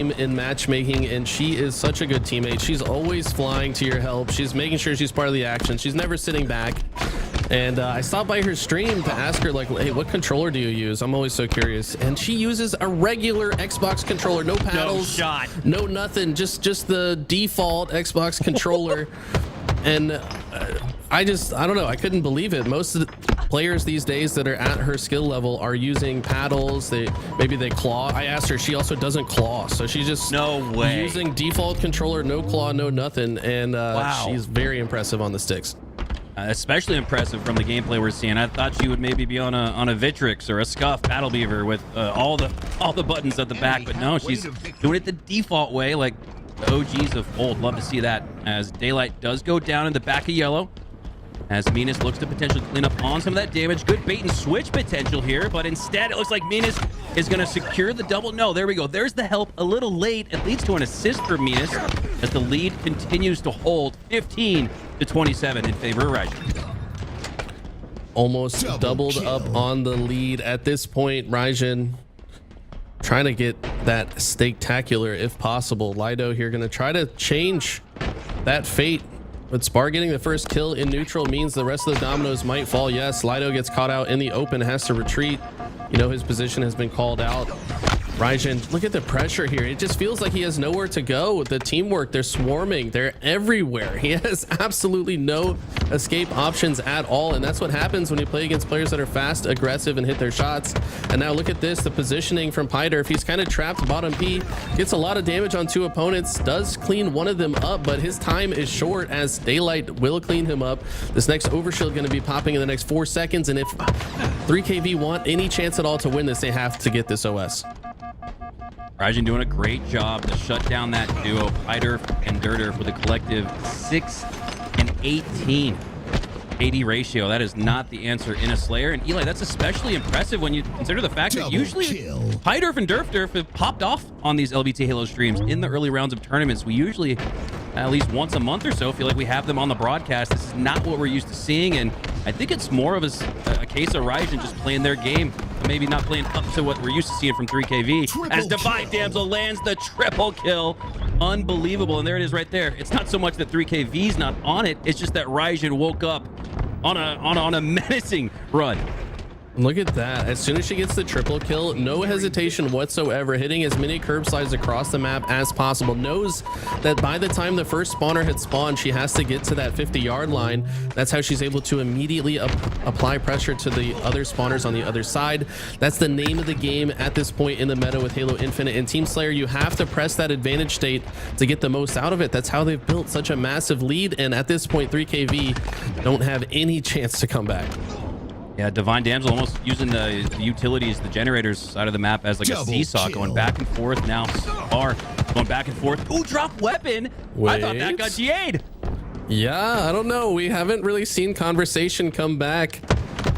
in matchmaking, and she is such a good teammate. She's always flying to your help. She's making sure she's part of the action. She's never sitting back. And I stopped by her stream to ask her, like, hey, what controller do you use? I'm always so curious. And she uses a regular Xbox controller, no paddles, no shot, no nothing, just the default Xbox controller. And I don't know, I couldn't believe it. Most of the players these days that are at her skill level are using paddles. Maybe they claw. I asked her, she also doesn't claw, so she's just using default controller, no claw, no nothing. And wow, she's very impressive on the sticks. Especially impressive from the gameplay we're seeing. I thought she would maybe be on a Vitrix or a Scuff Battle Beaver with all the buttons at the back, but no, she's doing it the default way, like the OGs of old. Love to see that, as Daylight does go down in the back of yellow, as Minas looks to potentially clean up on some of that damage. Good bait and switch potential here, but instead it looks like Minas is going to secure the double. No, there we go. There's the help a little late. It leads to an assist for Minas as the lead continues to hold 15-27 in favor of Raijin. Almost doubled up on the lead at this point. Raijin trying to get that steaktacular if possible. Lido here going to try to change that fate. But Spar getting the first kill in neutral means the rest of the dominoes might fall. Yes, Lido gets caught out in the open, has to retreat. You know, his position has been called out. Raijin, look at the pressure here. It just feels like he has nowhere to go. The teamwork, they're swarming. They're everywhere. He has absolutely no escape options at all. And that's what happens when you play against players that are fast, aggressive, and hit their shots. And now look at this, the positioning from Pyder. If he's kind of trapped bottom P, gets a lot of damage on two opponents, does clean one of them up, but his time is short as Daylight will clean him up. This next overshield going to be popping in the next 4 seconds. And if 3KV want any chance at all to win this, they have to get this OS. Raijin doing a great job to shut down that duo, Pyder and Dirter, with a collective 6 and 18 AD ratio. That is not the answer in a Slayer. And Eli, that's especially impressive when you consider the fact that usually Pyder and Durf have popped off on these LVT Halo streams in the early rounds of tournaments. We usually, at least once a month or so, feel like we have them on the broadcast. This is not what we're used to seeing, and I think it's more of a case of Raijin just playing their game, maybe not playing up to what we're used to seeing from 3KV. As Divine Damsel lands the triple kill. Unbelievable. And there it is right there. It's not so much that 3KV's not on it, it's just that Raijin woke up on a menacing run. Look at that. As soon as she gets the triple kill, no hesitation whatsoever, hitting as many curb slides across the map as possible. Knows that by the time the first spawner had spawned, she has to get to that 50-yard line. That's how she's able to immediately apply pressure to the other spawners on the other side. That's the name of the game at this point in the meta with Halo Infinite. And Team Slayer, you have to press that advantage state to get the most out of it. That's how they've built such a massive lead. And at this point, 3KV don't have any chance to come back. Yeah, Divine Damsel almost using the utilities, the generators side of the map as like a seesaw, going back and forth now. Spar going back and forth. Ooh, drop weapon. Wait. I thought that got GA'd. Yeah, I don't know. We haven't really seen conversation come back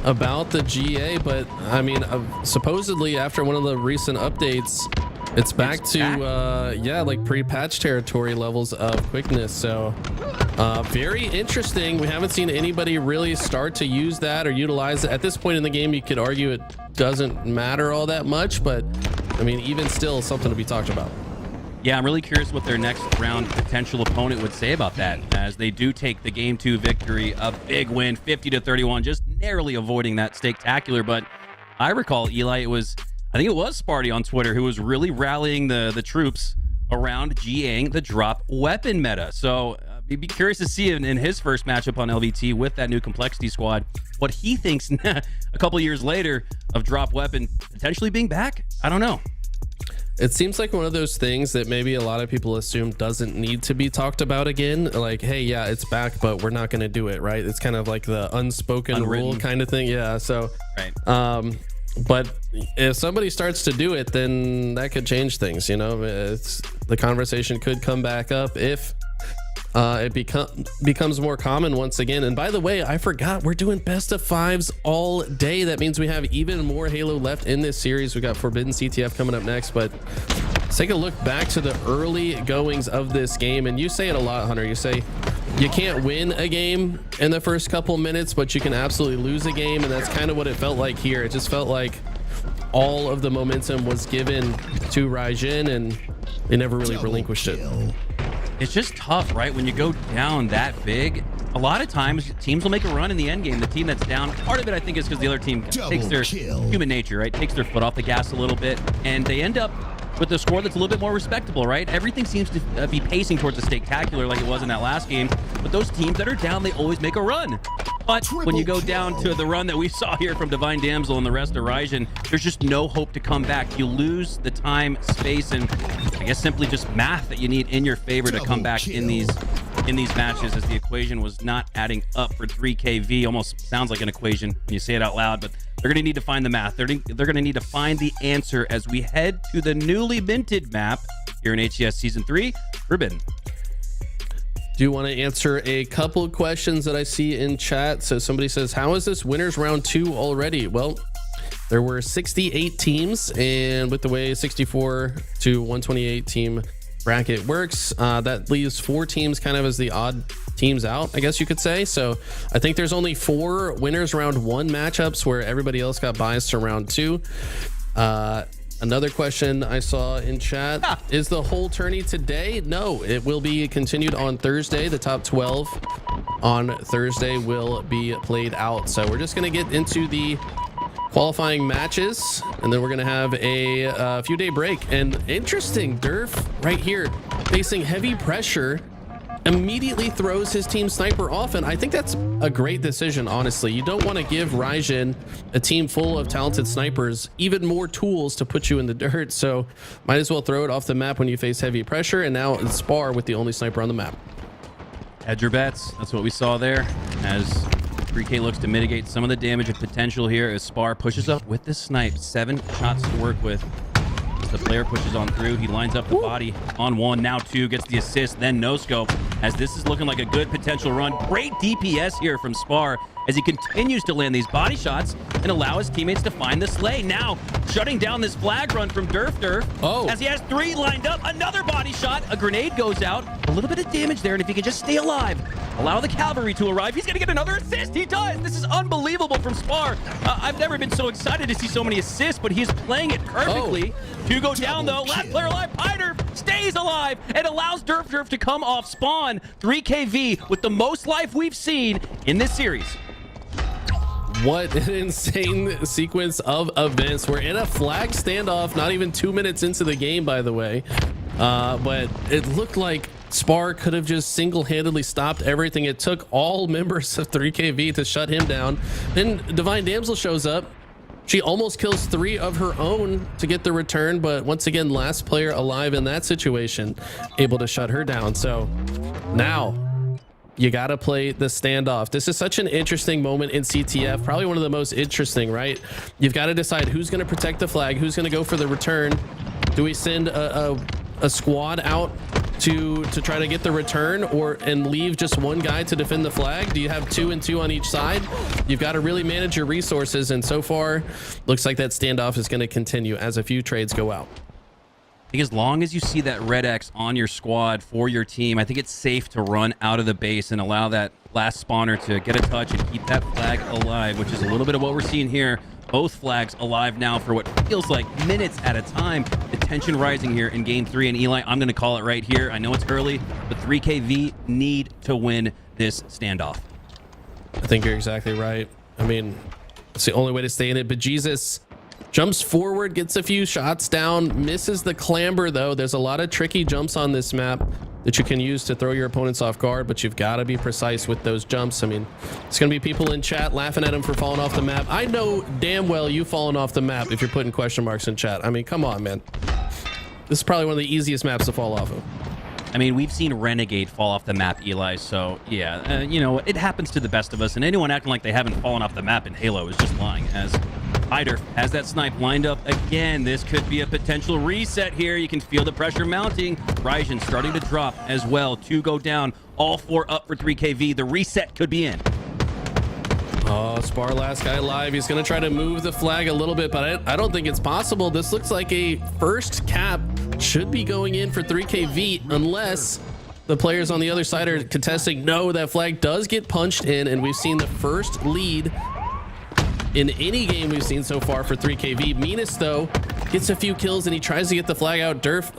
about the GA, but I mean, supposedly after one of the recent updates, it's back to yeah, like pre-patch territory levels of quickness. So very interesting. We haven't seen anybody really start to use that or utilize it at this point in the game. You could argue it doesn't matter all that much, but I mean, even still, something to be talked about. Yeah, I'm really curious what their next round potential opponent would say about that, as they do take the game 2 victory, a big win, 50-31, just narrowly avoiding that steaktacular. But I recall, Eli, I think it was Sparty on Twitter who was really rallying the troops around GAing the drop weapon meta. So you'd be curious to see in his first matchup on LVT with that new complexity squad, what he thinks a couple years later of drop weapon potentially being back. I don't know. It seems like one of those things that maybe a lot of people assume doesn't need to be talked about again. Like, hey, yeah, it's back, but we're not going to do it, right? It's kind of like the unspoken rule kind of thing. Yeah. So, right. But if somebody starts to do it, then that could change things. You know, the conversation could come back up if it becomes more common once again. And by the way, I forgot, we're doing best of 5s all day. That means we have even more Halo left in this series. We got Forbidden CTF coming up next, but let's take a look back to the early goings of this game. And you say it a lot, Hunter. You say you can't win a game in the first couple minutes, but you can absolutely lose a game. And that's kind of what it felt like here. It just felt like all of the momentum was given to Raijin, and they never really relinquished it. It's just tough, right? When you go down that big, a lot of times teams will make a run in the end game. The team that's down, part of it I think is because the other team takes their human nature, right? Takes their foot off the gas a little bit, and they end up with a score that's a little bit more respectable, right? Everything seems to be pacing towards a spectacular like it was in that last game. But those teams that are down, they always make a run. But when you go down to the run that we saw here from Divine Damsel and the rest of Ryzen, there's just no hope to come back. You lose the time, space, and I guess simply just math that you need in your favor to come back in these matches, as the equation was not adding up for 3KV. Almost sounds like an equation when you say it out loud, but they're going to need to find the math. They're going to need to find the answer as we head to the newly minted map here in HCS Season 3, Forbidden. Do you want to answer a couple of questions that I see in chat? So somebody says, how is this winners round 2 already? Well, there were 68 teams, and with the way 64 to 128 team bracket works, that leaves 4 teams kind of as the odd teams out, I guess you could say. So I think there's only 4 winners round 1 matchups where everybody else got biased to round 2. Another question I saw in chat, is the whole tourney today? No, it will be continued on Thursday. The top 12 on Thursday will be played out. So we're just going to get into the qualifying matches, and then we're going to have a few-day break. And interesting, Durf right here facing heavy pressure immediately throws his team sniper off, and I think that's a great decision. Honestly, you don't want to give Ryzen, a team full of talented snipers, even more tools to put you in the dirt, so might as well throw it off the map when you face heavy pressure. And now it's Spar with the only sniper on the map. Hedge your bets. That's what we saw there, as 3K looks to mitigate some of the damage and potential here as Spar pushes up with the snipe. 7 shots to work with. The player pushes on through. He lines up the body on 1, now 2, gets the assist, then no scope, as this is looking like a good potential run. Great DPS here from Spar as he continues to land these body shots and allow his teammates to find the slay. Now shutting down this flag run from Durf as he has 3 lined up. Another body shot, a grenade goes out, a little bit of damage there, and if he can just stay alive, allow the cavalry to arrive, he's gonna get another assist. He does. This is unbelievable from Spar. I've never been so excited to see so many assists, but he's playing it perfectly. 2 go down though. Last player alive, Pyder stays alive and allows Durf to come off spawn. 3KV with the most life we've seen in this series. What an insane sequence of events. We're in a flag standoff, not even 2 minutes into the game, by the way. But it looked like Spar could have just single-handedly stopped everything. It took all members of 3KV to shut him down. Then Divine Damsel shows up. She almost kills 3 of her own to get the return, but once again, last player alive in that situation, able to shut her down. So now you got to play the standoff. This is such an interesting moment in CTF, probably one of the most interesting, right? You've got to decide who's going to protect the flag, who's going to go for the return. Do we send a squad out to try to get the return, and leave just one guy to defend the flag? Do you have 2 and 2 on each side? You've got to really manage your resources, and so far looks like that standoff is going to continue as a few trades go out. I think as long as you see that red X on your squad for your team, I think it's safe to run out of the base and allow that last spawner to get a touch and keep that flag alive, which is a little bit of what we're seeing here. Both flags alive now for what feels like minutes at a time. The tension rising here in game 3, and Eli, I'm going to call it right here. I know it's early, but 3KV need to win this standoff. I think you're exactly right. I mean, it's the only way to stay in it. But Jesus jumps forward, gets a few shots down, misses the clamber though. There's a lot of tricky jumps on this map that you can use to throw your opponents off guard, but you've got to be precise with those jumps. I mean, it's going to be people in chat laughing at him for falling off the map. I know damn well you falling off the map if you're putting question marks in chat. I mean, come on, man. This is probably one of the easiest maps to fall off of. I mean, we've seen Renegade fall off the map, Eli, so yeah, you know, it happens to the best of us, and anyone acting like they haven't fallen off the map in Halo is just lying, as Hyder has that snipe lined up again. This could be a potential reset here. You can feel the pressure mounting. Ryzen starting to drop as well. 2 go down, all 4 up for 3KV. The reset could be in. Oh, Spar last guy alive. He's going to try to move the flag a little bit, but I don't think it's possible. This looks like a first cap should be going in for 3KV unless the players on the other side are contesting. No, that flag does get punched in, and we've seen the first lead in any game we've seen so far for 3KV. Menace, though, gets a few kills, and he tries to get the flag out. Durf,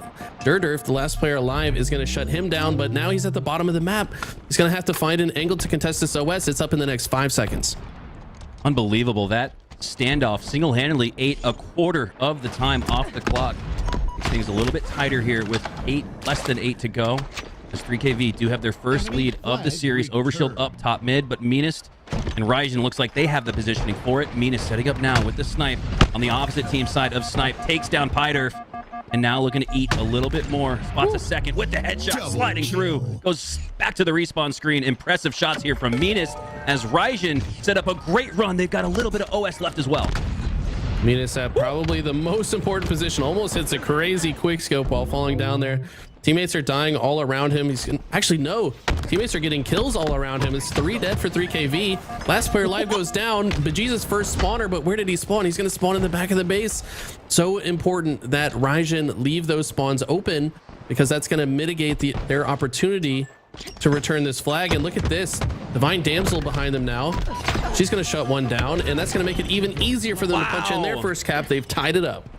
the last player alive, is going to shut him down, but now he's at the bottom of the map. He's going to have to find an angle to contest this OS. It's up in the next 5 seconds. Unbelievable. That standoff single-handedly ate a quarter of the time off the clock. Makes things a little bit tighter here with less than 8 to go. As 3KV do have their first lead of the series. Overshield up top mid, but Meanest and Ryzen looks like they have the positioning for it. Meanest setting up now with the snipe on the opposite team side of snipe. Takes down Pyderf, and now looking to eat a little bit more. Spots a second with the headshot sliding through. Goes back to the respawn screen. Impressive shots here from Meanest as Ryzen set up a great run. They've got a little bit of OS left as well. Meanest at probably the most important position. Almost hits a crazy quick scope while falling down there. Teammates are dying all around him. He's actually, no, teammates are getting kills all around him. It's 3 dead for 3KV. Last player live goes down. Bejesus first spawner, but where did he spawn? He's going to spawn in the back of the base. So important that Ryzen leave those spawns open, because that's going to mitigate their opportunity to return this flag. And look at this, Divine Damsel behind them now. She's going to shut one down, and that's going to make it even easier for them to punch in their first cap. They've tied it up.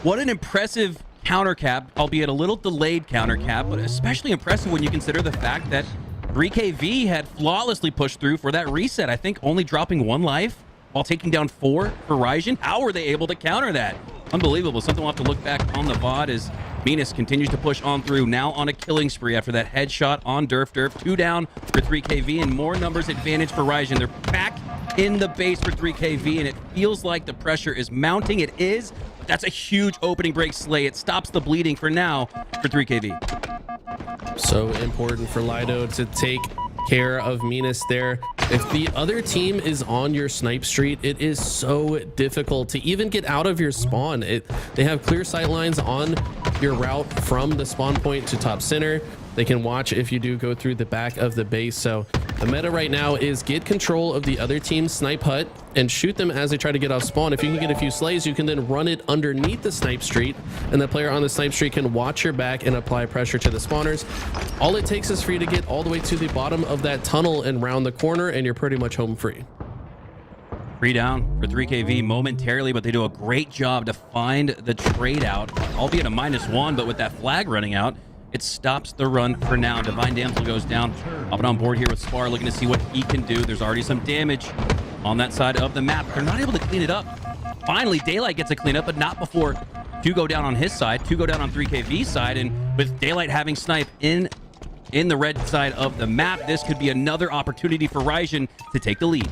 What an impressive counter cap, albeit a little delayed counter cap, but especially impressive when you consider the fact that 3KV had flawlessly pushed through for that reset. I think only dropping 1 life while taking down 4 for Ryzen. How were they able to counter that? Unbelievable. Something we'll have to look back on the VOD as Meanest continues to push on through, now on a killing spree after that headshot on Durf. 2 down for 3KV, and more numbers advantage for Ryzen. They're back in the base for 3KV, and it feels like the pressure is mounting. It is. That's a huge opening break slay. It stops the bleeding for now for 3KV. So important for Lido to take care of Meanest there. If the other team is on your snipe street, it is so difficult to even get out of your spawn. They have clear sight lines on your route from the spawn point to top center. They can watch if you do go through the back of the base. So the meta right now is get control of the other team's snipe hut and shoot them as they try to get off spawn. If you can get a few slays, you can then run it underneath the snipe street, and the player on the snipe street can watch your back and apply pressure to the spawners. All it takes is for you to get all the way to the bottom of that tunnel and round the corner, and you're pretty much home free. 3 down for 3KV momentarily, but they do a great job to find the trade out, albeit a -1, but with that flag running out, it stops the run for now. Divine Damsel goes down. Hopping on board here with Spar, looking to see what he can do. There's already some damage on that side of the map. They're not able to clean it up. Finally, Daylight gets a clean up, but not before 2 go down on his side, 2 go down on 3KV's side, and with Daylight having snipe in the red side of the map, this could be another opportunity for Ryzen to take the lead.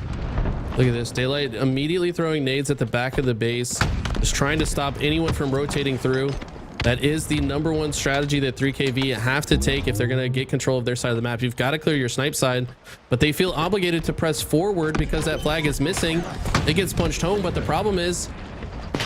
Look at this, Daylight immediately throwing nades at the back of the base, just trying to stop anyone from rotating through. That is the #1 strategy that 3KV have to take if they're going to get control of their side of the map. You've got to clear your snipe side, but they feel obligated to press forward because that flag is missing. It gets punched home, but the problem is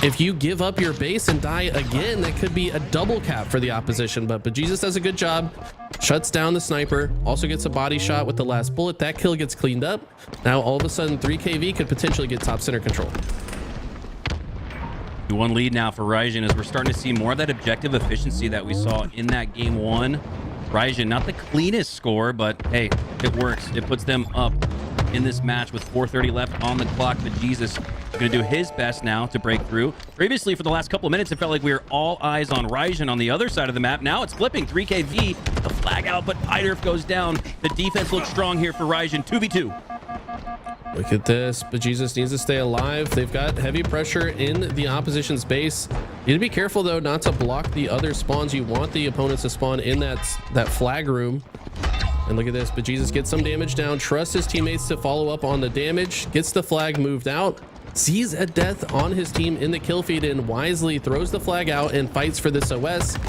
if you give up your base and die again, that could be a double cap for the opposition. But Bejesus does a good job, shuts down the sniper, also gets a body shot with the last bullet. That kill gets cleaned up. Now all of a sudden 3KV could potentially get top center control. 1 lead now for Ryzen as we're starting to see more of that objective efficiency that we saw in that game 1. Ryzen, not the cleanest score, but hey, it works. It puts them up in this match with 4:30 left on the clock. But Jesus is going to do his best now to break through. Previously, for the last couple of minutes, it felt like we were all eyes on Ryzen on the other side of the map. Now it's flipping. 3KV, the flag out, but Pyderf goes down. The defense looks strong here for Ryzen. 2v2. Look at this, Bejesus needs to stay alive. They've got heavy pressure in the opposition's base. You need to be careful though not to block the other spawns. You want the opponents to spawn in that flag room. And look at this, Bejesus gets some damage down, trusts his teammates to follow up on the damage, gets the flag moved out, sees a death on his team in the kill feed, and wisely throws the flag out and fights for this OS.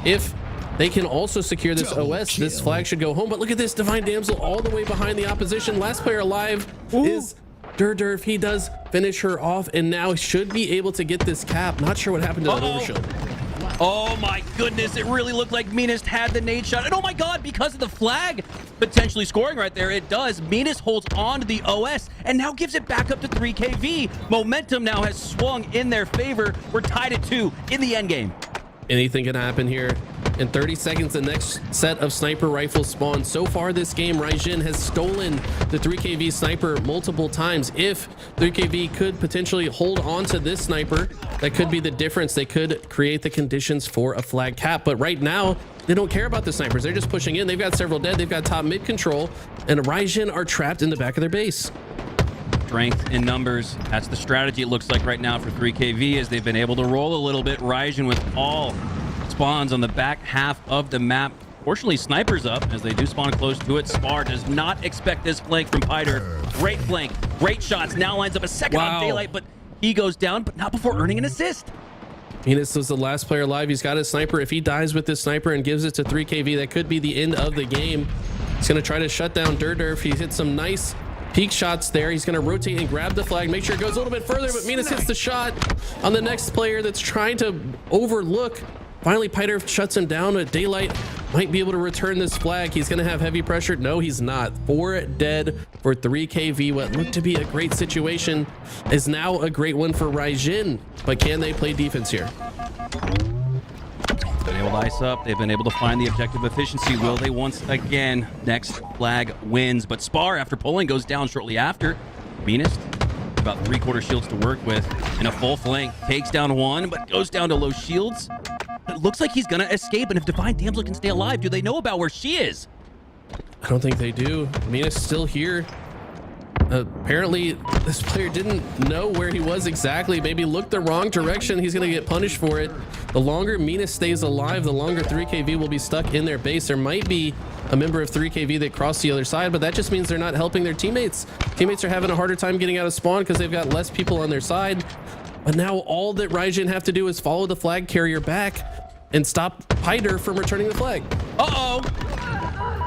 If they can also secure this OS, this flag should go home. But look at this, Divine Damsel all the way behind the opposition. Last player alive is Durf. He does finish her off, and now should be able to get this cap. Not sure what happened to that overshield. Oh my goodness, it really looked like Meanest had the nade shot. And oh my god, because of the flag potentially scoring right there, it does. Meanest holds on to the OS and now gives it back up to 3KV. Momentum now has swung in their favor. We're tied at 2 in the end game. Anything can happen here. In 30 seconds, the next set of sniper rifles spawn. So far this game, Raijin has stolen the 3KV sniper multiple times. If 3KV could potentially hold on to this sniper, that could be the difference. They could create the conditions for a flag cap. But right now, they don't care about the snipers. They're just pushing in. They've got several dead. They've got top mid control. And Raijin are trapped in the back of their base. Strength in numbers. That's the strategy it looks like right now for 3KV, as they've been able to roll a little bit. Raijin with all spawns on the back half of the map. Fortunately, snipers up as they do spawn close to it. Spar does not expect this flank from Piter. Great flank, great shots. Now lines up a second on Daylight, but he goes down, but not before earning an assist. Venus was the last player alive. He's got his sniper. If he dies with this sniper and gives it to 3KV, that could be the end of the game. He's going to try to shut down Durder. If he hits some nice peak shots there, he's going to rotate and grab the flag, make sure it goes a little bit further, but Minas hits the shot on the next player that's trying to overlook. Finally, Piter shuts him down, but Daylight might be able to return this flag. He's going to have heavy pressure. No, he's not. 4 dead for 3KV. What looked to be a great situation is now a great one for Raijin, but can they play defense here? Been able to ice up. They've been able to find the objective efficiency. Will they once again? Next flag wins, but Spar, after pulling, goes down shortly after. Venus, about 3/4 shields to work with, in a full flank, takes down one, but goes down to low shields. It looks like he's gonna escape, and if Divine Damsel can stay alive, do they know about where she is? I don't think they do. Mina's still here. Apparently, this player didn't know where he was exactly. Maybe looked the wrong direction. He's going to get punished for it. The longer Mina stays alive, the longer 3KV will be stuck in their base. There might be a member of 3KV that crossed the other side, but that just means they're not helping their teammates. Teammates are having a harder time getting out of spawn because they've got less people on their side. But now all that Raijin have to do is follow the flag carrier back and stop Piter from returning the flag. Uh-oh.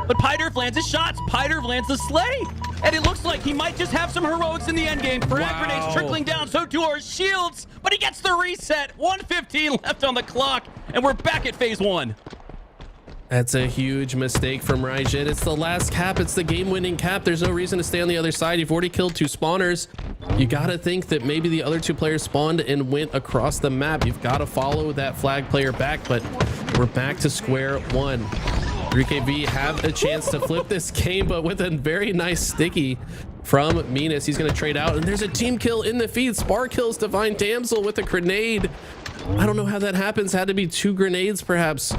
But Piter lands his shots. Piter lands the slay. And it looks like he might just have some heroics in the endgame. Frag grenades trickling down, so do our shields. But he gets the reset. 1:15 left on the clock. And we're back at phase 1. That's a huge mistake from Raijin. It's the last cap. It's the game-winning cap. There's no reason to stay on the other side. You've already killed 2 spawners. You got to think that maybe the other 2 players spawned and went across the map. You've got to follow that flag player back, but we're back to square one. 3KV have a chance to flip this game, but with a very nice sticky from Minas. He's going to trade out, and there's a team kill in the feed. Spar kills Divine Damsel with a grenade. I don't know how that happens. Had to be 2 grenades, perhaps.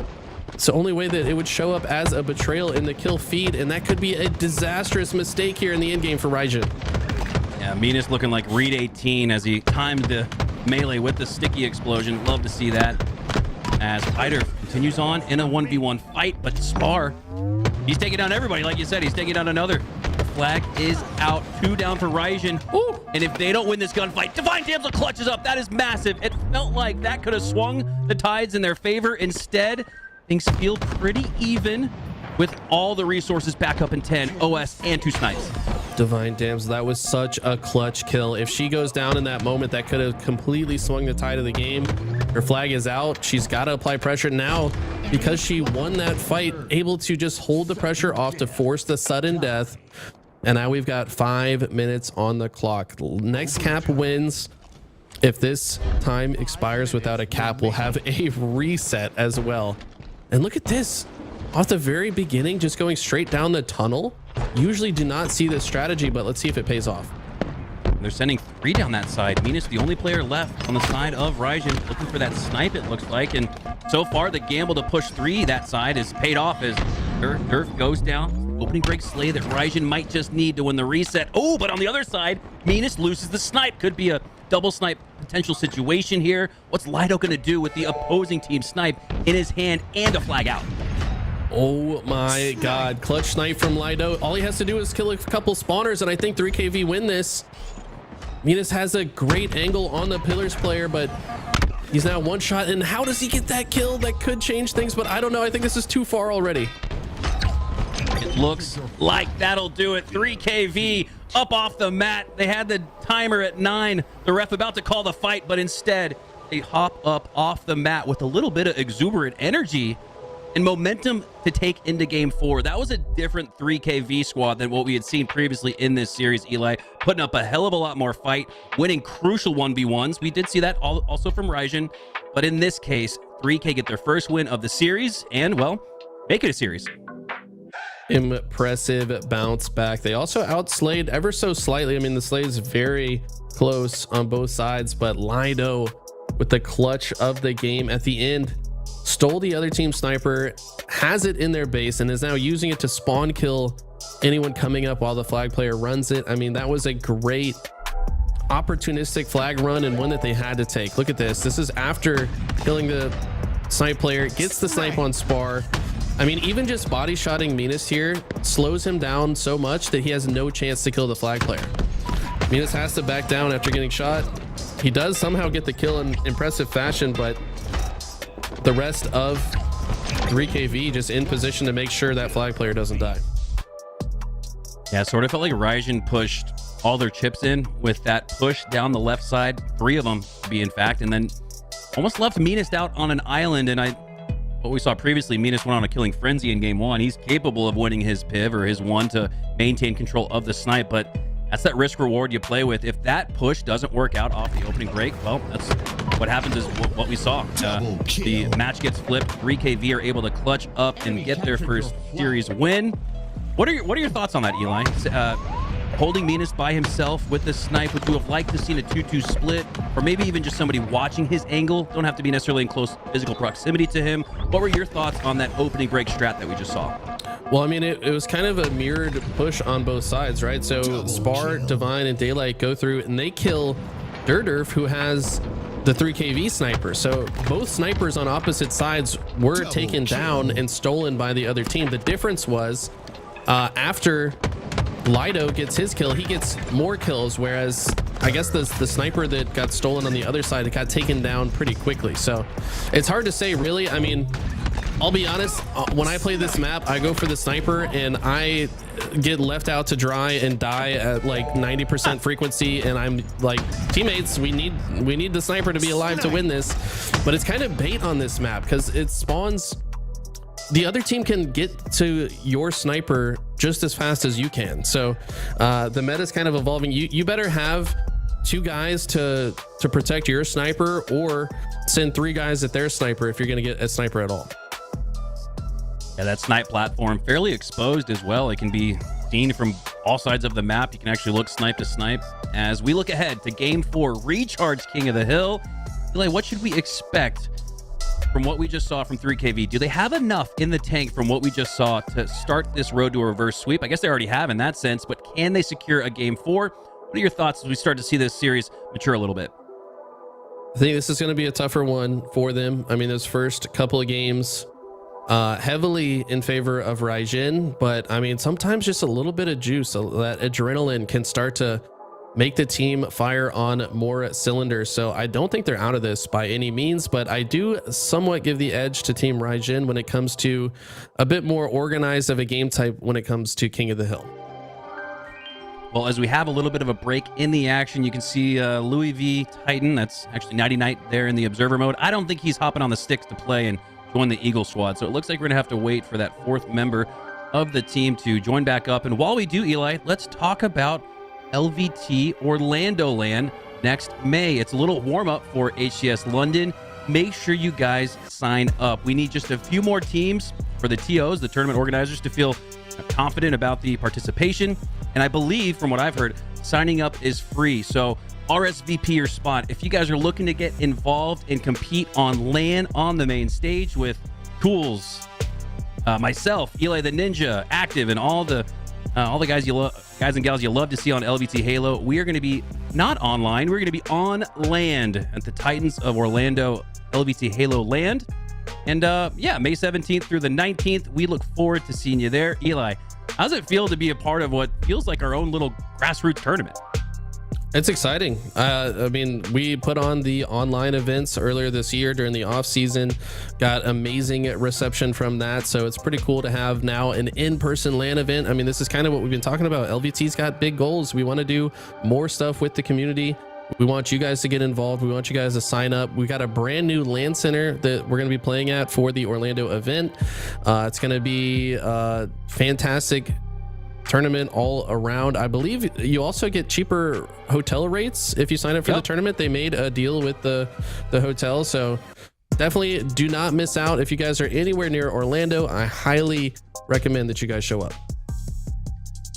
It's the only way that it would show up as a betrayal in the kill feed, and that could be a disastrous mistake here in the end game for Raijin. Yeah, Minas looking like Reed 18 as he timed the melee with the sticky explosion. Love to see that. As Piter continues on in a 1v1 fight, but Spar, he's taking down everybody. Like you said, he's taking down another. The flag is out. 2 down for Raijin. Ooh. And if they don't win this gunfight, Divine Damsel clutches up. That is massive. It felt like that could have swung the tides in their favor. Instead, things feel pretty even with all the resources back up in 10, OS, and 2 snipes. Divine Damsel, that was such a clutch kill. If she goes down in that moment, that could have completely swung the tide of the game. Her flag is out. She's got to apply pressure now because she won that fight, able to just hold the pressure off to force the sudden death. And now we've got 5 minutes on the clock. Next cap wins. If this time expires without a cap, we'll have a reset as well. And look at this. Off the very beginning, just going straight down the tunnel. Usually do not see this strategy, but let's see if it pays off. They're sending 3 down that side. Minas, the only player left on the side of Raijin, looking for that snipe, it looks like. And so far, the gamble to push 3 that side is paid off as Durf goes down. Opening break slay that Raijin might just need to win the reset. Oh, but on the other side, Minas loses the snipe. Could be a double snipe potential situation here. What's Lido going to do with the opposing team snipe in his hand and a flag out? Oh my god, clutch snipe from Lido. All he has to do is kill a couple spawners, and I think 3KV win this. Minas has a great angle on the Pillars player, but he's now 1 shot. And how does he get that kill? That could change things, but I don't know. I think this is too far already. It looks like that'll do it. 3KV up off the mat. They had the timer at 9. The ref about to call the fight, but instead they hop up off the mat with a little bit of exuberant energy and momentum to take into game 4. That was a different 3KV squad than what we had seen previously in this series. Eli putting up a hell of a lot more fight, winning crucial 1v1s. We did see that also from Raijin, but in this case, 3K get their first win of the series and, well, make it a series. Impressive bounce back. They also outslayed ever so slightly. I mean, the slate is very close on both sides, but Lido with the clutch of the game at the end stole the other team sniper, has it in their base, and is now using it to spawn kill anyone coming up while the flag player runs it. I mean, that was a great opportunistic flag run and one that they had to take. Look at this. This is after killing the snipe player, gets the snipe on Spar. I mean, even just body shotting Minas here slows him down so much that he has no chance to kill the flag player. Minas has to back down after getting shot. He does somehow get the kill in impressive fashion, but the rest of 3KV just in position to make sure that flag player doesn't die. Yeah, sort of felt like Ryzen pushed all their chips in with that push down the left side, 3 of them to be in fact, and then almost left Minas out on an island. And what we saw previously, Minas went on a killing frenzy in game 1. He's capable of winning his piv or his 1 to maintain control of the snipe, but that's that risk reward you play with. If that push doesn't work out off the opening break, well, that's what happens is what we saw. The match gets flipped. 3KV are able to clutch up and get their first series win. What are your thoughts on that, Eli? Holding Minas by himself with the snipe, would you have liked to see a 2-2 split, or maybe even just somebody watching his angle? Don't have to be necessarily in close physical proximity to him. What were your thoughts on that opening break strat that we just saw? Well, I mean, it was kind of a mirrored push on both sides, right? So Spar, Divine, and Daylight go through and they kill Durderf, who has the 3KV sniper. So both snipers on opposite sides were taken down and stolen by the other team. The difference was after Lido gets his kill, he gets more kills, whereas I guess the sniper that got stolen on the other side got taken down pretty quickly. So it's hard to say, really. I mean, I'll be honest, when I play this map, I go for the sniper and I get left out to dry and die at like 90% frequency, and I'm like, teammates, we need the sniper to be alive to win this. But it's kind of bait on this map because it spawns, the other team can get to your sniper just as fast as you can. So the meta is kind of evolving. You better have 2 guys to protect your sniper, or send 3 guys at their sniper if you're going to get a sniper at all. Yeah, that snipe platform fairly exposed as well. It can be seen from all sides of the map. You can actually look snipe to snipe. As we look ahead to game 4, Recharge King of the Hill. Eli, what should we expect from what we just saw from 3KV? Do they have enough in the tank from what we just saw to start this road to a reverse sweep? I guess they already have in that sense, but can they secure a game 4? What are your thoughts as we start to see this series mature a little bit? I think this is going to be a tougher one for them. I mean, those first couple of games, heavily in favor of Raijin, but I mean, sometimes just a little bit of juice, that adrenaline can start to make the team fire on more cylinders. So I don't think they're out of this by any means, but I do somewhat give the edge to Team Raijin when it comes to a bit more organized of a game type when it comes to King of the Hill. Well, as we have a little bit of a break in the action, you can see Louis V Titan. That's actually Nighty Night there in the observer mode. I don't think he's hopping on the sticks to play and join the Eagle squad. So it looks like we're gonna have to wait for that 4th member of the team to join back up. And while we do, Eli, let's talk about LVT Orlando Land next May. It's a little warm up for HCS London. Make sure you guys sign up. We need just a few more teams for the TOs, the tournament organizers, to feel confident about the participation. And I believe, from what I've heard, signing up is free. So RSVP your spot. If you guys are looking to get involved and compete on LAN on the main stage with Toolez, myself, Eli the Ninja, Active, and all the guys and gals you love to see on LVT Halo, we are going to be not online. We're going to be on land at the Titans of Orlando LVT Halo Land. And yeah, May 17th through the 19th, we look forward to seeing you there. Eli, how's it feel to be a part of what feels like our own little grassroots tournament? It's exciting. I mean, we put on the online events earlier this year during the off season, got amazing reception from that. So it's pretty cool to have now an in-person LAN event. I mean, this is kind of what we've been talking about. LVT's got big goals. We want to do more stuff with the community. We want you guys to get involved. We want you guys to sign up. We got a brand new LAN center that we're going to be playing at for the Orlando event. It's going to be fantastic tournament all around. I believe you also get cheaper hotel rates if you sign up for the tournament. They made a deal with the hotel, so definitely do not miss out. If you guys are anywhere near Orlando, I highly recommend that you guys show up.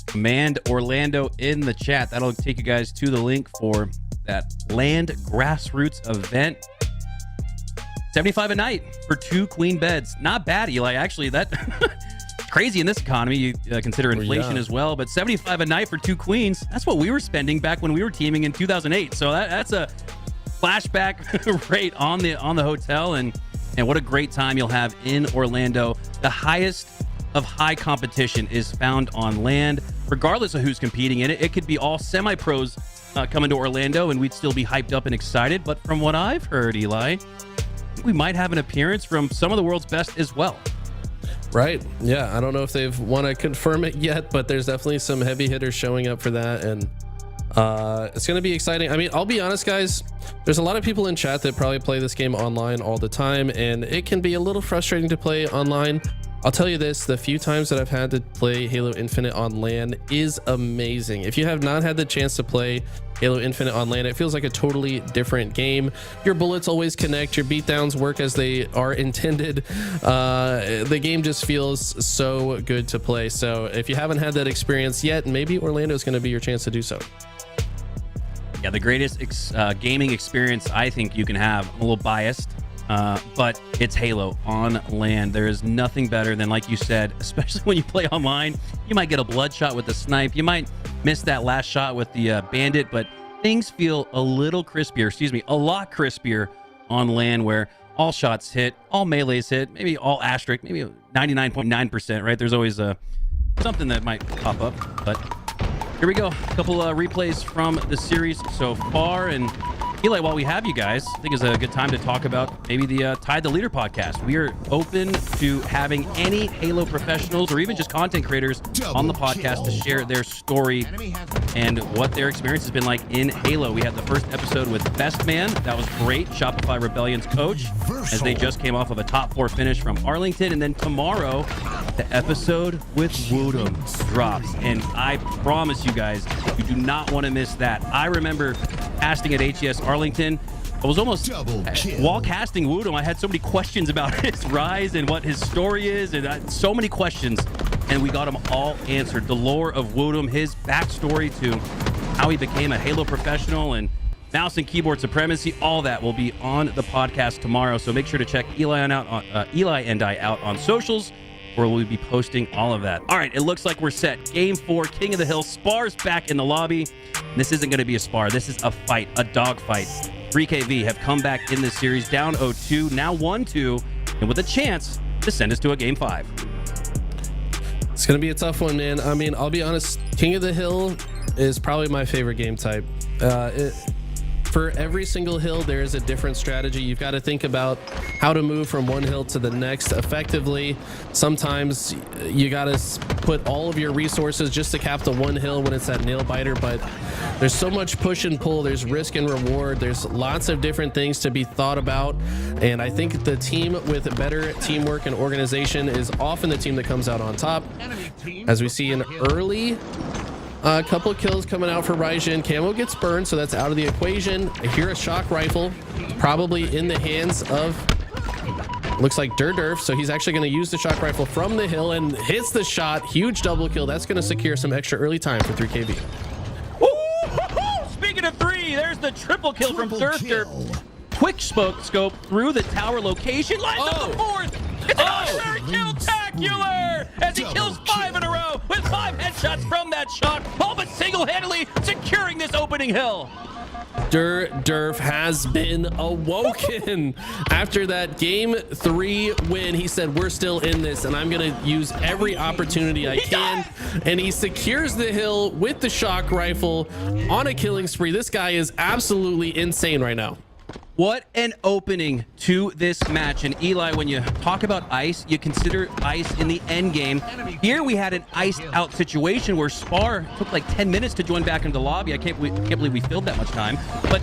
Command Orlando in the chat. That'll take you guys to the link for that land grassroots event. $75 a night for 2 queen beds. Not bad, Eli. Actually, that crazy in this economy. You consider inflation as well, but $75 a night for 2 queens. That's what we were spending back when we were teaming in 2008. So that's a flashback rate on the hotel, and what a great time you'll have in Orlando. The highest of high competition is found on land, regardless of who's competing in it. It could be all semi-pros coming to Orlando, and we'd still be hyped up and excited. But from what I've heard, Eli, we might have an appearance from some of the world's best as well. Right. Yeah. I don't know if they've want to confirm it yet, but there's definitely some heavy hitters showing up for that. And it's going to be exciting. I mean, I'll be honest, guys, there's a lot of people in chat that probably play this game online all the time, and it can be a little frustrating to play online. I'll tell you this, the few times that I've had to play Halo Infinite on LAN is amazing. If you have not had the chance to play Halo Infinite on LAN, it feels like a totally different game. Your bullets always connect, your beatdowns work as they are intended. The game just feels so good to play. So if you haven't had that experience yet, maybe Orlando is going to be your chance to do so. Yeah, the greatest gaming experience I think you can have. I'm a little biased. But it's Halo on LAN. There is nothing better than, like you said, especially when you play online, you might get a bloodshot with the snipe. You might miss that last shot with the bandit, but things feel a little crispier, a lot crispier on LAN, where all shots hit, all melees hit, maybe all asterisk, maybe 99.9%, right? There's always something that might pop up, but here we go. A couple replays from the series so far, and Eli, while we have you guys, I think it's a good time to talk about maybe the Tide the Leader podcast. We are open to having any Halo professionals or even just content creators on the podcast to share their story and what their experience has been like in Halo. We had the first episode with Best Man. That was great. Shopify Rebellion's coach, as they just came off of a top 4 finish from Arlington. And then tomorrow, the episode with Woodham drops. And I promise you guys, you do not want to miss that. I remember casting at HCS Arlington. I was almost, while casting Woodham, I had so many questions about his rise and what his story is, and so many questions, and we got them all answered. The lore of Woodham, his backstory to how he became a Halo professional, and mouse and keyboard supremacy, all that will be on the podcast tomorrow. So make sure to check Eli and I out on socials, where we'll be posting all of that. All right, it looks like we're set. Game 4, King of the Hill. Spar's back in the lobby. This isn't going to be a spar. This is a fight, a dog fight. 3KV have come back in this series, down 0-2, now 1-2, and with a chance to send us to a Game 5. It's going to be a tough one, man. I mean, I'll be honest, King of the Hill is probably my favorite game type. For every single hill, there is a different strategy. You've got to think about how to move from one hill to the next effectively. Sometimes you got to put all of your resources just to cap the one hill when it's that nail biter, but there's so much push and pull. There's risk and reward. There's lots of different things to be thought about. And I think the team with better teamwork and organization is often the team that comes out on top. As we see an early a couple of kills coming out for Raijin. Camo gets burned, so that's out of the equation. I hear a shock rifle, probably in the hands of, looks like Durf, so he's actually going to use the shock rifle from the hill and hits the shot. Huge double kill. That's going to secure some extra early time for 3KV. Speaking of 3, there's the triple kill from Durf. Quick scope through the tower location. Lines up the 4th. It's an honorary kill-tacular as he kills 5 in a row with 5 headshots from that shot, all but single-handedly securing this opening hill. Durf has been awoken after that game 3 win. He said, we're still in this, and I'm going to use every opportunity I can. And he secures the hill with the shock rifle on a killing spree. This guy is absolutely insane right now. What an opening to this match. And Eli, when you talk about ice, you consider ice in the end game. Here we had an iced out situation where Spar took like 10 minutes to join back into the lobby. I can't believe we filled that much time. But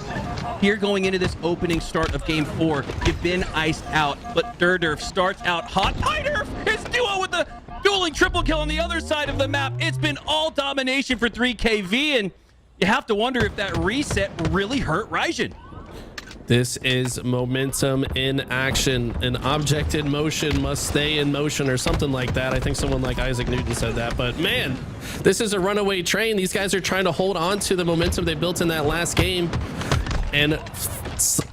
here going into this opening start of game 4, you've been iced out. But Durf starts out hot. Durf, his duo with the dueling triple kill on the other side of the map. It's been all domination for 3KV, and you have to wonder if that reset really hurt Raijin. This is momentum in action. An object in motion must stay in motion, or something like that. I think someone like Isaac Newton said that, but man, this is a runaway train. These guys are trying to hold on to the momentum they built in that last game. And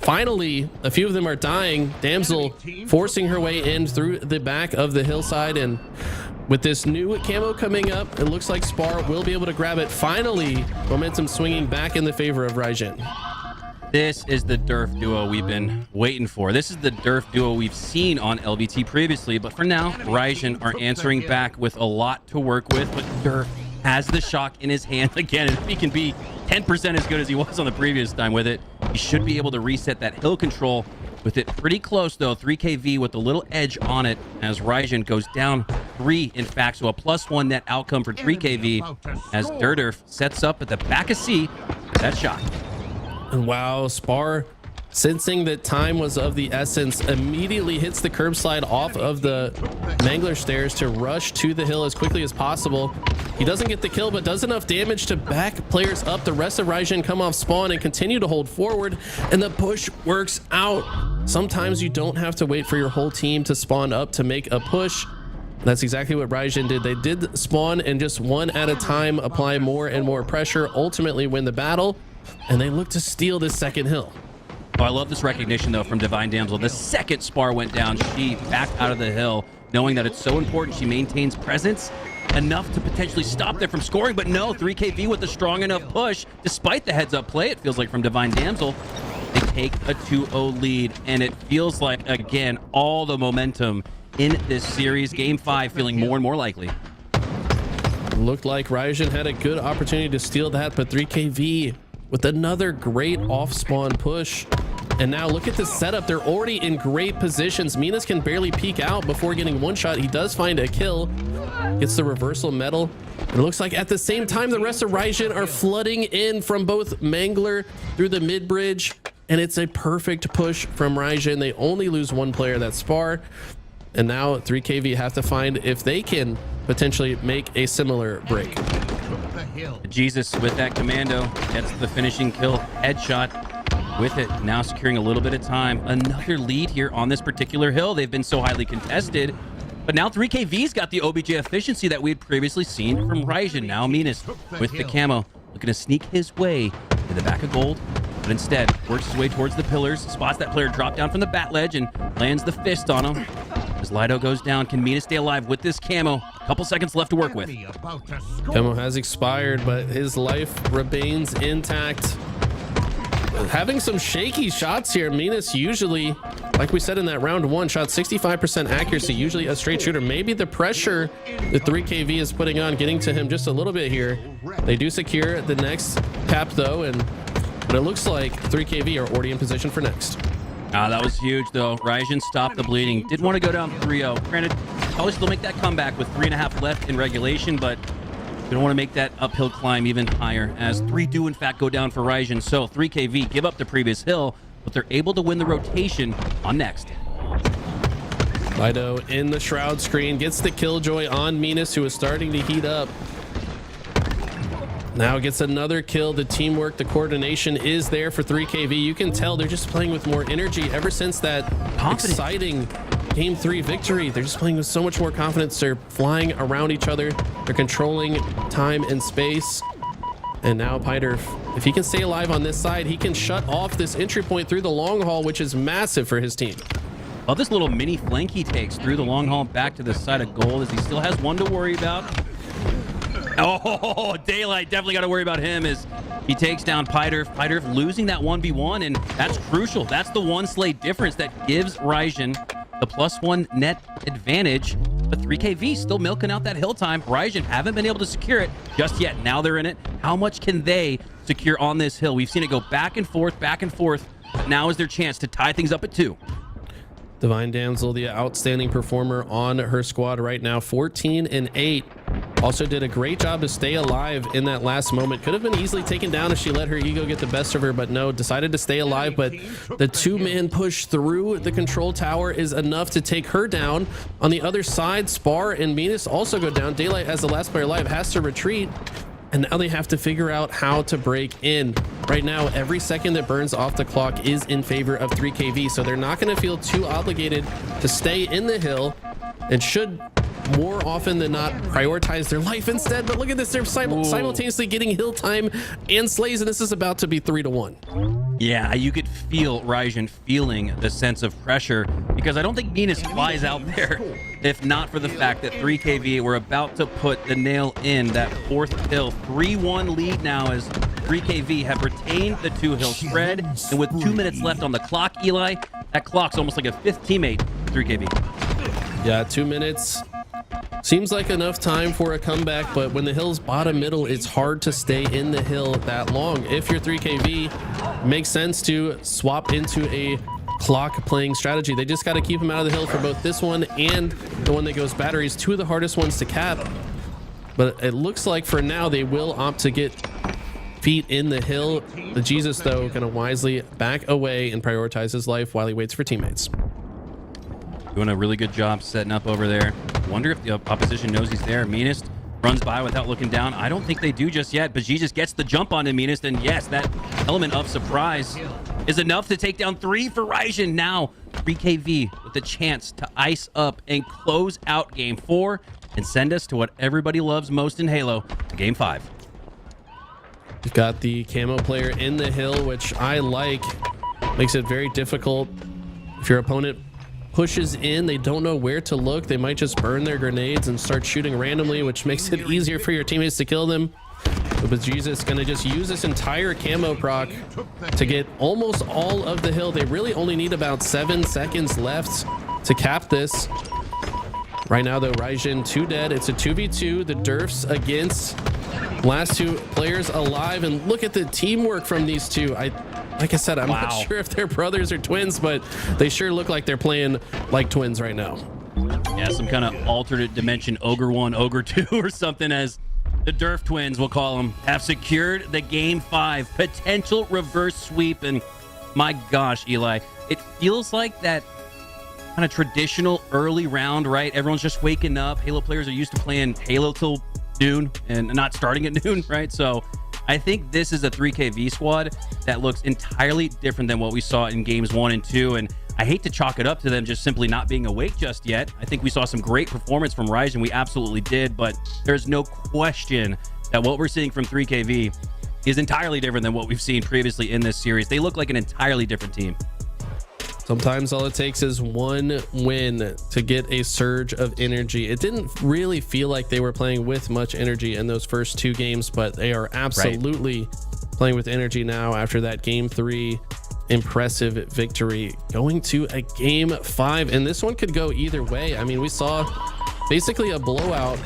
finally, a few of them are dying. Damsel forcing her way in through the back of the hillside. And with this new camo coming up, it looks like Spar will be able to grab it. Finally, momentum swinging back in the favor of Raijin. This is the Durf duo we've been waiting for. This is the Durf duo we've seen on LVT previously, but for now, Raijin are answering back with a lot to work with, but Durf has the shock in his hand again. And if he can be 10% as good as he was on the previous time with it, he should be able to reset that hill control with it pretty close, though. 3KV with a little edge on it as Raijin goes down 3, in fact, so a +1 net outcome for 3KV as Durf sets up at the back of C that shot. And wow, Spar, sensing that time was of the essence, immediately hits the curb slide off of the Mangler stairs to rush to the hill as quickly as possible. He doesn't get the kill, but does enough damage to back players up. The rest of Raijin come off spawn and continue to hold forward, and the push works out. Sometimes you don't have to wait for your whole team to spawn up to make a push. That's exactly what Raijin did. They did spawn and just one at a time apply more and more pressure, ultimately win the battle, and they look to steal this second hill. Oh, I love this recognition, though, from Divine Damsel. The second Spar went down, she backed out of the hill, knowing that it's so important she maintains presence enough to potentially stop them from scoring. But no, 3KV with a strong enough push, despite the heads-up play, it feels like, from Divine Damsel. They take a 2-0 lead, and it feels like, again, all the momentum in this series. Game 5 feeling more and more likely. Looked like Raijin had a good opportunity to steal that, but 3KV with another great off-spawn push. And now look at the setup. They're already in great positions. Minas can barely peek out before getting one shot. He does find a kill. Gets the reversal medal. It looks like at the same time, the rest of Raijin are flooding in from both Mangler through the mid-bridge. And it's a perfect push from Raijin. They only lose one player, that's Spar. And now 3KV have to find if they can potentially make a similar break. Jesus with that commando gets the finishing kill, headshot with it, now securing a little bit of time. Another lead here on this particular hill. They've been so highly contested, but now 3KV's got the OBJ efficiency that we had previously seen from Raijin. Now Minas with the camo, looking to sneak his way to the back of gold, but instead works his way towards the pillars, spots that player drop down from the bat ledge and lands the fist on him. As Lido goes down, can Minas stay alive with this camo? A couple seconds left to work with. Camo has expired, but his life remains intact. Having some shaky shots here. Minas usually, like we said in that round 1, shot 65% accuracy, usually a straight shooter. Maybe the pressure that 3KV is putting on getting to him just a little bit here. They do secure the next cap though, but it looks like 3KV are already in position for next. That was huge, though. Raijin stopped the bleeding. Didn't want to go down 3-0. Granted, probably still make that comeback with 3.5 left in regulation, but we don't want to make that uphill climb even higher, as 3 do, in fact, go down for Raijin. So 3KV give up the previous hill, but they're able to win the rotation on next. Lido in the shroud screen, gets the killjoy on Minas, who is starting to heat up. Now gets another kill. The teamwork, the coordination is there for 3KV. You can tell they're just playing with more energy ever since that exciting Game 3 victory. They're just playing with so much more confidence. They're flying around each other. They're controlling time and space. And now Piter, if he can stay alive on this side, he can shut off this entry point through the long haul, which is massive for his team. Well, this little mini flank he takes through the long haul back to the side of gold, as he still has one to worry about. Oh, Daylight definitely got to worry about him as he takes down Piter. Piter losing that 1v1, and that's crucial. That's the one slate difference that gives Raijin the +1 net advantage. But 3KV still milking out that hill time. Raijin haven't been able to secure it just yet. Now they're in it. How much can they secure on this hill? We've seen it go back and forth, back and forth. Now is their chance to tie things up at 2. Divine Damsel, the outstanding performer on her squad right now, 14-8. Also did a great job to stay alive in that last moment. Could have been easily taken down if she let her ego get the best of her, but no, decided to stay alive. But the 2-man push through the control tower is enough to take her down. On the other side, Spar and Minas also go down. Daylight, as the last player alive, has to retreat. And now they have to figure out how to break in. right now, every second that burns off the clock is in favor of 3KV. So they're not going to feel too obligated to stay in the hill and should more often than not prioritize their life instead. But look at this, they're simultaneously getting hill time and slays, and this is about to be 3-1. Yeah, you could feel Raijin feeling the sense of pressure, because I don't think Venus flies out there if not for the fact that 3KV were about to put the nail in that fourth hill. 3-1 lead now as 3KV have retained the 2-hill spread, and with 2 minutes left on the clock, Eli, that clock's almost like a fifth teammate, 3KV. Yeah, 2 minutes. Seems like enough time for a comeback, but when the hill's bottom middle, it's hard to stay in the hill that long. If you're 3KV, makes sense to swap into a clock playing strategy. They just got to keep him out of the hill for both this one and the one that goes batteries, two of the hardest ones to cap. But it looks like for now they will opt to get feet in the hill. The Jesus, though, gonna wisely back away and prioritize his life while he waits for teammates. Doing a really good job setting up over there. Wonder if the opposition knows he's there. Meanest runs by without looking down. I don't think they do just yet, but G just gets the jump on Meanest, and yes, that element of surprise is enough to take down 3 for Raijin. Now 3KV with the chance to ice up and close out game 4 and send us to what everybody loves most in Halo, game 5. You've got the camo player in the hill, which I like. Makes it very difficult. If your opponent pushes in, they don't know where to look. They might just burn their grenades and start shooting randomly, which makes it easier for your teammates to kill them. But Jesus gonna just use this entire camo proc to get almost all of the hill. They really only need about 7 seconds left to cap this. Right now, though, Raijin 2 dead. It's a 2v2. The Durfs against last 2 players alive, and look at the teamwork from these two. Like I said, I'm not sure if they're brothers or twins, but they sure look like they're playing like twins right now. Yeah, some kind of alternate dimension Ogre 1, Ogre 2 or something, as the Durf twins, we'll call them, have secured the game 5 potential reverse sweep. And my gosh, Eli, it feels like that kind of traditional early round, right? Everyone's just waking up. Halo players are used to playing Halo till noon and not starting at noon, right? So I think this is a 3KV squad that looks entirely different than what we saw in games 1 and 2. And I hate to chalk it up to them just simply not being awake just yet. I think we saw some great performance from Raijin. We absolutely did, but there's no question that what we're seeing from 3KV is entirely different than what we've seen previously in this series. They look like an entirely different team. Sometimes all it takes is one win to get a surge of energy. It didn't really feel like they were playing with much energy in those first 2 games, but they are absolutely playing with energy now after that game 3 impressive victory, going to a game 5. And this one could go either way. I mean, we saw basically a blowout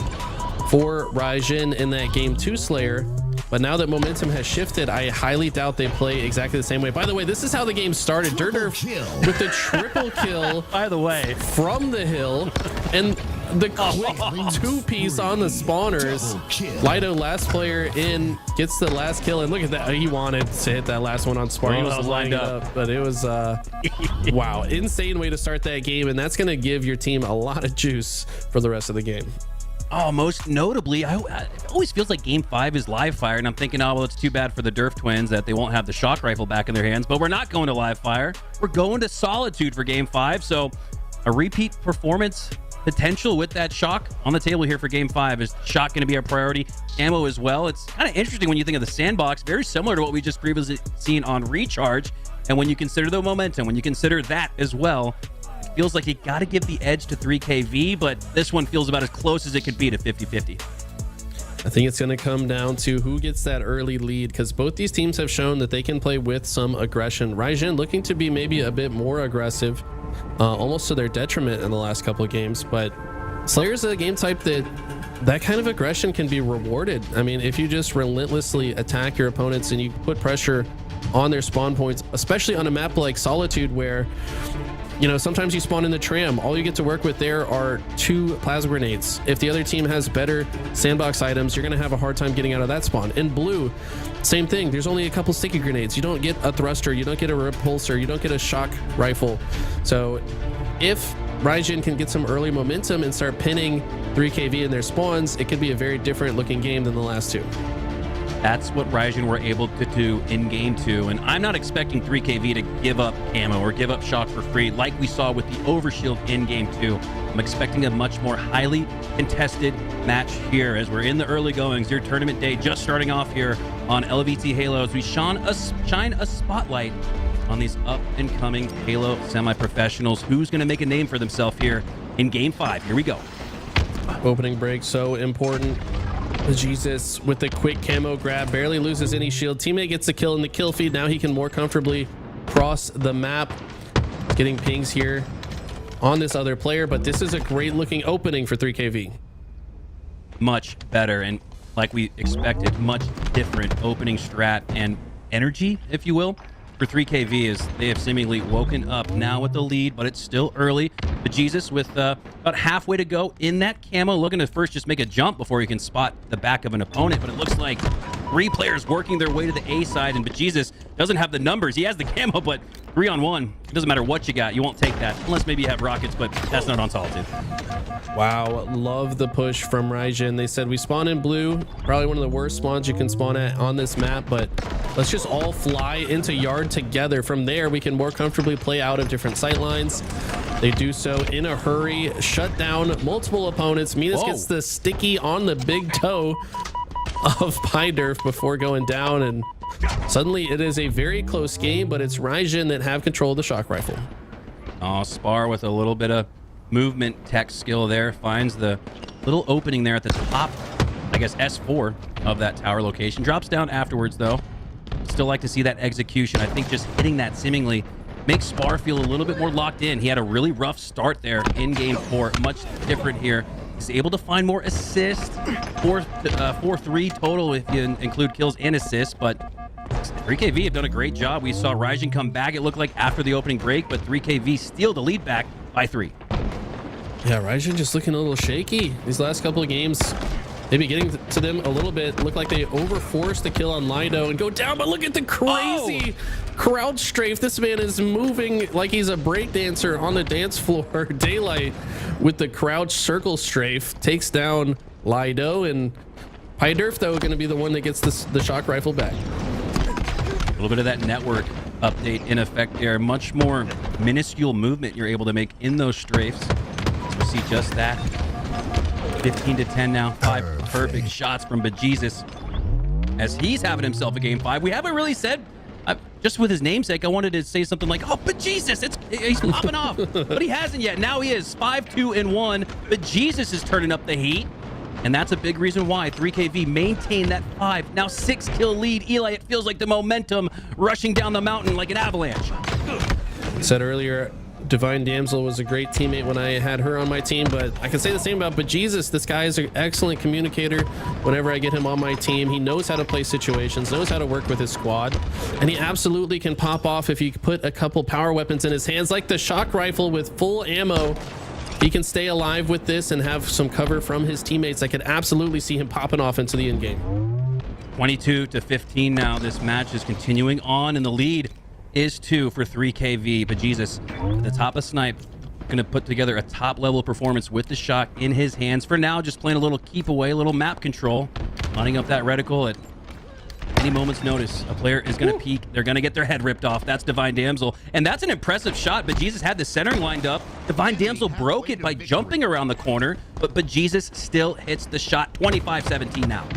for Raijin in that game 2 Slayer. But now that momentum has shifted, I highly doubt they play exactly the same way. By the way, this is how the game started. Durder with the triple kill, by the way, from the hill, and the quick 2-piece on the spawners. Lido, last player in, gets the last kill, and look at that. He wanted to hit that last one on Spar. He was lined up, but it was wow, insane way to start that game, and that's going to give your team a lot of juice for the rest of the game. Oh, most notably, it always feels like game 5 is live fire, and I'm thinking, oh, well, it's too bad for the Durf twins that they won't have the shock rifle back in their hands, but we're not going to live fire. We're going to Solitude for game 5, so a repeat performance potential with that shock on the table here for game 5. Is shock going to be our priority? Ammo as well. It's kind of interesting when you think of the sandbox, very similar to what we just previously seen on Recharge, and when you consider the momentum, when you consider that as well, feels like you got to give the edge to 3KV, but this one feels about as close as it could be to 50-50. I think it's going to come down to who gets that early lead, because both these teams have shown that they can play with some aggression. Raijin looking to be maybe a bit more aggressive, almost to their detriment in the last couple of games, but Slayer's a game type that kind of aggression can be rewarded. I mean, if you just relentlessly attack your opponents and you put pressure on their spawn points, especially on a map like Solitude, where you know, sometimes you spawn in the tram. All you get to work with there are 2 plasma grenades. If the other team has better sandbox items, you're going to have a hard time getting out of that spawn. In blue, same thing. There's only a couple sticky grenades. You don't get a thruster. You don't get a repulsor. You don't get a shock rifle. So if Raijin can get some early momentum and start pinning 3KV in their spawns, it could be a very different looking game than the last 2. That's what Ryzen were able to do in game 2. And I'm not expecting 3KV to give up ammo or give up shock for free like we saw with the overshield in game 2. I'm expecting a much more highly contested match here as we're in the early goings. Your tournament day just starting off here on LVT Halo as we shine a spotlight on these up-and-coming Halo semi-professionals. Who's going to make a name for themselves here in game 5? Here we go. Opening break, so important. Jesus with the quick camo grab, barely loses any shield. Teammate gets the kill in the kill feed. Now he can more comfortably cross the map. Getting pings here on this other player, but this is a great looking opening for 3KV. Much better, and like we expected, much different opening strat and energy, if you will, for 3KV as they have seemingly woken up now with the lead, but it's still early. But Jesus with about halfway to go in that camo, looking to first just make a jump before he can spot the back of an opponent. But it looks like 3 players working their way to the A side, and Jesus doesn't have the numbers. He has the camo, but 3-on-1. It doesn't matter what you got. You won't take that unless maybe you have rockets, but that's not on Solitude. Wow, love the push from Ryzen. They said we spawn in blue, probably one of the worst spawns you can spawn at on this map, but let's just all fly into yard together. From there, we can more comfortably play out of different sight lines. They do so in a hurry, shut down multiple opponents. Minas gets the sticky on the big toe of Pyderf before going down, and suddenly it is a very close game, but it's Ryzen that have control of the shock rifle. Oh, Spar with a little bit of movement tech skill there, finds the little opening there at the top, I guess S4 of that tower location. Drops down afterwards though. Still like to see that execution. I think just hitting that seemingly makes Spar feel a little bit more locked in. He had a really rough start there in game 4. Much different here. He's able to find more assists. 4-3 total if you include kills and assists, but 3KV have done a great job. We saw Ryzen come back, it looked like, after the opening break, but 3KV steal the lead back by 3. Yeah, Ryzen just looking a little shaky these last couple of games. Maybe getting to them a little bit. Look like they overforced the kill on Lido and go down, but look at the crazy crouch strafe. This man is moving like he's a breakdancer on the dance floor. Daylight with the crouch circle strafe takes down Lido, and Pyderf, though, going to be the one that gets the shock rifle back. A little bit of that network update in effect there. Much more minuscule movement you're able to make in those strafes. So we see just that. 15-10 now. 5 perfect shots from Bejesus as he's having himself a game 5. We haven't really said, just with his namesake, I wanted to say something like, oh, Bejesus, he's popping off. But he hasn't yet. Now he is 5-2-1. Bejesus is turning up the heat. And that's a big reason why 3KV maintained that 5, now 6 kill lead. Eli, it feels like the momentum rushing down the mountain like an avalanche. Said earlier, Divine Damsel was a great teammate when I had her on my team, but I can say the same about Bejesus. This guy is an excellent communicator. Whenever I get him on my team, he knows how to play situations, knows how to work with his squad, and he absolutely can pop off if you put a couple power weapons in his hands, like the shock rifle with full ammo. He can stay alive with this and have some cover from his teammates. I could absolutely see him popping off into the end game. 22-15 now. This match is continuing on, and the lead is 2 for 3KV. Bejesus at the top of Snipe, going to put together a top level performance with the shock in his hands. For now, just playing a little keep away, a little map control, lining up that reticle at any moment's notice. A player is going to peek. They're going to get their head ripped off. That's Divine Damsel, and that's an impressive shot. Bejesus had the centering lined up. Divine Damsel broke it by jumping around the corner, but Bejesus still hits the shot. 25-17 now.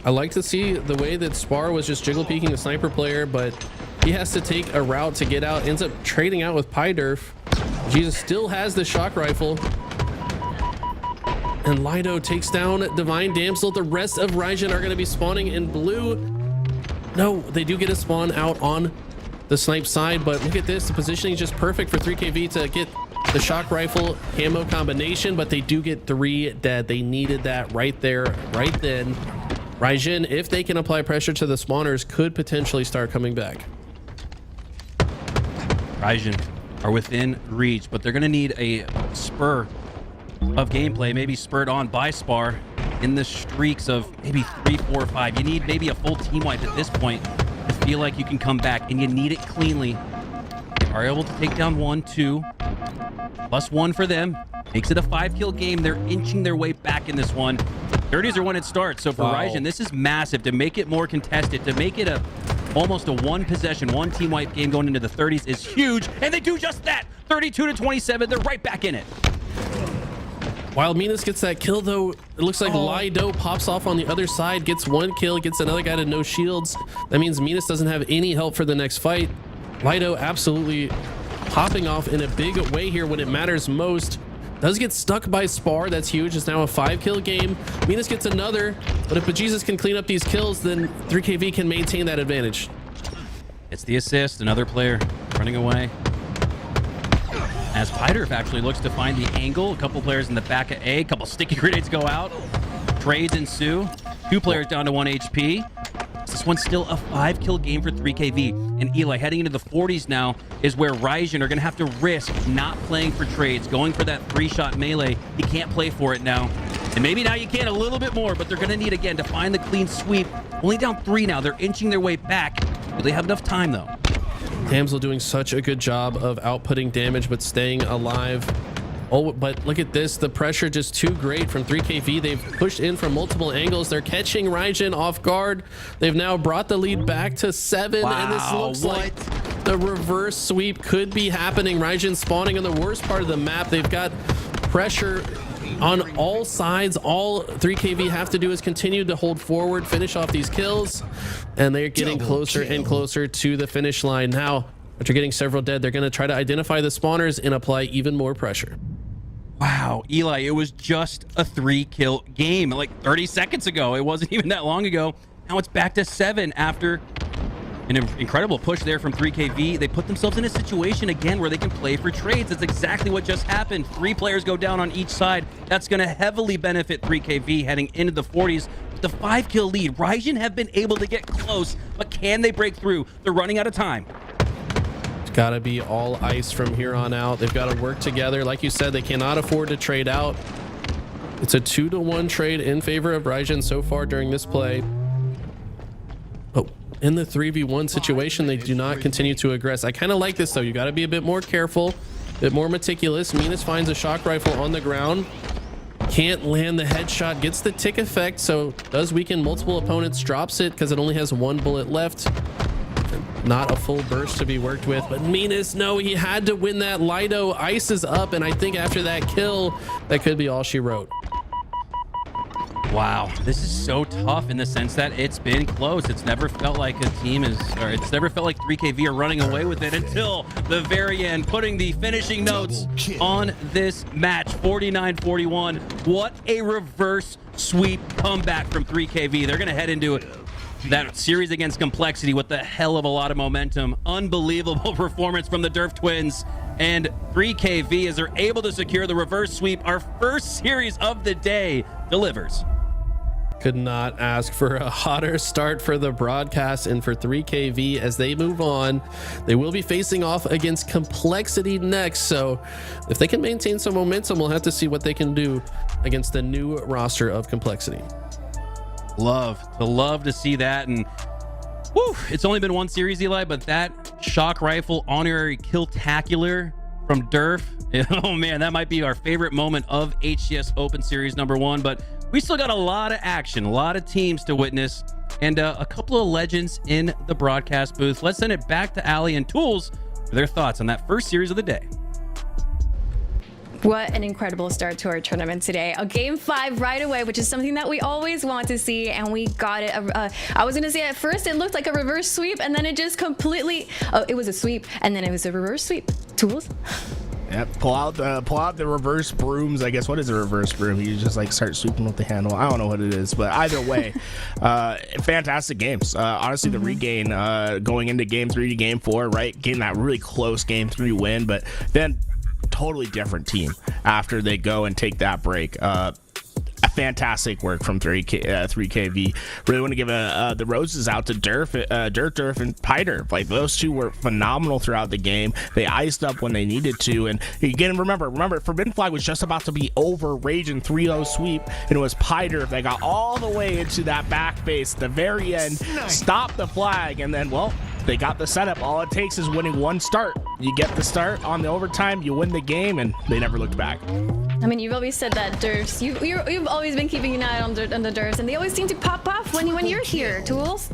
I like to see the way that Spar was just jiggle peeking the sniper player, but he has to take a route to get out, ends up trading out with Pyderf. Jesus still has the shock rifle, and Lido takes down Divine Damsel. The rest of Ryzen are going to be spawning in blue. No, they do get a spawn out on the snipe side, but look at this. The positioning is just perfect for 3KV to get the shock rifle ammo combination, but they do get 3 dead. They needed that right there, right then. Ryzen, if they can apply pressure to the spawners, could potentially start coming back. Ryzen are within reach, but they're going to need a spur of gameplay, maybe spurred on by Spar in the streaks of maybe 3, 4, 5. You need maybe a full team wipe at this point to feel like you can come back, and you need it cleanly. They are able to take down 1, 2, +1 for them. Makes it a 5-kill game. They're inching their way back in this one. 30s are when it starts. So for Ryzen, this is massive to make it more contested, to make it almost a one possession, one team wipe game going into the 30s is huge. And they do just that. 32-27. They're right back in it. While Minas gets that kill, though, it looks like Lido pops off on the other side, gets one kill, gets another guy to no shields. That means Minas doesn't have any help for the next fight. Lido absolutely popping off in a big way here when it matters most. Does get stuck by Spar. That's huge. It's now a 5-kill game. Minas gets another, but if Bejesus can clean up these kills, then 3KV can maintain that advantage. It's the assist. Another player running away. As Piderf actually looks to find the angle. A couple players in the back of A. A couple sticky grenades go out. Trades ensue. 2 players down to 1 HP. This one's still a 5-kill game for 3KV. And Eli, heading into the 40s now, is where Ryzen are going to have to risk not playing for trades, going for that 3-shot melee. You can't play for it now. And maybe now you can a little bit more, but they're going to need, again, to find the clean sweep. Only down 3 now. They're inching their way back. Do they have enough time, though? Damsel doing such a good job of outputting damage, but staying alive. Oh, but look at this. The pressure just too great from 3KV. They've pushed in from multiple angles. They're catching Ryzen off guard. They've now brought the lead back to 7. Wow, and this looks like the reverse sweep could be happening. Ryzen spawning in the worst part of the map. They've got pressure on all sides. All 3KV have to do is continue to hold forward, finish off these kills, and they're getting closer and closer to the finish line. Now, after getting several dead, they're going to try to identify the spawners and apply even more pressure. Wow, Eli, it was just a 3-kill game like 30 seconds ago. It wasn't even that long ago. Now it's back to 7 after an incredible push there from 3KV. They put themselves in a situation again where they can play for trades. That's exactly what just happened. 3 players go down on each side. That's going to heavily benefit 3KV heading into the 40s. With the 5-kill lead, Ryzen have been able to get close, but can they break through? They're running out of time. Got to be all ice from here on out. They've got to work together. Like you said, they cannot afford to trade out. It's a 2-to-1 trade in favor of Ryzen so far during this play. But in the 3v1 situation, they do not continue to aggress. I kind of like this, though. You got to be a bit more careful, a bit more meticulous. Minas finds a shock rifle on the ground. Can't land the headshot. Gets the tick effect, so does weaken multiple opponents. Drops it because it only has 1 bullet left. Not a full burst to be worked with, but Minas, no, he had to win that. Lido ices up, and I think after that kill, that could be all she wrote. Wow, this is so tough in the sense that it's been close. It's never felt like a team is, or it's never felt like 3KV are running away with it until the very end, putting the finishing notes on this match. 49-41. What a reverse sweep comeback from 3KV. They're going to head into that series against Complexity with a hell of a lot of momentum. Unbelievable performance from the Durf twins. And 3KV, as they're able to secure the reverse sweep, our first series of the day, delivers. Could not ask for a hotter start for the broadcast and for 3KV as they move on. They will be facing off against Complexity next, so if they can maintain some momentum, we'll have to see what they can do against the new roster of Complexity. Love to see that. And whew, it's only been 1 series, Eli, but that shock rifle honorary kill-tacular from Durf, oh man, that might be our favorite moment of HCS Open Series #1. But we still got a lot of action, a lot of teams to witness, and a couple of legends in the broadcast booth. Let's send it back to Ali and Toolez for their thoughts on that first series of the day. What an incredible start to our tournament today. A game 5 right away, which is something that we always want to see, and we got it. I was going to say at first it looked like a reverse sweep, and then it just completely, it was a sweep, and then it was a reverse sweep. Toolez? Yep, pull out the reverse brooms. I guess, what is a reverse broom? You just like start sweeping with the handle. I don't know what it is, but either way, fantastic games. Honestly, the regain going into game 3 to game 4, right? Getting that really close game 3 win, but then totally different team after they go and take that break. A fantastic work from 3KV. Really want to give the roses out to Durf, and Pider. Like, those two were phenomenal throughout the game. They iced up when they needed to. And again, remember, Forbidden Flag was just about to be over. Raging 3-0 sweep, and it was Pider that got all the way into that back base at the very end, stopped the flag, and then, well, they got the setup. All it takes is winning 1 start. You get the start on the overtime, you win the game, and they never looked back. I mean, you've always said that Durfs. You've always been keeping an eye on the Durfs, and they always seem to pop off when you're here, Tools.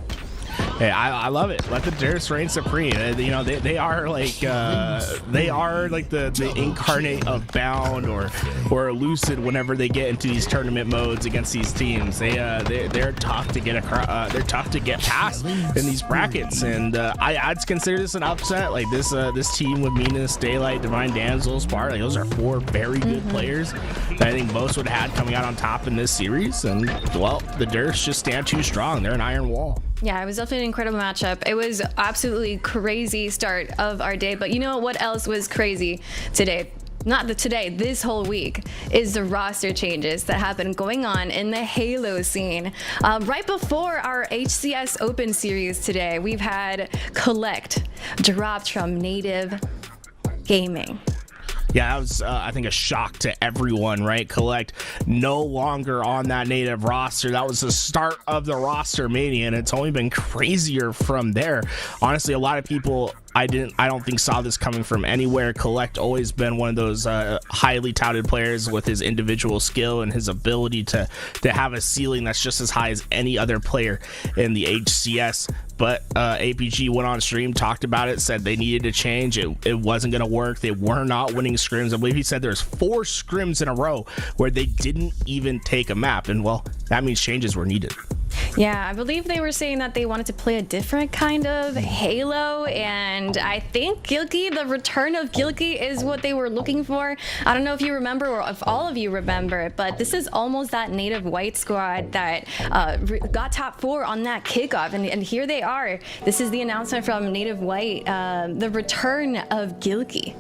Hey, I love it. Let the Durfs reign supreme. You know, they are like the incarnate of Bound or Lucid whenever they get into these tournament modes against these teams. They're tough to get they're tough to get past in these brackets, and I'd consider this an upset. Like this team with Venus, Daylight, Divine Damsel, Spar, like those are 4 very good players that I think most would have had coming out on top in this series. And well, the Durfs just stand too strong. They're an iron wall. Yeah, it was definitely an incredible matchup. It was absolutely crazy start of our day. But you know what else was crazy today? This whole week is the roster changes that have been going on in the Halo scene. Right before our HCS Open series today, we've had Collect dropped from Native Gaming. Yeah, that was, I think, a shock to everyone, right? Collect no longer on that Native roster. That was the start of the Rostermania, and it's only been crazier from there. Honestly, a lot of people I don't think saw this coming from anywhere. Collect always been one of those highly touted players with his individual skill and his ability to have a ceiling that's just as high as any other player in the HCS. But APG went on stream, talked about it, said they needed to change. It wasn't going to work. They were not winning scrims. I believe he said there's 4 scrims in a row where they didn't even take a map. And well, that means changes were needed. Yeah, I believe they were saying that they wanted to play a different kind of Halo, and I think Gilkey, the return of Gilkey, is what they were looking for. I don't know if you remember or if all of you remember, but this is almost that Native White squad that got top 4 on that kickoff, and here they are. This is the announcement from Native White, the return of Gilkey.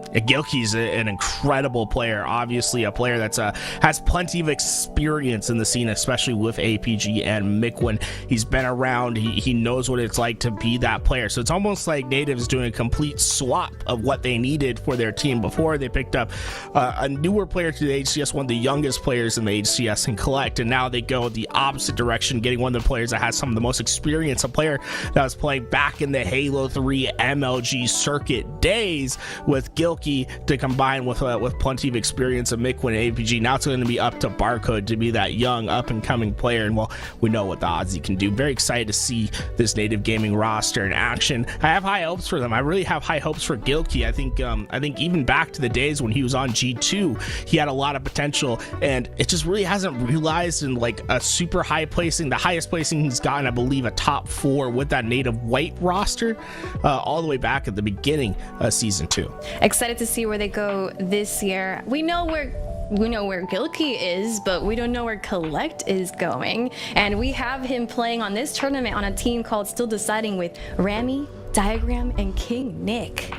Gilkey's an incredible player, obviously a player that's has plenty of experience in the scene, especially with APG and Miquin. He's been around, he knows what it's like to be that player. So it's almost like Native's doing a complete swap of what they needed for their team. Before, they picked up a newer player to the HCS, one of the youngest players in the HCS, and Collect, and now they go the opposite direction, getting one of the players that has some of the most experience, a player that was playing back in the Halo 3 MLG circuit days with Gilkey to combine with plenty of experience of Miquin and APG. Now it's going to be up to Barcode to be that young up and coming player, and well, we know what the Aussie can do. Very excited to see this Native Gaming roster in action. I have high hopes for them. I really have high hopes for Gilkey. I think even back to the days when he was on G2, he had a lot of potential, and it just really hasn't realized in like a super high placing. The highest placing he's gotten, I believe, a top 4 with that Native White roster, all the way back at the beginning of season 2. Excited to see where they go this year. We know where Gilkey is, but we don't know where Collect is going. And we have him playing on this tournament on a team called Still Deciding with Rami, Diagram, and King Nick.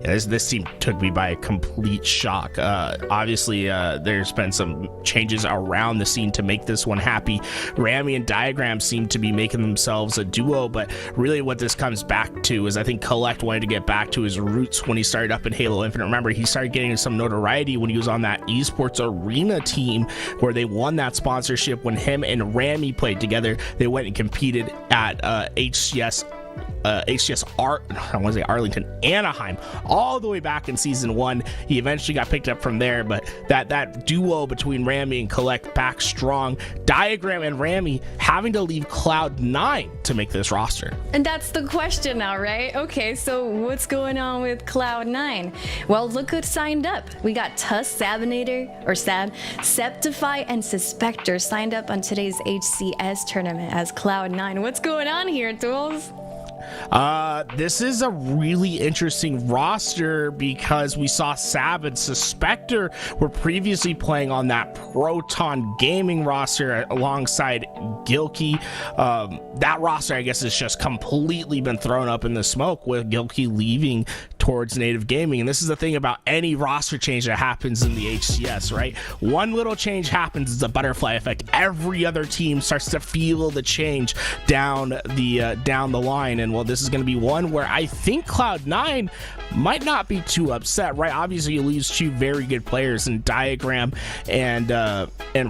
Yeah, this team took me by a complete shock. Obviously, there's been some changes around the scene to make this one happy. Rami and Diagram seem to be making themselves a duo, but really what this comes back to is I think Collect wanted to get back to his roots when he started up in Halo Infinite. Remember, he started getting some notoriety when he was on that esports arena team where they won that sponsorship when him and Rami played together. They went and competed at HCS Arlington, Anaheim, all the way back in season 1. He eventually got picked up from there, but that duo between Rami and Collect back strong. Diagram and Rami having to leave Cloud9 to make this roster. And that's the question now, right? Okay, so what's going on with Cloud9? Well, look who signed up. We got Tusk, Sabinator, or Sab, Septify, and Suspector signed up on today's HCS tournament as Cloud9. What's going on here, Tools? This is a really interesting roster because we saw Sab and Suspector were previously playing on that Proton Gaming roster alongside Gilkey. That roster, I guess, has just completely been thrown up in the smoke with Gilkey leaving towards Native Gaming. And this is the thing about any roster change that happens in the HCS, right? One little change happens, it's a butterfly effect. Every other team starts to feel the change down the line. And well, this is going to be one where I think Cloud9 might not be too upset, right? Obviously, you lose 2 very good players in Diagram and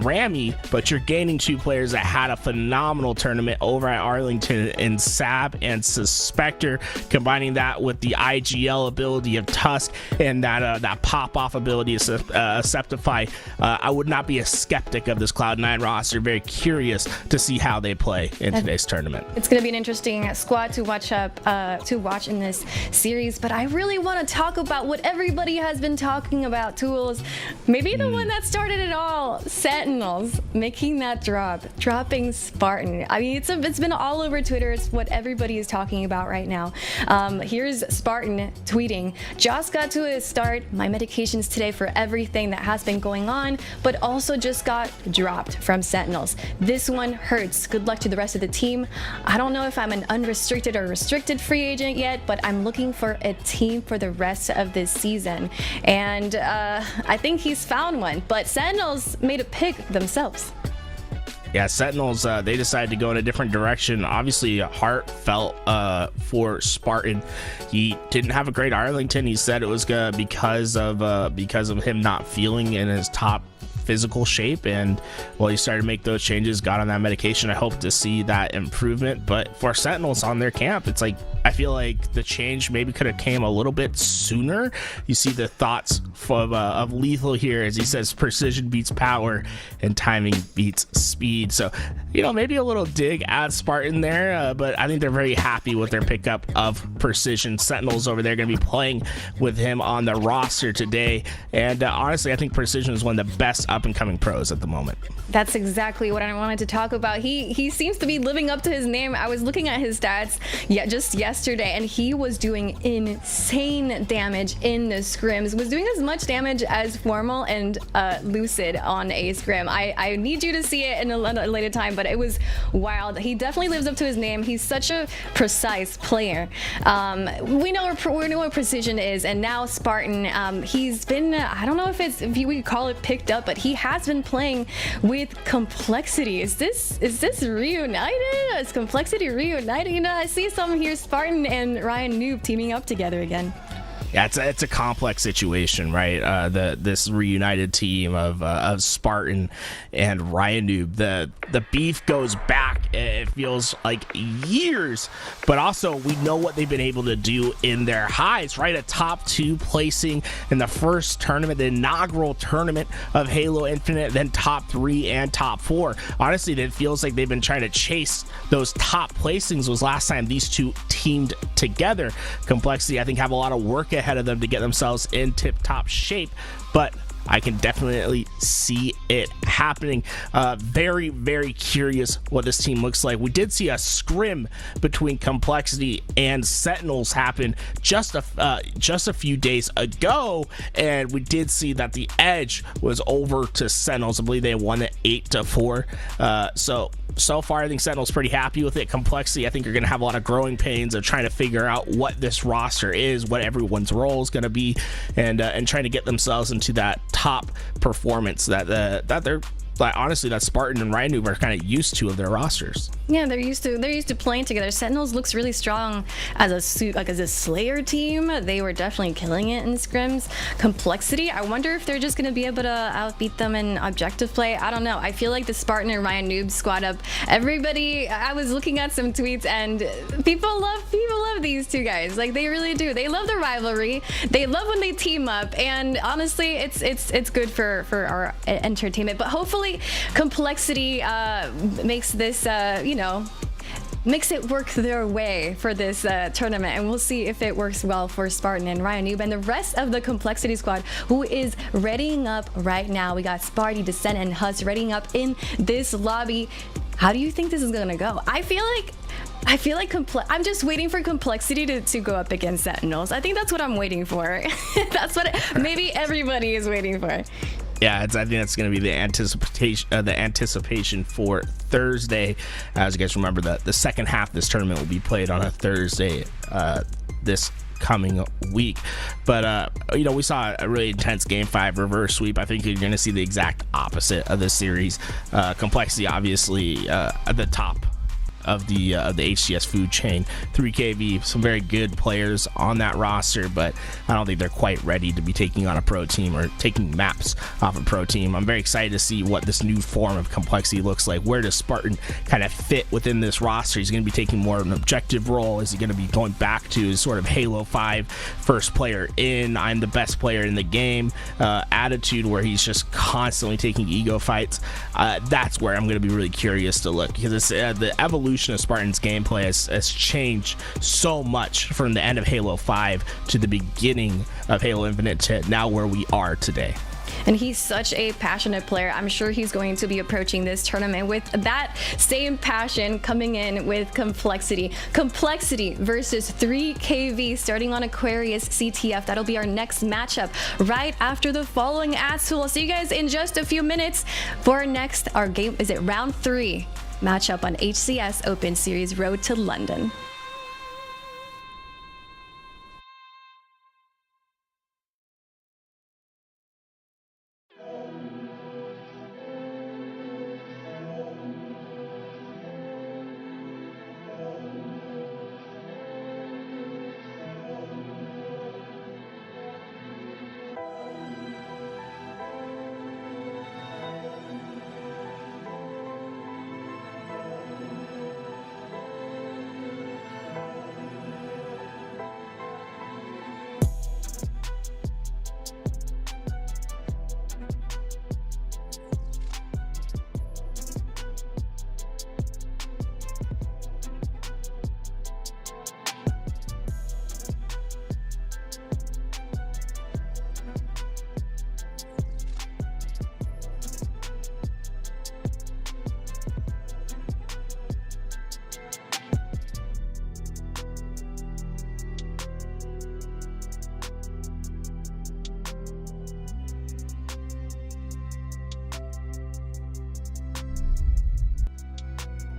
Rami, but you're gaining 2 players that had a phenomenal tournament over at Arlington in Sab and Suspector. Combining that with the IGL scale ability of Tusk and that pop-off ability of Septify, I would not be a skeptic of this Cloud9 roster. Very curious to see how they play in today's tournament. It's going to be an interesting squad to watch in this series, but I really want to talk about what everybody has been talking about, Toolez. Maybe the one that started it all, Sentinels, making that dropping Spartan. I mean, it's been all over Twitter. It's what everybody is talking about right now. Here's Spartan tweeting, "Just got to a start. My medications today for everything that has been going on, but also just got dropped from Sentinels. This one hurts. Good luck to the rest of the team. I don't know if I'm an unrestricted or restricted free agent yet, but I'm looking for a team for the rest of this season." And I think he's found one, but Sentinels made a pick themselves. Yeah, Sentinels, they decided to go in a different direction. Obviously, heartfelt for Spartan. He didn't have a great Arlington. He said it was because of him not feeling in his top physical shape, and well, he started to make those changes, got on that medication. I hope to see that improvement. But for Sentinels on their camp, it's like, I feel like the change maybe could have came a little bit sooner. You see the thoughts of Lethal here as he says precision beats power and timing beats speed. So, maybe a little dig at Spartan there, but I think they're very happy with their pickup of Precision. Sentinels over there going to be playing with him on the roster today, and honestly, I think Precision is one of the best up-and-coming pros at the moment. That's exactly what I wanted to talk about. He seems to be living up to his name. I was looking at his stats just yesterday, and he was doing insane damage in the scrims. Was doing as much damage as Formal and Lucid on a scrim. I need you to see it in a later time, but it was wild. He definitely lives up to his name. He's such a precise player. We know what Precision is, and now Spartan. He's been, I don't know if we call it picked up, but he has been playing with Complexity. Is this reunited? Is Complexity reunited? I see some here, Spartan and Ryan Noob teaming up together again. Yeah, it's a complex situation, right? This reunited team of Spartan and Ryan Noob. The beef goes back. It feels like years, but also we know what they've been able to do in their highs, right? A top 2 placing in the first tournament, the inaugural tournament of Halo Infinite, then top 3 and top 4. Honestly, it feels like they've been trying to chase those top placings. Was last time these two teamed together. Complexity, I think, have a lot of work ahead of them to get themselves in tip-top shape, but I can definitely see it happening. Very, very curious what this team looks like. We did see a scrim between Complexity and Sentinels happen just a few days ago, and we did see that the edge was over to Sentinels. I believe they won it 8-4. So far, I think Sentinel's pretty happy with it. Complexity, I think you're going to have a lot of growing pains of trying to figure out what this roster is, what everyone's role is going to be, and trying to get themselves into that top performance that they're honestly that Spartan and Ryan Noob are kind of used to of their rosters. Yeah, they're used to playing together. Sentinels looks really strong as a Slayer team. They were definitely killing it in scrims. Complexity, I wonder if they're just going to be able to outbeat them in objective play. I don't know. I feel like the Spartan and Ryan Noob squad up. Everybody, I was looking at some tweets, and people love these two guys. Like, they really do. They love the rivalry. They love when they team up, and honestly, it's good for our entertainment. But hopefully Complexity makes this makes it work their way for this tournament, and we'll see if it works well for Spartan and Ryan Noob and the rest of the Complexity squad, who is readying up right now. We got Sparty, Descent, and Huss readying up in this lobby. How do you think this is gonna go? I feel like I'm just waiting for Complexity to go up against Sentinels. I think that's what I'm waiting for. That's what maybe everybody is waiting for. Yeah, I think that's going to be the anticipation for Thursday. As you guys remember, the second half of this tournament will be played on a Thursday this coming week. But we saw a really intense game 5 reverse sweep. I think you're going to see the exact opposite of this series. Complexity obviously at the top of the HCS food chain. 3KV, some very good players on that roster, but I don't think they're quite ready to be taking on a pro team or taking maps off a pro team. I'm very excited to see what this new form of complexity looks like. Where does Spartan kind of fit within this roster? He's going to be taking more of an objective role. Is he going to be going back to his sort of Halo 5 first player in, I'm the best player in the game attitude, where he's just constantly taking ego fights? That's where I'm going to be really curious to look, because it's, the evolution of Spartan's gameplay has changed so much from the end of Halo 5 to the beginning of Halo Infinite to now where we are today. And he's such a passionate player. I'm sure he's going to be approaching this tournament with that same passion, coming in with complexity. Complexity versus 3KV, starting on Aquarius CTF. That'll be our next matchup right after the following ads. So we'll see you guys in just a few minutes for our game. Is it round 3 matchup on HCS Open Series Road to London?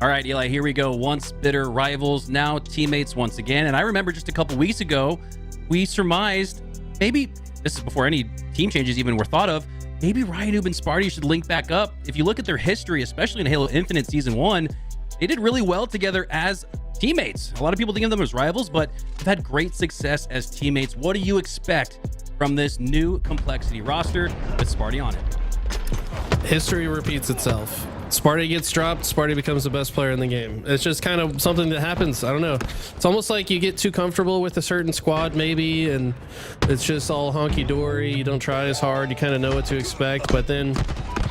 All right, Eli, here we go. Once bitter rivals, now teammates once again. And I remember just a couple weeks ago, we surmised, maybe, this is before any team changes even were thought of, maybe Ryanoub and Sparty should link back up. If you look at their history, especially in Halo Infinite Season 1, they did really well together as teammates. A lot of people think of them as rivals, but they've had great success as teammates. What do you expect from this new complexity roster with Sparty on it? History repeats itself. Sparty gets dropped, Sparty becomes the best player in the game. It's just kind of something that happens. I don't know. It's almost like you get too comfortable with a certain squad maybe, and it's just all honky-dory. You don't try as hard. You kind of know what to expect, but then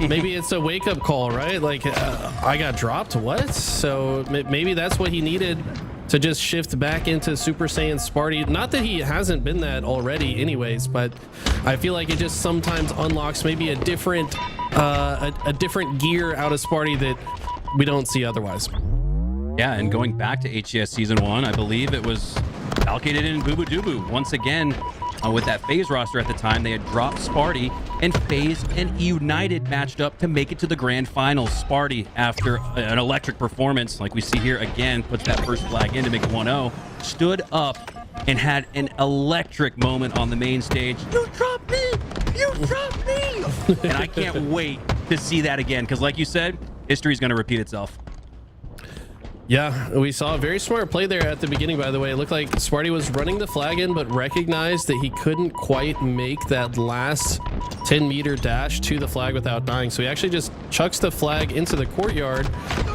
maybe it's a wake-up call, right? Like, I got dropped, what? So maybe that's what he needed to just shift back into Super Saiyan Sparty. Not that he hasn't been that already anyways, but I feel like it just sometimes unlocks maybe a different gear out of Sparty that we don't see otherwise. Yeah, and going back to HCS Season 1, I believe it was allocated in Boo Boo Doo Boo. Once again, with that FaZe roster at the time, they had dropped Sparty, and FaZe and United matched up to make it to the grand finals. Sparty, after an electric performance, like we see here again, puts that first flag in to make it 1-0, stood up and had an electric moment on the main stage. You dropped me! You dropped me! And I can't wait to see that again, because like you said, history is going to repeat itself. Yeah, we saw a very smart play there at the beginning, by the way. It looked like Sparty was running the flag in, but recognized that he couldn't quite make that last 10-meter dash to the flag without dying. So he actually just chucks the flag into the courtyard,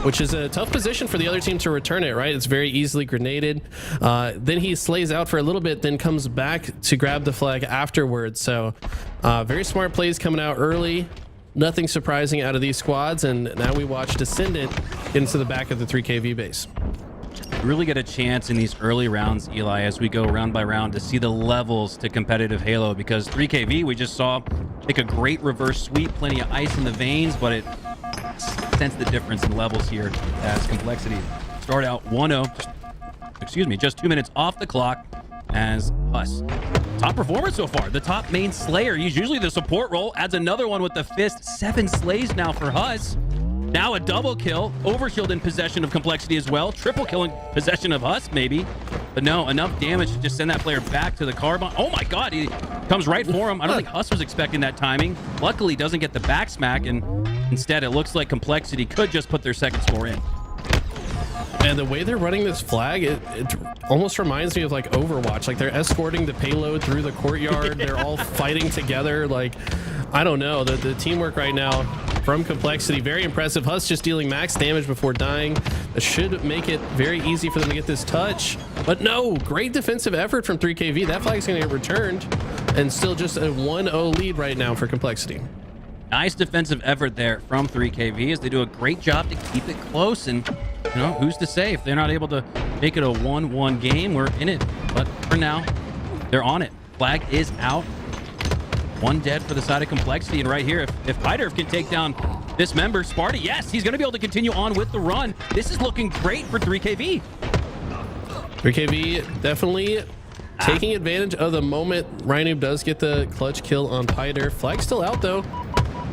which is a tough position for the other team to return it, right? It's very easily grenaded. Then he slays out for a little bit, then comes back to grab the flag afterwards. So very smart plays coming out early. Nothing surprising out of these squads, and now we watch Descendant get into the back of the 3KV base. Really get a chance in these early rounds, Eli, as we go round by round to see the levels to competitive Halo, because 3KV we just saw make a great reverse sweep, plenty of ice in the veins, but it sense the difference in levels here as complexity start out 1-0, just 2 minutes off the clock as Huss. Top performer so far, the top main slayer. He's usually the support role, adds another one with the fist. 7 slays now for Huss. Now a double kill. Overshield in possession of complexity as well. Triple kill in possession of Huss, maybe. But no, enough damage to just send that player back to the carbon. Oh my god, he comes right for him. I don't think Huss was expecting that timing. Luckily, doesn't get the back smack, and instead it looks like complexity could just put their second score in. And the way they're running this flag, it almost reminds me of like Overwatch. Like they're escorting the payload through the courtyard. They're all fighting together. Like, I don't know. The teamwork right now from Complexity, very impressive. Huss just dealing max damage before dying. That should make it very easy for them to get this touch. But no, great defensive effort from 3KV. That flag's going to get returned. And still just a 1-0 lead right now for Complexity. Nice defensive effort there from 3KV as they do a great job to keep it close. And, you know, who's to say if they're not able to make it a 1-1 game, we're in it. But for now, they're on it. Flag is out. One dead for the side of Complexity. And right here, if Pyderf can take down this member, Sparty, yes, he's going to be able to continue on with the run. This is looking great for 3KV. 3KV definitely taking advantage of the moment. Rhino does get the clutch kill on Pyder. Flag still out though.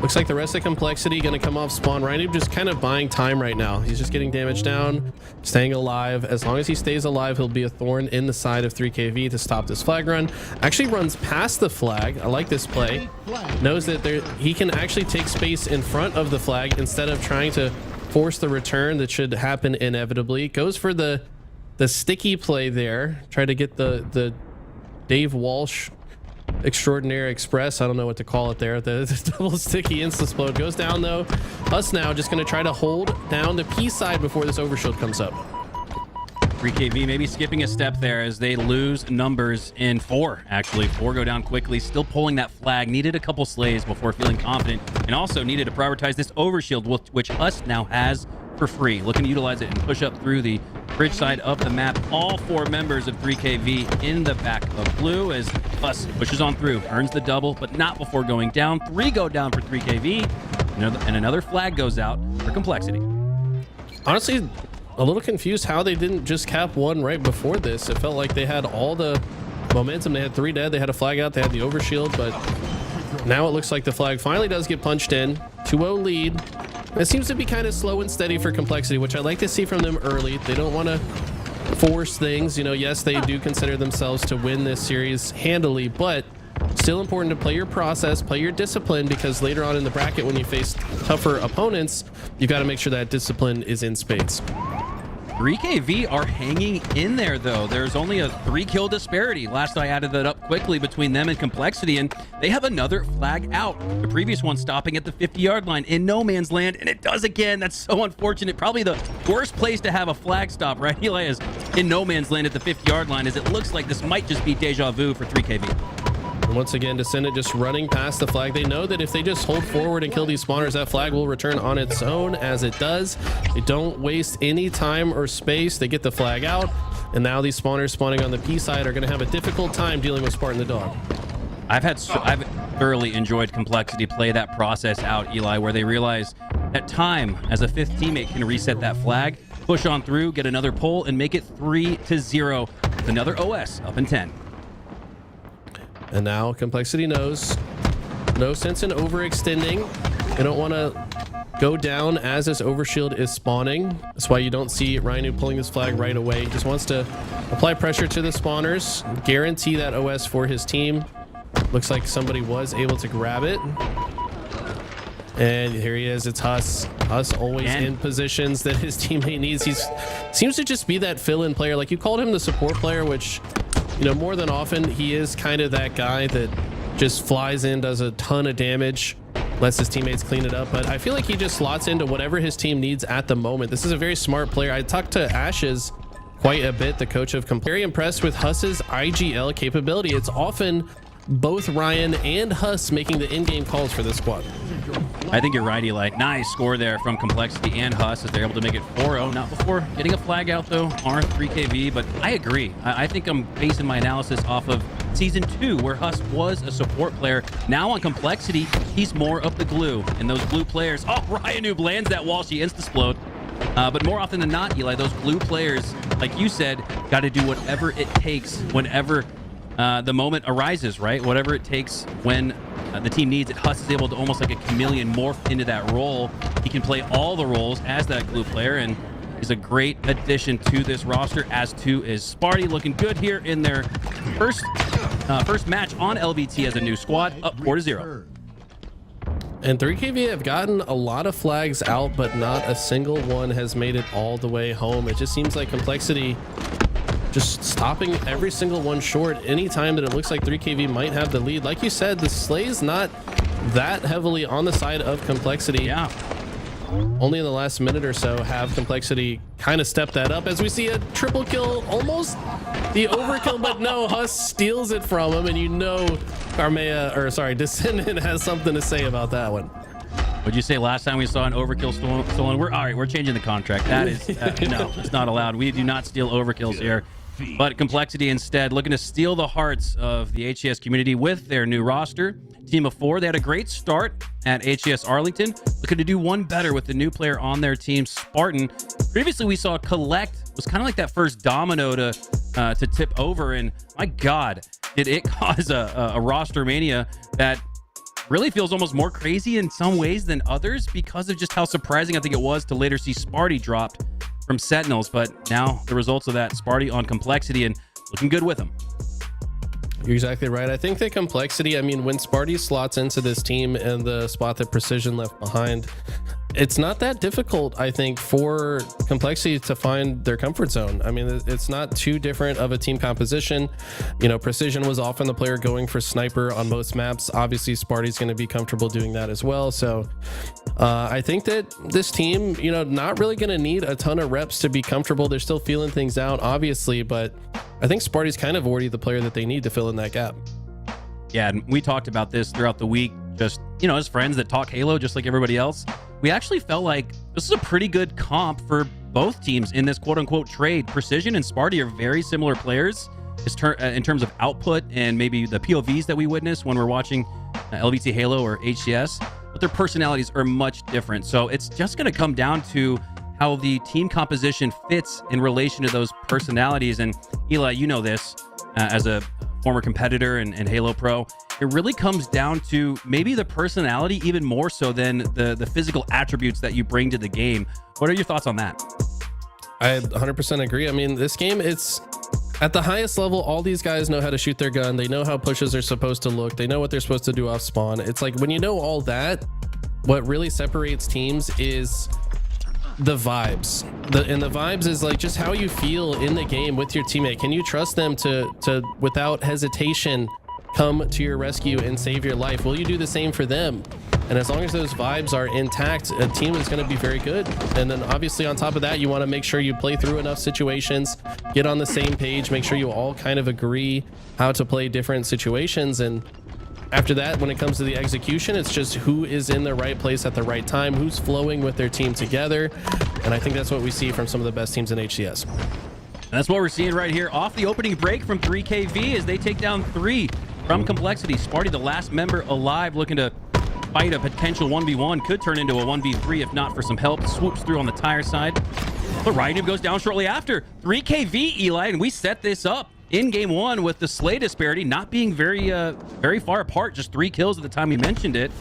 Looks like the rest of Complexity going to come off spawn. Rhino just kind of buying time right now. He's just getting damage down, staying alive. As long as he stays alive, he'll be a thorn in the side of 3KV to stop this flag run. Actually runs past the flag. I like this play. Knows that he can actually take space in front of the flag instead of trying to force the return that should happen inevitably. Goes for the sticky play there. Try to get the Dave Walsh extraordinary express. I don't know what to call it there. The double sticky insta-explode goes down though. Huss now just going to try to hold down the P side before this overshield comes up. 3KV maybe skipping a step there as they lose numbers in 4. Actually, 4 go down quickly. Still pulling that flag. Needed a couple slays before feeling confident, and also needed to prioritize this overshield, which Huss now has for free. Looking to utilize it and push up through the bridge side of the map. All 4 members of 3KV in the back of blue as Huss pushes on through, earns the double, but not before going down. 3 go down for 3KV, and another flag goes out for Complexity. Honestly, a little confused how they didn't just cap 1 right before this. It felt like they had all the momentum. They had 3 dead, they had a flag out, they had the overshield, but now it looks like the flag finally does get punched in. 2-0 lead. It seems to be kind of slow and steady for Complexity, which I like to see from them early. They don't want to force things. You know, yes, they do consider themselves to win this series handily, but still important to play your process, play your discipline, because later on in the bracket when you face tougher opponents, you've got to make sure that discipline is in spades. 3KV are hanging in there, though. There's only a 3-kill disparity. Last I added that up quickly between them and Complexity, and they have another flag out. The previous one stopping at the 50-yard line in no man's land, and it does again. That's so unfortunate. Probably the worst place to have a flag stop, right, Eli, is in no man's land at the 50-yard line, as it looks like this might just be deja vu for 3KV. And once again, Descendant just running past the flag. They know that if they just hold forward and kill these spawners, that flag will return on its own, as it does. They don't waste any time or space. They get the flag out, and now these spawners spawning on the P side are going to have a difficult time dealing with Spartan the Dog. I've thoroughly enjoyed Complexity play that process out, Eli, where they realize that time as a 5th teammate can reset that flag, push on through, get another pull, and make it 3-0. Another OS up in 10. And now Complexity knows no sense in overextending. They don't want to go down as this overshield is spawning. That's why you don't see Rhino pulling this flag right away. He just wants to apply pressure to the spawners, guarantee that OS for his team. Looks like somebody was able to grab it. And here he is. It's Huss. Huss always in positions that his teammate needs. He seems to just be that fill-in player. Like, you called him the support player, which, you know, more than often he is kind of that guy that just flies in, does a ton of damage, lets his teammates clean it up. But I feel like he just slots into whatever his team needs at the moment. This is a very smart player. I talked to Ashes quite a bit, the coach of Very impressed with Huss's IGL capability. It's often both Ryan and Huss making the in-game calls for this squad. I think you're right, Eli. Nice score there from Complexity and Huss as they're able to make it 4-0. Not before getting a flag out, though, R3KV. But I agree. I think I'm basing my analysis off of Season 2, where Huss was a support player. Now on Complexity, he's more of the glue. And those blue players... Oh, Ryan Noob lands that wall. She insta-explode. But more often than not, Eli, those blue players, like you said, got to do whatever it takes whenever the moment arises, right? Whatever it takes when the team needs it. Huss is able to almost like a chameleon morph into that role. He can play all the roles as that glue player, and is a great addition to this roster, as too is Sparty. Looking good here in their first match on LVT as a new squad, up 4-0. And 3KV have gotten a lot of flags out, but not a single one has made it all the way home. It just seems like Complexity just stopping every single one short anytime that it looks like 3KV might have the lead. Like you said, the Slay's not that heavily on the side of Complexity. Yeah. Only in the last minute or so have Complexity kind of stepped that up as we see a triple kill, almost the overkill, but no, Huss steals it from him, and you know Descendant has something to say about that one. Would you say last time we saw an overkill stolen? All right, we're changing the contract. That is, no, it's not allowed. We do not steal overkills here. But Complexity instead looking to steal the hearts of the HCS community with their new roster. Team of 4. They had a great start at HCS Arlington. Looking to do one better with the new player on their team, Spartan. Previously, we saw Collect was kind of like that first domino to tip over. And my God, did it cause a Rostermania that really feels almost more crazy in some ways than others because of just how surprising I think it was to later see Sparty dropped from Sentinels. But now the results of that, Sparty on Complexity and looking good with them. You're exactly right. I think the Complexity, I mean, when Sparty slots into this team and the spot that Precision left behind, it's not that difficult, I think, for Complexity to find their comfort zone. I mean, it's not too different of a team composition. You know, Precision was often the player going for sniper on most maps. Obviously, Sparty's going to be comfortable doing that as well. So I think that this team, you know, not really going to need a ton of reps to be comfortable. They're still feeling things out, obviously, but I think Sparty's kind of already the player that they need to fill in that gap. Yeah, and we talked about this throughout the week, just, you know, as friends that talk Halo just like everybody else. We actually felt like this is a pretty good comp for both teams in this quote-unquote trade. Precision and Sparty are very similar players in terms of output and maybe the POVs that we witness when we're watching LVT Halo or HCS, but their personalities are much different. So it's just going to come down to how the team composition fits in relation to those personalities. And Eli, you know this as a former competitor and Halo Pro, it really comes down to maybe the personality even more so than the physical attributes that you bring to the game. What are your thoughts on that? I 100% agree. I mean, this game, it's at the highest level. All these guys know how to shoot their gun. They know how pushes are supposed to look. They know what they're supposed to do off spawn. It's like when you know all that, what really separates teams is the vibes. And the vibes is like just how you feel in the game with your teammate. Can you trust them to without hesitation come to your rescue and save your life? Will you do the same for them? And as long as those vibes are intact, a team is going to be very good. And then obviously on top of that, you want to make sure you play through enough situations, get on the same page, make sure you all kind of agree how to play different situations. And after that, when it comes to the execution, it's just who is in the right place at the right time, who's flowing with their team together. And I think that's what we see from some of the best teams in HCS. That's what we're seeing right here off the opening break from 3KV as they take down 3 from Complexity. Sparty, the last member alive, looking to fight a potential 1v1. Could turn into a 1v3 if not for some help. Swoops through on the tire side. The Rhino goes down shortly after. 3KV, Eli, and we set this up in game 1 with the Slay disparity not being very far apart. Just 3 kills at the time we mentioned it.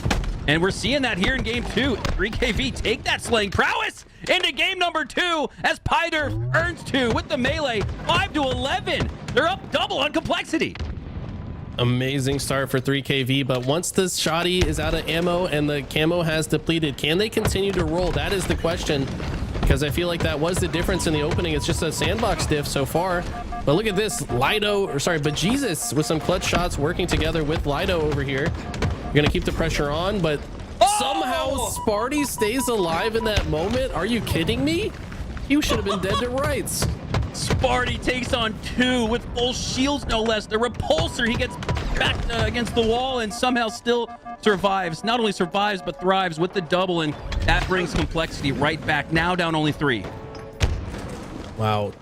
And we're seeing that here in game 2. 3KV take that slaying prowess into game number 2 as Pyder earns 2 with the melee. 5-11. They're up double on Complexity. Amazing start for 3KV, but once the shoddy is out of ammo and the camo has depleted, can they continue to roll? That is the question, because I feel like that was the difference in the opening. It's just a sandbox diff so far. But look at this, Bejesus with some clutch shots working together with Lido over here. You're gonna keep the pressure on, but somehow Sparty stays alive in that moment. Are you kidding me? You should have been dead to rights. Sparty takes on 2 with full shields, no less. The repulsor, he gets back against the wall and somehow still survives. Not only survives, but thrives with the double, and that brings Complexity right back. Now down only 3. Wow, a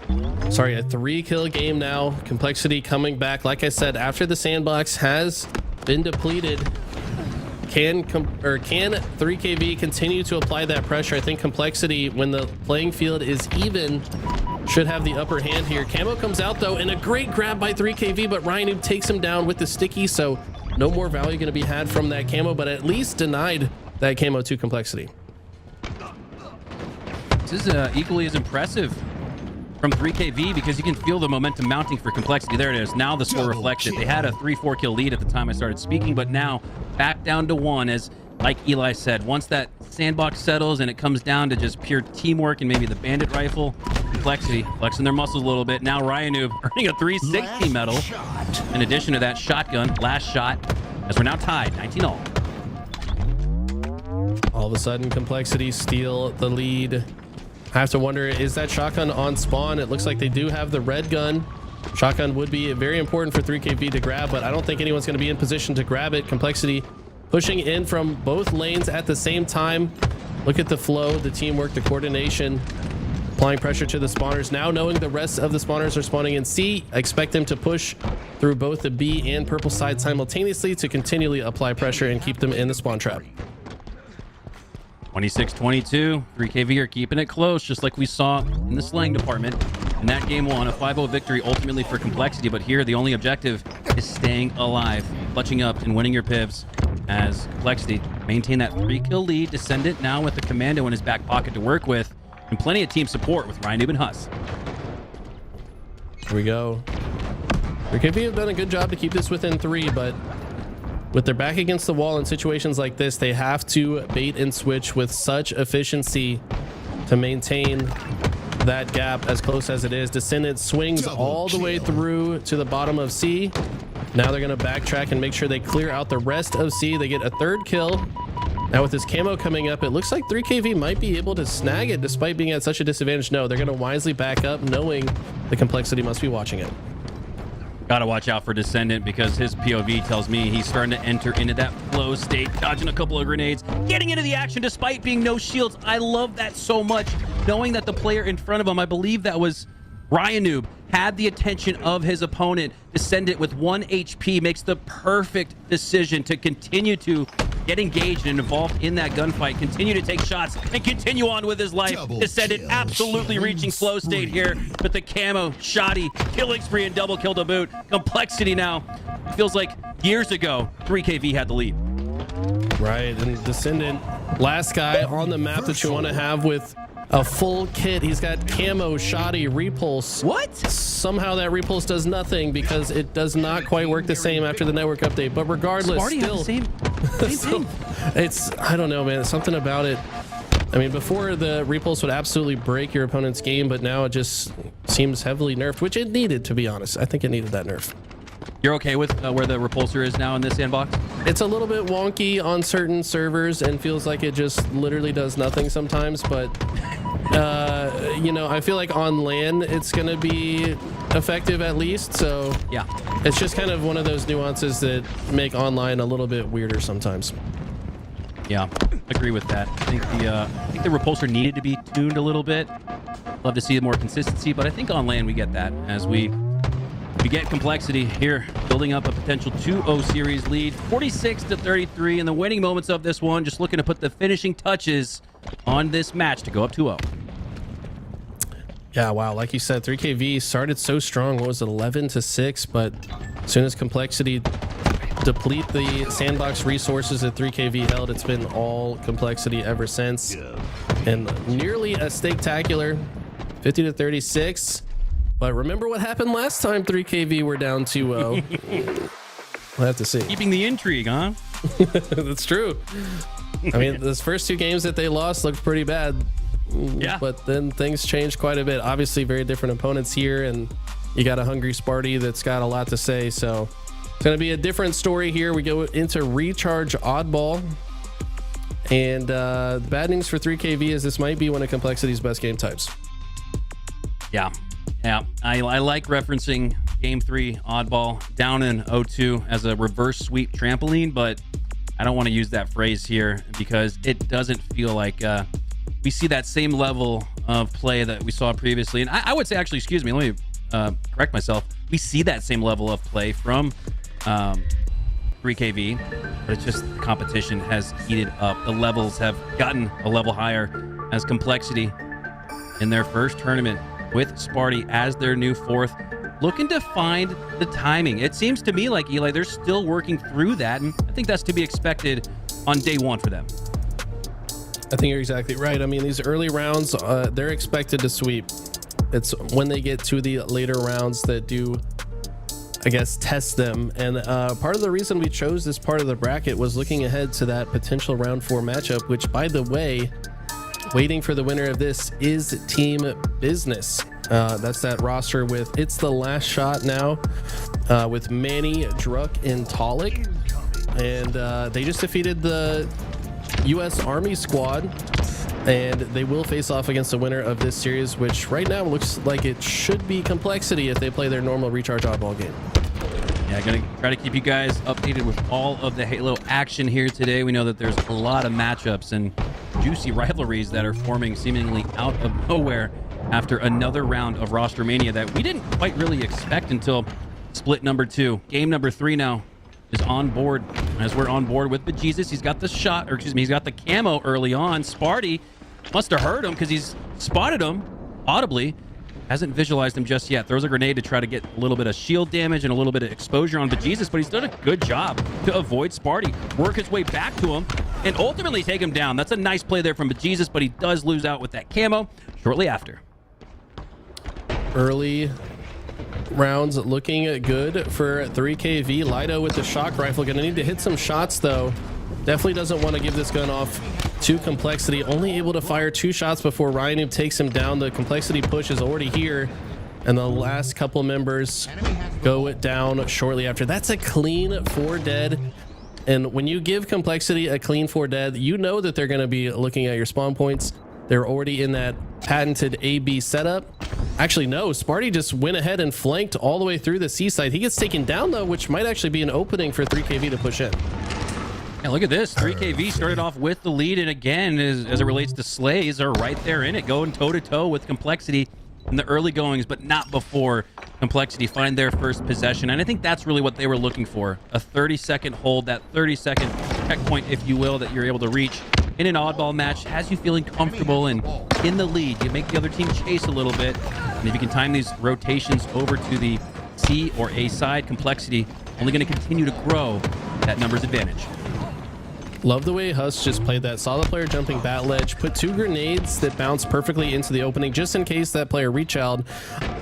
3-kill game now. Complexity coming back. Like I said, after the sandbox has been depleted, can 3KV continue to apply that pressure? I think Complexity, when the playing field is even, should have the upper hand here. Camo comes out though, and a great grab by 3KV, but Ryan takes him down with the sticky, so no more value going to be had from that camo, but at least denied that camo to Complexity. This is equally as impressive from 3KV because you can feel the momentum mounting for Complexity. There it is. Now the score reflects it. They had a 3-4 kill lead at the time I started speaking, but now back down to 1 as, like Eli said, once that sandbox settles and it comes down to just pure teamwork and maybe the bandit rifle, Complexity flexing their muscles a little bit. Now Ryanoob earning a 360 medal. In addition to that shotgun, last shot, as we're now tied, 19-all. All of a sudden, Complexity steal the lead. I have to wonder, is that shotgun on spawn? It looks like they do have the red gun. Shotgun would be very important for 3KV to grab, but I don't think anyone's going to be in position to grab it. Complexity pushing in from both lanes at the same time. Look at the flow, the teamwork, the coordination. Applying pressure to the spawners. Now knowing the rest of the spawners are spawning in C, I expect them to push through both the B and purple side simultaneously to continually apply pressure and keep them in the spawn trap. 26-22. 3KV are keeping it close, just like we saw in the slang department. In that game 1, a 5-0 victory ultimately for Complexity, but here the only objective is staying alive, clutching up and winning your pivs as Complexity maintain that 3-kill lead. Descendant now with the commando in his back pocket to work with, and plenty of team support with Ryanoob and Huss. Here we go. 3KV have done a good job to keep this within 3, but with their back against the wall in situations like this, they have to bait and switch with such efficiency to maintain that gap as close as it is. Descendant swings all the way through to the bottom of C. Now they're going to backtrack and make sure they clear out the rest of C. They get a 3rd kill. Now with this camo coming up, it looks like 3KV might be able to snag it despite being at such a disadvantage. No, they're going to wisely back up knowing the Complexity must be watching it. Gotta watch out for Descendant because his POV tells me he's starting to enter into that flow state, dodging a couple of grenades, getting into the action despite being no shields. I love that so much, knowing that the player in front of him, I believe that was Ryanoob, had the attention of his opponent. Descendant with 1 HP makes the perfect decision to continue to get engaged and involved in that gunfight, continue to take shots, and continue on with his life. Descendant absolutely reaching flow state here with the camo, shoddy, killing spree, and double kill to boot. Complexity now. It feels like years ago, 3KV had the lead. Right, and Descendant, last guy on the map that you want to have with a full kit. He's got camo, shoddy, repulse. What? Somehow that repulse does nothing because it does not quite work the same after the network update. But regardless, Sparty still, have the same thing. it's, I don't know, man. Something about it. I mean, before the repulse would absolutely break your opponent's game, but now it just seems heavily nerfed, which it needed, to be honest. I think it needed that nerf. You're okay with where the repulsor is now in this sandbox? It's a little bit wonky on certain servers and feels like it just literally does nothing sometimes, but you know, I feel like on LAN it's gonna be effective at least, so yeah, it's just kind of one of those nuances that make online a little bit weirder sometimes. Yeah, agree with that. I think the repulsor needed to be tuned a little bit. Love to see more consistency, but I think on LAN we get that as we get Complexity here, building up a potential 2-0 series lead, 46-33 in the winning moments of this one, just looking to put the finishing touches on this match to go up 2-0. Yeah, wow, like you said, 3KV started so strong. What was it, 11-6? But as soon as Complexity deplete the sandbox resources that 3KV held, it's been all Complexity ever since. And nearly a stake-tacular, 50-36. But remember what happened last time 3KV were down 2-0. We'll have to see. Keeping the intrigue, huh? That's true. I mean, those first 2 games that they lost looked pretty bad. Yeah. But then things changed quite a bit. Obviously, very different opponents here, and you got a hungry Sparty that's got a lot to say. So it's going to be a different story here. We go into Recharge Oddball. And the bad news for 3KV is this might be one of Complexity's best game types. Yeah. Yeah, I like referencing Game 3 Oddball down in 0-2 as a reverse sweep trampoline, but I don't want to use that phrase here because it doesn't feel like we see that same level of play that we saw previously. And I would say, actually, excuse me, let me correct myself. We see that same level of play from 3KV, but it's just the competition has heated up. The levels have gotten a level higher as Complexity in their first tournament with Sparty as their new 4th, looking to find the timing. It seems to me like, Eli, they're still working through that, and I think that's to be expected on day 1 for them. I think you're exactly right. I mean, these early rounds, they're expected to sweep. It's when they get to the later rounds that do I guess, test them. And part of the reason we chose this part of the bracket was looking ahead to that potential round 4 matchup, which, by the way, waiting for the winner of this is Team Business. That's that roster with It's the Last Shot now, with Manny, Druck, and Talik. And they just defeated the U.S. Army squad, and they will face off against the winner of this series, which right now looks like it should be Complexity if they play their normal recharge oddball game. Yeah, gonna try to keep you guys updated with all of the Halo action here today. We know that there's a lot of matchups and juicy rivalries that are forming seemingly out of nowhere after another round of Rostermania that we didn't quite really expect until split number 2. Game number 3 now is on board. As we're on board with Bejesus, he's got the shot, or excuse me, he's got the camo early on. Sparty must have heard him because he's spotted him audibly. Hasn't visualized him just yet. Throws a grenade to try to get a little bit of shield damage and a little bit of exposure on Bejesus, but he's done a good job to avoid Sparty, work his way back to him, and ultimately take him down. That's a nice play there from Bejesus, but he does lose out with that camo shortly after. Early rounds looking good for 3KV. Lido with the shock rifle. Gonna need to hit some shots, though. Definitely doesn't want to give this gun off to Complexity. Only able to fire 2 shots before Ryan takes him down. The Complexity push is already here, and the last couple members go down shortly after. That's a clean 4 dead. And when you give Complexity a clean 4 dead, you know that they're going to be looking at your spawn points. They're already in that patented AB setup. Actually, no, Sparty just went ahead and flanked all the way through the C side. He gets taken down, though, which might actually be an opening for 3KV to push in. And look at this. 3KV started off with the lead, and again, as it relates to Slays, are right there in it, going toe-to-toe with Complexity in the early goings, but not before Complexity find their first possession. And I think that's really what they were looking for. A 30-second hold, that 30-second checkpoint, if you will, that you're able to reach in an oddball match, has you feeling comfortable and in the lead. You make the other team chase a little bit, and if you can time these rotations over to the C or A side, Complexity only going to continue to grow that numbers advantage. Love the way Huss just played that. Saw the player jumping bat ledge, put 2 grenades that bounce perfectly into the opening just in case that player reach out.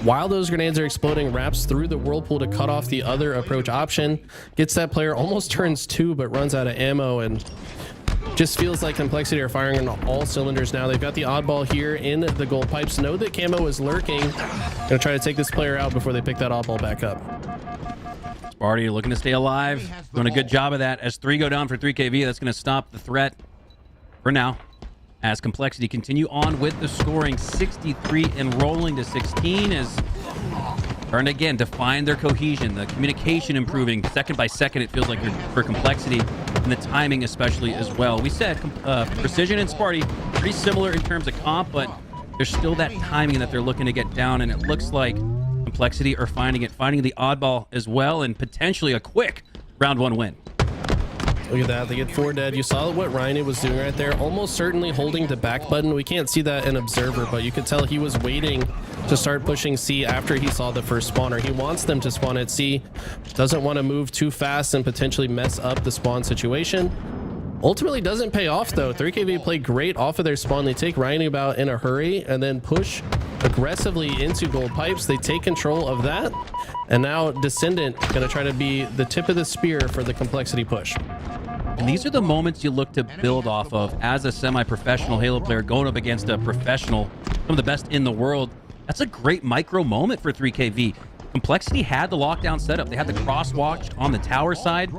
While those grenades are exploding, wraps through the whirlpool to cut off the other approach option. Gets that player, almost turns 2, but runs out of ammo, and just feels like Complexity are firing on all cylinders now. They've got the oddball here in the gold pipes. Know that camo is lurking. Gonna try to take this player out before they pick that oddball back up. Sparty looking to stay alive, doing a good job of that. As 3 go down for 3KV, that's going to stop the threat for now. As Complexity continue on with the scoring, 63 and rolling to 16, as starting again to find their cohesion, the communication improving second by second. It feels like for Complexity, and the timing especially as well. We said Precision and Sparty pretty similar in terms of comp, but there's still that timing that they're looking to get down, and it looks like Complexity are finding the oddball as well, and potentially a quick round 1 win. Look at that. They get 4 dead. You saw what Ryan was doing right there. Almost certainly holding the back button. We can't see that in Observer, but you could tell he was waiting to start pushing C after he saw the first spawner. He wants them to spawn at C. Doesn't want to move too fast and potentially mess up the spawn situation. Ultimately doesn't pay off, though. 3KV played great off of their spawn. They take Ryan about in a hurry and then push aggressively into gold pipes. They take control of that, and now Descendant gonna try to be the tip of the spear for the Complexity push. And these are the moments you look to build off of as a semi-professional Halo player going up against a professional, some of the best in the world. That's a great micro moment for 3KV. Complexity had the lockdown setup. They had the crosswalk on the tower side.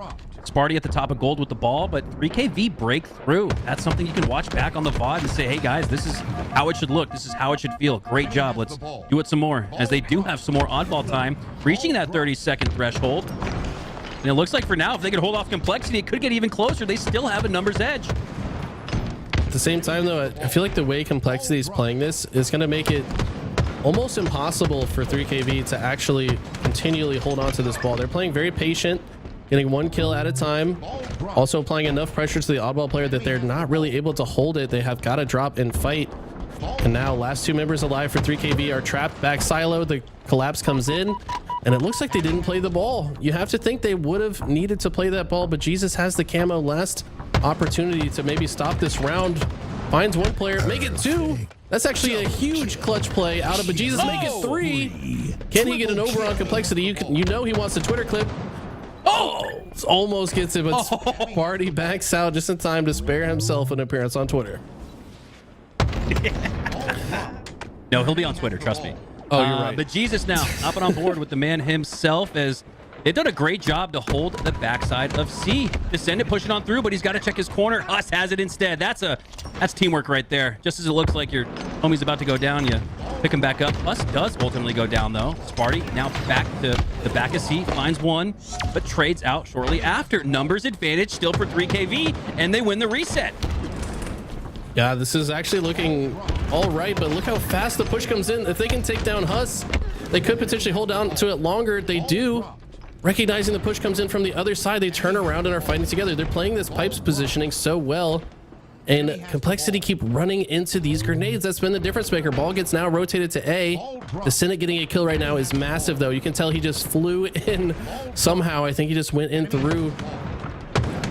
Sparty at the top of gold with the ball, but 3KV break through. That's something you can watch back on the VOD and say, hey guys, this is how it should look. This is how it should feel. Great job. Let's do it some more, as they do have some more oddball time, reaching that 30-second threshold. And it looks like for now, if they could hold off Complexity, it could get even closer. They still have a numbers edge. At the same time, though, I feel like the way Complexity is playing this is going to make it almost impossible for 3KV to actually continually hold on to this ball. They're playing very patient, getting 1 kill at a time, also applying enough pressure to the oddball player that they're not really able to hold it. They have got to drop and fight. And now last 2 members alive for 3KV are trapped back silo. The collapse comes in, and it looks like they didn't play the ball. You have to think they would have needed to play that ball, but Jesus has the camo. Last opportunity to maybe stop this round. finds one player, make it 2. That's actually a huge clutch play out of Bejesus. Make it 3. Can he get an over on Complexity? You know he wants a Twitter clip. Oh, almost gets it, but Sparty backs out just in time to spare himself an appearance on Twitter. No, he'll be on Twitter, trust me. Oh, you're right. Bejesus now up and on board with the man himself, as they've done a great job to hold the backside of C. To send it, push it on through, but he's got to check his corner. Huss has it instead. That's teamwork right there. Just as it looks like your homie's about to go down, you pick him back up. Huss does ultimately go down, though. Sparty now back to the back of C, finds one, but trades out shortly after. Numbers advantage still for 3KV, and they win the reset. Yeah, this is actually looking all right, but look how fast the push comes in. If they can take down Huss, they could potentially hold down to it longer. They do. Recognizing the push comes in from the other side, they turn around and are fighting together. They're playing this pipes positioning so well, and Complexity keep running into these grenades. That's been the difference maker. Ball gets now rotated to A. The Senate getting a kill right now is massive, though. You can tell he just flew in somehow. I think he just went in through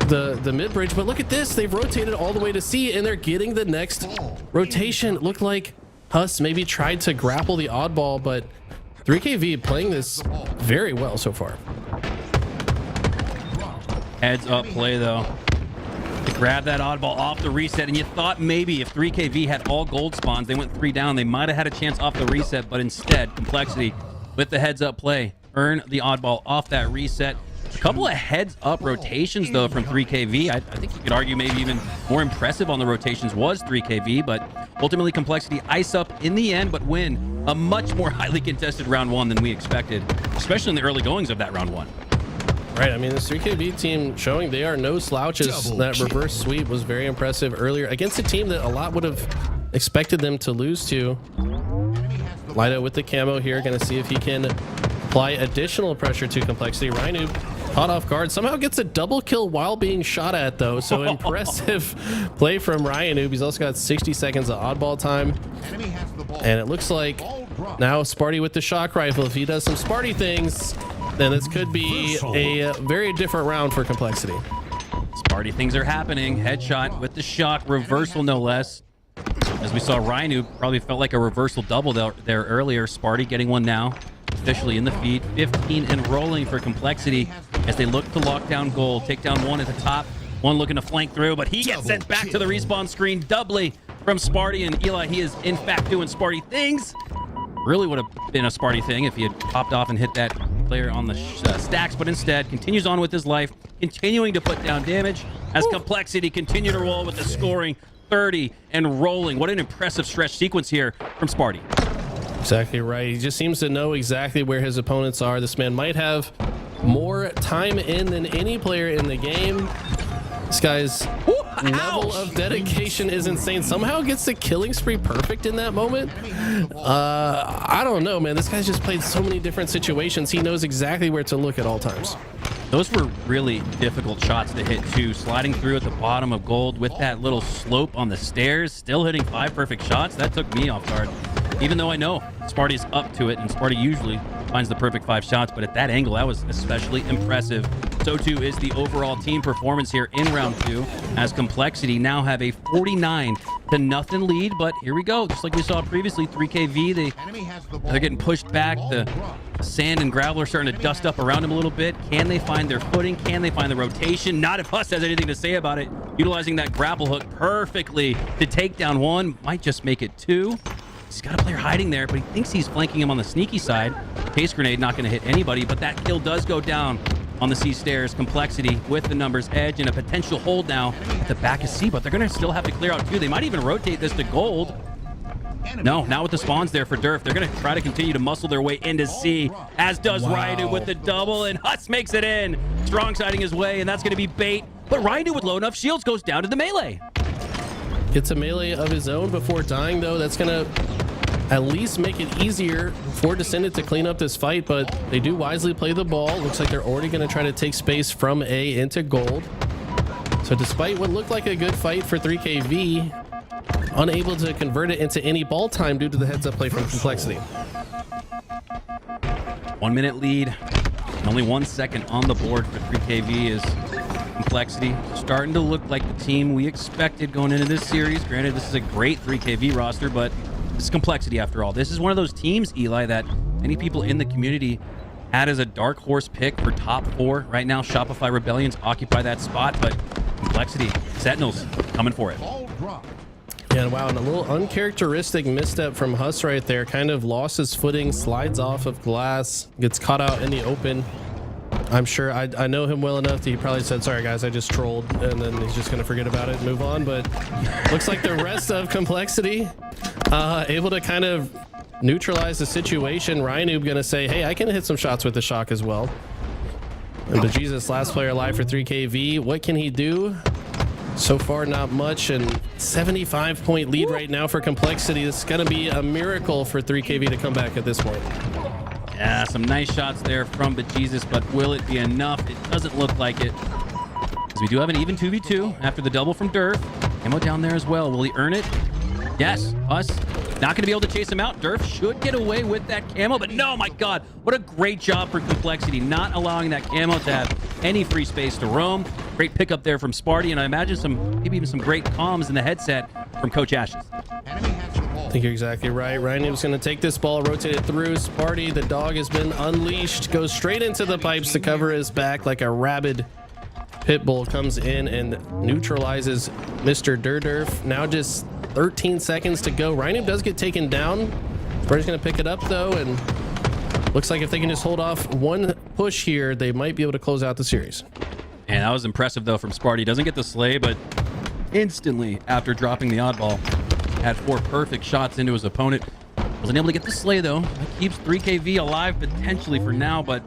the mid-bridge, but look at this. They've rotated all the way to C, and they're getting the next rotation. It looked like Huss maybe tried to grapple the oddball, but 3KV playing this very well so far. Heads up play, though, to grab that oddball off the reset, and you thought maybe if 3KV had all gold spawns, they went 3 down, they might have had a chance off the reset, but instead, Complexity with the heads up play earn the oddball off that reset. A couple of heads-up rotations, though, from 3KV. I think you could argue maybe even more impressive on the rotations was 3KV, but ultimately Complexity ice up in the end, but win a much more highly contested round 1 than we expected, especially in the early goings of that round 1. Right, I mean, this 3KV team showing they are no slouches. That reverse sweep was very impressive earlier against a team that a lot would have expected them to lose to. Lido with the camo here, going to see if he can apply additional pressure to Complexity. Rhino caught off guard, somehow gets a double kill while being shot at, though, so impressive play from Ryan. He's also got 60 seconds of oddball time, and it looks like now Sparty with the shock rifle. If he does some Sparty things, then this could be a very different round for Complexity. Sparty things are happening. Headshot with the shock reversal, no less. As we saw, Ryan, who probably felt like a reversal double there earlier. Sparty getting one now, officially in the feed. 15 and rolling for Complexity as they look to lock down gold. Take down one at the top, one looking to flank through, but he gets sent back to the respawn screen doubly from Sparty. And Eli, he is in fact doing Sparty things. Really would have been a Sparty thing if he had popped off and hit that player on the stacks, but instead continues on with his life, continuing to put down damage as Complexity continue to roll with the scoring. 30 and rolling. What an impressive stretch sequence here from Sparty. Exactly right. He just seems to know exactly where his opponents are. This man might have more time in than any player in the game. This guy's level of dedication is insane. Somehow gets the killing spree perfect in that moment. I don't know, man. This guy's just played so many different situations. He knows exactly where to look at all times. Those were really difficult shots to hit, too. Sliding through at the bottom of gold with that little slope on the stairs, still hitting 5 perfect shots. That took me off guard. Even though I know Sparty's up to it, and Sparty usually finds the perfect 5 shots, but at that angle, that was especially impressive. So, too, is the overall team performance here in round 2, as Complexity now have a 49-0 lead. But here we go. Just like we saw previously, 3KV, they're getting pushed back. The sand and gravel are starting to dust up around him a little bit. Can they find their footing? Can they find the rotation? Not if Huss has anything to say about it. Utilizing that grapple hook perfectly to take down one. Might just make it 2. He's got a player hiding there, but he thinks he's flanking him on the sneaky side. Case grenade not going to hit anybody, but that kill does go down on the C stairs. Complexity with the numbers edge and a potential hold now at the back of C, but they're going to still have to clear out 2. They might even rotate this to gold. No, now with the spawns there for Durf, they're going to try to continue to muscle their way into C, as does Raidu with the double, and Huss makes it in. Strong siding his way, and that's going to be bait. But Raidu with low enough shields goes down to the melee. Gets a melee of his own before dying, though. That's going to at least make it easier for Descendant to clean up this fight, but they do wisely play the ball. Looks like they're already going to try to take space from A into gold. So despite what looked like a good fight for 3KV, unable to convert it into any ball time due to the heads-up play from Complexity. 1 minute lead, and only 1 second on the board for 3KV as Complexity starting to look like the team we expected going into this series. Granted, this is a great 3KV roster, but this is Complexity after all. This is one of those teams, Eli, that many people in the community had as a dark horse pick for top 4. Right now, Shopify Rebellions occupy that spot, but Complexity, Sentinels coming for it. Yeah, wow, and a little uncharacteristic misstep from Huss right there. Kind of lost his footing, slides off of glass, gets caught out in the open. I'm sure I know him well enough that he probably said, sorry guys, I just trolled, and then he's just gonna forget about it and move on. But looks like the rest of Complexity able to kind of neutralize the situation. Ryanoob gonna say, hey, I can hit some shots with the shock as well. And Bejesus, last player alive for 3KV. What can he do? So far, not much, and 75-point lead right now for Complexity. This is gonna be a miracle for 3KV to come back at this point. Yeah, some nice shots there from Bejesus, but will it be enough? It doesn't look like it. As we do have an even 2v2 after the double from Durf. Ammo down there as well. Will he earn it? Yes. Us not going to be able to chase him out. Durf should get away with that camo, but no, my God. What a great job for Complexity, not allowing that camo to have any free space to roam. Great pickup there from Sparty, and I imagine maybe even some great comms in the headset from Coach Ashes. I think you're exactly right. Ryanoo's going to take this ball, rotate it through. Sparty, the dog has been unleashed, goes straight into the pipes to cover his back like a rabid pit bull. Comes in and neutralizes Mr. Durderf. Now just 13 seconds to go. Ryanoob does get taken down. Sparty's going to pick it up though, and looks like if they can just hold off one push here, they might be able to close out the series. And that was impressive though from Sparty. Doesn't get the slay, but instantly after dropping the oddball, had 4 perfect shots into his opponent. Wasn't able to get the slay though. That keeps 3KV alive potentially for now, but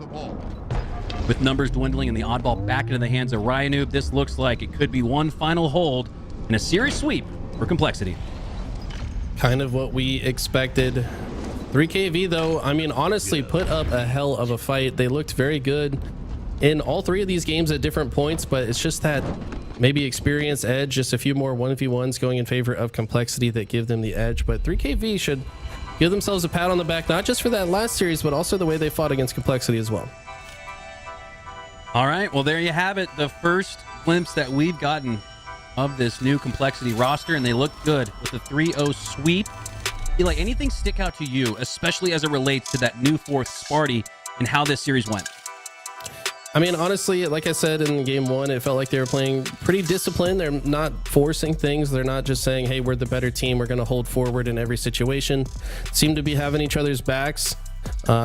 with numbers dwindling and the oddball back into the hands of Ryanoob, this looks like it could be one final hold and a series sweep for Complexity. Kind of what we expected. 3KV though, I mean, honestly put up a hell of a fight. They looked very good in all 3 of these games at different points, but it's just that maybe experience edge, just a few more 1v1s going in favor of Complexity that give them the edge. But 3KV should give themselves a pat on the back, not just for that last series, but also the way they fought against Complexity as well. All right, well, there you have it. The first glimpse that we've gotten of this new Complexity roster, and they look good with the 3-0 sweep. Eli, anything stick out to you, especially as it relates to that new 4th Sparty and how this series went? I mean, honestly, like I said in game 1, it felt like they were playing pretty disciplined. They're not forcing things. They're not just saying, hey, we're the better team, we're going to hold forward in every situation. Seem to be having each other's backs.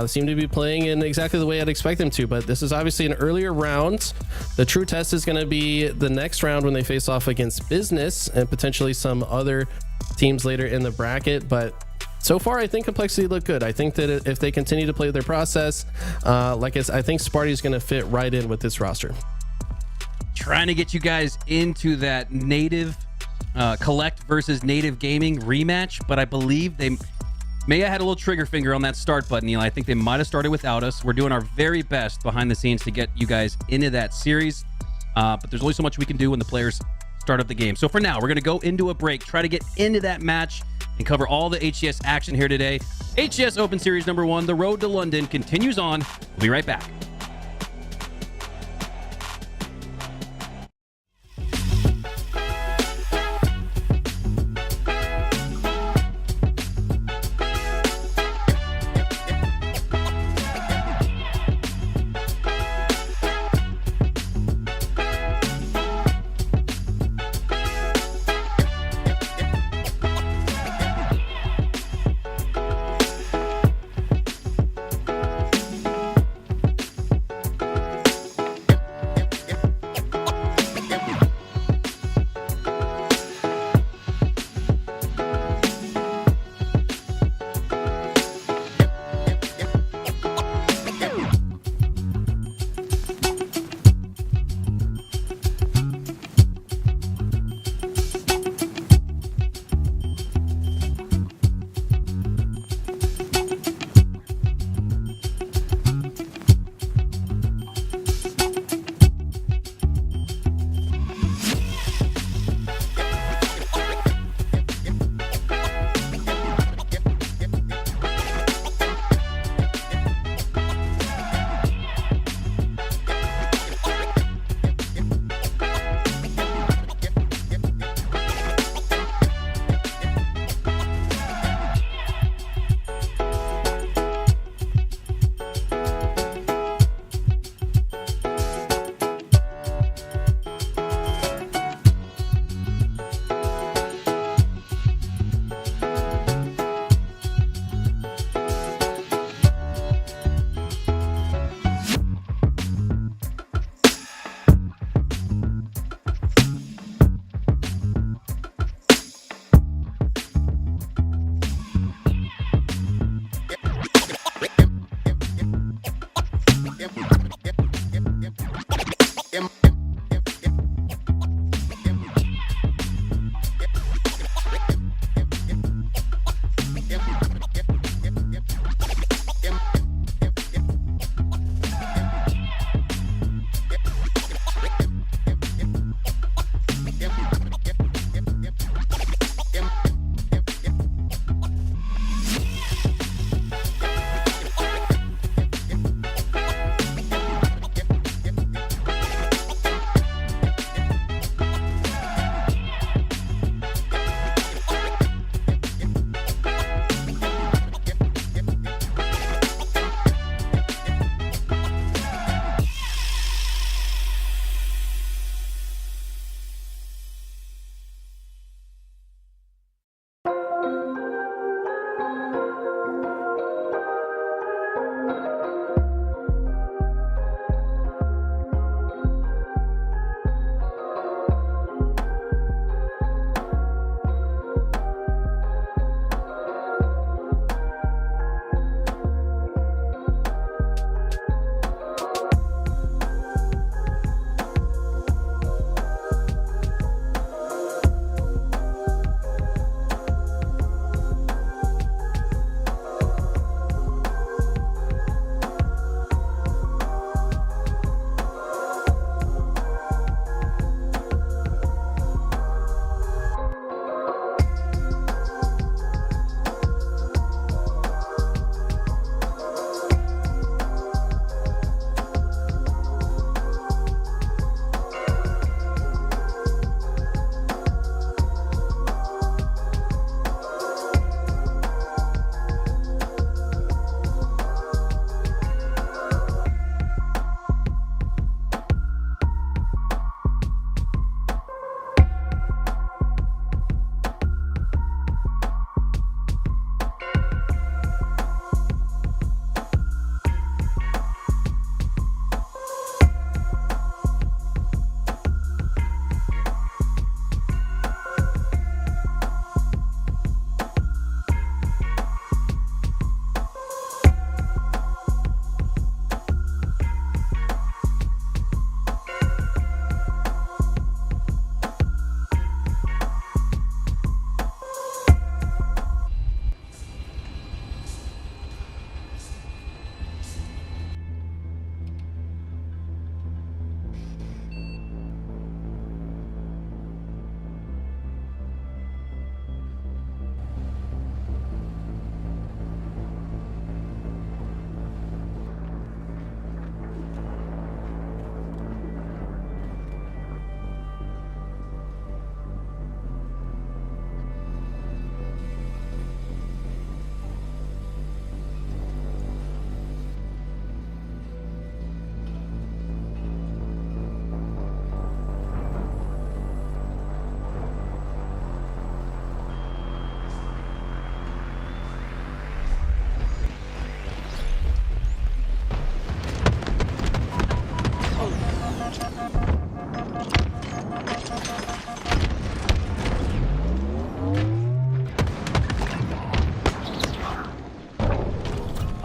Seem to be playing in exactly the way I'd expect them to, but this is obviously an earlier round. The true test is going to be the next round when they face off against Business and potentially some other teams later in the bracket. But so far, I think Complexity look good. I think that if they continue to play their process, like I think Sparty is going to fit right in with this roster. Trying to get you guys into that native collect versus native gaming rematch, but I believe they may have had a little trigger finger on that start button, Eli. I think they might have started without us. We're doing our very best behind the scenes to get you guys into that series, but there's only so much we can do when the players start up the game. So for now, we're going to go into a break, try to get into that match, and cover all the HCS action here today. HCS Open Series number 1, the road to London, continues on. We'll be right back.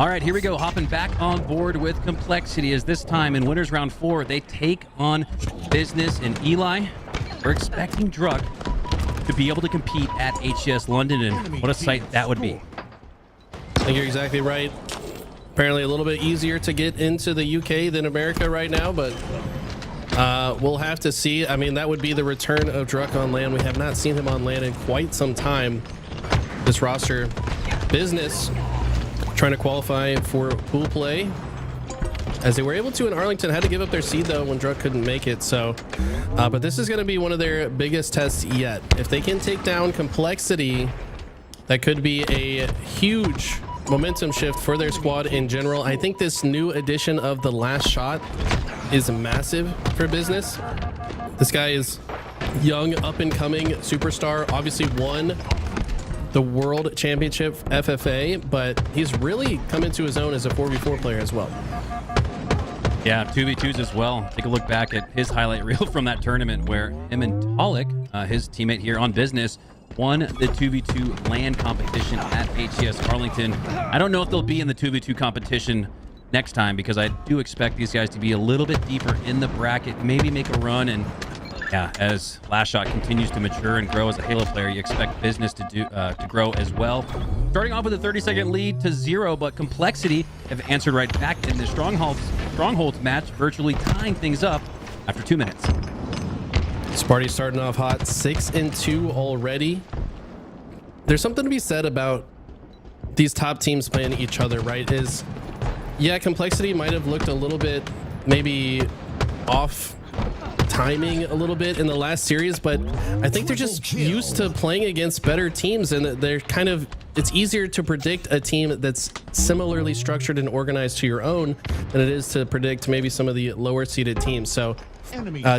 All right, here we go. Hopping back on board with Complexity as this time in winners round 4, they take on Business and Eli. We're expecting Druk to be able to compete at HCS London, and what a sight that would be. I think you're exactly right. Apparently a little bit easier to get into the UK than America right now, but we'll have to see. I mean, that would be the return of Druk on land. We have not seen him on land in quite some time. This roster, Business, trying to qualify for pool play, as they were able to in Arlington. Had to give up their seed though when Druk couldn't make it. So, but this is going to be one of their biggest tests yet. If they can take down Complexity, that could be a huge momentum shift for their squad in general. I think this new edition of the last shot is massive for Business. This guy is young, up and coming superstar. Obviously won the World Championship FFA, but he's really come into his own as a 4v4 player as well. Yeah, 2v2s as well. Take a look back at his highlight reel from that tournament where him and Tolik, his teammate here on Business, won the 2v2 LAN competition at HCS Arlington. I don't know if they'll be in the 2v2 competition next time, because I do expect these guys to be a little bit deeper in the bracket, maybe make a run. And yeah, as Last Shot continues to mature and grow as a Halo player, you expect Business to grow as well. Starting off with a 30-second lead to 0, but Complexity have answered right back in the Strongholds match, virtually tying things up after 2 minutes. Sparty starting off hot, 6-2 already. There's something to be said about these top teams playing each other, right? Yeah, Complexity might have looked a little bit maybe off timing a little bit in the last series, but I think they're just used to playing against better teams, and they're kind of, it's easier to predict a team that's similarly structured and organized to your own than it is to predict maybe some of the lower seeded teams. So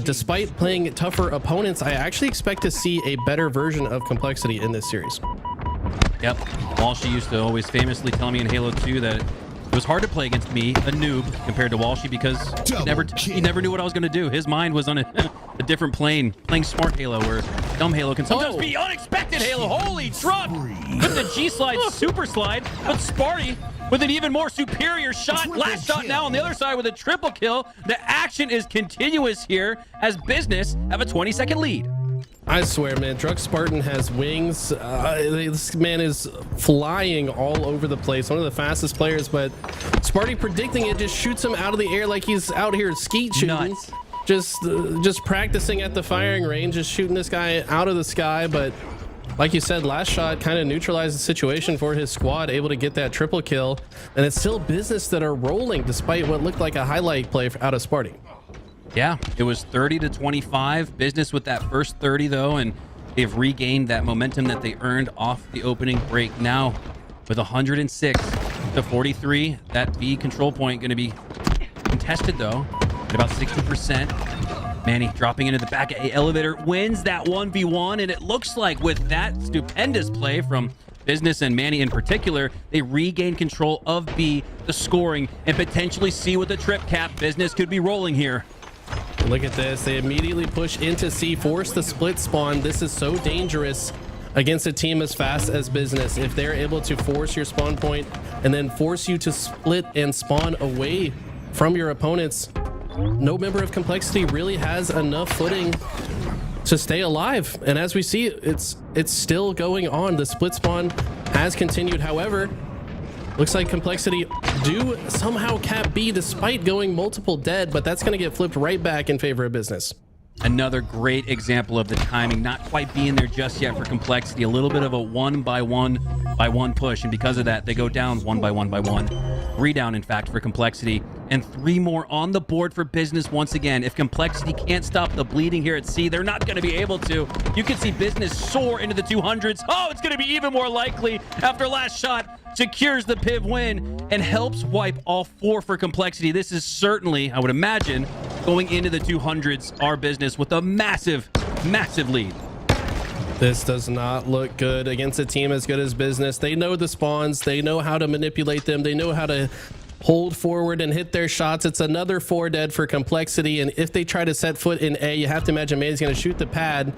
despite playing tougher opponents, I actually expect to see a better version of Complexity in this series. Yep, Walshy used to always famously tell me in Halo 2 that it was hard to play against me, a noob, compared to Walshy, because he never knew what I was going to do. His mind was on a different plane, playing smart Halo, where dumb Halo can sometimes be unexpected Halo. Holy truck! With the G-Slide, Super Slide, but Sparty with an even more superior shot. Last Shot now on the other side with a triple kill. The action is continuous here as Business have a 20-second lead. I swear, man, Druk Spartan has wings. This man is flying all over the place. One of the fastest players, but Sparty predicting it, just shoots him out of the air like he's out here skeet shooting. Nuts. Just practicing at the firing range, just shooting this guy out of the sky. But like you said, Last Shot kind of neutralized the situation for his squad, able to get that triple kill. And it's still Business that are rolling despite what looked like a highlight play out of Sparty. Yeah, it was 30-25. Business with that first 30 though, and they've regained that momentum that they earned off the opening break. Now with 106-43, that B control point going to be contested though at about 60%. Manny dropping into the back of A elevator, wins that 1v1, and it looks like with that stupendous play from Business and Manny in particular, they regain control of B, the scoring, and potentially see what the trip cap. Business could be rolling here. Look at this. They immediately push into C, force the split spawn. This is so dangerous against a team as fast as Business. If they're able to force your spawn point and then force you to split and spawn away from your opponents, no member of Complexity really has enough footing to stay alive. And as we see, it's still going on. The split spawn has continued. However, looks like Complexity do somehow cap B despite going multiple dead, but that's going to get flipped right back in favor of Business. Another great example of the timing not quite being there just yet for Complexity. A little bit of a 1-by-1 push, and because of that, they go down 1-by-1. 3 down, in fact, for Complexity, and 3 more on the board for Business once again. If Complexity can't stop the bleeding here at C, they're not going to be able to. You can see Business soar into the 200s. Oh, it's going to be even more likely after Last Shot secures the PIV win and helps wipe all 4 for Complexity. This is certainly, I would imagine, going into the 200s, our Business with a massive lead. This does not look good against a team as good as Business. They know the spawns. They know how to manipulate them. They know how to hold forward and hit their shots. It's another 4 dead for Complexity, and if they try to set foot in A, you have to imagine Manny's going to shoot the pad.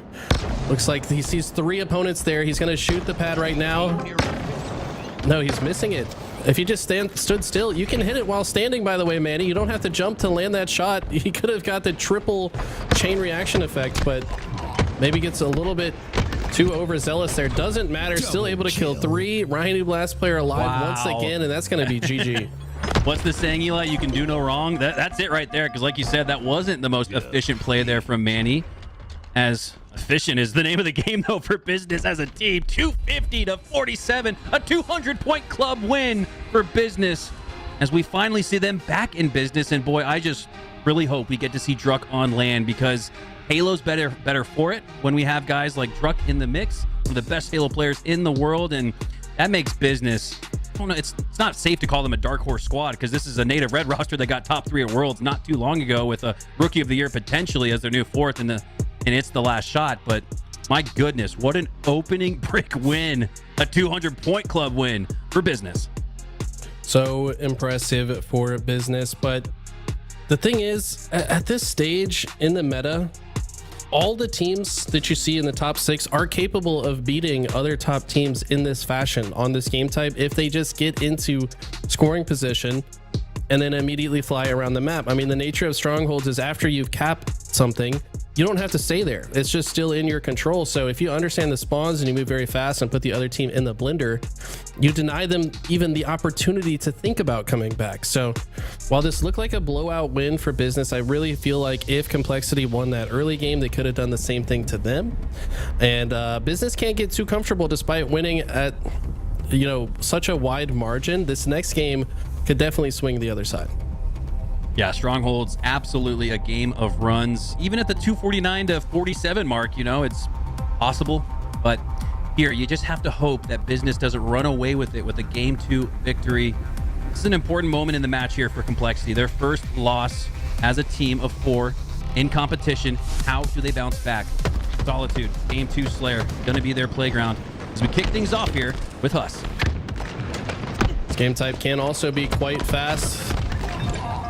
Looks like he sees 3 opponents there. He's going to shoot the pad right now. No, he's missing it. If you just stood still, you can hit it while standing, by the way, Manny. You don't have to jump to land that shot. He could have got the triple chain reaction effect, but maybe gets a little bit too overzealous there. Doesn't matter. Still able to kill 3. Ryan, last player alive once again, and that's going to be GG. What's the saying, Eli? You can do no wrong. That's it right there, because like you said, that wasn't the most efficient play there from Manny. As efficient is the name of the game, though, for Business as a team. 250 to 47, a 200-point club win for Business as we finally see them back in business. And boy, I just really hope we get to see Druck on land, because Halo's better for it when we have guys like Druck in the mix, one of the best Halo players in the world, and that makes Business, I don't know, it's not safe to call them a dark horse squad, because this is a native red roster that got top 3 at Worlds not too long ago with a Rookie of the Year potentially as their new 4th and it's the last shot. But my goodness, what an opening break win, a 200-point club win for Business. So impressive for Business, but the thing is, at this stage in the meta, all the teams that you see in the top 6 are capable of beating other top teams in this fashion on this game type if they just get into scoring position and then immediately fly around the map. I mean, the nature of strongholds is after you've capped something, you don't have to stay there. It's just still in your control. So if you understand the spawns and you move very fast and put the other team in the blender, you deny them even the opportunity to think about coming back. So while this looked like a blowout win for Business, I really feel like if Complexity won that early game, they could have done the same thing to them. And Business can't get too comfortable despite winning at, you know, such a wide margin. This next game could definitely swing the other side. Yeah, Strongholds, absolutely a game of runs. Even at the 249 to 47 mark, you know, it's possible. But here, you just have to hope that Business doesn't run away with it with a Game 2 victory. This is an important moment in the match here for Complexity. Their first loss as a team of 4 in competition. How do they bounce back? Solitude, Game 2 Slayer, going to be their playground as we kick things off here with Huss. This game type can also be quite fast.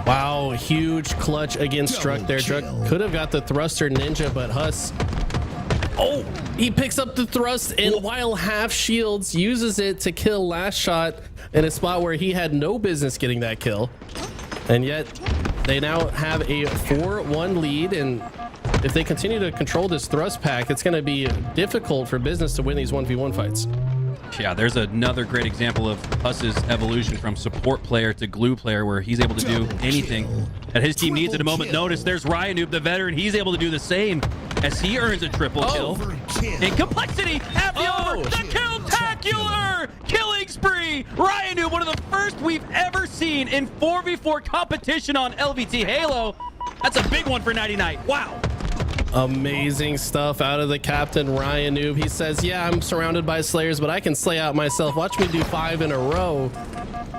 Wow, huge clutch against Druck there. Druck could have got the thruster ninja, but Huss, oh, he picks up the thrust, and while half shields, uses it to kill last shot in a spot where he had no business getting that kill. And yet they now have a 4-1 lead, and if they continue to control this thrust pack, it's going to be difficult for Business to win these 1v1 fights. Yeah, there's another great example of Huss's evolution from support player to glue player, where he's able to do anything that his team needs at a moment's notice. There's Ryan, the veteran. He's able to do the same as he earns a triple kill. In Complexity, have the over, the kill-tacular killing spree. Ryan, one of the first we've ever seen in 4v4 competition on LVT Halo. That's a big one for Nighty Night. Wow. Amazing stuff out of the captain, Ryan Noob. He says, yeah, I'm surrounded by slayers, but I can slay out myself. Watch me do 5 in a row.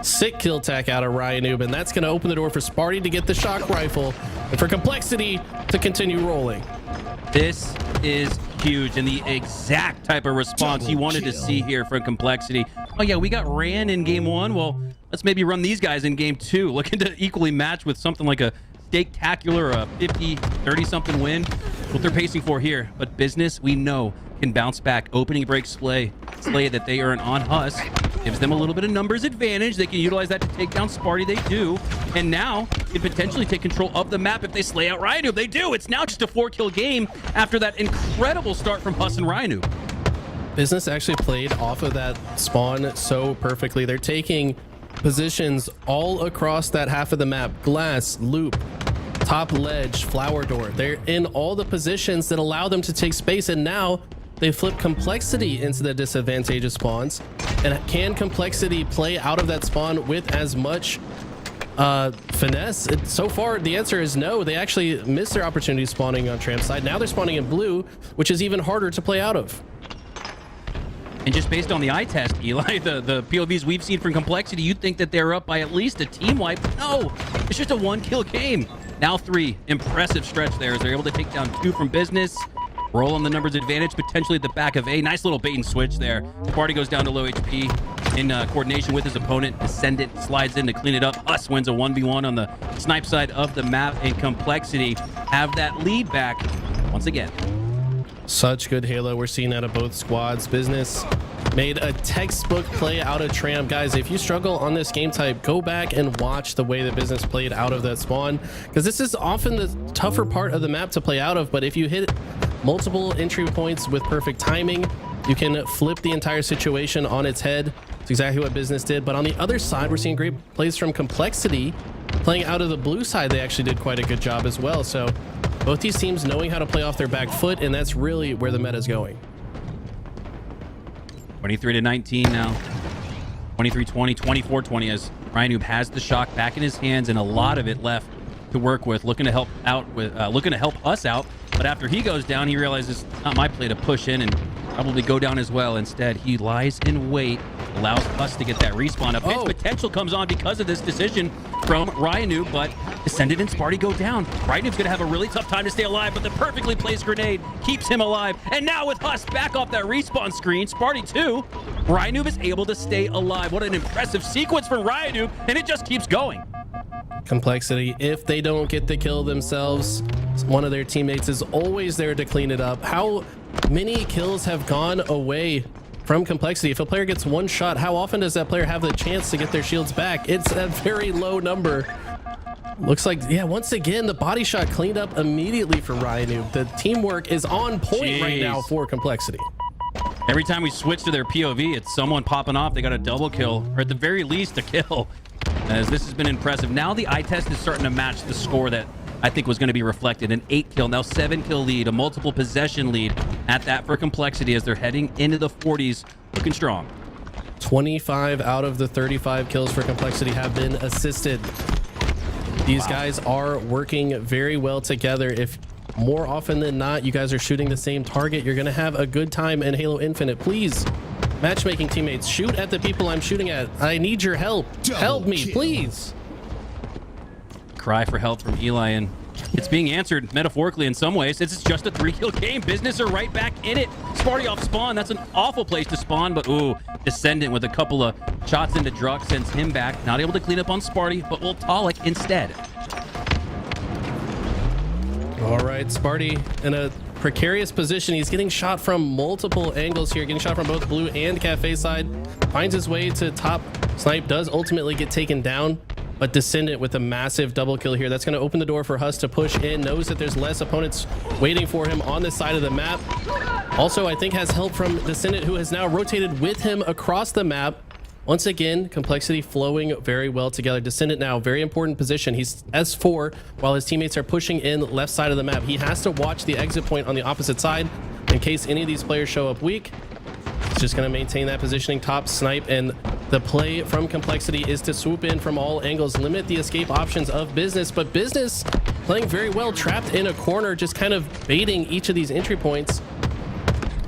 Sick kill tack out of Ryan Noob, and that's going to open the door for Sparty to get the shock rifle and for Complexity to continue rolling. This is huge, and the exact type of response you wanted to see here from Complexity. Oh yeah, we got ran in game 1. Well, let's maybe run these guys in game 2. Looking to equally match with something like a Steak-tacular, a 50, 30-something win. What they're pacing for here. But Business, we know, can bounce back. Opening break slay that they earn on Huss gives them a little bit of numbers advantage. They can utilize that to take down Sparty. They do. And now can potentially take control of the map if they slay out Ryan. They do. It's now just a 4-kill game after that incredible start from Huss and Ryan. Business actually played off of that spawn so perfectly. They're taking positions all across that half of the map. Glass, loop, top ledge, flower door. They're in all the positions that allow them to take space, and now they flip Complexity into the disadvantageous spawns. And can Complexity play out of that spawn with as much finesse? So far the answer is no. They actually missed their opportunity spawning on Tramp side. Now they're spawning in blue, which is even harder to play out of. And just based on the eye test, Eli, the POVs we've seen from Complexity, you'd think that they're up by at least a team wipe. No, it's just a 1-kill game. Now 3. Impressive stretch there as they're able to take down 2 from Business. Roll on the numbers advantage, potentially at the back of A. Nice little bait and switch there. Party goes down to low HP in coordination with his opponent. Descendant slides in to clean it up. Us wins a 1v1 on the snipe side of the map, and Complexity have that lead back once again. Such good Halo we're seeing out of both squads. Business made a textbook play out of Tram. Guys, if you struggle on this game type, go back and watch the way that Business played out of that spawn, because this is often the tougher part of the map to play out of. But if you hit multiple entry points with perfect timing, you can flip the entire situation on its head. It's exactly what Business did. But on the other side, we're seeing great plays from Complexity. Playing out of the blue side, they actually did quite a good job as well. So both these teams knowing how to play off their back foot, and that's really where the meta is going. 23-19 now. 23-20, 24-20 as Ryan Noob has the shock back in his hands and a lot of it left to work with, looking to help us out. But after he goes down, he realizes it's not my play to push in and probably go down as well. Instead, he lies in wait, allows us to get that respawn. A pinch potential comes on because of this decision from Ryan Noob, but Descendant and Sparty go down. Ryan Noob's gonna have a really tough time to stay alive, but the perfectly placed grenade keeps him alive. And now with Huss back off that respawn screen, Sparty too, Ryan Noob is able to stay alive. What an impressive sequence from Ryan Noob, and it just keeps going. Complexity, if they don't get the kill themselves, one of their teammates is always there to clean it up. How many kills have gone away from Complexity? If a player gets one shot, how often does that player have the chance to get their shields back? It's a very low number. Looks like, yeah, once again, the body shot cleaned up immediately for Ryan Noob. The teamwork is on point right now for Complexity. Every time we switch to their POV, it's someone popping off. They got a double kill, or at the very least a kill, as this has been impressive. Now the eye test is starting to match the score that I think was going to be reflected. An 8-kill, now 7-kill lead, a multiple possession lead at that for Complexity as they're heading into the 40s, looking strong. 25 out of the 35 kills for Complexity have been assisted. These guys are working very well together. If more often than not you guys are shooting the same target, you're going to have a good time in Halo Infinite. Please, matchmaking teammates, shoot at the people I'm shooting at. I need your help. Help me, please. Cry for help from Eli, and it's being answered metaphorically in some ways. It's just a 3-kill game. Business are right back in it. Sparty off spawn. That's an awful place to spawn, but ooh, Descendant with a couple of shots into Druk sends him back. Not able to clean up on Sparty, but will Talik instead. All right, Sparty in a precarious position. He's getting shot from multiple angles here, getting shot from both blue and cafe side. Finds his way to top. Snipe does ultimately get taken down, but Descendant with a massive double kill here. That's going to open the door for Huss to push in. Knows that there's less opponents waiting for him on this side of the map. Also, I think has help from Descendant, who has now rotated with him across the map. Once again, Complexity flowing very well together. Descendant now, very important position. He's S4 while his teammates are pushing in left side of the map. He has to watch the exit point on the opposite side in case any of these players show up weak. He's just going to maintain that positioning, top snipe, and the play from Complexity is to swoop in from all angles, limit the escape options of Business, but Business playing very well, trapped in a corner, just kind of baiting each of these entry points.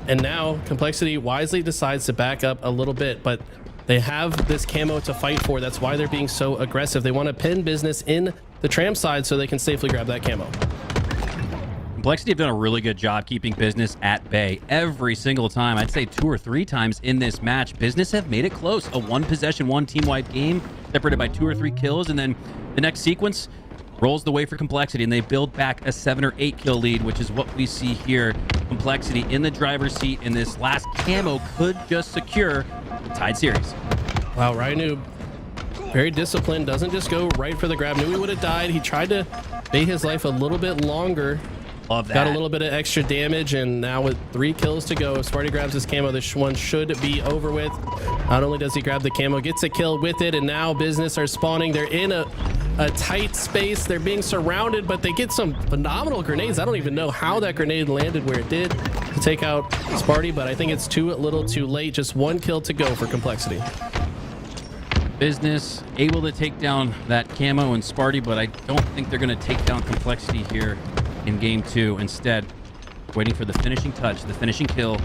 And now Complexity wisely decides to back up a little bit, but they have this camo to fight for. That's why they're being so aggressive. They want to pin Business in the tram side so they can safely grab that camo. Complexity have done a really good job keeping Business at bay every single time. I'd say 2 or 3 times in this match. Business have made it close. A 1-possession, 1 team-wide game separated by 2 or 3 kills, and then the next sequence rolls the way for Complexity, and they build back a 7 or 8 kill lead, which is what we see here. Complexity in the driver's seat, and this last camo could just secure the tied series. Wow, Ryan Noob, very disciplined, doesn't just go right for the grab. Knew he would have died. He tried to bait his life a little bit longer. Love that. Got a little bit of extra damage, and now with 3 kills to go, Sparty grabs his camo. This one should be over with. Not only does he grab the camo, gets a kill with it, and now Business are spawning. They're in a tight space. They're being surrounded, but they get some phenomenal grenades. I don't even know how that grenade landed where it did to take out Sparty, but I think it's a little too late. Just 1 kill to go for Complexity. Business able to take down that camo and Sparty, but I don't think they're going to take down Complexity here in game 2. Instead, waiting for the finishing touch, the finishing kill,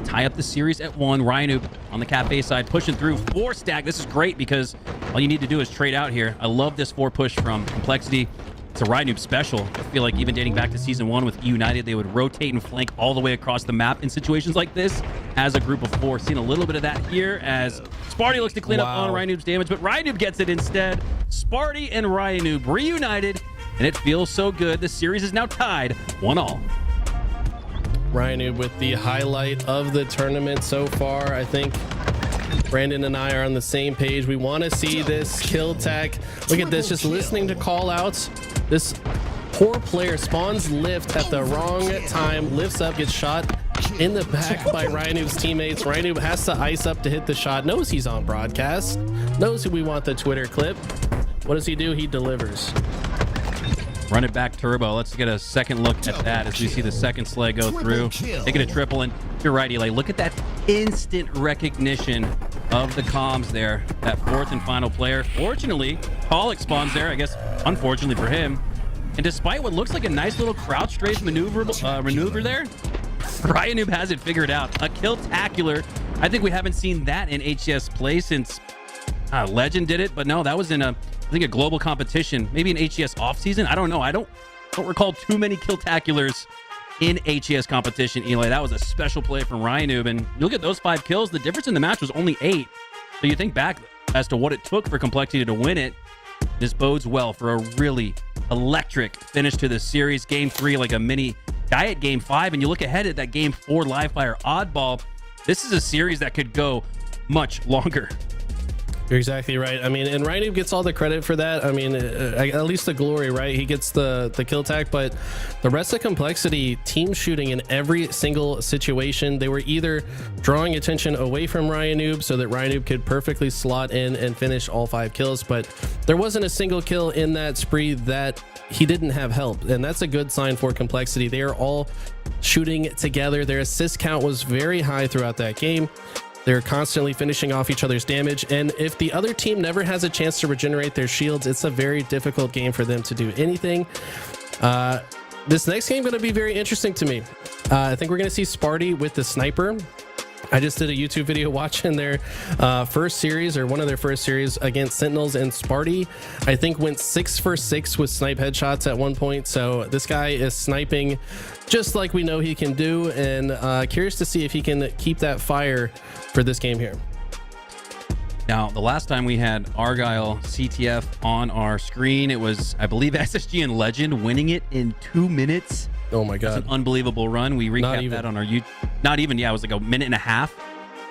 tie up the series at 1. Ryan Noob on the cafe side pushing through 4 stack. This is great because all you need to do is trade out here. I love this 4 push from Complexity. It's a Ryan Noob special. I feel like even dating back to season 1 with United, they would rotate and flank all the way across the map in situations like this as a group of 4. Seen a little bit of that here as Sparty looks to clean up on Ryan Noob's damage, but Ryan Noob gets it instead. Sparty and Ryan Noob reunited, and it feels so good. The series is now tied 1-1. Ryan with the highlight of the tournament so far. I think Brandon and I are on the same page. We want to see this kill tech. Look at this, just listening to call outs. This poor player spawns lift at the wrong time, lifts up, gets shot in the back by Ryanub's teammates. Ryanub has to ice up to hit the shot, knows he's on broadcast, knows who we want the Twitter clip. What does he do? He delivers. Run it back turbo. Let's get a second look at that as we see the second slay go through. Take it a triple, and you're right, Eli. Look at that instant recognition of the comms there. That fourth and final player. Fortunately, Pollock spawns there, I guess, unfortunately for him. And despite what looks like a nice little crouch strafe maneuver there, Ryanub has it figured out. A kill-tacular. I think we haven't seen that in HCS play since Legend did it, but no, that was in I think a global competition, maybe an HCS offseason. I don't know. I don't recall too many kill-taculars in HCS competition, Eli. That was a special play from Ryanub, and you look at those 5 kills, the difference in the match was only 8. So you think back as to what it took for Complexity to win it. This bodes well for a really electric finish to this series. Game 3 like a mini Diet Game 5, and you look ahead at that Game 4 live fire oddball. This is a series that could go much longer. You're exactly right. I mean, and Ryanub gets all the credit for that. I mean, at least the glory, right? He gets the kill tag, but the rest of Complexity, team shooting in every single situation. They were either drawing attention away from Ryanub so that Ryanub could perfectly slot in and finish all 5 kills, but there wasn't a single kill in that spree that he didn't have help, and that's a good sign for Complexity. They are all shooting together. Their assist count was very high throughout that game. They're constantly finishing off each other's damage, and if the other team never has a chance to regenerate their shields, it's a very difficult game for them to do anything. This next game going to be very interesting to me. I think we're going to see Sparty with the sniper. I just did a YouTube video watching their first series, or one of their first series, against Sentinels, and Sparty, I think, went 6 for 6 with snipe headshots at one point. So this guy is sniping just like we know he can do, and curious to see if he can keep that fire for this game here. Now, the last time we had Argyle CTF on our screen, it was, I believe, SSG and Legend winning it in 2 minutes. Oh my god, that's an unbelievable run. We recapped that on our not even, yeah, it was like a minute and a half.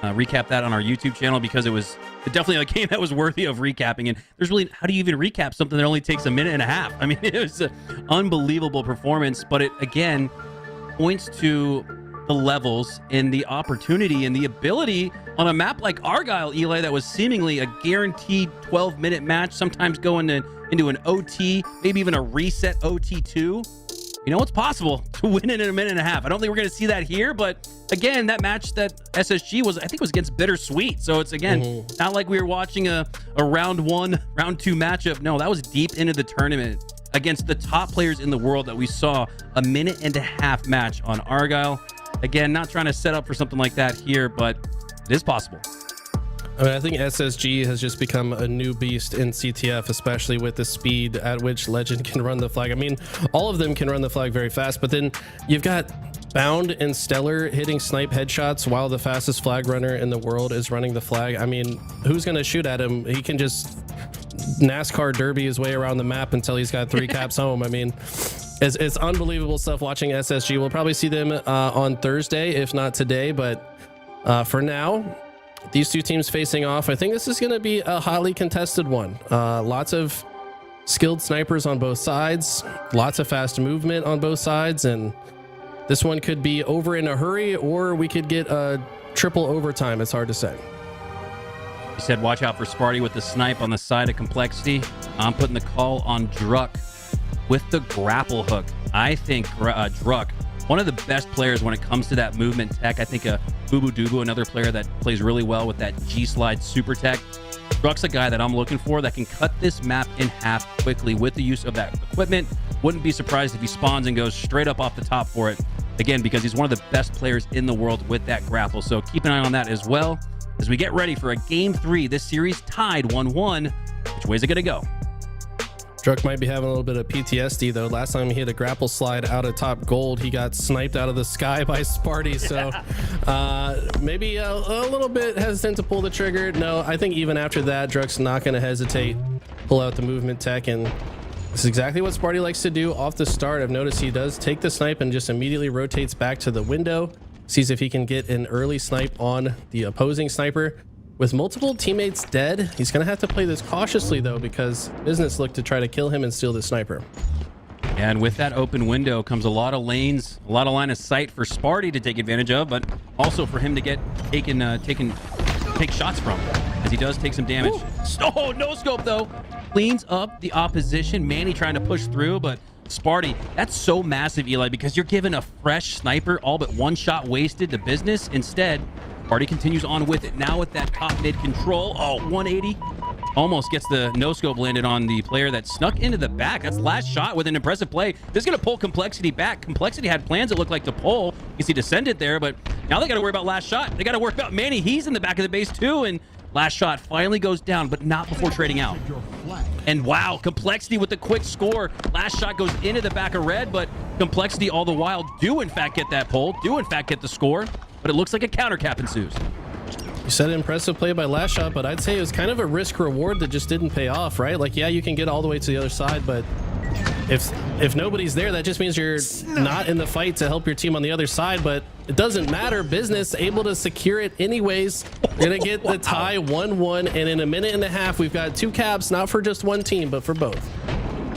Recap that on our YouTube channel because it was definitely a game that was worthy of recapping. And there's really, how do you even recap something that only takes a minute and a half? I mean, it was an unbelievable performance, but it again points to the levels and the opportunity and the ability on a map like Argyle, Eli, that was seemingly a guaranteed 12-minute match, sometimes going into an OT, maybe even a reset OT2. You know, it's possible to win it in a minute and a half. I don't think we're going to see that here, but again, that match that SSG was, I think, was against Bittersweet. So it's, again, not like we were watching a round 1, round 2 matchup. No, that was deep into the tournament against the top players in the world that we saw a minute and a half match on Argyle. Again, not trying to set up for something like that here, but it is possible. I mean, I think SSG has just become a new beast in CTF, especially with the speed at which Legend can run the flag. I mean, all of them can run the flag very fast, but then you've got Bound and Stellar hitting snipe headshots while the fastest flag runner in the world is running the flag. I mean, who's going to shoot at him? He can just NASCAR derby his way around the map until he's got 3 caps home. I mean, it's unbelievable stuff watching SSG. We'll probably see them on Thursday, if not today, but for now, these two teams facing off. I think this is going to be a highly contested one. Lots of skilled snipers on both sides, lots of fast movement on both sides, and this one could be over in a hurry, or we could get a triple overtime. It's hard to say. You said watch out for Sparty with the snipe on the side of Complexity. I'm putting the call on Druck with the grapple hook. I think Druck, one of the best players when it comes to that movement tech. I think Boo Dubu, another player that plays really well with that G-Slide super tech. Druck's a guy that I'm looking for that can cut this map in half quickly with the use of that equipment. Wouldn't be surprised if he spawns and goes straight up off the top for it. Again, because he's one of the best players in the world with that grapple. So keep an eye on that as well as we get ready for a Game 3. This series tied 1-1. Which way is it going to go? Druck might be having a little bit of PTSD, though. Last time he hit a grapple slide out of top gold, he got sniped out of the sky by Sparty. So maybe a little bit hesitant to pull the trigger. No, I think even after that, Druck's not going to hesitate, pull out the movement tech, and This is exactly what Sparty likes to do off the start. I've noticed he does take the snipe and just immediately rotates back to the window, sees if he can get an early snipe on the opposing sniper. With multiple teammates dead, he's going to have to play this cautiously, though, because Business looked to try to kill him and steal the sniper. And with that open window comes a lot of lanes, a lot of line of sight for Sparty to take advantage of, but also for him to get take shots from, as he does take some damage. Oh, no scope, though. Cleans up the opposition. Manny trying to push through, but Sparty, that's so massive, Eli, because you're given a fresh sniper, all but one shot wasted to Business. Instead, Sparty continues on with it. Now with that top mid control. Oh, 180. Almost gets the no-scope landed on the player that snuck into the back. That's last shot with an impressive play. This is going to pull Complexity back. Complexity had plans, it looked like, to pull. You see Descendant there, but now they got to worry about last shot. They got to worry about Manny. He's in the back of the base too, and last shot finally goes down, but not before trading out. And wow, Complexity with the quick score. Last shot goes into the back of red, but Complexity all the while do in fact get that pull, do in fact get the score, but it looks like a counter cap ensues. You said impressive play by last shot, but I'd say it was kind of a risk reward that just didn't pay off, right? Like, yeah, you can get all the way to the other side, but if nobody's there, that just means you're not in the fight to help your team on the other side. But it doesn't matter. Business able to secure it anyways. We're gonna get the tie 1-1, and in a minute and a half, we've got 2 caps, not for just one team, but for both.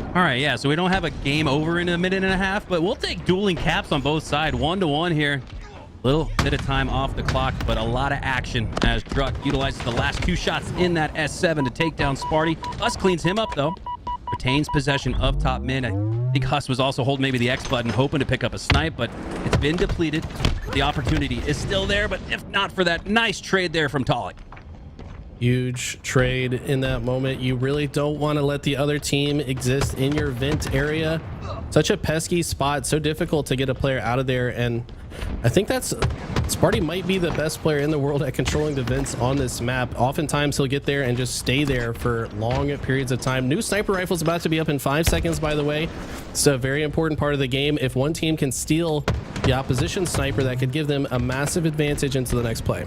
All right, yeah, so we don't have a game over in a minute and a half, but we'll take dueling caps on both sides, 1-1 here. Little bit of time off the clock, but a lot of action as Druck utilizes the last 2 shots in that S7 to take down Sparty. Huss cleans him up, though. Retains possession of top mid. I think Huss was also holding maybe the X button, hoping to pick up a snipe, but it's been depleted. The opportunity is still there, but if not for that nice trade there from Toolez. Huge trade in that moment. You really don't want to let the other team exist in your vent area. Such a pesky spot, so difficult to get a player out of there, and I think that's Sparty might be the best player in the world at controlling the vents on this map. Oftentimes he'll get there and just stay there for long periods of time. New sniper rifle is about to be up in 5 seconds, by the way. It's a very important part of the game. If one team can steal the opposition sniper, that could give them a massive advantage into the next play.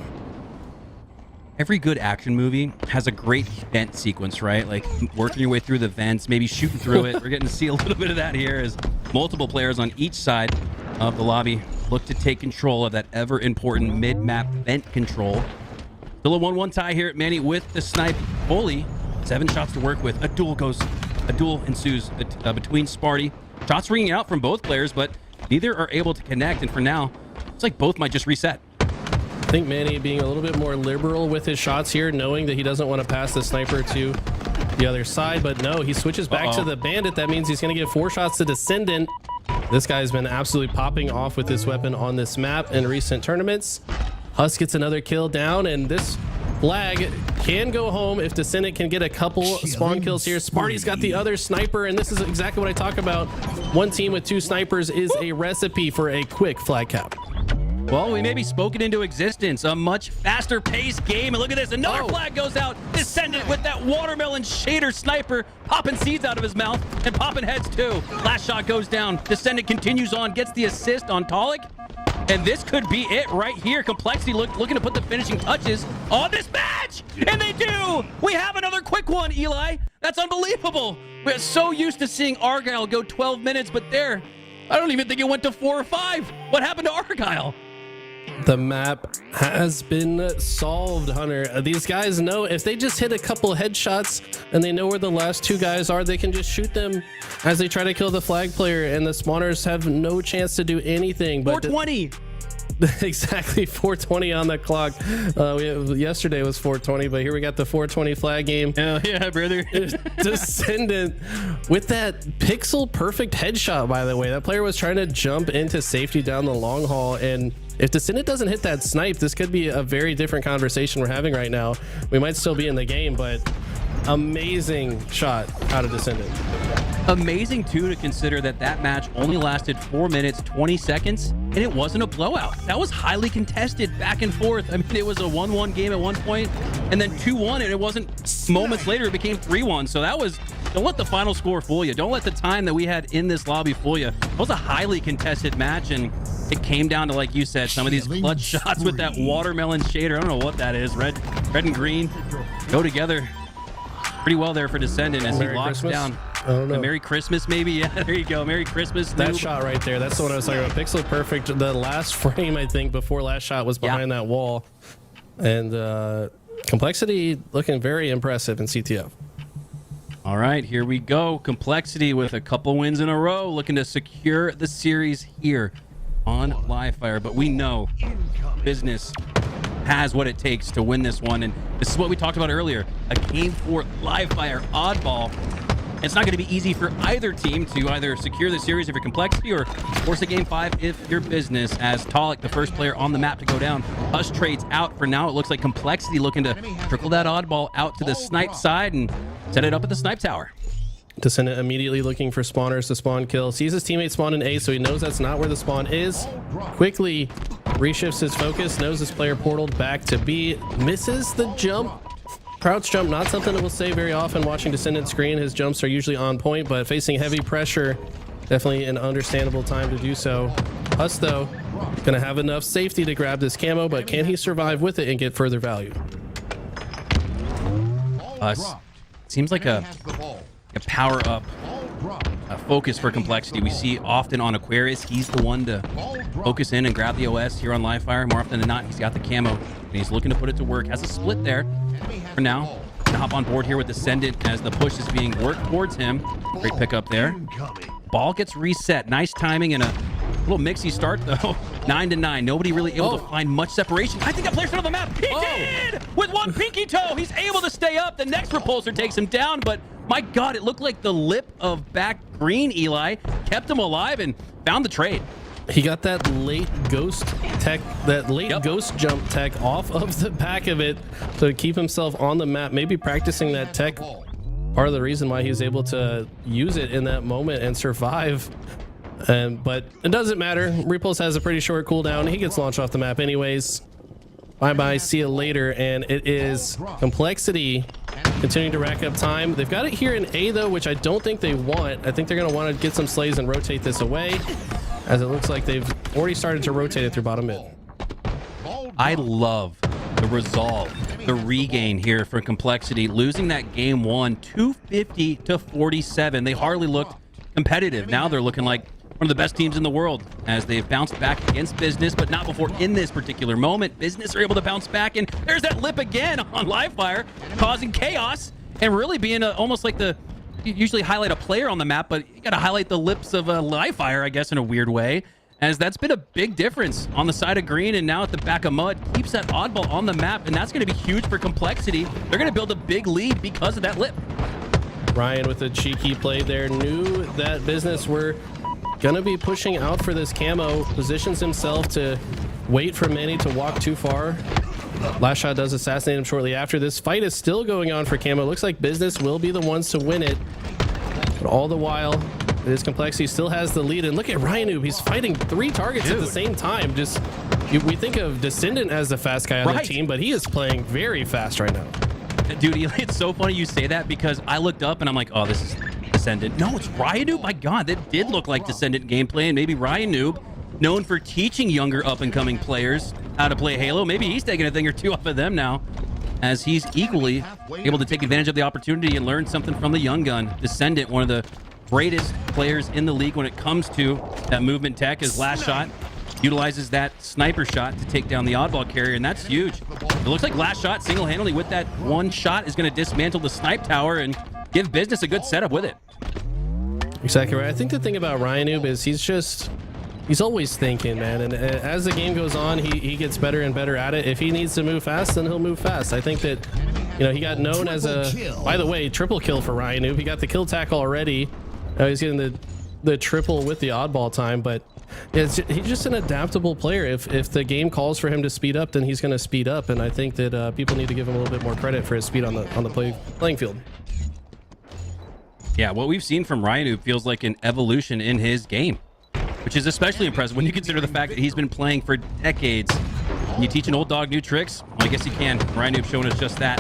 Every good action movie has a great vent sequence, right? Like working your way through the vents, maybe shooting through it. We're getting to see a little bit of that here as multiple players on each side of the lobby look to take control of that ever important mid-map vent control. Still a 1-1 tie here at Manny with the snipe fully. 7 shots to work with. A duel ensues between Sparty. Shots ringing out from both players, but neither are able to connect. And for now, it's like both might just reset. I think Manny being a little bit more liberal with his shots here, knowing that he doesn't want to pass the sniper to the other side, but no, he switches back to the bandit. That means he's going to give 4 shots to Descendant. This guy's been absolutely popping off with this weapon on this map in recent tournaments. Huss gets another kill down, and this flag can go home if Descendant can get a couple spawn kills here. Sparty's got the other sniper, and this is exactly what I talk about. One team with 2 snipers is a recipe for a quick flag cap. Well, we may be spoken into existence. A much faster paced game. And look at this. Another flag goes out. Descendant with that watermelon shader sniper popping seeds out of his mouth and popping heads too. Last shot goes down. Descendant continues on, gets the assist on Toolez. And this could be it right here. Complexity looking to put the finishing touches on this match. And they do. We have another quick one, Eli. That's unbelievable. We're so used to seeing Argyle go 12 minutes, but there, I don't even think it went to 4 or 5. What happened to Argyle? The map has been solved, Hunter. These guys know if they just hit a couple headshots and they know where the last 2 guys are, they can just shoot them as they try to kill the flag player, and the spawners have no chance to do anything. But 420. Exactly, 420 on the clock. Yesterday was 420, but here we got the 420 flag game. Hell yeah, brother. Descendant with that pixel perfect headshot, by the way. That player was trying to jump into safety down the long haul, and if Descendant doesn't hit that snipe, this could be a very different conversation we're having right now. We might still be in the game, but amazing shot out of Descendant. Amazing too to consider that match only lasted 4 minutes 20 seconds and it wasn't a blowout. That was highly contested back and forth. I mean, it was a 1-1 game at one point and then 2-1, and it wasn't moments later it became 3-1. So that was, don't let the final score fool you. Don't let the time that we had in this lobby fool you. It was a highly contested match, and it came down to, like you said, some of these clutch shots with that watermelon shader. I don't know what that is. Red and green go together pretty well there for Descendant as he locks down I don't know. A Merry Christmas, maybe. Yeah, there you go. Merry Christmas. That noob. shot right there, that's the one I was talking about. Pixel perfect. The last frame, I think, before last shot was behind that wall. And Complexity looking very impressive in CTF. All right, here we go. Complexity with a couple wins in a row, looking to secure the series here on Livefire. But we know Business has what it takes to win this one. And this is what we talked about earlier. A game for Livefire oddball. It's not going to be easy for either team to either secure the series if you're Complexity or force a game 5 if you're Business, as Toolez, the first player on the map to go down. Hush trades out for now. It looks like Complexity looking to trickle that oddball out to the snipe side and set it up at the snipe tower. Descendant immediately looking for spawners to spawn kill. Sees his teammate spawn in A, so he knows that's not where the spawn is. Quickly reshifts his focus, knows this player portaled back to B. Misses the jump. Crouch jump, not something that we'll say very often watching Descendant screen. His jumps are usually on point, but facing heavy pressure, definitely an understandable time to do so. Huss, though, gonna have enough safety to grab this camo, but can he survive with it and get further value? Huss seems like a power-up focus for Complexity. We see often on Aquarius, he's the one to focus in and grab the OS here on Livefire. More often than not, he's got the camo, and he's looking to put it to work. Has a split there for now. Gonna hop on board here with Descendant as the push is being worked towards him. Great pickup there. Ball gets reset. Nice timing and a little mixy start, though. 9-9. Nobody really able to find much separation. I think that player's on the map. He did! With one pinky toe, he's able to stay up. The next repulsor takes him down, but my God, it looked like the lip of back green, Eli, kept him alive and found the trade. He got that late ghost tech, that late ghost jump tech off of the back of it to keep himself on the map. Maybe practicing that tech, part of the reason why he was able to use it in that moment and survive. But it doesn't matter. Repulse has a pretty short cooldown. He gets launched off the map anyways. Bye-bye, see you later. And it is Complexity continuing to rack up time. They've got it here in A, though, which I don't think they want. I think they're going to want to get some slays and rotate this away, as it looks like they've already started to rotate it through bottom mid. I love the resolve, the regain here for Complexity. Losing that game 1, 250 to 47. They hardly looked competitive. Now they're looking like one of the best teams in the world as they've bounced back against Business, but not before in this particular moment. Business are able to bounce back, and there's that lip again on Livefire, causing chaos and really being almost like you usually highlight a player on the map, but you got to highlight the lips of Livefire, I guess, in a weird way, as that's been a big difference on the side of green and now at the back of mud. Keeps that oddball on the map, and that's going to be huge for Complexity. They're going to build a big lead because of that lip. Ryan with a cheeky play there, knew that Business were gonna be pushing out for this camo, positions himself to wait for Manny to walk too far. Last shot does assassinate him shortly after. This fight is still going on for camo. Looks like Business will be the ones to win it, but all the while this Complexity still has the lead. And look at Ryan, he's fighting 3 targets at the same time. Just we think of Descendant as the fast guy on the team, but he is playing very fast right now. Dude, it's so funny you say that, because I looked up and I'm like, oh, this is Descendant. No, it's Ryan. My God, that did look like Descendant gameplay. And maybe Ryan Noob, known for teaching younger up-and-coming players how to play Halo, maybe he's taking a thing or two off of them now, as he's equally able to take advantage of the opportunity and learn something from the young gun. Descendant, one of the greatest players in the league when it comes to that movement tech. His last shot utilizes that sniper shot to take down the oddball carrier, and that's huge. It looks like last shot single-handedly with that one shot is going to dismantle the snipe tower and give Business a good setup with it. Exactly right. I think the thing about Ryan Noob is he's always thinking, man, and as the game goes on, he gets better and better at it. If he needs to move fast, then he'll move fast. I think that, you know, he got known as by the way, triple kill for Ryan Noob. He got the kill tackle already. Now he's getting the triple with the oddball time, but he's just an adaptable player. If the game calls for him to speed up, then he's going to speed up, and I think that people need to give him a little bit more credit for his speed on the playing field. Yeah, what we've seen from Ryan feels like an evolution in his game, which is especially impressive when you consider the fact that he's been playing for decades. Can you teach an old dog new tricks? Well, I guess you can. Ryan showing us just that,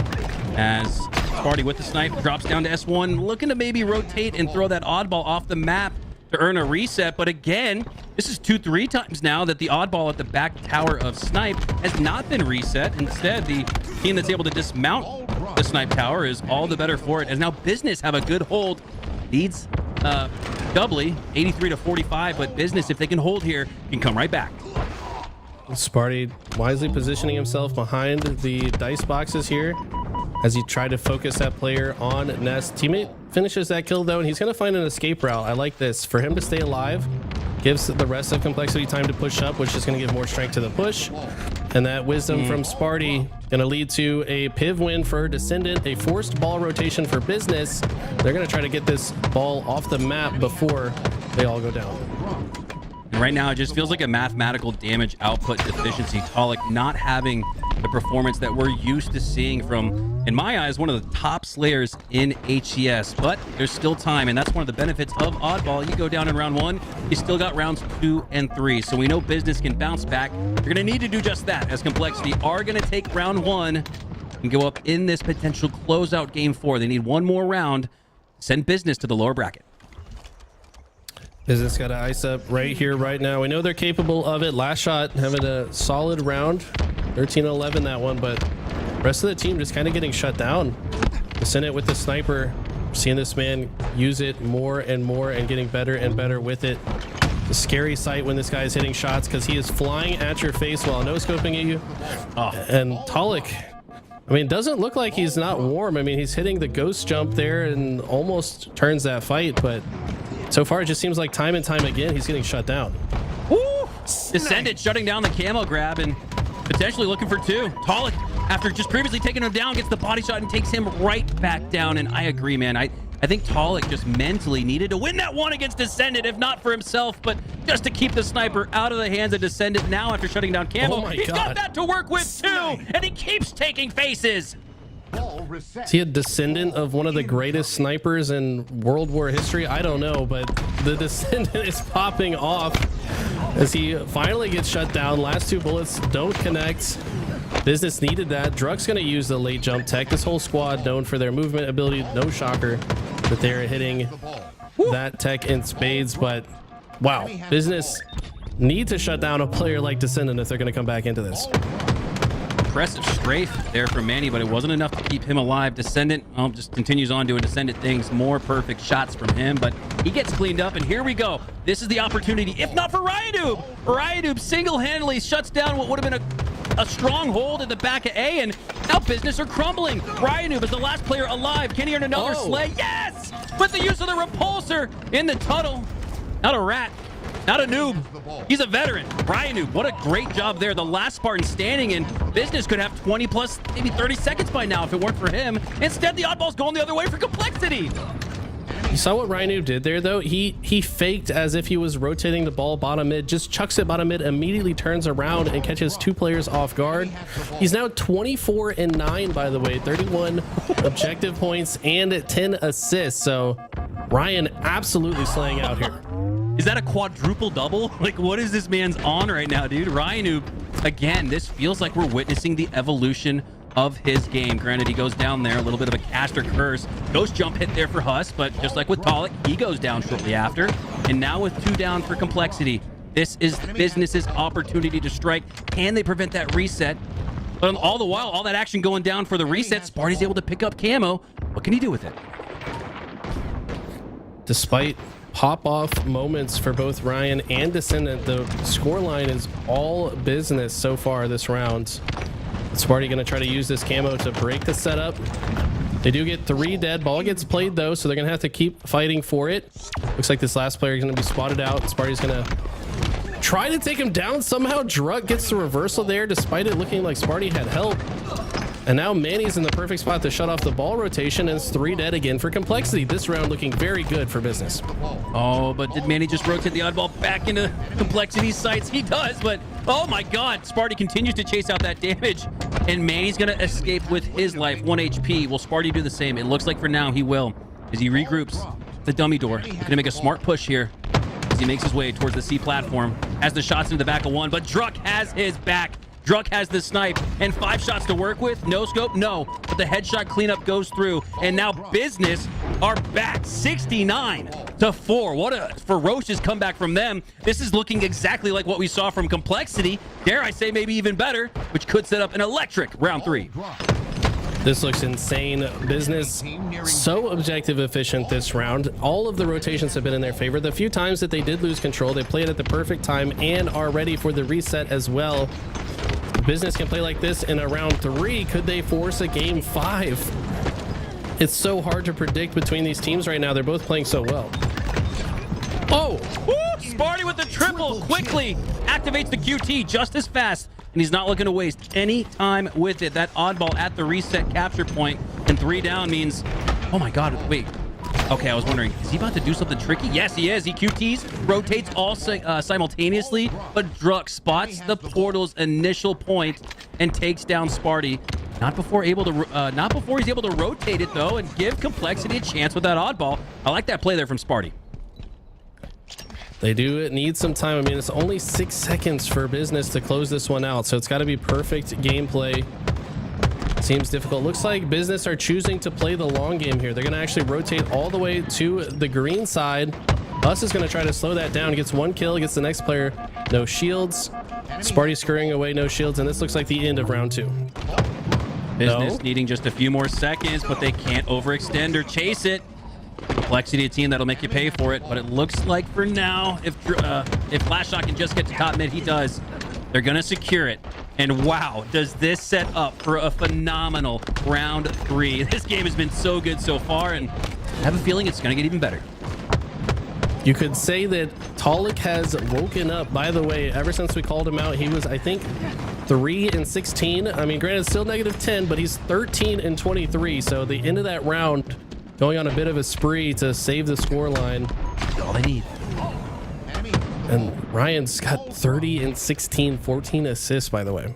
as Sparty with the snipe drops down to S1, looking to maybe rotate and throw that oddball off the map to earn a reset. But again, this is 2-3 times now that the oddball at the back tower of snipe has not been reset. Instead, the team that's able to dismount the snipe tower is all the better for it, as now Business have a good hold leads doubly, 83 to 45, but Business, if they can hold here, can come right back. Sparty wisely positioning himself behind the dice boxes here as he tried to focus that player on Nest. Teammate finishes that kill though, and he's going to find an escape route. I like this. For him to stay alive gives the rest of Complexity time to push up, which is going to give more strength to the push. And that wisdom from Sparty going to lead to a piv win for Descendant, a forced ball rotation for Business. They're going to try to get this ball off the map before they all go down. And right now, it just feels like a mathematical damage output deficiency. Tollic not having the performance that we're used to seeing from, in my eyes, one of the top slayers in HCS. But there's still time, and that's one of the benefits of Oddball. You go down in round 1, you still got rounds 2 and 3. So we know Business can bounce back. You're going to need to do just that, as Complexity are going to take round 1 and go up in this potential closeout game 4. They need one more round, send Business to the lower bracket. Business got to ice up right here, right now. We know they're capable of it. Last shot having a solid round, 13-11 that one, but rest of the team just kind of getting shut down. Descendant with the sniper, seeing this man use it more and more and getting better and better with it. The scary sight when this guy is hitting shots because he is flying at your face while no-scoping at you. And Tollic, I mean, doesn't look like he's not warm. I mean, he's hitting the ghost jump there and almost turns that fight, but so far it just seems like time and time again he's getting shut down. Woo! Descendant shutting down the camo grab and potentially looking for 2. Tollic, after just previously taking him down, gets the body shot and takes him right back down. And I agree, man. I think Tollic just mentally needed to win that one against Descendant, if not for himself, but just to keep the sniper out of the hands of Descendant. Now, after shutting down camo, he's got that to work with too, and he keeps taking faces. Is he a descendant of one of the greatest snipers in World War history? I don't know, but the Descendant is popping off as he finally gets shut down. Last 2 bullets don't connect. Business needed that. Druck's going to use the late jump tech. This whole squad known for their movement ability. No shocker that they're hitting that tech in spades, but wow, Business need to shut down a player like Descendant if they're going to come back into this. Impressive strafe there from Manny, but it wasn't enough to keep him alive. Descendant just continues on doing Descendant things. More perfect shots from him, but he gets cleaned up, and here we go. This is the opportunity, if not for Ryadoob. Ryadoob single-handedly shuts down what would have been a stronghold at the back of A, and now Business are crumbling. Ryadoob is the last player alive. Can he earn another slay? Yes! With the use of the repulsor in the tunnel. Not a rat. Not a noob. He's a veteran. Ryadoob, what a great job there. The last Spartan standing in. Business could have 20 plus, maybe 30 seconds by now if it weren't for him. Instead, the Oddball's going the other way for Complexity. You saw what Ryadoob did there, though? He faked as if he was rotating the ball bottom mid, just chucks it bottom mid, immediately turns around and catches 2 players off guard. He's now 24-9, by the way, 31 objective points and 10 assists. So Ryan absolutely slaying out here. Is that a quadruple double? Like, what is this man's on right now, dude? Ryadoob, again, this feels like we're witnessing the evolution of his game. Granted, he goes down there, a little bit of a caster curse. Ghost jump hit there for Huss, but just like with Tollic, he goes down shortly after. And now with 2 down for Complexity, this is Business's opportunity to strike. Can they prevent that reset? But all the while, all that action going down for the reset, Sparty's able to pick up camo. What can he do with it? Despite pop-off moments for both Ryan and Descendant, the scoreline is all Business so far this round. Sparty going to try to use this camo to break the setup. They do get 3 dead. Ball gets played, though, so they're going to have to keep fighting for it. Looks like this last player is going to be spotted out. Sparty's going to try to take him down. Somehow Druck gets the reversal there, despite it looking like Sparty had help. And now Manny's in the perfect spot to shut off the ball rotation, and it's 3 dead again for Complexity. This round looking very good for Business. Oh, but did Manny just rotate the Oddball back into Complexity's sights? He does, but oh my god, Sparty continues to chase out that damage, and Manny's gonna escape with his life, 1 HP. Will Sparty do the same? It looks like for now he will, as he regroups the dummy door. He's gonna make a smart push here as he makes his way towards the C platform. Has the shots into the back of 1, but Druck has his back. Druck has the snipe and 5 shots to work with. No scope, no. But the headshot cleanup goes through. And now Business are back 69-4. What a ferocious comeback from them. This is looking exactly like what we saw from Complexity. Dare I say maybe even better, which could set up an electric round 3. This looks insane. Business so objective efficient this round. All of the rotations have been in their favor. The few times that they did lose control, they played at the perfect time and are ready for the reset as well. Business can play like this in a round 3. Could they force a game 5? It's so hard to predict between these teams right now. They're both playing so well. Oh, woo! Sparty with the triple quickly activates the QT just as fast, and he's not looking to waste any time with it. That oddball at the reset capture point, and 3 down means, oh my god, wait. Okay, I was wondering, is he about to do something tricky? Yes, he is. He QTs, rotates all simultaneously, but Druk spots the portal's initial point and takes down Sparty. Not before he's able to rotate it though and give Complexity a chance with that oddball. I like that play there from Sparty. They do need some time. I mean, it's only 6 seconds for Business to close this one out, so it's got to be perfect gameplay. Seems difficult. Looks like Business are choosing to play the long game here. They're going to actually rotate all the way to the green side. Us is going to try to slow that down. Gets 1 kill, gets the next player. No shields. Sparty scurrying away, no shields, and this looks like the end of round 2. Business needing just a few more seconds, but they can't overextend or chase it. Complexity, a team that'll make you pay for it, but it looks like for now, if Flashshot can just get to top mid, he does. They're gonna secure it. And wow, does this set up for a phenomenal round 3. This game has been so good so far, and I have a feeling it's gonna get even better. You could say that Toolez has woken up. By the way, ever since we called him out, he was, I think, 3-16. I mean, granted, still -10, but he's 13-23. So the end of that round, going on a bit of a spree to save the scoreline. All they need. And Ryan's got 30-16, 14 assists, by the way.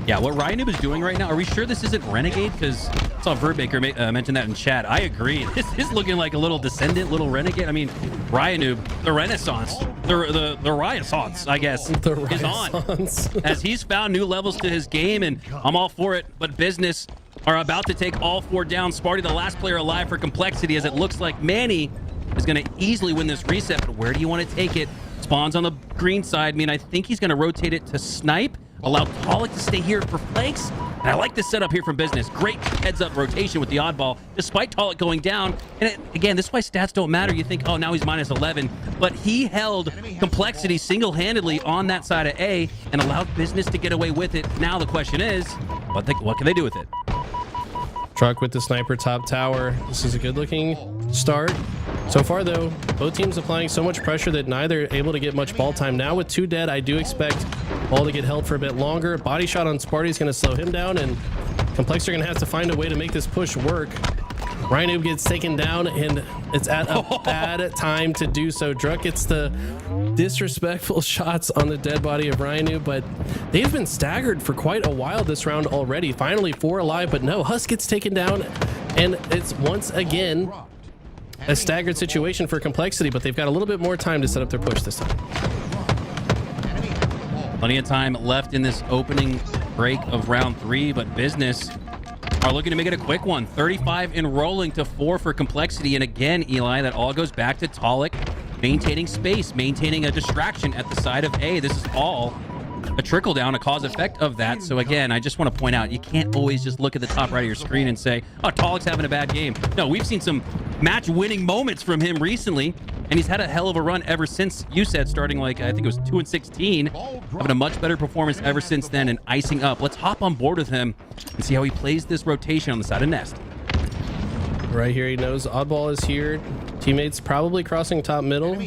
Yeah, what Ryan is doing right now, are we sure this isn't Renegade? Because I saw Verbaker mention that in chat. I agree. This is looking like a little Descendant, little Renegade. I mean, Ryan, the Renaissance, the Renaissance, I guess, is on. As he's found new levels to his game, and I'm all for it. But Business are about to take all 4 down. Sparty, the last player alive for Complexity, as it looks like Manny is going to easily win this reset. But where do you want to take it? Spawns on the green side. I mean, I think he's going to rotate it to Snipe. Allow Toolez to stay here for flanks. And I like this setup here from Business. Great heads-up rotation with the oddball, despite Toolez going down. And again, this is why stats don't matter. You think, oh, now he's -11. But he held Complexity single-handedly on that side of A and allowed Business to get away with it. Now the question is, what can they do with it? Truck with the sniper top tower. This is a good-looking start. So far, though, both teams applying so much pressure that neither are able to get much ball time. Now with 2 dead, I do expect ball to get held for a bit longer. Body shot on Sparty is going to slow him down, and Complex are going to have to find a way to make this push work. Rhino gets taken down, and it's at a bad time to do so. Druk gets the disrespectful shots on the dead body of Rhino, but they've been staggered for quite a while this round already. Finally, 4 alive, but no, Husk gets taken down, and it's once again a staggered situation for Complexity, but they've got a little bit more time to set up their push this time. Plenty of time left in this opening break of round 3, but Business are looking to make it a quick one. 35 and rolling to 4 for Complexity. And again, Eli, that all goes back to Toolez maintaining space, maintaining a distraction at the side of A. This is all a trickle down, a cause effect of that. So again, I just want to point out, you can't always just look at the top right of your screen and say, oh, Toolez's having a bad game. No, we've seen some match winning moments from him recently, and he's had a hell of a run ever since, you said, starting like, I think it was 2-16, having a much better performance ever since then and icing up. Let's hop on board with him and see how he plays this rotation on the side of Nest. Right here, he knows oddball is here. Teammates probably crossing top middle.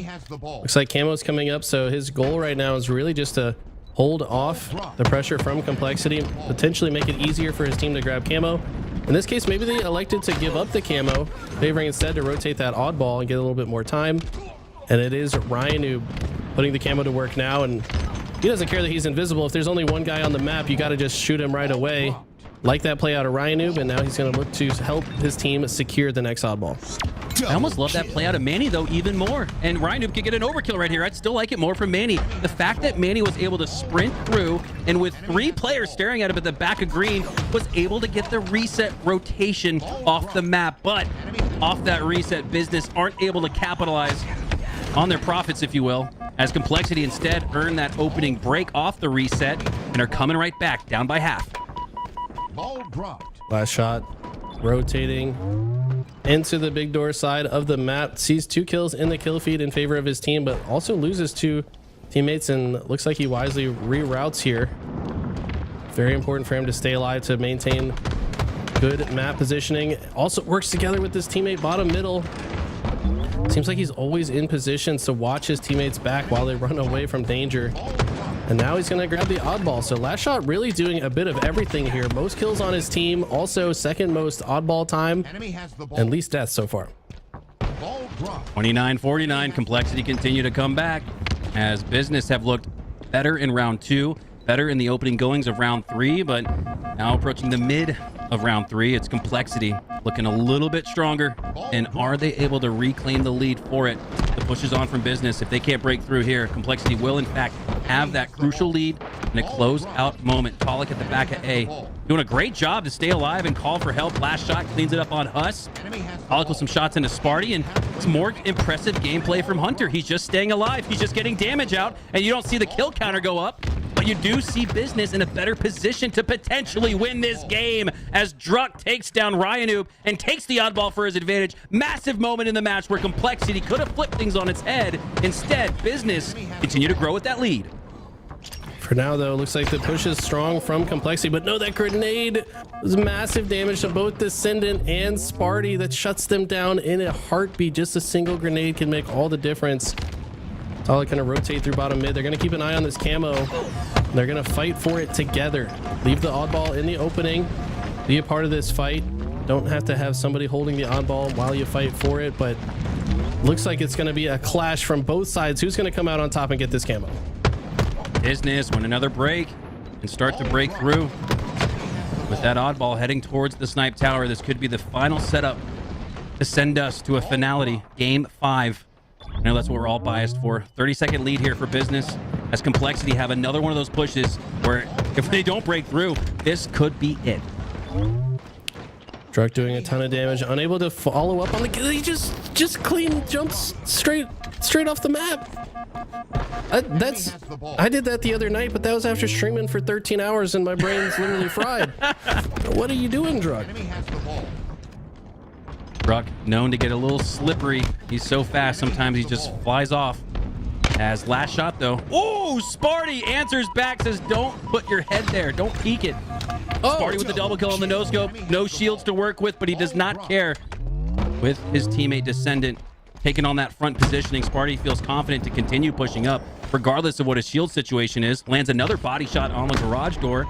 Looks like Camo's coming up, so his goal right now is really just to hold off the pressure from Complexity, potentially make it easier for his team to grab Camo. In this case, maybe they elected to give up the Camo, favoring instead to rotate that oddball and get a little bit more time. And it is Ryan who putting the Camo to work now, and he doesn't care that he's invisible. If there's only one guy on the map, you got to just shoot him right away. Like that play out of Ryanoob, and now he's going to look to help his team secure the next oddball. I almost love that play out of Manny, though, even more. And Ryanoob could get an overkill right here. I'd still like it more from Manny. The fact that Manny was able to sprint through, and with 3 players staring at him at the back of green, was able to get the reset rotation off the map. But off that reset, Business aren't able to capitalize on their profits, if you will, as Complexity instead earn that opening break off the reset and are coming right back down by half. Ball dropped. Last shot, rotating into the big door side of the map. Sees 2 kills in the kill feed in favor of his team, but also loses 2 teammates, and looks like he wisely reroutes here. Very important for him to stay alive, to maintain good map positioning. Also works together with his teammate bottom middle. Seems like he's always in positions to watch his teammates back while they run away from danger. And now he's going to grab the oddball. So Last Shot really doing a bit of everything here. Most kills on his team, also second most oddball time, and least deaths so far. 29-49, Complexity continue to come back as Business have looked better in round 2, better in the opening goings of round 3, but now approaching the mid of round 3, it's Complexity looking a little bit stronger. And are they able to reclaim the lead for it? The push is on from Business. If they can't break through here, Complexity will in fact have that crucial lead in a close-out moment. Pollock at the back of A, doing a great job to stay alive and call for help. Last shot cleans it up on Huss. Pollock with some shots into Sparty, and it's more impressive gameplay from Hunter. He's just staying alive. He's just getting damage out, and you don't see the kill counter go up, but you do see Business in a better position to potentially win this game as Druck takes down Ryanoob and takes the oddball for his advantage. Massive moment in the match where Complexity could have flipped things on its head. Instead, Business continue to grow with that lead. For now, though, looks like the push is strong from Complexity, but no, that grenade was massive damage to both Descendant and Sparty. That shuts them down in a heartbeat. Just a single grenade can make all the difference. Talik going to rotate through bottom mid. They're going to keep an eye on this camo. They're going to fight for it together. Leave the oddball in the opening. Be a part of this fight. Don't have to have somebody holding the oddball while you fight for it, but looks like it's going to be a clash from both sides. Who's going to come out on top and get this camo? Business win another break and start to break through with that oddball heading towards the snipe tower. This could be the final setup to send us to a finality, game 5. I know that's what we're all biased for. 30-second lead here for Business as Complexity have another one of those pushes where if they don't break through, this could be it. Druck doing a ton of damage, unable to follow up on the kill. He just clean jumps straight off the map. I did that the other night, but that was after streaming for 13 hours and my brain's literally fried. What are you doing, Druck? Druck known to get a little slippery. He's so fast, sometimes he just flies off. As last shot though. Oh, Sparty answers back, says don't put your head there, don't peek it. Sparty with the double kill on the no scope, no shields to work with, but he does not care. With his teammate Descendant taking on that front positioning, Sparty feels confident to continue pushing up regardless of what his shield situation is. Lands another body shot on the garage door,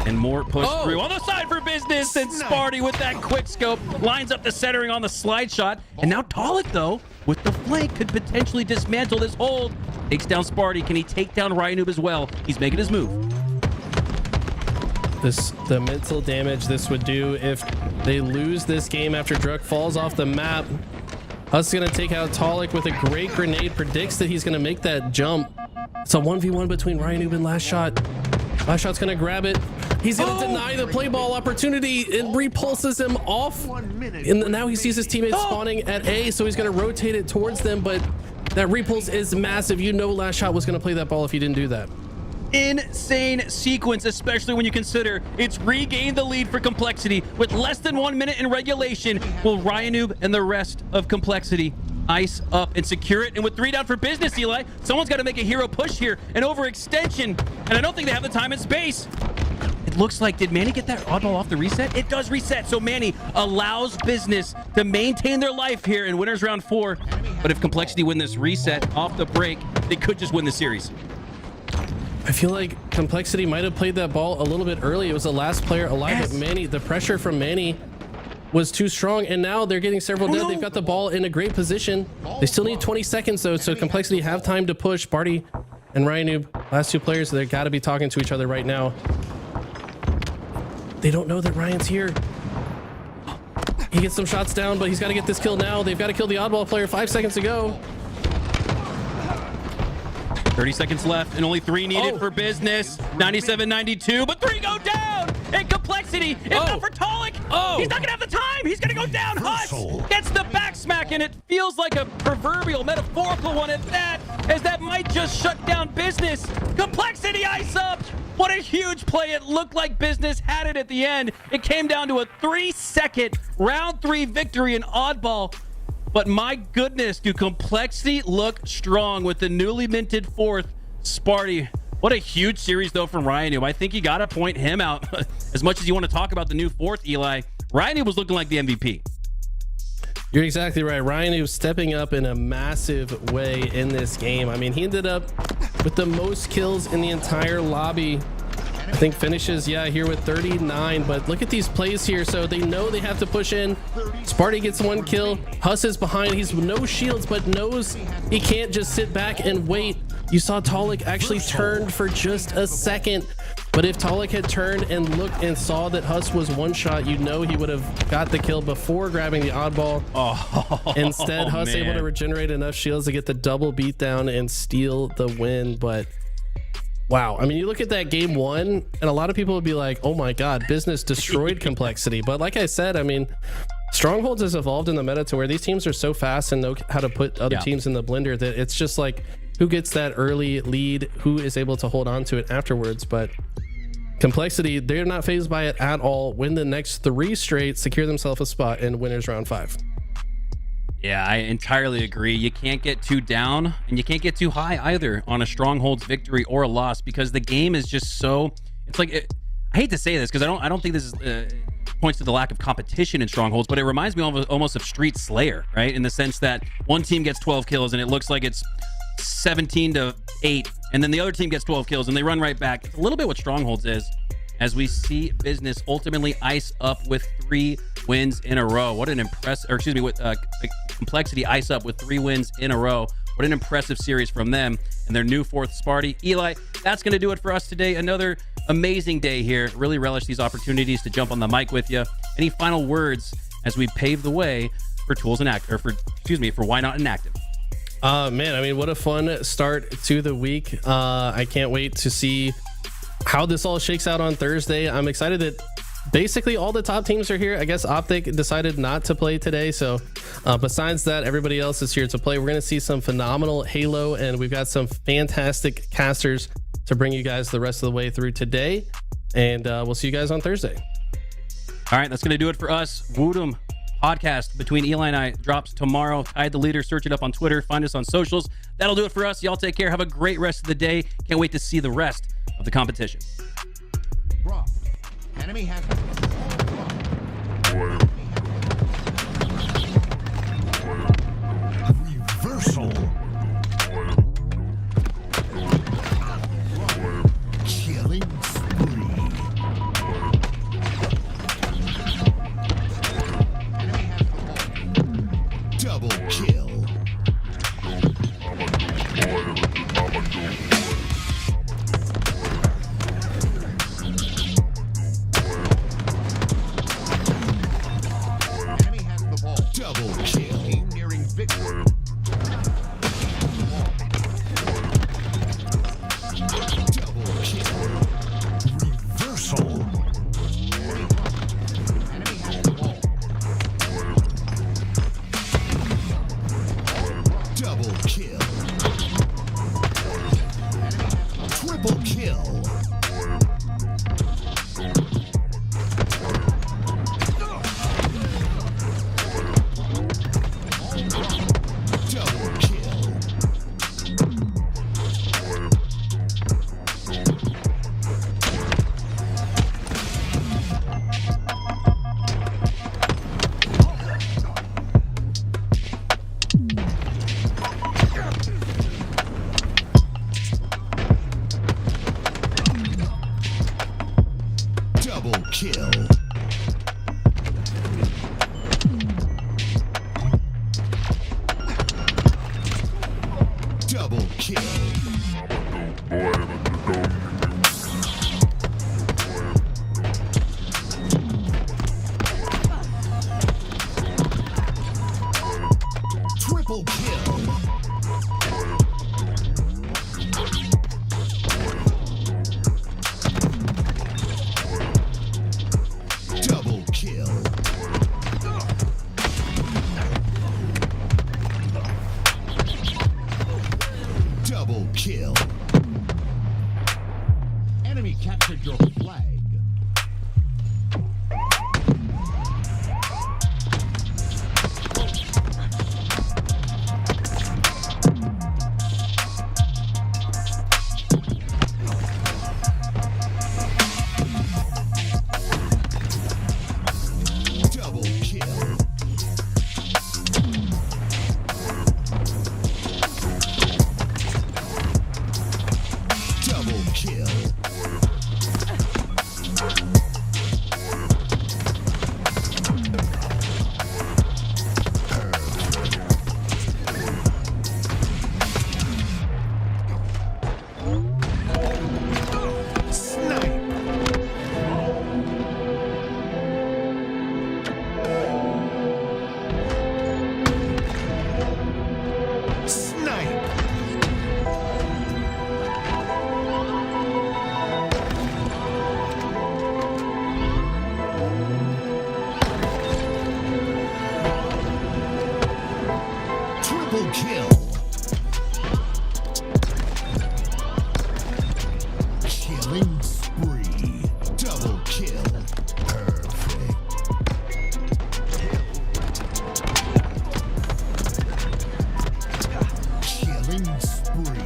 and more push through on the side for Business, and Sparty with that quick scope lines up the centering on the slide shot. And now Talik though with the flank could potentially dismantle this hold. Takes down Sparty. Can he take down Ryanoob as well? He's making his move. The mental damage this would do if they lose this game after Druck falls off the map. Huss is going to take out Talik with a great grenade, predicts that he's going to make that jump. It's a 1v1 between Ryanoob and Last Shot. Last Shot's going to grab it. He's going to deny the play ball opportunity. It repulses him off. And now he sees his teammates spawning at A, so he's going to rotate it towards them, but that repulse is massive. You know Last Shot was going to play that ball if he didn't do that. Insane sequence, especially when you consider it's regained the lead for Complexity with less than 1 minute in regulation. Will Ryanoob and the rest of Complexity ice up and secure it? And with 3 down for Business, Eli, someone's got to make a hero push here, an overextension, and I don't think they have the time and space. It looks like, did Manny get that oddball off the reset? It does reset, so Manny allows Business to maintain their life here in winners round 4. But if Complexity win this reset off the break, they could just win the series. I feel like Complexity might have played that ball a little bit early. It was the last player alive, but Manny, the pressure from Manny was too strong, and now they're getting several dead. They've got the ball in a great position. They still need 20 seconds though, so Complexity have time to push. Barty and Ryanoob, last 2 players, they've got to be talking to each other right now. They don't know that Ryan's here. He gets some shots down, but he's got to get this kill now. They've got to kill the oddball player. 5 seconds to go. 30 seconds left and only 3 needed for Business. 97-92, but 3 go down. And Complexity is not for Talik. He's not gonna have the time. He's gonna go down. Huss gets the back smack, and it feels like a proverbial metaphorical one at that, as that might just shut down Business. Complexity ice up. What a huge play. It looked like business had it at the end. It came down to a 3-second round 3 victory in oddball. But my goodness, do Complexity look strong with the newly minted 4th Sparty. What a huge series, though, from Ryan. I think you got to point him out. As much as you want to talk about the new 4th, Eli, Ryan was looking like the MVP. You're exactly right. Ryan was stepping up in a massive way in this game. I mean, he ended up with the most kills in the entire lobby. I think finishes, here with 39. But look at these plays here. So they know they have to push in. Sparty gets 1 kill. Huss is behind. He's no shields, but knows he can't just sit back and wait. You saw Toolez actually turned for just a second. But if Toolez had turned and looked and saw that Huss was 1 shot, you know he would have got the kill before grabbing the oddball. Instead, Huss able to regenerate enough shields to get the double beatdown and steal the win. But wow, I mean, you look at that game 1, and a lot of people would be like, oh my God, business destroyed Complexity. But like I said, I mean, Strongholds has evolved in the meta to where these teams are so fast and know how to put other teams in the blender that it's just like, who gets that early lead, who is able to hold on to it afterwards. But Complexity, they're not fazed by it at all. Win the next 3 straight, secure themselves a spot in winners round 5. Yeah, I entirely agree. You can't get too down and you can't get too high either on a Strongholds victory or a loss, because the game is just so, it's like, I hate to say this because I don't think this is points to the lack of competition in Strongholds, but it reminds me almost of Street Slayer, right? In the sense that one team gets 12 kills and it looks like it's 17-8, and then the other team gets 12 kills and they run right back. It's a little bit what Strongholds is, as we see business ultimately ice up with 3 wins in a row. What an with Complexity ice up with 3 wins in a row. What an impressive series from them and their new 4th Sparty. Eli, that's going to do it for us today. Another amazing day here. Really relish these opportunities to jump on the mic with you. Any final words as we pave the way for Tools and Active, for Why Not Inactive? Man, I mean, what a fun start to the week. I can't wait to see how this all shakes out on Thursday. I'm excited that basically all the top teams are here. I guess OpTic decided not to play today, so besides that, everybody else is here to play. We're going to see some phenomenal Halo, and we've got some fantastic casters to bring you guys the rest of the way through today, and we'll see you guys on Thursday. All right, that's going to do it for us. Woodham podcast between Eli and I drops tomorrow. Tide the Leader, search it up on Twitter, find us on socials. That'll do it for us. Y'all take care. Have a great rest of the day. Can't wait to see the rest of the competition. Drop. Enemy has reversal. Killing spree. Enemy has the ball. Double kill. Double kill. Nearing victory. Double kill. Reversal. Enemy has the ball. Double kill. Triple kill. Kill. Double kill. Triple kill. Double kill. Double kill. Enemy captured. Triple kill. Killing spree. Double kill. Perfect. Killing spree.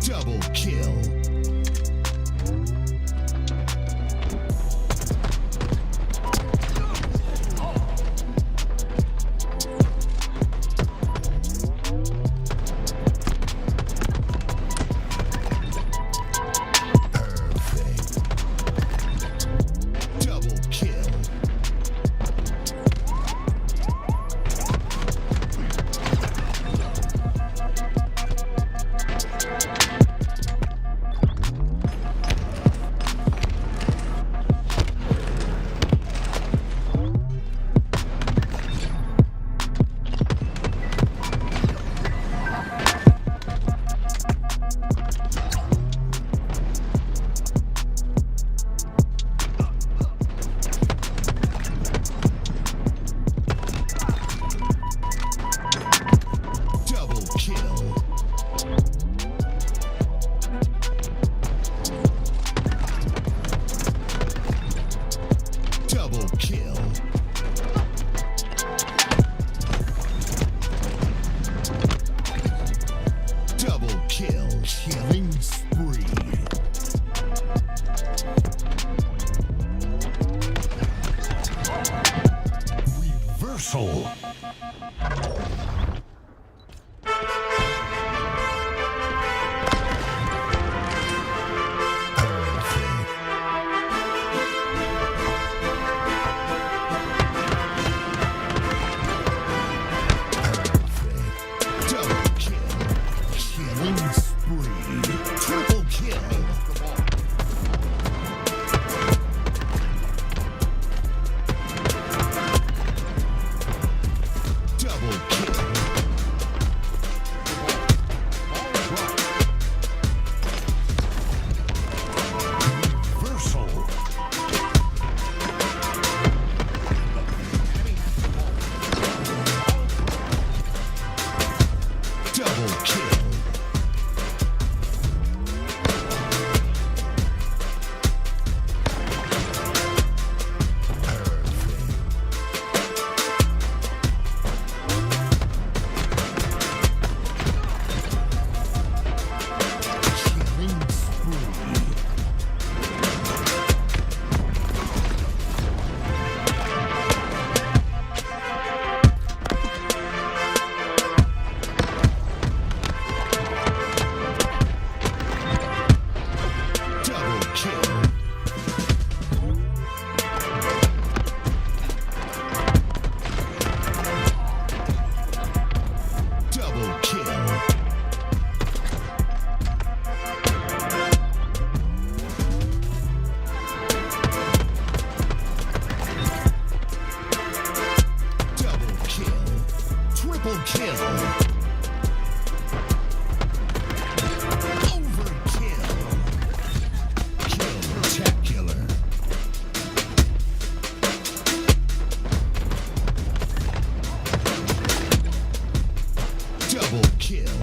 Double kill. Perfect. Double kill. Double kill. Double kill. Double kill. Killing spree. Reversal. Perfect. Perfect. Double kill. Killing spree. Triple kill. Double kill. Reversal. Double kill. Perfect. Killing spree. Double kill. Double kill. Double kill. Triple kill. Overkill. Kill-tacular. Double kill.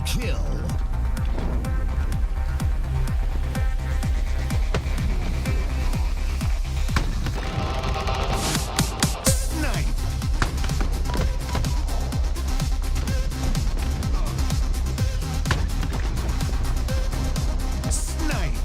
kill. Snipe. Snipe.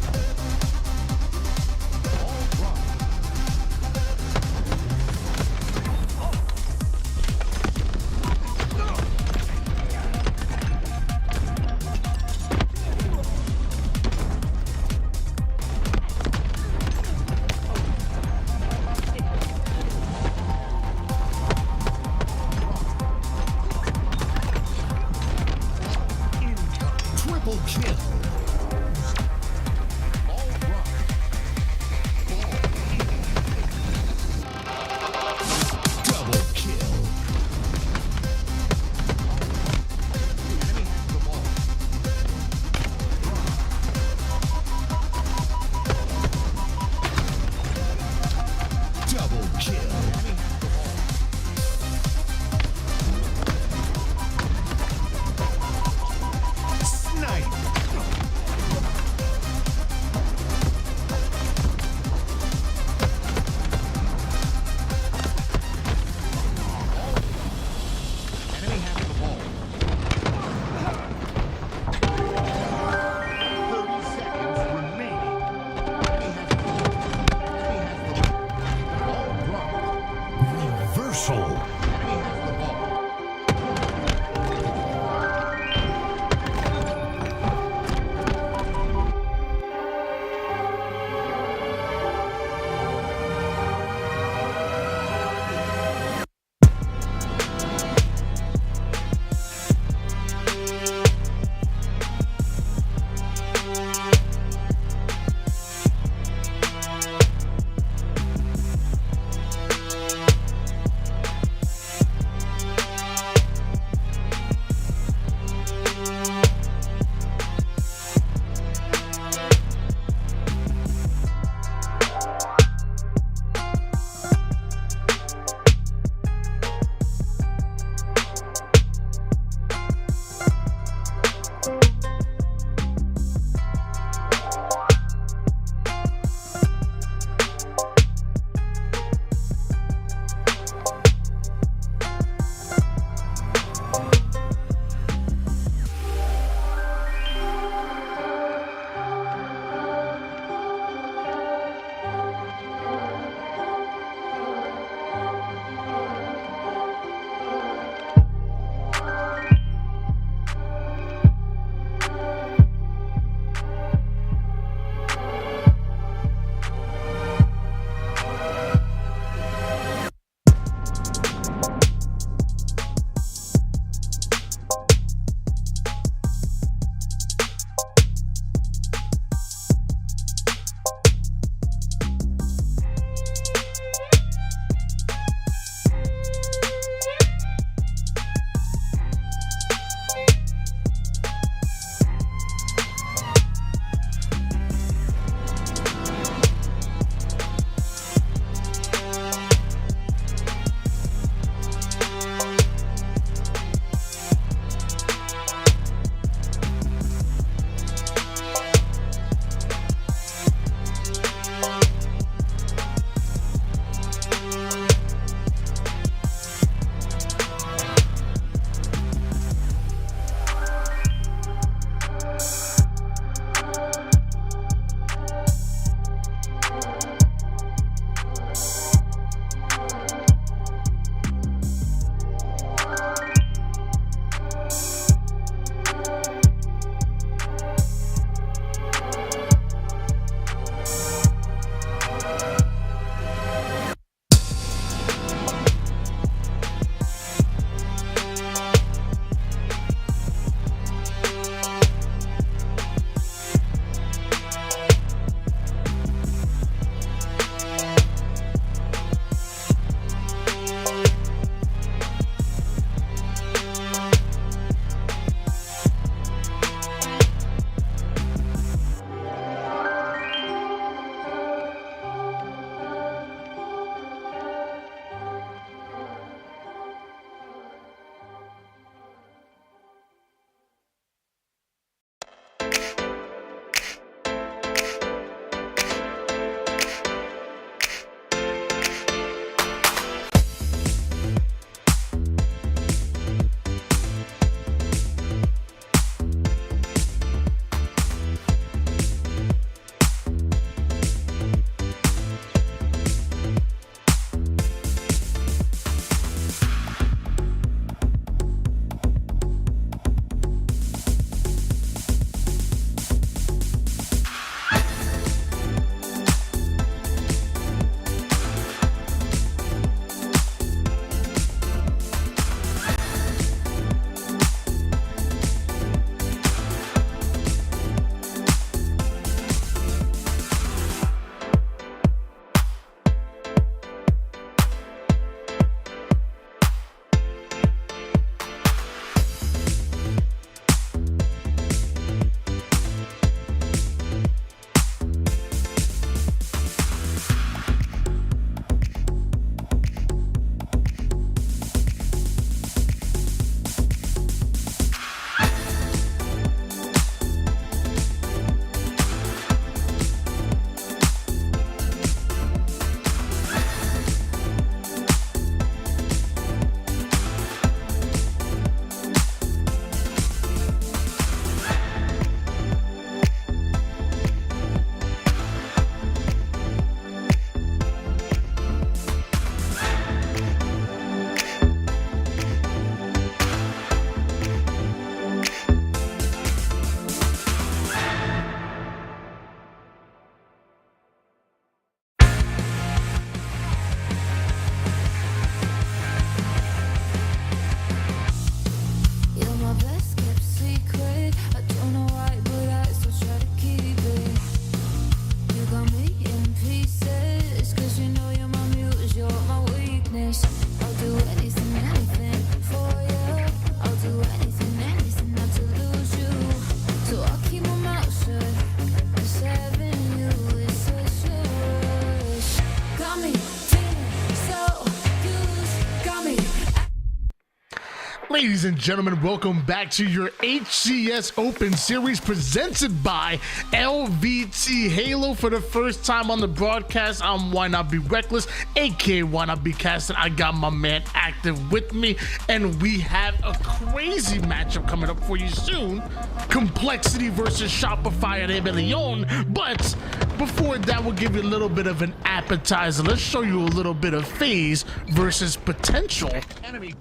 Ladies and gentlemen, welcome back to your HCS Open Series presented by LVT Halo. For the first time on the broadcast, I'm Why Not Be Reckless, aka Why Not Be Casting. I got my man Active with me, and we have a crazy matchup coming up for you soon. Complexity versus Shopify at Rebellion. But before that, we'll give you a little bit of an appetizer. Let's show you a little bit of FaZe versus potential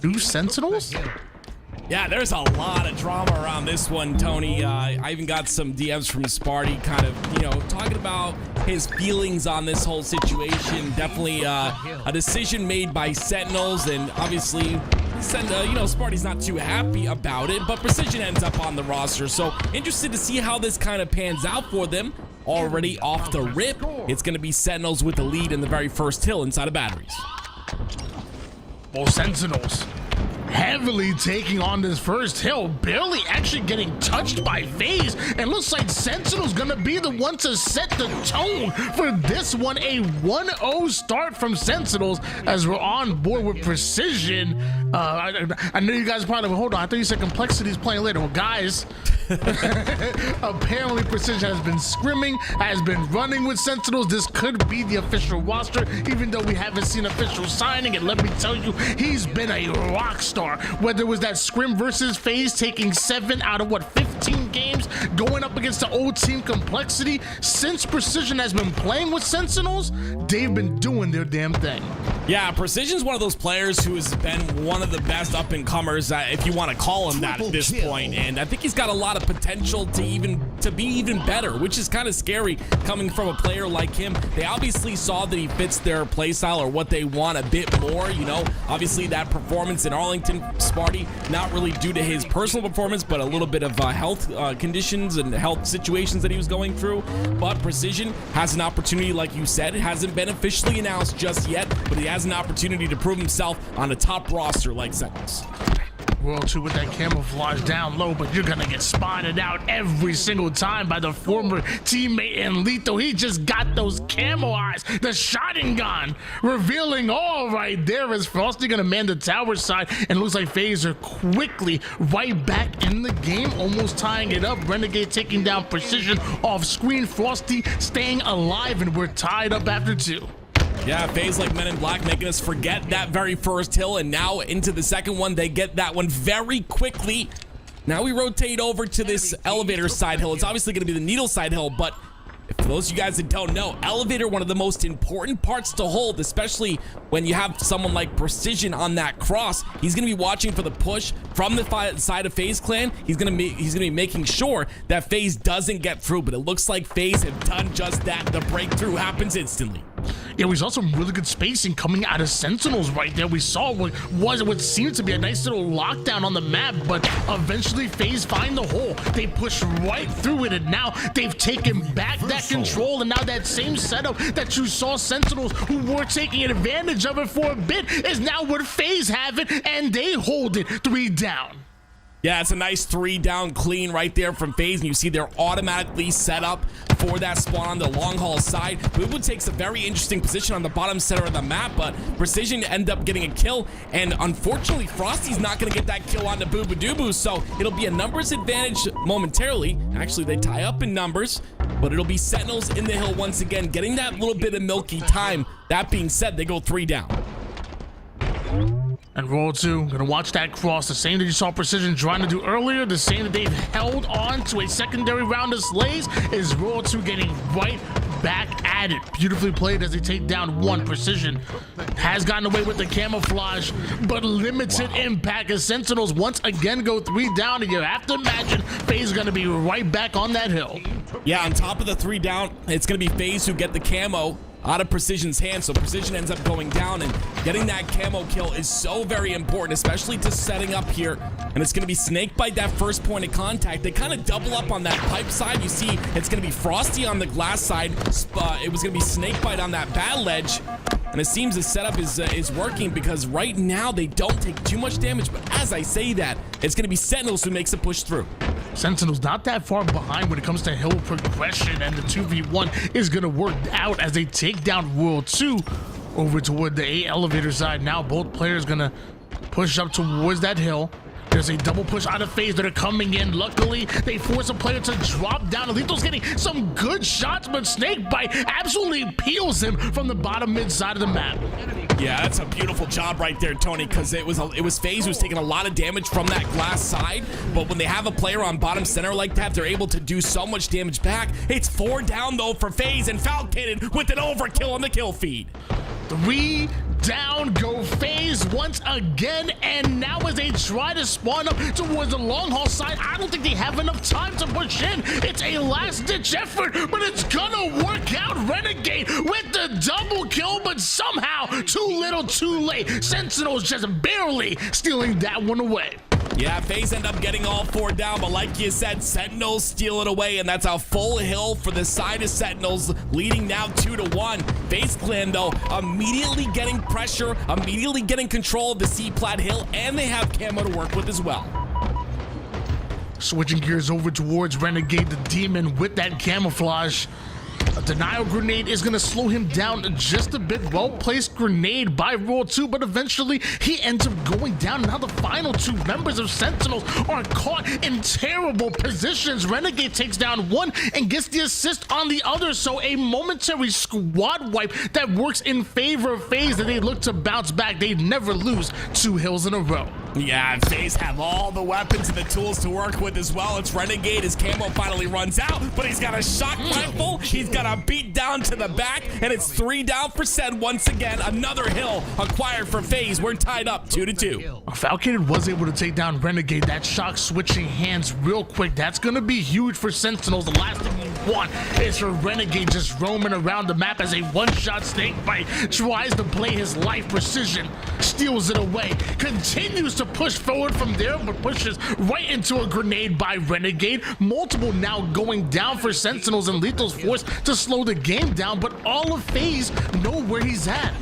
new Sentinels. Yeah, there's a lot of drama around this one, Tony. I even got some DMs from Sparty kind of, talking about his feelings on this whole situation. Definitely a decision made by Sentinels, and obviously, Sparty's not too happy about it, but Precision ends up on the roster. So interested to see how this kind of pans out for them. Already off the rip, it's going to be Sentinels with the lead in the very first hill inside of batteries. Well, Sentinels heavily taking on this first hill, barely actually getting touched by FaZe, and looks like Sentinel's gonna be the one to set the tone for this one. A 1-0 start from Sentinels as we're on board with Precision. I know you guys probably, hold on, I thought you said Complexity's playing later. Well, guys, apparently Precision has been scrimming, has been running with Sentinels. This could be the official roster, even though we haven't seen official signing, and let me tell you, he's been a rock star. Whether it was that scrim versus FaZe, taking 7 out of 15 games, going up against the old team Complexity. Since Precision has been playing with Sentinels, they've been doing their damn thing. Yeah, Precision's one of those players who has been one of the best up-and-comers, if you want to call him that at this point. And I think he's got a lot of potential to be even better, which is kind of scary coming from a player like him. They obviously saw that he fits their playstyle or what they want a bit more, Obviously, that performance in Arlington, Sparty, not really due to his personal performance, but a little bit of health conditions and health situations that he was going through. But Precision has an opportunity, like you said. It hasn't been officially announced just yet, but he has an opportunity to prove himself on a top roster like Sentinels. World 2 with that camouflage down low, but you're gonna get spotted out every single time by the former teammate in Lethal. He just got those camo eyes, the shotgun, revealing all right there as Frosty gonna man the tower side, and looks like FaZe are quickly right back in the game, almost tying it up. Renegade taking down Precision off screen, Frosty staying alive, and we're tied up after 2. Yeah, FaZe like Men in Black making us forget that very first hill, and now into the second one, they get that one very quickly. Now we rotate over to this elevator side hill. It's obviously going to be the needle side hill, but for those of you guys that don't know, elevator, one of the most important parts to hold, especially when you have someone like Precision on that cross. He's going to be watching for the push from the side of FaZe Clan. He's going to be making sure that FaZe doesn't get through, but it looks like FaZe have done just that. The breakthrough happens instantly. Yeah, we saw some really good spacing coming out of Sentinels right there. We saw what seemed to be a nice little lockdown on the map, but eventually FaZe find the hole. They push right through it, and now they've taken back that control, and now that same setup that you saw Sentinels, who were taking advantage of it for a bit, is now where FaZe have it, and they hold it 3 down. Yeah, it's a nice 3 down clean right there from FaZe, and you see they're automatically set up for that spawn on the long haul side. Boo takes a very interesting position on the bottom center of the map, but Precision end up getting a kill, and unfortunately, Frosty's not going to get that kill onto Boo, so it'll be a numbers advantage momentarily. Actually, they tie up in numbers, but it'll be Sentinels in the hill once again, getting that little bit of milky time. That being said, they go 3 down. And Roll 2, gonna watch that cross, the same that you saw Precision trying to do earlier, the same that they've held on to a secondary round of slays, is Roll 2 getting right back at it. Beautifully played as they take down 1. Precision has gotten away with the camouflage, but limited impact as Sentinels once again go 3 down, and you have to imagine FaZe is gonna be right back on that hill. Yeah, on top of the 3 down, it's gonna be FaZe who get the camo out of Precision's hands, so Precision ends up going down, and getting that camo kill is so very important, especially to setting up here. And it's going to be Snakebite that first point of contact. They kind of double up on that pipe side. You see it's going to be Frosty on the glass side. It was going to be Snakebite on that bad ledge, and it seems the setup is working, because right now they don't take too much damage. But as I say that, it's going to be Sentinels who makes a push through. Sentinels not that far behind when it comes to hill progression, and the 2v1 is going to work out as they take down World 2 over toward the A elevator side. Now both players going to push up towards that hill. There's a double push out of FaZe that are coming in. Luckily, they force a player to drop down. Lethal's getting some good shots, but Snakebite absolutely peels him from the bottom mid side of the map. Yeah, that's a beautiful job right there, Tony, because it was FaZe who's taking a lot of damage from that glass side, but when they have a player on bottom center like that, they're able to do so much damage back. It's 4 down, though, for FaZe, and Falcated with an overkill on the kill feed. 3 down go FaZe once again, and now as they try to spawn up towards the long haul side, I don't think they have enough time to push in. It's a last-ditch effort, but it's gonna work out. Renegade with the double kill, but somehow too little too late. Sentinels just barely stealing that one away. Yeah, FaZe end up getting all 4 down, but like you said, Sentinels steal it away, and that's a full hill for the side of Sentinels, leading now 2-1. FaZe Clan, though, immediately getting pressure, immediately getting control of the C-Plat hill, and they have camo to work with as well. Switching gears over towards Renegade the Demon with that camouflage. A denial grenade is going to slow him down just a bit. Well-placed grenade by Roll 2, but eventually he ends up going down. Now the final 2 members of Sentinels are caught in terrible positions. Renegade takes down one and gets the assist on the other, so a momentary squad wipe that works in favor of FaZe, that they look to bounce back. They never lose 2 hills in a row. Yeah, FaZe have all the weapons and the tools to work with as well. It's Renegade. His camo finally runs out, but he's got a shock rifle. He's got a beat down to the back, and it's 3 down for SEN once again. Another hill acquired for FaZe. We're tied up 2-2. Falcated was able to take down Renegade. That shock switching hands real quick. That's going to be huge for Sentinels. The last thing you want is for Renegade just roaming around the map as a one-shot Snakebite tries to play his life precision, steals it away, continues to push forward from there, but pushes right into a grenade by Renegade. Multiple now going down for Sentinels, and Lethal's forced to slow the game down, but all of FaZe know where he's at.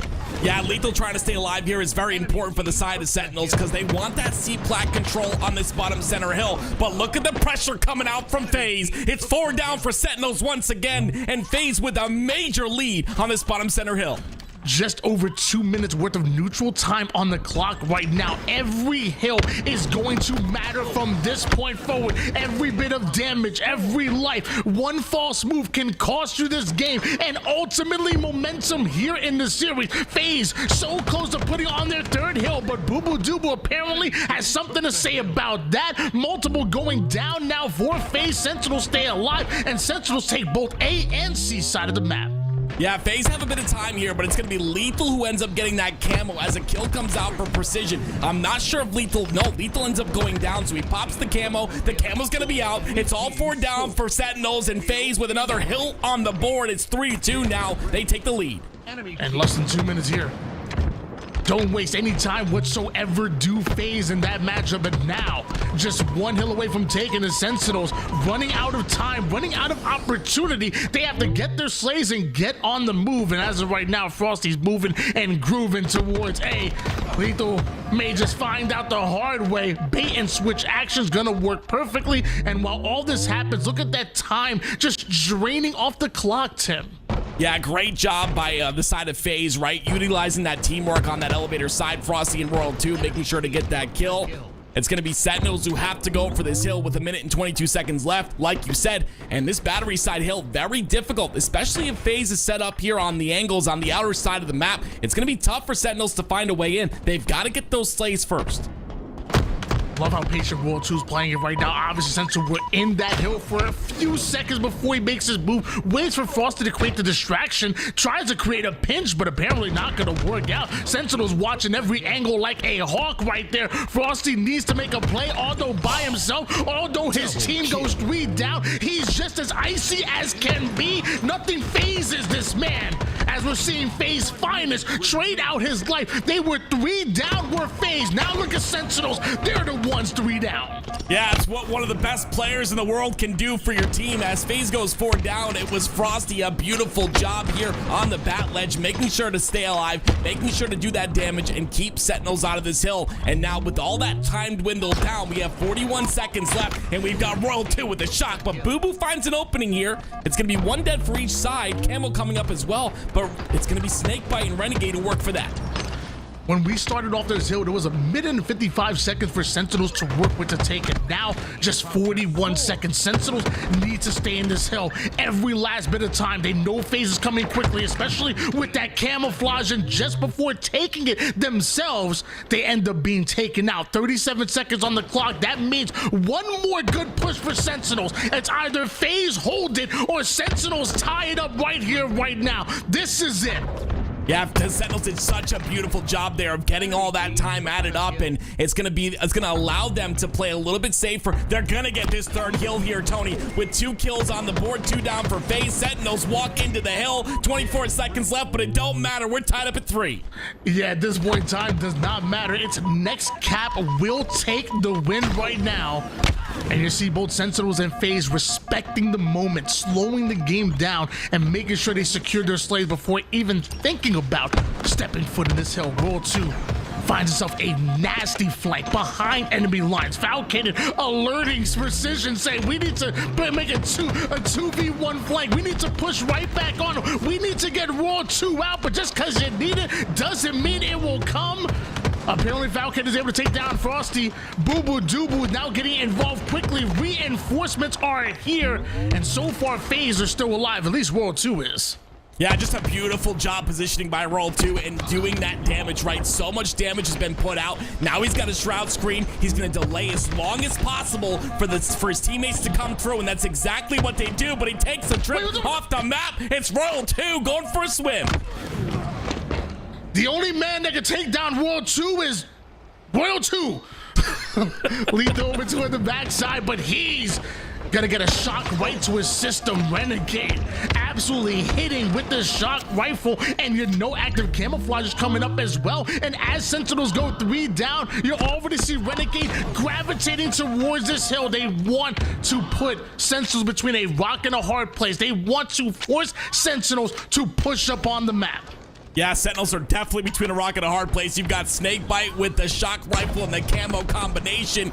Yeah, Lethal trying to stay alive here is very important for the side of Sentinels because they want that C-Plat control on this bottom center hill. But look at the pressure coming out from FaZe. It's 4 down for Sentinels once again, and FaZe with a major lead on this bottom center hill. Just over 2 minutes worth of neutral time on the clock right now. Every hill is going to matter from this point forward. Every bit of damage, every life. One false move can cost you this game, and ultimately momentum here in the series. FaZe so close to putting on their 3rd hill, but Boo Boo Doo Boo apparently has something to say about that. Multiple going down now for FaZe. Sentinels stay alive, and Sentinels take both A and C side of the map. Yeah, FaZe have a bit of time here, but it's going to be Lethal who ends up getting that camo as a kill comes out for precision. I'm not sure if Lethal ends up going down, so he pops the camo. The camo's going to be out. It's all 4 down for Sentinels, and FaZe with another hill on the board. It's 3-2 now. They take the lead. And less than 2 minutes here. Don't waste any time whatsoever. Do FaZe in that matchup, but now just 1 hill away from taking the Sentinels, running out of time, running out of opportunity. They have to get their slays and get on the move, and as of right now, Frosty's moving and grooving towards A. Lethal may just find out the hard way. Bait and switch action's gonna work perfectly, and while all this happens, look at that time just draining off the clock, Tim. Yeah, great job by the side of FaZe, right? Utilizing that teamwork on that elevator side. Frosty and Royal 2 making sure to get that kill. It's going to be Sentinels who have to go for this hill with 1 minute and 22 seconds left, like you said. And this battery side hill, very difficult, especially if FaZe is set up here on the angles on the outer side of the map. It's going to be tough for Sentinels to find a way in. They've got to get those slays first. Love how patient World 2 is playing it right now. Obviously, Sentinel were in that hill for a few seconds before he makes his move. Waits for Frosty to create the distraction. Tries to create a pinch, but apparently not going to work out. Sentinel's watching every angle like a hawk right there. Frosty needs to make a play, although by himself. Although his team goes 3 down, he's just as icy as can be. Nothing phases this man. As we're seeing FaZe finest trade out his life. They were 3 down, were FaZe. Now look at Sentinels. They're the ones 3 down. Yeah, it's what one of the best players in the world can do for your team. As FaZe goes 4 down, it was Frosty. A beautiful job here on the bat ledge, making sure to stay alive, making sure to do that damage and keep Sentinels out of this hill. And now with all that time dwindled down, we have 41 seconds left, and we've got Royal 2 with the shock. But Boo Boo finds an opening here. It's going to be 1 dead for each side. Camo coming up as well, but it's going to be Snakebite and Renegade who work for that. When we started off this hill, there was a minute and 55 seconds for Sentinels to work with to take it. Now, just 41 seconds. Sentinels need to stay in this hill every last bit of time. They know FaZe is coming quickly, especially with that camouflage, and just before taking it themselves, they end up being taken out. 37 seconds on the clock. That means one more good push for Sentinels. It's either FaZe hold it or Sentinels tie it up right here, right now. This is it. Yeah, the Sentinels did such a beautiful job there of getting all that time added up, and it's gonna allow them to play a little bit safer. They're gonna get this third kill here, Tony, with 2 kills on the board, 2 down for FaZe. Sentinels walk into the hill, 24 seconds left, but it don't matter. We're tied up at 3. Yeah, at this point in time, does not matter. It's next cap will take the win right now. And you see both Sentinels and FaZe respecting the moment, slowing the game down, and making sure they secure their slaves before even thinking about stepping foot in this hill. Roll 2 finds itself a nasty flank behind enemy lines. Falcated alerting precision, saying we need to make a 2v1 flank. We need to push right back on them. We need to get Roll 2 out, but just because you need it doesn't mean it will come. Apparently, Falcon is able to take down Frosty. Boo Boo Doo now getting involved quickly. Reinforcements are here, and so far, FaZe are still alive. At least World 2 is. Yeah, just a beautiful job positioning by Roll 2 and doing that damage right. So much damage has been put out. Now he's got a shroud screen. He's going to delay as long as possible for his teammates to come through, and that's exactly what they do. But he takes a trip off the map. It's Roll 2 going for a swim. The only man that can take down World 2 is Royal 2. Lead over to the backside, but he's gonna get a shock right to his system. Renegade absolutely hitting with the shock rifle, and you know active camouflage is coming up as well. And as Sentinels go 3 down, you already see Renegade gravitating towards this hill. They want to put Sentinels between a rock and a hard place. They want to force Sentinels to push up on the map. Yeah, Sentinels are definitely between a rock and a hard place. You've got Snakebite with the shock rifle and the camo combination.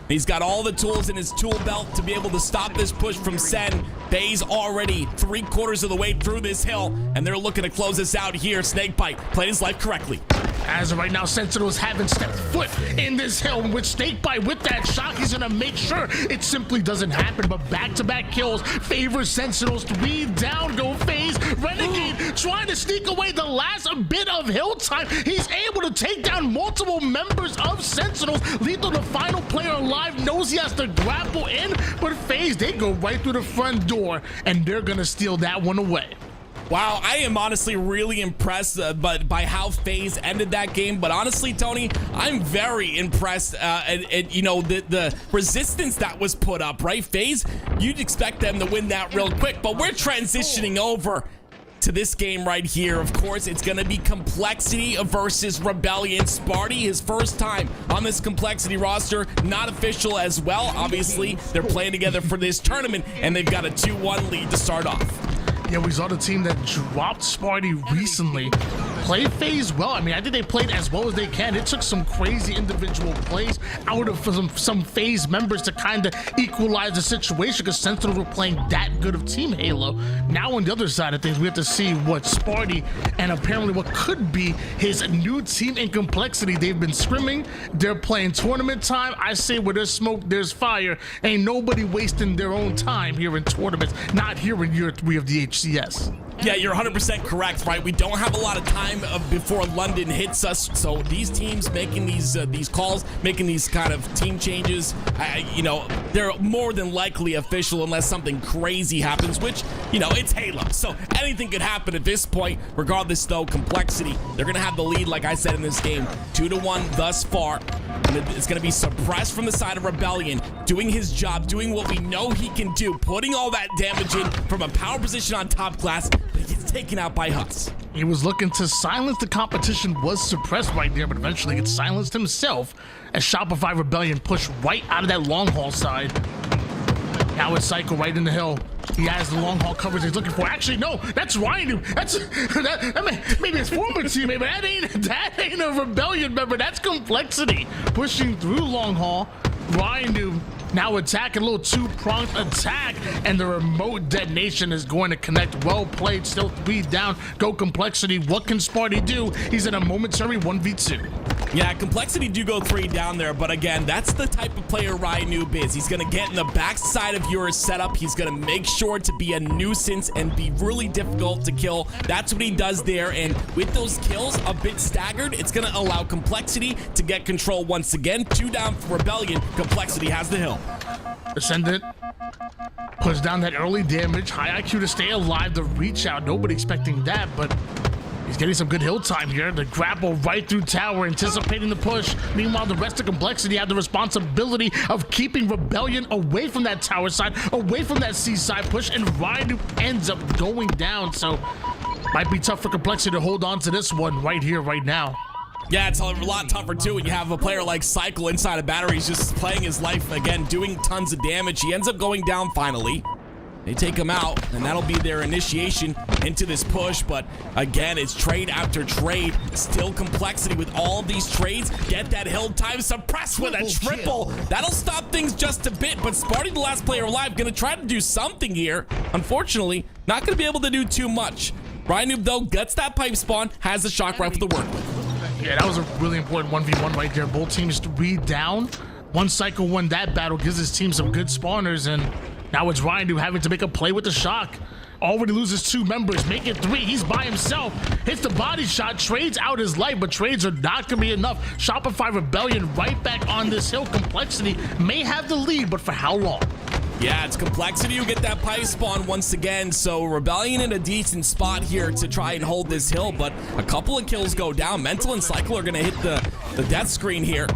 He's got all the tools in his tool belt to be able to stop this push from SEN. FaZe already 3/4 of the way through this hill, and they're looking to close this out here. Snakebite played his life correctly. As of right now, Sentinels haven't stepped foot in this hill. With Snakebite, with that shock, he's gonna make sure it simply doesn't happen. But back-to-back kills favor Sentinels. 3 down go FaZe. Renegade trying to sneak away the last bit of hill time. He's able to take down multiple members of Sentinels. Lethal, the final player alive, knows he has to grapple in, but FaZe, they go right through the front door, and they're gonna steal that one away. Wow, I am honestly really impressed by how FaZe ended that game. But honestly, Tony, I'm very impressed at you know, the resistance that was put up, right? FaZe, you'd expect them to win that real quick, but we're transitioning over to this game right here. Of course, it's going to be Complexity versus Rebellion. Sparty, his first time on this Complexity roster, not official as well. Obviously, they're playing together for this tournament, and they've got a 2-1 lead to start off. Yeah, we saw the team that dropped Sparty recently play FaZe well. I mean, I think they played as well as they can. It took some crazy individual plays out of some FaZe members to kind of equalize the situation, because Sentinels were playing that good of Team Halo. Now on the other side of things, we have to see what Sparty and apparently what could be his new team in Complexity. They've been scrimming. They're playing tournament time. I say where there's smoke, there's fire. Ain't nobody wasting their own time here in tournaments. Not here in year 3 of the HCS. Yeah, you're 100% correct, right? We don't have a lot of time before London hits us, so these teams making these calls, making these kind of team changes, you know, they're more than likely official unless something crazy happens, which, you know, it's Halo, so anything could happen at this point. Regardless, though, Complexity, they're gonna have the lead, like I said in this game, 2-1 thus far. And it's going to be suppressed from the side of Rebellion, doing his job, doing what we know he can do, putting all that damage in from a power position on top class, but he gets taken out by Huss. He was looking to silence the competition, was suppressed right there, but eventually gets silenced himself as Shopify Rebellion pushed right out of that long haul side. Now it's Psycho right in the hill. He has the long haul coverage he's looking for. Actually, no, that's Ryan. Maybe it's former teammate, but that ain't a Rebellion member. That's Complexity pushing through long haul. Ryan Now attack, a little two-pronged attack, and the remote detonation is going to connect. Well played, still 3 down. Go Complexity. What can Sparty do? He's in a momentary 1v2. Yeah, Complexity do go 3 down there, but again, that's the type of player Ryan Noob is. He's going to get in the backside of your setup. He's going to make sure to be a nuisance and be really difficult to kill. That's what he does there, and with those kills a bit staggered, it's going to allow Complexity to get control once again. 2 down for Rebellion. Complexity has the hill. Ascendant puts down that early damage. High IQ to stay alive. The reach out. Nobody expecting that, but he's getting some good hill time here. The grapple right through tower, anticipating the push. Meanwhile, the rest of Complexity have the responsibility of keeping Rebellion away from that tower side, away from that seaside push, and Ryan ends up going down. So might be tough for Complexity to hold on to this one right here, right now. Yeah, it's a lot tougher too when you have a player like Cycle inside a battery. He's just playing his life again, doing tons of damage. He ends up going down finally. They take him out, and that'll be their initiation into this push. But again, it's trade after trade. Still Complexity with all these trades. Get that hill time suppressed with a triple. That'll stop things just a bit. But Sparty, the last player alive, gonna try to do something here. Unfortunately, not gonna be able to do too much. Ryan Noob, though, gets that pipe spawn, has the shock rifle to work with. Yeah, that was a really important 1v1 right there. Both teams 3 down. One Cycle won that battle, gives his team some good spawners, and now it's Ryan Noob having to make a play with the shock. Already loses 2 members, make it 3. He's by himself. Hits the body shot, trades out his life, but trades are not gonna be enough. Shopify Rebellion right back on this hill. Complexity may have the lead, but for how long? Yeah, it's Complexity who get that pipe spawn once again, so Rebellion in a decent spot here to try and hold this hill, but a couple of kills go down. Mental and Cycle are going to hit the death screen here,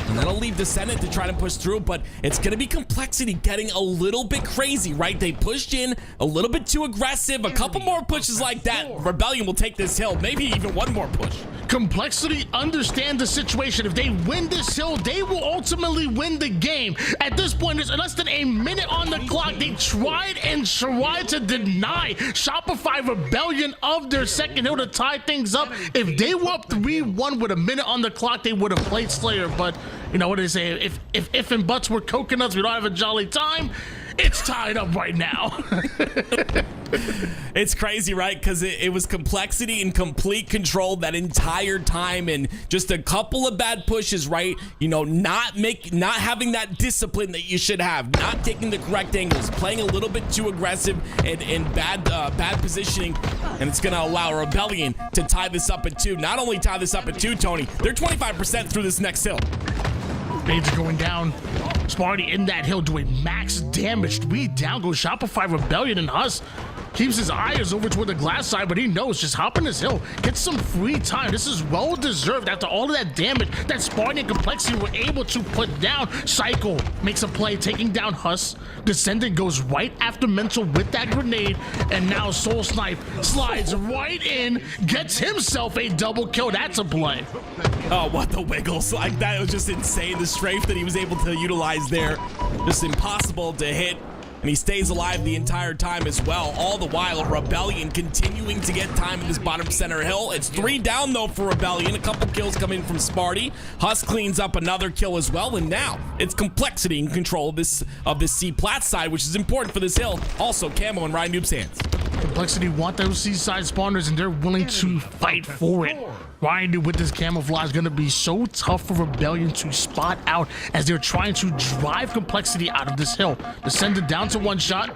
and that'll leave Descendant to try to push through, but it's going to be Complexity getting a little bit crazy, right? They pushed in a little bit too aggressive. A couple more pushes like that, Rebellion will take this hill, maybe even one more push. Complexity understand the situation. If they win this hill, they will ultimately win the game. At this point, there's less than a minute on the clock. They tried and tried to deny Shopify Rebellion of their second hill to tie things up. If they were up 3-1 with a minute on the clock, they would have played Slayer. But you know what they say, if and buts were coconuts, we don't have a jolly time. It's tied up right now. It's crazy, right? Because it was Complexity in complete control that entire time, and just a couple of bad pushes, right? You know, not having that discipline that you should have, not taking the correct angles, playing a little bit too aggressive and bad positioning, and it's gonna allow Rebellion to tie this up at 2. Not only tie this up at 2, Tony, they're 25% through this next hill. Nades are going down. Sparty in that hill doing max damage. 3 down goes Shopify Rebellion, and Huss keeps his eyes over toward the glass side, but he knows just hop in this hill, get some free time. This is well deserved after all of that damage that Sparty and Complexity were able to put down. Cycle makes a play, taking down Huss. Descendant goes right after Mental with that grenade, and now Soul Snipe slides right in, gets himself a double kill. That's a play. Oh, what the wiggles. Like, that was just insane. The strafe that he was able to utilize there, just impossible to hit. And he stays alive the entire time as well. All the while, Rebellion continuing to get time in this bottom center hill. It's 3 down, though, for Rebellion. A couple kills coming from Sparty. Huss cleans up another kill as well. And now it's Complexity in control of this C-plat side, which is important for this hill. Also, Camo in Ryan Noob's hands. Complexity want those seaside spawners, and they're willing to fight for it. Ryan Noob with this camouflage is going to be so tough for Rebellion to spot out as they're trying to drive Complexity out of this hill. Descended down to 1 shot,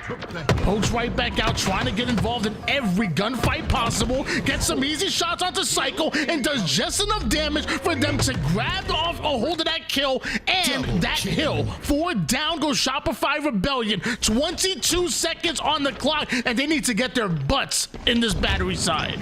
pokes right back out, trying to get involved in every gunfight possible, gets some easy shots onto Cycle, and does just enough damage for them to grab off a hold of that kill and that hill. 4 down goes Shopify Rebellion. 22 seconds on the clock, and they need to get their butts in this battery side.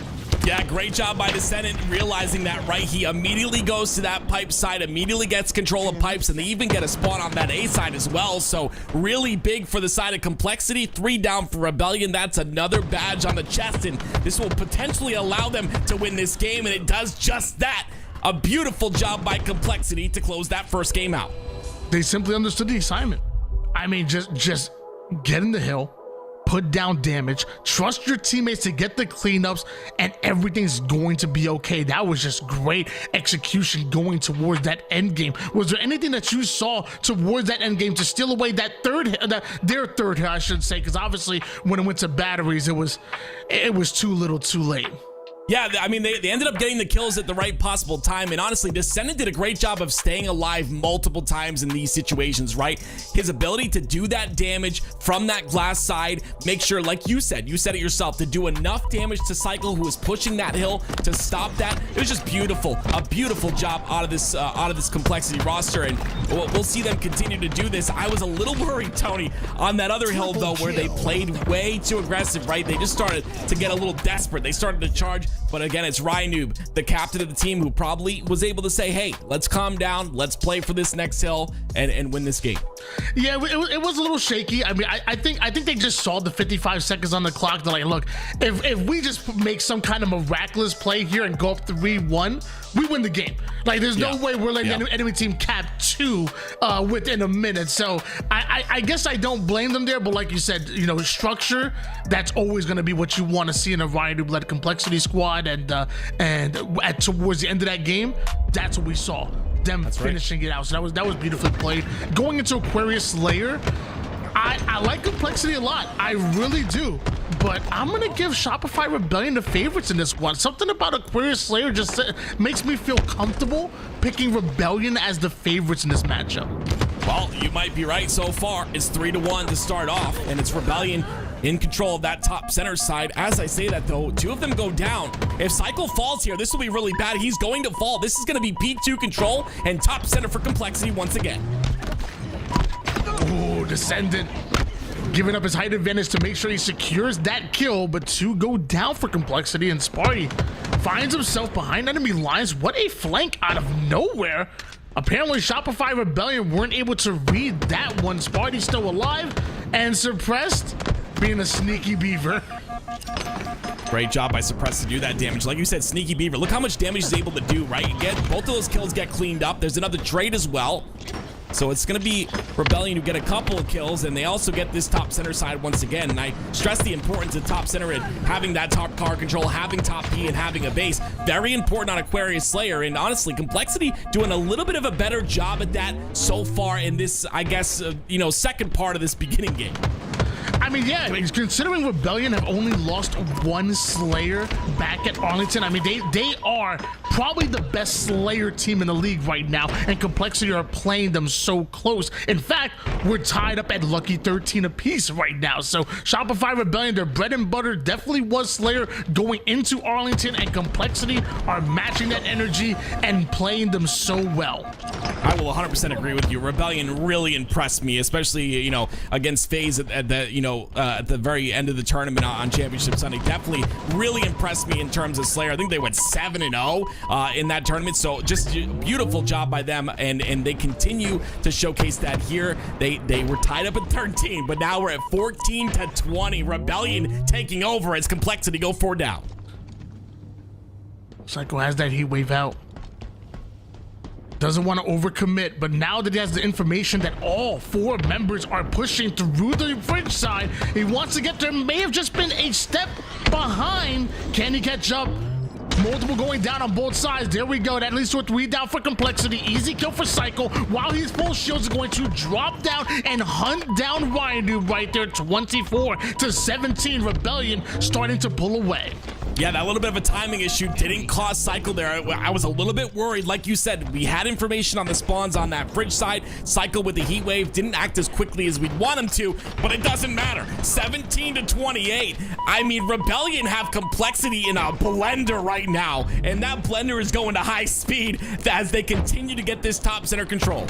Yeah, great job by Descendant realizing that, right? He immediately goes to that pipe side, immediately gets control of pipes, and they even get a spawn on that A side as well. So really big for the side of Complexity. 3 down for Rebellion. That's another badge on the chest, and this will potentially allow them to win this game, and it does just that. A beautiful job by Complexity to close that first game out. They simply understood the assignment. I mean, just get in the hill, put down damage, trust your teammates to get the cleanups, and everything's going to be okay. That was just great execution going towards that end game. Was there anything that you saw towards that end game to steal away that their third hit, I should say, because obviously when it went to batteries, it was too little too late. Yeah, I mean, they ended up getting the kills at the right possible time, and honestly, Descendant did a great job of staying alive multiple times in these situations, right? His ability to do that damage from that glass side, make sure, like you said it yourself, to do enough damage to Cycle, who was pushing that hill, to stop that. It was just beautiful, a beautiful job out of this Complexity roster, and we'll see them continue to do this. I was a little worried, Tony, on that other hill, though, where they played way too aggressive, right? They just started to get a little desperate. They started to charge. But again, it's Rynoob, the captain of the team, who probably was able to say, hey, let's calm down, let's play for this next hill and win this game. Yeah, it was a little shaky. I mean, I think they just saw the 55 seconds on the clock. They're like, look, if we just make some kind of miraculous play here and go up 3-1, we win the game. Like, there's no way we're letting the enemy team cap 2 within a minute. So I guess I don't blame them there, but like you said, you know, structure, that's always going to be what you want to see in a Rynoob-led Complexity squad, and towards the end of that game, that's what we saw. Them finishing it out. So that was beautifully played. Going into Aquarius Slayer, I like Complexity a lot. I really do. But I'm going to give Shopify Rebellion the favorites in this one. Something about Aquarius Slayer just makes me feel comfortable picking Rebellion as the favorites in this matchup. Well, you might be right so far. It's 3-1 to start off, and it's Rebellion in control of that top center side. As I say that, though, 2 of them go down. If Cycle falls here, this will be really bad. He's going to fall. This is going to be P2 control and top center for Complexity once again. Ooh, Descendant giving up his height advantage to make sure he secures that kill, but 2 go down for Complexity, and Sparty finds himself behind enemy lines. What a flank out of nowhere. Apparently, Shopify Rebellion weren't able to read that one. Sparty's still alive and Suppressed being a sneaky beaver. Great job by Suppressed to do that damage. Like you said, sneaky beaver. Look how much damage he's able to do, right? Both of those kills get cleaned up. There's another trade as well. So it's going to be Rebellion who get a couple of kills, and they also get this top center side once again. And I stress the importance of top center and having that top car control, having top P, and having a base. Very important on Aquarius Slayer. And honestly, Complexity doing a little bit of a better job at that so far in this, I guess, second part of this beginning game. I mean, yeah, considering Rebellion have only lost 1 Slayer back at Arlington, I mean, they are probably the best Slayer team in the league right now, and Complexity are playing them so close. In fact, we're tied up at lucky 13 apiece right now. So Shopify Rebellion, their bread and butter definitely was Slayer going into Arlington, and Complexity are matching that energy and playing them so well. I will 100% agree with you. Rebellion really impressed me, especially, against FaZe at the very end of the tournament on Championship Sunday. Definitely really impressed me in terms of Slayer. I think they went 7-0 in that tournament. So just beautiful job by them, and they continue to showcase that here. They were tied up at 13, but now we're at 14-20. Rebellion taking over as Complexity go 4 down. Psycho has that heat wave out. Doesn't want to overcommit, but now that he has the information that all 4 members are pushing through the fridge side, he wants to get there. May have just been a step behind. Can he catch up? Multiple going down on both sides. There we go. That leads to a 3 down for Complexity. Easy kill for Cycle. While he's full shields, is going to drop down and hunt down Rynoob right there. 24-17. Rebellion starting to pull away. Yeah, that little bit of a timing issue didn't cause Cycle there. I was a little bit worried. Like you said, we had information on the spawns on that fridge side. Cycle with the heat wave didn't act as quickly as we'd want him to, but it doesn't matter. 17-28. I mean, Rebellion have Complexity in a blender right now, and that blender is going to high speed as they continue to get this top center control.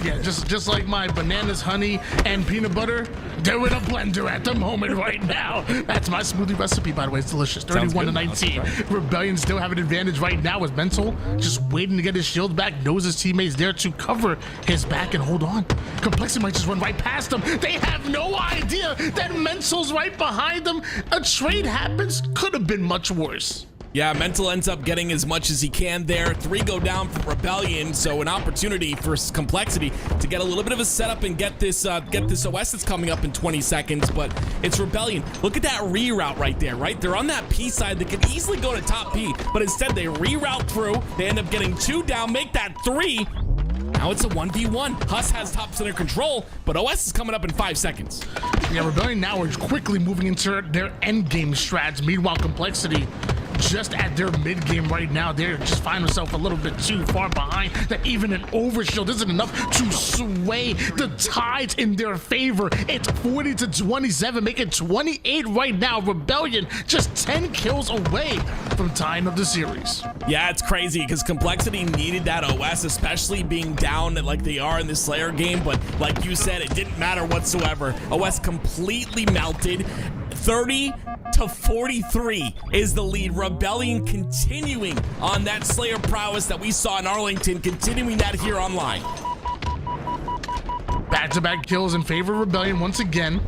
Yeah, just like my bananas, honey, and peanut butter, they're in a blender at the moment right now. That's my smoothie recipe, by the way. It's delicious. 31-19. Rebellion still have an advantage right now as Mental just waiting to get his shield back, knows his teammates there to cover his back and hold on. Complexity might just run right past them. They have no idea that Mental's right behind them. A trade happens. Could have been much worse. Yeah, Mental ends up getting as much as he can there. 3 go down for Rebellion, so an opportunity for Complexity to get a little bit of a setup and get this OS that's coming up in 20 seconds, but it's Rebellion. Look at that reroute right there, right? They're on that P side. They could easily go to top P, but instead they reroute through. They end up getting 2 down, make that 3. Now it's a 1v1. Huss has top center control, but OS is coming up in 5 seconds. Yeah, Rebellion now is quickly moving into their end game strats. Meanwhile, Complexity just at their mid game right now. They're just finding themselves a little bit too far behind that even an overshield isn't enough to sway the tides in their favor. It's 40 to 27, making 28 right now. Rebellion just 10 kills away from tying up the series. Yeah, it's crazy because Complexity needed that OS, especially being down like they are in the Slayer game. But like you said, it didn't matter whatsoever. OS completely melted. 30 to 43 is the lead. Rebellion continuing on that Slayer prowess that we saw in Arlington, continuing that here online. Back-to-back kills in favor of Rebellion once again.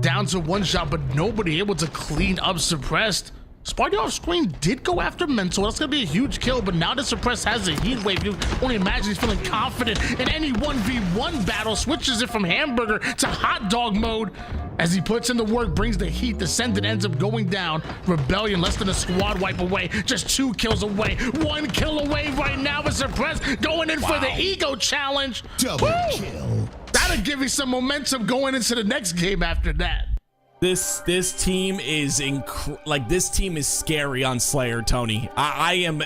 Down to 1 shot, but nobody able to clean up Suppressed. Sparty off screen did go after Mental. That's gonna be a huge kill, but now that Suppressed has a heat wave, you only imagine he's feeling confident in any 1v1 battle. Switches it from hamburger to hot dog mode. As he puts in the work, brings the heat, the Ascendant ends up going down. Rebellion less than a squad wipe away, just 2 kills away. 1 kill away right now with Suppressed going in for the ego challenge. Double kill. That'll give you some momentum going into the next game after that. This team is this team is scary on Slayer, Tony. I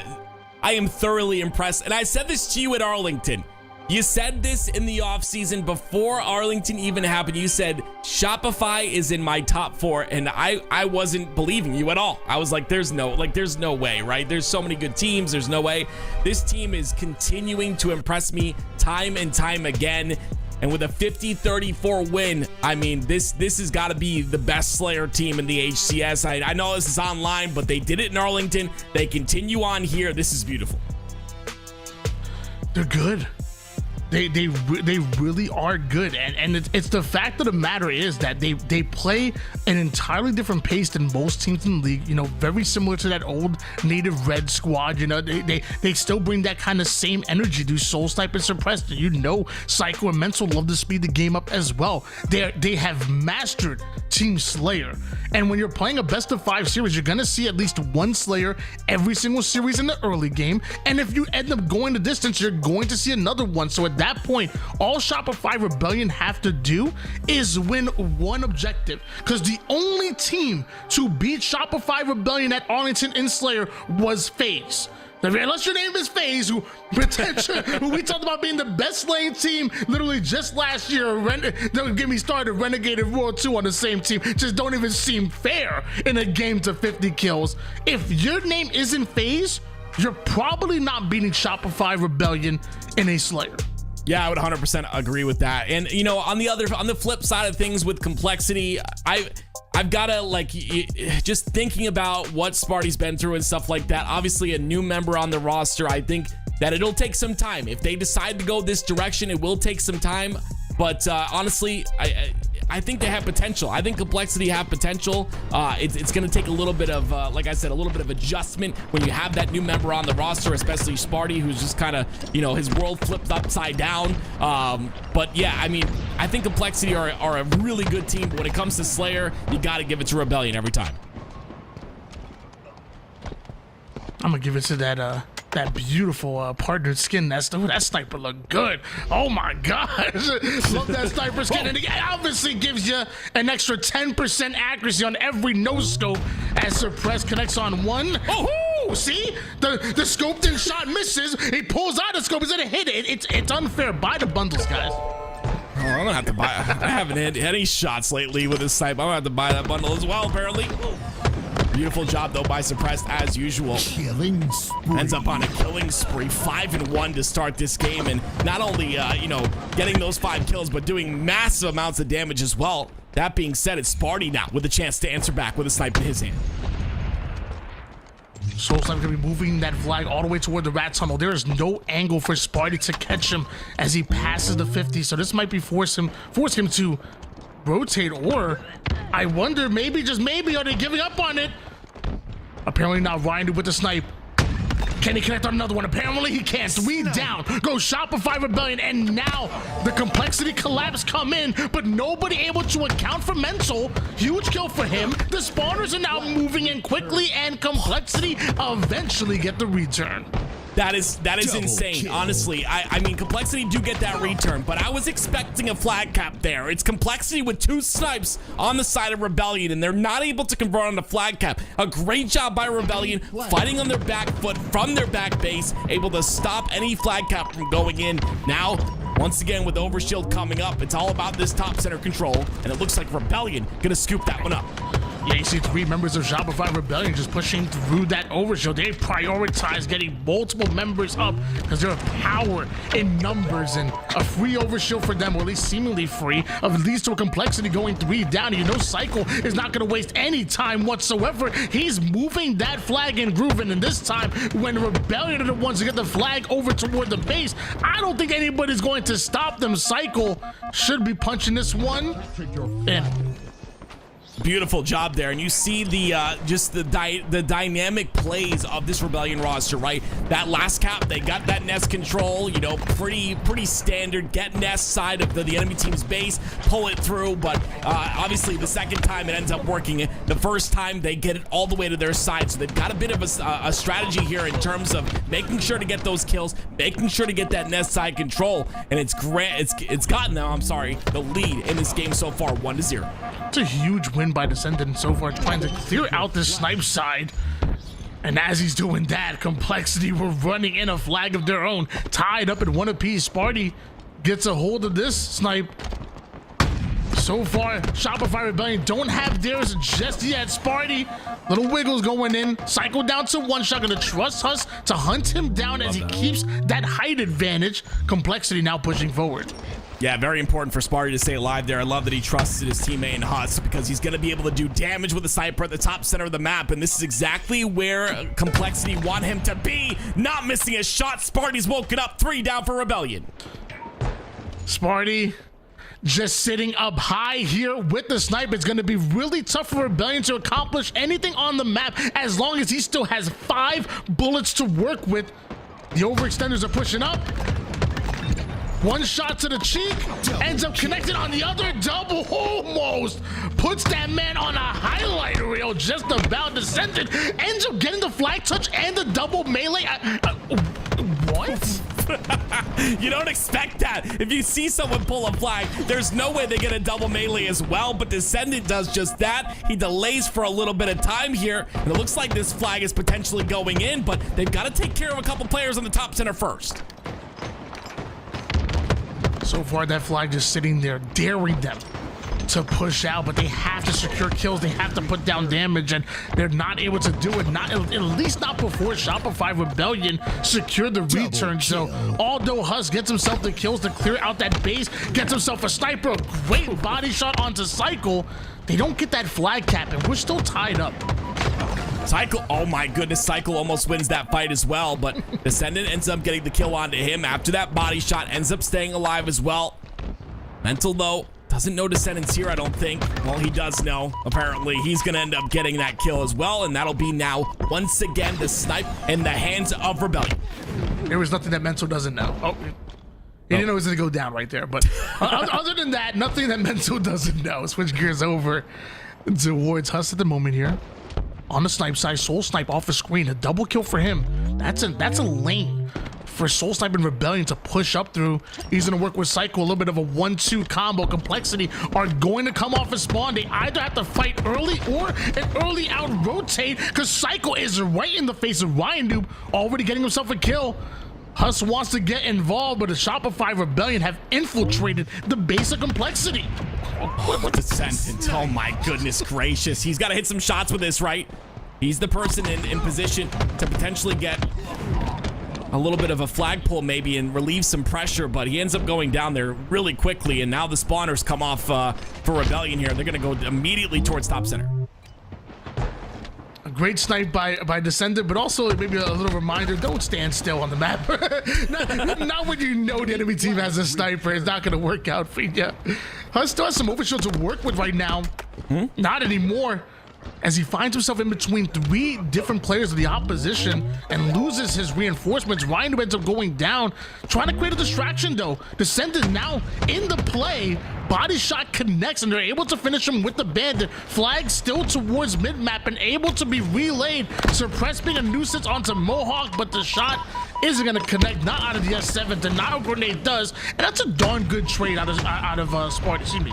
am thoroughly impressed, and I said this to you at Arlington. You said this in the offseason before Arlington even happened. You said Shopify is in my top 4, and I wasn't believing you at all. I was like, there's no way, right? There's so many good teams. There's no way. This team is continuing to impress me time and time again. And with a 50-34 win, I mean, this has got to be the best Slayer team in the HCS. I know this is online, but they did it in Arlington. They continue on here. This is beautiful. They're good. They really are good, and it's the fact of the matter is that they play an entirely different pace than most teams in the league. You know, very similar to that old native red squad. You know, they still bring that kind of same energy. Do Soul Snipe and Suppressed. You know, Psycho and Mental love to speed the game up as well. They have mastered Team Slayer, and when you're playing a best of 5 series, you're gonna see at least 1 Slayer every single series in the early game, and if you end up going the distance, you're going to see another one. So at that point, all Shopify Rebellion have to do is win 1 objective, because the only team to beat Shopify Rebellion at Arlington in Slayer was FaZe. Unless your name is FaZe, who we talked about being the best slaying team literally just last year. Don't get me started. Renegade and Royal 2 on the same team just don't even seem fair in a game to 50 kills. If your name isn't FaZe, you're probably not beating Shopify Rebellion in a Slayer. Yeah, I would 100% agree with that. And you know, on the flip side of things with Complexity, I've got to just thinking about what Sparty's been through and stuff like that. Obviously, a new member on the roster. I think that it'll take some time. If they decide to go this direction, it will take some time. But honestly, I think they have potential. I think Complexity have potential. It's going to take a little bit of, like I said, a little bit of adjustment when you have that new member on the roster, especially Sparty, who's just kind of, you know, his world flipped upside down. But yeah, I mean, I think Complexity are a really good team. But when it comes to Slayer, you got to give it to Rebellion every time. I'm going to give it to that beautiful partnered skin. That sniper looked good. Oh my gosh. Love that sniper skin. And it obviously gives you an extra 10% accuracy on every no scope as Suppressed connects on 1. Oh, see? The scoped in shot misses. He pulls out the scope. He's gonna hit it. It's unfair. Buy the bundles, guys. Oh, I'm gonna have to buy. I haven't hit any shots lately with this sniper. I'm gonna have to buy that bundle as well, apparently. Beautiful job, though, by Suppressed, as usual. Killing spree. Ends up on a killing spree, 5-1 to start this game. And not only, you know, getting those 5 kills, but doing massive amounts of damage as well. That being said, it's Sparty now with a chance to answer back with a snipe in his hand. Soul Sniper gonna be moving that flag all the way toward the rat tunnel. There is no angle for Sparty to catch him as he passes the 50. So this might be force him to rotate, or I wonder, maybe, just maybe, are they giving up on it? Apparently now Ryan with the snipe. Can he connect on another one? Apparently he can't. 3 down. Go Shopify Rebellion, and now the complexity collapse come in, but nobody able to account for mental. Huge kill for him. The spawners are now moving in quickly, and complexity eventually get the return. That is insane. Honestly, I mean, complexity do get that return, but I was expecting a flag cap there. It's complexity with 2 snipes on the side of Rebellion, and they're not able to convert on the flag cap. A great job by Rebellion, fighting on their back foot from their back base, able to stop any flag cap from going in. Now, once again, with Overshield coming up, it's all about this top center control, and it looks like Rebellion gonna scoop that one up. Yeah, you see 3 members of Shopify Rebellion just pushing through that overshield. They prioritize getting multiple members up because they're power in numbers, and a free overshield for them, or at least seemingly free, leads to a complexity going 3 down. You know Cycle is not going to waste any time whatsoever. He's moving that flag and grooving, and this time when Rebellion are the ones to get the flag over toward the base, I don't think anybody's going to stop them. Cycle should be punching this one in. Beautiful job there, and you see the just the dynamic plays of this Rebellion roster, right? That last cap, they got that nest control, you know, pretty standard. Get nest side of the enemy team's base, pull it through, but obviously the second time it ends up working. The first time they get it all the way to their side, so they've got a bit of a strategy here in terms of making sure to get those kills, making sure to get that nest side control, and it's gotten them, I'm sorry, the lead in this game so far, 1-0. It's a huge win by Descendant so far, trying to clear out the snipe side. And as he's doing that, complexity were running in a flag of their own, tied up at 1 apiece. Sparty gets a hold of this snipe. So far, Shopify Rebellion don't have theirs just yet. Sparty, little wiggles going in. Cycle down to 1 shot. Gonna trust Huss to hunt him down as he keeps that height advantage. Complexity now pushing forward. Yeah, very important for Sparty to stay alive there. I love that he trusted his teammate in Huss because he's going to be able to do damage with the sniper at the top center of the map, and this is exactly where Complexity want him to be. Not missing a shot. Sparty's woken up. 3 down for Rebellion. Sparty just sitting up high here with the snipe. It's going to be really tough for Rebellion to accomplish anything on the map as long as he still has 5 bullets to work with. The overextenders are pushing up. 1 shot to the cheek, ends up connected on the other. Double almost puts that man on a highlight reel, just about. Descended, ends up getting the flag touch and the double melee. What? You don't expect that. If you see someone pull a flag, there's no way they get a double melee as well, but Descendant does just that. He delays for a little bit of time here, and it looks like this flag is potentially going in, but they've got to take care of a couple players on the top center first. So far, that flag just sitting there, daring them to push out, but they have to secure kills. They have to put down damage, and they're not able to do it. Not at least not before Shopify Rebellion secured the return. So although Huss gets himself the kills to clear out that base, gets himself a sniper, a great body shot onto Cycle, they don't get that flag cap, and we're still tied up. Cycle, oh my goodness, Cycle almost wins that fight as well, but Descendant ends up getting the kill onto him after that body shot, ends up staying alive as well. Mental, though, doesn't know Descendant's here, I don't think. Well, he does know. Apparently, he's going to end up getting that kill as well, and that'll be now, once again, the snipe in the hands of Rebellion. There was nothing that Mental doesn't know. He didn't know it was going to go down right there, but other than that, nothing that Mental doesn't know. Switch gears over towards Huss at the moment here. On the snipe side, Soul Snipe off the screen. A double kill for him. That's a lane for Soul Snipe and Rebellion to push up through. He's going to work with Cycle. A little bit of a 1-2 combo. Complexity are going to come off a spawn. They either have to fight early or an early out rotate, because Cycle is right in the face of Ryan Noob, already getting himself a kill. Huss wants to get involved, but the Shopify Rebellion have infiltrated the base of Complexity. Descendant, oh my goodness gracious. He's got to hit some shots with this, right? He's the person in position to potentially get a little bit of a flag pull maybe and relieve some pressure, but he ends up going down there really quickly, and now the spawners come off for Rebellion here. They're going to go immediately towards top center. A great snipe by Descendant, but also maybe a little reminder, don't stand still on the map. not when you know the enemy team has a sniper. It's not going to work out for you. Huss still has some overshield to work with right now. Not anymore. as he finds himself in between 3 different players of the opposition and loses his reinforcements. Ryan ends up going down, trying to create a distraction though. Descendant now in the play. Body shot connects and they're able to finish him with the bandit. Flag still towards mid-map and able to be relayed. Suppress being a nuisance onto Mohawk, but the shot isn't going to connect, not out of the S7. Denial grenade does, and that's a darn good trade out of Sparty. See me.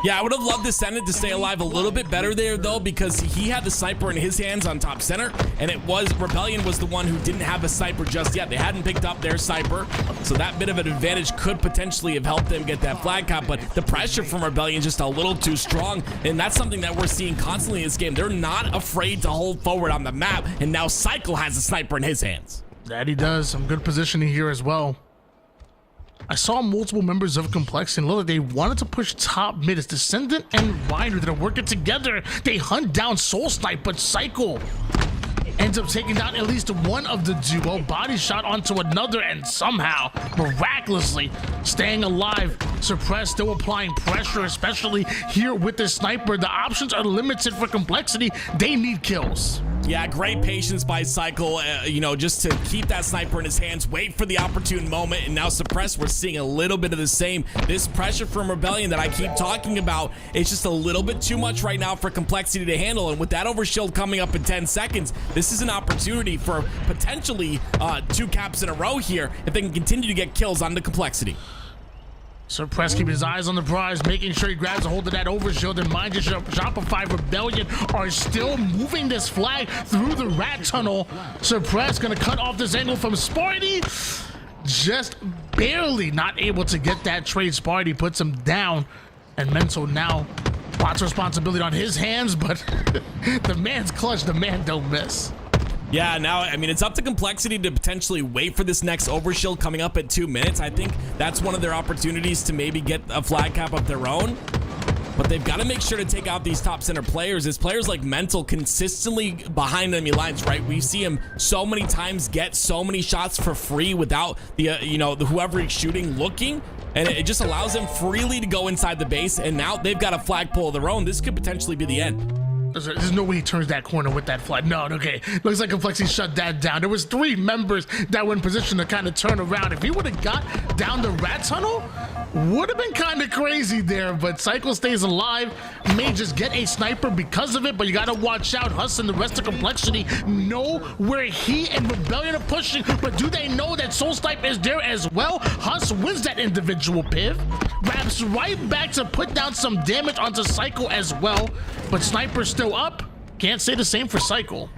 Yeah, I would have loved Descendant to stay alive a little bit better there, though, because he had the sniper in his hands on top center, and it was Rebellion was the one who didn't have a sniper just yet. They hadn't picked up their sniper, so that bit of an advantage could potentially have helped them get that flag cap, but the pressure from Rebellion is just a little too strong, and that's something that we're seeing constantly in this game. They're not afraid to hold forward on the map, and now Cycle has a sniper in his hands. That he does. Some good positioning here as well. I saw multiple members of Complexity and look like they wanted to push top mid. It's Descendant and Ryder that are working together. They hunt down Soul Snipe, but Cycle ends up taking down at least one of the duo. Body shot onto another and somehow, miraculously, staying alive. Suppress still applying pressure, especially here with the sniper. The options are limited for Complexity. They need kills. Yeah, great patience by Cycle, you know, just to keep that sniper in his hands, wait for the opportune moment, and now Suppress, we're seeing a little bit of the same. This pressure from Rebellion that I keep talking about, it's just a little bit too much right now for Complexity to handle, and with that overshield coming up in 10 seconds, this is an opportunity for potentially 2 caps in a row here if they can continue to get kills on the Complexity. Suppress keeping his eyes on the prize, making sure he grabs a hold of that overshield. And mind you, Shopify Rebellion are still moving this flag through the rat tunnel. Suppress gonna cut off this angle from Sparty. Just barely not able to get that trade. Sparty puts him down. And Mental now, lots of responsibility on his hands, but the man's clutch, the man don't miss. Yeah, now, I mean, it's up to Complexity to potentially wait for this next overshield coming up at 2 minutes. I think that's one of their opportunities to maybe get a flag cap of their own. But they've got to make sure to take out these top center players, as players like Mental consistently behind enemy lines, right? We see him so many times get so many shots for free without the, whoever he's shooting looking. And it just allows them freely to go inside the base. And now they've got a flagpole of their own. This could potentially be the end. There's no way he turns that corner with that flag. No, okay. Looks like Complexity shut that down. There was 3 members that were in position to kind of turn around. If he would have got down the rat tunnel, would have been kind of crazy there, but Cycle stays alive. May just get a sniper because of it, but you got to watch out. Huss and the rest of Complexity know where he and Rebellion are pushing, but do they know that Soul Snipe is there as well? Huss wins that individual piv, wraps right back to put down some damage onto Cycle as well, but Sniper's still up. Can't say the same for Cycle.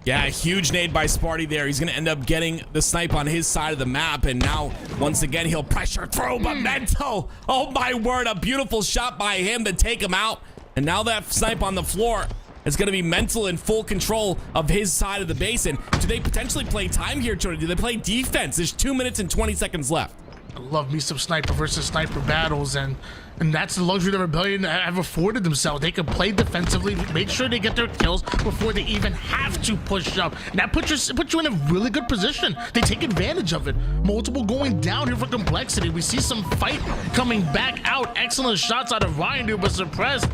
Yeah, huge nade by Sparty there. He's going to end up getting the snipe on his side of the map, and now, once again, he'll pressure through, but Mental, oh my word, a beautiful shot by him to take him out, and now that snipe on the floor is going to be Mental in full control of his side of the base, and do they potentially play time here, Jordan? Do they play defense? There's 2 minutes and 20 seconds left. I love me some sniper versus sniper battles, and that's the luxury that Rebellion have afforded themselves. They can play defensively, make sure they get their kills before they even have to push up. And that puts you in a really good position. They take advantage of it. Multiple going down here for Complexity. We see some fight coming back out. Excellent shots out of Ryan, dude, but Suppressed,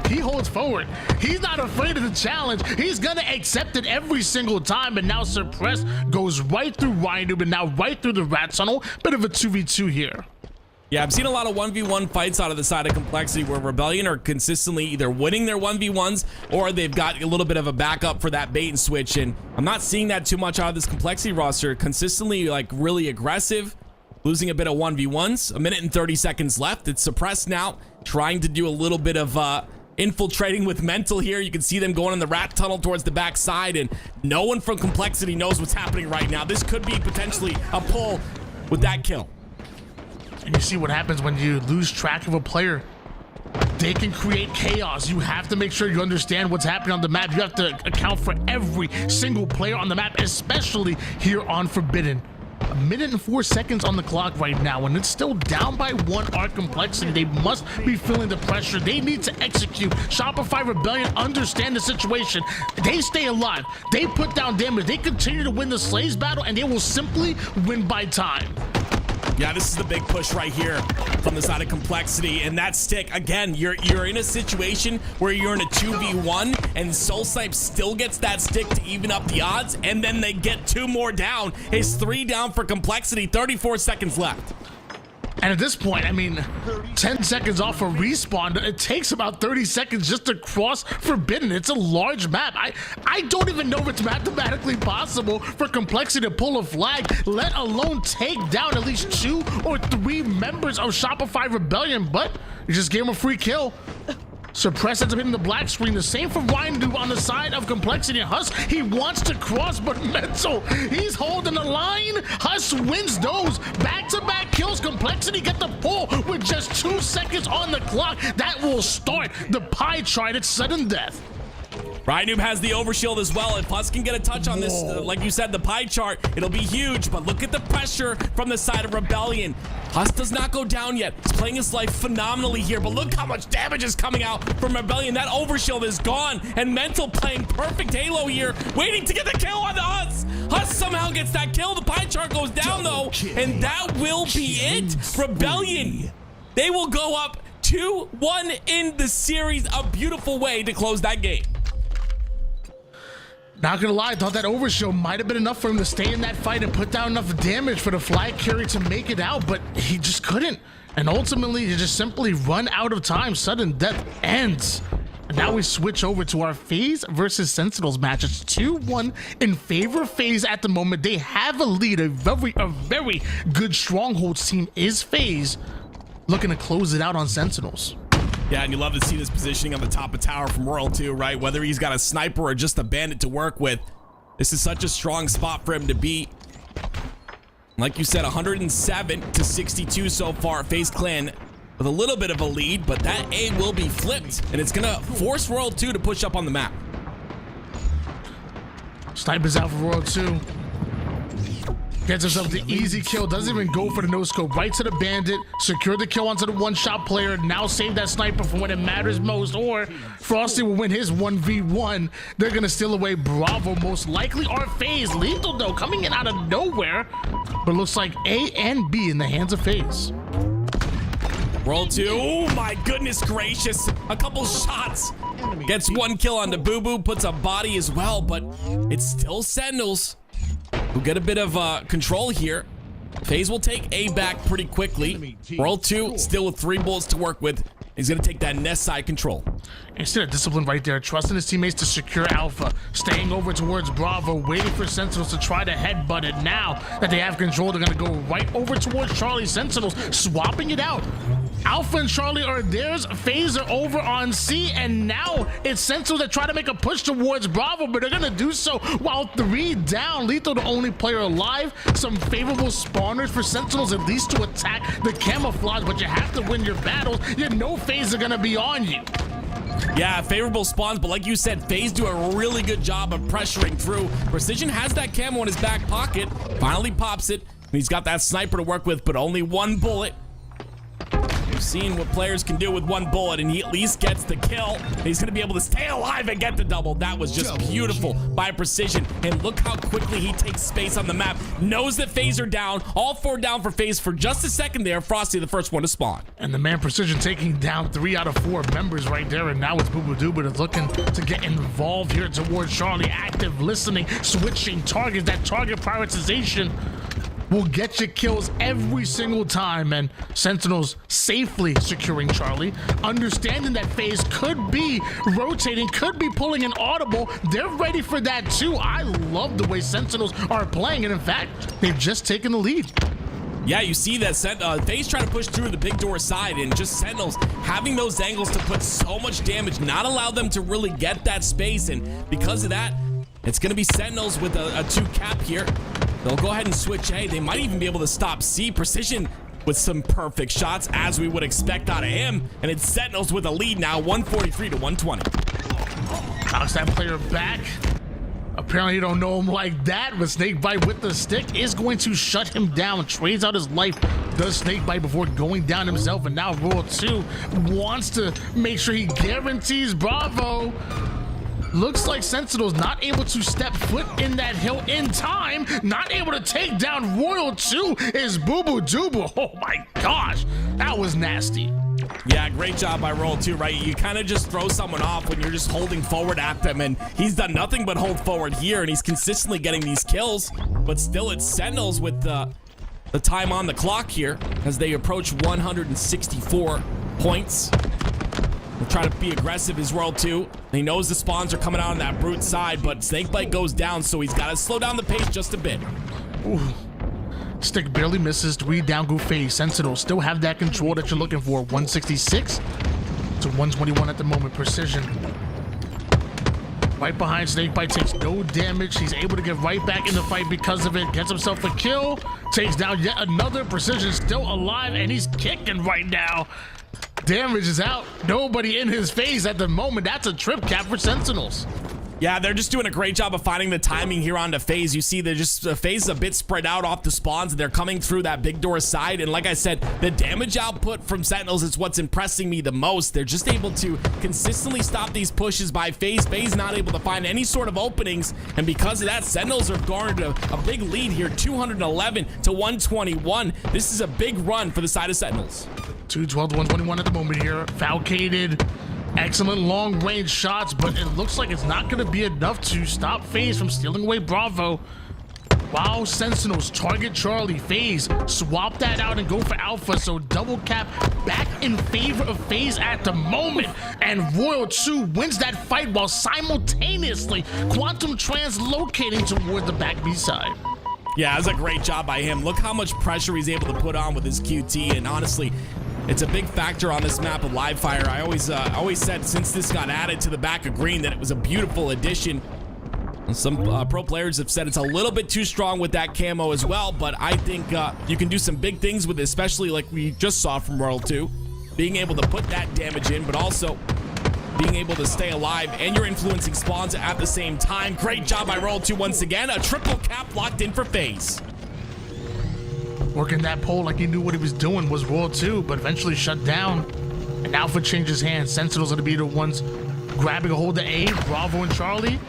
he holds forward. He's not afraid of the challenge. He's gonna accept it every single time, and now Suppressed goes right through Ryan, dude, and now right through the rat tunnel. Bit of a 2v2 here. Yeah, I've seen a lot of 1v1 fights out of the side of Complexity where Rebellion are consistently either winning their 1v1s or they've got a little bit of a backup for that bait and switch, and I'm not seeing that too much out of this Complexity roster. Consistently, like, really aggressive, losing a bit of 1v1s. A minute and 30 seconds left. It's Suppressed now, trying to do a little bit of infiltrating with Mental here. You can see them going in the rat tunnel towards the back side, and no one from Complexity knows what's happening right now. This could be potentially a pull with that kill. And you see what happens when you lose track of a player. They can create chaos. You have to make sure you understand what's happening on the map. You have to account for every single player on the map, especially here on Forbidden. A minute and 4 seconds on the clock right now, and it's still down by 1 Arc Complexity. They must be feeling the pressure. They need to execute. Shopify Rebellion understand the situation. They stay alive. They put down damage. They continue to win the Slays battle, and they will simply win by time. Yeah, this is the big push right here from the side of Complexity. And that stick, again, you're in a situation where you're in a 2v1 and Soul Snipe still gets that stick to even up the odds, and then they get 2 more down. It's 3 down for Complexity, 34 seconds left. And at this point, I mean, 10 seconds off a respawn, it takes about 30 seconds just to cross Forbidden. It's a large map. I don't even know if it's mathematically possible for Complexity to pull a flag, let alone take down at least 2 or 3 members of Shopify Rebellion, but you just gave him a free kill. Suppress ends up hitting the black screen. The same for Ryan on the side of Complexity. Huss, he wants to cross, but Mental, he's holding the line. Huss wins those back-to-back kills. Complexity get the pull with just 2 seconds on the clock. That will start the pie chart at sudden death. Ryan has the overshield as well. If Huss can get a touch on this, like you said, the pie chart, it'll be huge. But look at the pressure from the side of Rebellion. Huss does not go down yet. He's playing his life phenomenally here, but look how much damage is coming out from Rebellion. That overshield is gone, and Mental playing perfect Halo here, waiting to get the kill on the Huss. Huss somehow gets that kill. The pie chart goes down, though, and that will be it. Rebellion, they will go up 2-1 in the series. A beautiful way to close that game. Not gonna lie, I thought that overshield might have been enough for him to stay in that fight and put down enough damage for the flag carry to make it out, but he just couldn't. And ultimately, he just simply run out of time. Sudden death ends. And now we switch over to our FaZe versus Sentinels match. It's 2-1 in favor of FaZe at the moment. They have a lead. A very good Strongholds team is FaZe, looking to close it out on Sentinels. Yeah, and you love to see this positioning on the top of tower from Royal 2, right? Whether he's got a sniper or just a bandit to work with, this is such a strong spot for him to be. Like you said, 107 to 62 so far. FaZe Clan with a little bit of a lead, but that A will be flipped, and it's gonna force Royal 2 to push up on the map. Sniper's out for Royal 2. Gets himself the easy kill, doesn't even go for the no scope, right to the bandit, secure the kill onto the one-shot player, now save that sniper for when it matters most, or Frosty will win his 1v1. They're gonna steal away Bravo, most likely, or FaZe. Lethal though, coming in out of nowhere, but looks like A and B in the hands of FaZe. Roll 2, oh my goodness gracious, a couple shots. Gets 1 kill onto Boo Boo, puts a body as well, but it's still Sentinels who get a bit of control here. FaZe will take A back pretty quickly. Roll 2 still with 3 bullets to work with. He's gonna take that nest side control. Instead of discipline right there, trusting his teammates to secure Alpha, staying over towards Bravo, waiting for Sentinels to try to headbutt it. Now that they have control, they're gonna go right over towards Charlie. Sentinels swapping it out. Alpha and Charlie are theirs. FaZe are over on C, and now it's Sentinels that try to make a push towards Bravo, but they're gonna do so while 3 down. Lethal, the only player alive. Some favorable spawners for Sentinels, at least to attack the camouflage, but you have to win your battles. You know FaZe are gonna be on you. Yeah, favorable spawns, but like you said, FaZe do a really good job of pressuring through. Precision has that camo in his back pocket, finally pops it, and he's got that sniper to work with, but only 1 bullet. We've seen what players can do with 1 bullet, and he at least gets the kill. He's going to be able to stay alive and get the double. That was just beautiful by Precision, and look how quickly he takes space on the map. Knows that FaZe are down. All 4 down for FaZe for just a second there. Frosty, the first one to spawn. And the man Precision taking down 3 out of 4 members right there, and now it's Boo Boo Doo that's looking to get involved here towards Charlie. Active listening, switching targets. That target prioritization will get you kills every single time, and Sentinels safely securing Charlie, understanding that FaZe could be rotating, could be pulling an audible. They're ready for that too. I love the way Sentinels are playing, and in fact, they've just taken the lead. Yeah, you see that FaZe trying to push through the big door side, and just Sentinels having those angles to put so much damage, not allow them to really get that space, and because of that, it's going to be Sentinels with a 2 cap here. They'll go ahead and switch A. They might even be able to stop C. Precision with some perfect shots, as we would expect out of him. And it's Sentinels with a lead now, 143 to 120. Knocks that player back. Apparently you don't know him like that, but Snakebite with the stick is going to shut him down. Trades out his life, does Snakebite before going down himself, and now Royal 2 wants to make sure he guarantees Bravo. Looks like Sentinel's not able to step foot in that hill in time. Not able to take down Royal 2 is Boo Boo Doobu. Oh my gosh, that was nasty. Yeah, great job by Roll 2, right? You kind of just throw someone off when you're just holding forward at them, and he's done nothing but hold forward here, and he's consistently getting these kills. But still, it's Sentinels with the time on the clock here as they approach 164 points. We'll try to be aggressive as Royal 2. He knows the spawns are coming out on that brute side, but Snakebite goes down, so he's got to slow down the pace just a bit. Ooh. Stick barely misses, 3 down go FaZe. Sentinels still have that control that you're looking for. 166 to 121 at the moment. Precision. Right behind Snakebite, takes no damage. He's able to get right back in the fight because of it. Gets himself a kill. Takes down yet another. Precision still alive, and he's kicking right now. Damage is out. Nobody in his face at the moment. That's a trip cap for Sentinels. Yeah, they're just doing a great job of finding the timing here onto FaZe. You see, they're just FaZe is a bit spread out off the spawns, and they're coming through that big door side. And like I said, the damage output from Sentinels is what's impressing me the most. They're just able to consistently stop these pushes by FaZe. FaZe not able to find any sort of openings, and because of that, Sentinels have garnered a big lead here, 211 to 121. This is a big run for the side of Sentinels. 212 to 121 at the moment here. Falcated. Excellent long-range shots, but it looks like it's not going to be enough to stop FaZe from stealing away Bravo. Wow, Sentinels target Charlie. FaZe swap that out and go for Alpha, so double cap back in favor of FaZe at the moment. And Royal 2 wins that fight while simultaneously quantum translocating towards the back B side. Yeah, that's a great job by him. Look how much pressure he's able to put on with his QT, and honestly, it's a big factor on this map of live fire. I always said since this got added to the back of green that it was a beautiful addition. Some pro players have said it's a little bit too strong with that camo as well, but I think you can do some big things with it, especially like we just saw from Royal 2. Being able to put that damage in, but also being able to stay alive, and you're influencing spawns at the same time. Great job by Royal 2 once again. A triple cap locked in for FaZe. Working that pole like he knew what he was doing was Royal 2, but eventually shut down. And Alpha changes hands. Sentinels are to be the ones grabbing a hold of A. Bravo and Charlie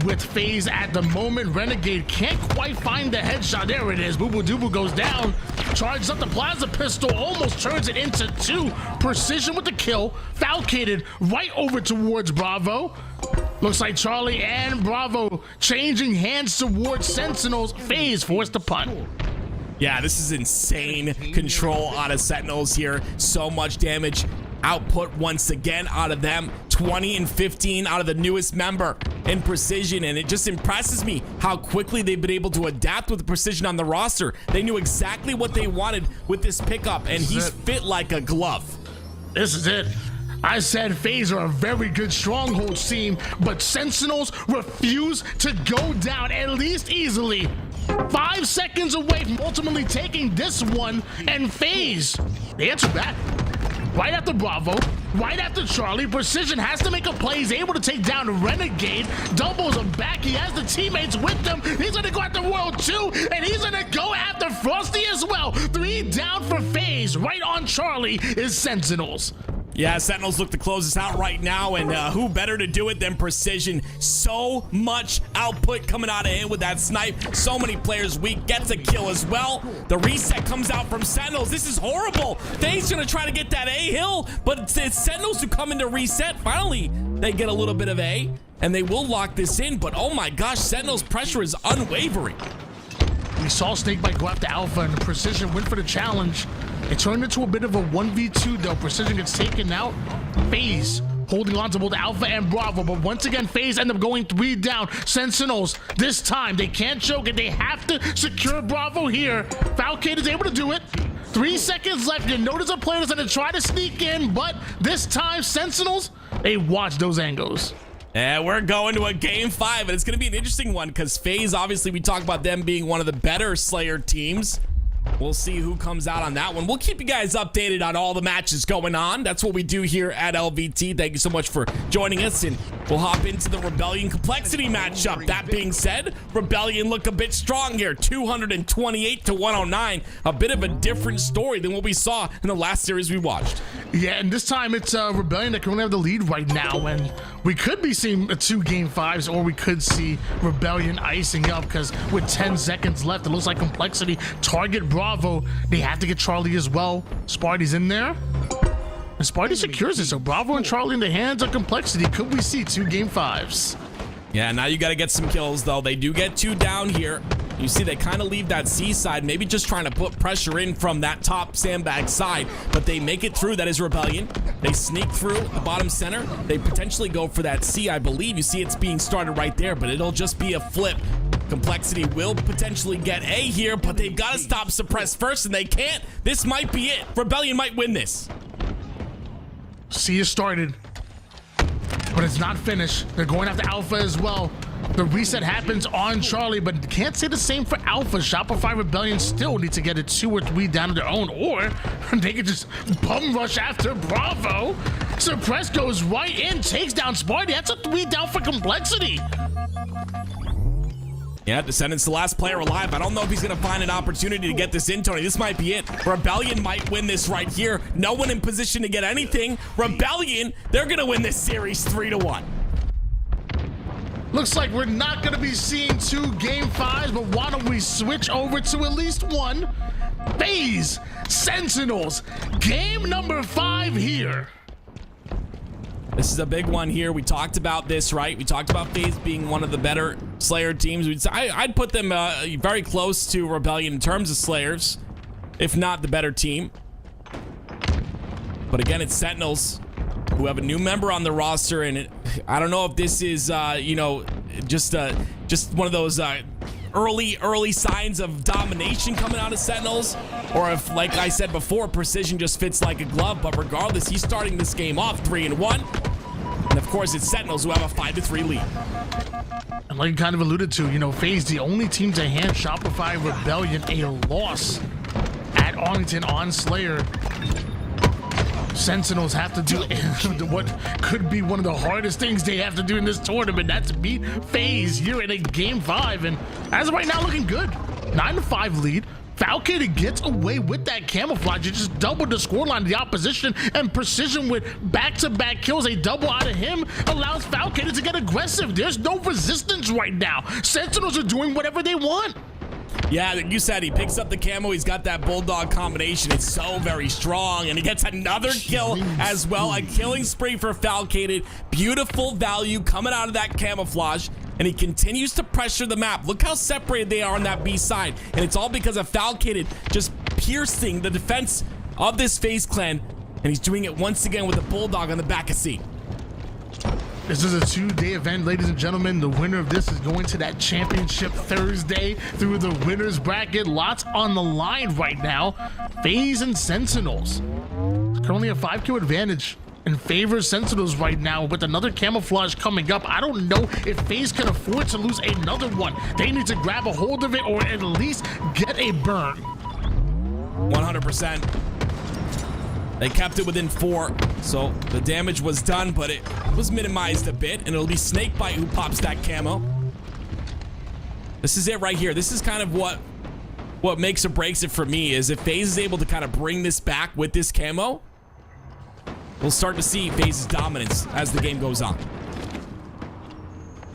with FaZe at the moment. Renegade can't quite find the headshot. There it is. Boo Boo Doobu goes down. Charges up the plasma pistol. Almost turns it into 2. Precision with the kill. Falcated right over towards Bravo. Looks like Charlie and Bravo changing hands towards Sentinels. FaZe forced to punt. Yeah, this is insane control out of Sentinels here. So much damage output once again out of them. 20 and 15 out of the newest member in Precision, and it just impresses me how quickly they've been able to adapt with the Precision on the roster. They knew exactly what they wanted with this pickup, and he's fit like a glove. This is it. I said FaZe are a very good stronghold team, but Sentinels refuse to go down, at least easily. 5 seconds away from ultimately taking this one, and FaZe, they answer back. Right after Bravo, right after Charlie, Precision has to make a play. He's able to take down Renegade, doubles him back. He has the teammates with him. He's gonna go after World 2, and he's gonna go after Frosty as well. 3 down for FaZe. Right on Charlie is Sentinels. Yeah, Sentinels look to close this out right now, and who better to do it than Precision? So much output coming out of him with that snipe. So many players weak, gets a kill as well. The reset comes out from Sentinels. This is horrible. FaZe's gonna try to get that A hill, but it's Sentinels who come in to reset. Finally, they get a little bit of A, and they will lock this in, but oh my gosh, Sentinels' pressure is unwavering. We saw Snakebite go after Alpha, and Precision went for the challenge. It turned into a bit of a 1v2 though. Precision gets taken out. FaZe holding on to both Alpha and Bravo, but once again FaZe end up going 3 down. Sentinels, this time they can't choke it. They have to secure Bravo here. Falcade is able to do it. 3 seconds left. You notice a player's gonna try to sneak in, but this time Sentinels, they watch those angles. And we're going to a game 5, and it's going to be an interesting one because FaZe, obviously, we talk about them being one of the better Slayer teams. We'll see who comes out on that one. We'll keep you guys updated on all the matches going on. That's what we do here at LVT. Thank you so much for joining us, and We'll hop into the Rebellion Complexity matchup. That being said, Rebellion look a bit strong here, 228 to 109. A bit of a different story than what we saw in the last series we watched. Yeah, and this time it's Rebellion that currently have the lead right now, and we could be seeing 2 game 5s, or we could see Rebellion icing up, because with 10 seconds left, it looks like Complexity target Bravo. They have to get Charlie as well. Sparty's in there. And Sparty secures it, so Bravo and Charlie in the hands of Complexity. Could we see 2 game 5s? Yeah, now you got to get some kills, though. They do get 2 down here. You see they kind of leave that C side, maybe just trying to put pressure in from that top sandbag side, but they make it through. That is Rebellion. They sneak through the bottom center. They potentially go for that C, I believe. You see it's being started right there, but it'll just be a flip. Complexity will potentially get A here, but they've got to stop Suppress first, and they can't. This might be it. Rebellion might win this. C is started, but it's not finished. They're going after Alpha as well. The reset happens on Charlie, but can't say the same for Alpha. Shopify Rebellion still need to get a 2 or 3 down on their own, or they could just bum rush after Bravo. Suppress goes right in, takes down Sparty. That's a 3 down for Complexity. Yeah, Descendant's the last player alive. I don't know if he's going to find an opportunity to get this in, Tony. This might be it. Rebellion might win this right here. No one in position to get anything. Rebellion, they're going to win this series 3-1. Looks like we're not going to be seeing 2 game 5s, but why don't we switch over to at least 1? FaZe Sentinels, game number 5 here. This is a big one here. We talked about this, right? We talked about FaZe being one of the better Slayer teams. I'd put them very close to Rebellion in terms of Slayers, if not the better team. But again, it's Sentinels who have a new member on the roster, and I don't know if this is, just one of those early signs of domination coming out of Sentinels, or if, like I said before, precision just fits like a glove. But regardless, he's starting this game off 3-1, and of course it's Sentinels who have a 5-3 lead. And like you kind of alluded to, FaZe the only team to hand Shopify Rebellion a loss at Arlington on Slayer. Sentinels have to do what could be one of the hardest things they have to do in this tournament. That's beat FaZe here in a game 5, and as of right now, looking good. 9-5 lead. Falcated gets away with that camouflage. It just doubled the scoreline of the opposition, and Precision with back-to-back kills, a double out of him, allows Falcated to get aggressive. There's no resistance right now. Sentinels are doing whatever they want. Yeah, like you said, he picks up the camo. He's got that Bulldog combination. It's so very strong, and he gets another kill as well. A killing spree for Falcated. Beautiful value coming out of that camouflage, and he continues to pressure the map. Look how separated they are on that B side, and it's all because of Falcated just piercing the defense of this FaZe clan, and he's doing it once again with the Bulldog on the back of C. This is a 2-day event, ladies and gentlemen. The winner of this is going to that championship Thursday through the winner's bracket. Lots on the line right now. FaZe and Sentinels. Currently a 5-kill advantage in favor of Sentinels right now, with another camouflage coming up. I don't know if FaZe can afford to lose another one. They need to grab a hold of it, or at least get a burn. 100%. They kept it within 4, so the damage was done, but it was minimized a bit, and it'll be Snakebite who pops that camo. This is it right here. This is kind of what makes or breaks it for me, is if FaZe is able to kind of bring this back with this camo, we'll start to see FaZe's dominance as the game goes on.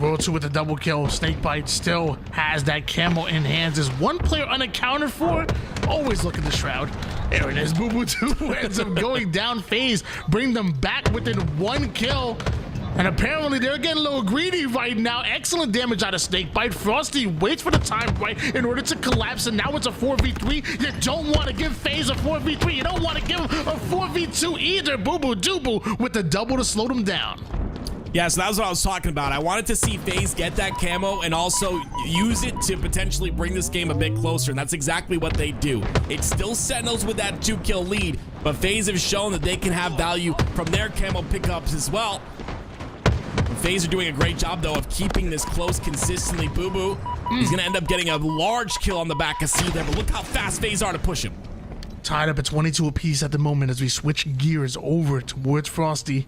Roll 2 with a double kill. Snakebite still has that camo in hands. Is one player unaccounted for? Always look at the Shroud. There it is. Boo Boo 2 ends up going down. FaZe bring them back within 1 kill. And apparently they're getting a little greedy right now. Excellent damage out of Snakebite. Frosty waits for the time right in order to collapse, and now it's a 4v3. You don't want to give FaZe a 4v3. You don't want to give him a 4v2 either. Boo Boo Doo with the double to slow them down. Yeah, so that was what I was talking about. I wanted to see FaZe get that camo and also use it to potentially bring this game a bit closer, and that's exactly what they do. It's still Sentinels with that 2-kill lead, but FaZe have shown that they can have value from their camo pickups as well. FaZe are doing a great job, though, of keeping this close consistently. Boo Boo, he's going to end up getting a large kill on the back of C there, but look how fast FaZe are to push him. Tied up at 22 apiece at the moment as we switch gears over towards Frosty.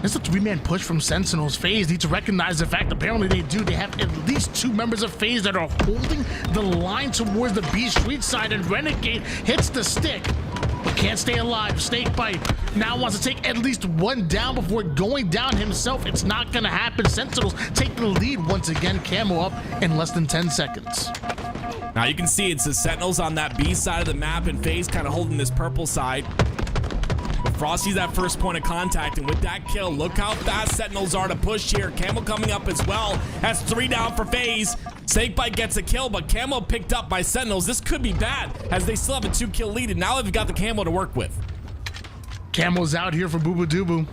It's a 3-man push from Sentinels. FaZe need to recognize the fact, apparently they do. They have at least 2 members of FaZe that are holding the line towards the B Street side, and Renegade hits the stick, but can't stay alive. Snakebite now wants to take at least 1 down before going down himself. It's not gonna happen. Sentinels take the lead once again. Camo up in less than 10 seconds. Now you can see it's the Sentinels on that B side of the map, and FaZe kind of holding this purple side. But Frosty's that first point of contact, and with that kill, look how fast Sentinels are to push here. Camo coming up as well. That's 3 down for FaZe. Snakebite gets a kill, but Camo picked up by Sentinels. This could be bad, as they still have a 2-kill lead, and now they've got the Camo to work with. Camo's out here for Boo Doo Boo.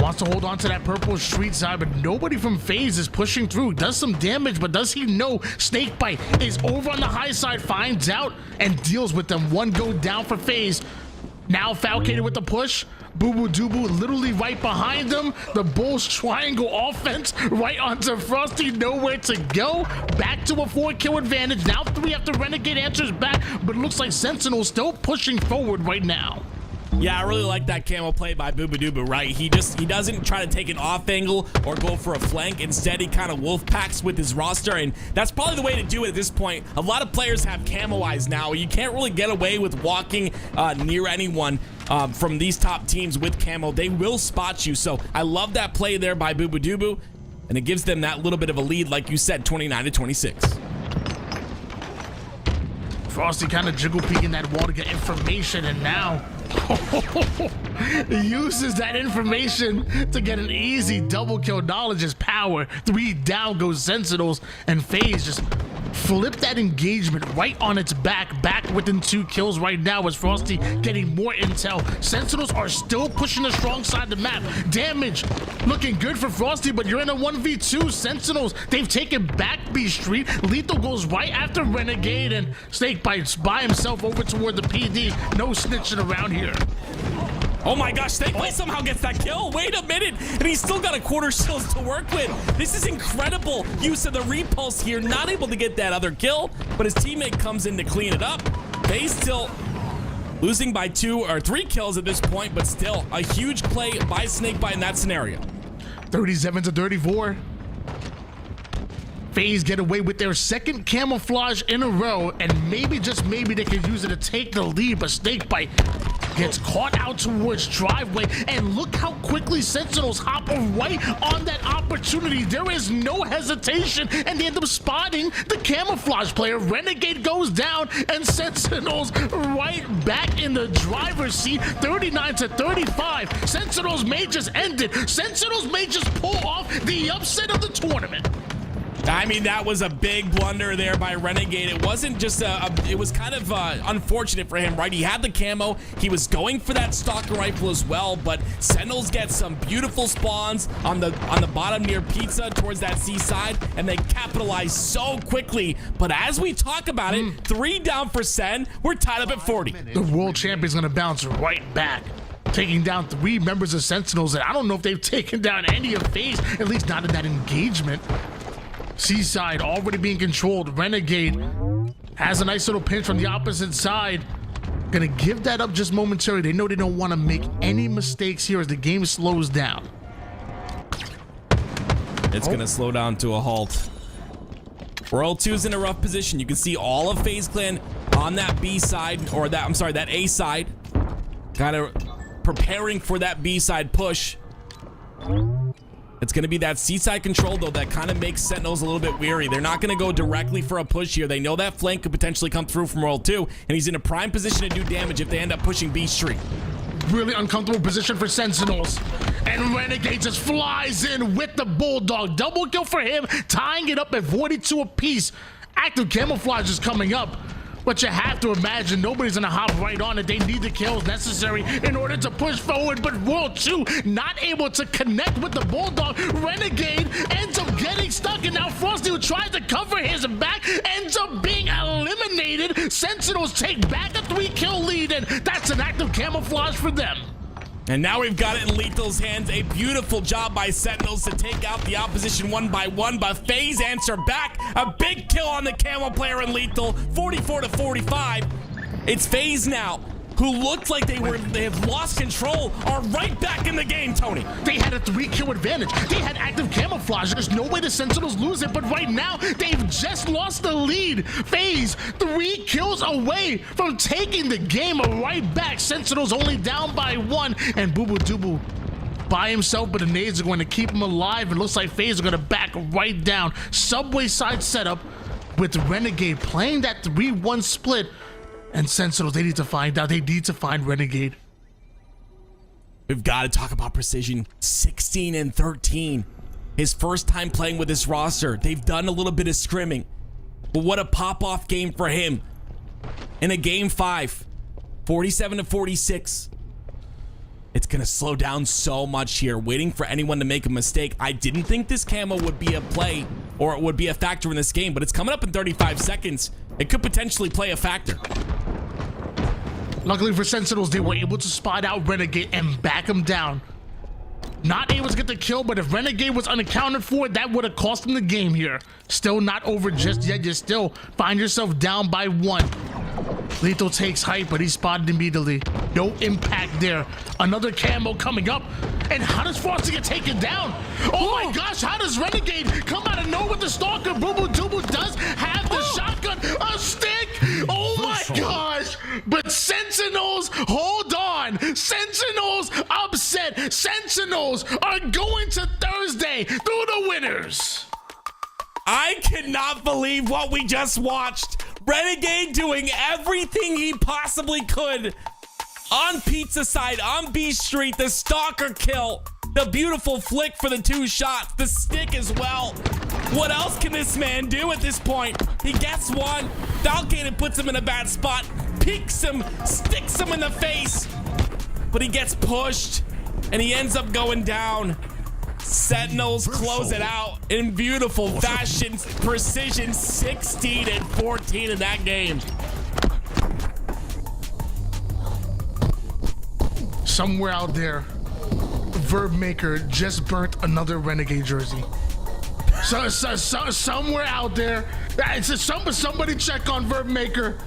Wants to hold on to that purple street side, but nobody from FaZe is pushing through. Does some damage, but does he know Snakebite is over on the high side, finds out, and deals with them. 1 go down for FaZe. Now Falcated with the push. Boo Doo Boo literally right behind them. The Bulls triangle offense right onto Frosty, nowhere to go. Back to a 4-kill advantage. Now 3 after Renegade answers back, but it looks like Sentinel still pushing forward right now. Yeah, I really like that Camo play by Boo Doo Boo, right? He doesn't try to take an off angle or go for a flank. Instead, he kind of wolf packs with his roster, and that's probably the way to do it at this point. A lot of players have Camo eyes now. You can't really get away with walking near anyone from these top teams with Camo. They will spot you, so I love that play there by Boo Doo Boo, and it gives them that little bit of a lead, like you said, 29-26. Frosty kind of jiggle peeking that wall to get information, and now uses that information to get an easy double kill. Knowledge is power. 3 down goes Sentinels, and FaZe just flip that engagement right on its back within 2 kills right now as Frosty getting more intel. Sentinels are still pushing the strong side of the map. Damage looking good for Frosty, but you're in a 1v2. Sentinels, they've taken back B Street. Lethal goes right after Renegade, and Snakebite's by himself over toward the PD. No snitching around here. Oh my gosh, Snakebite somehow gets that kill. Wait a minute, and he's still got a quarter shields to work with. This is incredible use of the repulse here. Not able to get that other kill, but his teammate comes in to clean it up. They still losing by 2 or 3 kills at this point, but still a huge play by Snakebite in that scenario. 37-34. FaZe get away with their 2nd camouflage in a row, and maybe, just maybe, they can use it to take the lead, but Snakebite gets caught out towards driveway, and look how quickly Sentinels hop right on that opportunity. There is no hesitation, and they end up spotting the camouflage player. Renegade goes down, and Sentinels right back in the driver's seat. 39-35. Sentinels may just end it. Sentinels may just pull off the upset of the tournament. I mean, that was a big blunder there by Renegade. It wasn't just it was kind of unfortunate for him, right? He had the camo. He was going for that stalker rifle as well, but Sentinels get some beautiful spawns on the bottom near Pizza towards that seaside, and they capitalize so quickly. But as we talk about it, 3 down for Sen. We're tied up at 40. The world champion's gonna bounce right back, taking down 3 members of Sentinels, and I don't know if they've taken down any of FaZe, at least not in that engagement. Seaside already being controlled. Renegade has a nice little pinch from the opposite side. Gonna give that up just momentarily. They know they don't want to make any mistakes here as the game slows down. It's gonna slow down to a halt. Royal 2's in a rough position. You can see all of FaZe Clan on that B side, or that, I'm sorry, that A side, kind of preparing for that B side push. It's going to be that seaside control, though, that kind of makes Sentinels a little bit weary. They're not going to go directly for a push here. They know that flank could potentially come through from Royal 2, and he's in a prime position to do damage if they end up pushing B Street. Really uncomfortable position for Sentinels. And Renegade just flies in with the Bulldog. Double kill for him, tying it up at 42 apiece. Active camouflage is coming up, but you have to imagine nobody's gonna hop right on it. They need the kills necessary in order to push forward, but Royal 2 not able to connect with the Bulldog. Renegade ends up getting stuck, and now Frosty, who tries to cover his back, ends up being eliminated. Sentinels take back a 3-kill lead, and that's an active camouflage for them. And now we've got it in Lethal's hands. A beautiful job by Sentinels to take out the opposition 1 by 1, but FaZe answer back. A big kill on the camo player in Lethal, 44-45. It's FaZe now who looked like they have lost control, are right back in the game, Tony. They had a 3-kill advantage. They had active camouflage. There's no way the Sentinels lose it, but right now, they've just lost the lead. FaZe, 3 kills away from taking the game right back. Sentinels only down by 1, and Boo Boo Doo by himself, but the nades are going to keep him alive. It looks like FaZe are going to back right down. Subway side setup with Renegade playing that 3-1 split, and Sentinels, they need to find out. They need to find Renegade. We've got to talk about Precision. 16-13. His first time playing with this roster. They've done a little bit of scrimming, but what a pop-off game for him. In a game 5, 47-46. It's going to slow down so much here, waiting for anyone to make a mistake. I didn't think this camo would be a play or it would be a factor in this game, but it's coming up in 35 seconds. It could potentially play a factor. Luckily for Sentinels, they were able to spot out Renegade and back him down. Not able to get the kill, but if Renegade was unaccounted for, that would have cost him the game here. Still not over just yet. You still find yourself down by 1. Lethal takes height, but he's spotted immediately. No impact there. Another camo coming up. And how does Frosty get taken down? Oh my gosh, how does Renegade come out of nowhere with the Stalker? Boo Boo Doo does have the shotgun, a stick. Oh my gosh. But Sentinels, hold on. Sentinels upset. Sentinels are going to Thursday through the winners. I cannot believe what we just watched. Renegade doing everything he possibly could on Pizza Side, on B Street, the Stalker kill, the beautiful flick for the 2 shots, the stick as well. What else can this man do at this point? He gets one, Falcated puts him in a bad spot, peeks him, sticks him in the face, but he gets pushed and he ends up going down. Sentinels close it out in beautiful fashion. Precision 16-14 in that game. Somewhere out there, Verb Maker just burnt another Renegade jersey. So somewhere out there, somebody check on Verb Maker.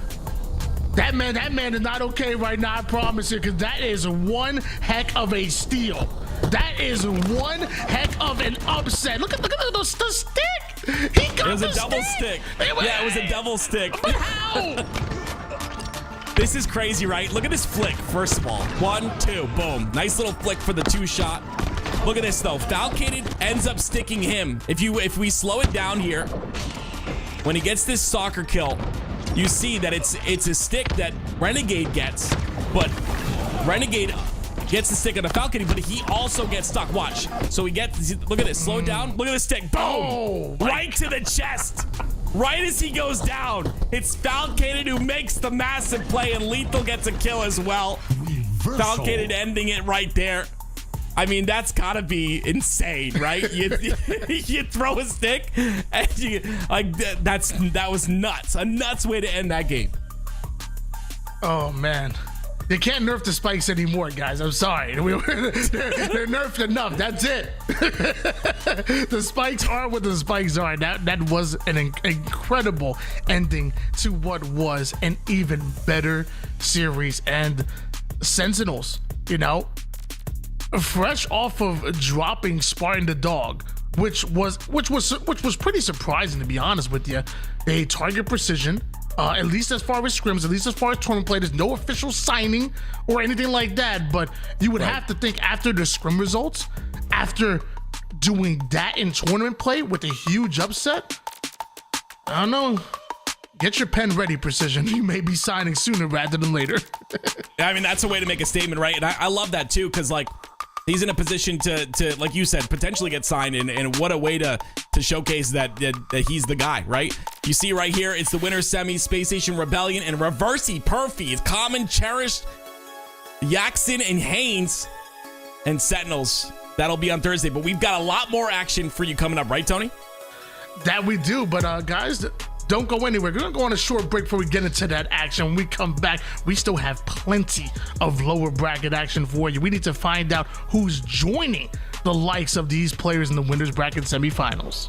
That man is not okay right now, I promise you, because that is one heck of a steal. That is one heck of an upset. Look at the stick. He got It was the a double stick. Yeah, it was a double stick. But how? This is crazy, right? Look at this flick, first of all. 1, 2, boom. Nice little flick for the 2 shot. Look at this, though. Falcated ends up sticking him. If we slow it down here, when he gets this soccer kill, you see that it's a stick that Renegade gets, but Renegade gets the stick on the Falcon, but he also gets stuck. Watch. So he gets, look at this, slow down. Look at the stick. Boom. Oh, right to the chest. Right as he goes down. It's Falcated who makes the massive play, and Lethal gets a kill as well. Falcated ending it right there. I mean, that's gotta be insane, right? You throw a stick, and you like that was nuts. A nuts way to end that game. Oh man, they can't nerf the spikes anymore, guys. I'm sorry, they're nerfed enough. That's it. The spikes are what the spikes are. That was an incredible ending to what was an even better series. And Sentinels, you know, fresh off of dropping Spartan the Dog, which was pretty surprising, to be honest with you. They target precision, at least as far as scrims, at least as far as tournament play. There's no official signing or anything like that, but you would have to think after the scrim results, after doing that in tournament play with a huge upset, I don't know. Get your pen ready, Precision. You may be signing sooner rather than later. I mean, that's a way to make a statement, right? And I love that too, because like he's in a position to like you said, potentially get signed, and what a way to showcase that he's the guy, right? You see right here, it's the winner semi, Space Station Rebellion, and Reversey Perfy. It's Common, Cherished, Yaxon, and Haynes, and Sentinels. That'll be on Thursday, but we've got a lot more action for you coming up, right, Tony? That we do, but guys, don't go anywhere. We're gonna go on a short break before we get into that action. When we come back, we still have plenty of lower bracket action for you. We need to find out who's joining the likes of these players in the winners bracket semifinals.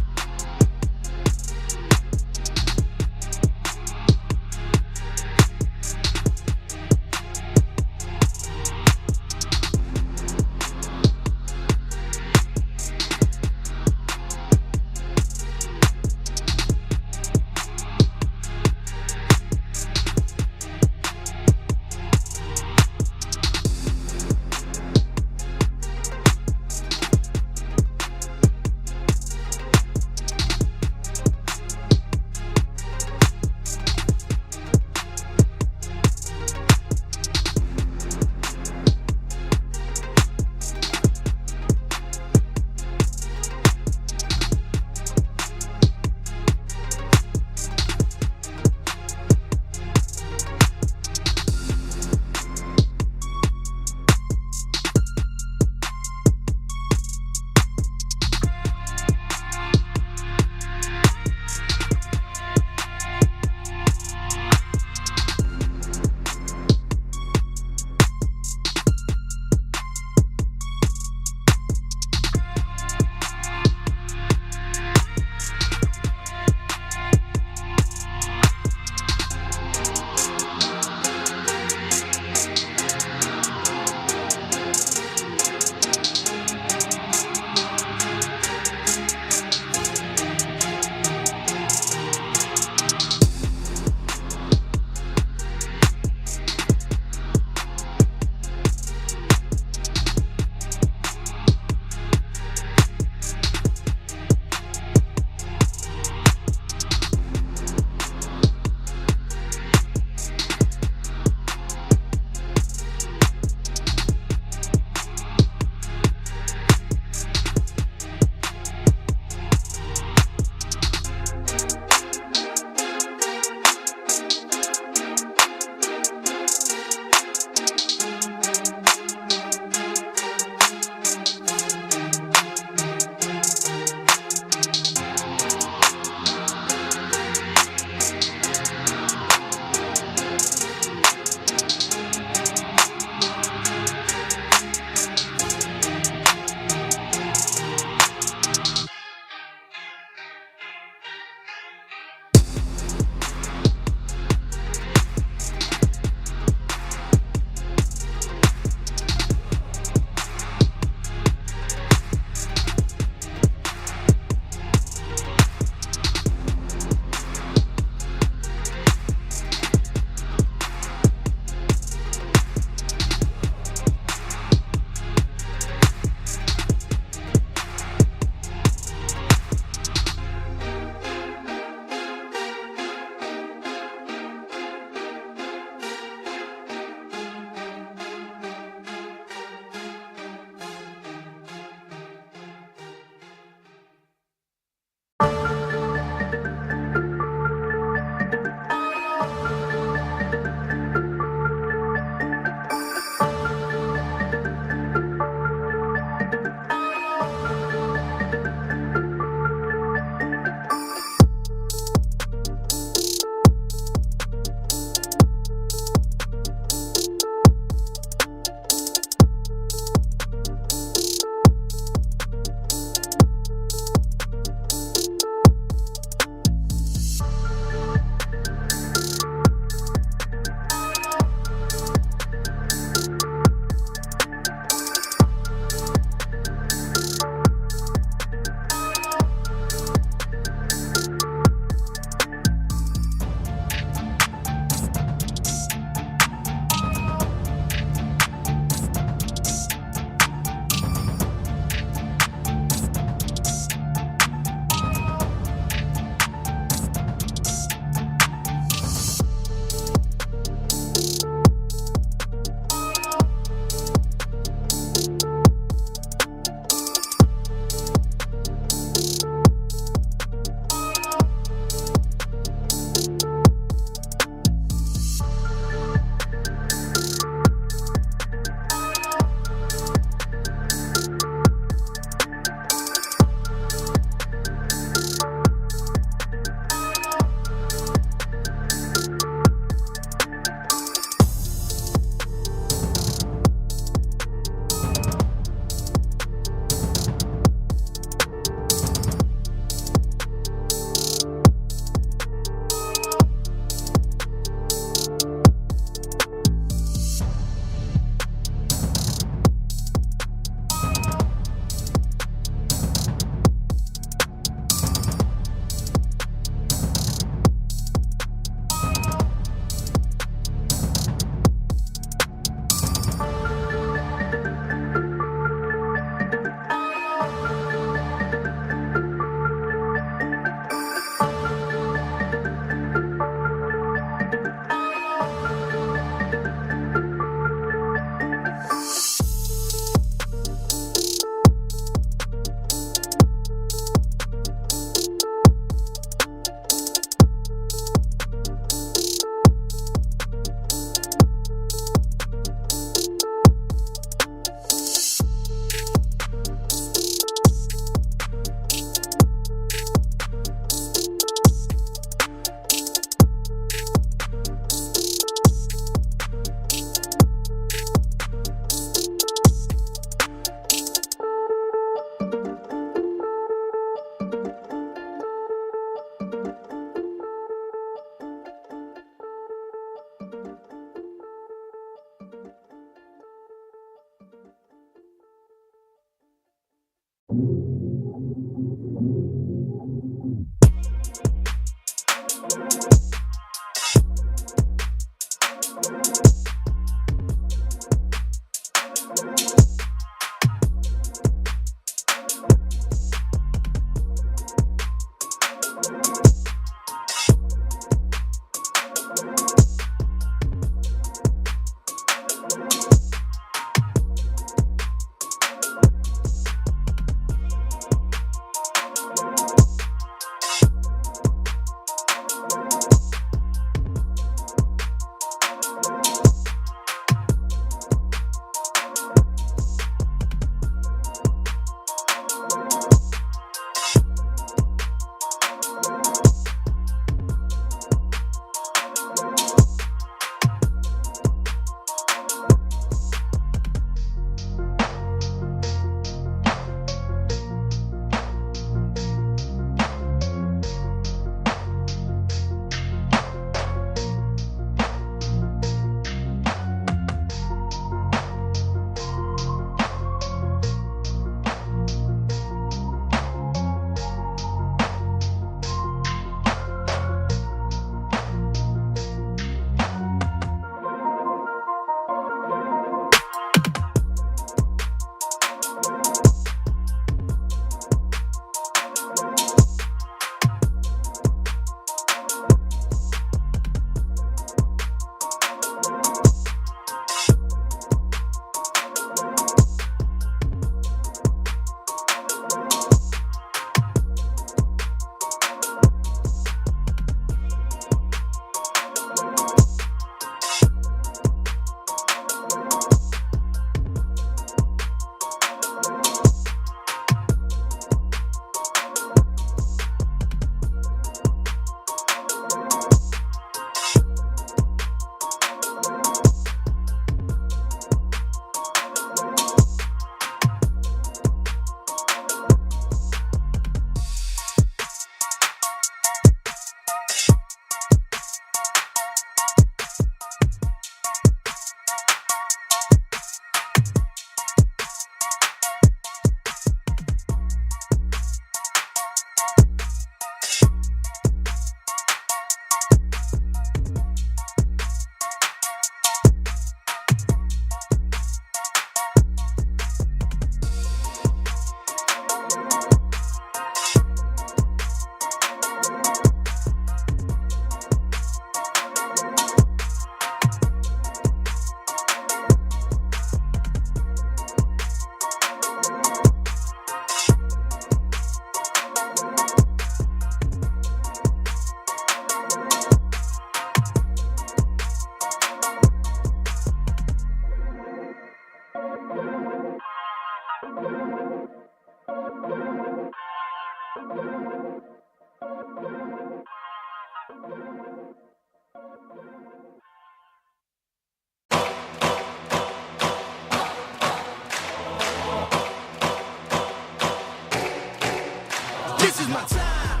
This is my time.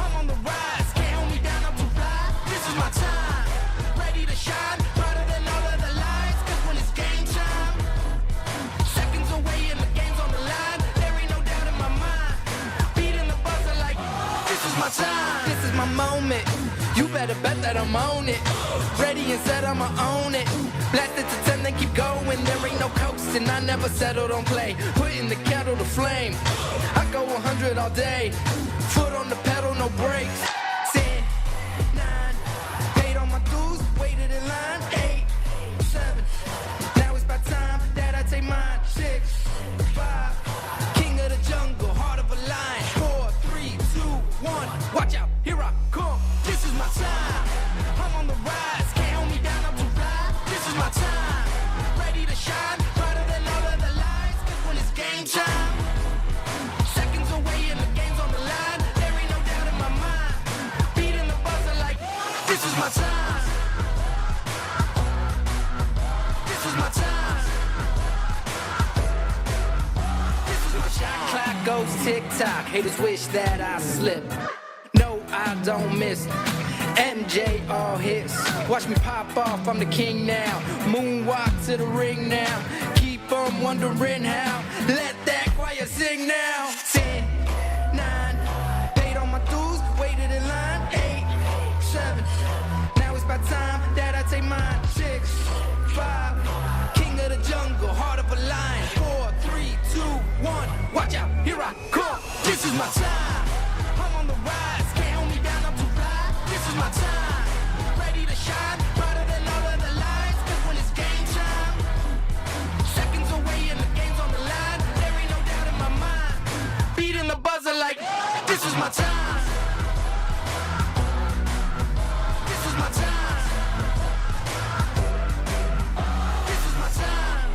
I'm on the rise. Can't hold me down. I'm too fly. This is my time. Ready to shine. Brighter than all of the lights. 'Cause when it's game time, seconds away and the game's on the line. There ain't no doubt in my mind. Beating the buzzer like this is my time. This is my moment. You better bet that I'm on it. Ready and set, I'ma own it. Blast it to 10, then keep going. There ain't no coasting. I never settled on play. Putting the kettle to flame. I go 100 all day. Foot on the pedal, no brakes. 10, 9, paid on my dues, waited in line. 8, 7, now it's about time that I take mine. 6, 5, king of the jungle, heart of a lion. 4, 3, 2, 1, watch out, here I come. This is my time. I'm on the rise, can't hold me down, I'm too fly. This is my time, ready to shine, brighter than all of the lights. 'Cause when it's game time, seconds away and the game's on the line. There ain't no doubt in my mind. Beating the buzzer like this is my time. This is my time. This is my time. Clock goes tick-tock. Haters wish that I slip. No, I don't miss. MJ all hits. Watch me pop off, I'm the king now. Moonwalk to the ring now. Keep on wondering how. Let that choir sing now. 10, 9, paid on my dues, waited in line. 8, Now it's about time that I take mine. 6, 5, king of the jungle, heart of a lion. 4, 3, 2, 1, watch out, here I come. This is my time. I'm on the rise, can't hold me down, I'm too fly. This is my time, ready to shine, brighter than all of the lights. 'Cause when it's game time, seconds away and the game's on the line. There ain't no doubt in my mind, beating the buzzer like this is my time. This is my time. This is my time.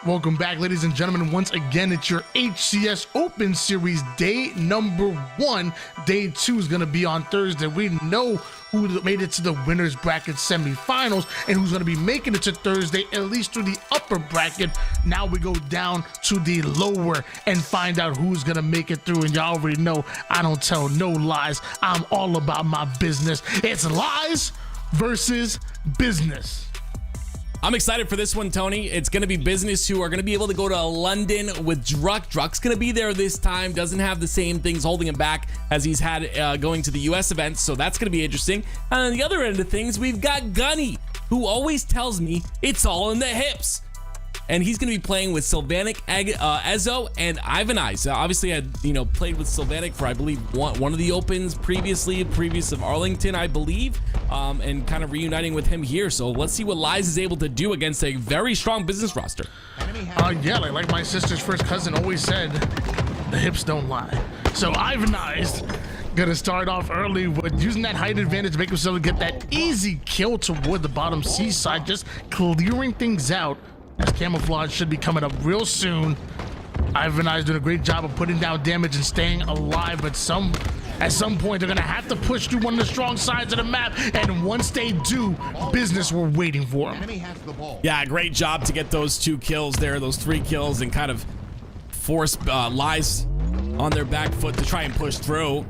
Welcome back, ladies and gentlemen. Once again, it's your HCS Open Series day number 1. Day 2 is going to be on Thursday. We know who made it to the winners bracket semifinals and who's going to be making it to Thursday, at least through the upper bracket. Now we go down to the lower and find out who's going to make it through. And y'all already know I don't tell no lies. I'm all about my business. It's lies versus business. I'm excited for this one, Tony. It's going to be business who are going to be able to go to London with Druck. Druck's going to be there this time. Doesn't have the same things holding him back as he's had going to the US events. So that's going to be interesting. And on the other end of things, we've got Gunny, who always tells me it's all in the hips. And he's going to be playing with Sylvanic, Ezzo, and Ivan Ice. Obviously, I played with Sylvanic for, I believe, one of the opens previous of Arlington, I believe, and kind of reuniting with him here. So let's see what Lies is able to do against a very strong business roster. Yeah, like my sister's first cousin always said, the hips don't lie. So Ivan Ice gonna start off early with using that height advantage to make himself get that easy kill toward the bottom C side, just clearing things out. As camouflage should be coming up real soon. Ivan is doing a great job of putting down damage and staying alive, but at some point they're gonna have to push through one of the strong sides of the map, and once they do, business were waiting for them. Yeah, great job to get those 2 kills there, those 3 kills, and kind of force Lies on their back foot to try and push through.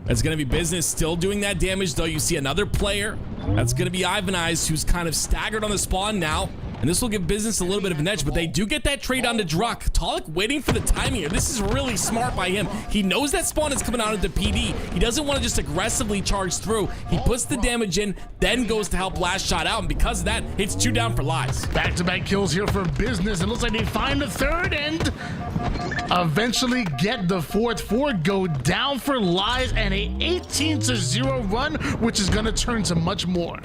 It's gonna be business still doing that damage, though. You see another player. That's gonna be Ivan Eyes, who's kind of staggered on the spawn now. And this will give business a little bit of an edge, but they do get that trade onto Druck. Talik waiting for the timing here. This is really smart by him. He knows that spawn is coming out into PD. He doesn't want to just aggressively charge through. He puts the damage in, then goes to help last shot out. And because of that, it's 2 down for Lies. Back-to-back kills here for business. It looks like they find the 3rd and eventually get the 4th. 4 go down for Lies and a 18-0 run, which is going to turn to much more.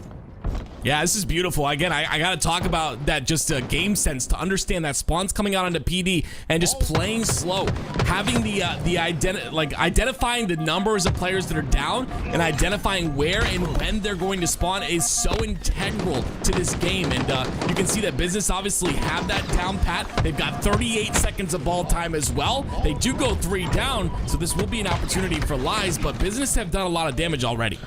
Yeah, this is beautiful. Again, I got to talk about that just game sense to understand that spawns coming out into PD and just playing slow. Having identifying the numbers of players that are down and identifying where and when they're going to spawn is so integral to this game. And you can see that business obviously have that down pat. They've got 38 seconds of ball time as well. They do go 3 down, so this will be an opportunity for Lies, but business have done a lot of damage already.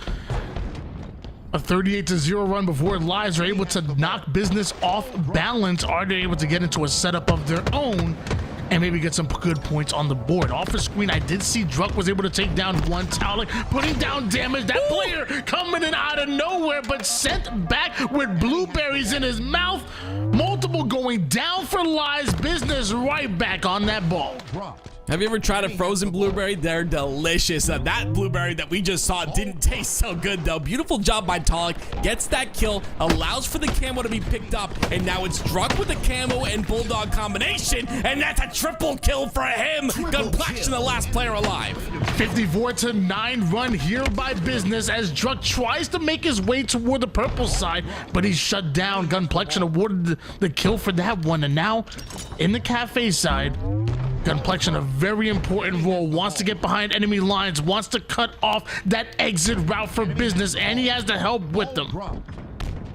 A 38-0 run before Lies are able to knock business off balance. Are they able to get into a setup of their own and maybe get some good points on the board? Off the screen, I did see Druck was able to take down one Talik, putting down damage. That player coming in out of nowhere, but sent back with blueberries in his mouth. Multiple going down for Lies. Business right back on that ball. Have you ever tried a frozen blueberry? They're delicious. That blueberry that we just saw didn't taste so good, though. Beautiful job by Talik. Gets that kill, allows for the camo to be picked up, and now it's Druck with the camo and Bulldog combination, and that's a triple kill for him. Gunplexion, the last player alive. 54-9 run here by business as Druck tries to make his way toward the purple side, but he's shut down. Gunplexion awarded the kill for that one, and now in the cafe side, Gunplexion, a very important role, wants to get behind enemy lines, wants to cut off that exit route for business, and he has the help with them.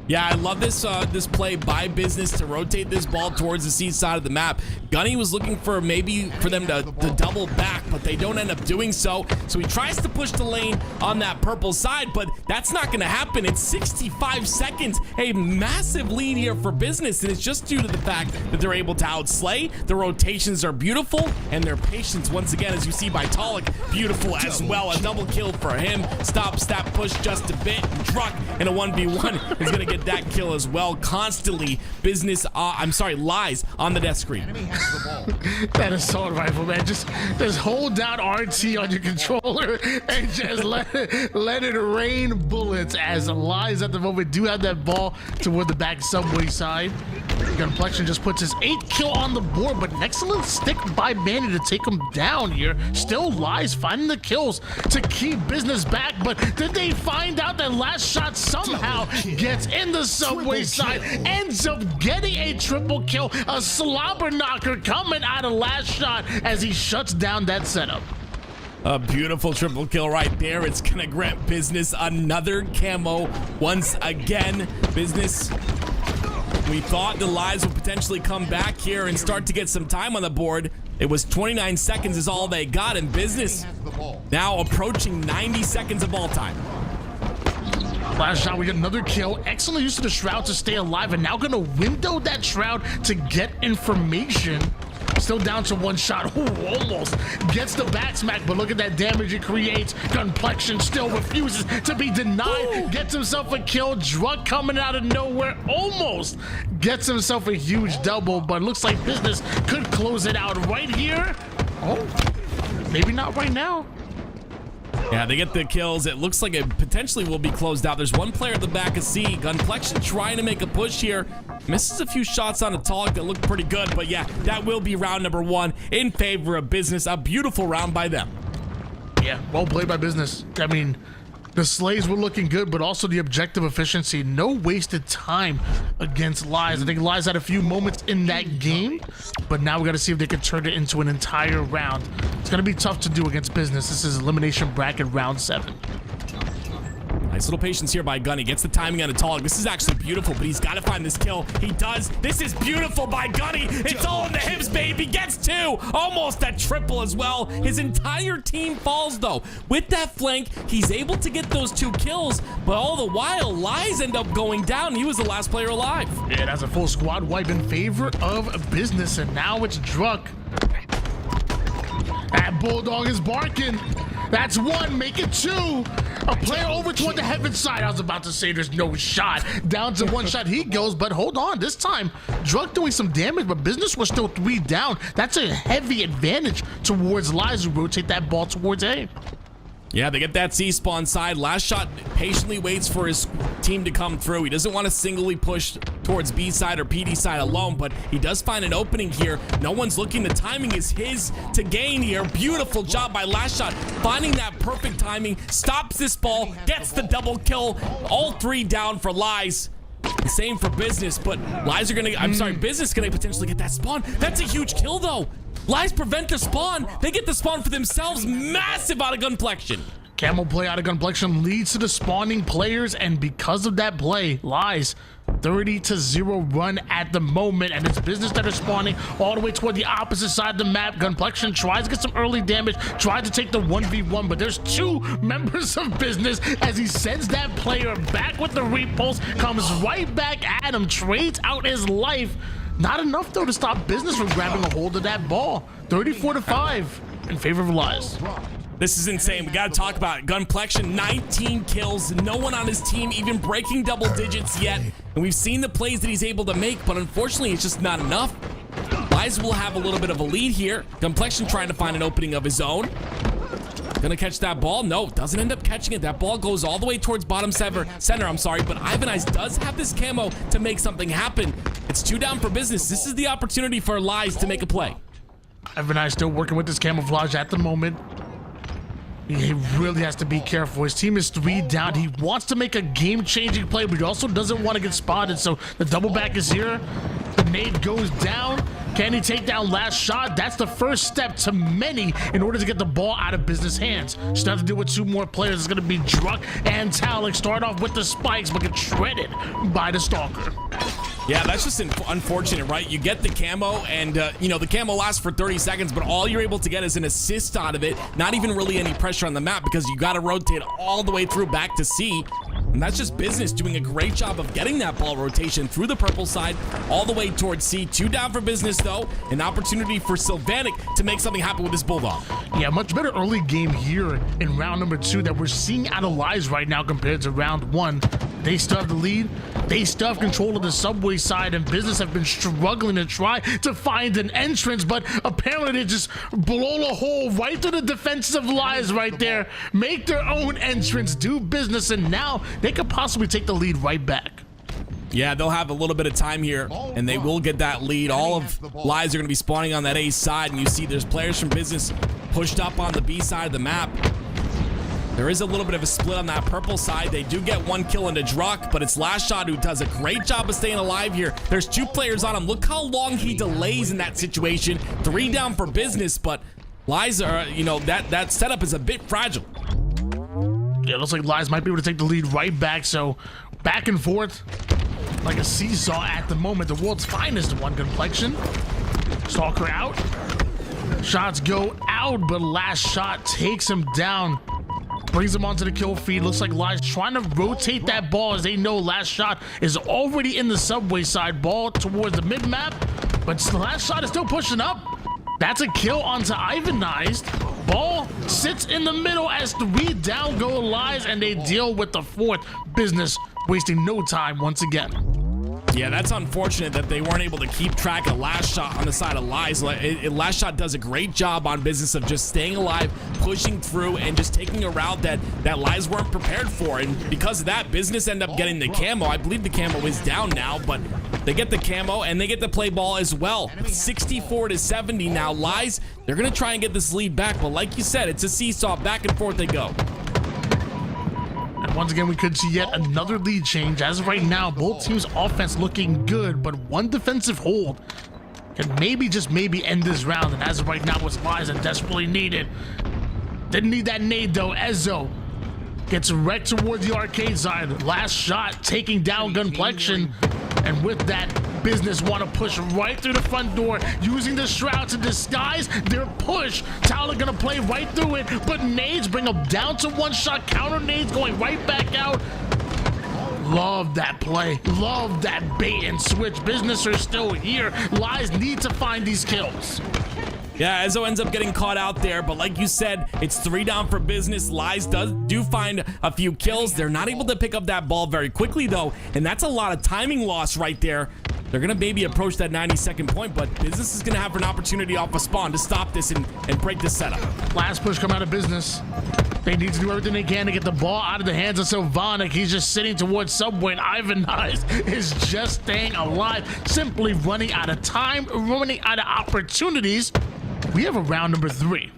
Yeah, I love this this play by business to rotate this ball towards the C side of the map. Gunny was looking for maybe for them to double back, but they don't end up doing so. So he tries to push the lane on that purple side, but that's not going to happen. It's 65 seconds, a massive lead here for business, and it's just due to the fact that they're able to outslay. The rotations are beautiful, and their patience, once again, as you see by Talik, beautiful as well. A double kill for him. Stops that push just a bit. Druck in a 1v1 is going to get that kill as well. Constantly business Lies on the death screen. That assault rifle, man, just hold down RT on your controller and just let it rain bullets as Lies at the moment do have that ball toward the back subway side. Gunplexion just puts his 8th kill on the board, but an excellent stick by Manny to take him down here. Still Lies finding the kills to keep business back, but did they find out that last shot somehow gets in the subway side, ends up getting a triple kill, a slobber knocker coming out of last shot as he shuts down that setup. A beautiful triple kill right there. It's gonna grant business another camo once again. Business We thought the Lies would potentially come back here and start to get some time on the board. It was 29 seconds is all they got in business. Now approaching 90 seconds of ball time. Last shot, we get another kill. Excellent use of the Shroud to stay alive, and now gonna window that Shroud to get information. Still down to one shot. Ooh, almost gets the back smack, but look at that damage it creates. Gunplexion still refuses to be denied. Ooh. Gets himself a kill. Drug coming out of nowhere. Almost gets himself a huge double, but looks like business could close it out right here. Oh, maybe not right now. Yeah, they get the kills. It looks like it potentially will be closed out. There's one player at the back of C. Gunplexion trying to make a push here. Misses a few shots on a Talk that look pretty good. But yeah, that will be round number 1 in favor of business. A beautiful round by them. Yeah, well played by business. I mean, the slays were looking good, but also the objective efficiency. No wasted time against Lies. I think Lies had a few moments in that game, but now we got to see if they can turn it into an entire round. It's going to be tough to do against business. This is elimination bracket round 7. Nice little patience here by Gunny. Gets the timing on a Talk. This is actually beautiful, but he's got to find this kill. He does. This is beautiful by Gunny. It's all in the hips, baby. Gets 2. Almost a triple as well. His entire team falls, though. With that flank, he's able to get those 2 kills, but all the while, Lies end up going down. He was the last player alive. Yeah, that's a full squad wipe in favor of business, and now it's Druck. That Bulldog is barking. That's 1, make it 2. A player over toward the heaven side. I was about to say there's no shot. Down to 1 shot he goes, but hold on. This time, Druck doing some damage, but business was still 3 down. That's a heavy advantage towards Lies, who rotate that ball towards A. Yeah, they get that C spawn side. Last shot patiently waits for his team to come through. He doesn't want to singly push towards B side or PD side alone, but he does find an opening here. No one's looking. The timing is his to gain here. Beautiful job by Last Shot, finding that perfect timing. Stops this ball, gets the double kill. All 3 down for Lies. The same for Business, but Lies are gonna, Business gonna potentially get that spawn. That's a huge kill though. Lies prevent the spawn. They get the spawn for themselves. Massive out of Gunplexion. Camel play out of Gunplexion leads to the spawning players, and because of that play, Lies 30-0 run at the moment, and it's Business that are spawning all the way toward the opposite side of the map. Gunplexion tries to get some early damage, tries to take the 1v1, but there's 2 members of Business as he sends that player back with the repulse, comes right back at him, trades out his life. Not enough though to stop Business from grabbing a hold of that ball. 34-5 in favor of Lies. This is insane. We got to talk about it. Gunplexion, 19 kills. No one on his team even breaking double digits yet. And we've seen the plays that he's able to make, but unfortunately, it's just not enough. Lies will have a little bit of a lead here. Gunplexion trying to find an opening of his own. Gonna catch that ball. No, doesn't end up catching it. That ball goes all the way towards bottom center, but Ivan Ice does have this camo to make something happen. It's 2 down for Business. This is the opportunity for Lies to make a play. Ivan Ice still working with this camouflage at the moment. He really has to be careful. His team is 3 down. He wants to make a game-changing play, but he also doesn't want to get spotted. So the double back is here. The nade goes down. Can he take down Last Shot? That's the first step to many in order to get the ball out of Business hands. Still have to deal with 2 more players. It's going to be Druck and Talik. Start off with the spikes, but get shredded by the Stalker. Yeah, that's just unfortunate, right? You get the camo, and the camo lasts for 30 seconds, but all you're able to get is an assist out of it. Not even really any pressure on the map, because you got to rotate all the way through back to C. And that's just Business doing a great job of getting that ball rotation through the purple side all the way towards C. 2 down for Business, though. An opportunity for Sylvanik to make something happen with his Bulldog. Yeah, much better early game here in round number 2 that we're seeing out of Lies right now compared to round 1. They still have the lead. They still have control of the subway side, and Business have been struggling to try to find an entrance, but apparently they just blow a hole right through the defensive Lies right there, make their own entrance, do business, and now they could possibly take the lead right back. Yeah, they'll have a little bit of time here, and they will get that lead. All of Lies are going to be spawning on that A side, and you see there's players from Business pushed up on the B side of the map. There is a little bit of a split on that purple side. They do get 1 kill into Druck, but it's Last Shot who does a great job of staying alive here. There's 2 players on him. Look how long he delays in that situation. 3 down for Business, but Lies are, that setup is a bit fragile. Yeah, it looks like Lies might be able to take the lead right back, so back and forth. like a seesaw at the moment. The world's finest one complexion. Stalker out. Shots go out, but last shot takes him down. Brings him onto the kill feed. Looks like Lies trying to rotate that ball as they know last shot is already in the subway side. Ball towards the mid map, but the last shot is still pushing up. That's a kill onto Ivanized. Ball sits in the middle as 3 down go Lies, and they deal with the 4th. Business wasting no time once again. Yeah, that's unfortunate that they weren't able to keep track of last shot on the side of Lies. Last shot does a great job on business of just staying alive, pushing through, and just taking a route that Lies weren't prepared for. And because of that, business end up getting the camo. I believe the camo is down now, but they get the camo and they get the play ball as well. 64-70 now. Lies, they're going to try and get this lead back, but like you said, it's a seesaw. Back and forth they go. And once again, we could see yet another lead change. As of right now, both teams' offense looking good, but one defensive hold can maybe, just maybe, end this round. And as of right now, what's Lies and desperately needed. Didn't need that nade though. Ezzo gets wrecked towards the arcade side. Last shot taking down Gunplexion. And with that, business want to push right through the front door, using the shroud to disguise their push. Tyler gonna play right through it, but nades bring them down to 1 shot. Counter nades going right back out. Love that play. Love that bait and switch. Business are still here. Lies need to find these kills. Yeah, Ezzo ends up getting caught out there, but like you said, it's 3 down for business. Lies do find a few kills. They're not able to pick up that ball very quickly though, and that's a lot of timing loss right there. They're gonna maybe approach that 90-second point, but business is gonna have an opportunity off a spawn to stop this and break this setup. Last push come out of business. They need to do everything they can to get the ball out of the hands of Sylvanik. He's just sitting towards Subway, and Ivanized is just staying alive, simply running out of time, running out of opportunities. We have a round number 3.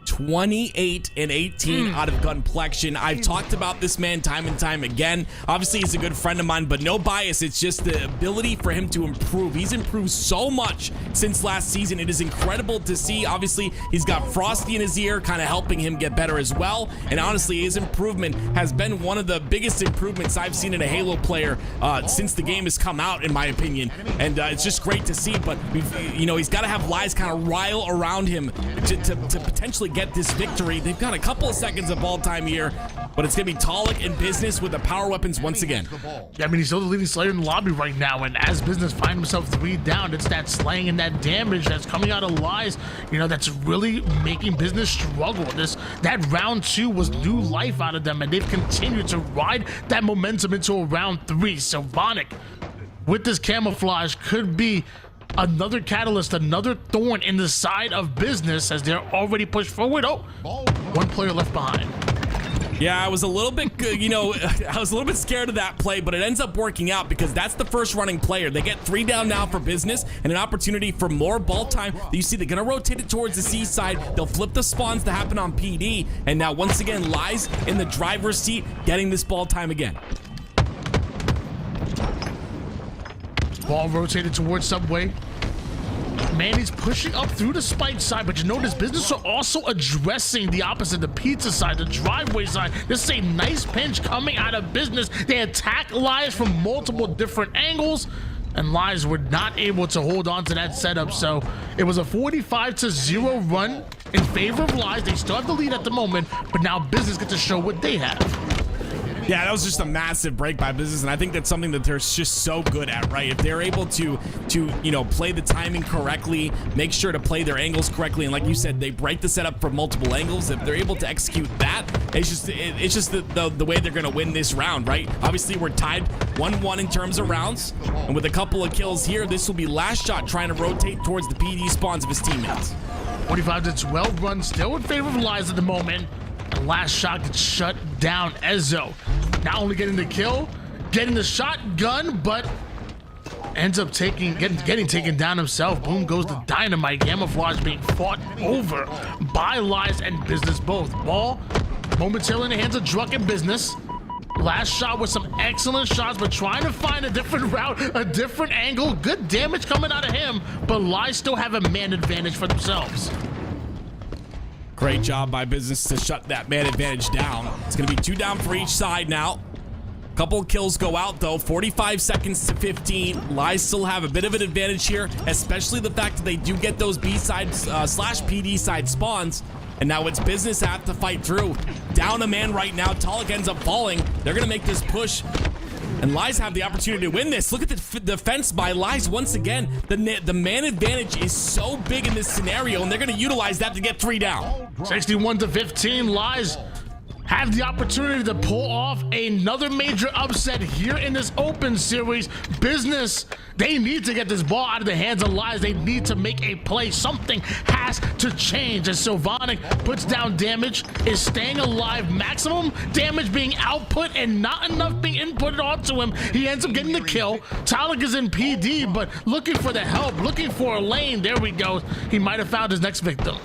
28-18 out of Gunplexion. I've talked about this man time and time again. Obviously, he's a good friend of mine, but no bias. It's just the ability for him to improve. He's improved so much since last season. It is incredible to see. Obviously, he's got Frosty in his ear, kind of helping him get better as well. And honestly, his improvement has been one of the biggest improvements I've seen in a Halo player since the game has come out, in my opinion. And it's just great to see. But he's got to have Lies kind of rile around him to potentially get this victory. They've got a couple of seconds of ball time here, but it's gonna be Talik and business with the power weapons once again. Yeah, I mean, he's still the leading slayer in the lobby right now, and as business find himself 3 down, it's that slaying and that damage that's coming out of Lies, that's really making business struggle. That round 2 was new life out of them, and they've continued to ride that momentum into a round 3. Sylvanik with this camouflage could be another catalyst, another thorn in the side of business as they're already pushed forward. Oh, 1 player left behind. Yeah, I was a little bit, I was a little bit scared of that play, but it ends up working out because that's the first running player. They get 3 down now for business and an opportunity for more ball time. You see, they're going to rotate it towards the C side. They'll flip the spawns to happen on PD. And now, once again, Lies in the driver's seat, getting this ball time again. Ball rotated towards Subway. Manny's pushing up through the spike side, but you notice business are also addressing the opposite, the pizza side, the driveway side. This is a nice pinch coming out of business. They attack Lies from multiple different angles, and Lies were not able to hold on to that setup. So it was a 45-0 run in favor of Lies. They still have the lead at the moment, but now business get to show what they have. Yeah, that was just a massive break by business, and I think that's something that they're just so good at, right? If they're able to play the timing correctly, make sure to play their angles correctly, and like you said, they break the setup from multiple angles. If they're able to execute that, it's just the way they're gonna win this round, right? Obviously, we're tied 1-1 in terms of rounds, and with a couple of kills here, this will be last shot trying to rotate towards the PD spawns of his teammates. 45-12 run still in favor of Lies at the moment. Last shot gets shut down. Ezzo not only getting the kill, getting the shotgun, but ends up getting taken down himself. Boom goes the dynamite. Camouflage being fought over by Lies and business both. Ball momentarily in the hands of Druck and business. Last shot with some excellent shots, but trying to find a different route, a different angle. Good damage coming out of him, but Lies still have a man advantage for themselves. Great job by business to shut that man advantage down. It's going to be 2 down for each side now. Couple of kills go out though, 45 seconds to 15. Lies still have a bit of an advantage here, especially the fact that they do get those B side slash PD side spawns. And now it's business have to fight through. Down a man right now. Talik ends up falling. They're going to make this push. And Lies have the opportunity to win this. Look at the defense by Lies once again. The man advantage is so big in this scenario, and they're going to utilize that to get 3 down. 61 to 15. Lies have the opportunity to pull off another major upset here in this open series. Business, they need to get this ball out of the hands of Lies. They need to make a play. Something has to change as Sylvanik puts down damage, is staying alive, maximum damage being output and not enough being inputted onto him. He ends up getting the kill. Talik is in PD, but looking for the help, looking for a lane. There we go. He might have found his next victim.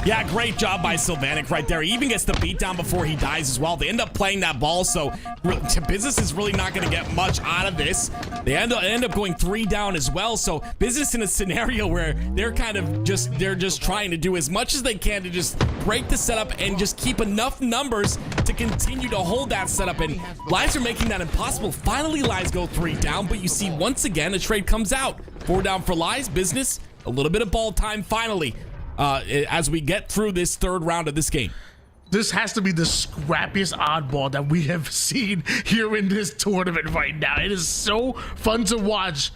Yeah, great job by Sylvanik right there. He even gets the beatdown before he dies as well. They end up playing that ball, so Business is really not going to get much out of this. They end up going 3 down as well, so Business in a scenario where they're just trying to do as much as they can to just break the setup and just keep enough numbers to continue to hold that setup, and Lies are making that impossible. Finally, Lies go 3 down, but you see once again a trade comes out. 4 down for Lies. Business, a little bit of ball time finally. As we get through this 3rd round of this game. This has to be the scrappiest oddball that we have seen here in this tournament right now. It is so fun to watch.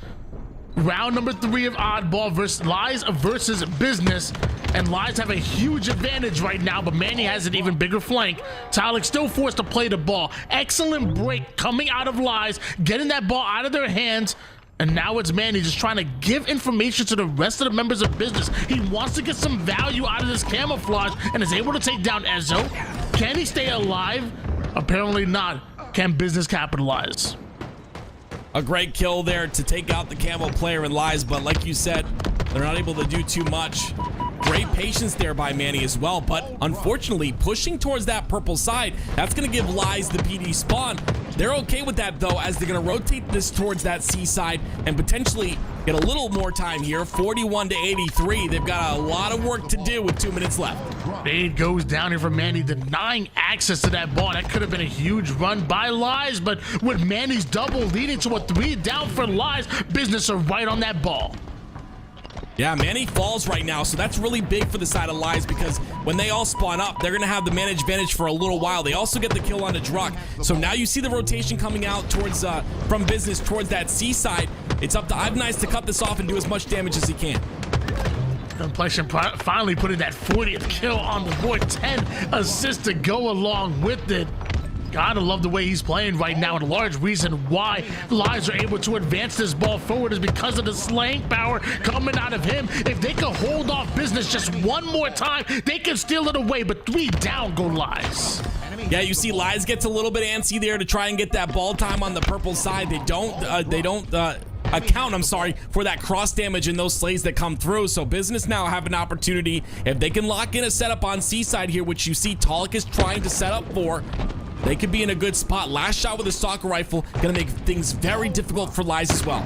Round number 3 of oddball versus Lies versus Business, and Lies have a huge advantage right now, but Manny has an even bigger flank. Talik still forced to play the ball. Excellent break coming out of Lies, getting that ball out of their hands. And now it's Manny just trying to give information to the rest of the members of Business. He wants to get some value out of this camouflage and is able to take down Ezzo. Can he stay alive? Apparently not. Can Business capitalize? A great kill there to take out the camo player in Lies, but like you said, they're not able to do too much. Great patience there by Manny as well, but unfortunately pushing towards that purple side, that's going to give Lies the PD spawn. They're okay with that though, as they're going to rotate this towards that C side and potentially get a little more time here. 41 to 83. They've got a lot of work to do with 2 minutes left. Nade goes down here for Manny, denying access to that ball. That could have been a huge run by Lies, but with Manny's double leading to a 3 down for Lies, Business are right on that ball. Yeah, Manny falls right now, so that's really big for the side of Lies, because when they all spawn up, they're going to have the man advantage for a little while. They also get the kill on the Druck. So now you see the rotation coming out towards from Business towards that C side. It's up to Ivanize to cut this off and do as much damage as he can. Complexion finally putting that 40th kill on the board. 10 assists to go along with it. Gotta love the way he's playing right now, and a large reason why Lies are able to advance this ball forward is because of the slaying power coming out of him. If they could hold off Business just one more time, they can steal it away, but 3 down go Lies. Yeah, you see Lies gets a little bit antsy there to try and get that ball time on the purple side. They don't account for that cross damage in those slays that come through. So Business now have an opportunity, if they can lock in a setup on C side here, which you see Talik is trying to set up for, they could be in a good spot. Last shot with a stalker rifle, gonna make things very difficult for Lies as well.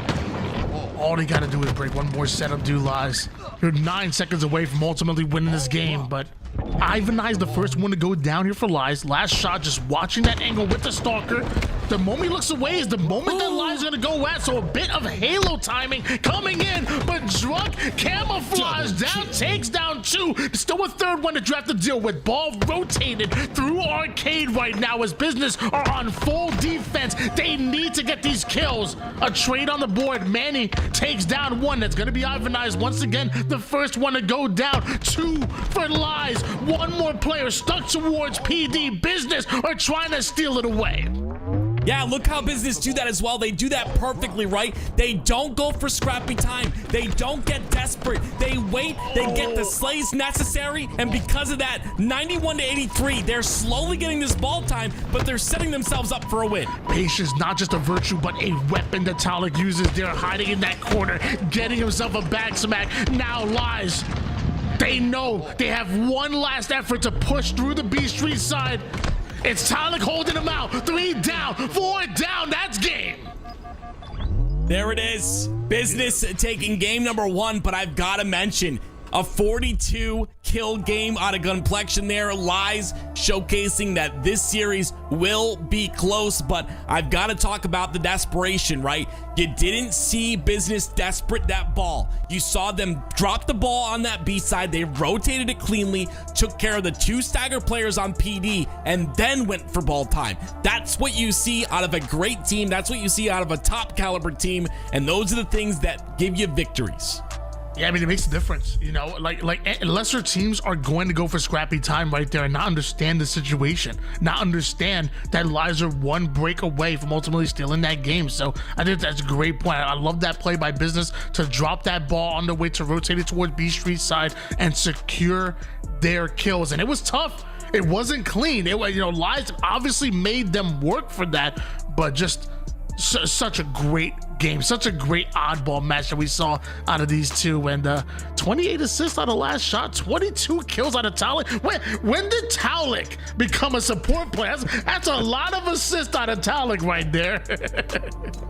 All they gotta do is break one more setup, do Lies. You're 9 seconds away from ultimately winning this game, but Ivanize the first one to go down here for Lies. Last shot, just watching that angle with the stalker. The moment he looks away is the moment that Lies gonna go at, so a bit of Halo timing coming in, but Druck camouflage down, takes down 2. Still a 3rd one to draft to deal with. Ball rotated through Arcade right now as Business are on full defense. They need to get these kills. A trade on the board. Manny takes down 1. That's gonna be Ivanize once again, the first one to go down. 2 for Lies. 1 more player stuck towards PD. Business are trying to steal it away. Yeah, look how Business do that as well. They do that perfectly, right? They don't go for scrappy time. They don't get desperate. They wait, they get the slays necessary, and because of that, 91 to 83, they're slowly getting this ball time, but they're setting themselves up for a win. Patience, not just a virtue, but a weapon that Talik uses. They're hiding in that corner, getting himself a back smack. Now Lies, they know they have one last effort to push through the B Street side. It's Talik holding him out. 3 down, 4 down, that's game. There it is. Business taking game number 1, but I've got to mention, A 42 kill game out of Gunplexion there. Lies showcasing that this series will be close, but I've got to talk about the desperation, right? You didn't see Business desperate that ball. You saw them drop the ball on that B side. They rotated it cleanly, took care of the 2 stagger players on PD, and then went for ball time. That's what you see out of a great team. That's what you see out of a top caliber team, and those are the things that give you victories. Yeah, I mean, it makes a difference, you know, like lesser teams are going to go for scrappy time right there and not understand the situation, not understand that Lies are 1 break away from ultimately stealing that game. So I think that's a great point. I love that play by Business to drop that ball on the way to rotate it towards B Street side and secure their kills. And it was tough. It wasn't clean. It was, you know, Lies obviously made them work for that, but just such a great game, such a great oddball match that we saw out of these two. And 28 assists on the last shot, 22 kills out of Talik. When did Talik become a support player? That's a lot of assists out of Talik right there.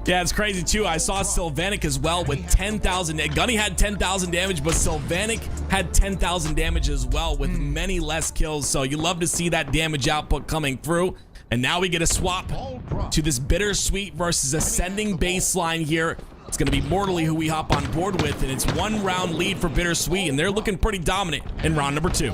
Yeah, it's crazy too. I saw Sylvanik as well with 10,000. Gunny had 10,000 damage, but Sylvanik had 10,000 damage as well with many less kills. So you love to see that damage output coming through. And now we get a swap to this Bittersweet versus Ascending baseline here. It's going to be Mortally who we hop on board with, and it's 1 round lead for Bittersweet, and they're looking pretty dominant in round number 2.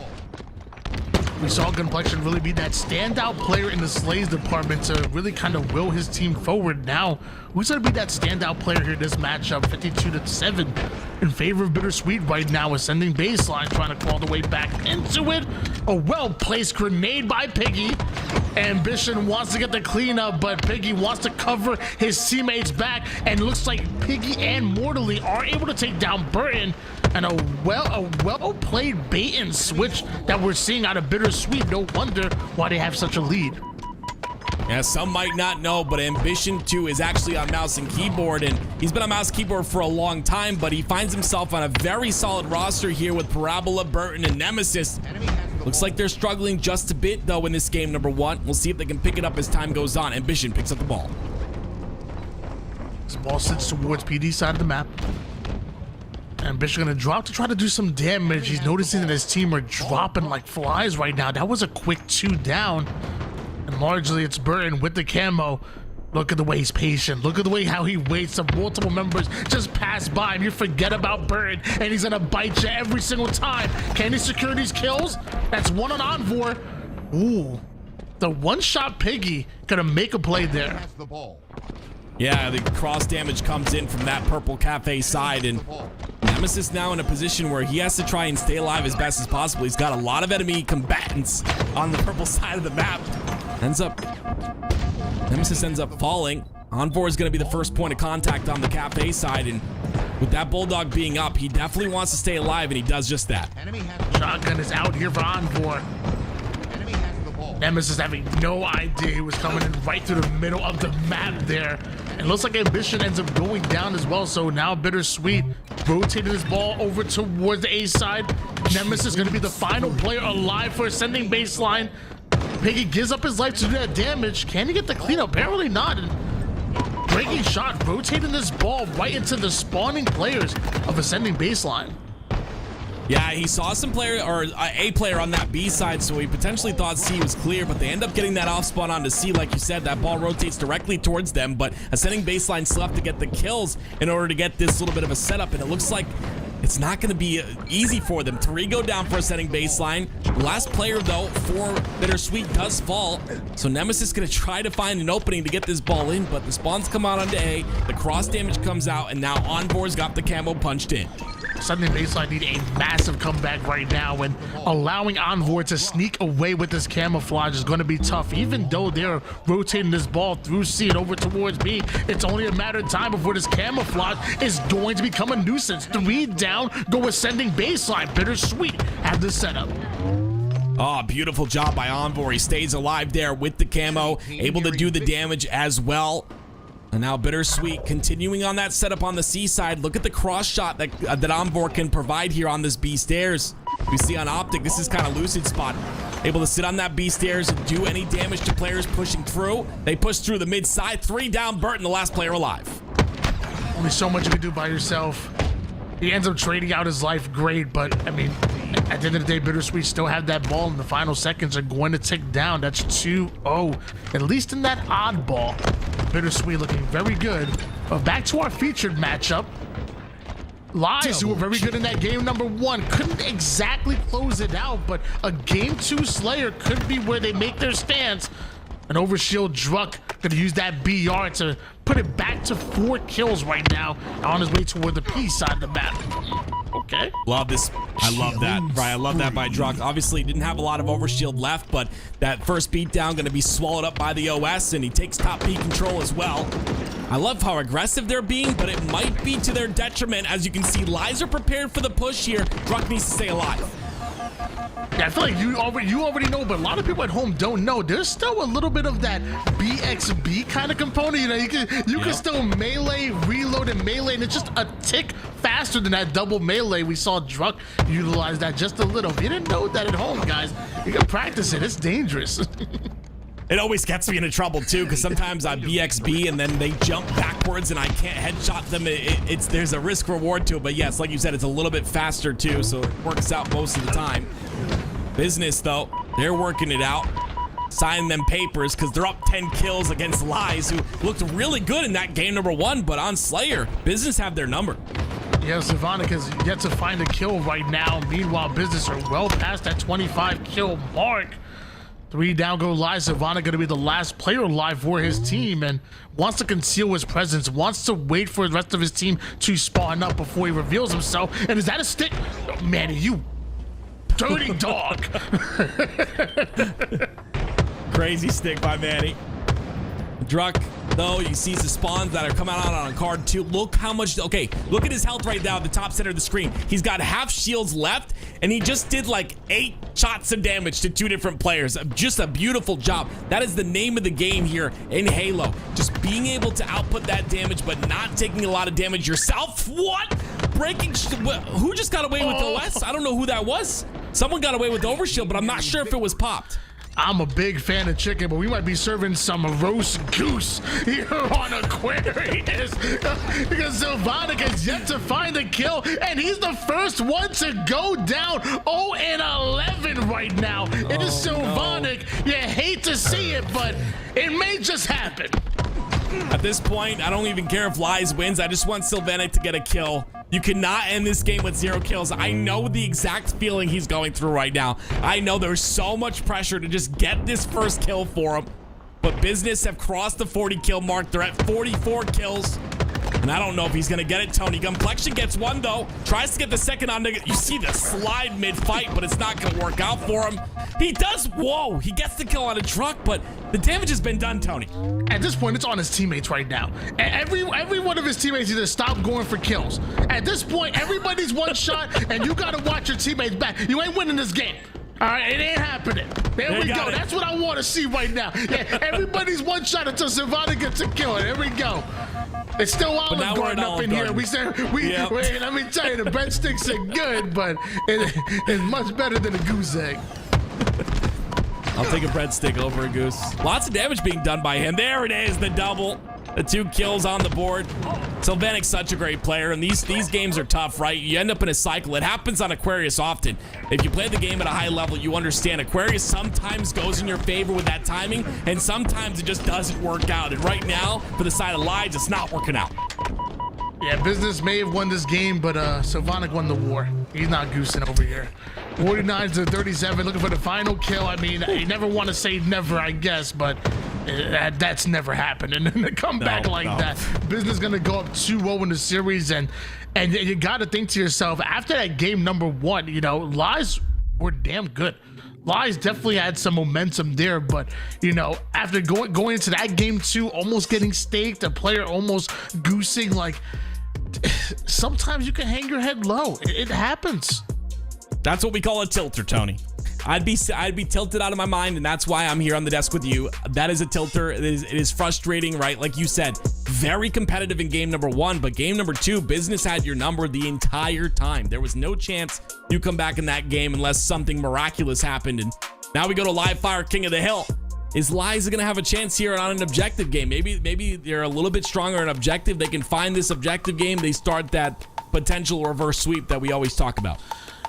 We saw Gunplexion really be that standout player in the Slays department to really kind of will his team forward. Now, who's going to be that standout player here in this matchup? 52-7 in favor of Bittersweet right now. Ascending baseline, trying to claw the way back into it. A well-placed grenade by Piggy. Ambition wants to get the cleanup, but Piggy wants to cover his teammates back, and looks like Piggy and Mortally are able to take down Burton. And a well-played bait and switch that we're seeing out of Bittersweet. No wonder why they have such a lead. Yeah, some might not know, but Ambition 2 is actually on mouse and keyboard, and he's been on mouse and keyboard for a long time, but he finds himself on a very solid roster here with Parabola, Burton, and Nemesis. Looks like they're struggling just a bit, though, in this game number 1. We'll see if they can pick it up as time goes on. Ambition picks up the ball. This ball sits towards PD side of the map. Ambition gonna drop to try to do some damage. He's noticing that his team are dropping like flies right now. That was a quick 2 down. And largely it's Burton with the camo. Look at the way he's patient. Look at the way how he waits. The multiple members just pass by and you forget about Burton, and he's gonna bite you every single time. Can he secure these kills? That's 1 on Envor. Ooh, the 1-shot Piggy gonna make a play there. Yeah, the cross damage comes in from that purple cafe side, and Nemesis now in a position where he has to try and stay alive as best as possible. He's got a lot of enemy combatants on the purple side of the map. Nemesis ends up falling. Envor is going to be the first point of contact on the cafe side, and with that Bulldog being up, he definitely wants to stay alive, and he does just that. Shotgun is out here for Envor. Nemesis having no idea he was coming in right through the middle of the map there. And looks like Ambition ends up going down as well. So now Bittersweet rotating his ball over towards the A side. Nemesis is going to be the final player alive for Ascending baseline. Piggy gives up his life to do that damage. Can he get the cleanup? Apparently not. And breaking shot, rotating this ball right into the spawning players of Ascending baseline. Yeah, he saw some player or a player on that B side, so he potentially thought C was clear, but they end up getting that off spawn onto C. Like you said, that ball rotates directly towards them, but Ascending baseline still have to get the kills in order to get this little bit of a setup, and it looks like it's not going to be easy for them. 3 go down for Ascending baseline. Last player, though, for Bittersweet does fall, so Nemesis is going to try to find an opening to get this ball in, but the spawns come out onto A, the cross damage comes out, and now Envor's got the camo punched in. Ascending baseline need a massive comeback right now, and allowing Envor to sneak away with this camouflage is going to be tough. Even though they're rotating this ball through C and over towards B, it's only a matter of time before this camouflage is going to become a nuisance. 3 down, go Ascending baseline. Bittersweet have the setup. Oh, beautiful job by Envor. He stays alive there with the camo, able to do the damage as well. And now Bittersweet continuing on that setup on the C side. Look at the cross shot that Envor can provide here on this B stairs. We see on OpTic, this is kind of lucid spot. Able to sit on that B stairs and do any damage to players pushing through. They push through the mid side. 3 down, Burton, the last player alive. Only so much you can do by yourself. He ends up trading out his life, great, but I mean, at the end of the day, Bittersweet still have that ball in the final seconds are going to tick down. That's 2-0, at least in that odd ball. Bittersweet looking very good. Back to our featured matchup. Lies, who were very good in that game number 1, couldn't exactly close it out, but a game 2 Slayer could be where they make their stance. An overshield Druck gonna use that BR to put it back to 4 kills right now, on his way toward the P side of the map. Okay. Love this. I love that. Right, I love that by Druck. Obviously, didn't have a lot of overshield left, but that first beatdown going to be swallowed up by the OS, and he takes top B control as well. I love how aggressive they're being, but it might be to their detriment. As you can see, Lies are prepared for the push here. Druck needs to stay alive. Yeah, I feel like you already know, but a lot of people at home don't know. There's still a little bit of that BXB kind of component. You know, you can still melee, reload, and melee, and it's just a tick faster than that double melee. We saw Druck utilize that just a little. If you didn't know that at home, guys, you can practice it. It's dangerous. It always gets me into trouble too, because sometimes I BXB and then they jump backwards and I can't headshot them. There's a risk reward to it, but yes, like you said, it's a little bit faster too, so it works out most of the time. Business though, they're working it out, signing them papers because they're up 10 kills against Lies, who looked really good in that game number 1, but on Slayer, Business have their number. Yeah, Savonic has yet to find a kill right now. Meanwhile, Business are well past that 25 kill mark. 3 down go Lies. Savonic going to be the last player alive for his team and wants to conceal his presence, wants to wait for the rest of his team to spawn up before he reveals himself. And is that a stick? Oh, Manny, you dirty dog. Crazy stick by Manny. Druck, though, he sees the spawns that are coming out on card 2. Look how much, okay, look at his health right now at the top center of the screen. He's got half shields left, and he just did like 8 shots of damage to 2 different players. Just a beautiful job. That is the name of the game here in Halo. Just being able to output that damage, but not taking a lot of damage yourself. What? Breaking, who just got away with OS? I don't know who that was. Someone got away with Overshield, but I'm not sure if it was popped. I'm a big fan of chicken, but we might be serving some roast goose here on Aquarius because Sylvatic has yet to find a kill, and he's the first one to go down 0-11 right now. It is Sylvatic. You hate to see it, but it may just happen. At this point, I don't even care if Lies wins. I just want Sylvatic to get a kill. You cannot end this game with 0 kills. I know the exact feeling he's going through right now. I know there's so much pressure to just get this first kill for him. But Business have crossed the 40 kill mark. They're at 44 kills. And I don't know if he's going to get it, Tony. Gunplexion gets one, though. Tries to get the second on. You see the slide mid-fight, but it's not going to work out for him. He does. Whoa. He gets the kill on a truck, but the damage has been done, Tony. At this point, it's on his teammates right now. Every one of his teammates either stop going for kills. At this point, everybody's one shot, and you got to watch your teammates back. You ain't winning this game. All right, it ain't happening. There we go. That's what I want to see right now. Yeah, everybody's one shot until Sylvatic gets a kill. There we go. It's still Olive Garden up in here. Wait, let me tell you, the breadsticks are good, but it's much better than a goose egg. I'll take a breadstick over a goose. Lots of damage being done by him. There it is, the double. The 2 kills on the board. Sylvanic's such a great player, and these games are tough, right? You end up in a cycle. It happens on Aquarius often. If you play the game at a high level, you understand Aquarius sometimes goes in your favor with that timing, and sometimes it just doesn't work out. And right now, for the side of Lies, it's not working out. Yeah, Business may have won this game, but Sylvatic won the war. He's not goosing over here. 49-37, looking for the final kill. I mean, you never want to say never, I guess, but that's never happened. And then to come back like that, Business gonna go up 2-0 in the series, and you got to think to yourself, after that game number 1, you know, Lies were damn good. Lies definitely had some momentum there, but you know, after going into that game 2, almost getting staked, a player almost goosing, like sometimes you can hang your head low. It happens. That's what we call a tilter, Tony. I'd be tilted out of my mind, and that's why I'm here on the desk with you. That is a tilter. It is frustrating, right? Like you said, very competitive in game number 1, but game number 2, Business had your number the entire time. There was no chance you come back in that game unless something miraculous happened. And now we go to Live Fire King of the Hill. Is Lies going to have a chance here on an objective game? Maybe they're a little bit stronger in objective. They can find this objective game. They start that potential reverse sweep that we always talk about.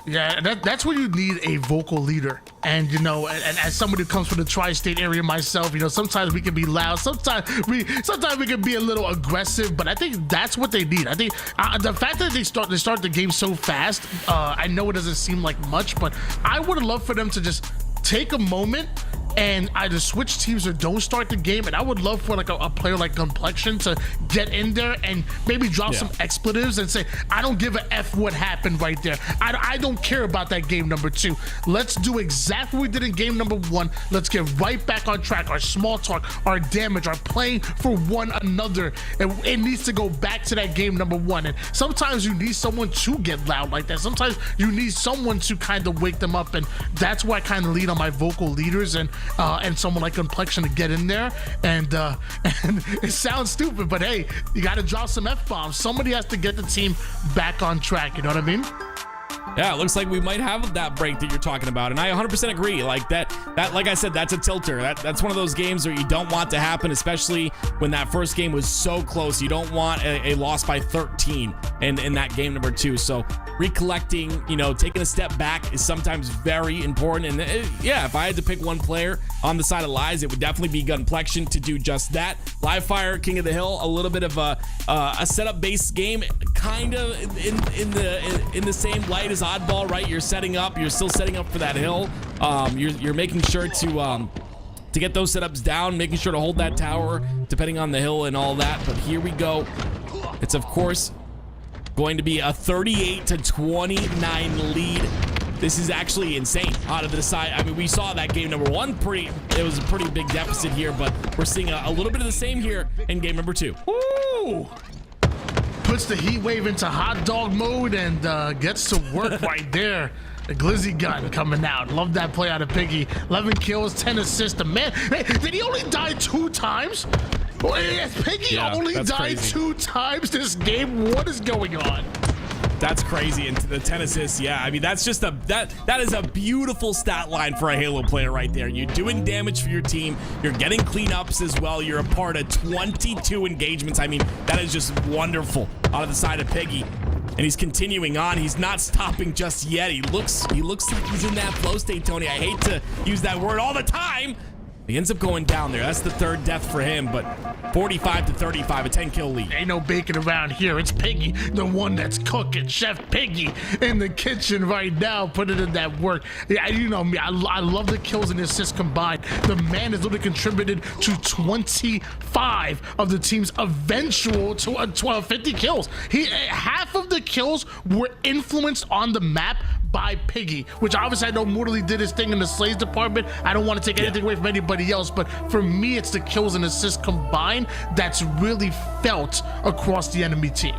Yeah, that's where you need a vocal leader. And, you know, and as somebody who comes from the tri-state area myself, you know, sometimes we can be loud, sometimes we can be a little aggressive, but I think that's what they need. I think the fact that they start the game so fast, I know it doesn't seem like much, but I would love for them to just take a moment and either switch teams or don't start the game. And I would love for like a player like Complexion to get in there and maybe drop some expletives and say, I don't give a F what happened right there. I don't care about that game number 2. Let's do exactly what we did in game number 1. Let's get right back on track. Our small talk, our damage, our playing for one another. And it needs to go back to that game number 1. And sometimes you need someone to get loud like that. Sometimes you need someone to kind of wake them up. And that's where I kind of lead on my vocal leaders and someone like Complexion to get in there. And it sounds stupid, but hey, you got to drop some F-bombs. Somebody has to get the team back on track. You know what I mean? Yeah, it looks like we might have that break that you're talking about, and I 100% agree. Like that, like I said, that's a tilter. That's one of those games where you don't want to happen, especially when that first game was so close. You don't want a loss by 13 in that game number 2. So recollecting, you know, taking a step back is sometimes very important. And yeah, if I had to pick one player on the side of Lies, it would definitely be Complexion to do just that. Livefire, King of the Hill, a little bit of a setup-based game, kind of in the same light as Oddball, right? You're still setting up for that hill. You're making sure to get those setups down, making sure to hold that tower depending on the hill and all that. But here we go. It's of course going to be a 38-29 lead. This is actually insane out of the side. I mean, we saw that game number 1 it was a pretty big deficit here, but we're seeing a little bit of the same here in game number 2. Ooh. Puts the heat wave into hot dog mode and gets to work right there. The glizzy gun coming out. Love that play out of Piggy. 11 kills, 10 assists. The man, hey, did he only die 2 times? Piggy only died crazy. 2 times this game. What is going on? That's crazy. And the 10 assists, yeah. I mean, that's just that is a beautiful stat line for a Halo player right there. You're doing damage for your team. You're getting cleanups as well. You're a part of 22 engagements. I mean, that is just wonderful out of the side of Piggy. And he's continuing on. He's not stopping just yet. He looks like he's in that flow state, Tony. I hate to use that word all the time. He ends up going down there. That's the 3rd death for him, but 45-35, a 10-kill lead. Ain't no bacon around here. It's Piggy, the one that's cooking. Chef Piggy in the kitchen right now, putting in that work. Yeah, you know me. I love the kills and assists combined. The man has literally contributed to 25 of the team's eventual 50 kills. Half of the kills were influenced on the map by Piggy, which obviously I know Mortally did his thing in the Slays department. I don't want to take anything away from anybody else, but for me, it's the kills and assists combined that's really felt across the enemy team.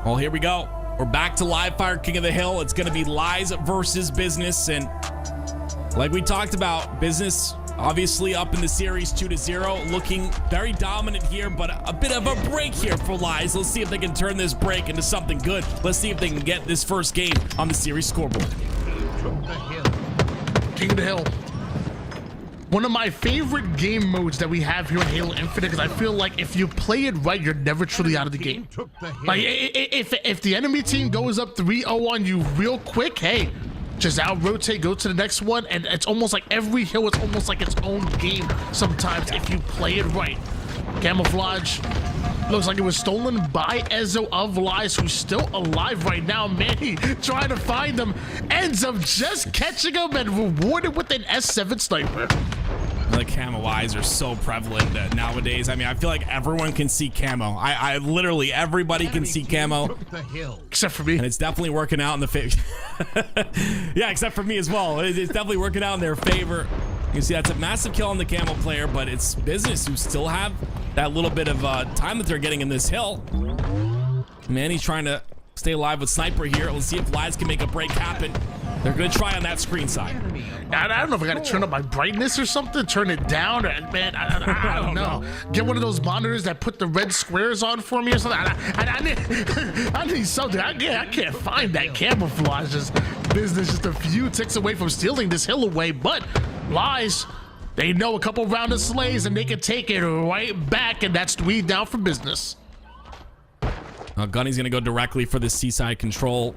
Well, here we go. We're back to Livefire, King of the Hill. It's going to be Lies versus Business, and like we talked about, Business obviously up in the series 2-0, looking very dominant here, but a bit of a break here for Lies. Let's see if they can turn this break into something good. Let's see if they can get this first game on the series scoreboard. King of the Hill. One of my favorite game modes that we have here in Halo Infinite, because I feel like if you play it right, you're never truly out of the game. Like, if the enemy team goes up 3-0 on you real quick, hey, just out rotate, go to the next one, and it's almost like every hill is almost like its own game sometimes if you play it right. Camouflage looks like it was stolen by Ezo of Lies, who's still alive right now. Manny trying to find him, ends up just catching him and rewarded with an S7 sniper. The camo eyes are so prevalent nowadays. I mean, I feel like everyone can see camo. I literally, everybody can see camo. Except for me. And it's definitely working out in the favor. Yeah, except for me as well. It's definitely working out in their favor. You see, that's a massive kill on the camo player, but it's Business who still have that little bit of time that they're getting in this hill. Manny's trying to stay alive with Sniper here. Let's see if Lies can make a break happen. They're going to try on that screen side. I don't know if I got to turn up my brightness or something, turn it down. Man, I don't know. Get one of those monitors that put the red squares on for me or something. I need something. I can't find that camouflage. Business just a few ticks away from stealing this hill away, but Lies, they know a couple rounds of slays and they can take it right back, and that's 3 down for Business. Gunny's going to go directly for the seaside control.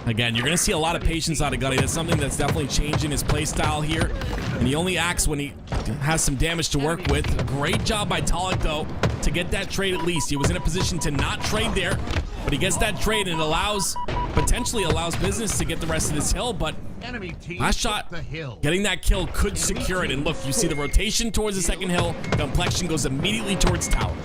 Again, you're going to see a lot of patience out of Gunny. That's something that's definitely changing his play style here. And he only acts when he has some damage to work with. Great job by Toolez, though, to get that trade at least. He was in a position to not trade there, but he gets that trade and potentially allows business to get the rest of this hill. But last shot, getting that kill could secure it. And look, you see the rotation towards the second hill. Complexion goes immediately towards tower.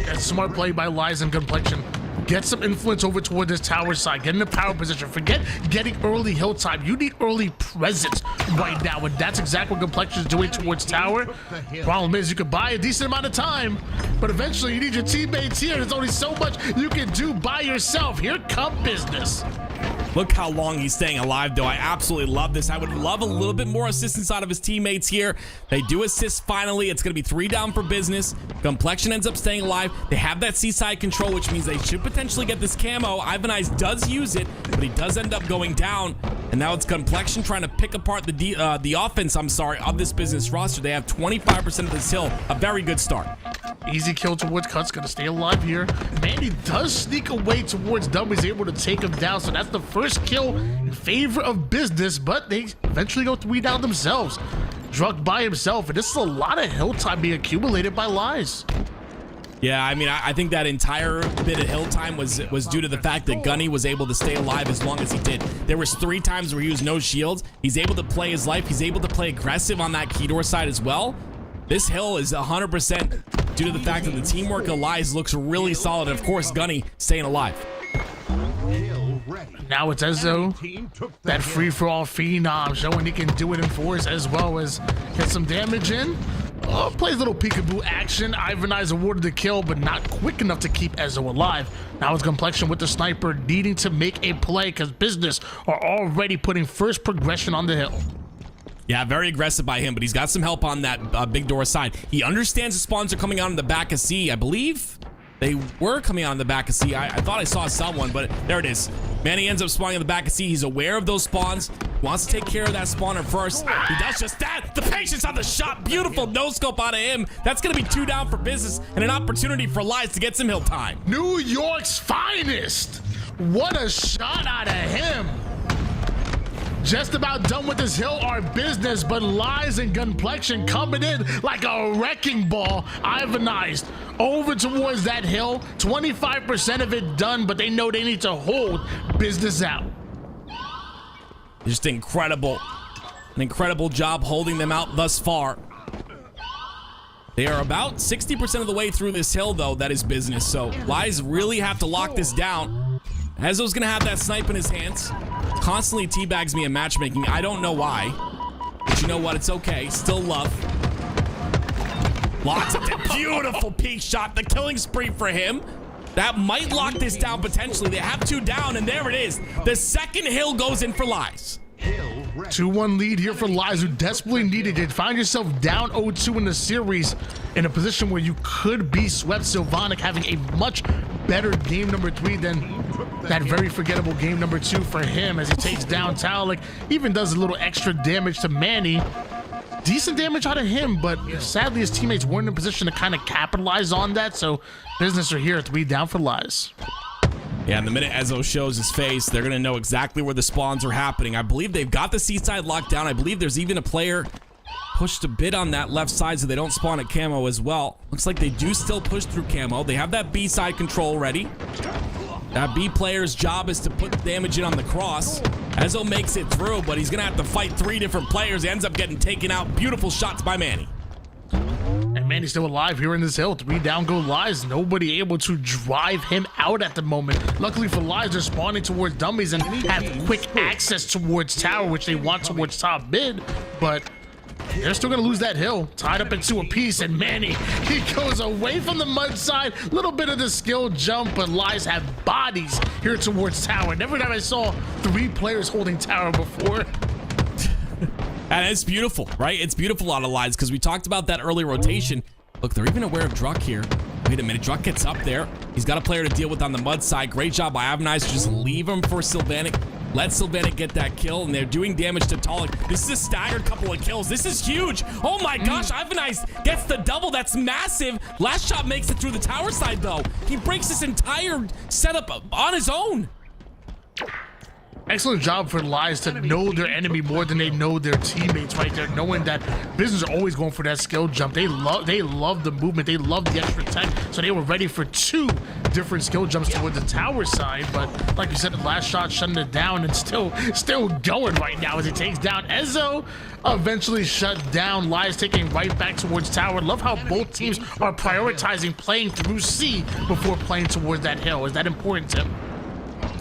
That's smart play by Lies and Complexion. Get some influence over toward this tower side. Get in a power position. Forget getting early hill time. You need early presence right now, and that's exactly what Complexion is doing towards tower. Problem is, you could buy a decent amount of time, but eventually you need your teammates here. There's only so much you can do by yourself. Here come business. Look how long he's staying alive, though. I absolutely love this. I would love a little bit more assistance out of his teammates here. They do assist finally. It's going to be 3 down for business. Complexion ends up staying alive. They have that seaside control, which means they should potentially get this camo. Ivanize does use it, but he does end up going down. And now it's Complexion trying to pick apart the offense, of this business roster. They have 25% of this hill. A very good start. Easy kill towards Cut's gonna stay alive here. Manny does sneak away towards Dumb. Able to take him down, so that's the first kill in favor of business, but they eventually go 3 down themselves. Drunk by himself, and this is a lot of hill time being accumulated by Lies. Yeah, I mean, I think that entire bit of hill time was due to the fact that Gunny was able to stay alive as long as he did. There was 3 times where he used no shields. He's able to play his life. He's able to play aggressive on that key door side as well. This hill is 100% due to the fact that the teamwork of Lies looks really solid. And of course, Gunny staying alive. Now it's Ezzo, that free-for-all phenom, showing he can do it in force as well as get some damage in. Plays a little peekaboo action. Ivanize awarded the kill, but not quick enough to keep Ezzo alive. Now it's Complexion with the sniper needing to make a play because business are already putting first progression on the hill. Yeah, very aggressive by him, but he's got some help on that big door side. He understands the spawns are coming out in the back of C. I believe they were coming out in the back of C. I thought I saw someone, but there it is. Manny ends up spawning in the back of C. He's aware of those spawns, wants to take care of that spawner first. He does just that. The patience on the shot. Beautiful no-scope out of him. That's going to be 2 down for business and an opportunity for Lies to get some hill time. New York's finest. What a shot out of him. Just about done with this hill are business, but Lies and Gunplexion coming in like a wrecking ball. Ivanized over towards that hill. 25% of it done, but they know they need to hold business out. Just incredible. An incredible job holding them out thus far. They are about 60% of the way through this hill, though. That is business. So Lies really have to lock this down. Ezzo's going to have that snipe in his hands. Constantly teabags me in matchmaking. I don't know why. But you know what? It's okay. Still love. Lots of beautiful peek shot. The killing spree for him. That might lock this down potentially. They have 2 down, and there it is. The second hill goes in for Lies. 2-1 lead here for Lies, who desperately needed it. Find yourself down 0-2 in the series in a position where you could be swept. Sylvanic having a much better game number 3 than that very forgettable game number 2 for him, as he takes down Talik. Even does a little extra damage to Manny. Decent damage out of him, but sadly his teammates weren't in a position to kind of capitalize on that, so business are here. 3 down for Lies. Yeah, and the minute Ezzo shows his face, they're going to know exactly where the spawns are happening. I believe they've got the seaside locked down. I believe there's even a player pushed a bit on that left side so they don't spawn at camo as well. Looks like they do still push through camo. They have that B side control ready. That B player's job is to put damage in on the cross. Ezzo makes it through, but he's going to have to fight 3 different players. He ends up getting taken out. Beautiful shots by Manny. And Manny's still alive here in this hill. 3 down go Lies. Nobody able to drive him out at the moment. Luckily for Lies, they're spawning towards dummies and have quick access towards tower, which they want towards top mid. But they're still going to lose that hill. Tied up into a piece, and Manny, he goes away from the mud side. Little bit of the skill jump, but Lies have bodies here towards tower. Never have I saw 3 players holding tower before. And it's beautiful, right? It's beautiful out of Lies because we talked about that early rotation. Look, they're even aware of Druck here. Wait a minute, Druck gets up there. He's got a player to deal with on the mud side. Great job by Avanize to just leave him for Sylvanic. Let Sylvanek get that kill, and they're doing damage to Toolez. This is a staggered couple of kills. This is huge. Oh my gosh, Ivanice gets the double. That's massive. Last shot makes it through the tower side, though. He breaks this entire setup on his own. Excellent job for Lies to know their enemy more than they know their teammates right there, knowing that Business are always going for that skill jump. They love the movement, they love the extra tech, so they were ready for 2 different skill jumps toward the tower side. But like you said, the last shot shutting it down, and still going right now as he takes down Ezzo. Eventually shut down. Lies taking right back towards tower. Love how both teams are prioritizing playing through C before playing towards that hill. Is that important, Tim?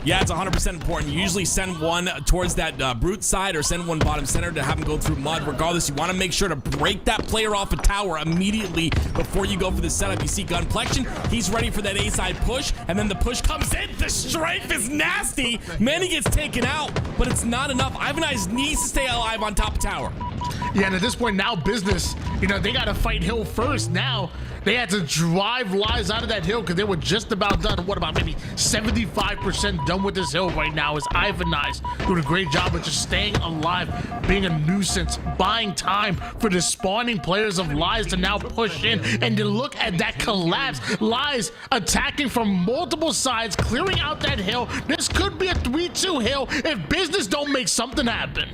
Yeah, it's 100% important. You usually send one towards that brute side or send one bottom center to have him go through mud. Regardless, you want to make sure to break that player off a tower immediately before you go for the setup. You see Gunplexion, he's ready for that A side push, and then the push comes in. The strafe is nasty. Manny gets taken out, but it's not enough. Ivanice needs to stay alive on top of tower. Yeah, and at this point now, Business, they got to fight hill first. Now they had to drive Lies out of that hill because they were just about done. What about maybe 75% done with this hill right now? Is Ivanice doing a great job of just staying alive, being a nuisance, buying time for the spawning players of Lies to now push in. And to look at that collapse, Lies attacking from multiple sides, clearing out that hill. This could be a 3-2 hill if Business don't make something happen.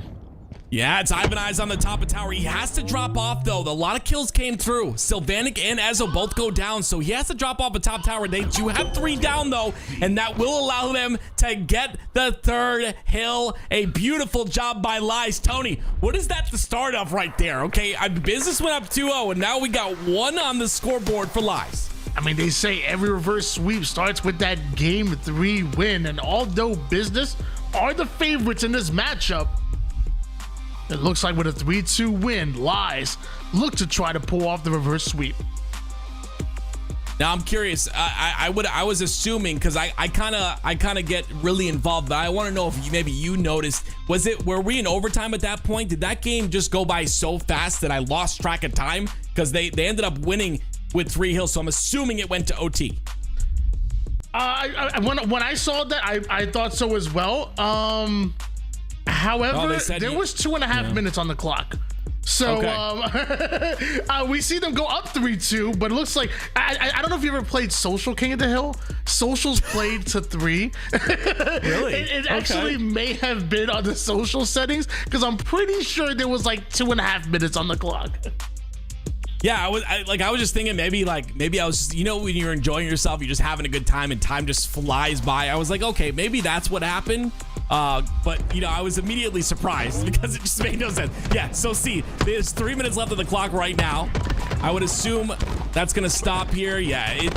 Yeah, it's Ivanice on the top of tower. He has to drop off, though. A lot of kills came through. Sylvanek and Ezzo both go down, so he has to drop off the top tower. They do have 3 down, though, and that will allow them to get the 3rd hill. A beautiful job by Lies. Tony, what is that the start of right there? Okay, Business went up 2-0, and now we got 1 on the scoreboard for Lies. I mean, they say every reverse sweep starts with that game 3 win, and although Business are the favorites in this matchup, it looks like with a 3-2 win, Lies look to try to pull off the reverse sweep. Now I'm curious. I was assuming, because I kind of get really involved, but I want to know if maybe you noticed. Were we in overtime at that point? Did that game just go by so fast that I lost track of time? Because they ended up winning with 3 hills, so I'm assuming it went to OT. When I saw that, I thought so as well. However, there was 2.5 minutes on the clock. So we see them go up 3-2, but it looks like I don't know if you ever played Social King of the Hill. Socials played to 3. Really? It actually may have been on the social settings because I'm pretty sure there was like 2.5 minutes on the clock. Yeah, I was just thinking maybe I was just, when you're enjoying yourself, you're just having a good time and time just flies by. I was like, okay, maybe that's what happened. But I was immediately surprised because it just made no sense. Yeah, so see, there's 3 minutes left of the clock right now. I would assume that's gonna stop here. Yeah,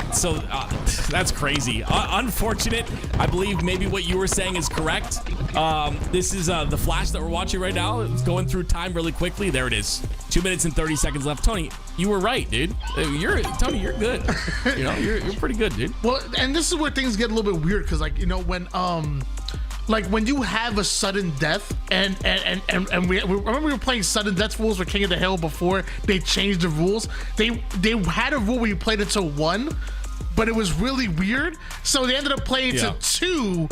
that's crazy. Unfortunate. I believe maybe what you were saying is correct. This is the flash that we're watching right now. It's going through time really quickly. There it is. 2 minutes and 30 seconds left. Tony, you were right, dude. Tony, you're good. You're pretty good, dude. Well, and this is where things get a little bit weird because when you have a sudden death, and we remember we were playing sudden death rules for King of the Hill before they changed the rules. They had a rule where you played until 1, but it was really weird. So they ended up playing to 2.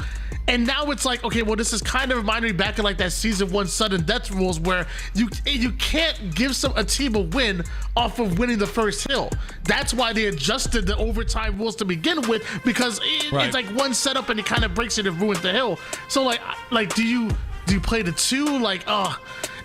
And now it's like, okay, well, this is kind of reminding me back in like that season 1 sudden death rules where you can't give a team a win off of winning the first hill. That's why they adjusted the overtime rules to begin with, because it's like one setup and it kind of breaks it and ruins the hill. So like do you play the 2?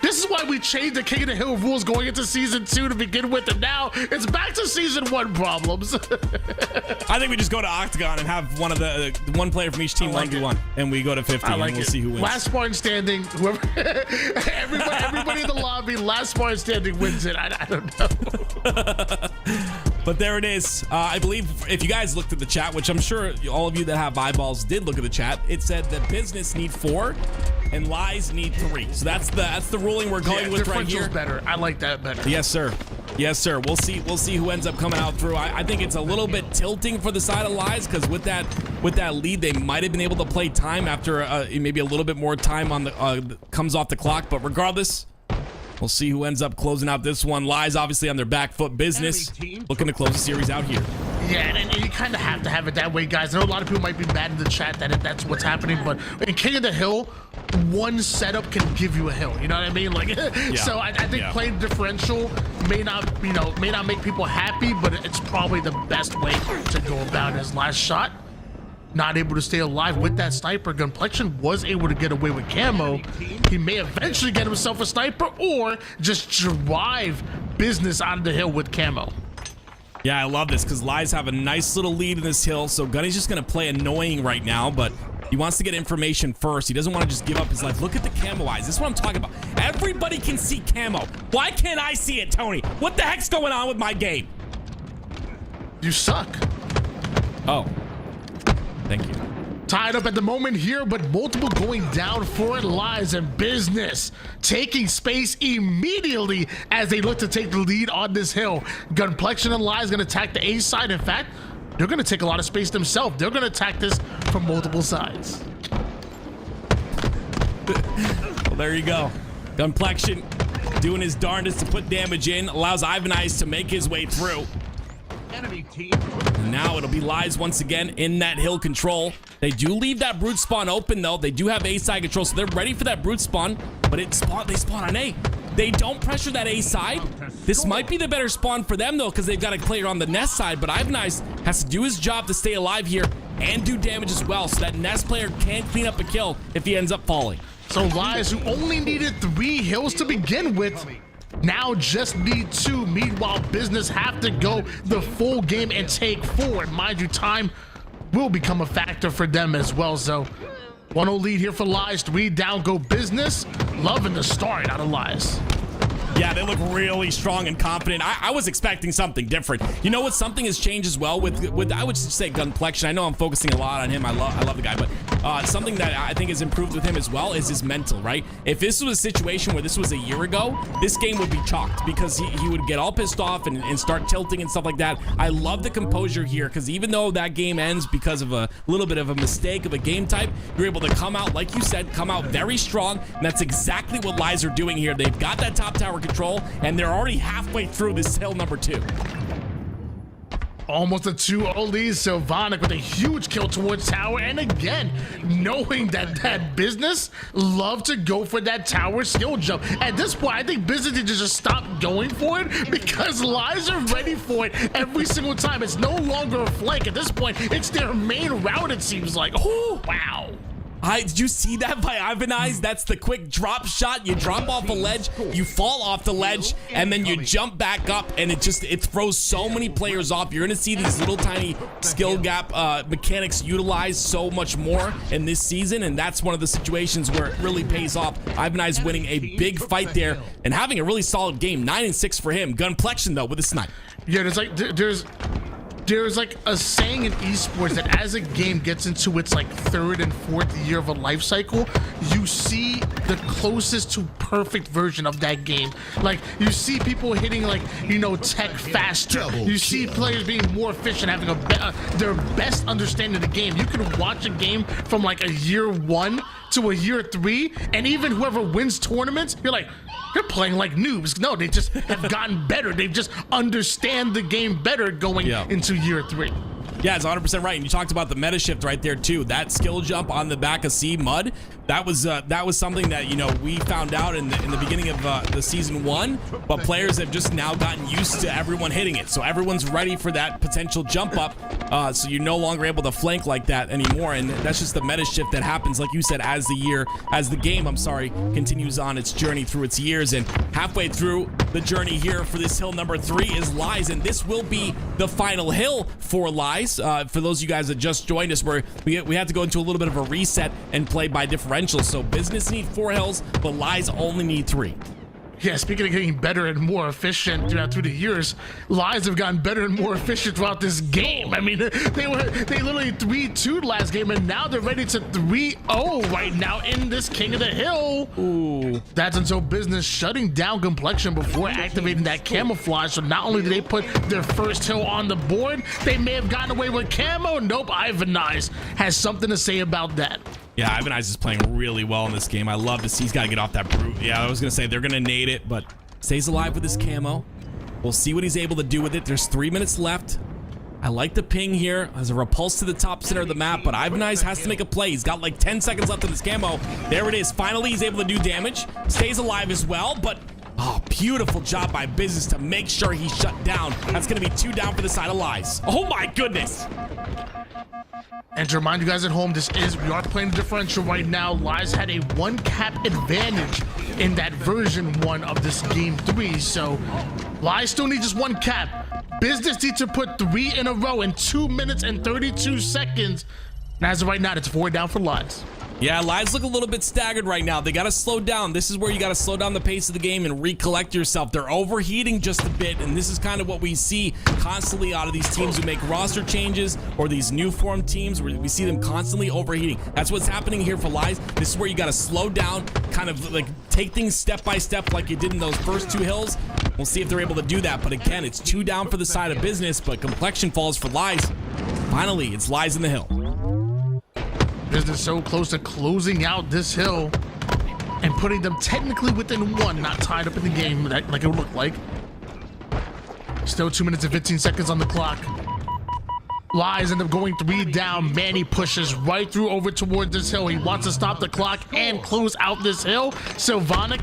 This is why we changed the King of the Hill rules going into season 2 to begin with, and now it's back to season 1 problems. I think we just go to Octagon and have one player from each team 1v1, and we go to 50, and we'll see who wins. Last Spartan standing, whoever, everybody in the lobby, last Spartan standing wins it. I don't know. But there it is. I believe if you guys looked at the chat, which I'm sure all of you that have eyeballs did look at the chat, it said that Business need 4 and Lies need 3. So that's the ruling we're going with right here. Better. I like that better. Yes, sir. Yes, sir. We'll see who ends up coming out through. I think it's a little bit tilting for the side of Lies because with that lead, they might have been able to play time after maybe a little bit more time on the comes off the clock. But regardless, we'll see who ends up closing out this one. Lies obviously on their back foot. Business looking to close the series out here. Yeah, and you kind of have to have it that way, guys. I know a lot of people might be mad in the chat that that's what's happening, but in King of the Hill, one setup can give you a hill. You know what I mean? Like, so I think playing differential may not make people happy, but it's probably the best way to go about his last shot. Not able to stay alive with that sniper. Gunplexion was able to get away with camo. He may eventually get himself a sniper or just drive business out of the hill with camo. Yeah, I love this because Lies have a nice little lead in this hill, so Gunny's just going to play annoying right now, but he wants to get information first. He doesn't want to just give up his life. Look at the camo eyes. This is what I'm talking about. Everybody can see camo. Why can't I see it, Tony? What the heck's going on with my game? You suck. Oh. Thank you. Tied up at the moment here, but multiple going down for Lies and Business taking space immediately as they look to take the lead on this hill. Gunplexion and Lies going to attack the A side. In fact, they're going to take a lot of space themselves. They're going to attack this from multiple sides. Well, there you go. Gunplexion doing his darndest to put damage in, allows Ivan Eyes to make his way through. And now it'll be Lies once again in that hill control. They do leave that brute spawn open though. They do have A side control, so they're ready for that brute spawn, but they spawn on A. They don't pressure that A side. This might be the better spawn for them though, because they've got to clear on the nest side, but Ivan Eyes has to do his job to stay alive here and do damage as well, so that nest player can't clean up a kill if he ends up falling. So Lies, who only needed 3 hills to begin with, now just need 2. Meanwhile, Business have to go the full game and take 4. Mind you, time will become a factor for them as well. So 1-0 lead here for Lies. 3 down go Business. Loving the start out of Lies. Yeah, they look really strong and confident. I was expecting something different. You know what? Something has changed as well with I would say Gunplexion. I know I'm focusing a lot on him. I love the guy, but something that I think has improved with him as well is his mental, right? If this was a situation where this was a year ago, this game would be chalked because he would get all pissed off and start tilting and stuff like that. I love the composure here because even though that game ends because of a little bit of a mistake of a game type, you're able to come out, like you said, come out very strong, and that's exactly what Lies are doing here. They've got that top tower control, and they're already halfway through this hill number 2. Almost a 2-0 lead. Sylvanic with a huge kill towards tower, and again, knowing that Business love to go for that tower skill jump. At this point, I think Business needs to just stop going for it because Lies are ready for it every single time. It's no longer a flank. At this point, it's their main route, it seems like. Oh, wow. Did you see that by Ivan Eyes? That's the quick drop shot. You drop off a ledge, you fall off the ledge, and then you jump back up, and it throws so many players off. You're gonna see these little tiny skill gap mechanics utilized so much more in this season, and that's one of the situations where it really pays off. Ivan Eyes winning a big fight there and having a really solid game. 9-6 for him. Gunplexion though with a snipe. Yeah, there's like a saying in esports that as a game gets into its like 3rd and 4th year of a life cycle, you see the closest to perfect version of that game. Like you see people hitting like, you know, tech faster. You see players being more efficient, having their best understanding of the game. You can watch a game from like a year 1 to a year 3, and even whoever wins tournaments, you're like, they're playing like noobs. No, they just have gotten better. They just understand the game better going into year 3. Yeah, it's 100% right. And you talked about the meta shift right there too. That skill jump on the back of C Mud, that was something that, you know, we found out in the beginning of the season 1, but players have just now gotten used to everyone hitting it. So everyone's ready for that potential jump up. So you're no longer able to flank like that anymore. And that's just the meta shift that happens, like you said, as the game continues on its journey through its years. And halfway through the journey here for this hill number 3 is Lies, and this will be the final hill for Lies. For those of you guys that just joined us, where we had to go into a little bit of a reset and play by differentials. So Business need 4 hills, but Lies only need 3. Yeah, speaking of getting better and more efficient through the years, Lies have gotten better and more efficient throughout this game. I mean, they literally 3-2'd last game, and now they're ready to 3-0 right now in this King of the Hill. Ooh. That's until Business shutting down Complexion before activating that camouflage. So not only did they put their first hill on the board, they may have gotten away with camo. Nope, Ivan Eyes has something to say about that. Yeah, Ivan Eyes is playing really well in this game. I love to see he's got to get off that brute. Yeah, I was going to say they're going to nade it, but stays alive with his camo. We'll see what he's able to do with it. There's 3 minutes left. I like the ping here. There's a repulse to the top center of the map, but Ivanize has to make a play. He's got like 10 seconds left in this camo. There it is. Finally, he's able to do damage. Stays alive as well, but oh, beautiful job by Business to make sure he's shut down. That's going to be 2 down for the side of Lies. Oh my goodness. And to remind you guys at home, we are playing the differential right now. Lies had a 1 cap advantage in that version 1 of this game 3. So Lies still need just 1 cap. Business needs to put 3 in a row in 2 minutes and 32 seconds. And as of right now, it's 4 down for Lies. Yeah, Lies look a little bit staggered right now. They got to slow down. This is where you got to slow down the pace of the game and recollect yourself. They're overheating just a bit, and this is kind of what we see constantly out of these teams who make roster changes or these new form teams where we see them constantly overheating. That's what's happening here for Lies. This is where you got to slow down, kind of like take things step by step like you did in those first 2 hills. We'll see if they're able to do that, but again, it's 2 down for the side of Business, but complexion falls for Lies. Finally, it's Lies in the hill. Business so close to closing out this hill and putting them technically within 1, not tied up in the game like it would look like. Still 2 minutes and 15 seconds on the clock. Lies end up going 3 down. Manny pushes right through over toward this hill. He wants to stop the clock and close out this hill. Sylvanic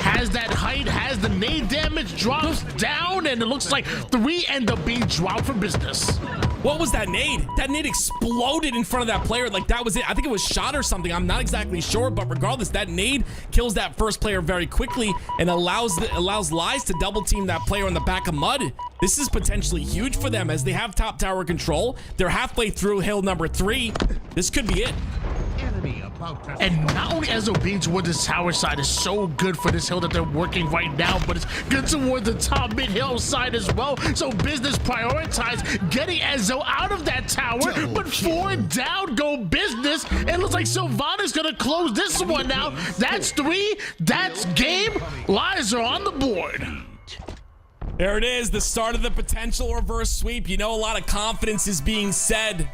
has that height, has the nade damage, drops down, and it looks like 3 end up being dropped for Business. What was that nade? That nade exploded in front of that player like that was it. I think it was shot or something. I'm not exactly sure, but regardless, that nade kills that first player very quickly and allows Lies to double team that player on the back of Mud. This is potentially huge for them as they have top tower control. They're halfway through hill number 3. This could be it. And not only Ezo being toward this tower side is so good for this hill that they're working right now, but it's good toward the top mid hill side as well. So Business prioritize getting Ezo out of that tower, but 4 down go Business. It looks like Sylvanic's gonna close this one out. That's 3. That's game. Lies are on the board. There it is, the start of the potential reverse sweep. You know, a lot of confidence is being said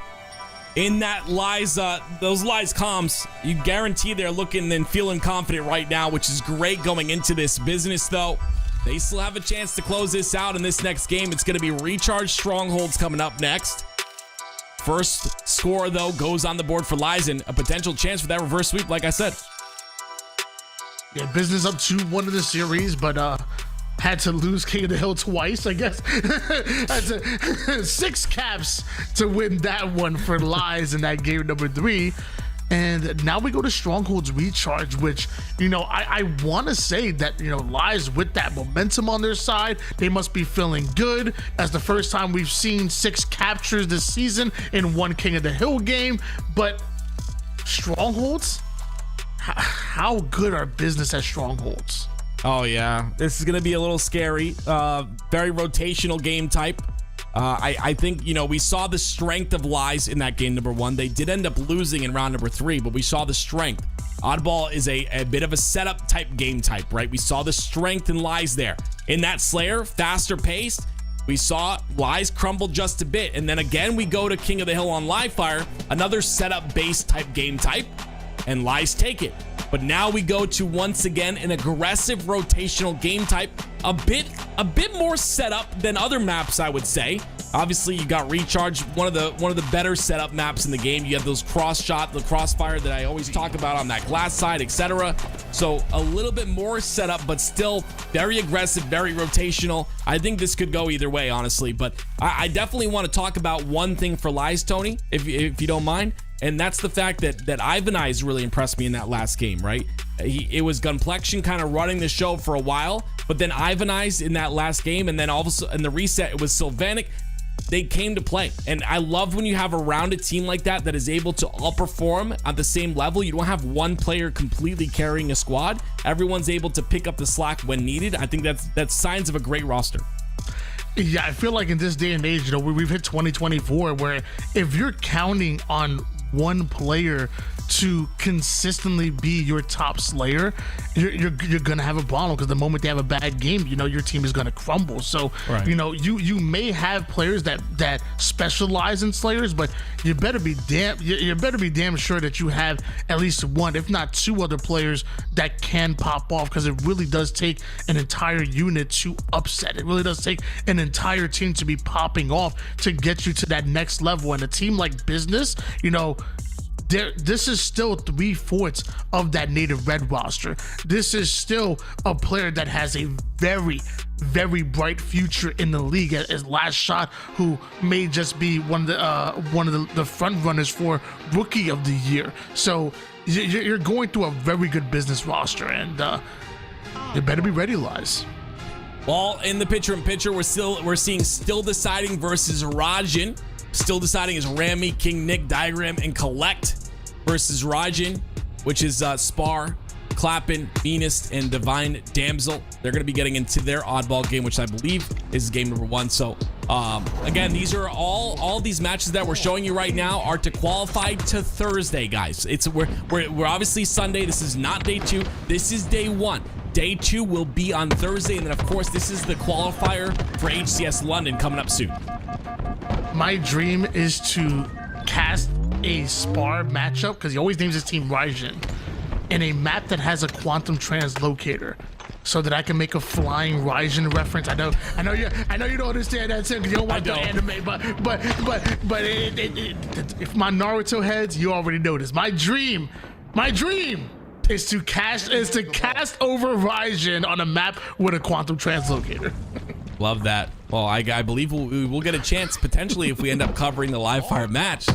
in that Lies, those Lies comms. You guarantee they're looking and feeling confident right now, which is great going into this. Business, though, they still have a chance to close this out in this next game. It's going to be Recharge Strongholds coming up next. First score, though, goes on the board for Lies and a potential chance for that reverse sweep, like I said. Yeah, Business up 2-1 in the series, but had to lose King of the Hill twice, I guess. Had 6 caps to win that one for Lies in that game number 3. And now we go to Strongholds Recharge, which, you know, I want to say that, you know, Lies with that momentum on their side, they must be feeling good. That's the first time we've seen 6 captures this season in one King of the Hill game. But Strongholds, how good are Business at Strongholds? Oh, yeah. This is going to be a little scary. Very rotational game type. I think, you know, we saw the strength of Lies in that game number 1. They did end up losing in round number 3, but we saw the strength. Oddball is a bit of a setup type game type, right? We saw the strength in Lies there. In that Slayer, faster paced, we saw Lies crumble just a bit. And then again, we go to King of the Hill on Livefire, another setup based type game type, and Lies take it. But now we go to, once again, an aggressive rotational game type, a bit more setup than other maps, I would say. Obviously, you got Recharge, one of the better setup maps in the game. You have those cross shot, the crossfire that I always talk about on that glass side, etc. So a little bit more setup, but still very aggressive, very rotational. I think this could go either way, honestly. But I definitely want to talk about one thing for Lies, Tony, if you don't mind. And that's the fact that Ivanize really impressed me in that last game, right? It was Gunplexion kind of running the show for a while, but then Ivanize in that last game, and then all of a sudden in the reset, it was Sylvanic. They came to play. And I love when you have a rounded team like that is able to all perform at the same level. You don't have one player completely carrying a squad. Everyone's able to pick up the slack when needed. I think that's signs of a great roster. Yeah, I feel like in this day and age, you know, we've hit 2024 where if you're counting on one player to consistently be your top slayer, you're gonna have a problem, because the moment they have a bad game, you know your team is gonna crumble. So Right. you know you may have players that specialize in slayers, but you better be damn sure that you have at least one, if not two, other players that can pop off, because it really does take an entire unit to upset. It really does take an entire team to be popping off to get you to that next level. And a team like Business, you know, this is still 3/4 of that native red roster. This is still a player that has a very, very bright future in the league as Last Shot, who may just be one of the front runners for Rookie of the Year. So you're going through a very good Business roster, and you better be ready, Lies. Well, in the picture-in-picture, we're seeing Still Deciding versus Rajin. Still Deciding is Rami, King Nick, Diagram, and Collect versus Rajin, which is Spar, Clappin, Venus, and Divine Damsel. They're going to be getting into their oddball game, which I believe is game number 1. So again, these are all these matches that we're showing you right now are to qualify to Thursday, guys. We're obviously Sunday. This is not day 2. This is day 1. Day 2 will be on Thursday, and then of course this is the qualifier for HCS London coming up soon. My dream is to cast a Spar matchup, because he always names his team Raijin, in a map that has a quantum translocator, so that I can make a flying Raijin reference. I know you don't understand that, because you don't watch the anime, but if my Naruto heads, you already know this. My dream is to cast over Raijin on a map with a quantum translocator. Love that. Well, I believe we'll get a chance potentially if we end up covering the live fire match.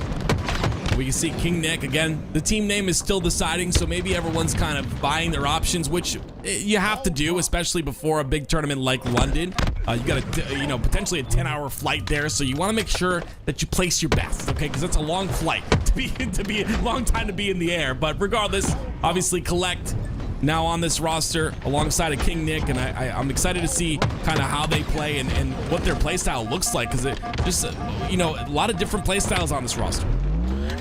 We can see King Nick again. The team name is Still Deciding, so maybe everyone's kind of buying their options, which you have to do, especially before a big tournament like London. You got potentially a 10-hour flight there, so you want to make sure that you place your best, okay? Because that's a long flight to be a long time to be in the air. But regardless, obviously Collect now on this roster alongside of King Nick, and I'm excited to see kind of how they play and what their play style looks like, because it just a lot of different play styles on this roster.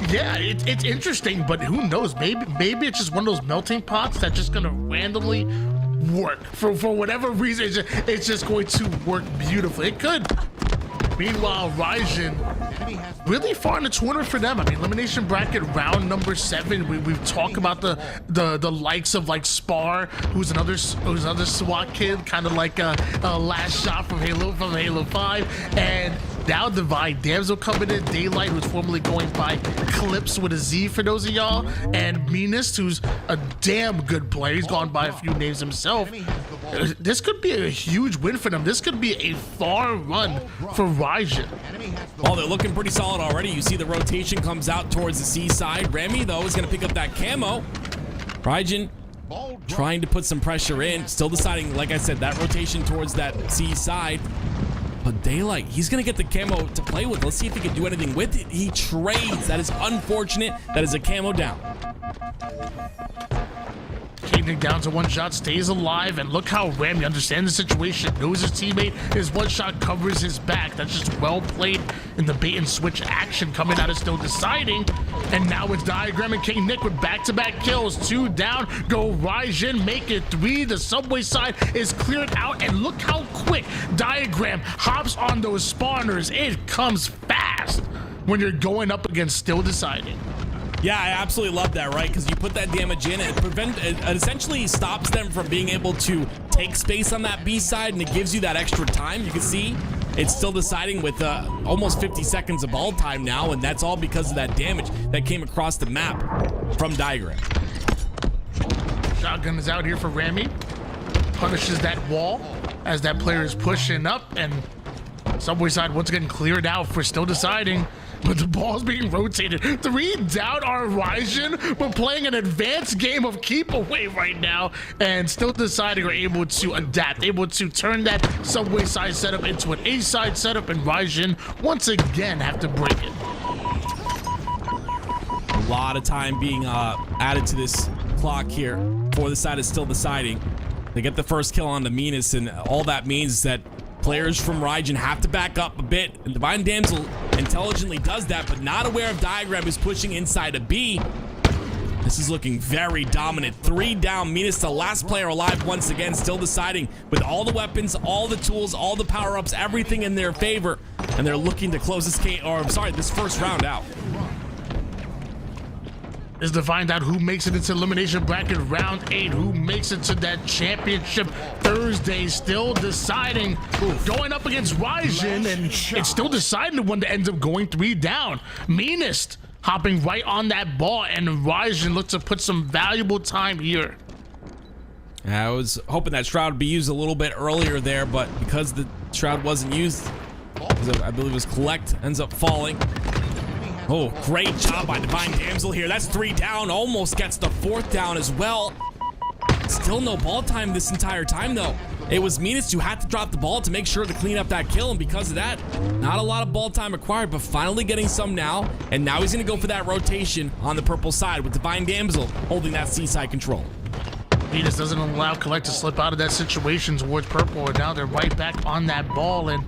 Yeah, it's interesting, but who knows? Maybe it's just one of those melting pots that's just gonna randomly work for whatever reason. It's just going to work beautifully. It could. Meanwhile, Raijin really far in the tournament for them. I mean, elimination bracket round number 7. We've talked about the likes of like Spar, who's another SWAT kid, kind of like a Last Shot from Halo 5, and now Divine Damsel coming in, Daylight, who's formerly going by Clips with a Z for those of y'all, and Meanest, who's a damn good player. He's gone by a few names himself. This could be a huge win for them. This could be a far run for Raijin. Well, they're looking pretty solid already. You see the rotation comes out towards the C side. Remy, though, is going to pick up that camo. Raijin trying to put some pressure in. Still deciding, like I said, that rotation towards that C side. But Daylight, he's going to get the camo to play with. Let's see if he can do anything with it. He trades. That is unfortunate. That is a camo down. King down to 1 shot, stays alive, and look how Remy understands the situation, knows his teammate, his 1 shot covers his back. That's just well played in the bait and switch action coming out of Still Deciding. And now it's Diagram and King Nick with back-to-back kills. 2 down, go Raijin, make it 3. The subway side is cleared out, and look how quick Diagram hops on those spawners. It comes fast when you're going up against Still Deciding. Yeah, I absolutely love that, right? Because you put that damage in, it essentially stops them from being able to take space on that B side, and it gives you that extra time. You can see it's Still Deciding with almost 50 seconds of ball time now, and that's all because of that damage that came across the map from Diagram. Shotgun is out here for Remy. Punishes that wall as that player is pushing up, and subway side once again cleared out for Still Deciding. But the ball's being rotated. 3 down on Raijin, but playing an advanced game of keep away right now, and Still Deciding are able to adapt, able to turn that subway side setup into an A side setup, and Raijin once again have to break it. A lot of time being added to this clock here for the side is Still Deciding. They get the first kill on the Meanest, and all that means is that players from Raijin have to back up a bit, and Divine Damsel intelligently does that, but not aware of Diagram, who's pushing inside a B. This is looking very dominant. 3 down. Minas, the last player alive once again, still deciding with all the weapons, all the tools, all the power-ups, everything in their favor. And they're looking to close this first round out. Is to find out who makes it into elimination bracket round 8, who makes it to that championship Thursday. Still deciding, going up against Ryzen, and it's still deciding the one that ends up going 3 down. Meanest hopping right on that ball, and Ryzen looks to put some valuable time here. I was hoping that Shroud would be used a little bit earlier there, but because the Shroud wasn't used, I believe it was Collect, ends up falling. Oh, great job by Divine Damsel here. That's 3 down, almost gets the 4th down as well. Still no ball time this entire time, though. It was Minas who had to drop the ball to make sure to clean up that kill, and because of that, not a lot of ball time required, but finally getting some now, and now he's going to go for that rotation on the purple side with Divine Damsel holding that C-side control. Minas doesn't allow Collect to slip out of that situation towards purple, and now they're right back on that ball, and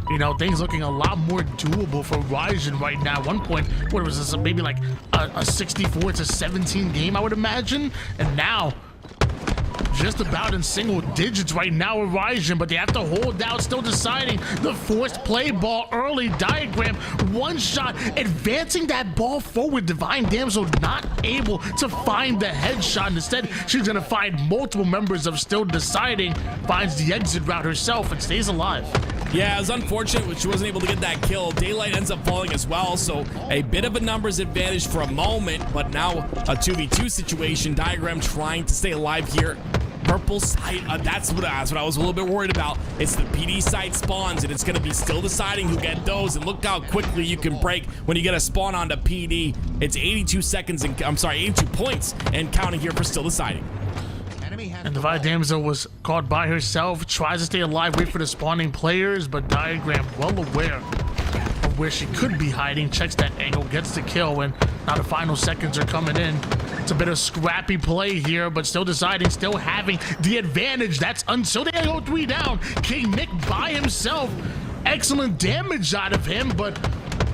you know, things looking a lot more doable for Ryzen right now. At one point, what was this, maybe like a 64-17 game, I would imagine, and now just about in single digits right now with Ryzen, but they have to hold out, still deciding the forced play ball early. Diagram, one shot, advancing that ball forward. Divine Damsel not able to find the headshot. Instead, she's gonna find multiple members of Still Deciding, finds the exit route herself, and stays alive. Yeah, it was unfortunate when she wasn't able to get that kill. Daylight ends up falling as well, so a bit of a numbers advantage for a moment, but now a 2v2 situation. Diagram trying to stay alive here. Purple site, that's what I was a little bit worried about. It's the PD site spawns, and it's going to be Still Deciding who get those, and look how quickly you can break when you get a spawn onto PD. It's 82 seconds, and 82 points and counting here for Still Deciding. And Divine Damsel was caught by herself, tries to stay alive, wait for the spawning players, but Diagram, well aware of where she could be hiding, checks that angle, gets the kill, and now the final seconds are coming in. It's a bit of scrappy play here, but Still Deciding, still having the advantage. That's until they go 3 down. King Nick by himself. Excellent damage out of him, but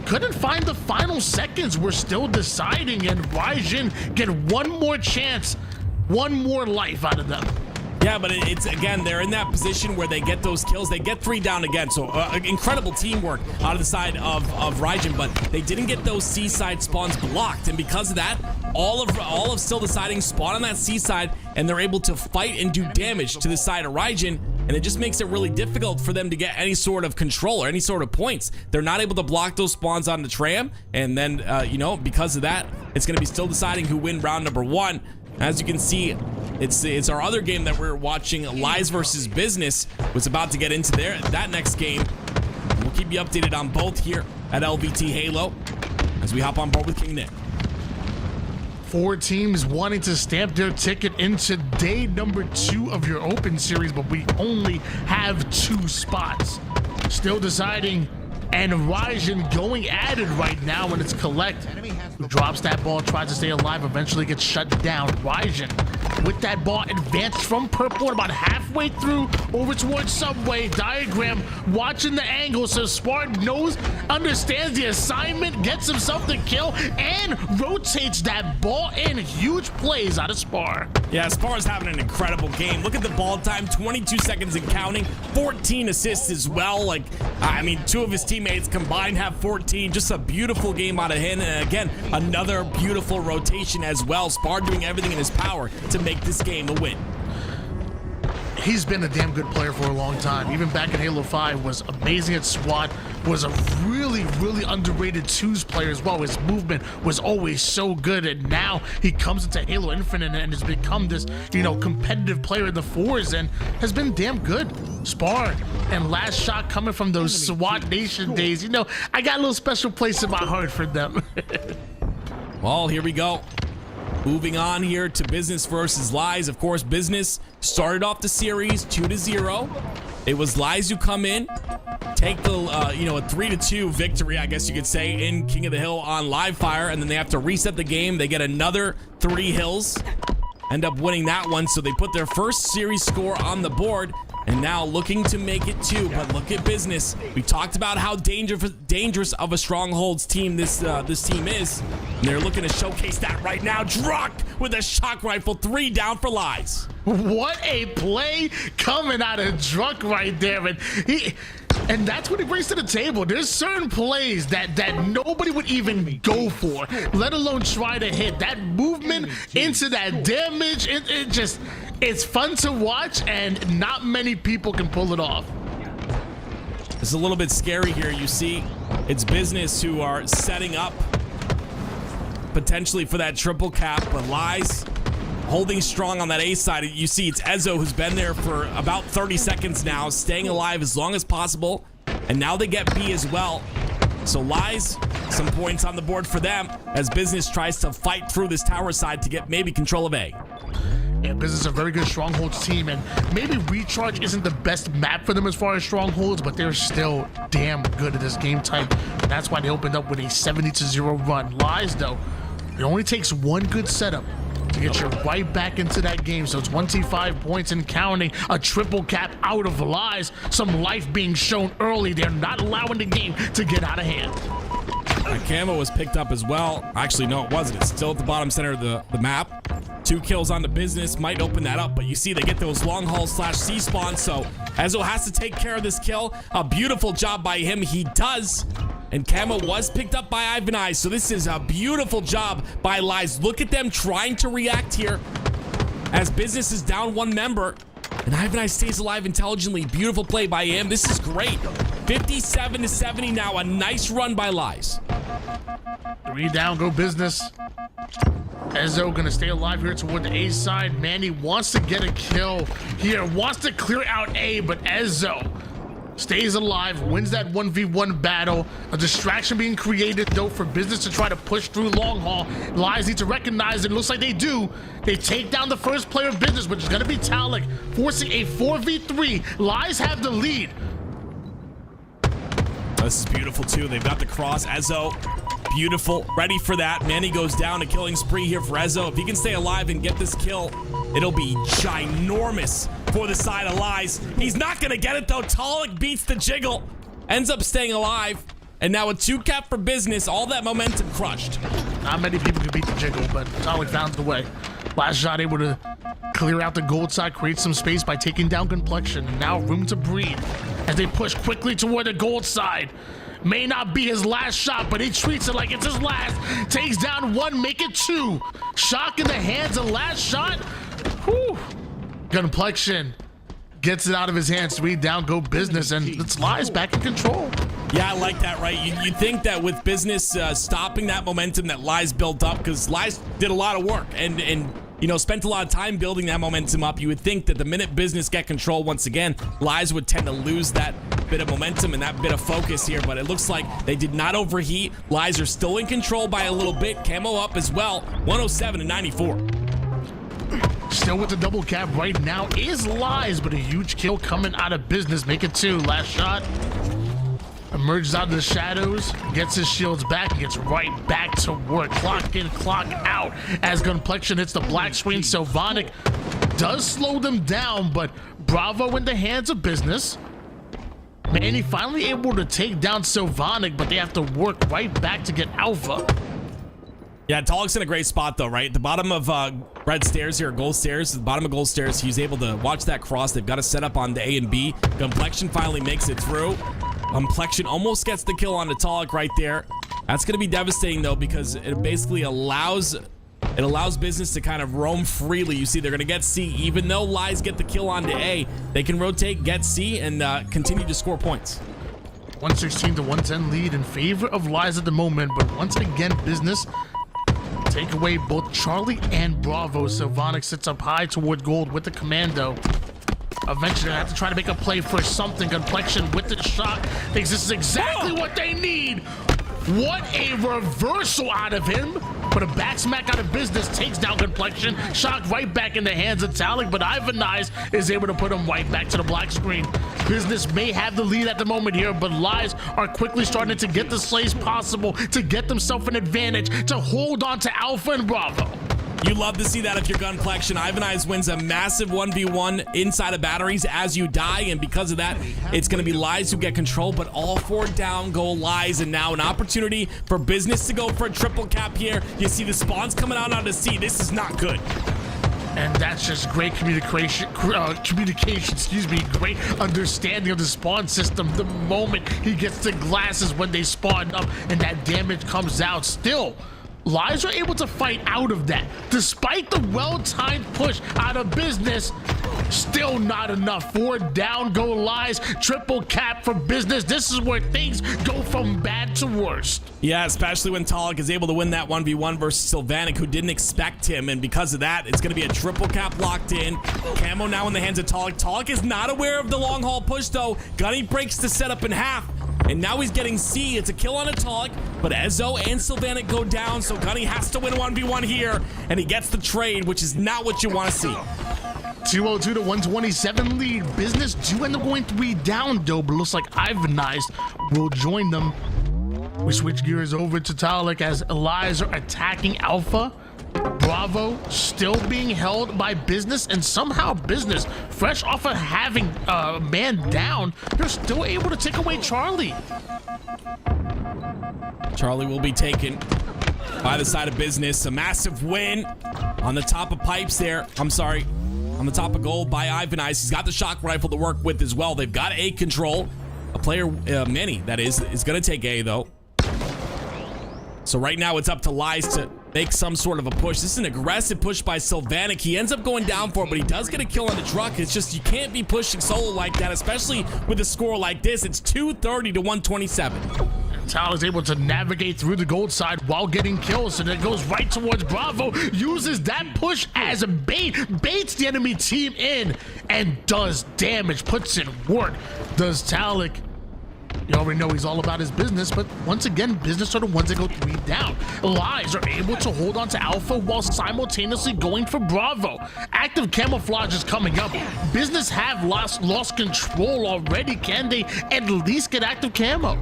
couldn't find the final seconds. We're Still Deciding, and Ryzen get one more chance, one more life out of them. Yeah, but it's again, they're in that position where they get those kills. They get 3 down again, so incredible teamwork out of the side of Ryzen, but they didn't get those C-side spawns blocked, and because of that, all of Still Deciding spawn on that C-side, and they're able to fight and do damage to the side of Ryzen, and it just makes it really difficult for them to get any sort of control or any sort of points. They're not able to block those spawns on the tram, and then, because of that, it's going to be Still Deciding who win round number 1. As you can see, it's our other game that we're watching, Lies versus Business, was about to get into that next game. We'll keep you updated on both here at LVT Halo as we hop on board with King Nick. 4 teams wanting to stamp their ticket into day number 2 of your open series, but we only have 2 spots. Still Deciding and Ryzen going at it right now, and it's Collect who drops that ball, tries to stay alive, eventually gets shut down. Ryzen with that ball advanced from purple about halfway through over towards Subway. Diagram watching the angle, so Spartan understands the assignment, gets himself the kill, and rotates that ball in. Huge plays out of Spar. Yeah, Spar's having an incredible game. Look at the ball time, 22 seconds and counting, 14 assists as well. 2 of his teammates combined have 14. Just a beautiful game out of him, and again, another beautiful rotation as well. Spar doing everything in his power to make this game a win. He's been a damn good player for a long time. Even back in Halo 5, was amazing at SWAT, was a really, really underrated 2s player as well. His movement was always so good, and now he comes into Halo Infinite and has become this, competitive player in the 4s and has been damn good. Spar and last shot coming from those SWAT Nation days. I got a little special place in my heart for them. Well, here we go. Moving on here to Business versus Lies. Of course, Business started off the series 2-0. It was Lies who come in, take the a 3-2 victory, I guess you could say, in King of the Hill on Live Fire, and then they have to reset the game. They get another 3 hills, end up winning that one, so they put their first series score on the board, and now looking to make it 2. But look at Business. We talked about how dangerous of a strongholds team this team is. And they're looking to showcase that right now. Druck with a shock rifle, 3 down for Lies. What a play coming out of Druck right there. And that's what he brings to the table. There's certain plays that nobody would even go for, let alone try to hit. That movement into that damage, it's fun to watch, and not many people can pull it off. It's a little bit scary here. You see, it's Business who are setting up potentially for that triple cap, but Lies holding strong on that A side. You see it's Ezo who's been there for about 30 seconds now, staying alive as long as possible. And now they get B as well. So Lies, some points on the board for them as Business tries to fight through this tower side to get maybe control of A. Yeah, Business is a very good strongholds team, and maybe Recharge isn't the best map for them as far as strongholds, but they're still damn good at this game type. And that's why they opened up with a 70-0 run. Lies, though, it only takes one good setup to get you right back into that game. So it's 1T5 points and counting, a triple cap out of Lies, some life being shown early. They're not allowing the game to get out of hand. Camo was picked up as well. Actually, no, it wasn't. It's still at the bottom center of the map. 2 kills on the Business might open that up, but you see they get those long hauls / C spawn, so Ezo has to take care of this kill. A beautiful job by him. He does. And Camo was picked up by Ivan Eyes, so this is a beautiful job by Lies. Look at them trying to react here as Business is down 1 member, and Ivan Eyes stays alive intelligently. Beautiful play by him. This is great. 57-70 now. A nice run by Lies. 3 down, go Business. Ezo gonna stay alive here toward the A side. Manny wants to get a kill here, wants to clear out A, but Ezo stays alive, wins that 1v1 battle. A distraction being created though for Business to try to push through long haul. Lies need to recognize it. Looks like they do. They take down the first player of Business, which is gonna be Talik, forcing a 4v3. Lies have the lead. This is beautiful too. They've got the cross. Ezo, beautiful, ready for that. Manny goes down, a killing spree here for Ezo. If he can stay alive and get this kill, it'll be ginormous for the side of Lies. He's not gonna get it though. Talik beats the jiggle, ends up staying alive, and now a 2 cap for Business. All that momentum crushed. Not many people can beat the jiggle, but Talik found the way. Last shot able to clear out the gold side, create some space by taking down Complexion, and now room to breathe as they push quickly toward the gold side. May not be his last shot, but he treats it like it's his last. Takes down 1, make it 2. Shock in the hands of last shot. Whew. Complexion gets it out of his hands. 3 down, go Business, and it's Lies back in control. Yeah, I like that, right? You'd think that with Business stopping that momentum that Lies built up, because Lies did a lot of work and you know, spent a lot of time building that momentum up. You would think that the minute Business get control once again, Lies would tend to lose that bit of momentum and that bit of focus here, but it looks like they did not overheat. Lies are still in control by a little bit. Camo up as well, 107-94. Still with the double cap right now is Lies, but a huge kill coming out of Business. Make it 2. Last shot. Emerges out of the shadows, gets his shields back, and gets right back to work. Clock in, clock out as Complexion hits the black screen. Sylvanic does slow them down, but Bravo in the hands of Business. Manny finally able to take down Sylvanic, but they have to work right back to get Alpha. Yeah, Talik's in a great spot though, right? The bottom of red stairs here, gold stairs, the bottom of gold stairs, he's able to watch that cross. They've got to set up on the A and B. Complexion finally makes it through. Complexion almost gets the kill on the Talik right there. That's going to be devastating though, because it basically allows Business to kind of roam freely. You see, they're going to get C. Even though Lies get the kill onto A, they can rotate, get C, and continue to score points. 116-110 lead in favor of Lies at the moment, but once again, Business take away both Charlie and Bravo. Sylvanic sits up high toward gold with the commando. Eventually, they have to try to make a play for something. Complexion with the shot. Thinks this is exactly what they need. What a reversal out of him. But a back smack out of Business takes down Complexion. Shot right back in the hands of Talik, but Ivan Eyes is able to put him right back to the black screen. Business may have the lead at the moment here, but Lies are quickly starting to get the slays possible to get themselves an advantage, to hold on to Alpha and Bravo. You love to see that if you're Gunplexion. Ivan Eyes wins a massive 1v1 inside of batteries as you die, and because of that, it's going to be Lies who get control, but all 4 down go Lies, and now an opportunity for Business to go for a triple cap here. You see the spawns coming out onto C. This is not good. And that's just great communication, great understanding of the spawn system. The moment he gets the glasses when they spawn up and that damage comes out, still, Lies are able to fight out of that. Despite the well-timed push out of Business, still not enough. 4 down go Lies, triple cap for Business. This is where things go from bad to worst. Yeah, especially when Toolez is able to win that 1v1 versus Sylvanik, who didn't expect him, and because of that, it's going to be a triple cap locked in. Camo now in the hands of Toolez. Toolez is not aware of the long haul push, though. Gunny breaks the setup in half, and now he's getting C. It's a kill on a Toolez, but Ezzo and Sylvanik go down, so Gunny has to win 1v1 here, and he gets the trade, which is not what you want to see. 202 to 127 lead. Business do end up going 3 down, though, but looks like Ivan Eyes will join them. We switch gears over to Toolez as Lies are attacking Alpha. Bravo still being held by Business, and somehow Business, fresh off of having a man down, they're still able to take away Charlie. Charlie will be taken by the side of Business. A massive win on the top of pipes there. I'm sorry, on the top of gold by Ivan Eyes. He's got the shock rifle to work with as well. They've got A control. A player, Manny, that is going to take A, though. So right now it's up to Lies to make some sort of a push. This is an aggressive push by Sylvanik. He ends up going down for it, but he does get a kill on the truck. It's just you can't be pushing solo like that, especially with a score like this. It's 230 to 127. Tal is able to navigate through the gold side while getting kills, and it goes right towards Bravo, uses that push as a bait, baits the enemy team in, and does damage, puts in work. Does Talik. You already know he's all about his business, but once again, Business are the ones that go 3 down. Lies are able to hold on to Alpha while simultaneously going for Bravo. Active camouflage is coming up. Business have lost control already. Can they at least get active camo?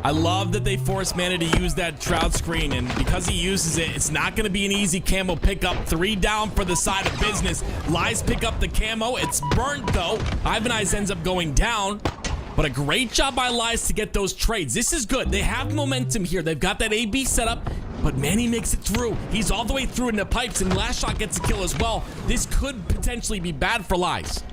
I love that they forced Manny to use that shroud screen, and because he uses it, it's not going to be an easy camo pickup. 3 down for the side of Business. Lies pick up the camo. It's burnt, though. Ivan Eyes ends up going down. But a great job by Lies to get those trades. This is good. They have momentum here. They've got that AB set up, but Manny makes it through. He's all the way through into pipes, and Last Shot gets a kill as well. This could potentially be bad for Lies.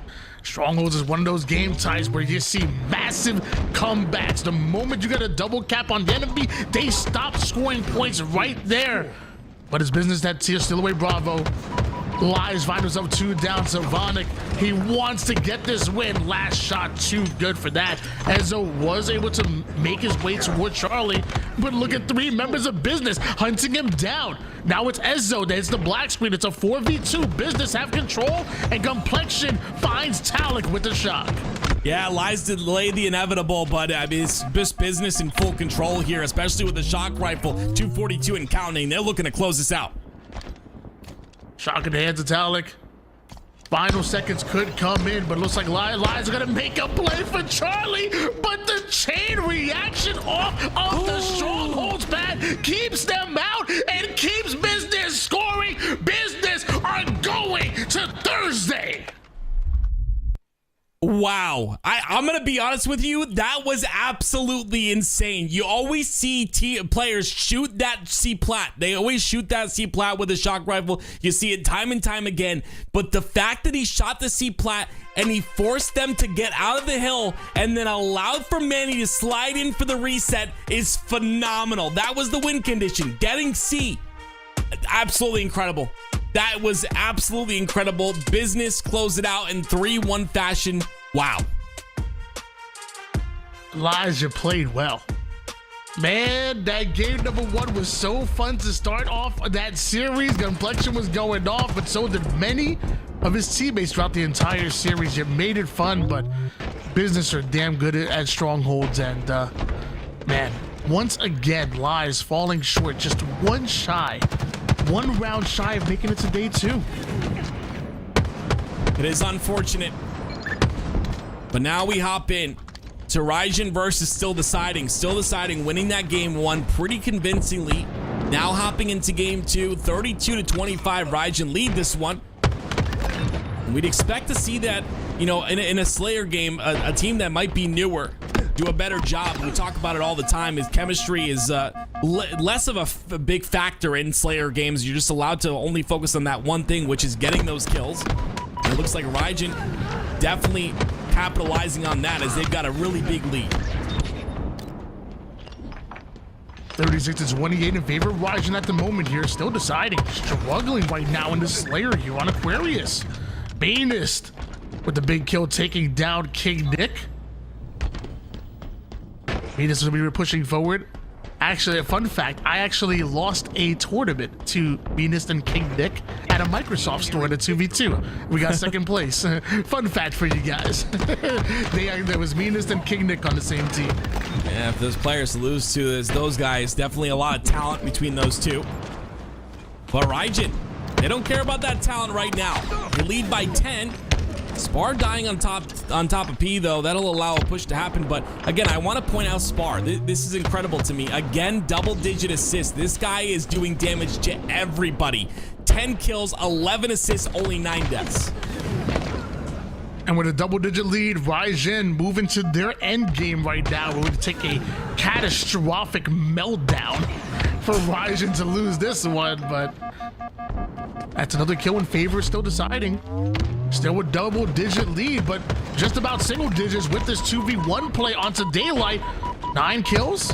Strongholds is one of those game types where you see massive comebacks. The moment you get a double cap on the enemy, they stop scoring points right there. But it's Business that steal away Bravo. Lies find himself 2 down. Sylvanik, he wants to get this win. Last Shot too good for that. Ezzo was able to make his way toward Charlie, but look at 3 members of Business hunting him down. Now it's Ezzo that hits the black screen. It's a 4v2. Business have control, and Complexion finds Talik with the shock. Yeah, Lies delayed the inevitable, but I mean, it's just Business in full control here, especially with the shock rifle. 242 and counting. They're looking to close this out. Shock in the hands of Talik. Final seconds could come in, but it looks like Lies are gonna make a play for Charlie, but the chain reaction off of the Strongholds pad keeps them out and keeps Business scoring. Business are going to Thursday. Wow. I'm going to be honest with you. That was absolutely insane. You always see players shoot that C-plat. They always shoot that C-plat with a shock rifle. You see it time and time again. But the fact that he shot the C-plat and he forced them to get out of the hill and then allowed for Manny to slide in for the reset is phenomenal. That was the win condition. Getting C. Absolutely incredible. That was absolutely incredible. Business closed it out in 3-1 fashion. Wow. Lies, you played well. Man, that game number 1 was so fun to start off that series. Complexion was going off, but so did many of his teammates throughout the entire series. You made it fun, but Business are damn good at Strongholds, and man, once again, Lies falling short, just 1 round shy of making it to day 2. It is unfortunate. But now we hop in to Raijin versus Still Deciding. Still Deciding winning that game 1 pretty convincingly. Now hopping into game 2, 32-25. Raijin lead this one. And we'd expect to see that, you know, in a Slayer game, a team that might be newer do a better job. We talk about it all the time. Is chemistry is less of a big factor in Slayer games. You're just allowed to only focus on that one thing, which is getting those kills. And it looks like Raijin definitely capitalizing on that as they've got a really big lead. 36-28 in favor of Raijin at the moment here. Still deciding. Struggling right now in the Slayer here on Aquarius. Bainist with the big kill taking down King Nick. Bainist is going to be pushing forward. Actually, a fun fact, I actually lost a tournament to Venus and King Nick at a Microsoft store in a 2v2. We got second place. Fun fact for you guys. There was Venus and King Nick on the same team. Yeah, if those players lose to those guys, definitely a lot of talent between those two. But Raijin, they don't care about that talent right now. They lead by 10. Spar dying on top of P, though. That'll allow a push to happen. But again, I want to point out Spar. This is incredible to me. Again, double-digit assists. This guy is doing damage to everybody. 10 kills, 11 assists, only 9 deaths. And with a double-digit lead, Raijin moving to their end game right now. We're going to take a catastrophic meltdown for Raijin to lose this one, but that's another kill in favor. Still deciding. Still a double-digit lead, but just about single digits with this 2v1 play onto Daylight. 9 kills.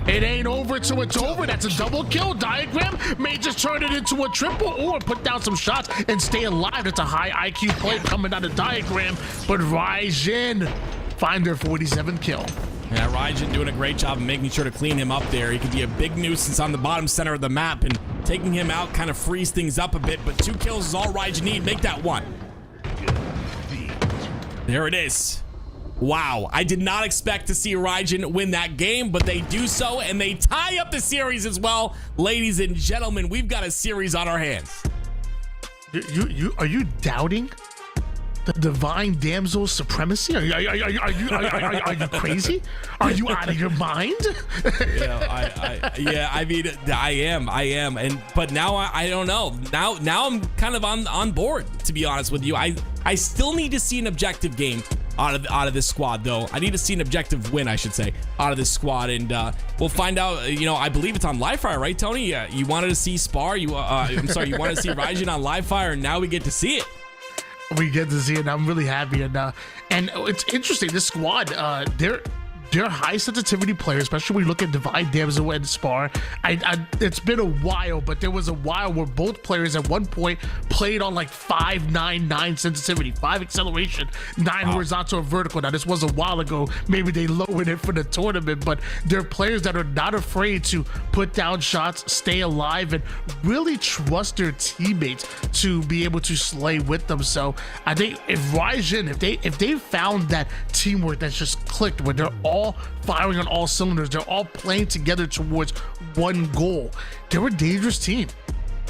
It ain't over till it's over. That's a double kill. Diagram may just turn it into a triple or put down some shots and stay alive. That's a high IQ play coming out of Diagram, but Raijin find their 47th kill. Yeah, Raijin doing a great job of making sure to clean him up there. He could be a big nuisance on the bottom center of the map, and taking him out kind of frees things up a bit, but 2 kills is all Raijin need. Make that 1. There it is. Wow, I did not expect to see Raijin win that game, but they do so, and they tie up the series as well. Ladies and gentlemen, we've got a series on our hands. Are you doubting the Divine Damsel's supremacy? Are you crazy? Are you out of your mind? I mean, I am, but now I don't know. Now I'm kind of on board, to be honest with you. I still need to see an objective game out of this squad, though. I need to see an objective win, I should say, out of this squad, and we'll find out. You know, I believe it's on Livefire, right, Tony? Yeah, you wanted to see Spar. I'm sorry, you wanted to see Raijin on Livefire, and now we get to see it. We get to see it. I'm really happy, and it's interesting. This squad, they're high sensitivity players, especially when you look at Divine Damsel and Spar. It's been a while, but there was a while where both players at one point played on like 5-9-9 sensitivity, 5 acceleration, 9 horizontal and vertical. Now this was a while ago. Maybe they lowered it for the tournament, but they're players that are not afraid to put down shots, stay alive, and really trust their teammates to be able to slay with them. So I think if Raijin, if they found that teamwork that's just clicked, where they're all firing on all cylinders, they're all playing together towards one goal, they're a dangerous team.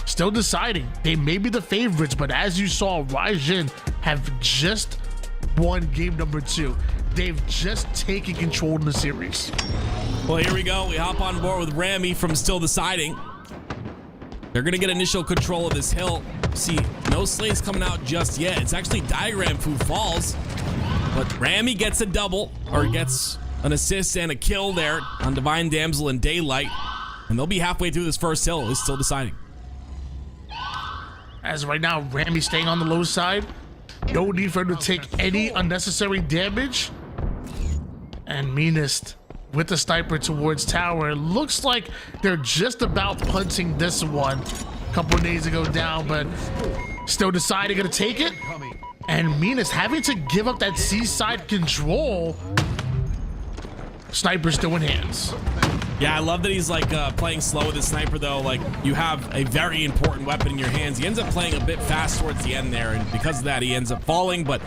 Still deciding. They may be the favorites, but as you saw, Raijin have just won game number 2. They've just taken control in the series. Well, here we go. We hop on board with Rami from Still Deciding. They're going to get initial control of this hill. See, no slays coming out just yet. It's actually Diagram who falls, but Rami gets a double, or gets an assist and a kill there on Divine Damsel and Daylight, and they'll be halfway through this first hill. It's Still Deciding. As right now, Rami staying on the low side. No need for him to take any unnecessary damage. And Meanest with the sniper towards tower. It looks like they're just about punting this one. A couple of days ago down, but Still Deciding gonna take it. And Meanest having to give up that seaside control. Sniper still in hands. Yeah, I love that he's like playing slow with his sniper, though. Like, you have a very important weapon in your hands. He ends up playing a bit fast towards the end there, and because of that, he ends up falling. But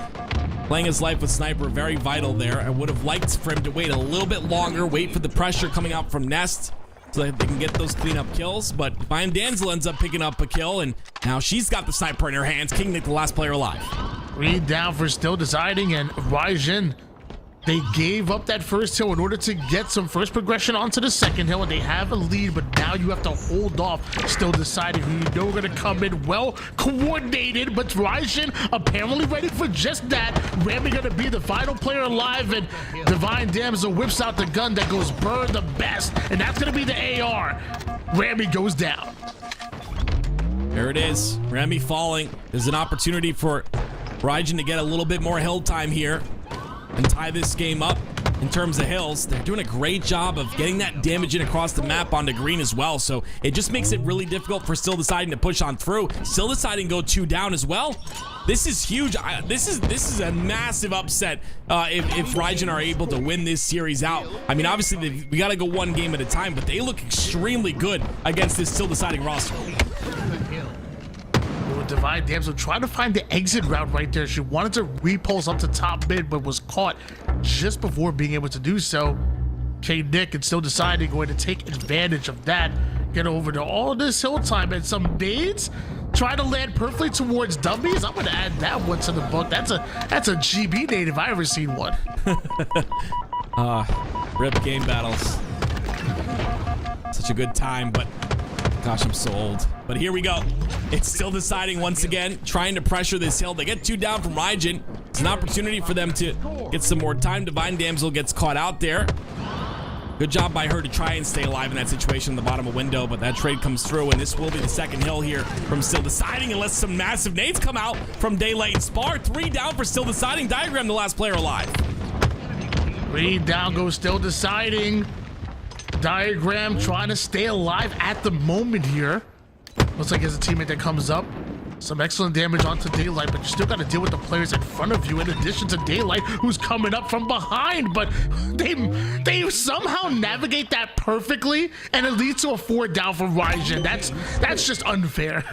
playing his life with sniper, very vital there. I would have liked for him to wait a little bit longer, wait for the pressure coming out from Nest so that they can get those cleanup kills. But Divine Damsel ends up picking up a kill, and now she's got the sniper in her hands. King Nick, the last player alive. 3 down for Still Deciding, and Raijin They gave up that first hill in order to get some first progression onto the second hill, and they have a lead, but now you have to hold off, still deciding who you know are going to come in. Well coordinated, but Raijin apparently ready for just that. Rami going to be the final player alive, and Divine Damsel whips out the gun that goes burn the best, and that's going to be the AR. Rami goes down. There it is. Rami falling. There's an opportunity for Raijin to get a little bit more hill time here and tie this game up in terms of hills. They're doing a great job of getting that damage in across the map onto green as well, so it just makes it really difficult for Still Deciding to push on through. Still Deciding go 2 down as well. This is huge. This is a massive upset if Raijin are able to win this series out. I mean, obviously we got to go one game at a time, but they look extremely good against this Still Deciding roster. Divine Damsel trying to find the exit route right there. She wanted to repulse up to top mid, but was caught just before being able to do so. K-Nick and Still Deciding going to take advantage of that. Get over to all this hill time and some nades. Try to land perfectly towards dummies. I'm going to add that one to the book. That's a GB nade if I ever seen one. Rip game battles. Such a good time, but gosh, I'm so old. But here we go. It's Still Deciding once again, trying to pressure this hill. They get 2 down from Raijin. It's an opportunity for them to get some more time. Divine Damsel gets caught out there. Good job by her to try and stay alive in that situation in the bottom of window, but that trade comes through, and this will be the second hill here from Still Deciding, unless some massive nades come out from Daylight and Spar. 3 down for Still Deciding. Diagram the last player alive. 3 down goes Still Deciding. Diagram trying to stay alive at the moment here. Looks like there's a teammate that comes up. Some excellent damage onto Daylight, but you still got to deal with the players in front of you in addition to Daylight, who's coming up from behind. But they somehow navigate that perfectly, and it leads to a 4 down for Raijin. That's just unfair.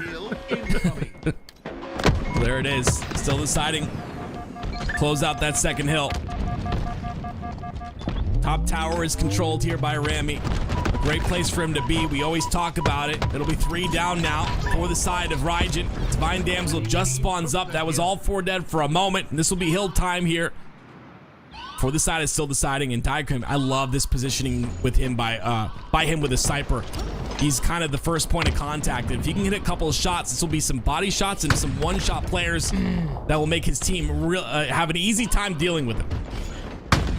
There it is. Still Deciding. Close out that second hill. Top tower is controlled here by Rami. A great place for him to be. We always talk about it. It'll be 3 down now for the side of Raijin. Divine Damsel just spawns up. That was all 4 dead for a moment. And this will be hill time here for the side is Still Deciding. And Diagram, I love this positioning with him by him with a sniper. He's kind of the first point of contact. And if he can hit a couple of shots, this will be some body shots and some one-shot players that will make his team have an easy time dealing with him.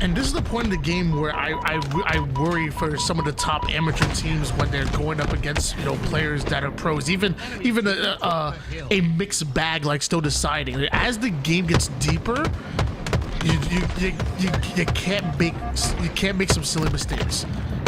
And this is the point in the game where I worry for some of the top amateur teams when they're going up against, you know, players that are pros, even a mixed bag like Still Deciding. As the game gets deeper, you can't make some silly mistakes.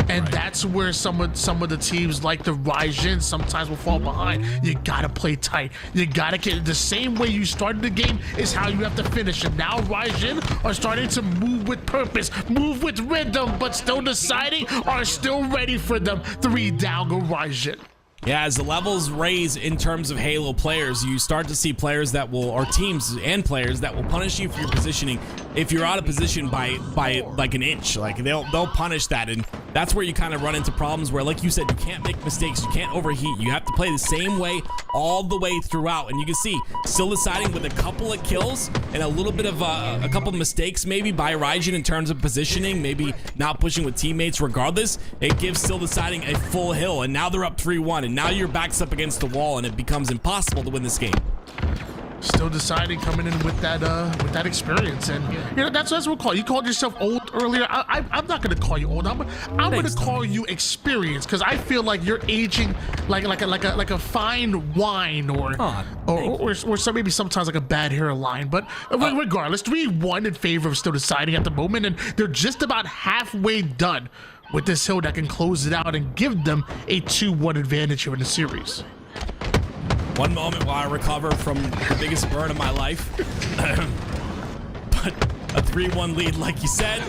And that's where some of the teams like the Raijin sometimes will fall behind. You gotta play tight. You gotta get the same way you started the game is how you have to finish. And now Raijin are starting to move with purpose, move with rhythm, but Still Deciding are still ready for them. 3 down go Raijin. Yeah, as the levels raise in terms of Halo players, you start to see players that will, or teams and players that will punish you for your positioning if you're out of position by like an inch. Like they'll punish that, and that's where you kind of run into problems where, like you said, you can't make mistakes, you can't overheat, you have to play the same way all the way throughout. And you can see Still Deciding with a couple of kills and a little bit of a couple of mistakes maybe by Raijin in terms of positioning, maybe not pushing with teammates. Regardless, it gives Still Deciding a full hill, and now they're up 3-1, and now your back's up against the wall, and it becomes impossible to win this game. Still Deciding coming in with that experience, and you know that's what we call. You called yourself old earlier. I'm not gonna call you old. I'm gonna call you experienced, because I feel like you're aging like a fine wine, or some, maybe sometimes like a bad hairline. But regardless, 3-1 in favor of Still Deciding at the moment, and they're just about halfway done with this hill that can close it out and give them a 2-1 advantage here in the series. One moment while I recover from the biggest burn of my life. But a 3-1 lead, like you said,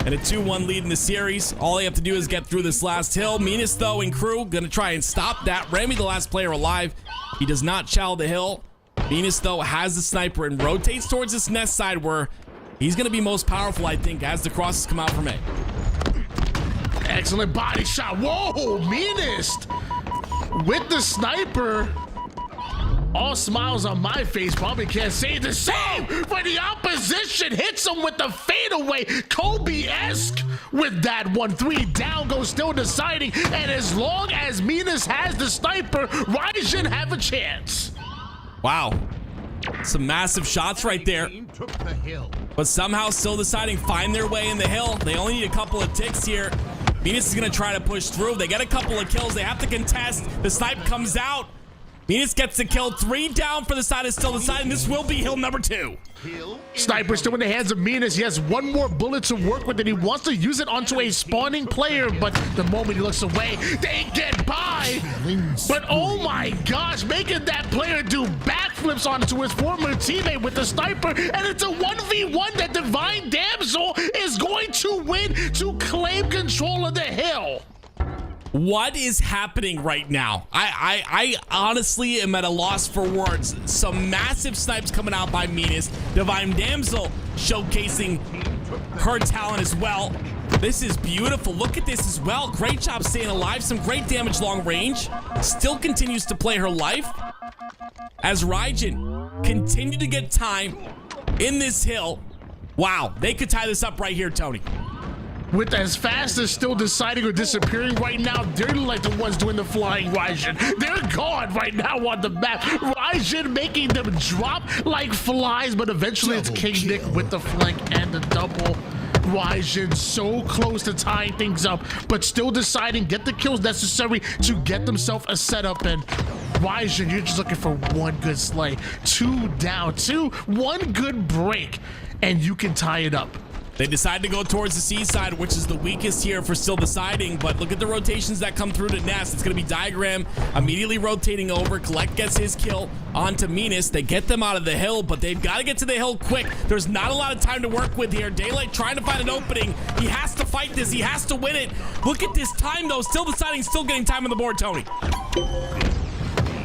and a 2-1 lead in the series. All they have to do is get through this last hill. Menace, though, and crew gonna try and stop that. Rami, the last player alive, he does not chow the hill. Menace, though, has the sniper and rotates towards this nest side where he's gonna be most powerful, I think, as the crosses come out from A. Excellent body shot. Whoa, Menace with the sniper. All smiles on my face, probably can't say the same for the opposition. Hits him with the fadeaway, Kobe-esque with that 1-3. Down goes Still Deciding, and as long as Minas has the sniper, Ryzen have a chance. Wow. Some massive shots right there. Took the hill. But somehow Still Deciding find their way in the hill. They only need a couple of ticks here. Minas is going to try to push through. They get a couple of kills. They have to contest. The snipe comes out. Minas gets the kill. 3 down for the side of Still Deciding. This will be hill number 2. Sniper still in the hands of Minas. He has one more bullet to work with, and he wants to use it onto a spawning player, but the moment he looks away, they get by. But oh my gosh, making that player do backflips onto his former teammate with the sniper, and it's a 1v1 that Divine Damsel is going to win to claim control of the hill. What is happening right now? I honestly am at a loss for words. Some massive snipes coming out by Minas. Divine Damsel showcasing her talent as well. This is beautiful. Look at this as well. Great job staying alive. Some great damage long range. Still continues to play her life. As Ryzen continue to get time in this hill. Wow, they could tie this up right here, Tony. With as fast as Still Deciding or disappearing right now, they're like the ones doing the flying Ryzen. They're gone right now on the map. Ryzen making them drop like flies, but eventually it's King Nick with the flank and the double. Ryzen so close to tying things up, but Still Deciding get the kills necessary to get themselves a setup. And Ryzen, you're just looking for one good slay. 2 down, 1 good break, and you can tie it up. They decide to go towards the seaside, which is the weakest here for Still Deciding, but look at the rotations that come through to Nest. It's going to be Diagram immediately rotating over. Collect gets his kill onto Minas. They get them out of the hill, but they've got to get to the hill quick. There's not a lot of time to work with here. Daylight trying to find an opening. He has to fight this. He has to win it. Look at this time, though. Still Deciding, still getting time on the board, Tony.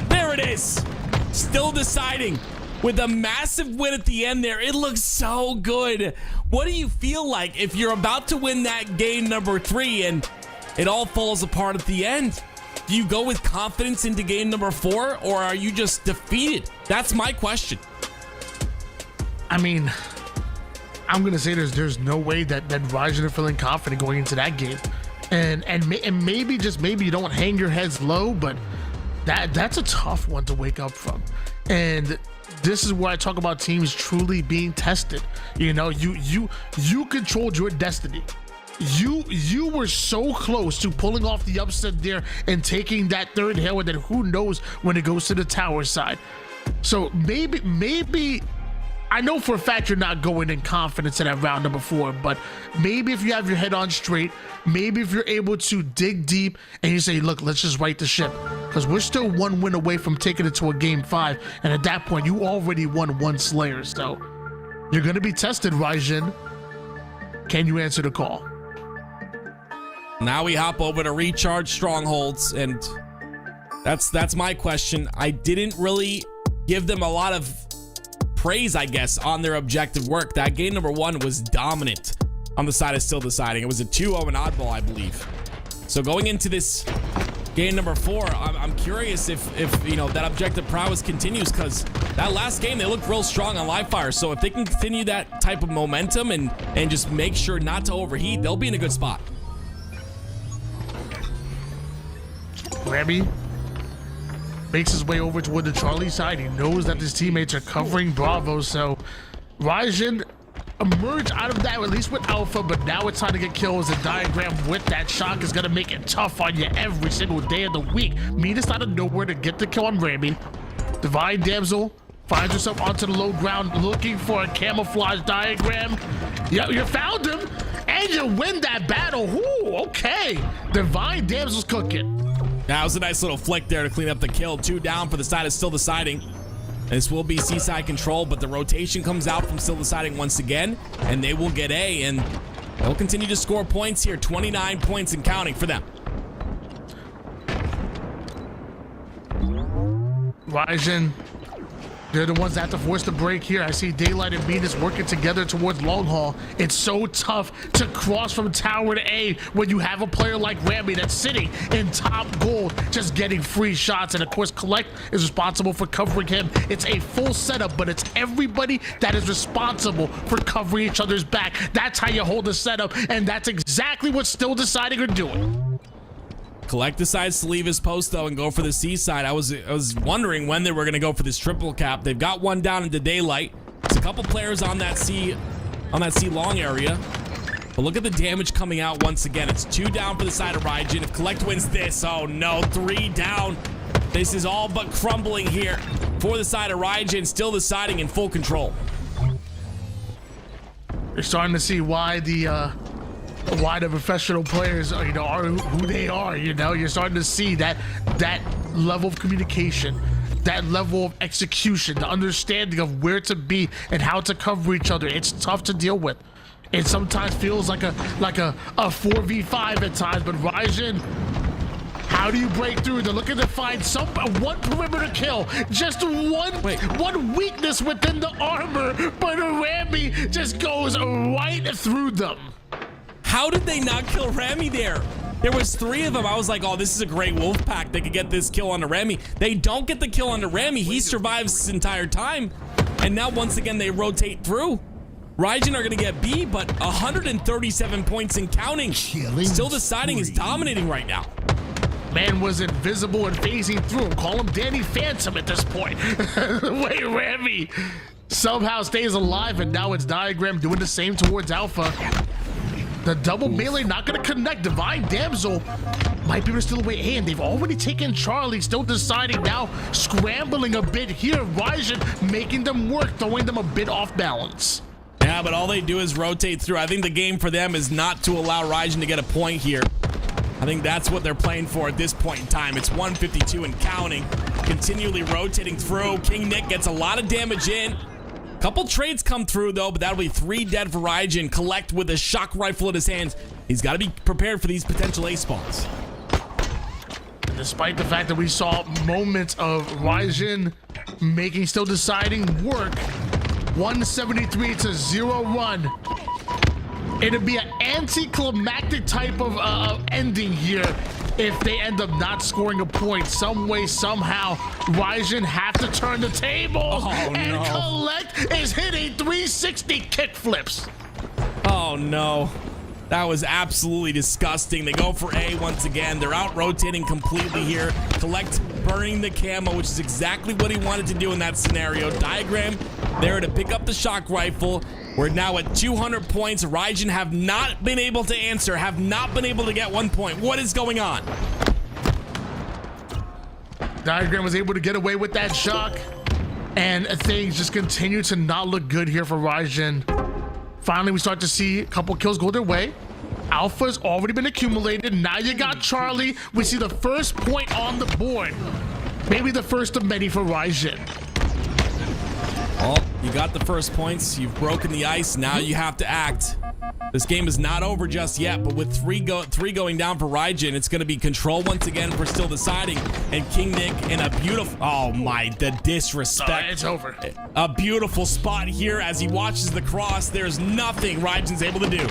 There it is. Still Deciding. With a massive win at the end there. It looks so good. What do you feel like if you're about to win that game number 3 and it all falls apart at the end? Do you go with confidence into game number 4, or are you just defeated? That's my question. I mean, I'm going to say there's no way that Ryzen are feeling confident going into that game. And maybe, just maybe, you don't hang your heads low, but that's a tough one to wake up from. And this is where I talk about teams truly being tested. You know, you controlled your destiny. You were so close to pulling off the upset there and taking that third hill, and then who knows when it goes to the tower side. So maybe I know for a fact you're not going in confidence in that round number 4, but maybe if you have your head on straight, maybe if you're able to dig deep and you say, look, let's just right the ship, because we're still 1 win away from taking it to a game 5, and at that point you already won 1 Slayer. So you're going to be tested, Ryzen. Can you answer the call? Now we hop over to recharge strongholds, and that's my question. I didn't really give them a lot of praise, I guess, on their objective work. That game number 1 was dominant on the side of Still Deciding. It was a 2-0 and oddball, I believe. So going into this game number 4, I'm curious if you know, that objective prowess continues, because that last game they looked real strong on live fire. So if they can continue that type of momentum and just make sure not to overheat, they'll be in a good spot. Remy makes his way over toward the Charlie side. He knows that his teammates are covering Bravo, so Ryzen emerge out of that, at least with Alpha, but now it's time to get kills. The Diagram with that shock is going to make it tough on you every single day of the week. Minas out of nowhere to get the kill on Remy. Divine Damsel finds herself onto the low ground looking for a camouflage Diagram. Yeah, you found him, and you win that battle. Ooh, okay. Divine Damsel's cooking. That was a nice little flick there to clean up the kill. 2 down for the side is Still Deciding. This will be seaside control, but the rotation comes out from Still Deciding once again, and they will get A, and they'll continue to score points here. 29 points and counting for them. Ryzen They're the ones that have to force the break here. I see Daylight and Venus working together towards long haul. It's so tough to cross from tower to A when you have a player like Rami that's sitting in top gold, just getting free shots. And of course, Collect is responsible for covering him. It's a full setup, but it's everybody that is responsible for covering each other's back. That's how you hold the setup, and that's exactly what Still Deciding are doing. Collect decides to leave his post though and go for the C side. I was wondering when they were going to go for this triple cap. They've got one down into Daylight. There's a couple players on that C long area. But look at the damage coming out once again. It's 2 down for the side of Raijin. If Collect wins this, oh no, 3 down. This is all but crumbling here for the side of Raijin. Still Deciding in full control. You're starting to see why the professional players are, are who they are. You're starting to see that level of communication, that level of execution, the understanding of where to be and how to cover each other. It's tough to deal with. It sometimes feels like a 4v5 at times, but Raijin, how do you break through? They're looking to find one perimeter kill, just one weakness within the armor, but Rami just goes right through them. How did they not kill Rami there? There was 3 of them. I was like, oh, this is a great wolf pack. They could get this kill onto Rami. They don't get the kill onto Rami. He survives this entire time. And now once again, they rotate through. Raijin are going to get B, but 137 points and counting. Still Deciding is dominating right now. Man was invisible and phasing through him. Call him Danny Phantom at this point. Wait, Rami somehow stays alive, and now it's Diagram doing the same towards Alpha. The double melee not going to connect. Divine Damsel might be able to steal away A, and they've already taken Charlie. Still Deciding now, scrambling a bit here. Raijin making them work, throwing them a bit off balance. Yeah, but all they do is rotate through. I think the game for them is not to allow Raijin to get a point here. I think that's what they're playing for at this point in time. It's 152 and counting, continually rotating through. King Nick gets a lot of damage in. Couple trades come through though, but that'll be 3 dead for Raijin. Collect with a shock rifle in his hands. He's got to be prepared for these potential ace spawns. And despite the fact that we saw moments of Raijin making Still Deciding work, 173 to 0 run. It'd be an anticlimactic type of ending here if they end up not scoring a point. Some way, somehow, Raijin have to turn the tables, and Collect is hitting 360 kickflips. Oh no. That was absolutely disgusting. They go for A once again. They're out rotating completely here. Collect burning the camo, which is exactly what he wanted to do in that scenario. Diagram there to pick up the shock rifle. We're now at 200 points. Raijin have not been able to answer, have not been able to get 1 point. What is going on? Diagram was able to get away with that shock, and things just continue to not look good here for Raijin. Finally, we start to see a couple kills go their way. Alpha's already been accumulated. Now you got Charlie. We see the first point on the board. Maybe the first of many for Raijin. Well, you got the first points. You've broken the ice. Now you have to act. This game is not over just yet, but with three going down for Raijin, it's going to be control once again for Still Deciding. And King Nick in a beautiful, oh my, the disrespect. It's over. A beautiful spot here as he watches the cross. There's nothing Raijin's able to do.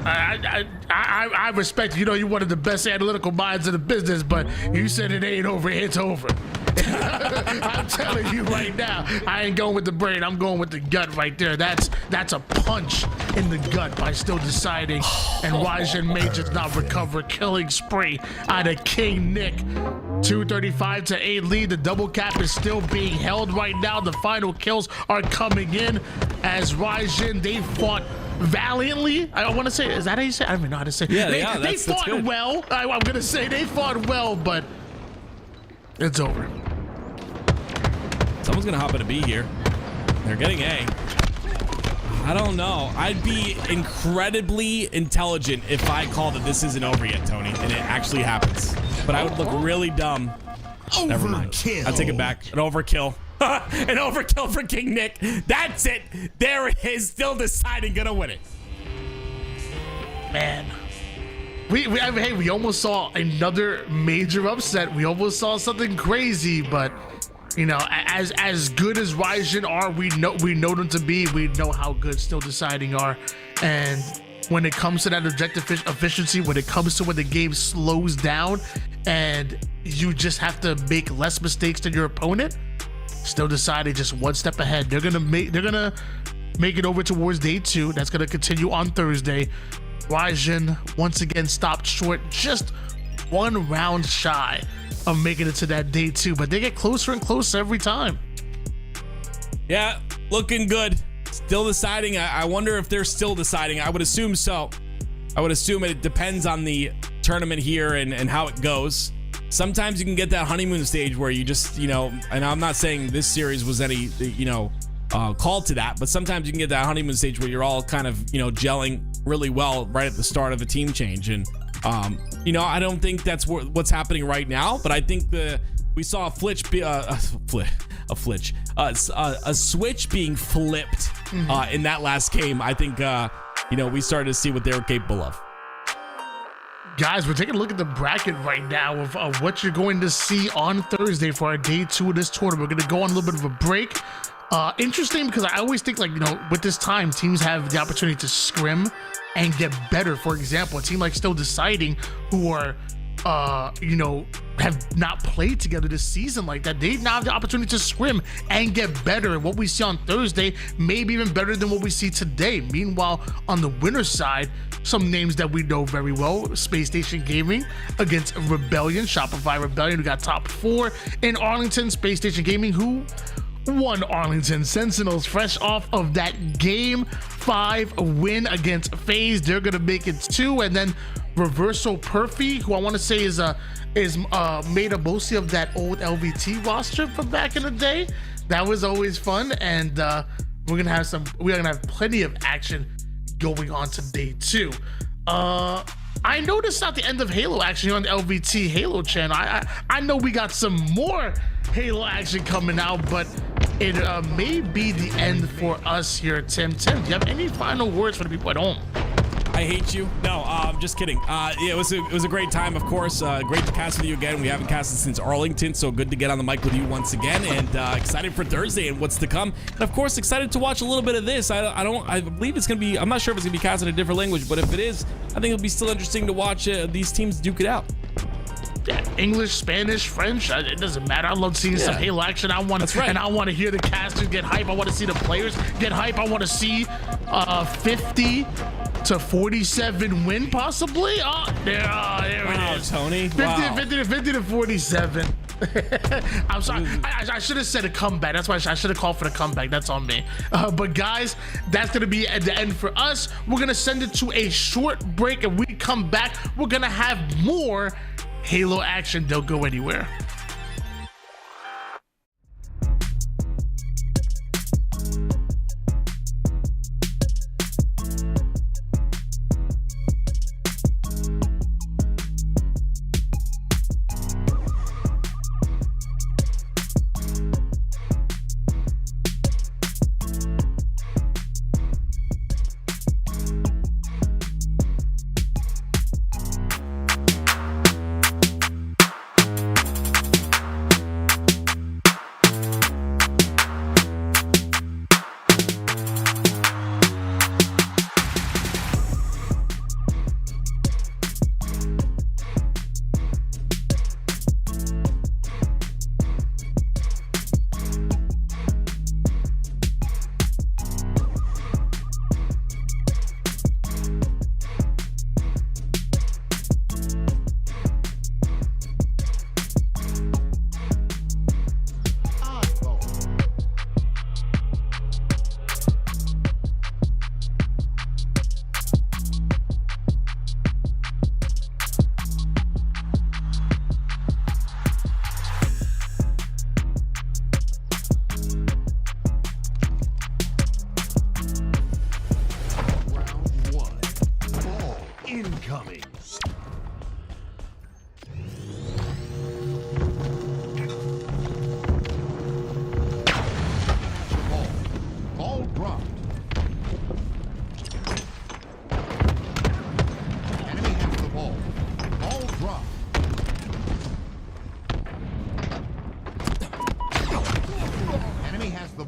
I respect, you're one of the best analytical minds in the business, but you said it ain't over, it's over. I'm telling you right now, I ain't going with the brain, I'm going with the gut right there. That's a punch in the gut by Still Deciding, and Raijin may just not recover. Killing spree out of King Nick. 235 to 8 lead. The double cap is still being held right now. The final kills are coming in as Raijin, they fought valiantly. I want to say, is that how you say? I don't even know how to say. Yeah, they fought well. I'm gonna say they fought well, but it's over. Someone's gonna hop in a B here. They're getting A. I don't know. I'd be incredibly intelligent if I called that this isn't over yet, Tony, and it actually happens. But I would look really dumb. Never mind. I'll take it back. An overkill. An overkill for King Nick. That's it. There it is. Still Deciding, gonna win it. Man. We almost saw another major upset. We almost saw something crazy, but You know, as good as Ryzen are, we know them to be. We know how good Still Deciding are, and when it comes to that objective efficiency, when it comes to when the game slows down, and you just have to make less mistakes than your opponent, Still Deciding just one step ahead. They're gonna make it over towards day 2. That's gonna continue on Thursday. Ryzen once again stopped short, just one round shy of making it to that day 2, but they get closer and closer every time. Yeah, looking good. Still Deciding. I wonder if they're still deciding. I would assume so. I would assume it depends on the tournament here and how it goes. Sometimes you can get that honeymoon stage where you just, you know, and I'm not saying this series was any, you know, call to that, but sometimes you can get that honeymoon stage where you're all kind of, you know, gelling really well right at the start of a team change. And you know, I don't think that's what's happening right now, but I think we saw a switch being flipped in that last game. I think you know, we started to see what they were capable of. Guys, we're taking a look at the bracket right now of what you're going to see on Thursday for our day 2 of this tournament. We're going to go on a little bit of a break. Interesting, because I always think, like, you know, with this time, teams have the opportunity to scrim and get better. For example, a team like Still Deciding, who are, you know, have not played together this season like that, they now have the opportunity to scrim and get better. And what we see on Thursday may be even better than what we see today. Meanwhile, on the winner's side, some names that we know very well: Space Station Gaming against Rebellion, Shopify Rebellion, who got top 4 in Arlington. Space Station Gaming, who won Arlington Sentinels fresh off of that game 5 win against FaZe. They're gonna make it 2. And then Reversal Perfy, who I want to say is made up mostly of that old LVT roster from back in the day. That was always fun, and we're gonna have plenty of action going on to day 2. I noticed at the end of Halo action on the LVT Halo channel. I know we got some more Halo action coming out, but it may be the end for us here. Tim, do you have any final words for the people at home? I hate you. No, I'm just kidding. Yeah, it was a great time, of course. Great to cast with you again. We haven't casted since Arlington, so good to get on the mic with you once again. And excited for Thursday and what's to come. And of course, excited to watch a little bit of this. I believe it's gonna be. I'm not sure if it's gonna be cast in a different language, but if it is, I think it'll be still interesting to watch these teams duke it out. Yeah, English, Spanish, French, it doesn't matter. I love seeing some Halo action. That's right. And I want to hear the casters get hype. I want to see the players get hype. I want to see 50 to 47 win, possibly. There it is. Tony. 50 to 47. I'm sorry. I should have said a comeback. That's why I should have called for the comeback. That's on me. But guys, that's gonna be at the end for us. We're gonna send it to a short break, and we come back. We're gonna have more Halo action. Don't go anywhere.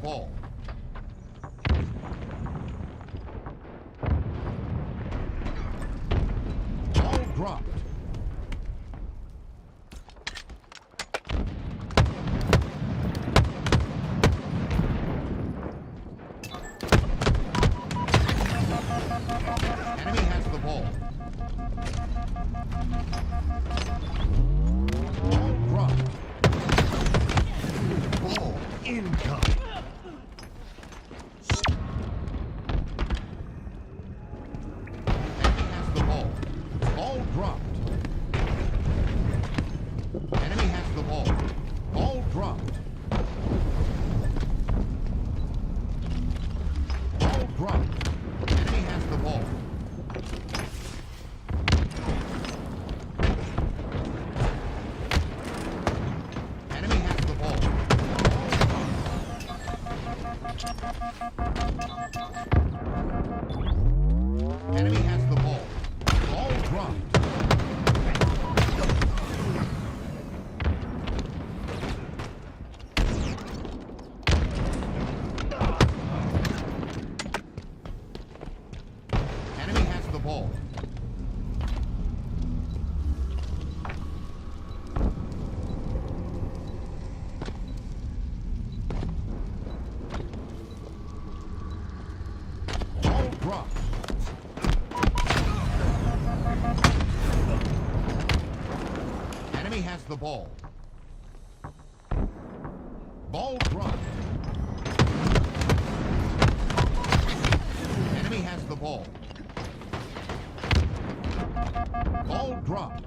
ball. Ball dropped. Enemy has the ball. Ball dropped. Ball incoming. Enemy has the ball. Ball dropped. Enemy has the ball. Ball dropped. Ball dropped. Enemy has the ball. Enemy has the ball. Enemy has the ball. Ball dropped. Enemy has the ball. Ball dropped. Enemy has the ball. Ball dropped. Enemy has the ball. Ball dropped.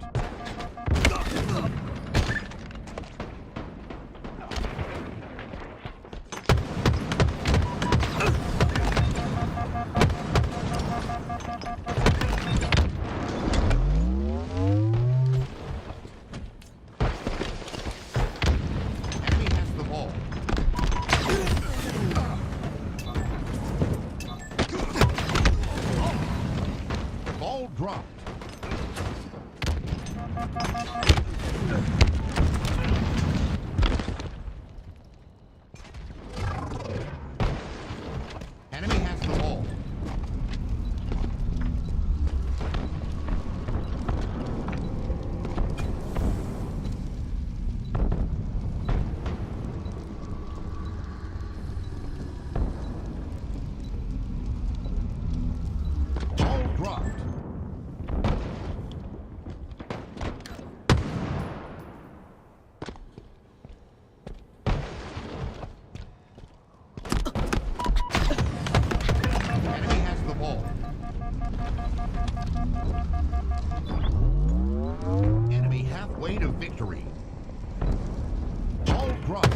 Enemy has the ball. Ball dropped. Enemy has the ball. Ball dropped. Enemy has the ball. Enemy halfway to victory. Ball dropped.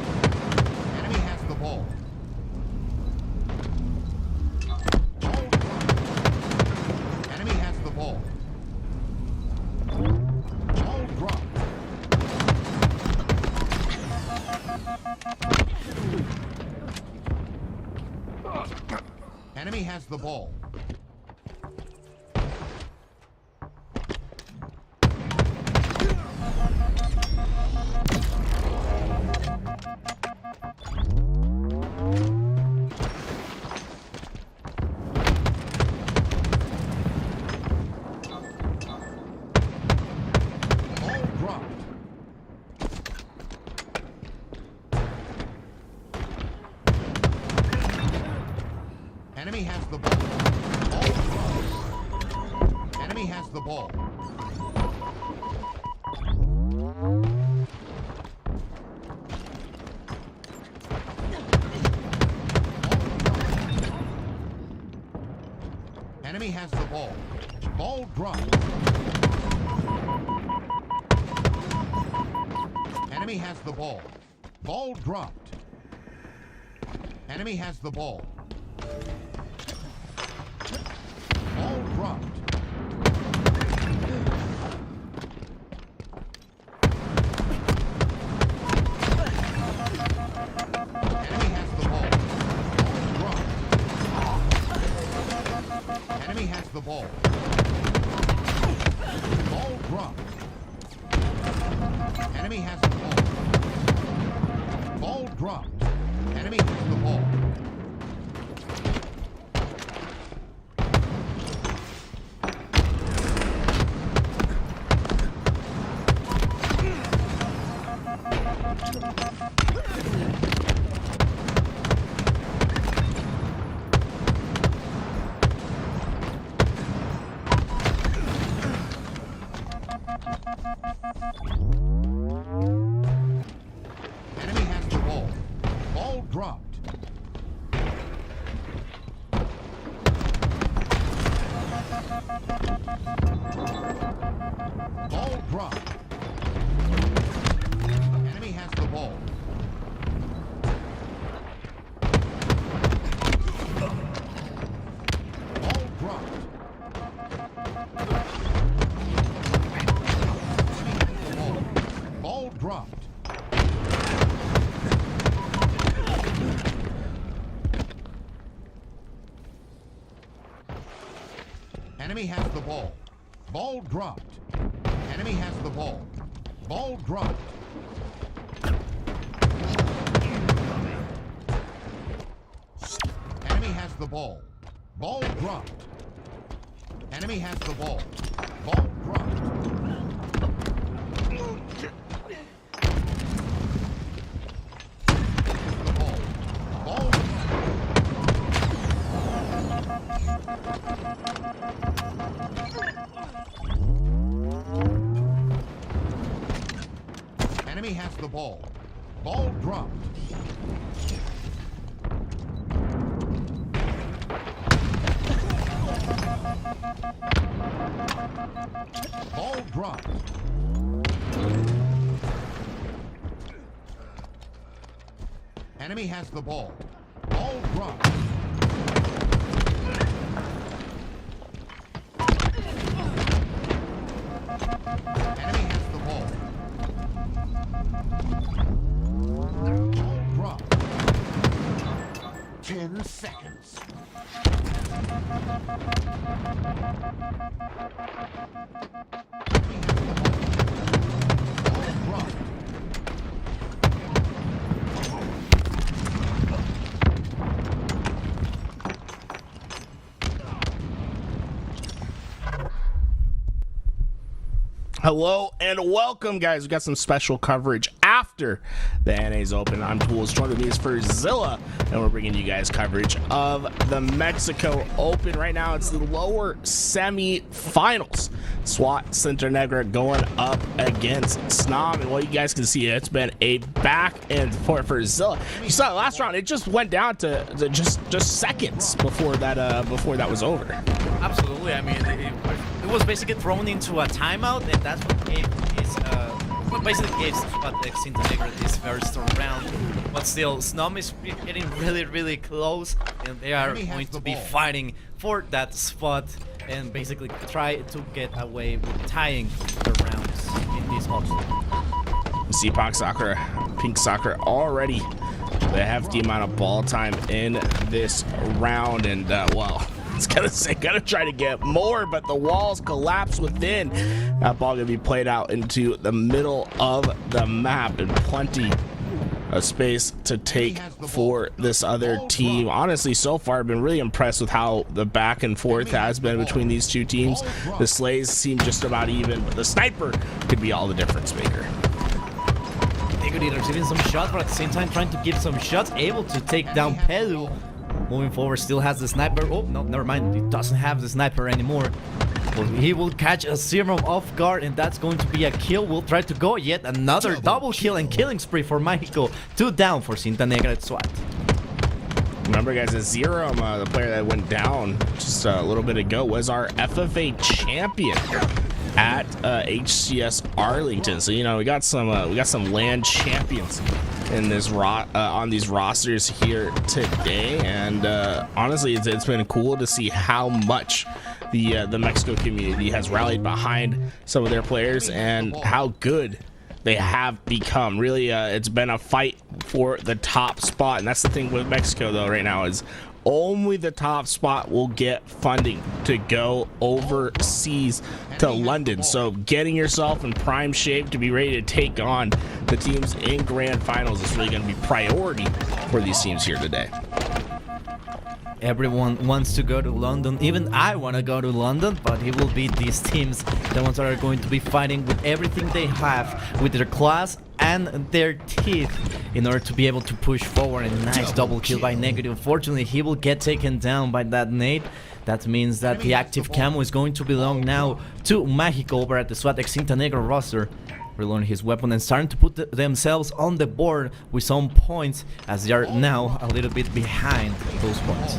Enemy has the ball. Ball dropped. Enemy has the ball. Ball dropped. Enemy has the ball. Ball dropped. Enemy has the ball. Ball dropped. Enemy has the ball. Enemy has the ball. Ball dropped. Enemy has the ball. Ball dropped. Enemy has the ball. Ball dropped. Enemy has the ball. Ball dropped. Enemy has the ball. Ball dropped. Enemy has the ball. Ball dropped. Enemy has the ball. Enemy has the ball. Ball dropped. Enemy has the ball. Ball dropped. Enemy has the ball. Ball dropped. Enemy has the ball. Ball dropped. The ball. Ball Enemy has the ball. Ball dropped. Ball dropped. Enemy has the ball. Ball dropped. Enemy has the ball. Ball dropped. 10 seconds. Hello and welcome, guys. We got some special coverage after the NA's Open. I'm Toolez. Joining me is FaZe, and we're bringing you guys coverage of the Mexico Open. Right now, it's the lower semifinals. SWAT Center Negra going up against Snom, and what you guys can see, it's been a back and forth for Zilla. You saw the last round; it just went down to just seconds before that was over. Absolutely. I mean, it was basically thrown into a timeout, and that's what gave SWAT this first round. But still, Snom is getting really close, and they are going to be fighting for that spot and basically try to get away with tying the rounds in this option. See Pink Soccer already. They have the amount of ball time in this round, and well, it's gonna try to get more, but the walls collapse within. That ball gonna be played out into the middle of the map, and plenty of space to take for this other team. Honestly, so far I've been really impressed with how the back and forth has been between these two teams. The slays seem just about even, but the sniper could be all the difference maker. Receiving some shots, but at the same time trying to give some shots, able to take down Pelu. Moving forward, still has the sniper. Oh, no, never mind. He doesn't have the sniper anymore. Well, he will catch a Serum off guard, and that's going to be a kill. We'll try to go yet another double kill and killing spree for Mexico. 2 down for Cinta Negra at SWAT. Remember, guys, that Serum, the player that went down just a little bit ago, was our FFA champion at HCS Arlington. So, you know, we got some land champions in this on these rosters here today, and honestly, it's been cool to see how much the Mexico community has rallied behind some of their players and how good they have become. Really, it's been a fight for the top spot, and that's the thing with Mexico though right now, is only the top spot will get funding to go overseas to London. So getting yourself in prime shape to be ready to take on the teams in grand finals is really going to be priority for these teams here today. Everyone wants to go to London. Even I want to go to London, but it will be these teams, the ones that are going to be fighting with everything they have, with their class and their teeth, in order to be able to push forward. A nice double kill by Negative. Unfortunately, he will get taken down by that nade. That means that the active camo is going to belong now to Mexico over at the SWAT X Cinta Negra roster. Reloading his weapon and starting to put themselves on the board with some points, as they are now a little bit behind those points.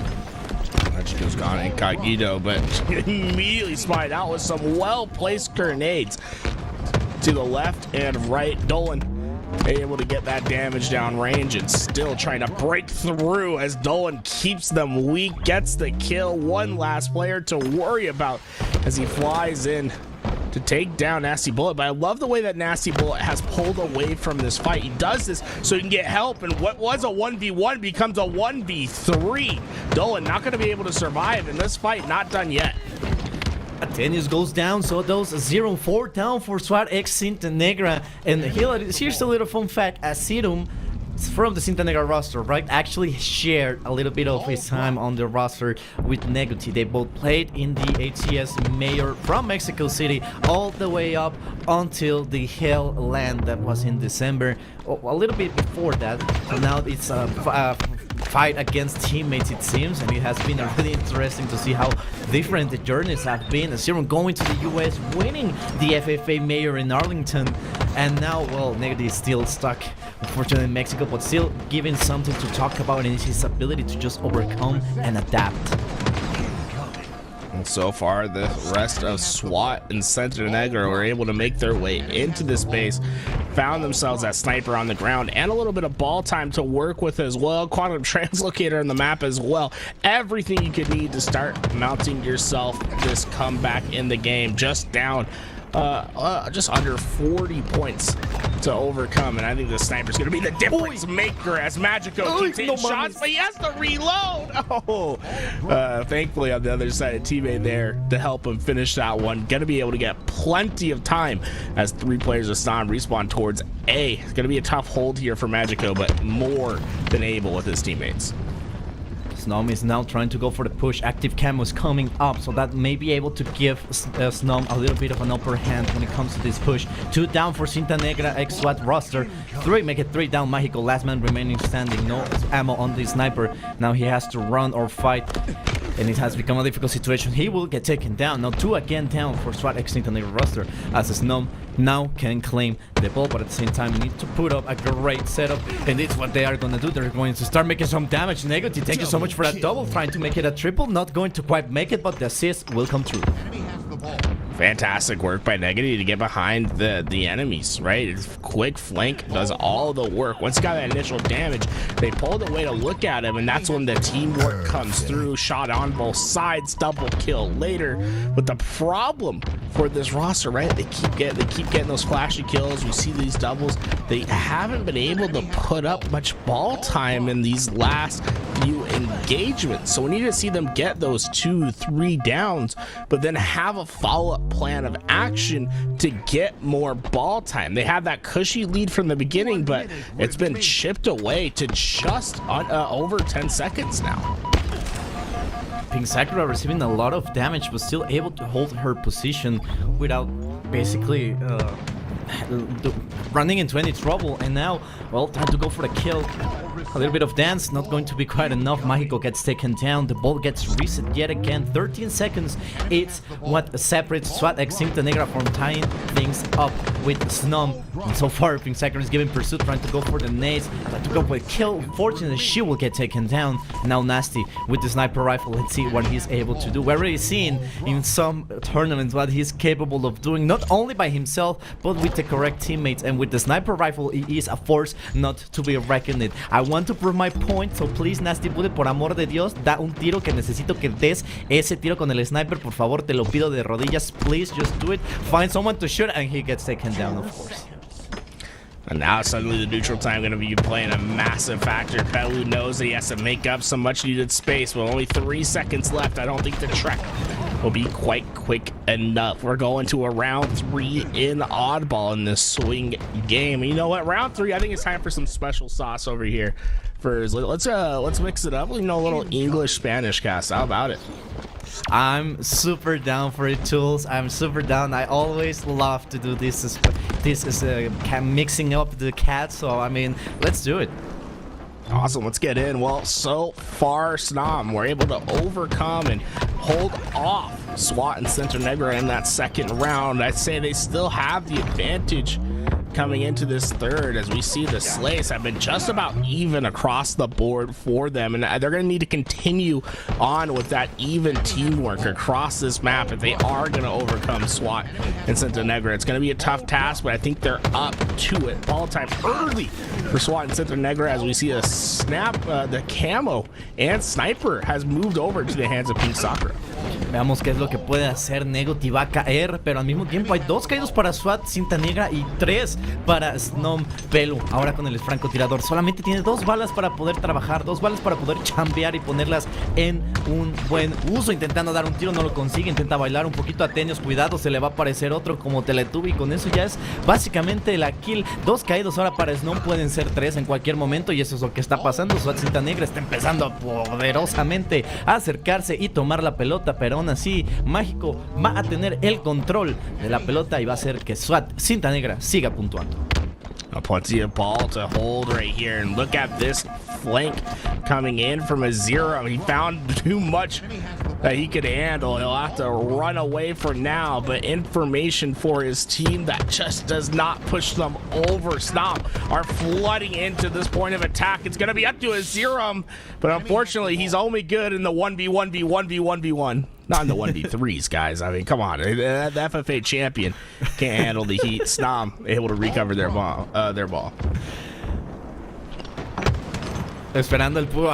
Chico's gone incognito, but immediately spotted out with some well-placed grenades to the left and right. Dolan able to get that damage down range and still trying to break through as Dolan keeps them weak, gets the kill. One last player to worry about as he flies in to take down Nasty Bullet. But I love the way that Nasty Bullet has pulled away from this fight. He does this so he can get help, and what was a 1v1 becomes a 1v3. Dolan not going to be able to survive in this fight. Not done yet. Tennis goes down, so those 0-4 down for SWAT X Cinta Negra. And here's a little fun fact: Asirum from the Cinta Negra roster, right, actually shared a little bit of his time on the roster with Neguti. They both played in the HCS Mayor from Mexico City all the way up until the Hell Land that was in December, a little bit before that. So now it's a fight against teammates, it seems, and it has been really interesting to see how different the journeys have been. Asirum going to the US, winning the FFA Mayor in Arlington, and now, well, Neguti is still stuck, unfortunately, in Mexico, but still giving something to talk about, and it's his ability to just overcome and adapt. And so far, the rest of SWAT and Center Negra were able to make their way into this base, found themselves that sniper on the ground, and a little bit of ball time to work with as well. Quantum translocator on the map as well. Everything you could need to start mounting yourself this comeback in the game. Just down just under 40 points to overcome, and I think the sniper's gonna be the difference maker as Magico keeps hitting shots, but he has to reload. Thankfully on the other side, a teammate there to help him finish that one. Gonna be able to get plenty of time as 3 players of SNOM respawn towards A. It's gonna be a tough hold here for Magico, but more than able with his teammates. SNOM is now trying to go for the push. Active camos coming up, so that may be able to give SNOM a little bit of an upper hand when it comes to this push. 2 down for Cinta Negra X SWAT roster. 3, make it 3 down. Mexico, last man remaining standing. No ammo on the sniper. Now he has to run or fight, and it has become a difficult situation. He will get taken down. Now 2 again down for SWAT X Cinta Negra roster, as SNOM now can claim the ball, but at the same time need to put up a great setup, and it's what they are going to do. They're going to start making some damage. Neguti, thank you so much for that double, trying to make it a triple. Not going to quite make it, but the assist will come through. Fantastic work by Neguti to get behind the enemies, right? Quick flank does all the work. Once he got that initial damage, they pulled away to look at him, and that's when the teamwork comes through. Shot on both sides, double kill later. But the problem for this roster, right? They keep getting those flashy kills. We see these doubles. They haven't been able to put up much ball time in these last few engagements. So we need to see them get those 2-3 downs, but then have a follow-up plan of action to get more ball time. They had that cushy lead from the beginning, but it's been chipped away to just over 10 seconds now. Pink Sakura receiving a lot of damage, but still able to hold her position without basically running into any trouble. And now, well, time to go for the kill. A little bit of dance, not going to be quite enough. Mexico gets taken down. The ball gets reset yet again. 13 seconds. It's what separates SWAT X Cinta Negra from tying things up with SNOM. And so far, Pink Sakura is giving pursuit, trying to go for the nades, trying to go for a kill. Fortunately, she will get taken down. Now Nasty with the sniper rifle. Let's see what he's able to do. We're already seeing in some tournaments what he's capable of doing, not only by himself, but with the correct teammates. And with the sniper rifle, he is a force not to be reckoned with. I want to prove my point, so please, Nasty Bullet, por amor de Dios, da un tiro, que necesito que des ese tiro con el sniper, por favor, te lo pido de rodillas, please, just do it. Find someone to shoot, and he gets taken down, of course. And now suddenly the neutral time going to be playing a massive factor. Pelu knows that he has to make up some much needed space. With only 3 seconds left, I don't think the trek will be quite quick enough. We're going to a round 3 in oddball in this swing game. And you know what? Round 3, I think it's time for some special sauce over here. Let's mix it up. You know, a little English Spanish cast. How about it? I'm super down for it, Tools. I'm super down. I always love to do this. This is mixing up the cats. So I mean, let's do it. Awesome, let's get in. Well, so far, SNOM were able to overcome and hold off SWAT and Cinta Negra in that second round. I'd say they still have the advantage coming into this third, as we see the slays have been just about even across the board for them, and they're going to need to continue on with that even teamwork across this map if they are going to overcome SWAT and Cinta Negra. It's going to be a tough task, but I think they're up to it. Ball time early for SWAT and Cinta Negra, as we see a snap. The camo and sniper has moved over to the hands of Pink Sakura. Veamos qué es lo que puede hacer. Neguti va a caer, pero al mismo tiempo hay 2 caídos para SWAT, Cinta Negra, y 3 para Snom. Pelu, ahora con el francotirador, solamente tiene 2 balas para poder trabajar, 2 balas para poder chambear y ponerlas en un buen uso. Intentando dar un tiro, no lo consigue, intenta bailar un poquito a Tenios, cuidado, se le va a aparecer otro como Teletubby, y con eso ya es básicamente la kill. 2 caídos ahora para Snom, pueden ser 3 en cualquier momento, y eso es lo que está pasando. SWAT Cinta Negra está empezando poderosamente a acercarse y tomar la pelota, pero aún así Mágico va a tener el control de la pelota y va a hacer que SWAT Cinta Negra siga puntuando. Plenty of ball to hold right here, and look at this flank coming in from a 0. He found too much that he could handle. He'll have to run away for now, but information for his team that just does not push them over. Stomp are flooding into this point of attack. It's going to be up to a 0, but unfortunately he's only good in the 1v1v1v1v1. Not in the 1v3s, guys. I mean, come on. The FFA champion can't handle the heat. Snom able to recover their ball. Esperando el puro,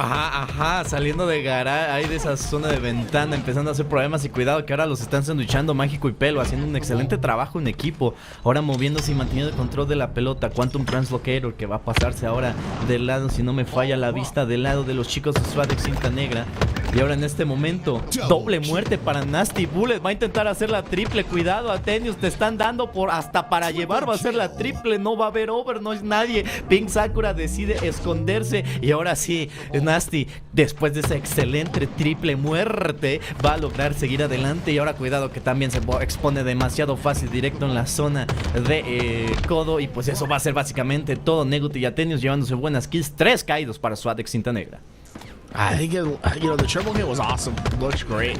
saliendo de garage, ahí de esa zona de ventana, empezando a hacer problemas, y cuidado que ahora los están sandwichando Mágico y Pelo, haciendo un excelente trabajo en equipo, ahora moviéndose y manteniendo el control de la pelota. Quantum Translocator que va a pasarse ahora del lado, si no me falla la vista, del lado de los chicos de SWAT Cinta Negra. Y ahora en este momento, doble muerte para Nasty Bullet, va a intentar hacer la triple, cuidado Atenius, te están dando por hasta para llevar, va a ser la triple, no va a haber over, no es nadie. Pink Sakura decide esconderse, y ahora sí, Nasty, después de esa excelente triple muerte, va a lograr seguir adelante. Y ahora cuidado que también se expone demasiado fácil directo en la zona de codo, y pues eso va a ser básicamente todo. Neguti y Atenius llevándose buenas kills, 3 caídos para SWAT Cinta Negra. I think the triple kill was awesome. Looked great.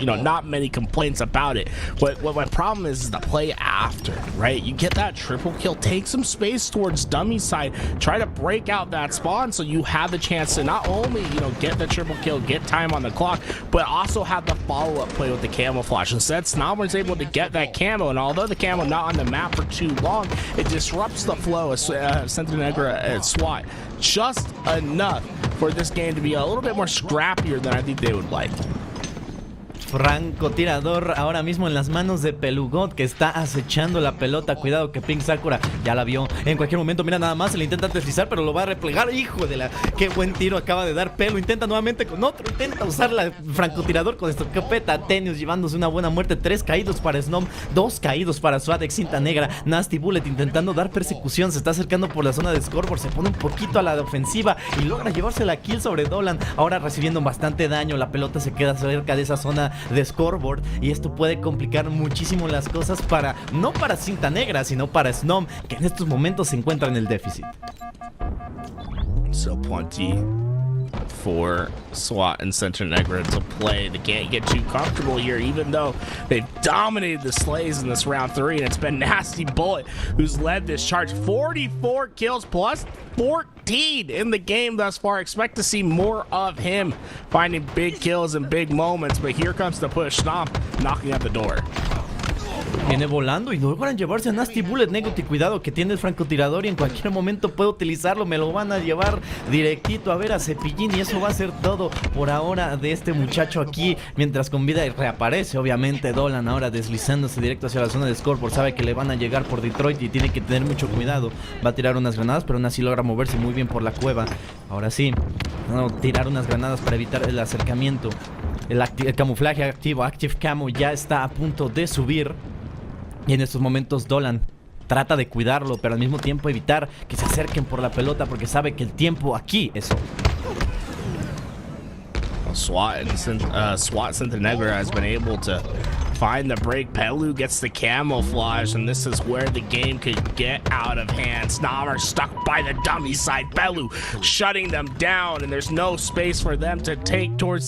Not many complaints about it. What my problem is the play after, right? You get that triple kill, take some space towards dummy side, try to break out that spawn so you have the chance to not only get the triple kill, get time on the clock, but also have the follow-up play with the camouflage. Instead, Snom was able to get that camo, and although the camo not on the map for too long, it disrupts the flow of Santa Negra and SWAT just enough for this game to be a little bit more scrappier than I think they would like. Francotirador ahora mismo en las manos de Pelugot, que está acechando la pelota. Cuidado que Pink Sakura ya la vio en cualquier momento. Mira nada más, se le intenta deslizar, pero lo va a replegar. Hijo de la... Qué buen tiro acaba de dar Pelu. Intenta nuevamente con otro. Intenta usar la francotirador con escopeta. Tenius llevándose una buena muerte. 3 caídos para Snom, 2 caídos para SWAT Cinta Negra. Nasty Bullet intentando dar persecución. Se está acercando por la zona de scoreboard. Se pone un poquito a la ofensiva y logra llevarse la kill sobre Dolan. Ahora recibiendo bastante daño. La pelota se queda cerca de esa zona de scoreboard, y esto puede complicar muchísimo las cosas no para Cinta Negra, sino para Snom, que en estos momentos se encuentra en el déficit. So plenty for SWAT and Cinta Negra to play. They can't get too comfortable here, even though they've dominated the Slays in this round 3, and it's been Nasty Bullet who's led this charge. 44 kills plus 14 in the game thus far. Expect to see more of him finding big kills and big moments, but here comes the push. Stomp knocking at the door. Viene volando y logran llevarse a Nasty Bullet. Neguti, cuidado que tiene el francotirador y en cualquier momento puede utilizarlo. Me lo van a llevar directito a ver a Cepillín, y eso va a ser todo por ahora de este muchacho aquí. Mientras con vida, y reaparece obviamente Dolan ahora deslizándose directo hacia la zona de scoreboard. Sabe que le van a llegar por Detroit y tiene que tener mucho cuidado. Va a tirar unas granadas, pero aún así logra moverse muy bien por la cueva. Ahora sí, tirar unas granadas para evitar el acercamiento. El camuflaje activo, Active Camo, ya está a punto de subir. Y en estos momentos Dolan trata de cuidarlo, pero al mismo tiempo evitar que se acerquen por la pelota, porque sabe que el tiempo aquí es oro. SWAT Cinta Negra has been able to find the break. Pelu gets the camouflage, and this is where the game could get out of hand. Snom are stuck by the dummy side. Pelu shutting them down, and there's no space for them to take towards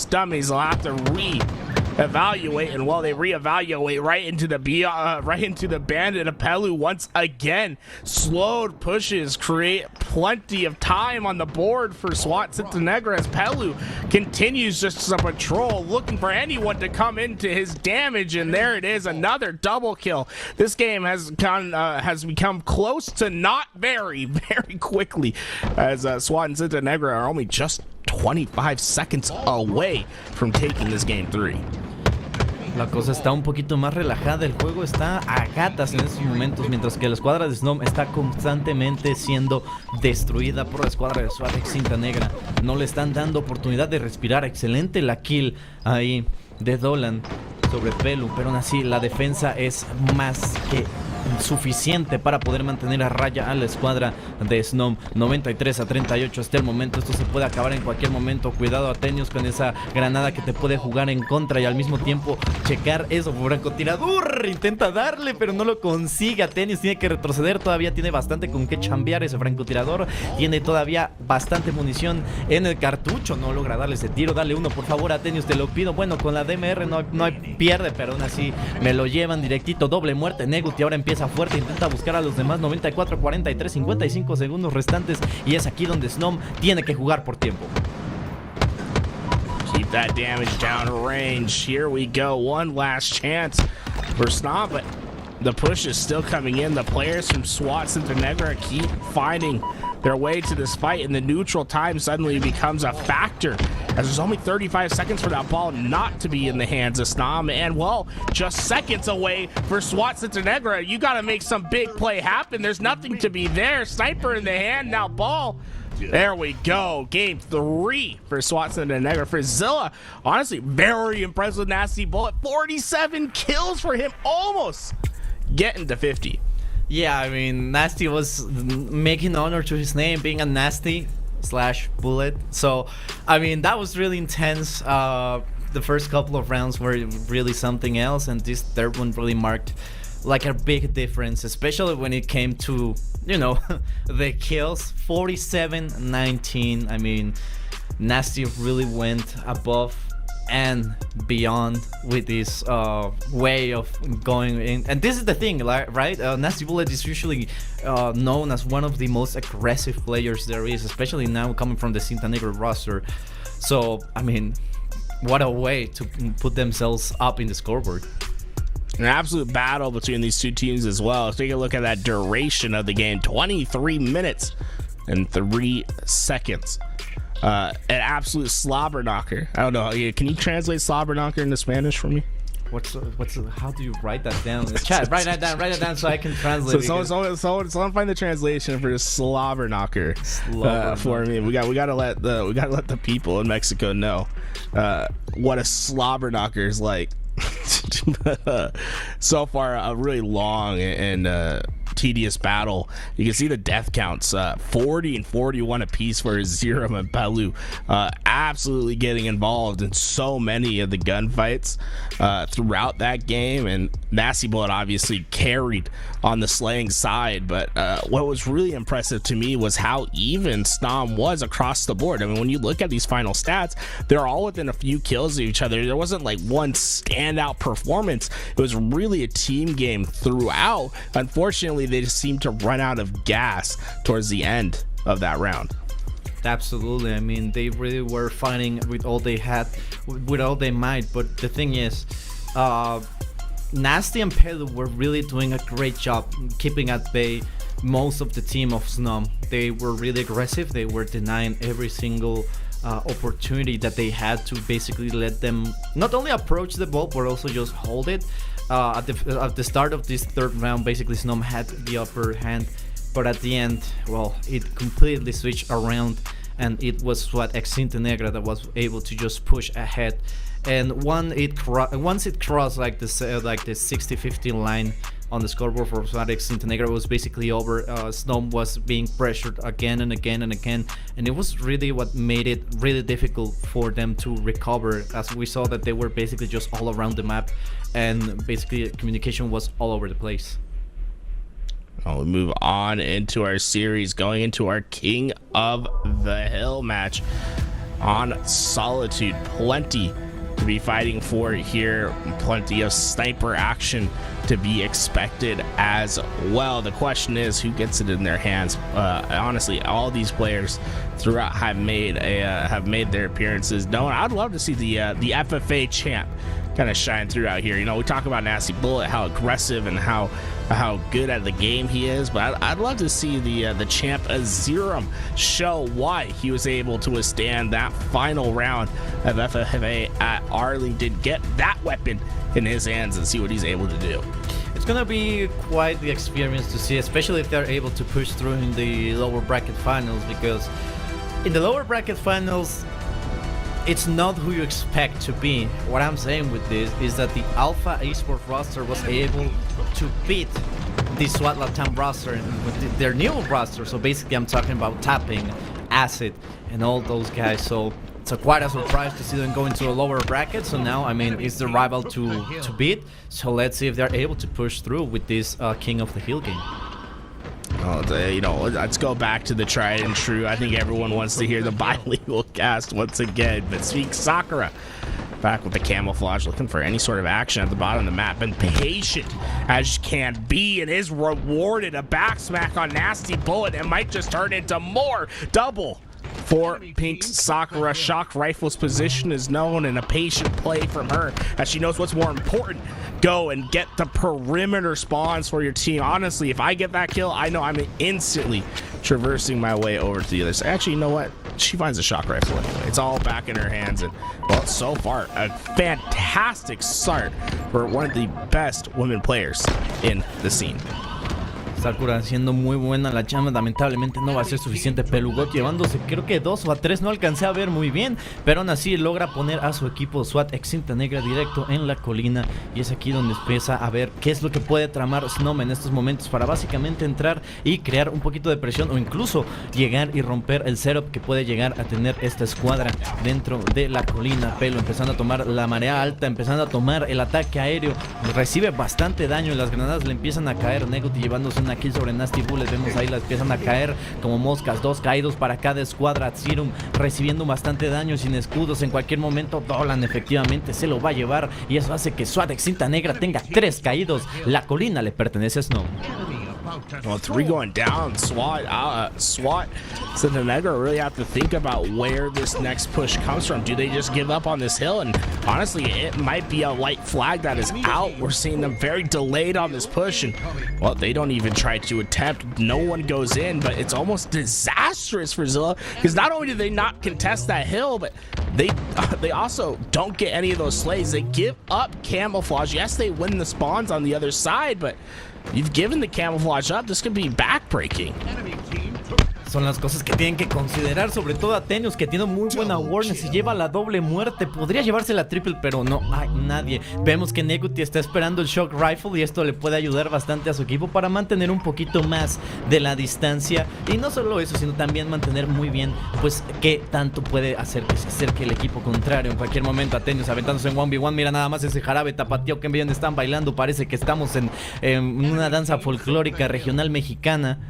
dummies. They'll have to evaluate, and while they reevaluate right into the bandit of Pelu once again. Slowed pushes create plenty of time on the board for SWAT Cinta Negra as Pelu continues just to patrol, looking for anyone to come into his damage, and there it is, another double kill. This game has become close to not very quickly, as SWAT and Cinta Negra are only just 25 seconds away from taking this game 3. La cosa está un poquito más relajada, el juego está a gatas en estos momentos, mientras que la escuadra de Snom está constantemente siendo destruida por la escuadra de Suadex Cinta Negra. No le están dando oportunidad de respirar. Excelente la kill ahí de Dolan sobre Pelu, pero aún así la defensa es más que suficiente para poder mantener a raya a la escuadra de Snom. 93-38 hasta el momento. Esto se puede acabar en cualquier momento. Cuidado, Atenius, con esa granada que te puede jugar en contra, y al mismo tiempo checar eso. Francotirador intenta darle, pero no lo consigue. Atenius tiene que retroceder. Todavía tiene bastante con qué chambear ese francotirador. Tiene todavía bastante munición en el cartucho. No logra darle ese tiro. Dale uno, por favor, Atenius, te lo pido. Bueno, con la DMR no hay pierde, pero aún así me lo llevan directito. Doble muerte. Neguti ahora empieza fuerte, intenta buscar a los demás. 94-43, 55 segundos restantes, y es aquí donde Snom tiene que jugar por tiempo. Keep that damage down range. Here we go. One last chance for Snom, but the push is still coming in. The players from SWAT Center Negra keep finding their way to this fight, and the neutral time suddenly becomes a factor, as there's only 35 seconds for that ball not to be in the hands of Snom, and well, just seconds away for SWAT Center Negra. You gotta make some big play happen. There's nothing to be there. Sniper in the hand, now ball. There we go. Game 3 for SWAT Center Negra. For Zilla, honestly, very impressed with Nasty Bullet. 47 kills for him, almost getting to 50. Yeah, I mean, Nasty was making honor to his name, being a Nasty / Bullet. So, I mean, that was really intense. The first couple of rounds were really something else, and this third one really marked like a big difference, especially when it came to, you know, the kills. 47-19. I mean, Nasty really went above and beyond with this way of going in. And this is the thing, right? Nasty Bullet is usually known as one of the most aggressive players there is, especially now coming from the Cinta Negra roster. So, I mean, what a way to put themselves up in the scoreboard. An absolute battle between these two teams as well. Let's take a look at that duration of the game. 23 minutes and 3 seconds. An absolute slobber knocker. I don't know. Can you translate slobber knocker into Spanish for me? How do you write that down? Chat, write that down so I can translate. So someone find the translation for slobber knocker for me. We gotta let the people in Mexico know what a slobber knocker is like. So far, a really long and tedious battle. You can see the death counts, 40 and 41 apiece for Zero and Pelu, absolutely getting involved in so many of the gunfights throughout that game, and Nasty Bullet obviously carried on the slaying side. But what was really impressive to me was how even Snom was across the board. I mean, when you look at these final stats, they're all within a few kills of each other. There wasn't like one standout performance. It was really a team game throughout. Unfortunately, they just seemed to run out of gas towards the end of that round. Absolutely. I mean, they really were fighting with all they had, with all they might. But the thing is, Nasty and Pelu were really doing a great job keeping at bay most of the team of Snom. They were really aggressive. They were denying every single opportunity that they had to basically let them not only approach the ball but also just hold it. At the start of this third round, basically Snom had the upper hand, but at the end, well, it completely switched around, and it was SWAT Cinta Negra that was able to just push ahead. And once it crossed like the 60-50 line on the scoreboard for SWAT Cinta Negra, it was basically over. Snom was being pressured again and again and again, and it was really what made it really difficult for them to recover, as we saw that they were basically just all around the map, and basically communication was all over the place. Well, we move on into our series, going into our King of the Hill match on Solitude. Plenty to be fighting for here, plenty of sniper action to be expected as well. The question is who gets it in their hands. Honestly, all these players throughout have made their appearances known. I'd love to see the FFA champ kind of shine through out here. You know, we talk about Nasty Bullet, how aggressive and how good at the game he is, but I'd love to see the champ Azerum show why he was able to withstand that final round of FFA at Arlington, get that weapon in his hands and see what he's able to do. It's gonna be quite the experience to see, especially if they're able to push through in the lower bracket finals, because in the lower bracket finals, it's not who you expect to be. What I'm saying with this is that the Alpha Esports roster was able to beat the SWAT Latam roster with their new roster. So basically I'm talking about Tapping, Acid, and all those guys. So it's quite a surprise to see them go into a lower bracket. So now, I mean, it's the rival to beat. So let's see if they're able to push through with this King of the Hill game. You know, let's go back to the tried and true. I think everyone wants to hear the bilingual cast once again. But Speak Sakura back with the camouflage, looking for any sort of action at the bottom of the map. And patient as can be, and is rewarded. A back smack on Nasty Bullet. It might just turn into more. Double for Pink Sakura. Shock Rifle's position is known, and a patient play from her as she knows what's more important. Go and get the perimeter spawns for your team. Honestly, if I get that kill, I know I'm instantly traversing my way over to the other side. Actually, you know what? She finds a Shock Rifle anyway. It's all back in her hands, and well, so far, a fantastic start for one of the best women players in the scene. Sakura haciendo muy buena la chamba, lamentablemente no va a ser suficiente. Pelugot llevándose creo que 2 o 3, no alcancé a ver muy bien, pero aún así logra poner a su equipo SWAT ex Cinta Negra directo en la colina, y es aquí donde empieza a ver qué es lo que puede tramar Snom en estos momentos para básicamente entrar y crear un poquito de presión, o incluso llegar y romper el setup que puede llegar a tener esta escuadra dentro de la colina. Pelo empezando a tomar la marea alta, empezando a tomar el ataque aéreo, recibe bastante daño y las granadas le empiezan a caer. Neguti llevándose una kill sobre Nasty Bullet, vemos ahí las empiezan a caer como moscas, 2 caídos para cada escuadra. Serum recibiendo bastante daño sin escudos, en cualquier momento Dolan efectivamente se lo va a llevar, y eso hace que SWAT ex Cinta Negra tenga 3 caídos. La colina le pertenece a Snow. Well, 3 going down. SWAT Cinta Negra really have to think about where this next push comes from. Do they just give up on this hill? And honestly, it might be a light flag that is out. We're seeing them very delayed on this push, and well, they don't even try to attempt. No one goes in, but it's almost disastrous for Zilla, because not only do they not contest that hill, but they also don't get any of those slays. They give up camouflage. Yes, they win the spawns on the other side, but you've given the camouflage up. This could be backbreaking. Son las cosas que tienen que considerar, sobre todo Atenius, que tiene muy buena awareness y lleva la doble muerte. Podría llevarse la triple, pero no hay nadie. Vemos que Neguti está esperando el Shock Rifle, y esto le puede ayudar bastante a su equipo para mantener un poquito más de la distancia. Y no solo eso, sino también mantener muy bien, pues, qué tanto puede hacer que se acerque el equipo contrario. En cualquier momento Atenius aventándose en 1v1. Mira nada más ese jarabe tapatío que bien están bailando. Parece que estamos en una danza folclórica regional mexicana.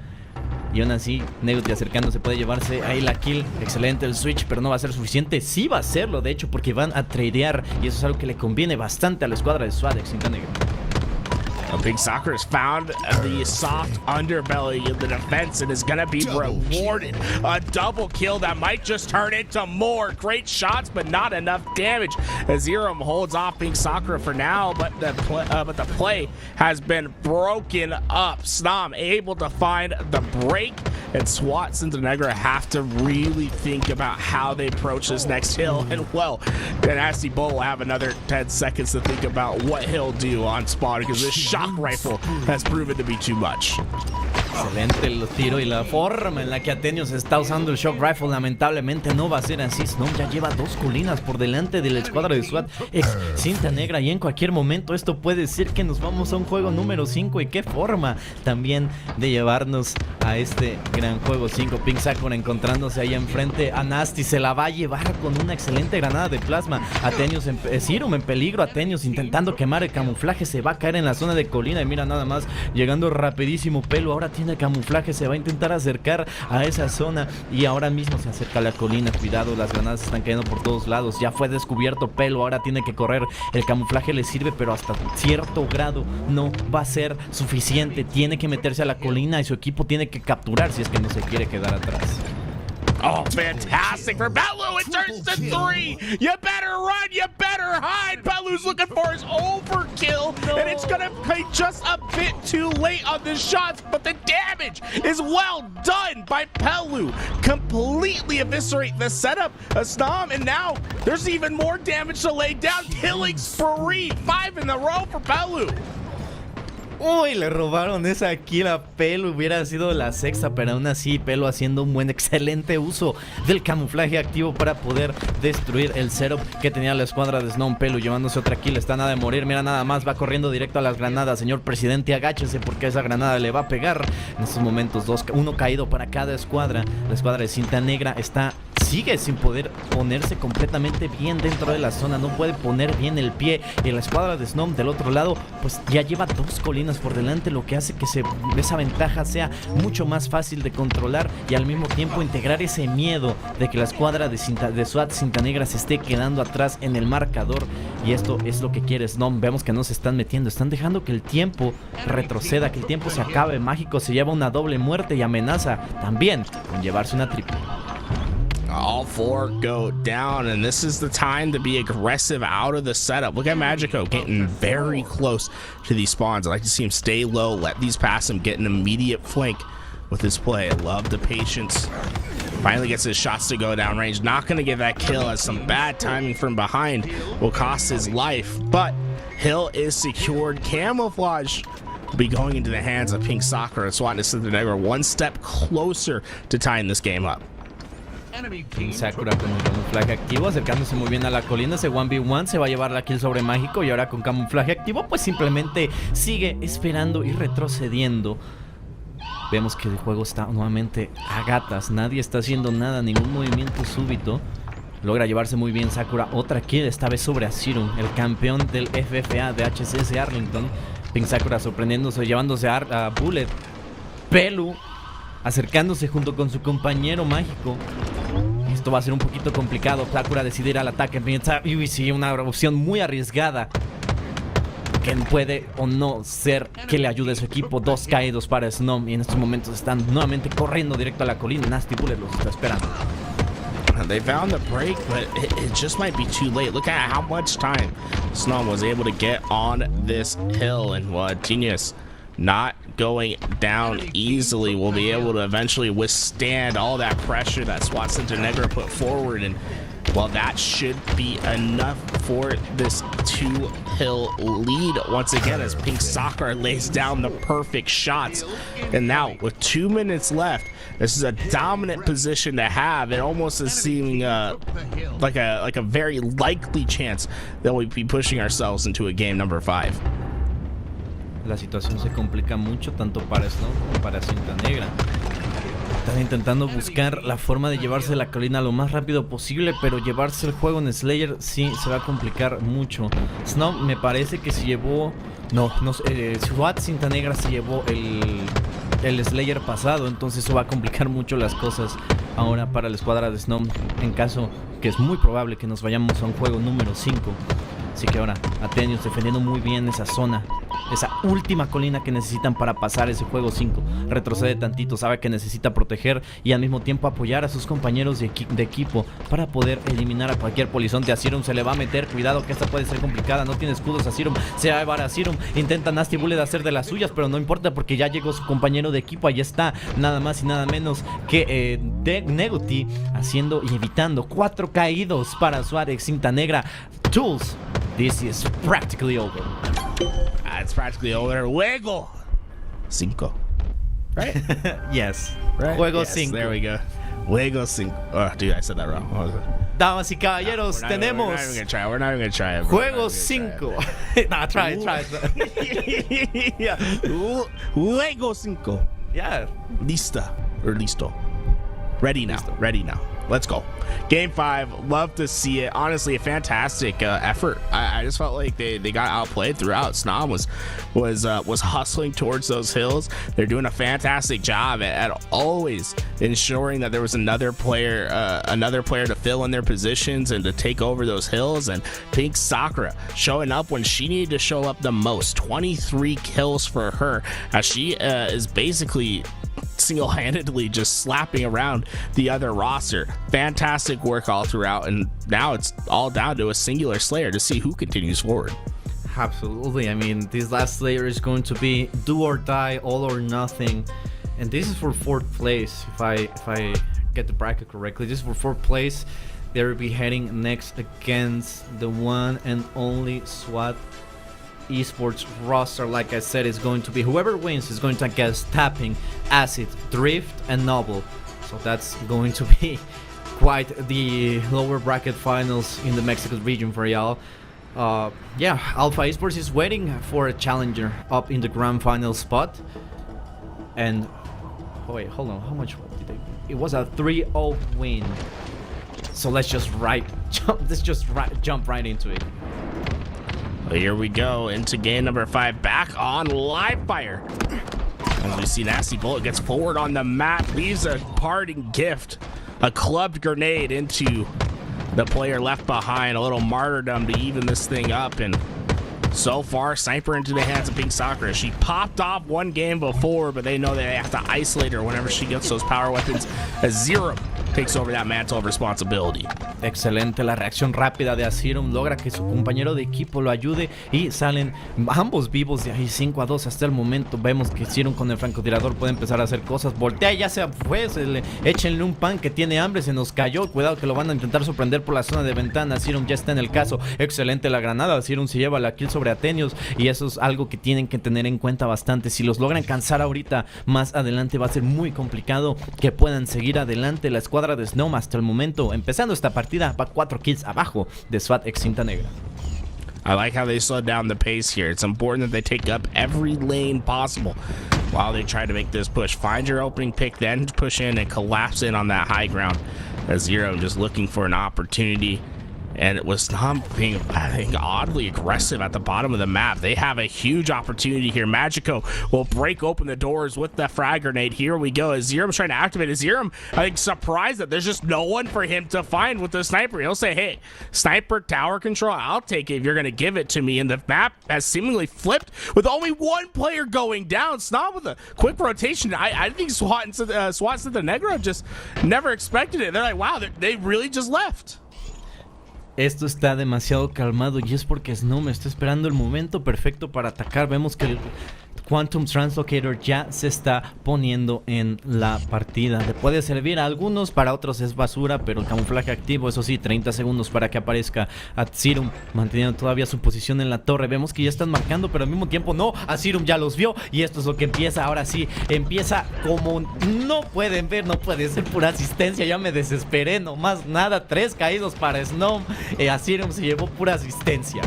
Y aún así, Neguti acercándose puede llevarse ahí la kill. Excelente el switch, pero no va a ser suficiente. Sí va a serlo, de hecho, porque van a tradear, y eso es algo que le conviene bastante a la escuadra de SWAT ex Cinta Negra. Big Soccer has found the soft underbelly of the defense and is going to be rewarded. A double kill that might just turn into more. Great shots, but not enough damage. Azerum holds off Pink Soccer for now, but the play has been broken up. Snom able to find the break, and SWAT Cinta Negra have to really think about how they approach this next hill. And well, the Nasty Bull will have another 10 seconds to think about what he'll do on spawn, because this Shock Rifle has proven to be too much. Excelente el tiro y la forma en la que Atenius está usando el Shock Rifle. Lamentablemente no va a ser así. Snom ya lleva 2 colinas por delante de la escuadra de SWAT ex Cinta Negra, y en cualquier momento esto puede decir que nos vamos a un juego número 5. Y qué forma también de llevarnos a este gran juego 5. Pink Sakura encontrándose ahí enfrente a Nasty, se la va a llevar con una excelente granada de plasma. Atenius Serum en peligro. Atenius intentando quemar el camuflaje, se va a caer en la zona de colina, y mira nada más llegando rapidísimo Pelo. Ahora tiene también el camuflaje se va a intentar acercar a esa zona y ahora mismo se acerca a la colina. Cuidado, las granadas están cayendo por todos lados. Ya fue descubierto Pelo, ahora tiene que correr. El camuflaje le sirve, pero hasta cierto grado no va a ser suficiente. Tiene que meterse a la colina y su equipo tiene que capturar si es que no se quiere quedar atrás. Oh, fantastic for Belu. It turns to 3. You better run. You better hide. Belu's looking for his overkill. And it's going to be just a bit too late on the shots. But the damage is well done by Belu. Completely eviscerate the setup of Snom. And now there's even more damage to lay down. Killing spree. 5 in a row for Belu. Uy, le robaron esa kill a Pelo. Hubiera sido la sexta, pero aún así Pelo haciendo un excelente uso del camuflaje activo para poder destruir el setup que tenía la escuadra de Snom. Pelo llevándose otra kill, está nada de morir. Mira nada más, va corriendo directo a las granadas. Señor presidente, agáchese porque esa granada le va a pegar. En estos momentos, uno caído para cada escuadra. La escuadra de cinta negra sigue sin poder ponerse completamente bien dentro de la zona, no puede poner bien el pie, y la escuadra de Snom del otro lado pues ya lleva 2 colinas por delante, lo que hace que esa ventaja sea mucho más fácil de controlar y al mismo tiempo integrar ese miedo de que la escuadra de SWAT cinta negra se esté quedando atrás en el marcador. Y esto es lo que quiere Snom. Vemos que no se están metiendo, están dejando que el tiempo retroceda, que el tiempo se acabe. Mágico se lleva una doble muerte y amenaza también con llevarse una triple. All 4 go down, and this is the time to be aggressive out of the setup. Look at Magico getting very close to these spawns. I like to see him stay low, let these pass him, get an immediate flank with his play. I love the patience. Finally gets his shots to go down range. Not going to get that kill, as some bad timing from behind will cost his life. But Hill is secured. Camouflage will be going into the hands of Pink Sakura. SWAT and Cinta Negra one step closer to tying this game up. Sakura con el camuflaje activo, acercándose muy bien a la colina. Ese 1v1 se va a llevar la kill sobre Mágico, y ahora con camuflaje activo pues simplemente sigue esperando y retrocediendo. Vemos que el juego está nuevamente a gatas, nadie está haciendo nada, ningún movimiento súbito. Logra llevarse muy bien Sakura otra kill, esta vez sobre Asirum, el campeón del FFA de HCS Arlington. Pink Sakura sorprendiéndose, llevándose a Bullet. Pelu acercándose junto con su compañero Mágico. Esto va a ser un poquito complicado. Sakura decide ir al ataque. Y sí, una opción muy arriesgada, que puede o no ser que le ayude a su equipo. 2 caídos para Snom, y en estos momentos están nuevamente corriendo directo a la colina. Nasty Bullet los está esperando. They found the break, but it just might be too late. Look at how much time Snom was able to get on this hill, and Genius not going down easily will be able to eventually withstand all that pressure that SWAT Cinta Negra put forward. And well, that should be enough for this 2-hill lead once again, as Pink Sakura lays down the perfect shots. And now with 2 minutes left, this is a dominant position to have. It almost is seeming like a very likely chance that we'd be pushing ourselves into a game number 5. La situación se complica mucho tanto para Snom como para Cinta Negra. Están intentando buscar la forma de llevarse la colina lo más rápido posible, pero llevarse el juego en Slayer sí se va a complicar mucho. Snom me parece que se llevó... SWAT Cinta Negra se llevó el Slayer pasado, entonces eso va a complicar mucho las cosas ahora para la escuadra de Snom, en caso que es muy probable que nos vayamos a un juego número 5. Así que ahora Athenius defendiendo muy bien esa zona, esa última colina que necesitan para pasar ese juego 5. Retrocede tantito, sabe que necesita proteger y al mismo tiempo apoyar a sus compañeros de equipo para poder eliminar a cualquier polizonte. A Serum se le va a meter, cuidado que esta puede ser complicada, no tiene escudos a Serum, se va a llevar a Serum, intenta Nasty Bullet hacer de las suyas, pero no importa porque ya llegó su compañero de equipo. Ahí está, nada más y nada menos que Neguti haciendo y evitando 4 caídos para SWAT Cinta Negra. Toolez, this is practically over. It's practically over. Juego 5. Right? Yes. Right? Juego Yes, 5. There we go. Juego 5. Oh, dude, I said that wrong. Damas y caballeros, tenemos We're not even gonna try it. Juego 5. No, try it. Yeah. Juego 5. Yeah. Lista. Or listo. Ready now. Listo. Ready now. let's go. Game 5, love to see it. Honestly, a fantastic effort. I just felt like they got outplayed throughout. Snom was hustling towards those hills. They're doing a fantastic job at always ensuring that there was another player to fill in their positions and to take over those hills. And Pink Sakura showing up when she needed to show up the most. 23 kills for her, as she is basically single-handedly just slapping around the other roster. Fantastic work all throughout, and now it's all down to a singular Slayer to see who continues forward. Absolutely. I mean, this last Slayer is going to be do or die, all or nothing, and this is for 4th place. If I get the bracket correctly, this is for 4th place. They'll be heading next against the one and only SWAT Esports roster. Like I said, is going to be whoever wins is going to against Tapping, Acid, Drift, and Noble. So that's going to be quite the lower bracket finals in the Mexico region for y'all. Yeah, Alpha Esports is waiting for a challenger up in the grand final spot. And oh wait, hold on, how much did they? It was a 3-0 win. So let's just jump right into it. Well, here we go into game number 5, back on live fire. As we see Nasty Bullet gets forward on the map, leaves a parting gift, a clubbed grenade into the player left behind, a little martyrdom to even this thing up. And so far, Sniper into the hands of Pink Sakura. She popped off one game before, but they know they have to isolate her whenever she gets those power weapons, as Zero takes over that mantle of responsibility. Excelente la reacción rápida de Azirum, logra que su compañero de equipo lo ayude y salen ambos vivos de ahí 5-2 hasta el momento. Vemos que Azirum con el francotirador puede empezar a hacer cosas, voltea y ya se fue, échenle un pan que tiene hambre, se nos cayó, cuidado que lo van a intentar sorprender por la zona de ventana. Azirum ya está en el caso, excelente la granada, Azirum se lleva la kill sobre Atenios y eso es algo que tienen que tener en cuenta bastante. Si los logran cansar ahorita, más adelante va a ser muy complicado que puedan seguir adelante. La escuadra de Snom hasta el momento, empezando esta partida, va 4 kills abajo de SWAT ex Cinta Negra. I like how they slowed down the pace here. It's important that they take up every lane possible while they try to make this push. Find your opening pick, then push in and collapse in on that high ground. As Zero just looking for an opportunity. And it was not being, I think, oddly aggressive at the bottom of the map. They have a huge opportunity here. Magico will break open the doors with the frag grenade. Here we go. As Zerum's trying to activate it. Zerum, I think, surprised that there's just no one for him to find with the sniper. He'll say, hey, sniper tower control, I'll take it if you're going to give it to me. And the map has seemingly flipped with only one player going down. Snob with a quick rotation. I think SWAT and the Negro just never expected it. They're like, wow, they really just left. Esto está demasiado calmado y es porque Snom está esperando el momento perfecto para atacar. Vemos que el Quantum Translocator ya se está poniendo en la partida. Le puede servir a algunos, para otros es basura, pero el camuflaje activo, eso sí, 30 segundos para que aparezca Azirum, manteniendo todavía su posición en la torre. Vemos que ya están marcando, pero al mismo tiempo no, Azirum ya los vio y esto es lo que empieza, ahora sí, empieza como no pueden ver, no puede ser pura asistencia, ya me desesperé, no más nada, 3 caídos para Snom, Azirum se llevó pura asistencia.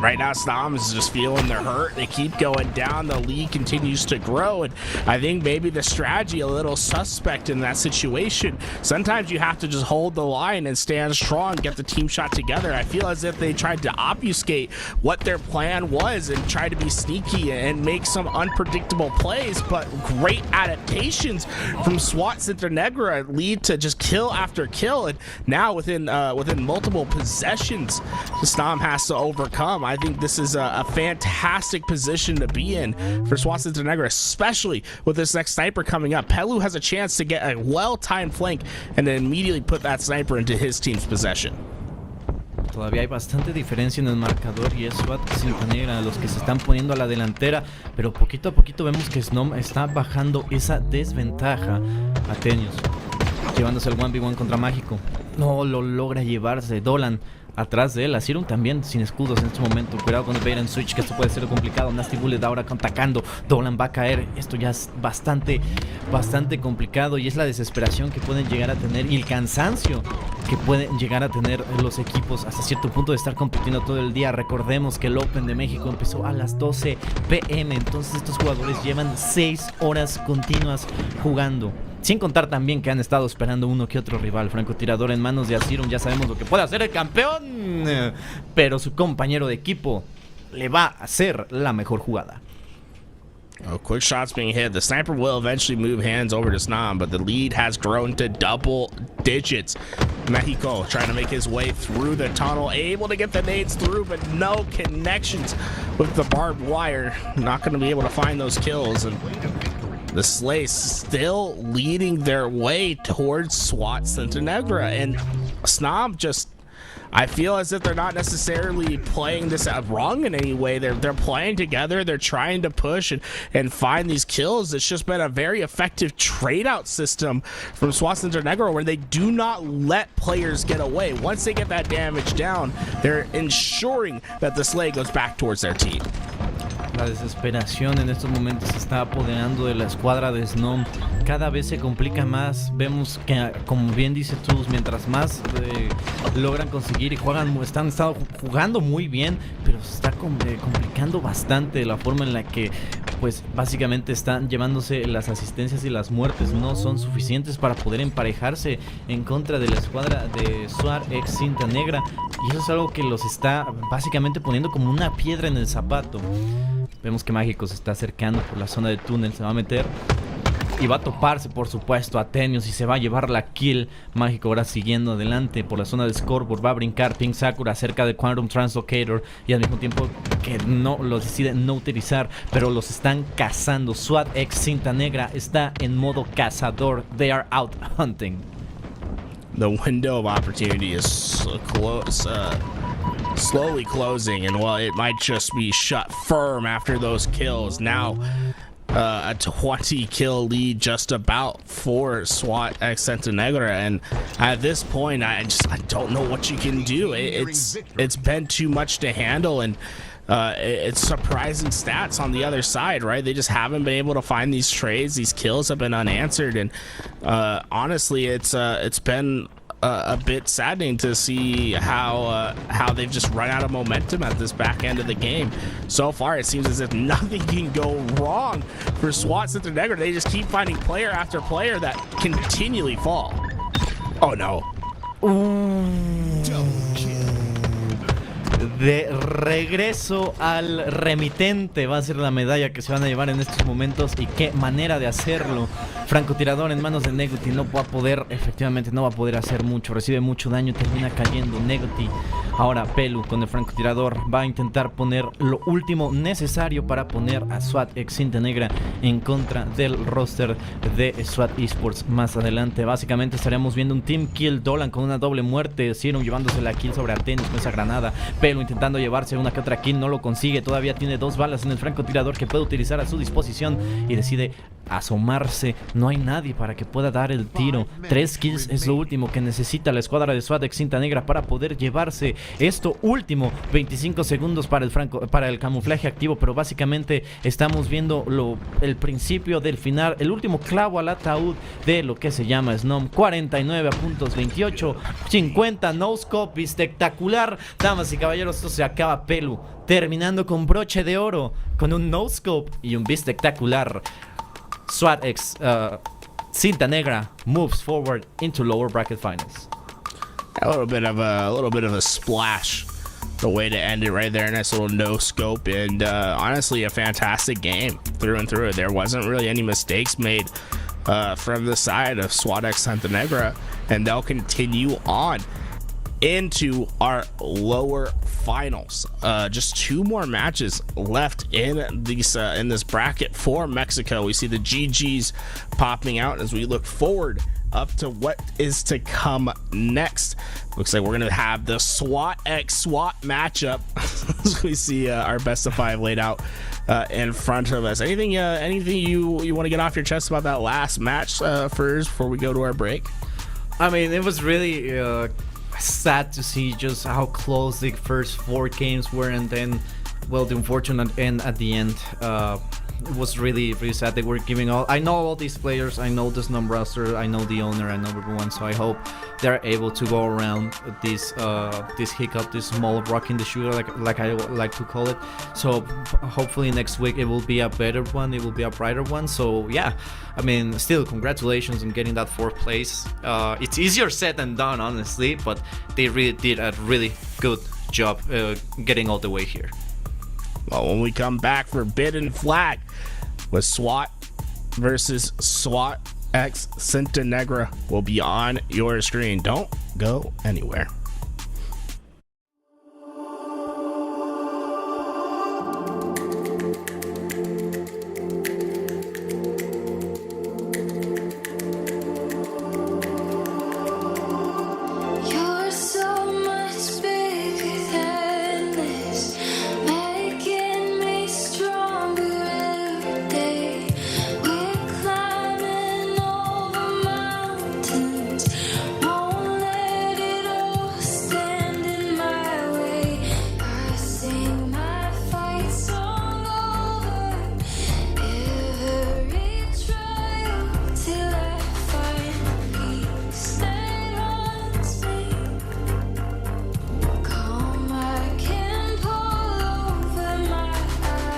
Right now, Snom is just feeling their hurt. They keep going down. The lead continues to grow. And I think maybe the strategy a little suspect in that situation. Sometimes you have to just hold the line and stand strong, get the team shot together. I feel as if they tried to obfuscate what their plan was and try to be sneaky and make some unpredictable plays. But great adaptations from SWAT Cinta Negra lead to just kill after kill. And now within multiple possessions, Snom has to overcome. I think this is a fantastic position to be in for SWAT Cinta Negra, especially with this next sniper coming up. Pelu has a chance to get a well-timed flank and then immediately put that sniper into his team's possession. Todavía hay bastante diferencia en el marcador y es SWAT Cinta Negra los que se están poniendo a la delantera, pero poquito a poquito vemos que Snom está bajando esa desventaja. Atenios llevándose el 1v1 contra Mágico, no lo logra llevarse. Dolan atrás de él, Azirum también sin escudos en este momento. Cuidado con el bait and switch, que esto puede ser complicado. Nasty Bullet ahora atacando, Dolan va a caer. Esto ya es bastante complicado y es la desesperación que pueden llegar a tener y el cansancio que pueden llegar a tener los equipos hasta cierto punto de estar compitiendo todo el día. Recordemos que el Open de México empezó a las 12 p.m. entonces estos jugadores llevan 6 horas continuas jugando. Sin contar también que han estado esperando uno que otro rival. Francotirador en manos de Azirum, ya sabemos lo que puede hacer el campeón, pero su compañero de equipo le va a hacer la mejor jugada. Oh, quick shots being hit. The sniper will eventually move hands over to Snom, but the lead has grown to double digits. Mexico trying to make his way through the tunnel, able to get the nades through, but no connections with the barbed wire. Not going to be able to find those kills. And the Slays still leading their way towards SWAT Centenegra. And Snom just, I feel as if they're not necessarily playing this out wrong in any way. They're playing together. They're trying to push and find these kills. It's just been a very effective trade-out system from SWAT Centenegra where they do not let players get away. Once they get that damage down, they're ensuring that the Slay goes back towards their team. La desesperación en estos momentos se está apoderando de la escuadra de Snom. Cada vez se complica más. Vemos que, como bien dice Toolez, mientras más logran conseguir y juegan, están jugando muy bien, pero se está complicando bastante la forma en la que, pues, básicamente están llevándose las asistencias y las muertes. No son suficientes para poder emparejarse en contra de la escuadra de SWAT ex Cinta Negra. Y eso es algo que los está básicamente poniendo como una piedra en el zapato. Vemos que Mágico se está acercando por la zona de túnel, se va a meter y va a toparse, por supuesto, a Tenios y se va a llevar la kill. Mágico ahora siguiendo adelante por la zona del scoreboard, va a brincar Pink Sakura cerca de Quantum Translocator y al mismo tiempo que no los decide no utilizar, pero los están cazando. SWAT ex Cinta Negra está en modo cazador. They are out hunting. The window of opportunity is slowly closing, and while it might just be shut firm after those kills, now a 20 kill lead just about for SWAT X Centenegra. And at this point, I don't know what you can do. It's been too much to handle, and it's surprising stats on the other side, right? They just haven't been able to find these trades. These kills have been unanswered, and honestly, it's been a bit saddening to see how they've just run out of momentum at this back end of the game. So far, it seems as if nothing can go wrong for SWAT Centenegra. They just keep finding player after player that continually fall. Oh no. De regreso al remitente va a ser la medalla que se van a llevar en estos momentos, y qué manera de hacerlo. Francotirador en manos de Negoti no va a poder, efectivamente no va a poder hacer mucho, recibe mucho daño, termina cayendo Negoti. Ahora Pelu con el francotirador va a intentar poner lo último necesario para poner a SWAT ex Cinta Negra en contra del roster de SWAT Esports más adelante. Básicamente estaremos viendo un team kill, Dolan con una doble muerte, Serum llevándose la kill sobre Atenis con esa granada, Pelu intentando llevarse una que otra kill, no lo consigue, todavía tiene 2 balas en el francotirador que puede utilizar a su disposición y decide asomarse. No hay nadie para que pueda dar el tiro. 3 kills es lo último que necesita la escuadra de SWAT ex Cinta Negra para poder llevarse esto último. 25 segundos para el camuflaje activo, pero básicamente estamos viendo el principio del final, el último clavo al ataúd de lo que se llama Snom. 49 puntos, 28, 50, no scope, espectacular. Damas y caballeros, esto se acaba. Pelu terminando con broche de oro, con un no scope y un espectacular. SWAT ex Cinta Negra moves forward into lower bracket finals. A little bit of a splash, the way to end it right there. Nice little no scope, and honestly a fantastic game through and through. There wasn't really any mistakes made from the side of SWAT X Centenegra, and they'll continue on into our lower finals. Just 2 more matches left in this bracket for Mexico. We see the GGs popping out as we look forward up to what is to come next. Looks like we're gonna have the SWAT x SWAT matchup. We see our best of 5 laid out in front of us. Anything you want to get off your chest about that last match first before we go to our break? I mean, it was really sad to see just how close the first 4 games were, and then, well, the unfortunate end at the end. it was really sad. They were giving all. I know all these players. I know this non-roster. I know the owner. I know everyone. So I hope they're able to go around this hiccup, this small rock in the shoe, like I like to call it. So hopefully next week it will be a better one. It will be a brighter one. So yeah, I mean, still congratulations on getting that 4th place. It's easier said than done, honestly, but they really did a really good job getting all the way here. Well, when we come back, Forbidden Flag with SWAT versus SWAT X Santa Negra will be on your screen. Don't go anywhere. You're so much bigger than this, making me stronger every day. We're climbing over mountains, won't let it all stand in my way. I sing my fight song over every trial till I find peace that haunts me. Calm I can pull over my eyes.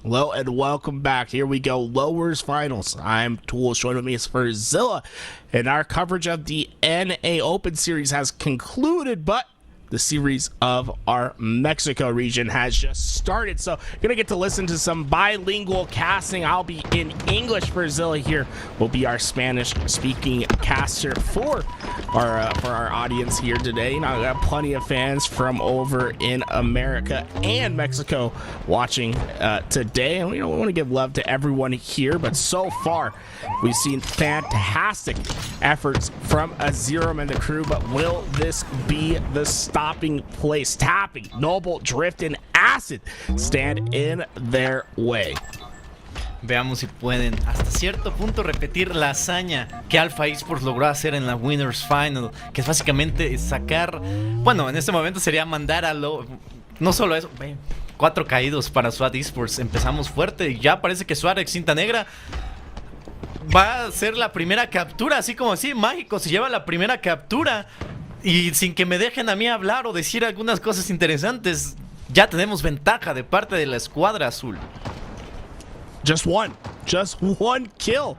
Hello and welcome back. Here we go. Lowers Finals. I'm Toolez. Joining me is Zilla. And our coverage of the NA Open Series has concluded, but the series of our Mexico region has just started. So you're gonna get to listen to some bilingual casting. I'll be in English. For Zilla here will be our Spanish speaking caster for our audience here today. Now we got plenty of fans from over in America and Mexico watching today, and we want to give love to everyone here. But so far we've seen fantastic efforts from Azerum and the crew, but will this be the stopping place? Tapping, Noble, Drift, and Acid stand in their way. Veamos si pueden hasta cierto punto repetir la hazaña que Alpha Esports logró hacer en la Winners Final, que es básicamente sacar, bueno, en este momento sería mandar a no solo eso, 4 caídos para SWAT Esports. Empezamos fuerte y ya parece que SWAT X Cinta Negra va a ser la primera captura, así como así, mágico, se lleva la primera captura. Y sin que me dejen a mí hablar o decir algunas cosas interesantes, ya tenemos ventaja de parte de la escuadra azul. Just one kill.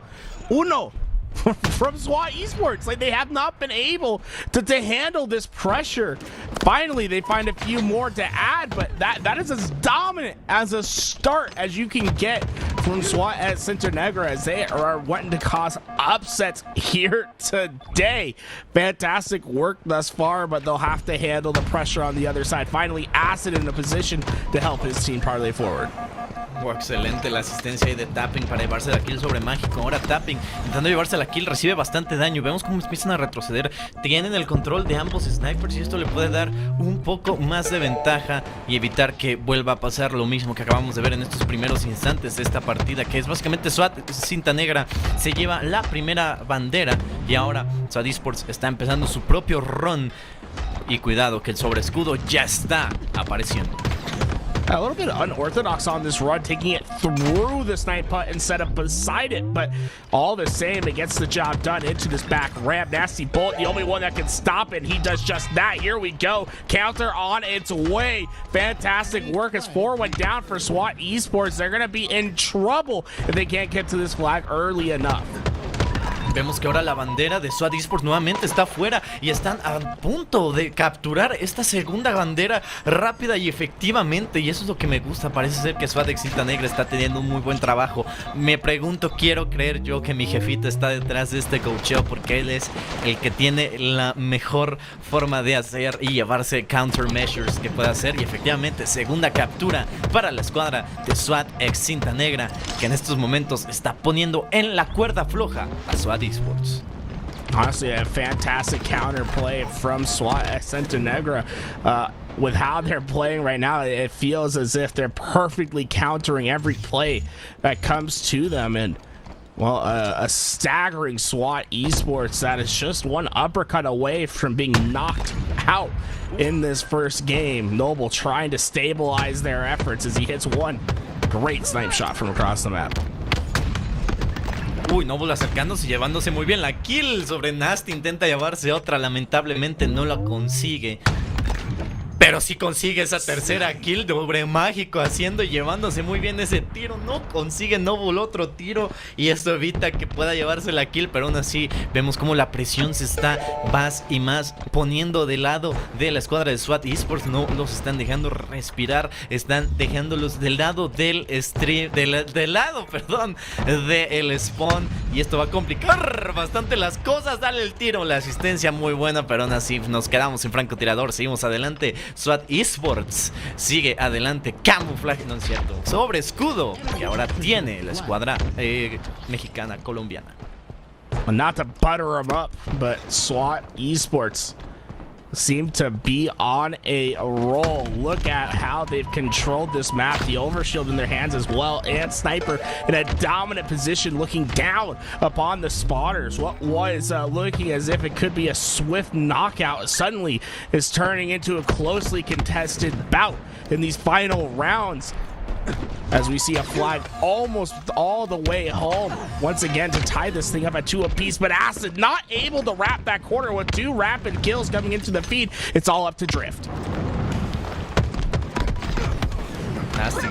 Uno from SWAT Esports. Like, they have not been able to handle this pressure. Finally, they find a few more to add, but that is as dominant as a start as you can get from SWAT at Centenegra as they are wanting to cause upsets here today. Fantastic work thus far, but they'll have to handle the pressure on the other side. Finally, Acid in a position to help his team parlay forward. Excelente la asistencia ahí de Tapping para llevarse la kill sobre Mágico. Ahora Tapping intentando llevarse la kill, recibe bastante daño. Vemos cómo empiezan a retroceder. Tienen el control de ambos snipers y esto le puede dar un poco más de ventaja y evitar que vuelva a pasar lo mismo que acabamos de ver en estos primeros instantes de esta partida, que es básicamente SWAT Cinta Negra se lleva la primera bandera y ahora SWAT Esports está empezando su propio run. Y cuidado que el sobreescudo ya está apareciendo. A little bit unorthodox on this run, taking it through the snipe putt instead of beside it, but all the same, it gets the job done into this back ramp. Nasty Bolt, the only one that can stop it. He does just that. Here we go. Counter on its way. Fantastic work as 4 went down for SWAT Esports. They're going to be in trouble if they can't get to this flag early enough. Vemos que ahora la bandera de SWAT Esports nuevamente está fuera y están a punto de capturar esta segunda bandera rápida y efectivamente, y eso es lo que me gusta. Parece ser que SWAT Cinta Negra está teniendo un muy buen trabajo. Me pregunto, quiero creer yo que mi jefita está detrás de este coacheo porque él es el que tiene la mejor forma de hacer y llevarse countermeasures que puede hacer, y efectivamente segunda captura para la escuadra de SWAT Cinta Negra, que en estos momentos está poniendo en la cuerda floja a SWAT Esports. Honestly, a fantastic counter play from SWAT at Centenegra. With how they're playing right now, it feels as if they're perfectly countering every play that comes to them. And, well, a staggering SWAT Esports that is just one uppercut away from being knocked out in this first game. Noble trying to stabilize their efforts as he hits one great snipe shot from across the map. Uy, Noble acercándose y llevándose muy bien la kill sobre Nasty. Intenta llevarse otra, lamentablemente no la consigue. Pero sí consigue esa tercera kill sobre Mágico, haciendo y llevándose muy bien ese tiro. No consigue Noble otro tiro y esto evita que pueda llevarse la kill, pero aún así vemos como la presión se está más y más poniendo del lado de la escuadra de SWAT Esports. No los están dejando respirar, están dejándolos del lado del stream, del lado del spawn, y esto va a complicar bastante las cosas. Dale el tiro, la asistencia muy buena, pero aún así nos quedamos sin francotirador. Seguimos adelante. SWAT Esports sigue adelante. Camuflaje, no es cierto, sobre escudo, que ahora tiene la escuadra mexicana colombiana. Well, not to butter them up, but SWAT Esports seem to be on a roll. Look at how they've controlled this map. The overshield in their hands as well, and Sniper in a dominant position looking down upon the spotters. What was looking as if it could be a swift knockout suddenly is turning into a closely contested bout in these final rounds, as we see a flag almost all the way home once again to tie this thing up at 2 apiece. But Acid not able to wrap that corner with 2 rapid kills coming into the feed. It's all up to Drift. Nasty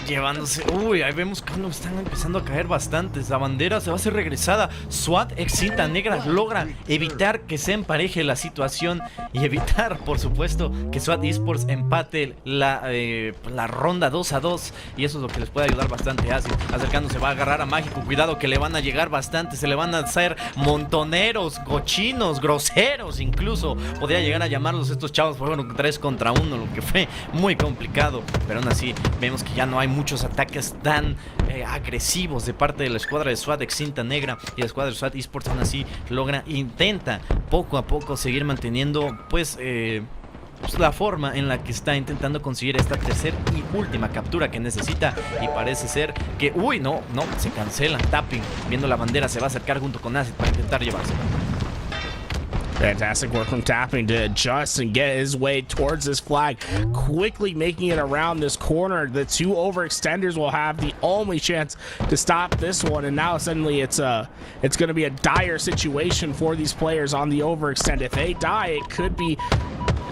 llevándose. Uy, ahí vemos cuando están empezando a caer bastantes. La bandera se va a hacer regresada. SWAT Cinta Negra logra evitar que se empareje la situación y evitar, por supuesto, que SWAT Esports empate la ronda 2-2. Y eso es lo que les puede ayudar bastante. Así, acercándose, va a agarrar a Mágico. Cuidado que le van a llegar bastante. Se le van a hacer montoneros, cochinos, groseros. Incluso podría llegar a llamarlos estos chavos. Fueron 3 contra 1, lo que fue muy complicado. Pero aún así, vemos que ya no hay muchos ataques tan agresivos de parte de la escuadra de SWAT Cinta Negra, y la escuadra de SWAT Esports aún así intenta poco a poco seguir manteniendo pues la forma en la que está intentando conseguir esta tercera y última captura que necesita, y parece ser que no, se cancela. Tapping, viendo la bandera, se va a acercar junto con Acid para intentar llevársela. Fantastic work from Tapping to adjust and get his way towards this flag, quickly making it around this corner. The 2 overextenders will have the only chance to stop this one, and now suddenly it's going to be a dire situation for these players on the overextend. If they die, it could be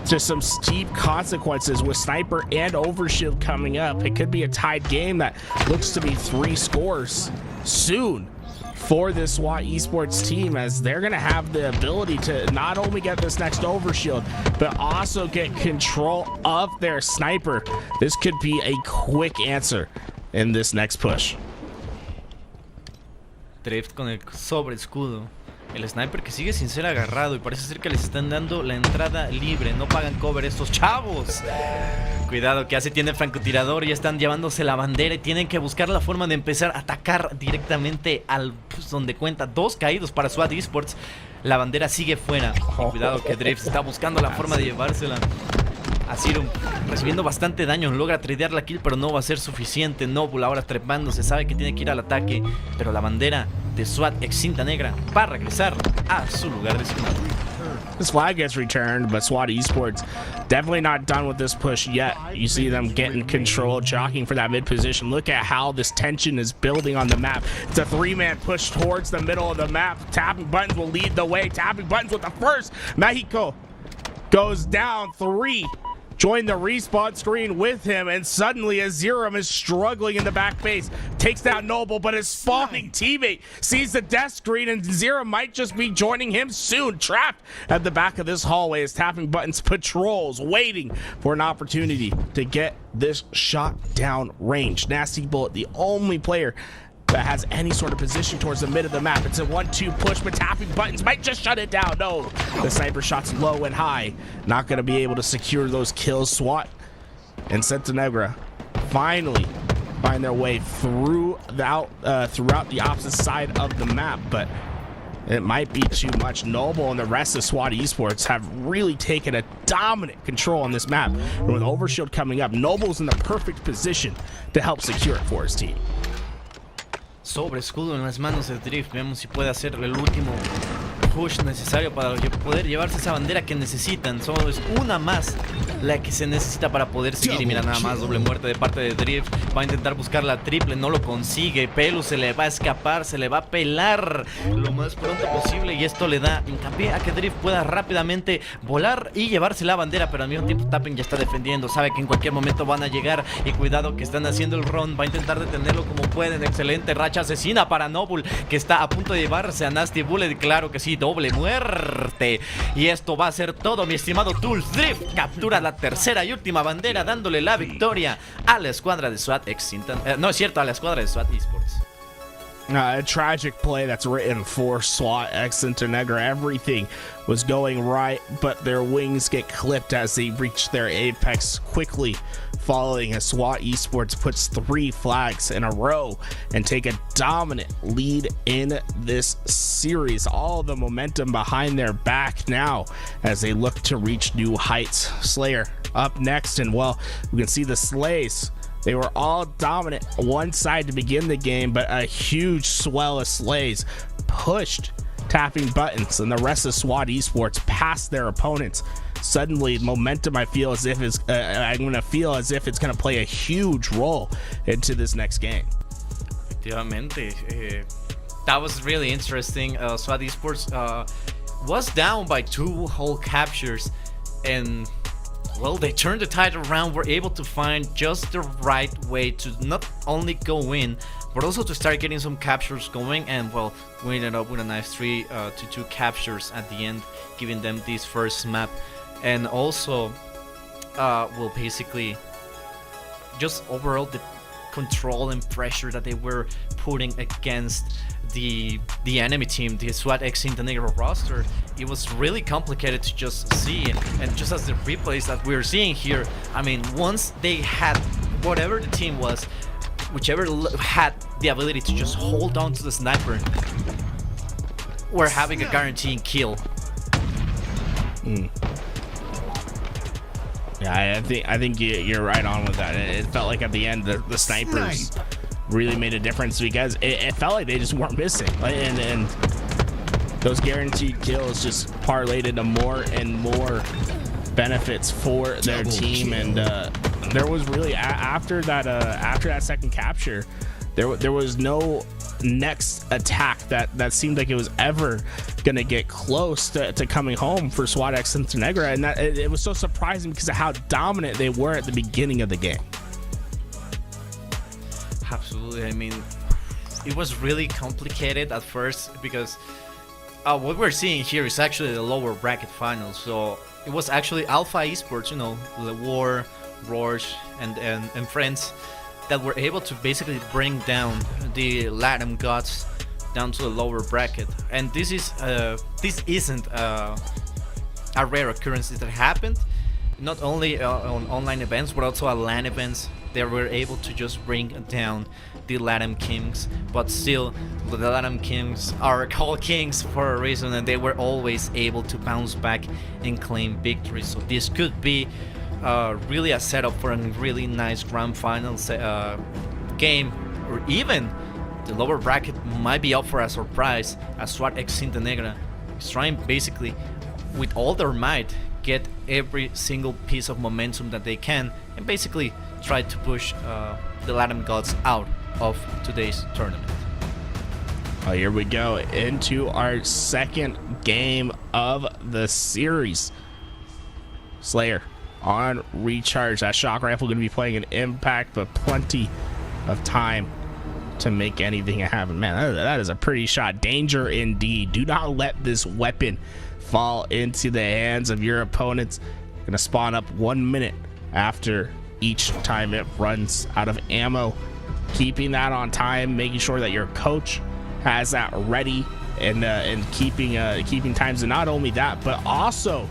just some steep consequences with Sniper and Overshield coming up. It could be a tied game that looks to be 3 scores soon for this SWAT Esports team, as they're going to have the ability to not only get this next Overshield, but also get control of their Sniper. This could be a quick answer in this next push. Drift con el sobre escudo. El sniper que sigue sin ser agarrado y parece ser que les están dando la entrada libre. No pagan cover estos chavos. Cuidado que tiene el francotirador, ya están llevándose la bandera y tienen que buscar la forma de empezar a atacar directamente al donde cuenta. 2 caídos para SWAT Esports. La bandera sigue fuera. Cuidado que Drift está buscando la forma de llevársela. Asirum recibiendo bastante daño, logra tradear la kill, pero no va a ser suficiente. Noble ahora trepándose, sabe que tiene que ir al ataque, pero la bandera de SWAT ex cinta negra va a regresar a su lugar designado. This flag gets returned, but SWAT Esports definitely not done with this push yet. You see them getting control, jockeying for that mid position. Look at how this tension is building on the map. It's a 3-man push towards the middle of the map. Tapping Buttons will lead the way. Tapping Buttons with the first. Mexico goes down 3. Join the respawn screen with him, and suddenly Azirum is struggling in the back base. Takes down Noble, but his spawning teammate sees the death screen, and Azirum might just be joining him soon. Trapped at the back of this hallway as Tapping Buttons patrols, waiting for an opportunity to get this shot down range. Nasty Bullet, the only player that has any sort of position towards the mid of the map. It's a 1-2 push, but Tapping Buttons might just shut it down. No, the sniper shot's low and high. Not going to be able to secure those kills. SWAT and Sentinegra finally find their way throughout the opposite side of the map, but it might be too much. Noble and the rest of SWAT Esports have really taken a dominant control on this map. And with Overshield coming up, Noble's in the perfect position to help secure it for his team. Sobre escudo en las manos de Drift. Veamos si puede hacer el último push necesario para poder llevarse esa bandera que necesitan. Solo es una más la que se necesita para poder seguir. Y mira, nada más doble muerte de parte de Drift. Va a intentar buscar la triple, no lo consigue. Pelu se le va a escapar, se le va a pelar lo más pronto posible, y esto le da hincapié a que Drift pueda rápidamente volar y llevarse la bandera, pero al mismo tiempo Tapping ya está defendiendo, sabe que en cualquier momento van a llegar, y cuidado que están haciendo el run. Va a intentar detenerlo como pueden. Excelente racha asesina para Noble, que está a punto de llevarse a Nasty Bullet. Claro que sí, doble muerte, y esto va a ser todo, mi estimado Toolez. Drift captura la tercera y última bandera, dándole la victoria a la escuadra de SWAT ex cinta, no es cierto, a la escuadra de SWAT Esports. A tragic play that's written for SWAT ex Internegra. Everything was going right, but their wings get clipped as they reach their apex quickly, following as SWAT Esports puts 3 flags in a row and take a dominant lead in this series. All the momentum behind their back now as they look to reach new heights. Slayer up next, and well, we can see the Slays. They were all dominant one side to begin the game, but a huge swell of Slays pushed Tapping Buttons and the rest of SWAT Esports past their opponents. Suddenly, momentum, I feel as if I'm going to feel as if it's going to play a huge role into this next game. Efectivamente, that was really interesting. SWAT Esports was down by 2 whole captures, and well, they turned the tide around, were able to find just the right way to not only go in, but also to start getting some captures going, and well, we ended up with a nice 3-2 captures at the end, giving them this first map. And also, well, basically, just overall the control and pressure that they were putting against the enemy team, the SWAT ex Internegra roster, it was really complicated to just see. And just as the replays that we're seeing here, I mean, once they had whatever the team was, whichever had the ability to just hold on to the sniper, we're having a guaranteed kill. Yeah, I think you're right on with that. It felt like at the end the snipers really made a difference, because it felt like they just weren't missing, and those guaranteed kills just parlayed into more and more benefits for their team. And there was really after that second capture, there was no next attack that seemed like it was ever gonna get close to coming home for SWAT ex Internegra, and that it was so surprising because of how dominant they were at the beginning of the game. Absolutely. I mean, it was really complicated at first, because what we're seeing here is actually the lower bracket finals. So it was actually Alpha Esports, you know, the War, Roche, and friends. that were able to basically bring down the LATAM gods down to the lower bracket. And this isn't a rare occurrence that happened, not only on online events but also at LAN events. They were able to just bring down the LATAM Kings, but still the LATAM Kings are called Kings for a reason, and they were always able to bounce back and claim victory. So this could be really a setup for a really nice grand final game, or even the lower bracket might be up for a surprise as SWAT X Cinta Negra is trying basically with all their might get every single piece of momentum that they can and basically try to push the LATAM gods out of today's tournament. Oh, here we go into our second game of the series. Slayer on recharge. That shock rifle going to be playing an impact, but plenty of time to make anything happen. Man, that is a pretty shot. Danger indeed. Do not let this weapon fall into the hands of your opponents. Going to spawn up 1 minute after each time it runs out of ammo. Keeping that on time, making sure that your coach has that ready, and keeping times. And not only that, but also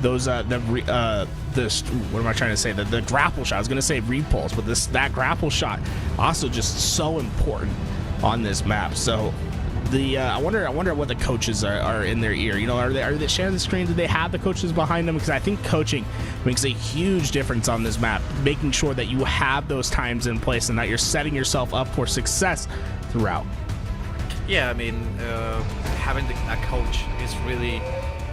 those what am I trying to say? The grapple shot. I was gonna say repulse, but that grapple shot also just so important on this map. So I wonder what the coaches are in their ear. You know, are they sharing the screen? Do they have the coaches behind them? Because I think coaching makes a huge difference on this map, making sure that you have those times in place and that you're setting yourself up for success throughout. Yeah, I mean, having a coach is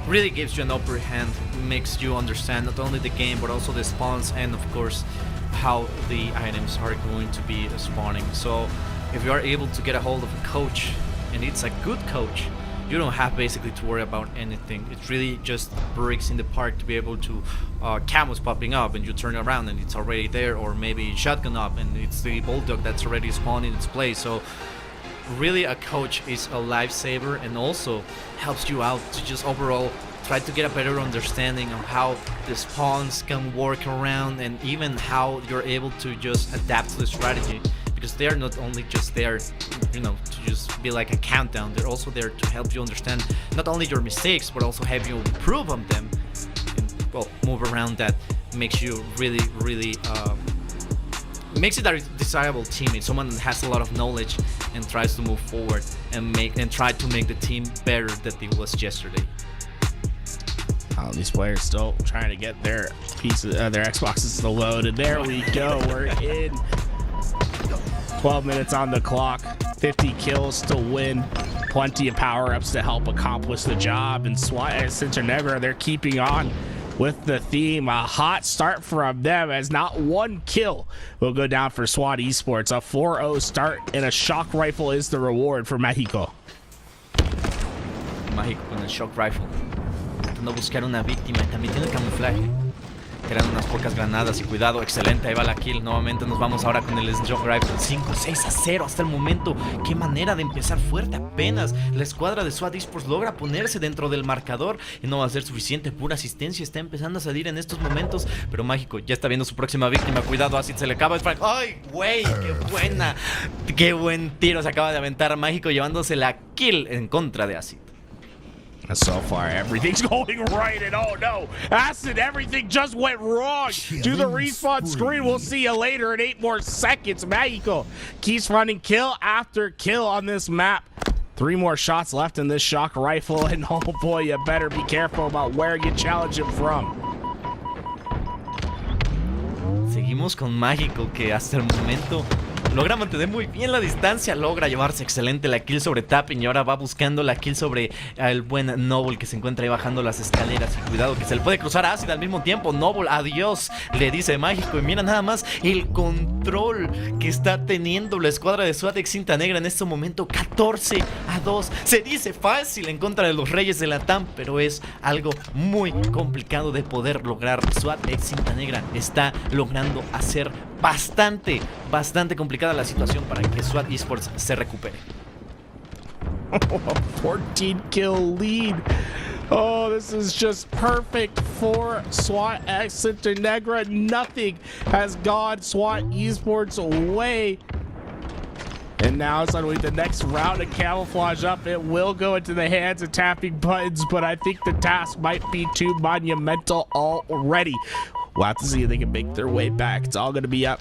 really gives you an upper hand, makes you understand not only the game but also the spawns and of course how the items are going to be spawning. So if you are able to get a hold of a coach, and it's a good coach, you don't have basically to worry about anything. It's really just bricks in the park to be able to camos popping up and you turn around and it's already there, or maybe shotgun up and it's the bulldog that's already spawned in its place. So really a coach is a lifesaver and also helps you out to just overall try to get a better understanding of how the spawns can work around and even how you're able to just adapt to the strategy. Because they are not only just there, you know, to just be like a countdown. They're also there to help you understand not only your mistakes, but also help you improve on them. And, well, move around that makes you really makes it a desirable teammate. Someone that has a lot of knowledge and tries to move forward and try to make the team better than it was yesterday. These players still trying to get their pieces, their Xboxes to load, and there we go. We're in. 12 minutes on the clock, 50 kills to win, plenty of power-ups to help accomplish the job, and SWAT and Cinta Negra, they're keeping on with the theme. A hot start from them as not one kill will go down for SWAT Esports. A 4-0 start and a shock rifle is the reward for Mexico. México con el shock rifle, intentando buscar una víctima y también tiene camuflaje. Eran unas pocas granadas y cuidado, excelente, ahí va la kill. Nuevamente nos vamos ahora con el shock rifle. 5-6-0 hasta el momento. Qué manera de empezar fuerte. Apenas la escuadra de SWAT Esports logra ponerse dentro del marcador y no va a ser suficiente. Pura asistencia está empezando a salir en estos momentos, pero Mágico ya está viendo su próxima víctima. Cuidado, Acid se le acaba el frag. ¡Ay, güey! ¡Qué buena! ¡Qué buen tiro se acaba de aventar Mágico, llevándose la kill en contra de Acid! So far, everything's going right, and oh no, Acid, everything just went wrong. Do the respawn screen. We'll see you later in 8 more seconds. Mexico keeps running kill after kill on this map. 3 more shots left in this shock rifle, and oh boy, you better be careful about where you challenge him from. Seguimos con Mágico, que hasta el momento logra mantener muy bien la distancia, logra llevarse excelente la kill sobre Tapping y ahora va buscando la kill sobre el buen Noble que se encuentra ahí bajando las escaleras. Y cuidado que se le puede cruzar a Acid al mismo tiempo. Noble, adiós, le dice Mágico. Y mira nada más el control que está teniendo la escuadra de SWAT X Cinta Negra en este momento. 14-2. Se dice fácil en contra de los Reyes de la TAM, pero es algo muy complicado de poder lograr. SWAT X Cinta Negra está logrando hacer bastante complicada la situación para que SWAT Esports se recupere. 14 kill lead Oh, this is just perfect for SWAT X Internegra. Nothing has gone SWAT Esports away. And now suddenly the next round of camouflage up, it will go into the hands of Tapping Buttons, but I think the task might be too monumental already. We'll have to see if they can make their way back. It's all going to be up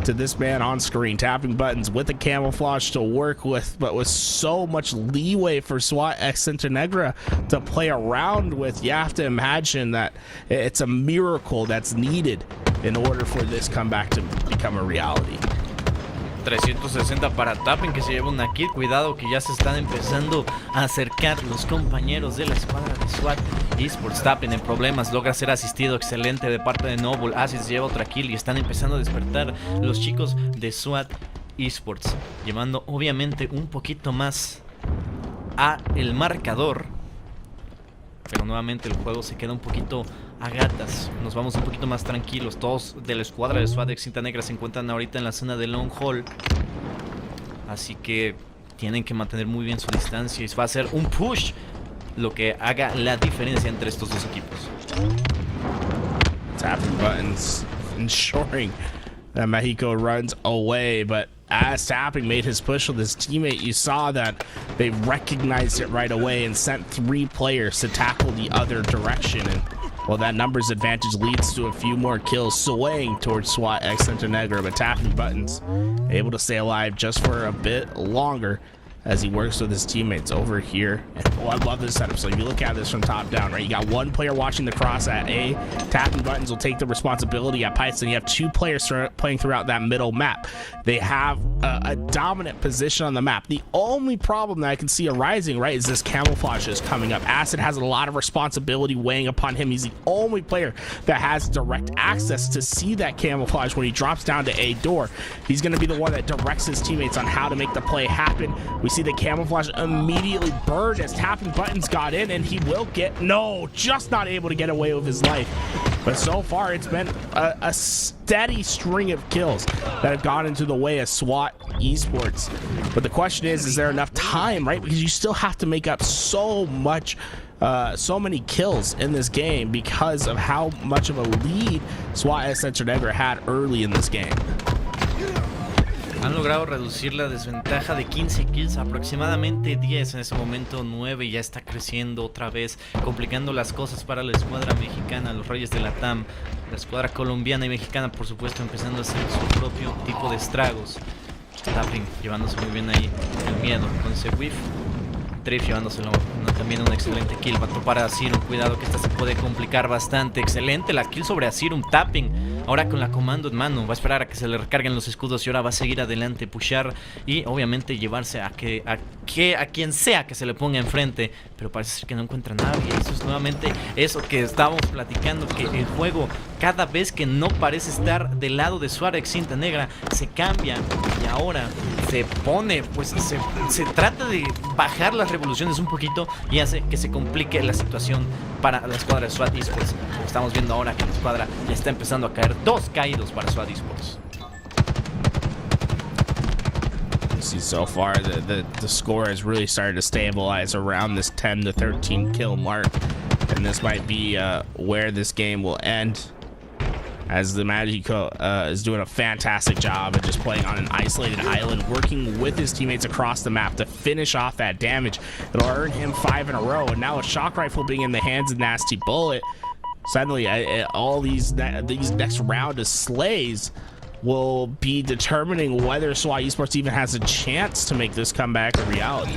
to this man on screen. Tapping Buttons with the camouflage to work with, but with so much leeway for SWAT X Internegra to play around with. You have to imagine that it's a miracle that's needed in order for this comeback to become a reality. 360 para Tapping, que se lleva una kill. Cuidado que ya se están empezando a acercar los compañeros de la escuadra de SWAT Esports. Tapping en problemas, logra ser asistido, excelente de parte de Noble. Acid se lleva otra kill y están empezando a despertar los chicos de SWAT Esports, llevando obviamente un poquito más a el marcador. Pero nuevamente el juego se queda un poquito a gatas. Nos vamos un poquito más tranquilos. Todos de la escuadra de SWAT X Internegra se encuentran ahorita en la zona de Long Hall, así que tienen que mantener muy bien su distancia y va a ser un push lo que haga la diferencia entre estos dos equipos. Tapping Buttons ensuring that Mexico runs away, but as Tapping made his push with his teammate, you saw that they recognized it right away and sent 3 players to tackle the other direction. And well, that numbers advantage leads to a few more kills swaying towards SWAT X Internegra, but Tapping Buttons able to stay alive just for a bit longer as he works with his teammates over here. And, oh, I love this setup. So if you look at this from top down, right, you got 1 player watching the cross at A. Tapping Buttons will take the responsibility at Python. You have 2 players playing throughout that middle map. They have a dominant position on the map. The only problem that I can see arising, right, is this camouflage is coming up. Acid has a lot of responsibility weighing upon him. He's the only player that has direct access to see that camouflage when he drops down to A door. He's going to be the one that directs his teammates on how to make the play happen. We see the camouflage immediately burned as Tapping Buttons got in, and he will get, no, just not able to get away with his life. But so far it's been a steady string of kills that have gone into the way of SWAT Esports. But the question is there enough time, right? Because you still have to make up so much, so many kills in this game because of how much of a lead SWAT X Internegra had early in this game. Han logrado reducir la desventaja de 15 kills, aproximadamente 10 en ese momento, 9 ya está creciendo otra vez, complicando las cosas para la escuadra mexicana, los Reyes de la TAM, la escuadra colombiana y mexicana, por supuesto, empezando a hacer su propio tipo de estragos. Tapping llevándose muy bien ahí el miedo con ese whiff. Triff llevándoselo también un excelente kill. Va a topar a Asirum. Cuidado que esta se puede complicar bastante. Excelente la kill sobre Asirum. Tapping ahora con la comando en mano. Va a esperar a que se le recarguen los escudos y ahora va a seguir adelante, pushar y obviamente llevarse a quien sea que se le ponga enfrente. Pero parece ser que no encuentra a nadie. Eso es nuevamente eso que estábamos platicando, que el juego cada vez que no parece estar del lado de SWAT X Internegra se cambia y ahora se pone, pues se trata de bajar las revoluciones un poquito y hace que se complique la situación para la escuadra de SWAT Esports. Estamos viendo ahora que la escuadra ya está empezando a caer, 2 caídos para SWAT Esports. See, so far the score has really started to stabilize around this 10 to 13 kill mark, and this might be where this game will end, as the Magico is doing a fantastic job of just playing on an isolated island, working with his teammates across the map to finish off that damage. It'll earn him 5 in a row, and now a shock rifle being in the hands of Nasty Bullet, suddenly all these next round of slays will be determining whether SWAT Esports even has a chance to make this comeback a reality.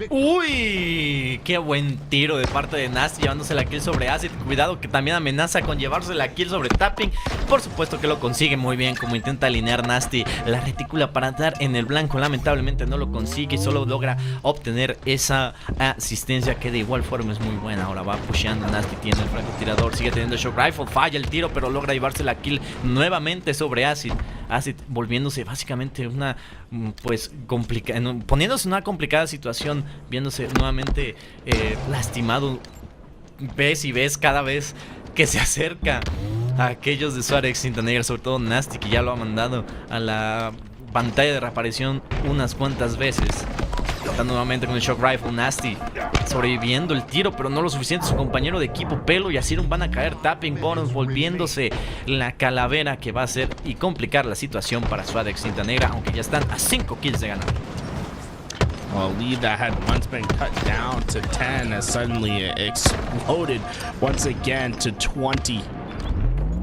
Uy, qué buen tiro de parte de Nasty llevándose la kill sobre Acid. Cuidado que también amenaza con llevarse la kill sobre Tapping. Por supuesto que lo consigue muy bien, como intenta alinear Nasty la retícula para dar en el blanco. Lamentablemente no lo consigue y solo logra obtener esa asistencia que de igual forma es muy buena. Ahora va pusheando Nasty, tiene el francotirador, sigue teniendo shock rifle, falla el tiro pero logra llevarse la kill nuevamente sobre Acid. Acid volviéndose básicamente una, pues, poniéndose en una complicada situación, viéndose nuevamente lastimado. Ves cada vez que se acerca a aquellos de SWAT X Internegra, sobre todo Nasty, que ya lo ha mandado a la pantalla de reaparición unas cuantas veces. Intentando nuevamente con el Shock Rifle. Nasty sobreviviendo el tiro, pero no lo suficiente. Su compañero de equipo Pelo y Asirum van a caer. Tapping Bonus, volviéndose la calavera que va a hacer y complicar la situación para Swadex Cinta Negra, aunque ya están a 5 kills de ganar. A lead that had once been cut down to 10 has suddenly exploded once again to 20.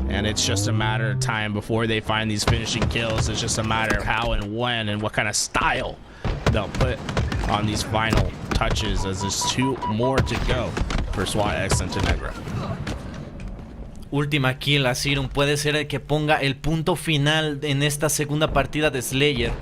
And it's just a matter of time before they find these finishing kills. It's just a matter of how and when and what kind of style they'll put on these final touches, as there's 2 more to go for SWAT X Montenegro. Última kill, Asirum puede ser el que ponga el punto final en esta segunda partida de Slayer.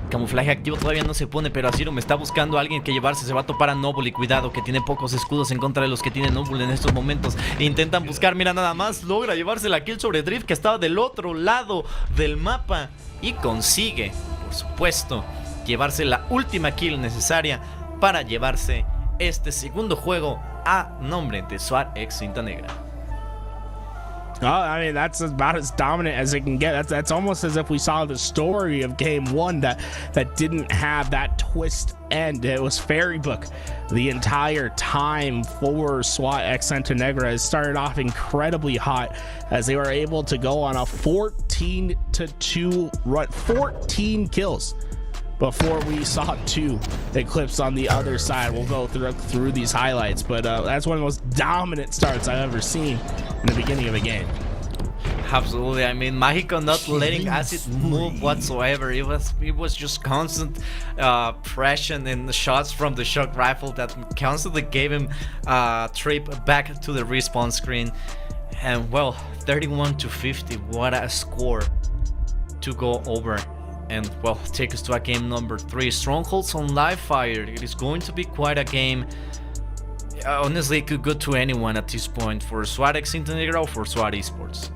Camuflaje activo todavía no se pone, pero Asirum está buscando a alguien que llevarse. Se va a topar a Noble y cuidado que tiene pocos escudos en contra de los que tiene Noble en estos momentos. Intentan buscar, mira nada más, logra llevarse la kill sobre Drift, que estaba del otro lado del mapa, y consigue, por supuesto, llevarse la última kill necesaria para llevarse este segundo juego a nombre de SWAT X Cinta Negra. Oh, I mean, that's about as dominant as it can get. That's almost as if we saw the story of game 1 that didn't have that twist end. It was fairy book the entire time for SWAT X Montenegro. It started off incredibly hot as they were able to go on a 14-2 run, 14 kills before we saw 2 eclipse on the other side. We'll go through these highlights, but that's one of the most dominant starts I've ever seen in the beginning of a game. Absolutely. I mean, Mágico not letting Acid move whatsoever. It was just constant pressure and the shots from the Shock Rifle that constantly gave him a trip back to the respawn screen. And well, 31-50, what a score to go over. And well, take us to a game number 3. Strongholds on live fire. It is going to be quite a game. Honestly, it could go to anyone at this point, for SWAT X Cinta Negra or for SWAT Esports.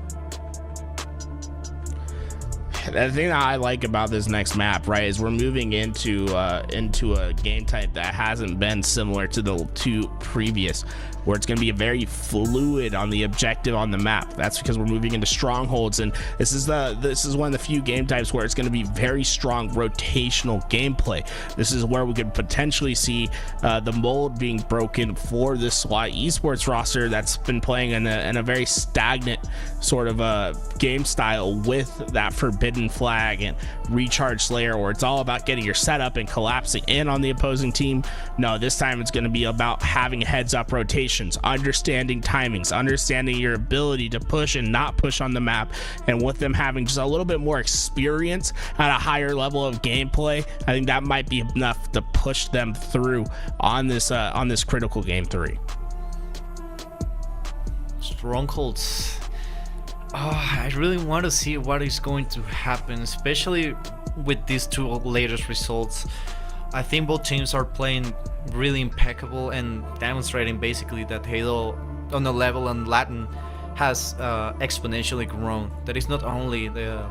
The thing that I like about this next map, right, is we're moving into a game type that hasn't been similar to the 2 previous, where it's going to be very fluid on the objective on the map. That's because we're moving into strongholds, and this is one of the few game types where it's going to be very strong rotational gameplay. This is where we could potentially see the mold being broken for this SWAT Esports roster that's been playing in a very stagnant sort of game style with that Forbidden Flag and Recharge Slayer, where it's all about getting your setup and collapsing in on the opposing team. No, this time it's going to be about having heads up rotations, understanding timings, understanding your ability to push and not push on the map, and with them having just a little bit more experience at a higher level of gameplay, I think that might be enough to push them through on this critical game 3. Strongholds. Oh, I really want to see what is going to happen, especially with these 2 latest results. I think both teams are playing really impeccable and demonstrating basically that Halo on the level and Latin has exponentially grown. That is not only the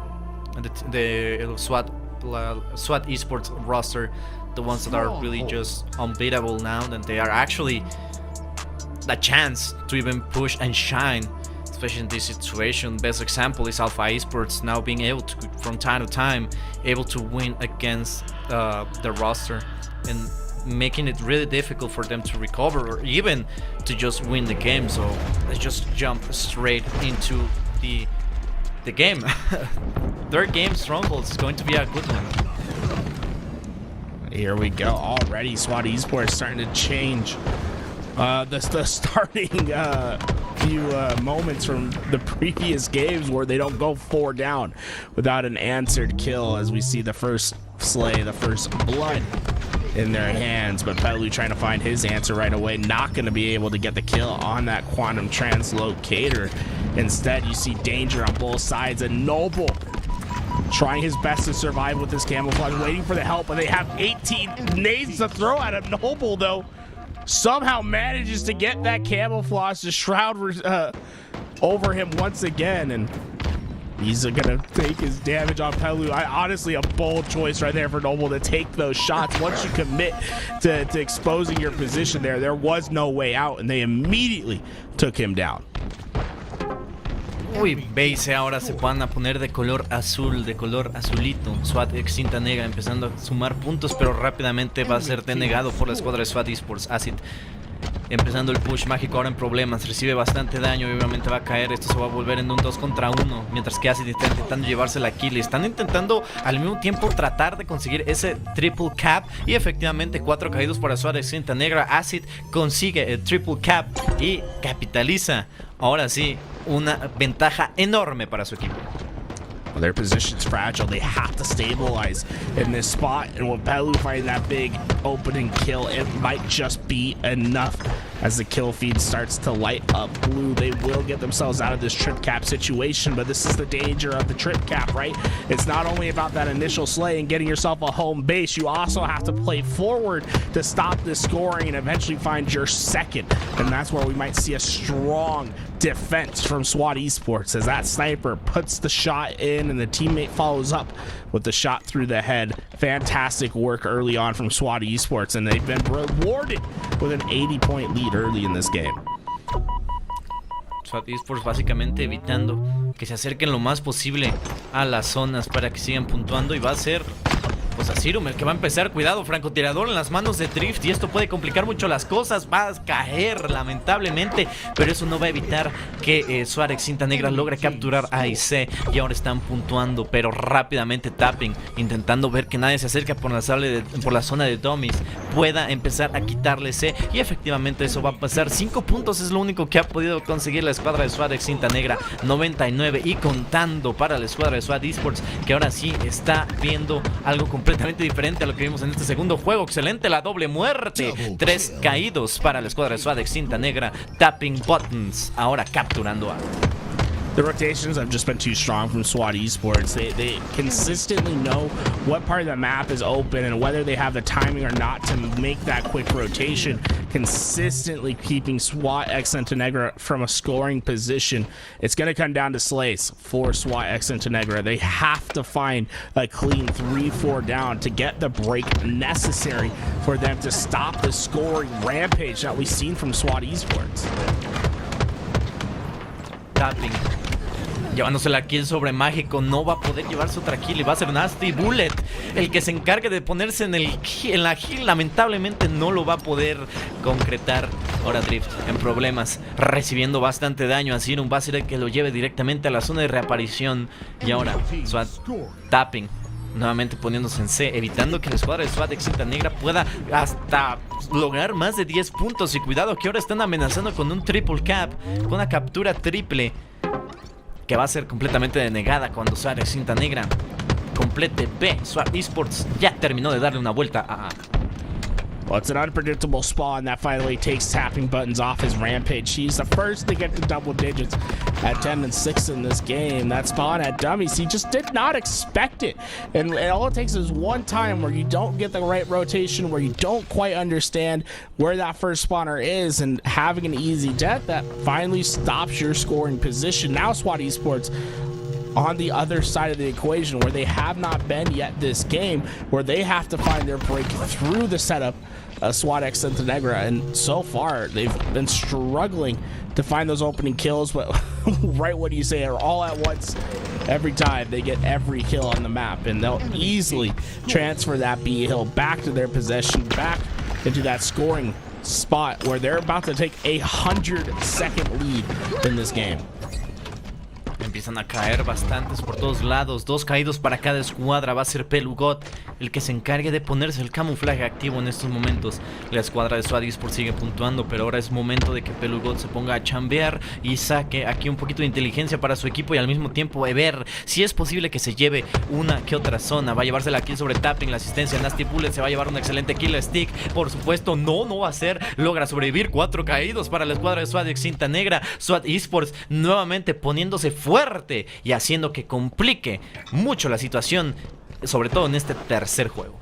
SWAT Esports roster, the ones that are really just unbeatable now, and they are actually a chance to even push and shine, especially in this situation. Best example is Alpha Esports now being able to, from time to time, able to win against the roster and making it really difficult for them to recover or even to just win the game. So let's just jump straight into the game. Third game, Strongholds, is going to be a good one. Here we go. Already SWAT Esports starting to change the starting few moments from the previous games where they don't go 4 down without an answered kill, as we see the first slay, the first blood in their hands. But Pelu trying to find his answer right away, not going to be able to get the kill on that quantum translocator. Instead, you see danger on both sides, and Noble trying his best to survive with this camouflage, waiting for the help, but they have 18 nades to throw at him. Noble, though, somehow manages to get that camouflage to shroud over him once again, and he's gonna take his damage on Pelu. Honestly, a bold choice right there for Noble to take those shots. Once you commit to exposing your position there was no way out, and they immediately took him down. Uy, base ahora se van a poner de color azul, de color azulito. SWAT ex cinta negra empezando a sumar puntos, pero rápidamente va a ser denegado por la escuadra de SWAT Esports. Acid empezando el push mágico ahora en problemas, recibe bastante daño y obviamente va a caer. Esto se va a volver en un 2 contra 1, mientras que Acid está intentando llevarse la kill. Están intentando al mismo tiempo tratar de conseguir ese triple cap y efectivamente 4 caídos para SWAT ex cinta negra. Acid consigue el triple cap y capitaliza ahora sí una ventaja enorme para su equipo. Well, their position's fragile. They have to stabilize in this spot. And with Pelu finding that big opening kill, it might just be enough. As the kill feed starts to light up blue, they will get themselves out of this trip cap situation. But this is the danger of the trip cap, right? It's not only about that initial slay and getting yourself a home base. You also have to play forward to stop this scoring and eventually find your second. And that's where we might see a strong defense from SWAT Esports as that sniper puts the shot in and the teammate follows up with the shot through the head. Fantastic work early on from SWAT Esports, and they've been rewarded with an 80-point lead early in this game. SWAT Esports básicamente evitando que se acerquen lo más posible a las zonas para que sigan puntuando, y va a ser pues a Serum el que va a empezar. Cuidado, francotirador en las manos de Drift, y esto puede complicar mucho las cosas. Va a caer lamentablemente, pero eso no va a evitar que SWAT ex cinta negra logre capturar a IC, y ahora están puntuando, pero rápidamente tapping, intentando ver que nadie se acerca por la zona de dummies, pueda empezar a quitarle C, y efectivamente eso va a pasar. 5 puntos es lo único que ha podido conseguir la escuadra de SWAT ex cinta negra, 99 y contando para la escuadra de SWAT Esports, que ahora sí está viendo algo completamente diferente a lo que vimos en este segundo juego. Excelente la doble muerte, 3 caídos para la escuadra de SWAT ex cinta negra. Tapping buttons, ahora capturando a... The rotations have just been too strong from SWAT Esports. They consistently know what part of the map is open and whether they have the timing or not to make that quick rotation, consistently keeping SWAT ex cinta negra from a scoring position. It's going to come down to slays for SWAT ex cinta negra. They have to find a clean 3-4 down to get the break necessary for them to stop the scoring rampage that we've seen from SWAT Esports. Tapping, llevándose la kill sobre Mágico, no va a poder llevarse otra kill y va a ser Nasty Bullet el que se encargue de ponerse en la kill. Lamentablemente no lo va a poder concretar. Ahora Drift en problemas, recibiendo bastante daño. Así un va a ser el que lo lleve directamente a la zona de reaparición. Y ahora SWAT Tapping nuevamente poniéndose en C, evitando que la escuadra de SWAT ex cinta negra pueda hasta lograr más de 10 puntos. Y cuidado que ahora están amenazando con un triple cap, con una captura triple que va a ser completamente denegada cuando SWAT ex cinta negra complete B. SWAT Esports ya terminó de darle una vuelta a A. Well, it's an unpredictable spawn that finally takes tapping buttons off his rampage. He's the first to get to double digits at 10 and 6 in this game. That spawn at dummies, he just did not expect it. And all it takes is one time where you don't get the right rotation, where you don't quite understand where that first spawner is, and having an easy death that finally stops your scoring position. Now SWAT Esports on the other side of the equation, where they have not been yet this game, where they have to find their break through the setup of SWAT ex cinta negra. And so far they've been struggling to find those opening kills, but right what you say are all at once every time. They get every kill on the map, and they'll easily transfer that B hill back to their possession, back into that scoring spot where they're about to take a 100-second lead in this game. Empiezan a caer bastantes por todos lados. 2 caídos para cada escuadra. Va a ser Pelugot el que se encargue de ponerse el camuflaje activo en estos momentos. La escuadra de SWAT Esports sigue puntuando, pero ahora es momento de que Pelugot se ponga a chambear y saque aquí un poquito de inteligencia para su equipo, y al mismo tiempo ver si es posible que se lleve una que otra zona. Va a llevarse la kill sobre Tapping, la asistencia. Nasty Bullet se va a llevar un excelente kill stick. Por supuesto, no va a ser. Logra sobrevivir. 4 caídos para la escuadra de SWAT ex cinta negra. SWAT Esports nuevamente poniéndose fuerte y haciendo que complique mucho la situación, sobre todo en este tercer juego.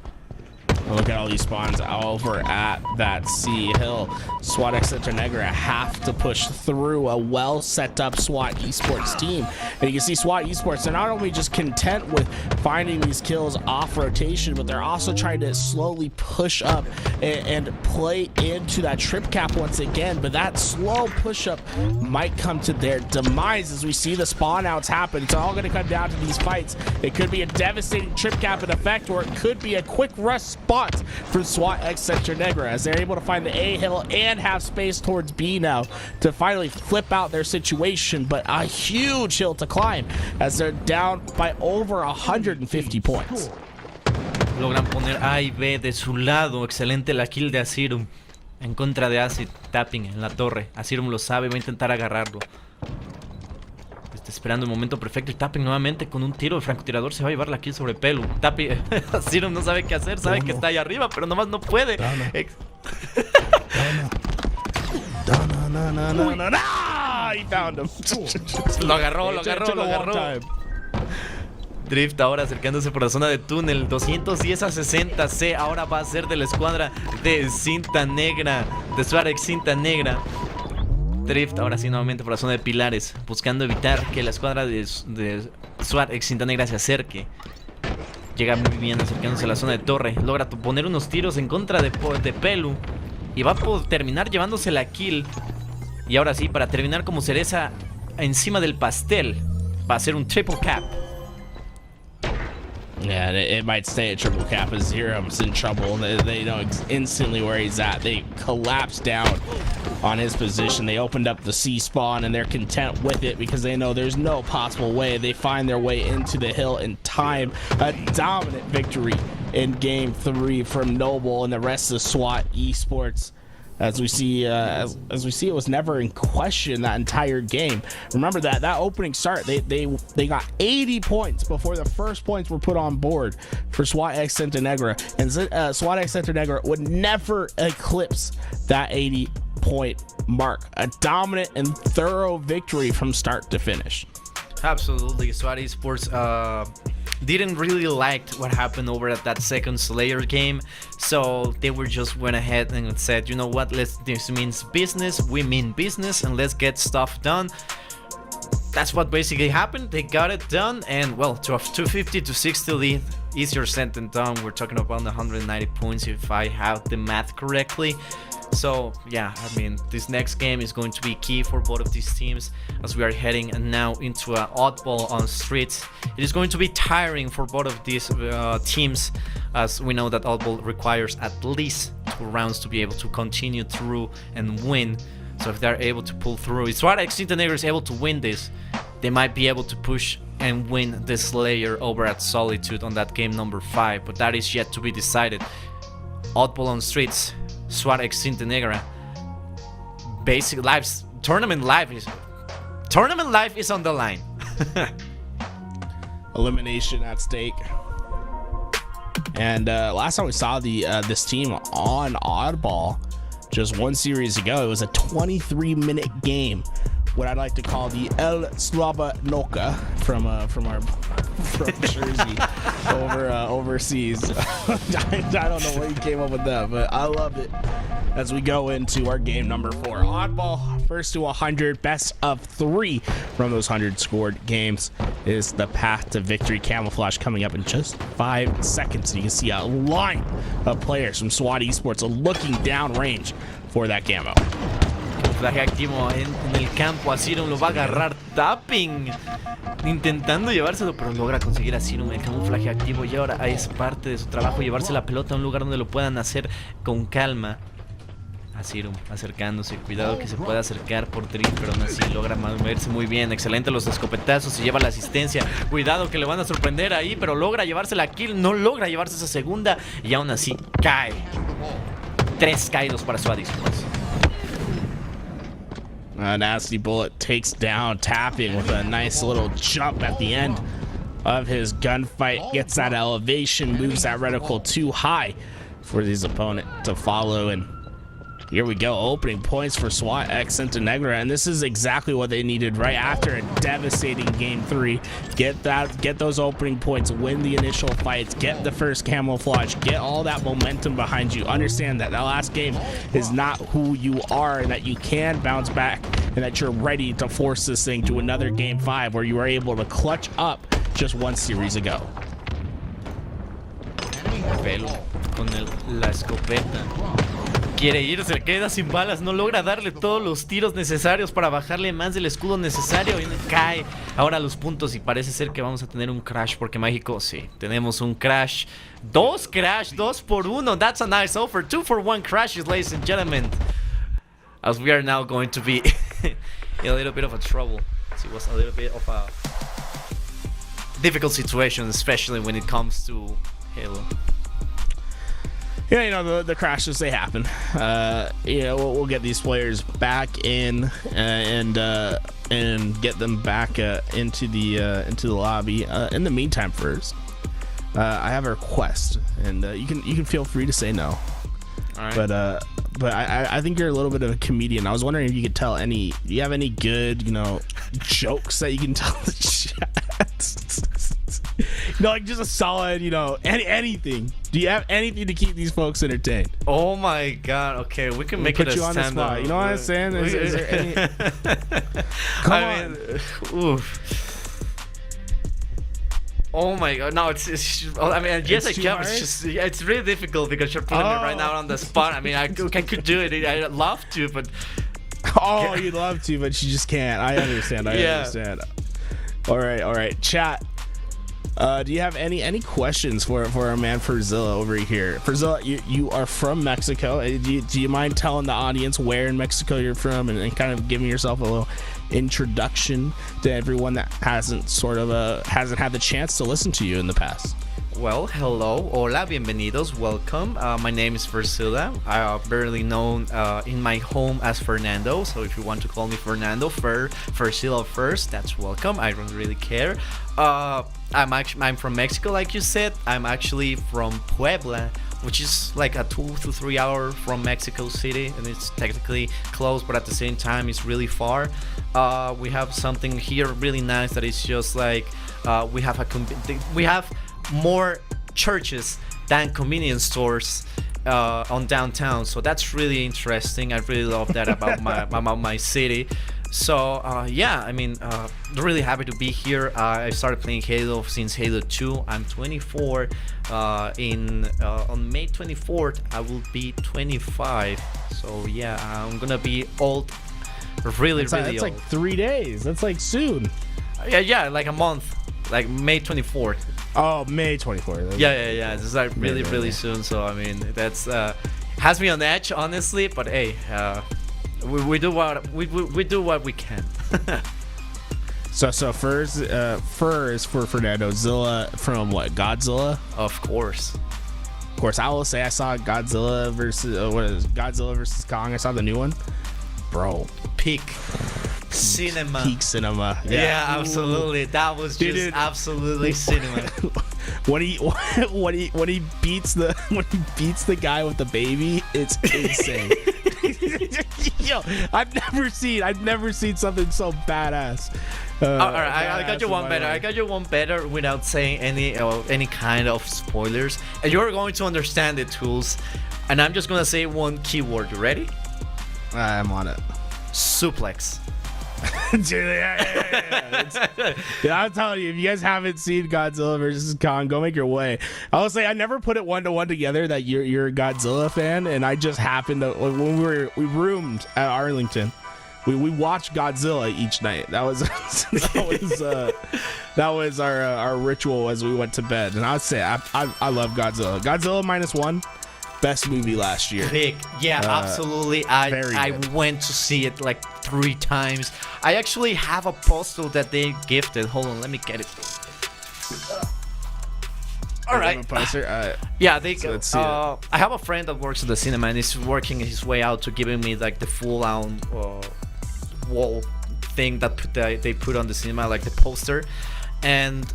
Look at all these spawns over at that C Hill. SWAT X Negra have to push through a well set up SWAT Esports team. And you can see SWAT Esports, they're not only just content with finding these kills off rotation, but they're also trying to slowly push up and play into that trip cap once again. But that slow push up might come to their demise as we see the spawn outs happen. It's all going to come down to these fights. It could be a devastating trip cap in effect, or it could be a quick rush spot for SWAT X Negra as they're able to find the A hill and have space towards B now to finally flip out their situation. But a huge hill to climb as they're down by over 150 points. Logran poner A y B de su lado. Excelente la kill de Asirum en contra de Acid. Tapping en la torre. Asirum lo sabe, va a intentar agarrarlo. Está esperando el momento perfecto y Tapping nuevamente con un tiro. El francotirador se va a llevar la kill sobre Pelu. Tapping, Asirum no sabe qué hacer, sabe que está ahí arriba, pero nomás no puede. No, he found him. Lo agarró. Drift ahora acercándose por la zona de túnel. 210 a 60. C ahora va a ser de la escuadra de Cinta Negra, de Suárez Cinta Negra. Drift ahora sí nuevamente por la zona de pilares, buscando evitar que la escuadra de Suárez Cinta Negra se acerque. Llega muy bien acercándose a la zona de torre. Logra poner unos tiros en contra de Pelu y va a terminar llevándose la kill. Y ahora sí, para terminar como cereza encima del pastel, va a ser un triple cap. Yeah, it might stay at triple cap as Zerum's in trouble. They know instantly where he's at. They collapse down on his position. They opened up the C spawn and they're content with it because they know there's no possible way. They find their way into the hill in time. A dominant victory in game 3 from Noble and the rest of SWAT Esports. As we see, it was never in question that entire game. Remember that opening start, they got 80 points before the first points were put on board for SWAT X Negra, and SWAT X Negra would never eclipse that 80-point mark. A dominant and thorough victory from start to finish. Absolutely, SWAT Esports didn't really like what happened over at that second Slayer game, so they just went ahead and said, you know what, this means business, we mean business, and let's get stuff done. That's what basically happened. They got it done, and well, to a 250 to 60 lead, easier said than done. We're talking about 190 points if I have the math correctly. So yeah, I mean, this next game is going to be key for both of these teams as we are heading now into an oddball on streets. It is going to be tiring for both of these teams, as we know that oddball requires at least 2 rounds to be able to continue through and win. So if they're able to pull through, if SWAT X Negro is able to win this, they might be able to push and win the Slayer over at Solitude on that game number 5, but that is yet to be decided. Oddball on streets, SWAT X Negra. Basic lives, tournament life is on the line. Elimination at stake. And last time we saw this team on Oddball, just one series ago, it was a 23-minute game. What I'd like to call the El Slava Noka from Jersey overseas. I don't know where you came up with that, but I love it. As we go into our game number 4, Oddball, first to 100, best of 3 from those 100 scored games is the path to victory. Camouflage coming up in just 5 seconds. You can see a line of players from SWAT Esports looking downrange for that camo. Camuflaje activo en el campo. Asirum lo va a agarrar. Tapping intentando llevárselo, pero logra conseguir a Asirum el camuflaje activo. Y ahora es parte de su trabajo llevarse la pelota a un lugar donde lo puedan hacer con calma. Asirum acercándose, cuidado que se pueda acercar por drift, pero aún así logra moverse muy bien. Excelente los escopetazos, se lleva la asistencia. Cuidado que le van a sorprender ahí, pero logra llevarse la kill, no logra llevarse esa segunda y aún así cae. 3 caídos para SWAT Esports. A nasty bullet takes down Tapping with a nice little jump at the end of his gunfight. Gets that elevation, moves that reticle too high for his opponent to follow, and Here we go, opening points for SWAT X Montenegro, and this is exactly what they needed right after a devastating game 3. Get those opening points, win the initial fights, get the first camouflage, get all that momentum behind you. Understand that last game is not who you are, and that you can bounce back, and that you're ready to force this thing to another game 5 where you were able to clutch up just one series ago. Pelo con la escopeta. Quiere ir, se queda sin balas, no logra darle todos los tiros necesarios para bajarle más del escudo necesario y cae ahora los puntos y parece ser que vamos a tener un crash porque México, sí, tenemos un crash. Dos por uno. That's a nice offer. 2 for 1 crashes, ladies and gentlemen. As we are now going to be in a little bit of a trouble. It was a little bit of a difficult situation, especially when it comes to Halo. Yeah, you know, the crashes, they happen. You know, we'll get these players back in and get them back into the lobby. In the meantime, first, I have a request, and you can feel free to say no. All right. But I think you're a little bit of a comedian. I was wondering if you could tell do you have any good, jokes that you can tell the chat? Like just a solid, anything. Do you have anything to keep these folks entertained? Oh my god, okay, we can make it a on the spot. You know what I'm saying? Is there any... Come on. Oof. Oh my god, no, it's I mean, yes, I can. It's really difficult because you're putting me right now on the spot. I mean, I could do it. I'd love to, but oh, you'd love to, but you just can't. I understand. I understand. All right, chat. Do you have any questions for our man Ferzilla over here? Ferzilla, you are from Mexico. Do you mind telling the audience where in Mexico you're from and kind of giving yourself a little introduction to everyone that hasn't had the chance to listen to you in the past? Well, hello, hola, bienvenidos, welcome. My name is Ferzilla. I'm barely known in my home as Fernando, so if you want to call me Fernando, Ferzilla first, that's welcome. I don't really care. I'm from Mexico, like you said. I'm actually from Puebla, which is like a 2 to 3 hour from Mexico City, and it's technically close, but at the same time it's really far. We have something here really nice that is just like we have more churches than convenience stores on downtown, so that's really interesting. I really love that about my city. So yeah, I mean, really happy to be here. I started playing Halo since Halo 2. I'm 24. On May 24th, I will be 25. So yeah, I'm gonna be old. Really that's old. Like 3 days. That's like soon. Yeah, like a month. Like May 24th. Oh, May 24th. Yeah. It's like really soon. So I mean, that's has me on edge, honestly. But hey, we do what we can. So Fur is for Fernando. Zilla from what? Godzilla? Of course. I will say I saw Godzilla versus Godzilla versus Kong. I saw the new one. Bro, Peak cinema. Yeah, absolutely. That was just absolutely cinema. when he beats the guy with the baby, it's insane. Yo, I've never seen something so badass. All right, I got you one better. I got you one better without saying any kind of spoilers, and you're going to understand the tools. And I'm just gonna say one keyword. You ready? I'm on it. Suplex. Yeah, I'm telling you, if you guys haven't seen Godzilla versus Kong, go make your way. I will say I never put it 1-to-1 together that you're a Godzilla fan, and I just happened to when we roomed at Arlington, we watched Godzilla each night. That was that was our ritual as we went to bed. And I'd say I love Godzilla. Godzilla -1. Best movie last year. Yeah, absolutely. I went to see it like 3 times. I actually have a postal that they gifted. Hold on, let me get it. All right. Yeah, let's see it. I have a friend that works at the cinema and he's working his way out to giving me like the full-on wall thing that they put on the cinema, like the poster. And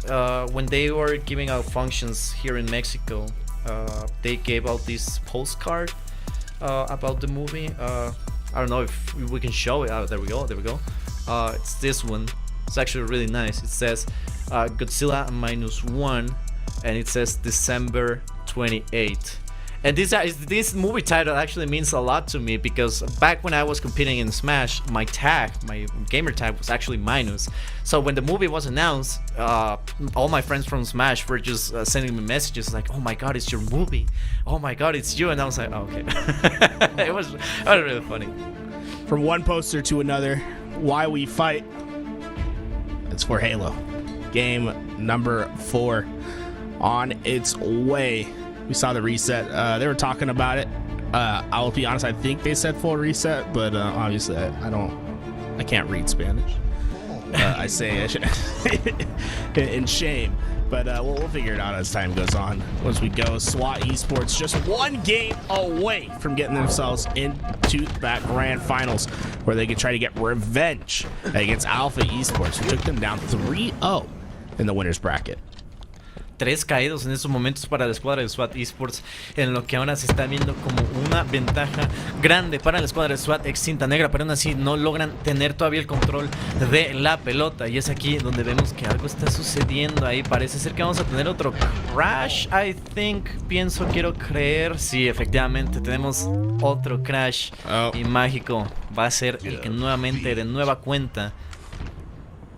when they were giving out functions here in Mexico, they gave out this postcard about the movie. I don't know if we can show it. There we go. It's this one. It's actually really nice. It says Godzilla -1, and it says December 28. And this movie title actually means a lot to me, because back when I was competing in Smash, my gamer tag was actually minus. So when the movie was announced, all my friends from Smash were just sending me messages like, "Oh my God, it's your movie! Oh my God, it's you!" And I was like, oh, "Okay." It was really funny. From one poster to another, why we fight. It's for Halo. Game number 4 on its way. We saw the reset. They were talking about it. I'll be honest, I think they said full reset, but obviously I can't read Spanish. I say in shame, but we'll figure it out as time goes on. Once we go, SWAT Esports just one game away from getting themselves into that grand finals, where they could try to get revenge against Alpha Esports, who took them down 3-0 in the winners bracket. 3 caídos en estos momentos para la escuadra de SWAT Esports, en lo que ahora se está viendo como una ventaja grande para la escuadra de SWAT ex cinta negra, pero aún así no logran tener todavía el control de la pelota, y es aquí donde vemos que algo está sucediendo ahí. Parece ser que vamos a tener otro crash, quiero creer. Sí, efectivamente tenemos otro crash, y Mágico va a ser el que nuevamente, de nueva cuenta,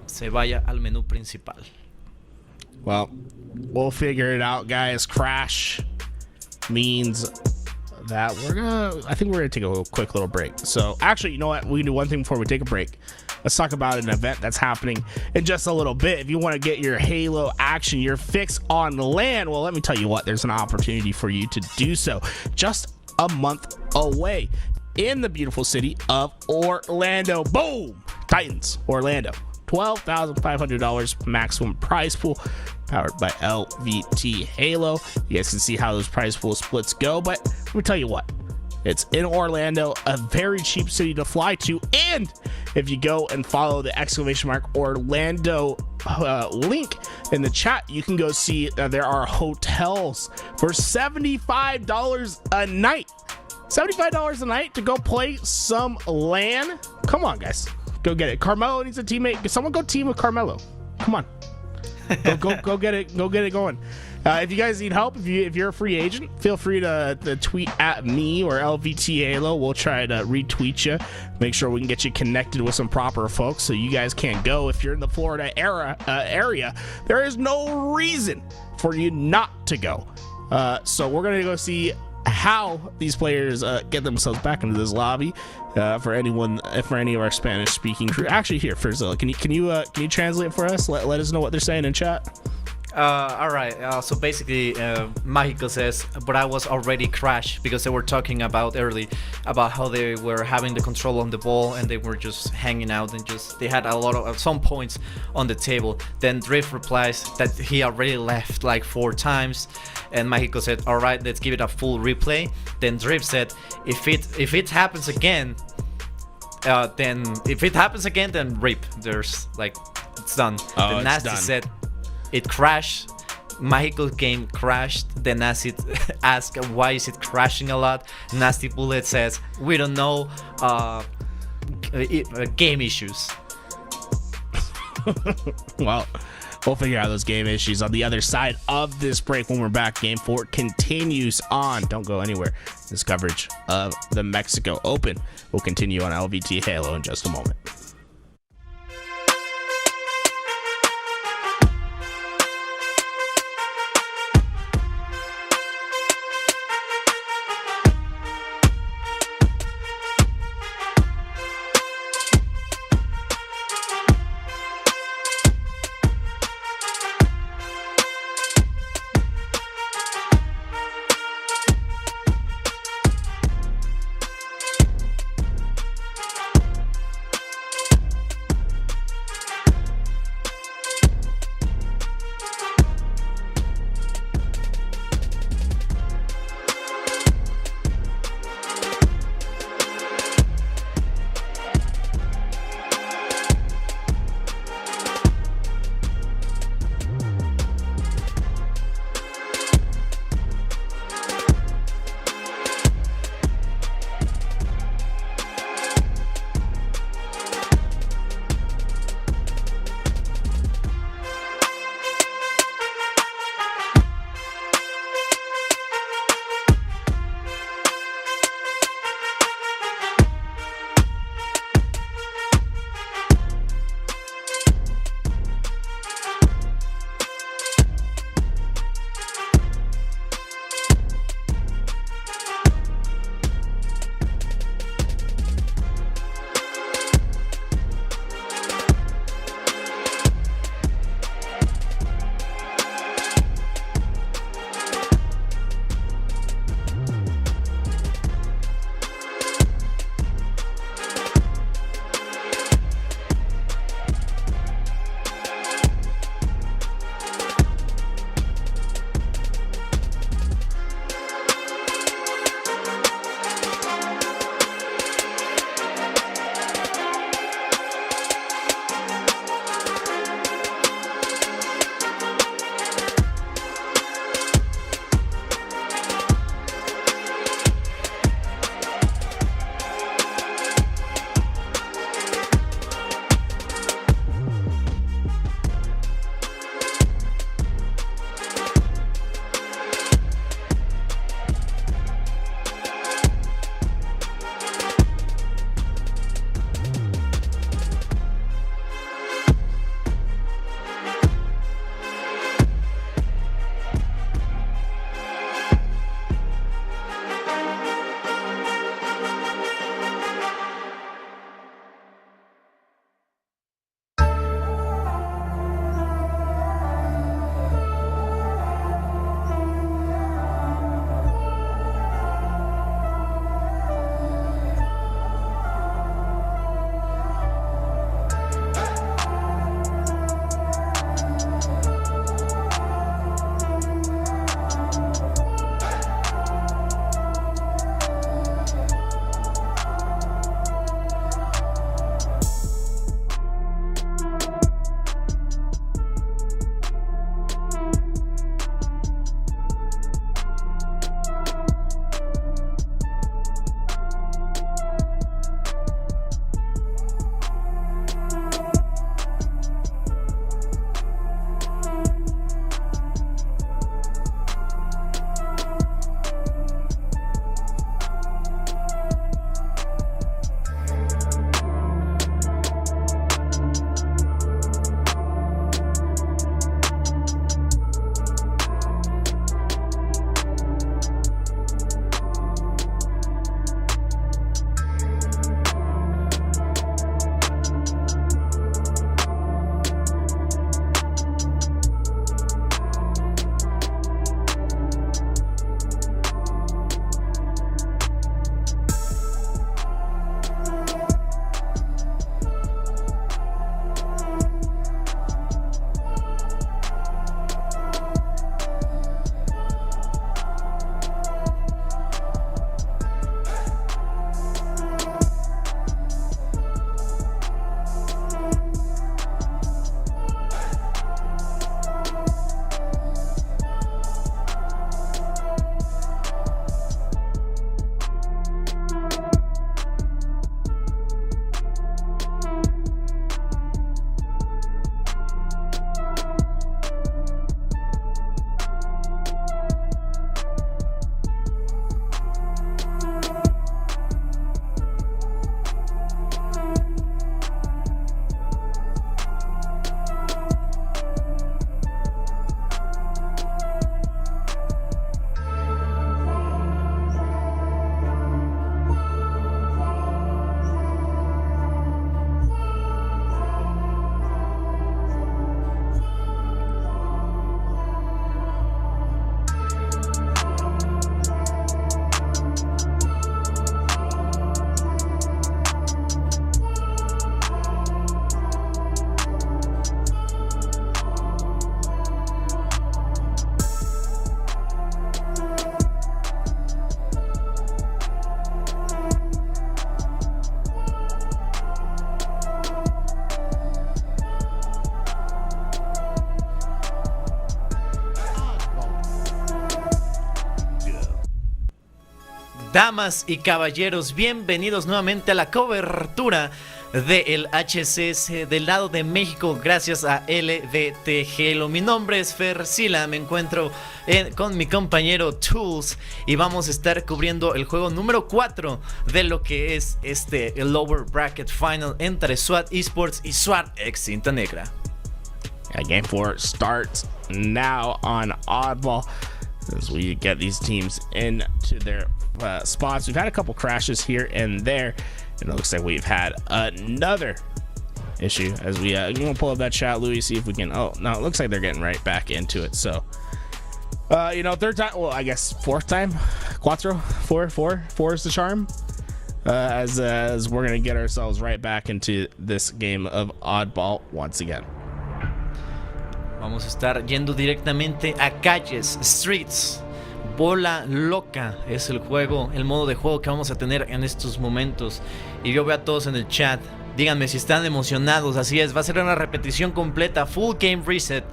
se vaya al menú principal. Well, we'll figure it out, guys. Crash means that I think we're gonna take a quick little break. So actually, you know what? We can do one thing before we take a break. Let's talk about an event that's happening in just a little bit. If you want to get your Halo action, your fix on LAN, well, let me tell you what, there's an opportunity for you to do so. Just a month away in the beautiful city of Orlando. Boom! Titans, Orlando. $12,500 maximum prize pool, powered by LVT Halo. You guys can see how those prize pool splits go, but let me tell you what, it's in Orlando, a very cheap city to fly to, and if you go and follow the !Orlando link in the chat, you can go see there are hotels for $75 a night. $75 a night to go play some LAN? Come on, guys. Go get it. Carmelo needs a teammate. Someone go team with Carmelo. Come on. Go get it. Go get it going. If you guys need help, if you're a free agent, feel free to tweet at me or LVT Halo. We'll try to retweet you. Make sure we can get you connected with some proper folks so you guys can't go. If you're in the Florida area, there is no reason for you not to go. So we're going to go see how these players get themselves back into this lobby. For any of our Spanish speaking crew. Actually, here, Frizilla, can you translate for us? Let us know what they're saying in chat. All right. So basically, Mágico says, but I was already crashed, because they were talking about early about how they were having the control on the ball and they were just hanging out and they had a lot of some points on the table. Then Drift replies that he already left like 4 times, and Mágico said, all right, let's give it a full replay. Then Drift said, if it happens again, then rip. There's like, it's done. Then Nasty said it crashed. Mágico's game crashed. Then Nasty asked, why is it crashing a lot? Nasty Bullet says, we don't know, game issues. Well, we'll figure out those game issues on the other side of this break. When we're back, Game 4 continues on. Don't go anywhere. This coverage of the Mexico Open will continue on LVT Halo in just a moment. Damas y caballeros, bienvenidos nuevamente a la cobertura del HCS del lado de México gracias a LVT. Mi nombre es Fercila, me encuentro con mi compañero Toolez y vamos a estar cubriendo el juego número 4 de lo que es el Lower Bracket Final entre SWAT Esports y SWAT X Cinta Negra. Game 4 starts now on Oddball as we get these teams into their spots. We've had a couple crashes here and there, and it looks like we've had another issue as we I'm gonna pull up that chat, Louis, see if we can. Oh no, it looks like they're getting right back into it. So third time, well, I guess fourth time, four is the charm. As we're gonna get ourselves right back into this game of Oddball once again. Vamos a estar yendo directamente a calles, streets. Bola loca es el juego, el modo de juego que vamos a tener en estos momentos. Y yo veo a todos en el chat. Díganme si están emocionados. Así es, va a ser una repetición completa, full game reset.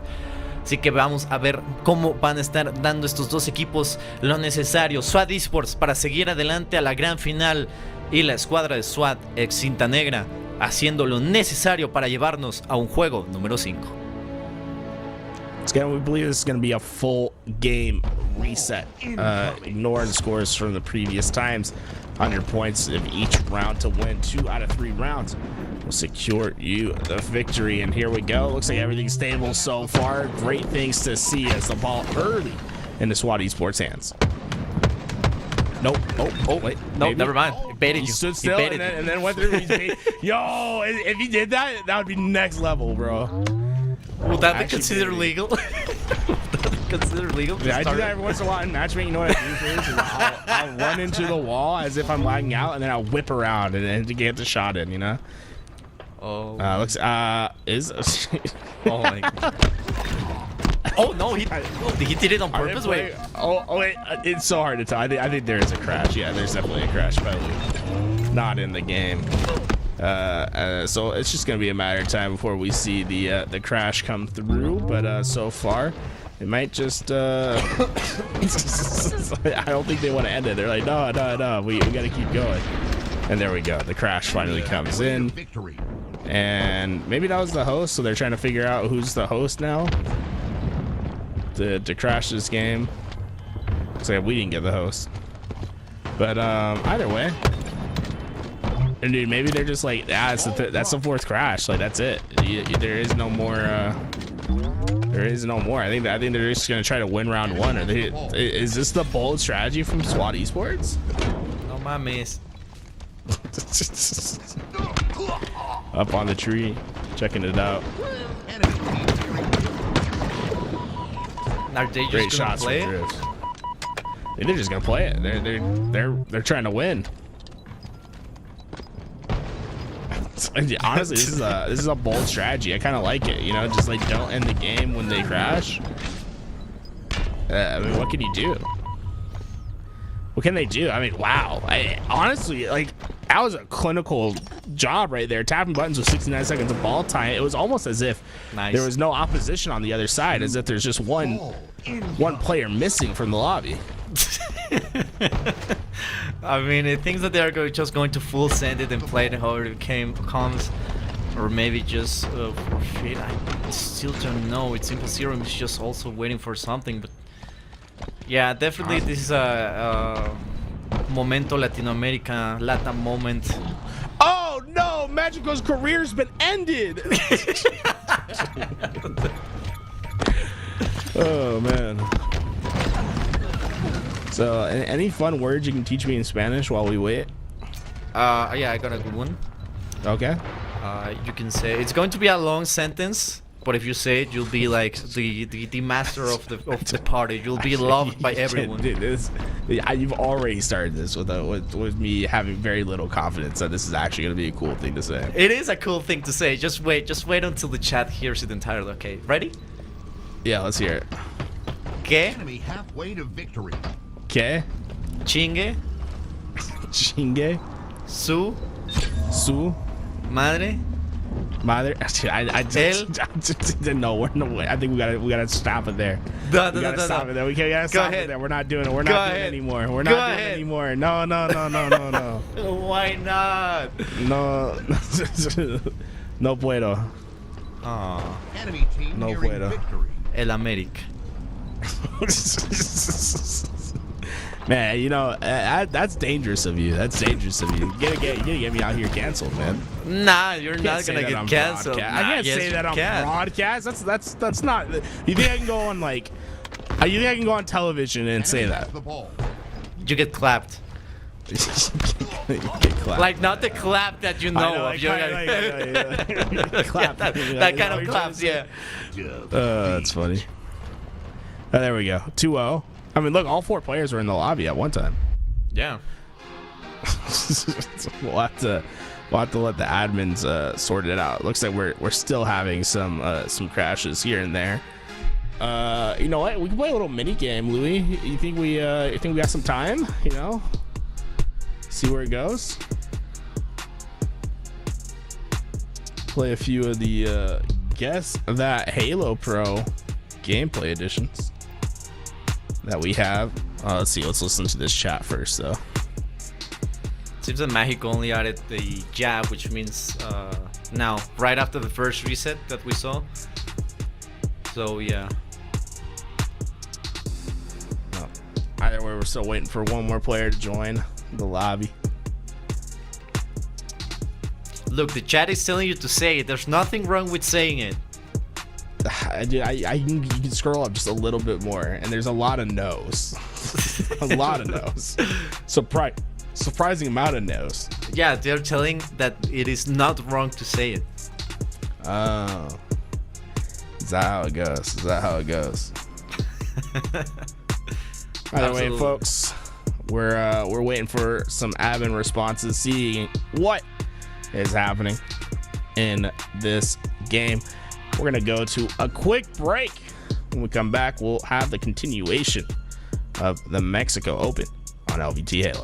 Así que vamos a ver cómo van a estar dando estos dos equipos lo necesario. SWAT Esports para seguir adelante a la gran final. Y la escuadra de SWAT X Cinta Negra haciendo lo necesario para llevarnos a un juego número 5. We believe this is going to be a full game reset. Ignore the scores from the previous times. 100 points of each round to win. 2 out of 3 rounds will secure you the victory. And here we go. Looks like everything's stable so far. Great things to see as the ball early in the SWAT Esports hands. Nope. Oh, wait. No, never mind. He baited you. He stood still and then went through. Yo, if he did that, that would be next level, bro. Would that be considered legal? Considered legal? Yeah, I do that every once in a while in matchmaking. You know what I do first? I'll run into the wall as if I'm lagging out, and then I'll whip around and to get the shot in. You know. Oh. Looks Oh my God. Oh no! He did it on purpose. Wait. Wait. It's so hard to tell. I think there is a crash. Yeah, there's definitely a crash, but not in the game. So it's just gonna be a matter of time before we see the crash come through. But so far, it might just. I don't think they want to end it. They're like, no, we gotta keep going. And there we go. The crash finally comes in, and maybe that was the host. So they're trying to figure out who's the host now to crash this game. Looks like we didn't get the host, but either way. And dude, maybe they're just like, that's the fourth crash. Like that's it. There is no more. There is no more. I think they're just gonna try to win round 1. Is this the bold strategy from SWAT Esports? No mames. Up on the tree, checking it out. Are they just Great gonna shots play from it? Drift. They're just gonna play it. They're trying to win. Honestly, this is a bold strategy. I kind of like it. You know, just like don't end the game when they crash. I mean, what can you do? What can they do? I mean, wow. Honestly, like that was a clinical job right there. Tapping buttons with 69 seconds of ball time. It was almost as if there was no opposition on the other side, as if there's just one player missing from the lobby. I mean, it thinks that they're just going to full send it and play it however it comes, or maybe just forfeit. I still don't know. It seems Serum is just also waiting for something, but yeah, definitely this is a momento Latinoamérica, Latam moment. Oh no, Magico's career's been ended. Oh man. So, any fun words you can teach me in Spanish while we wait? Yeah, I got a good one. Okay. You can say it's going to be a long sentence, but if you say it, you'll be like the master of the party. You'll be loved by everyone. Dude, you've already started this with me having very little confidence that this is actually going to be a cool thing to say. It is a cool thing to say. Just wait until the chat hears it entirely. Okay, ready? Yeah, let's hear it. ¿Qué? Enemy halfway to victory. ¿Qué? Chingue. Chingue. Su Su madre. Mother, I just didn't know. We're no way. I think we gotta stop it there. No, We gotta stop it there. We gotta stop it there. We're not doing it. We're Go not doing it ahead. anymore. We're Go not doing it ahead. anymore. No. Why not? No. No puedo. Oh, Enemy team No nearing puedo. victory. El America. Man, you know that's dangerous of you. That's dangerous of you. You gotta get me out here canceled, man. Nah, you're Can't not say gonna that get on canceled. broadcast. I Nah, can't yes, say you that on can. broadcast. That's not. You think I can go on like? You think I can go on television and say Enemy that? has the ball. You get clapped. Get clapped. Like not the clap that you know I know, of. like, clap. That kind of claps, yeah. That's funny. Oh, there we go. 2-0. I mean, look, all 4 players were in the lobby at one time. Yeah. We'll have to let the admins sort it out. Looks like we're still having some crashes here and there. You know what? We can play a little mini game, Louis. You think we got some time? You know, see where it goes. Play a few of the Guess That Halo Pro gameplay editions that we have. Let's see. Let's listen to this chat first, though. Seems that Mexico only added the jab, which means now right after the first reset that we saw. So yeah. No. Either way, we're still waiting for one more player to join the lobby. Look, the chat is telling you to say it. There's nothing wrong with saying it. You can scroll up just a little bit more, and there's a lot of no's. A lot of no's. Surprising amount of no's. Yeah, they're telling that it is not wrong to say it. Oh. Is that how it goes? Either way, Absolutely. folks, we're waiting for some admin responses, seeing what is happening in this game. We're gonna go to a quick break. When we come back, we'll have the continuation of the Mexico Open on LVT Halo.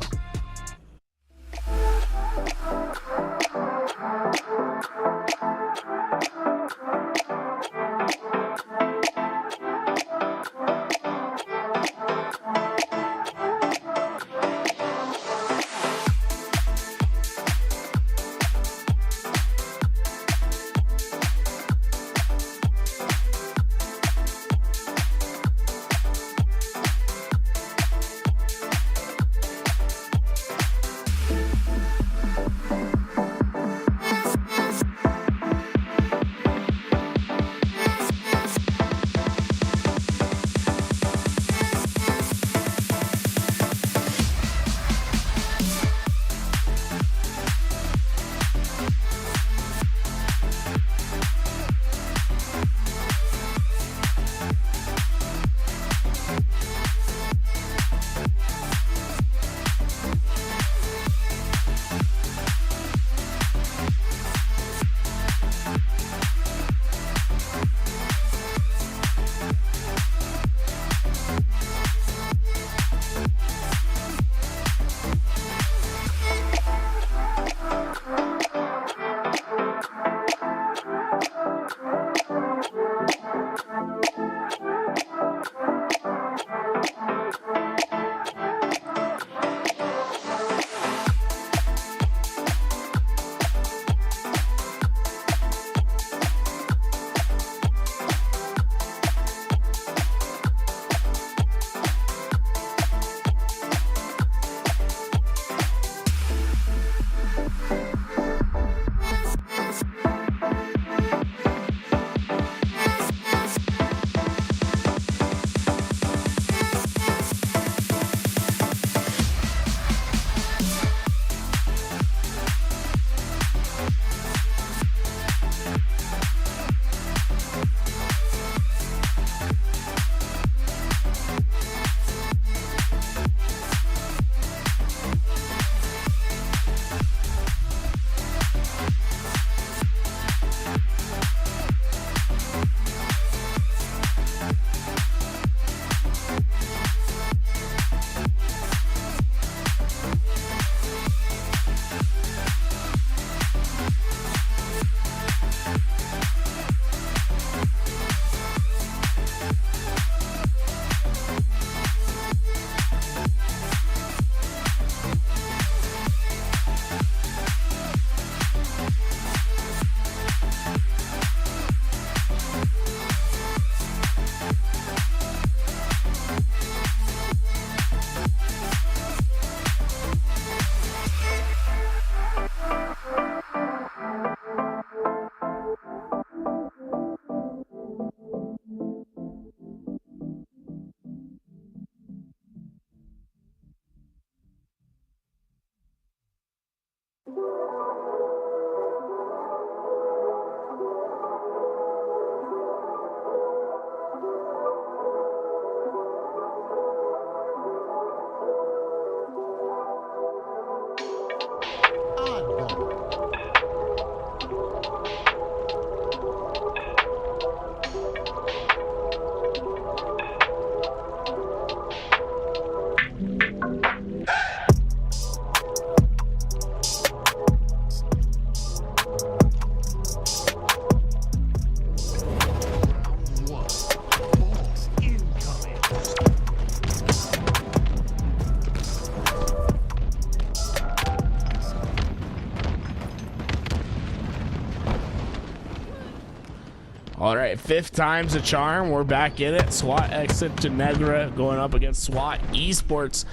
All right, 5th time's the charm. We're back in it. SWAT exit to Negra going up against SWAT Esports.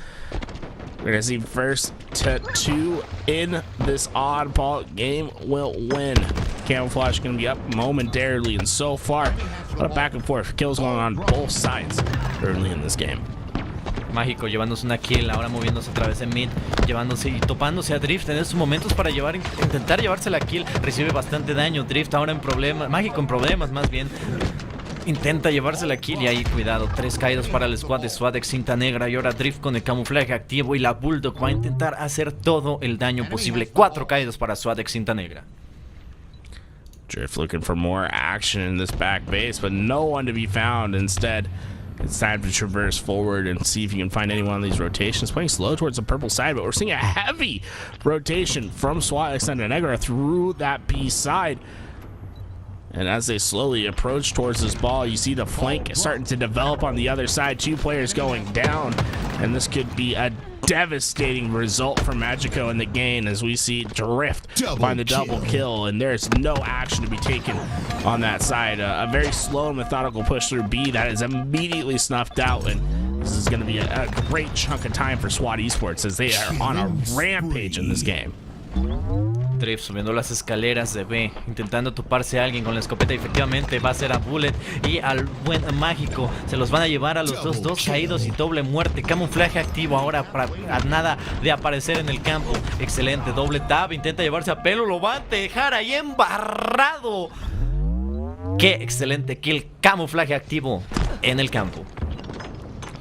We're going to see first to 2 in this oddball game will win. Camouflage going to be up momentarily, and so far, a lot of back and forth. Kills going on both sides early in this game. Mágico llevándose una kill, ahora moviéndose otra vez en mid, llevándose y topándose a Drift en esos momentos para intentar llevarse la kill. Recibe bastante daño, Drift ahora en problemas, Mágico en problemas más bien. Intenta llevarse la kill y ahí cuidado, 3 caídos para el squad de SWAT ex cinta negra y ahora Drift con el camuflaje activo y la Bulldog va a intentar hacer todo el daño posible. 4 caídos para SWAT ex cinta negra. Drift looking for more action in this back base, but no one to be found. Instead, it's time to traverse forward and see if you can find anyone on these rotations. Playing slow towards the purple side, but we're seeing a heavy rotation from SWAT ex Santa Negra through that B side. And as they slowly approach towards this ball, you see the flank starting to develop on the other side. 2 players going down, and this could be a devastating result for Magico in the game as we see Drift find the double kill, and there's no action to be taken on that side. A very slow and methodical push through B that is immediately snuffed out, and this is going to be a great chunk of time for SWAT Esports as they are on a rampage in this game. Drift subiendo las escaleras de B, intentando toparse a alguien con la escopeta. Efectivamente va a ser a Bullet y al buen Mágico. Se los van a llevar a los dos caídos y doble muerte. Camuflaje activo ahora para a nada de aparecer en el campo. Excelente, doble tap, intenta llevarse a Pelo, lo va a dejar ahí embarrado. Qué excelente kill, camuflaje activo en el campo.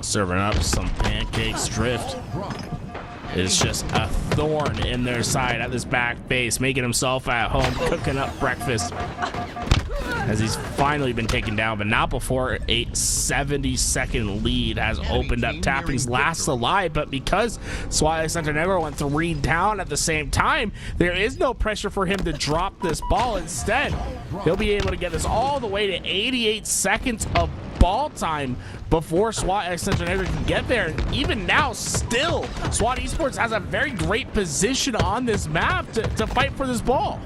Serving up some pancakes, Drift. It's just a thorn in their side at this back base, making himself at home, cooking up breakfast as he's finally been taken down, but not before a 70-second lead has opened up. Tapping's last alive, but because SWAT ex Santa Negra went 3 down at the same time, there is no pressure for him to drop this ball. Instead, he'll be able to get this all the way to 88 seconds of ball time before SWAT ex Santa Negra can get there. And even now, still, SWAT Esports has a very great position on this map to fight for this ball.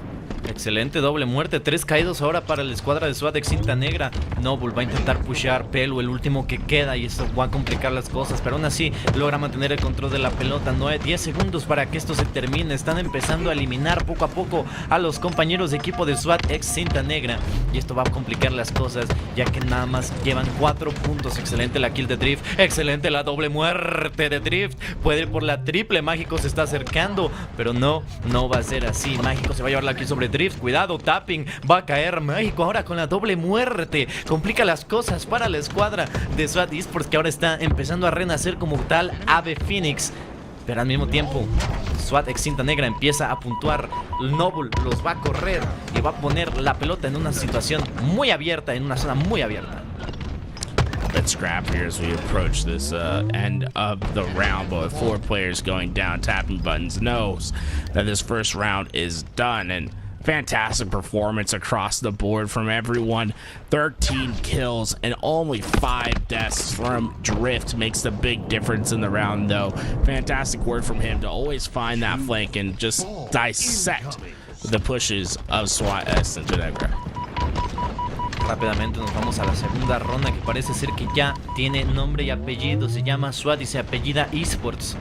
Excelente doble muerte, 3 caídos ahora para la escuadra de SWAT ex cinta negra. Noble va a intentar pushear, Pelo el último que queda y esto va a complicar las cosas, pero aún así logra mantener el control de la pelota. 10 segundos para que esto se termine. Están empezando a eliminar poco a poco a los compañeros de equipo de SWAT ex cinta negra y esto va a complicar las cosas ya que nada más llevan 4 puntos. Excelente la kill de Drift, excelente la doble muerte de Drift. Puede ir por la triple, Mágico se está acercando, pero no va a ser así. Mágico se va a llevar la kill sobre Drift, cuidado, tapping, va a caer Mágico ahora con la doble muerte, complica las cosas para la escuadra de SWAT Esports que ahora está empezando a renacer como tal ave Phoenix, pero al mismo tiempo SWAT ex cinta negra empieza a puntuar. Noble los va a correr y va a poner la pelota en una situación muy abierta, en una zona muy abierta. Let's scrap here as we approach this end of the round, but with 4 players going down, Tapping Buttons knows that this first round is done, and fantastic performance across the board from everyone. 13 kills and only 5 deaths from Drift makes the big difference in the round, though. Fantastic work from him to always find that flank and just dissect the pushes of SWAT ex Santa Negra. Rápidamente nos vamos a la segunda ronda que parece ser que ya tiene nombre y apellido. Se llama SWAT y se apellida Esports.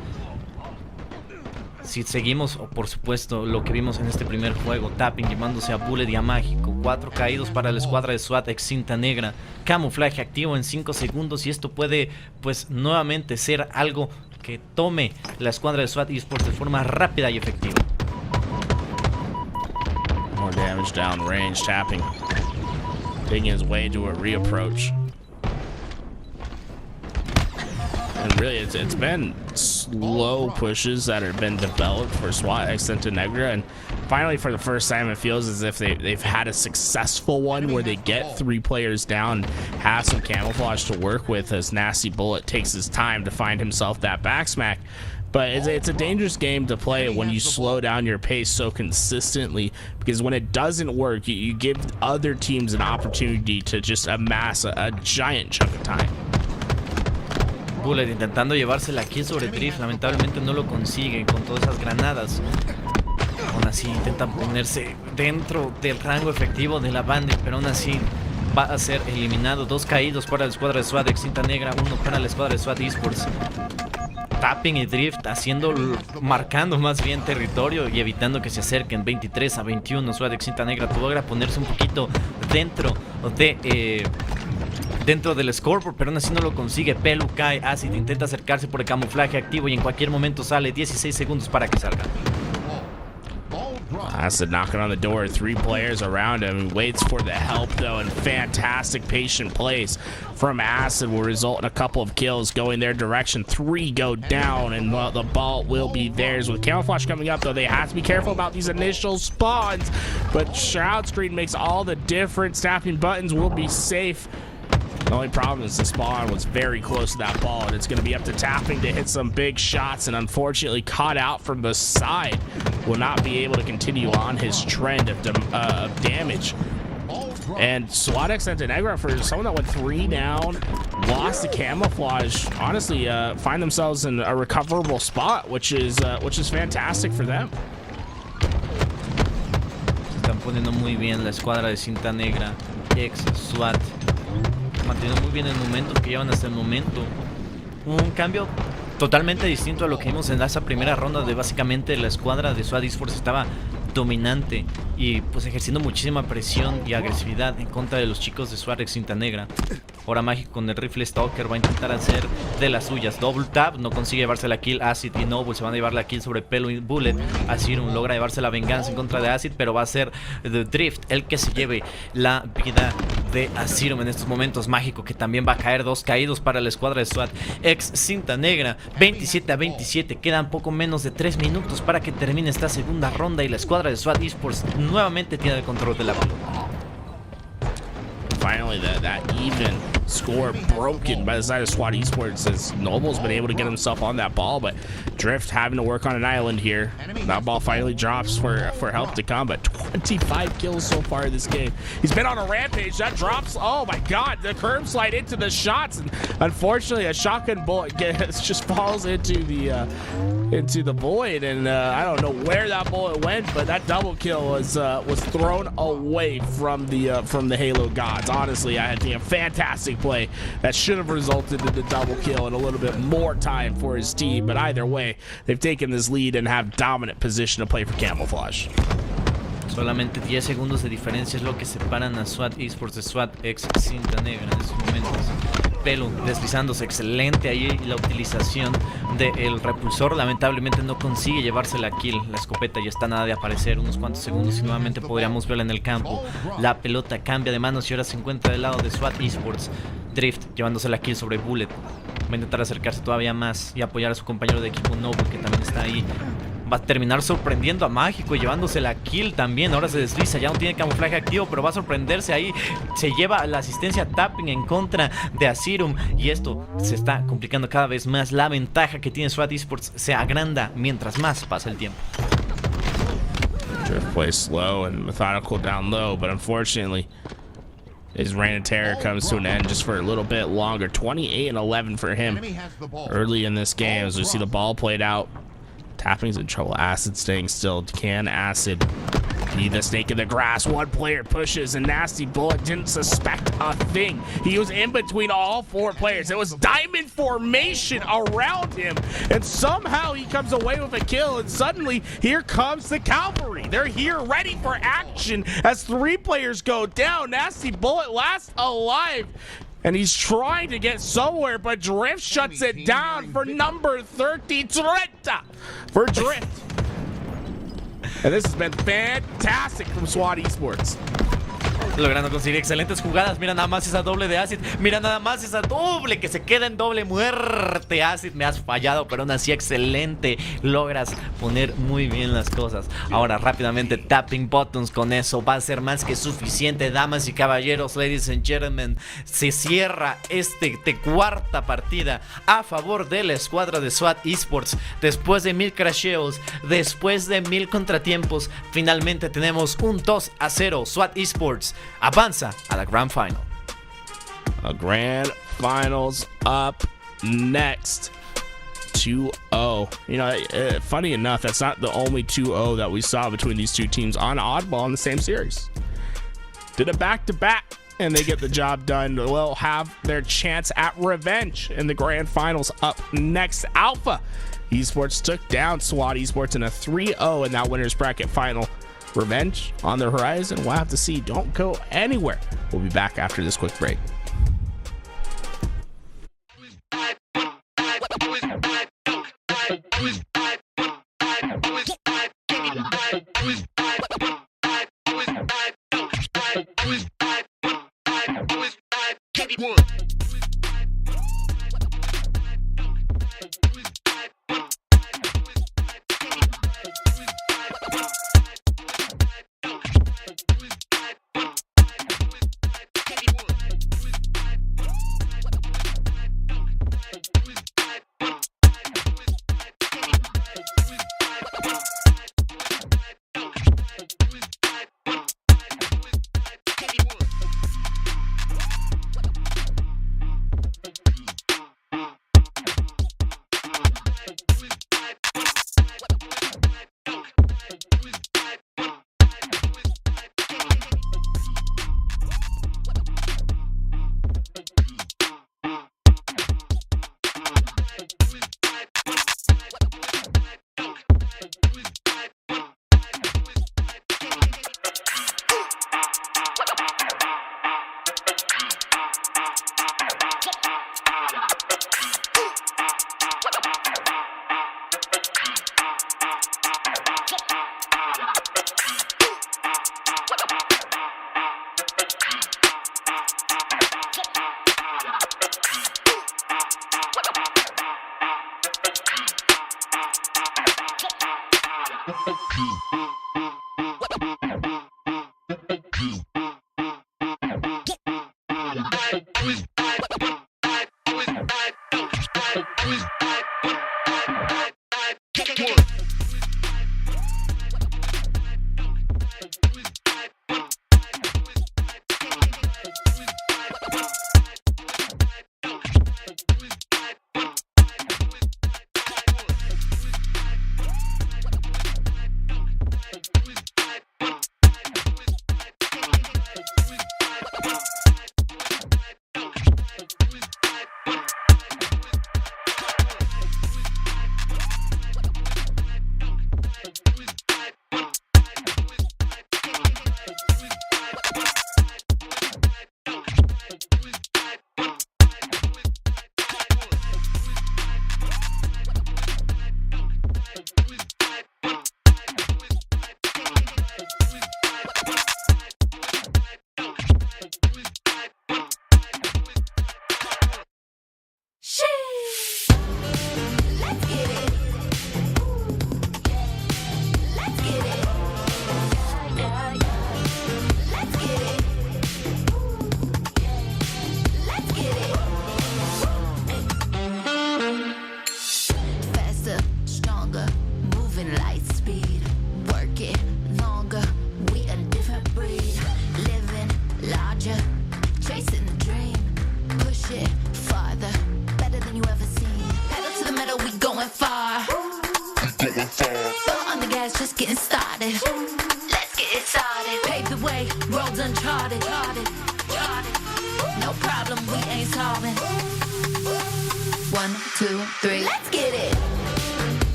Si seguimos, por supuesto, lo que vimos en este primer juego, Tapping llevándose a Bullet y a Mágico. 4 caídos para la escuadra de SWAT ex cinta negra. Camuflaje activo en 5 segundos y esto puede, pues, nuevamente ser algo que tome la escuadra de SWAT Esports de forma rápida y efectiva. More damage down range, Tapping taking his way to a reapproach. And really, it's been slow pushes that have been developed for SWAT ex Santa Negra, and finally, for the first time, it feels as if they've had a successful one where they get 3 players down, have some camouflage to work with as Nasty Bullet takes his time to find himself that backsmack. But it's a dangerous game to play when you slow down your pace so consistently, because when it doesn't work, you give other teams an opportunity to just amass a giant chunk of time. Bullet intentando llevarse la kill sobre Drift, lamentablemente no lo consigue con todas esas granadas. Aún así intentan ponerse dentro del rango efectivo de la bandit, pero aún así va a ser eliminado. 2 caídos para la escuadra de SWAT Cinta Negra, 1 para la escuadra de SWAT Esports. Tapping y Drift marcando más bien territorio y evitando que se acerquen. 23-21, SWAT Cinta Negra logra ponerse un poquito dentro del scoreboard, pero aún así no lo consigue. Pelu cae, Acid intenta acercarse por el camuflaje activo y en cualquier momento sale. 16 segundos para que salga. Acid knocking on the door, 3 players around him. He waits for the help though, and fantastic patient plays from Acid will result in a couple of kills going their direction. 3 go down, and the ball will be theirs. With camouflage coming up though, they have to be careful about these initial spawns, but Shroud Screen makes all the difference. Snapping buttons will be safe. The only problem is the spawn was very close to that ball, and it's going to be up to Tapping to hit some big shots, and unfortunately caught out from the side. Will not be able to continue on his trend of damage. And SWAT Montenegro, for someone that went 3 down, lost the camouflage, honestly find themselves in a recoverable spot, which is fantastic for them. Se están poniendo muy bien la escuadra de Cinta Negra, ex SWAT. Manteniendo muy bien el momento que llevan hasta el momento. Un cambio totalmente distinto a lo que vimos en esa primera ronda, de básicamente la escuadra de SWAT Esports estaba dominante y pues ejerciendo muchísima presión y agresividad en contra de los chicos de SWAT Cinta Negra. Ahora Mágico con el rifle Stalker va a intentar hacer de las suyas. Double tap, no consigue llevarse la kill. Acid y Noble se van a llevar la kill sobre Pelo y Bullet. Asirum logra llevarse la venganza en contra de Acid, pero va a ser The Drift el que se lleve la vida de Asirum en estos momentos. Mágico que también va a caer, 2 caídos para la escuadra de SWAT ex Cinta Negra. 27-27, quedan poco menos de 3 minutos para que termine esta segunda ronda y la escuadra de SWAT Esports nuevamente tiene el control de la pelota. Finally, that even score broken by the side of SWAT Esports, as Noble's been able to get himself on that ball, but Drift having to work on an island here. That ball finally drops for help to come, but 25 kills so far this game. He's been on a rampage. That drops. Oh my God, the curb slide into the shots, and unfortunately a shotgun bullet just falls into the void, and I don't know where that bullet went, but that double kill was thrown away from the Halo gods. Honestly, I had a fantastic play that should have resulted in the double kill and a little bit more time for his team, but either way, they've taken this lead and have dominant position to play for camouflage. Solamente 10 segundos de diferencia es lo que separan a SWAT Esports de SWAT ex Cinta Negra en estos momentos. Pelo deslizándose, excelente ahí la utilización del repulsor. Lamentablemente no consigue llevarse la kill. La escopeta ya está nada de aparecer. Unos cuantos segundos y nuevamente podríamos verla en el campo. La pelota cambia de manos y ahora se encuentra del lado de SWAT Esports. Drift llevándose la kill sobre Bullet. Va a intentar acercarse todavía más y apoyar a su compañero de equipo Noble, que también está ahí. Va a terminar sorprendiendo a Mágico y llevándose la kill también. Ahora se desliza, ya no tiene camuflaje activo, pero va a sorprenderse ahí. Se lleva la asistencia Tapping en contra de Asirum, y esto se está complicando cada vez más. La ventaja que tiene SWAT Esports se agranda mientras más pasa el tiempo. Drift plays slow and methodical down low, but unfortunately his reign of terror comes to an end just for a little bit longer. 28-11 for him early in this game as we see the ball played out. Tapping's in trouble. Acid staying still. Can Acid be the snake in the grass? One player pushes, and Nasty Bullet didn't suspect a thing. He was in between all 4 players. It was diamond formation around him, and somehow he comes away with a kill, and suddenly here comes the cavalry. They're here ready for action as 3 players go down. Nasty Bullet last alive, and he's trying to get somewhere, but Drift shuts it down for number 30, Trenta for Drift. And this has been fantastic from SWAT Esports. Logrando conseguir excelentes jugadas. Mira nada más esa doble de Acid. Mira nada más esa doble que se queda en doble muerte. Acid, me has fallado, pero aún así excelente. Logras poner muy bien las cosas. Ahora rápidamente tapping buttons, con eso va a ser más que suficiente. Damas y caballeros, ladies and gentlemen, se cierra cuarta partida a favor de la escuadra de SWAT Esports. Después de 1000 crasheos, después de 1000 contratiempos, finalmente tenemos un 2-0. SWAT Esports avanza a la Grand Final. A Grand Finals up next. 2-0. You know, funny enough, that's not the only 2-0 that we saw between these two teams on Oddball in the same series. Did a back-to-back and they get the job done. Will have their chance at revenge in the grand finals. Up next, Alpha Esports took down SWAT Esports in a 3-0 in that winners bracket final. Revenge on the horizon. We'll have to see. Don't go anywhere. We'll be back after this quick break.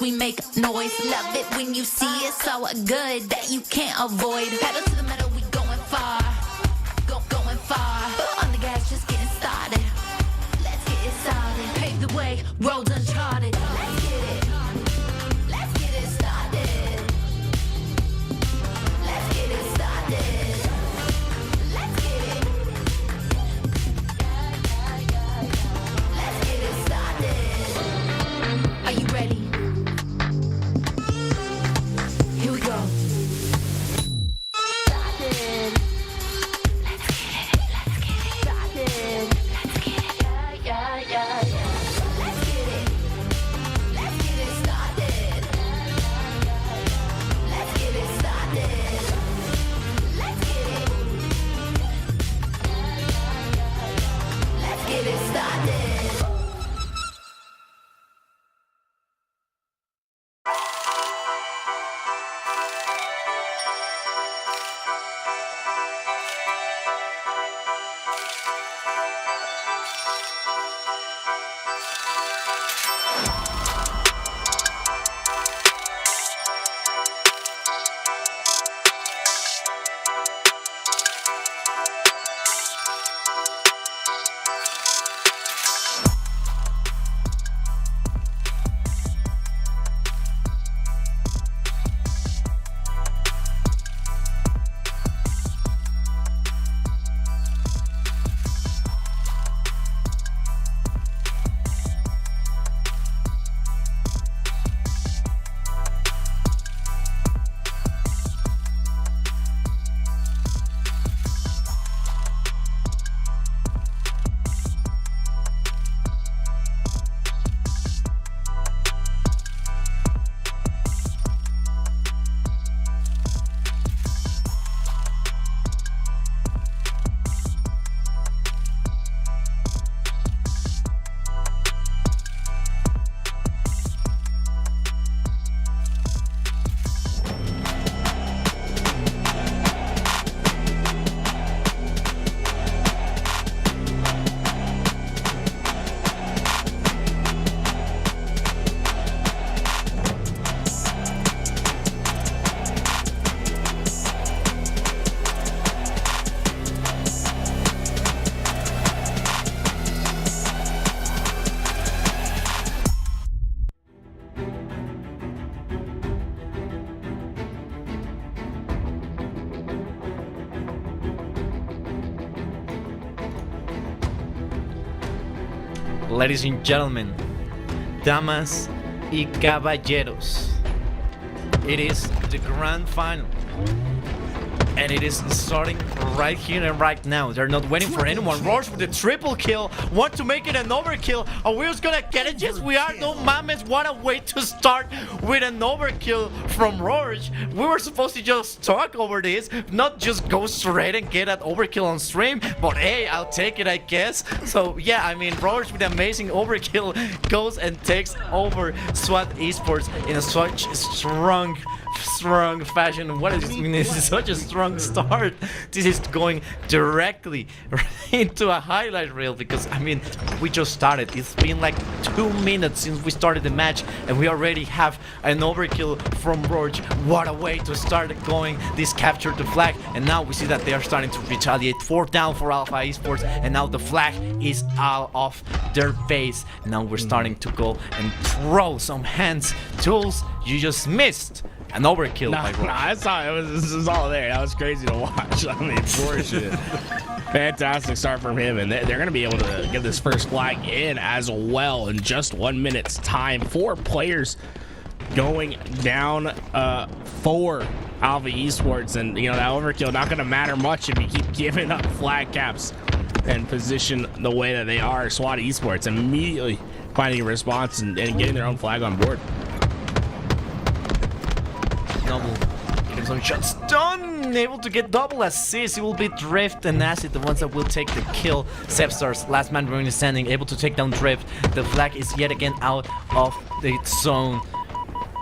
We make noise, love it when you see it so good that you can't avoid. Pedal to the metal, we going far, going far. Foot on the gas, just getting started. Let's get it started. Pave the way, roads uncharted. Let's get it. Let's get it started. Let's get it started. Let's get it. Let's get it started. Are you ready? Ladies and gentlemen, damas y caballeros, it is the grand final. And it is starting right here and right now. They're not waiting for anyone. Roche with the triple kill. Want to make it an overkill. Are we just gonna get it? Yes, we are. No mames. What a way to start with an overkill from Roche. We were supposed to just talk over this, not just go straight and get that overkill on stream. But hey, I'll take it, I guess. So yeah, I mean, Roche with amazing overkill goes and takes over SWAT Esports in a such strong fashion. What does this mean? This is such a strong start. This is going directly into a highlight reel because I mean, we just started. It's been like 2 minutes since we started the match and we already have an overkill from Roach. What a way to start going. This captured the flag and now we see that they are starting to retaliate. 4th down for Alpha Esports and now the flag is out of their base. Now we're starting to go and throw some hands. Toolez, you just missed an overkill by Roach. I saw it was all there. That was crazy to watch. I mean, bullshit. Fantastic start from him, and they're going to be able to get this first flag in as well in just 1 minute's time. 4 players going down for Alpha Esports, and you know that overkill not going to matter much if you keep giving up flag caps and position the way that they are. SWAT Esports immediately finding a response and getting their own flag on board. Double. Getting some shots done. Able to get double assist. It will be Drift and Acid, the ones that will take the kill. Sepstars, last man remaining standing, able to take down Drift. The flag is yet again out of the zone.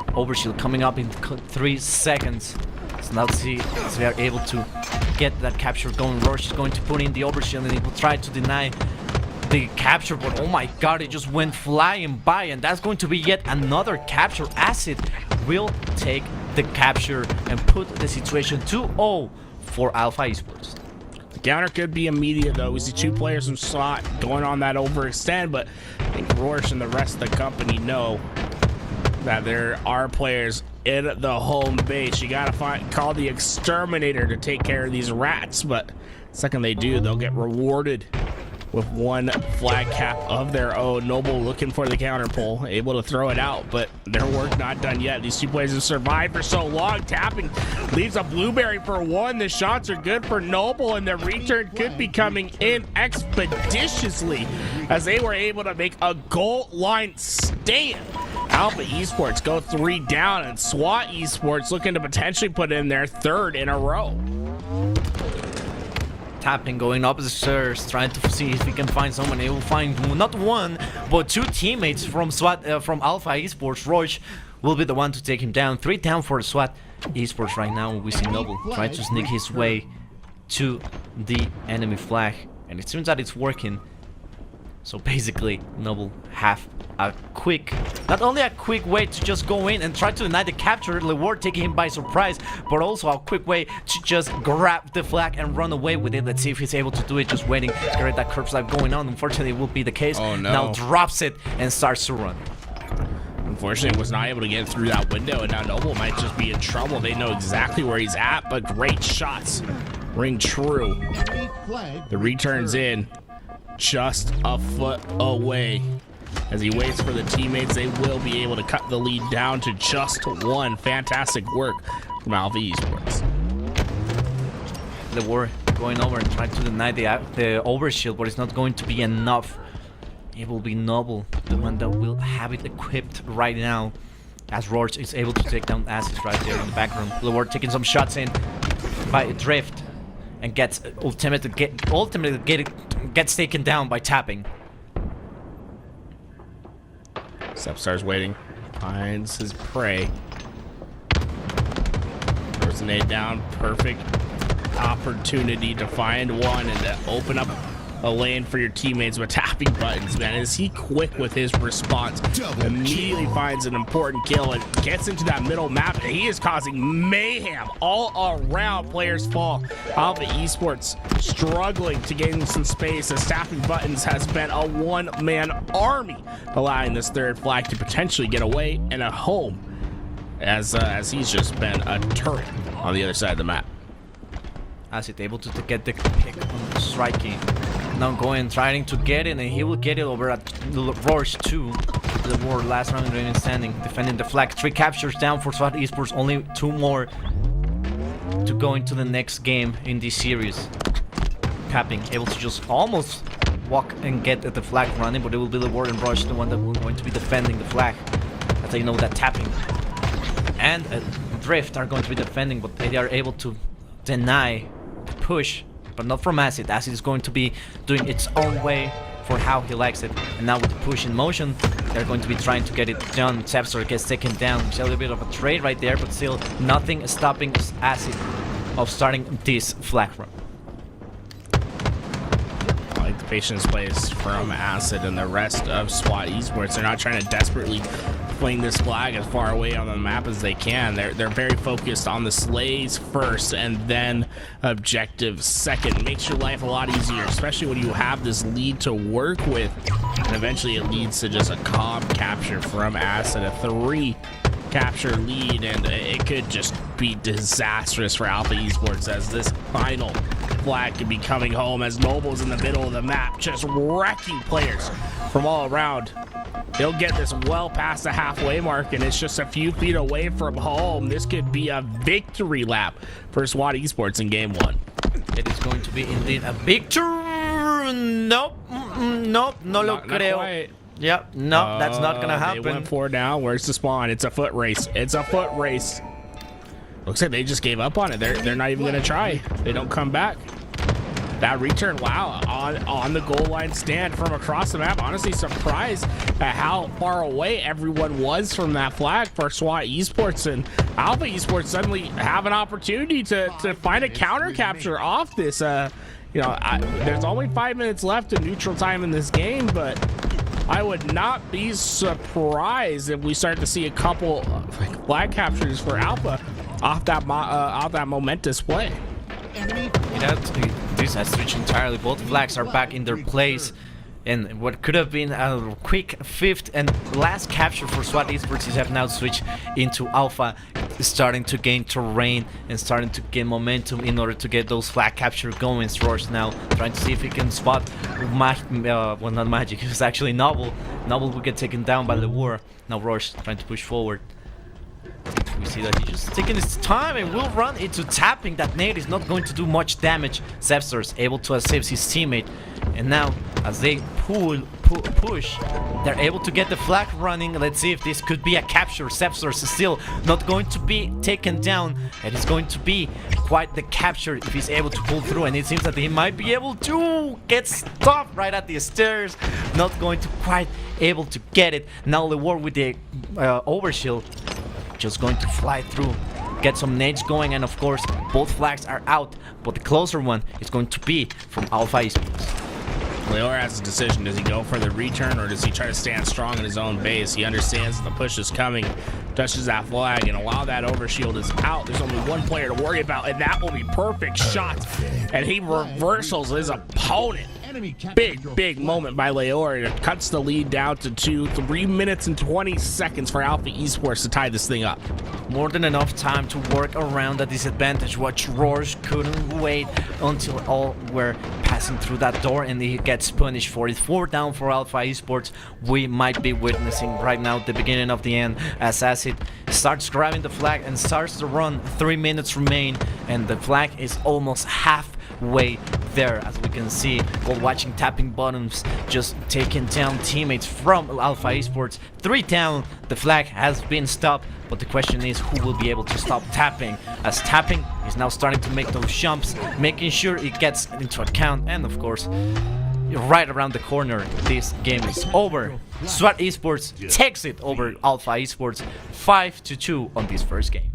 Overshield coming up in 3 seconds. So now see if they are able to get that capture going. Roche is going to put in the overshield and he will try to deny the capture, but oh my god, it just went flying by, and that's going to be yet another capture. Acid will take the capture and put the situation 2-0 for Alpha Esports. The counter could be immediate though. We see 2 players from SWAT going on that overextend, but I think Roche and the rest of the company know that there are players in the home base. You gotta call the exterminator to take care of these rats, but the second they do, they'll get rewarded with 1 flag cap of their own. Noble looking for the counter pull, able to throw it out, but their work not done yet. These 2 players have survived for so long. Tapping leaves a blueberry for 1. The shots are good for Noble, and the return could be coming in expeditiously as they were able to make a goal line stand. Alpha Esports go 3 down, and SWAT Esports looking to potentially put in their 3rd in a row. Tapping going up the stairs, trying to see if he can find someone. He will find not 1, but 2 teammates from SWAT, from Alpha Esports. Roche will be the one to take him down. 3 down for SWAT Esports right now. We see Noble try to sneak his way to the enemy flag, and it seems that it's working. So basically, Noble have a quick, not only a quick way to just go in and try to deny the capture, Leward taking him by surprise, but also a quick way to just grab the flag and run away with it. Let's see if he's able to do it, just waiting to get that curve slide going on. Unfortunately, it will be the case. Oh, no. Now drops it and starts to run. Unfortunately, was not able to get through that window, and now Noble might just be in trouble. They know exactly where he's at, but great shots ring true. The return's in, just a foot away. As he waits for the teammates, they will be able to cut the lead down to just 1. Fantastic work from Alpha Esports. The war going over and trying to deny the overshield, but it's not going to be enough. It will be Noble, the one that will have it equipped right now, as Roach is able to take down Acid right there in the back room. The war taking some shots in by Drift and gets gets taken down by Tapping. Sepstar's waiting, finds his prey. Throws a nade down, perfect opportunity to find one and to open up a lane for your teammates with tapping buttons, man. Is he quick with his response? Immediately finds an important kill and gets into that middle map, and he is causing mayhem all around. Players fall. Alpha Esports struggling to gain some space as tapping buttons has been a 1-man army, allowing this 3rd flag to potentially get away and a home as he's just been a turret on the other side of the map. Acid able to get the pick on striking. now going, trying to get it, and he will get it over at Roche 2. The war last round remaining standing, defending the flag. 3 captures down for SWAT Esports, only 2 more to go into the next game in this series. Capping, able to just almost walk and get the flag running, but it will be the War and Rush, the one that will going to be defending the flag. As they know that Tapping and Drift are going to be defending, but they are able to deny the push, but not from Acid. Acid is going to be doing its own way for how he likes it, and now with the push in motion, they're going to be trying to get it done. Sepsor gets taken down. It's a little bit of a trade right there, but still nothing stopping Acid of starting this flag run. I like the patience plays from Acid and the rest of SWAT Esports. They're not trying to desperately fling this flag as far away on the map as they can. They're very focused on the slays first and then objective second. Makes your life a lot easier, especially when you have this lead to work with. And eventually it leads to just a calm capture from Acid, a 3 capture lead, and it could just be disastrous for Alpha Esports as this final flag could be coming home as Noble's in the middle of the map just wrecking players from all around. He'll get this well past the halfway mark, and it's just a few feet away from home. This could be a victory lap for SWAT Esports in game 1. It is going to be indeed a victory. Nope, nope, no lo creo. Yep, no, that's not gonna happen. They went 4 down. Where's the spawn? It's a foot race. It's a foot race. Looks like they just gave up on it. They're not even gonna try. They don't come back. That return, wow, on the goal line stand from across the map. Honestly surprised at how far away everyone was from that flag for SWAT Esports, and Alpha Esports suddenly have an opportunity to find a counter capture off this. There's only 5 minutes left in neutral time in this game, but I would not be surprised if we start to see a couple flag captures for Alpha off that momentous play. This has switched entirely. Both flags are back in their place, and what could have been a quick 5th and last capture for SWAT Esports have now switched into Alpha, starting to gain terrain and starting to gain momentum in order to get those flag capture going. Roche now trying to see if he can spot well, not Magic, it was actually Noble. Noble will get taken down by the war. Now Roche trying to push forward. We see that he's just taking his time and will run into Tapping. That nade is not going to do much damage. Zepsor is able to assist his teammate, and now as they push, they're able to get the flag running. Let's see if this could be a capture. Zepsor is still not going to be taken down, and it's going to be quite the capture if he's able to pull through, and it seems that he might be able to get stopped right at the stairs. Not going to quite able to get it. Now the war with the overshield just going to fly through, get some nades going, and of course both flags are out, but the closer one is going to be from Alpha Esports. Leor has a decision. Does he go for the return, or does he try to stand strong in his own base? He understands the push is coming, touches that flag, and while that overshield is out, there's only one player to worry about, and that will be perfect shot. And he reversals his opponent. Big moment by Leor. It cuts the lead down to 2. 3 minutes and 20 seconds for Alpha Esports to tie this thing up. More than enough time to work around the disadvantage, which Roche couldn't wait until all were passing through that door, and he gets punished for it. 4 down for Alpha Esports. We might be witnessing right now the beginning of the end as Acid starts grabbing the flag and starts to run. 3 minutes remain, and the flag is almost halfway there, as we can see while watching Tapping Bottoms just taking down teammates from Alpha Esports. 3 down, the flag has been stopped, but the question is who will be able to stop Tapping, as Tapping is now starting to make those jumps, making sure it gets into account, and of course right around the corner this game is over. SWAT Esports takes it over Alpha Esports 5-2 on this first game.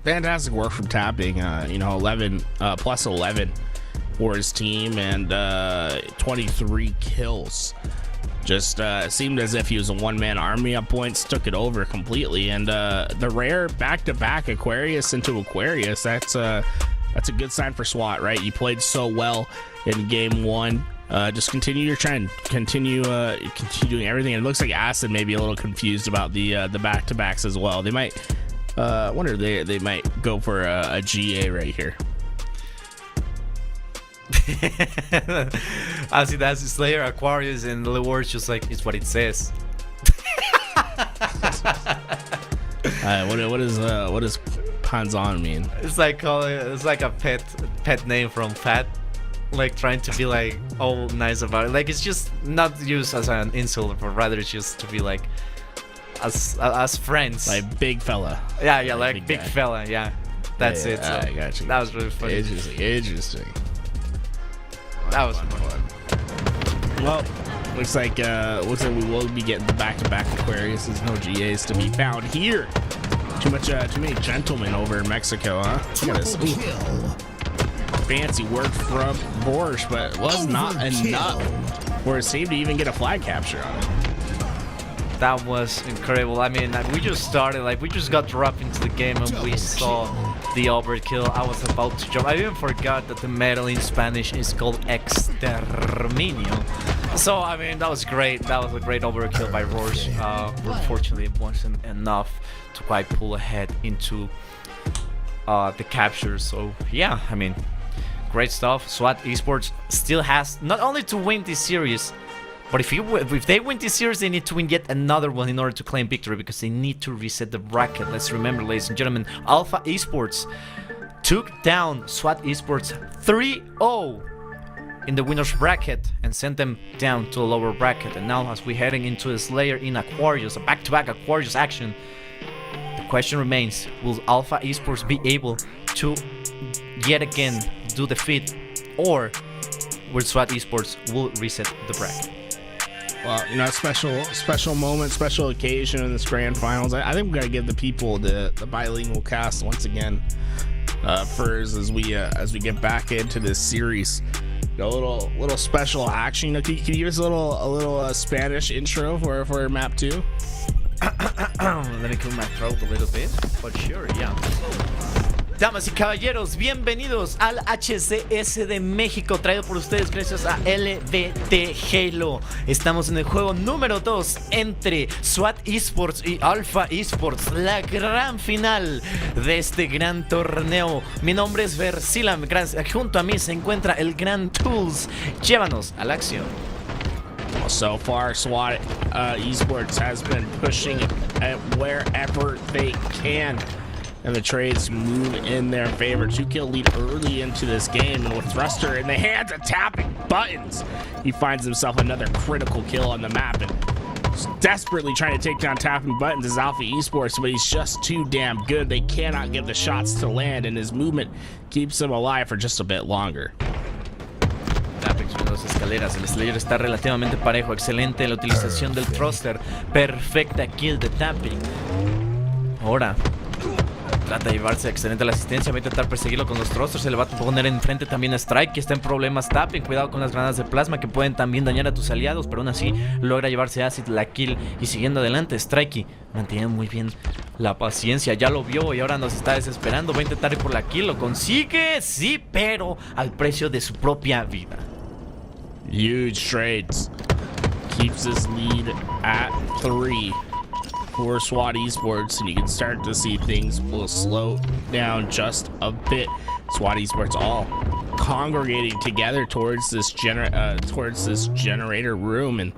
Fantastic work from Tapping. 11 plus 11 for his team, and 23 kills. Just seemed as if he was a one-man army at points, took it over completely, and the rare back-to-back Aquarius into Aquarius, that's a good sign for SWAT, right? You played so well in game 1. Just continue your trend, continue doing everything. And it looks like Acid may be a little confused about the back-to-backs as well. They might wonder they might go for a GA right here. As it has Slayer, Aquarius, and the word's just like, it's what it says. What does Panzan mean? It's like a pet name from Fat, like trying to be like all nice about it. Like it's just not used as an insult, but rather it's just to be like as friends. Like big fella. Yeah, like big fella. Yeah, that's it. So I got you. That was really funny. Interesting. That was fun. Well, looks like we will be getting the back-to-back Aquarius. There's no GAs to be found here. Too many gentlemen over in Mexico, huh? Look at this. Fancy work from Borsch, but it was not enough for his team to even get a flag capture on it. That was incredible. I mean, we just started, like, we just got dropped into the game and we saw the overkill. I was about to jump. I even forgot that the medal in Spanish is called Exterminio. So, I mean, that was great. That was a great overkill by Roche. Unfortunately, it wasn't enough to quite pull ahead into the capture. So, yeah, I mean, great stuff. SWAT Esports still has not only to win this series, but if they win this series, they need to win yet another one in order to claim victory, because they need to reset the bracket. Let's remember, ladies and gentlemen, Alpha Esports took down SWAT Esports 3-0 in the winners bracket and sent them down to a lower bracket. And now, as we're heading into a Slayer in Aquarius, a back-to-back Aquarius action, the question remains, will Alpha Esports be able to yet again do the feat, or will SWAT Esports will reset the bracket? Well, you know, special moment, special occasion in this grand finals. I think we gotta give the people the bilingual cast once again, first as we get back into this series. A little special action. You know, can you give us a little Spanish intro for map 2? Let me clear my throat a little bit, but sure, yeah. Damas y caballeros, bienvenidos al HCS de México, traído por ustedes gracias a LVT Halo. Estamos en el juego número 2 entre SWAT Esports y Alpha Esports, la gran final de este gran torneo. Mi nombre es Versilam, junto a mí se encuentra el gran Toolez. Llévanos a la acción. So far, SWAT Esports has been pushing it wherever they can, and the trades move in their favor. 2-kill lead early into this game, and with Thruster in the hands of tapping buttons, he finds himself another critical kill on the map, and desperately trying to take down tapping buttons is Alpha Esports, but he's just too damn good. They cannot get the shots to land, and his movement keeps him alive for just a bit longer. Tapping sobre las escaleras, el Slayer está relativamente parejo, excelente la utilización del thruster, perfecta kill de tapping. Ahora trata de llevarse excelente la asistencia, va a intentar perseguirlo con los thrusters, se le va a poner enfrente también a Strike, que está en problemas tapping, cuidado con las granadas de plasma que pueden también dañar a tus aliados, pero aún así logra llevarse Acid la kill y siguiendo adelante, Strikey mantiene muy bien la paciencia, ya lo vio y ahora nos está desesperando, va a intentar ir por la kill, lo consigue, sí, pero al precio de su propia vida. Huge trades. Keeps his lead at 3 for SWAT Esports, and you can start to see things will slow down just a bit. SWAT Esports all congregating together towards this generator room, and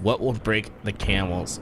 what will break the camels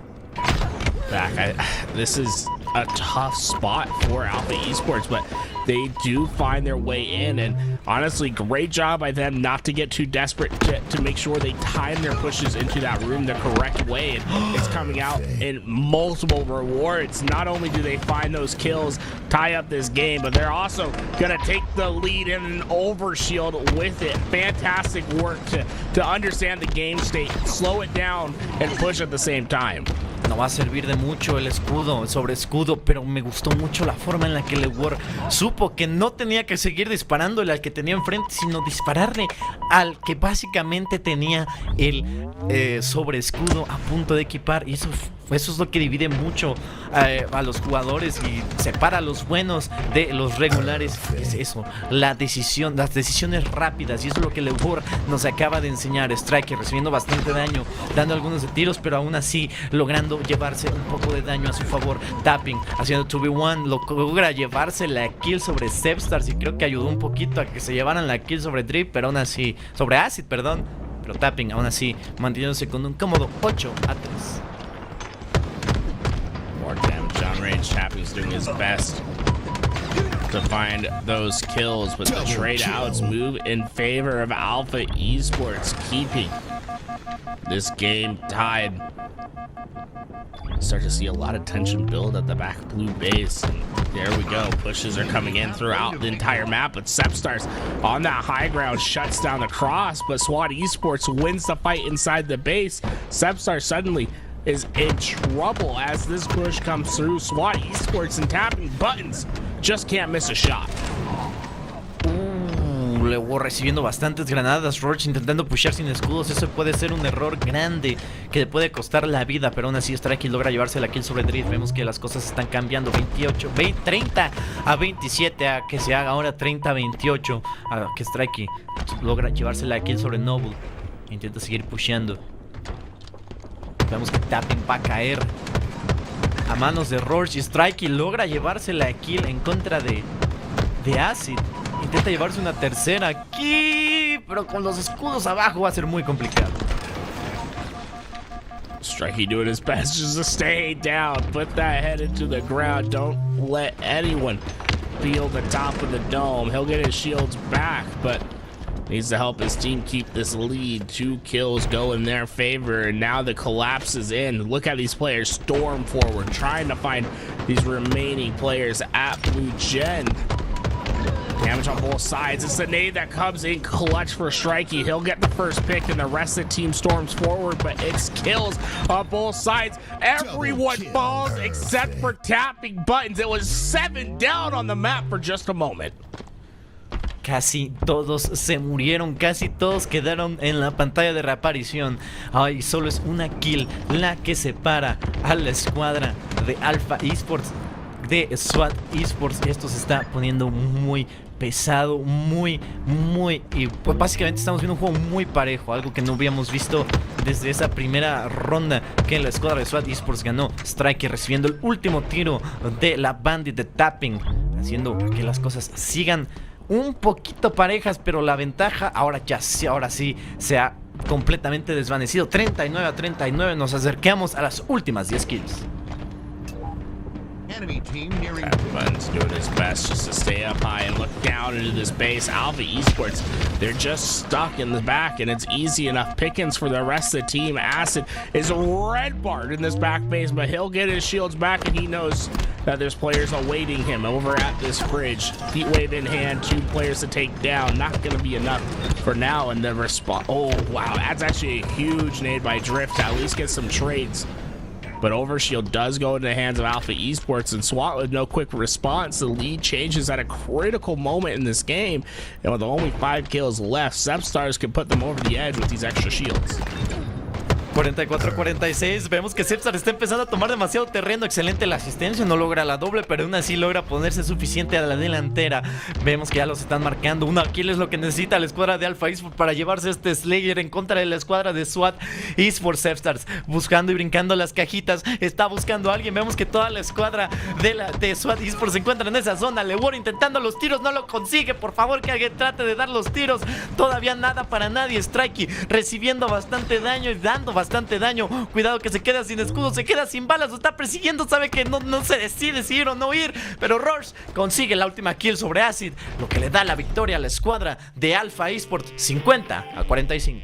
back? This is a tough spot for Alpha Esports, but they do find their way in, and honestly, great job by them not to get too desperate to make sure they time their pushes into that room the correct way, and it's coming out in multiple rewards. Not only do they find those kills, tie up this game, but they're also gonna take the lead in an overshield with it. Fantastic work to understand the game state, slow it down, and push at the same time. No va a servir de mucho el escudo, el sobre escudo, pero me gustó mucho la forma en la que LeWar supo que no tenía que seguir disparándole al que tenía enfrente, sino dispararle al que básicamente tenía el sobre escudo a punto de equipar, y eso eso es lo que divide mucho a los jugadores y separa a los buenos de los regulares. Es eso, las decisiones rápidas, y eso es lo que LeBron nos acaba de enseñar. Striker recibiendo bastante daño, dando algunos de tiros, pero aún así logrando llevarse un poco de daño a su favor. Tapping, haciendo 2v1, logra llevarse la kill sobre Zepstars, y creo que ayudó un poquito a que se llevaran la kill sobre Drip, pero aún así, sobre Acid, perdón. Pero Tapping, aún así, manteniéndose con un cómodo 8-3. More damage on range. Tapping's doing his best to find those kills, but the trade outs move in favor of Alpha Esports, keeping this game tied. Start to see a lot of tension build at the back blue base. And there we go. Pushes are coming in throughout the entire map, but Sepstars on that high ground shuts down the cross, but SWAT Esports wins the fight inside the base. Sepstars suddenly is in trouble as this push comes through. SWAT Esports and Tapping buttons just can't miss a shot. Luego recibiendo bastantes granadas. Roach intentando pushear sin escudos. Eso puede ser un error grande que le puede costar la vida, pero aún así Strike logra llevarse la kill sobre Drift. Vemos que las cosas están cambiando. 30 a 27 a que se haga ahora 30 a 28 a que Strike logra llevarse la kill sobre Noble. Intenta seguir pusheando. Vemos que Tapping va a caer a manos de Roach, y Strike logra llevarse la kill en contra de Acid. Intenta llevarse una tercera aquí, pero con los escudos abajo va a ser muy complicado. Strikey doing his best just to stay down. Put that head into the ground. Don't let anyone feel the top of the dome. He'll get his shields back, but needs to help his team keep this lead. 2 kills go in their favor, and now the collapse is in. Look at these players storm forward, trying to find these remaining players at Blue Gen. Damage on both sides. It's the nade that comes in clutch for Strikey. He'll get the first pick, and the rest of the team storms forward, but it's kills on both sides. Everyone falls except for Tapping buttons. It was 7 down on the map for just a moment. Casi todos se murieron, casi todos quedaron en la pantalla de reaparición. Ay, solo es una kill la que separa a la escuadra de Alpha Esports de SWAT Esports. Esto se está poniendo muy pesado, muy y pues básicamente estamos viendo un juego muy parejo, algo que no habíamos visto desde esa primera ronda que la escuadra de SWAT Esports ganó. Strike recibiendo el último tiro de la Bandit de Tapping, haciendo que las cosas sigan un poquito parejas, pero la ventaja ahora sí se ha completamente desvanecido. 39 a 39, nos acercamos a las últimas 10 kills. Buttons doing his best just to stay up high and look down into this base. Alpha Esports, they're just stuck in the back, and it's easy enough pickings for the rest of the team. Acid is red barred in this back base, but he'll get his shields back, and he knows that there's players awaiting him over at this fridge. Heat wave in hand, 2 players to take down. Not going to be enough for now, and the response. Oh, wow, that's actually a huge nade by Drift to at least get some trades. But Overshield does go into the hands of Alpha Esports, and SWAT with no quick response. The lead changes at a critical moment in this game, and with only 5 kills left, Sepstars can put them over the edge with these extra shields. 44-46, vemos que Sepstar está empezando a tomar demasiado terreno. Excelente la asistencia, no logra la doble, pero aún así logra ponerse suficiente a la delantera. Vemos que ya los están marcando. Una kill es lo que necesita la escuadra de Alpha Esports para llevarse este Slayer en contra de la escuadra de SWAT Esports. Sepstars buscando y brincando las cajitas, está buscando a alguien. Vemos que toda la escuadra de SWAT Esports se encuentra en esa zona. LeWar intentando los tiros, no lo consigue. Por favor, que alguien trate de dar los tiros. Todavía nada para nadie. Strikey recibiendo bastante daño y dando bastante daño. Cuidado que se queda sin escudo, se queda sin balas, lo está persiguiendo, sabe que no se decide si ir o no ir, pero Rush consigue la última kill sobre Acid, lo que le da la victoria a la escuadra de Alpha Esports 50-45.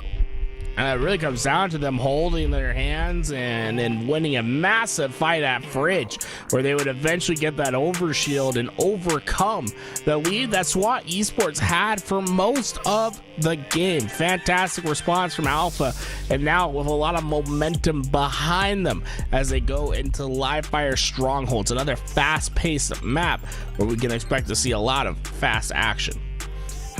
And it really comes down to them holding their hands and then winning a massive fight at Fridge, where they would eventually get that overshield and overcome the lead that SWAT Esports had for most of the game. Fantastic response from Alpha, and now with a lot of momentum behind them as they go into Live Fire Strongholds, another fast-paced map where we can expect to see a lot of fast action.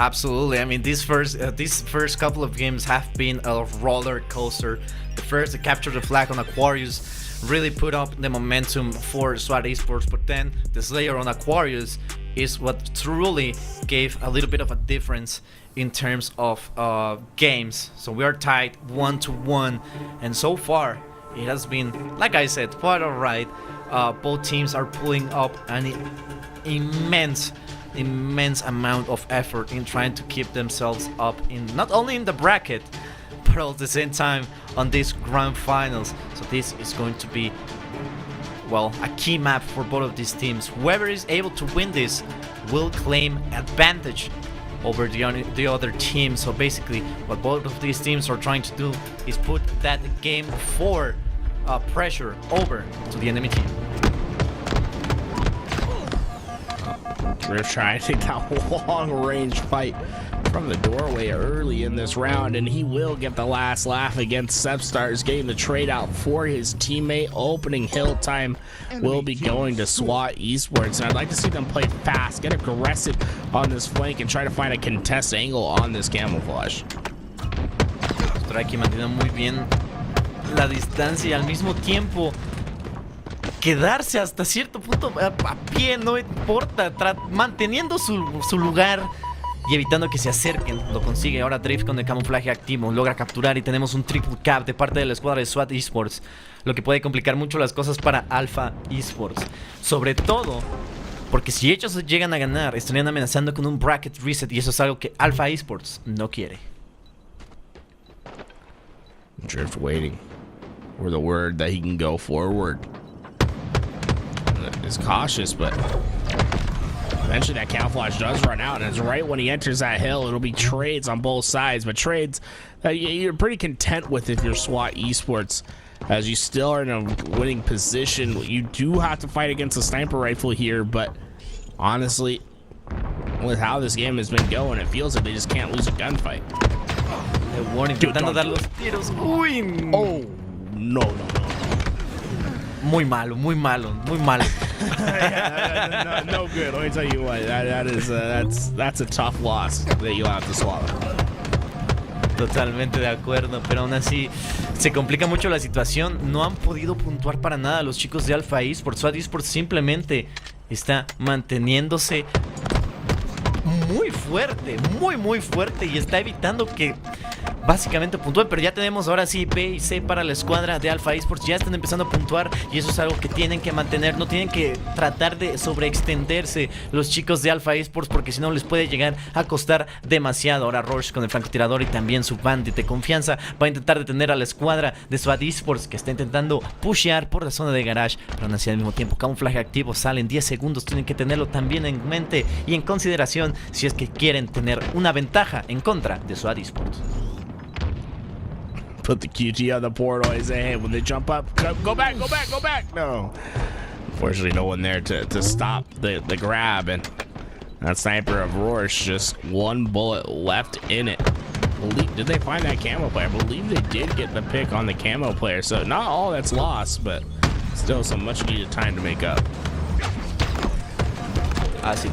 Absolutely. I mean, these first couple of games have been a roller coaster. The first, the capture the flag on Aquarius, really put up the momentum for SWAT Esports, but then the Slayer on Aquarius is what truly gave a little bit of a difference in terms of games. So we are tied 1-1, and so far it has been, like I said, quite alright. Both teams are pulling up an immense amount of effort in trying to keep themselves up in not only in the bracket, but at the same time on these grand finals. So this is going to be, well, a key map for both of these teams. Whoever is able to win this will claim advantage over the other team. So basically what both of these teams are trying to do is put that game 4 pressure over to the enemy team. We're trying to take that long-range fight from the doorway early in this round, and he will get the last laugh against Sepstars, getting the trade out for his teammate. Opening hill time will be going to SWAT Esports, and I'd like to see them play fast, get aggressive on this flank, and try to find a contest angle on this camouflage. Strike mantiene muy bien la distancia y al mismo tiempo quedarse hasta cierto punto a pie, no importa, manteniendo su lugar y evitando que se acerquen. Lo consigue ahora Drift con el camuflaje activo, logra capturar y tenemos un triple cap de parte de la escuadra de SWAT Esports, lo que puede complicar mucho las cosas para Alpha Esports, sobre todo porque si ellos llegan a ganar estarían amenazando con un bracket reset, y eso es algo que Alpha Esports no quiere. Drift waiting for the word that he can go forward. Is cautious, but eventually that camouflage does run out, and it's right when he enters that hill. It'll be trades on both sides, but trades you're pretty content with if you're SWAT Esports, as you still are in a winning position. You do have to fight against a sniper rifle here, but honestly, with how this game has been going, it feels like they just can't lose a gunfight. Intentando dar los tiros. Uy. Oh, no. Muy malo, muy malo, muy malo. No good. Let me tell you what, that's a tough loss that you'll have to swallow. Totalmente de acuerdo, pero aún así se complica mucho la situación. No han podido puntuar para nada los chicos de Alpha Esports. SWAT Esports simplemente está manteniéndose muy fuerte, muy fuerte, y está evitando que básicamente puntúen. Pero ya tenemos ahora sí B y C para la escuadra de Alpha Esports. Ya están empezando a puntuar, y eso es algo que tienen que mantener. No tienen que tratar de sobreextenderse los chicos de Alpha Esports, porque si no les puede llegar a costar demasiado. Ahora Roche con el francotirador y también su bandit de confianza va a intentar detener a la escuadra de SWAT Esports, que está intentando pushear por la zona de garage, pero aún así al mismo tiempo camuflaje activo sale en 10 segundos. Tienen que tenerlo también en mente y en consideración si es que quieren tener una ventaja en contra de SWAT Esports. Put the QT on the portal and say, hey, when they jump up, go back. No. Unfortunately, no one there to stop the grab, and that sniper of Roche, just one bullet left in it. Did they find that camo player? I believe they did get the pick on the camo player, so not all that's lost, but still some much needed time to make up. Así.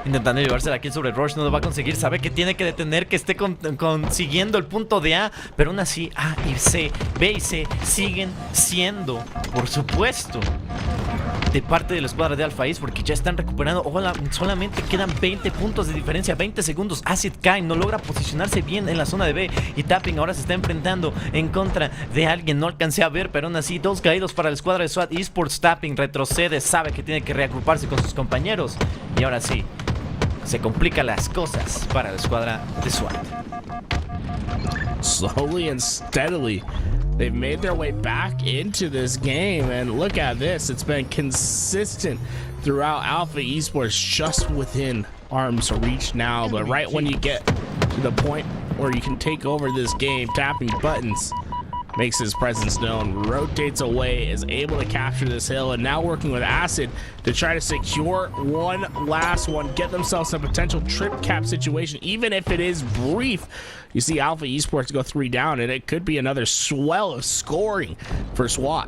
Intentando llevarse la kill sobre Roche, no lo va a conseguir. Sabe que tiene que detener que esté consiguiendo el punto de A, pero aún así A y C, B y C siguen siendo, por supuesto, de parte de la escuadra de Alpha East, porque ya están recuperando. Ojalá, solamente quedan 20 puntos de diferencia, 20 segundos. Acid cae, no logra posicionarse bien en la zona de B, y Tapping ahora se está enfrentando en contra de alguien. No alcancé a ver, pero aún así 2 caídos para la escuadra de SWAT Esports. Tapping retrocede, sabe que tiene que reagruparse con sus compañeros, y ahora sí se complican las cosas para la escuadra de SWAT. Slowly and steadily, they've made their way back into this game, and look at this. It's been consistent throughout Alpha Esports, just within arm's reach now, but right when you get to the point where you can take over this game, Tapping buttons makes his presence known, rotates away, is able to capture this hill, and now working with Acid to try to secure one last one, get themselves a potential trip cap situation, even if it is brief. You see Alpha Esports go 3 down, and it could be another swell of scoring for SWAT.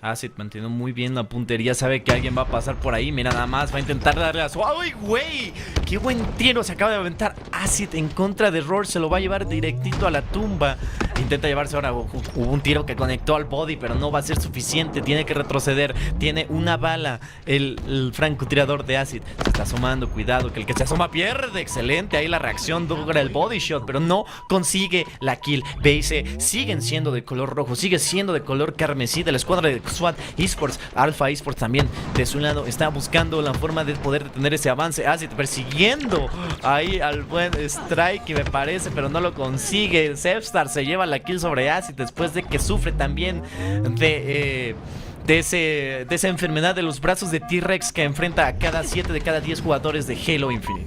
Acid mantiene muy bien la puntería, sabe que alguien va a pasar por ahí. Mira, nada más va a intentar darle a SWAT. ¡Ay, güey! ¡Qué buen tiro se acaba de aventar Acid en contra de Roar! Se lo va a llevar directito a la tumba. intenta llevarse ahora. Hubo un tiro que conectó al body, pero no va a ser suficiente. Tiene que retroceder. Tiene una bala el francotirador de Acid. Se está asomando, cuidado, que el que se asoma pierde. Excelente, ahí la reacción logra el body shot, pero no consigue la kill. B y C siguen siendo de color rojo, sigue siendo de color carmesí de la escuadra de SWAT Esports. Alpha Esports también de su lado está buscando la forma de poder detener ese avance. Acid persiguiendo ahí al buen Strike, me parece, pero no lo consigue. Zepstar se lleva la kill sobre Acid después de que sufre también de esa enfermedad de los brazos de T-Rex que enfrenta a cada 7 de cada 10 jugadores de Halo Infinite.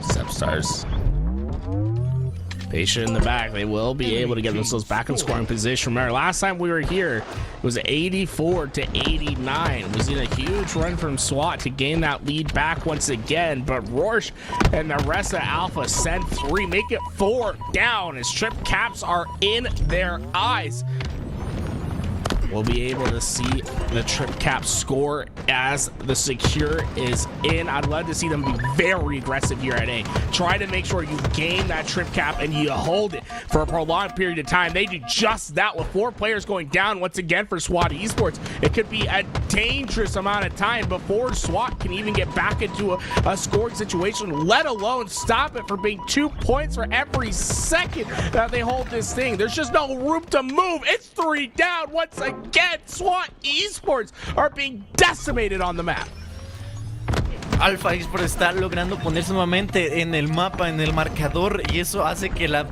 Zepstars patient in the back. They will be able to get themselves back in scoring position. Remember, last time we were here, it was 84-89. We've seen a huge run from SWAT to gain that lead back once again. But Rorsch and the rest of Alpha send 3, make it 4 down as trip caps are in their eyes. We'll be able to see the trip cap score as the secure is in. I'd love to see them be very aggressive here at A. Try to make sure you gain that trip cap and you hold it for a prolonged period of time. They do just that with 4 players going down once again for SWAT Esports. It could be a dangerous amount of time before SWAT can even get back into a scoring situation, let alone stop it from being 2 points for every second that they hold this thing. There's just no room to move. It's 3 down once again. SWAT Esports are being decimated on the map. Alpha Esports está logrando ponerse nuevamente en el mapa, en el marcador, y eso hace que la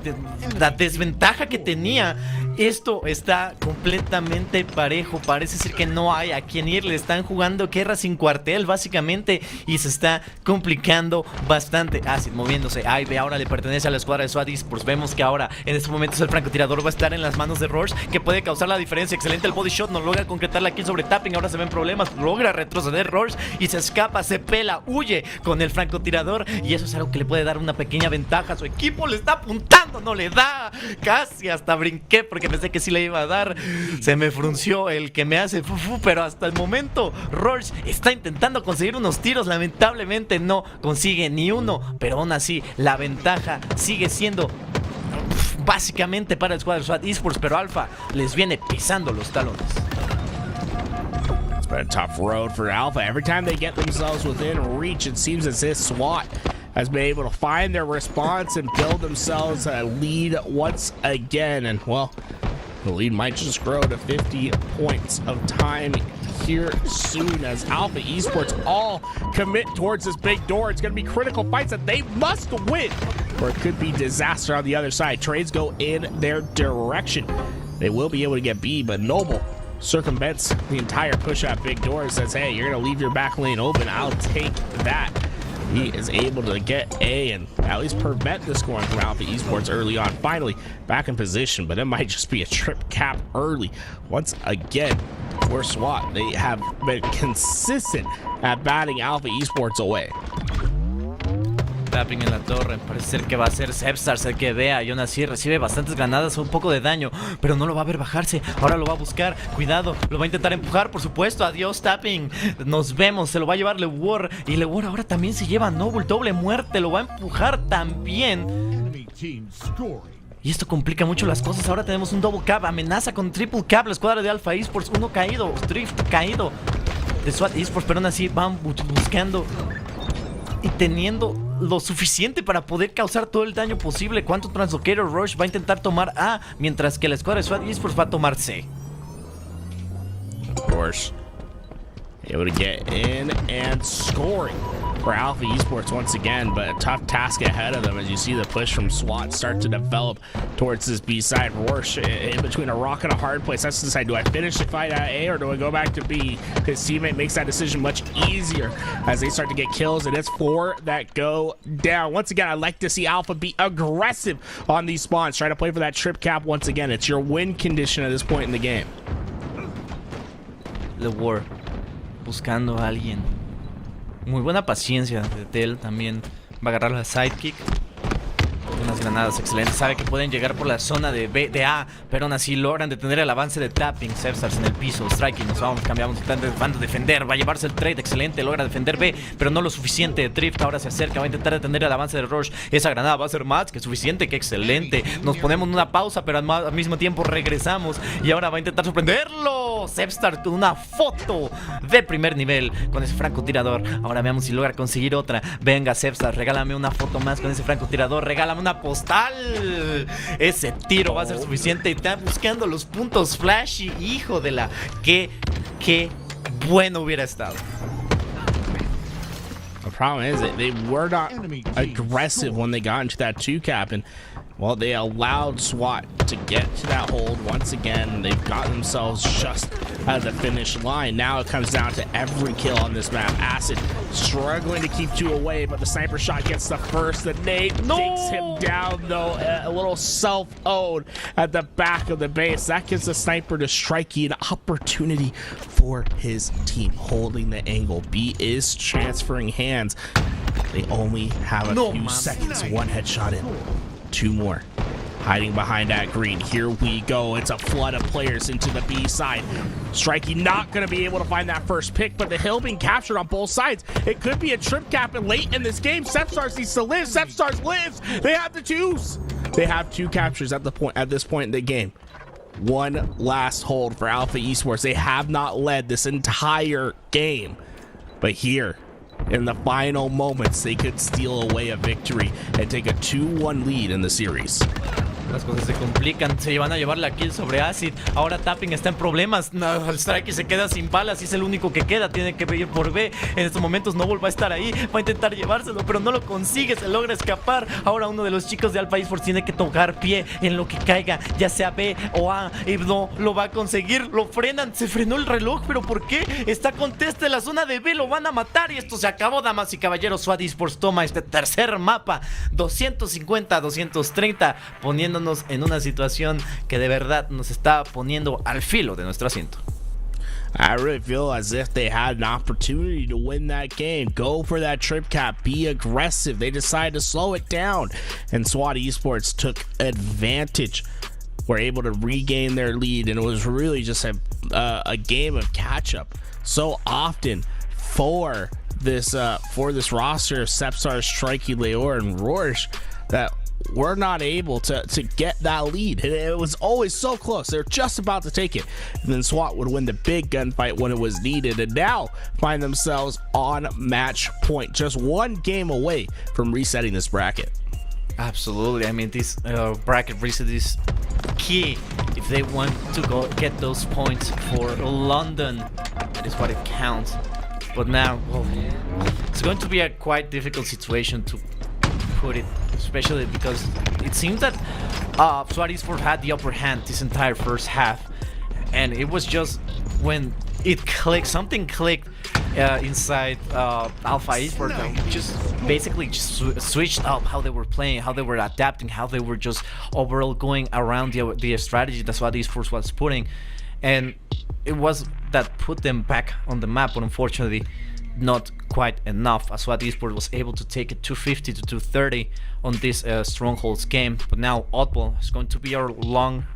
desventaja que tenía, esto está completamente parejo. Parece ser que no hay a quien ir. Le están jugando guerra sin cuartel básicamente y se está complicando bastante. Acid moviéndose A y B, ahora le pertenece a la escuadra de SWAT Esports. Vemos que ahora en estos momentos el francotirador va a estar en las manos de Roche, que puede causar la diferencia. Excelente el body shot, no logra concretar la kill sobre Tapping. Ahora se ven problemas, logra retroceder Roche y se escapa, se pela, huye con el francotirador, y eso es algo que le puede dar una pequeña ventaja a su equipo. Le está apuntando, no le da. Casi hasta brinqué porque pensé que sí le iba a dar. Se me frunció el que me hace fufu, pero hasta el momento Roche está intentando conseguir unos tiros. Lamentablemente no consigue ni uno, pero aún así la ventaja sigue siendo básicamente para el squad de SWAT Esports, pero Alpha les viene pisando los talones. It's been a tough road for Alpha. Every time they get themselves within reach, it seems as if SWAT has been able to find their response and build themselves a lead once again. And, well, the lead might just grow to 50 points of time here soon as Alpha Esports all commit towards this big door. It's going to be critical fights that they must win, or it could be disaster on the other side. Trades go in their direction. They will be able to get B, but Noble circumvents the entire push at big door and says, hey, you're going to leave your back lane open. I'll take that. He is able to get A and at least prevent the scoring from Alpha Esports early on. Finally back in position, but it might just be a trip cap early. Once again, for SWAT, they have been consistent at batting Alpha Esports away. Tapping en la torre, parece ser que va a ser Zepstars el que vea. Y aún así recibe bastantes granadas, un poco de daño, pero no lo va a ver bajarse. Ahora lo va a buscar, cuidado, lo va a intentar empujar, por supuesto. Adiós Tapping, nos vemos, se lo va a llevar LeWar. Y LeWar ahora también se lleva a Noble, doble muerte, lo va a empujar también. Y esto complica mucho las cosas. Ahora tenemos un double cap, amenaza con triple cap la escuadra de Alpha Esports. Uno caído, Drift caído de SWAT Esports, pero aún así van buscando y teniendo lo suficiente para poder causar todo el daño posible. Quantum Translocator Rush va a intentar tomar A, mientras que la escuadra de SWAT Esports va a tomar C. Of course, able to get in and scoring for Alpha Esports once again, but a tough task ahead of them as you see the push from SWAT start to develop towards this B side. Rorsch in between a rock and a hard place. Has to decide, do I finish the fight at A or do I go back to B? His teammate makes that decision much easier as they start to get kills, and it's 4 that go down. Once again, I'd like to see Alpha be aggressive on these spawns. Try to play for that trip cap once again. It's your win condition at this point in the game. LeWar buscando a alguien. Muy buena paciencia de Tel, también va a agarrar la sidekick. Una Unas granadas excelentes. Sabe que pueden llegar por la zona de B, de A, pero aún así logran detener el avance de Tapping. Sevstars en el piso. Striking, nos vamos, cambiamos. Van a defender. Va a llevarse el trade. Excelente. Logra defender B, pero no lo suficiente. Drift ahora se acerca. Va a intentar detener el avance de Rush. Esa granada va a ser más que suficiente. Que excelente. Nos ponemos en una pausa, pero al mismo tiempo regresamos. Y ahora va a intentar sorprenderlo. Sevstar con una foto de primer nivel con ese francotirador. Ahora veamos si logra conseguir otra. Venga, Sevstar, regálame una foto más con ese francotirador. Regálame una postal. Ese tiro va a ser suficiente. Y está buscando los puntos flashy. Hijo de la... Qué bueno hubiera estado. The problem is that they were not aggressive when they got into that 2-cap, and well, they allowed SWAT to get to that hold once again. They've gotten themselves just at the finish line. Now it comes down to every kill on this map. Acid struggling to keep 2 away, but the sniper shot gets the first. The nade takes him down, though. A little self-owned at the back of the base. That gives the sniper to Strikey an opportunity for his team, holding the angle. B is transferring hands. They only have a few seconds. 1 headshot in. 2 more hiding behind that green. Here we go. It's a flood of players into the B side. Strikey not going to be able to find that first pick, but the hill being captured on both sides. It could be a trip cap and late in this game. Sevstars needs to live. Sevstars lives. They have to choose. They have 2 captures at this point in the game. 1 last hold for Alpha Esports. They have not led this entire game, but here in the final moments, they could steal away a victory and take a 2-1 lead in the series. Las cosas se complican, se van a llevar la kill sobre Acid. Ahora Tapping está en problemas. No, el Strike se queda sin balas y es el único que queda. Tiene que ir por B. En estos momentos Noble va a estar ahí. Va a intentar llevárselo, pero no lo consigue. Se logra escapar. Ahora uno de los chicos de Alpha Esports tiene que tocar pie en lo que caiga, ya sea B o A. Y no lo va a conseguir. Lo frenan. Se frenó el reloj, pero ¿por qué? Está contesta en la zona de B. Lo van a matar y esto se acabó, damas y caballeros. SWAT Esports toma este tercer mapa. 250-230, poniéndonos en una situación que de verdad nos está poniendo al filo de nuestro asiento. I really feel as if they had an opportunity to win that game. Go for that trip cap. Be aggressive. They decided to slow it down, and SWAT Esports took advantage. Were able to regain their lead, and it was really just a game of catch up. So often for this roster of Sevstars, Strikey, Leor, and Rorsch that we're not able to get that lead. It was always so close. They're just about to take it, and then SWAT would win the big gunfight when it was needed, and now find themselves on match point, just 1 game away from resetting this bracket. Absolutely. I mean, this bracket reset is key if they want to go get those points for London. That is what it counts. But now, well, it's going to be a quite difficult situation to put it, especially because it seems that SWAT Esports had the upper hand this entire first half, and it was just when it clicked, something clicked inside Alpha Esports, just basically switched up how they were playing, how they were adapting, how they were just overall going around the strategy that SWAT Esports was putting, and it was that put them back on the map, but unfortunately not quite enough, as SWAT Esports was able to take it 250 to 230 on this Strongholds game. But now Oddball is going to be our long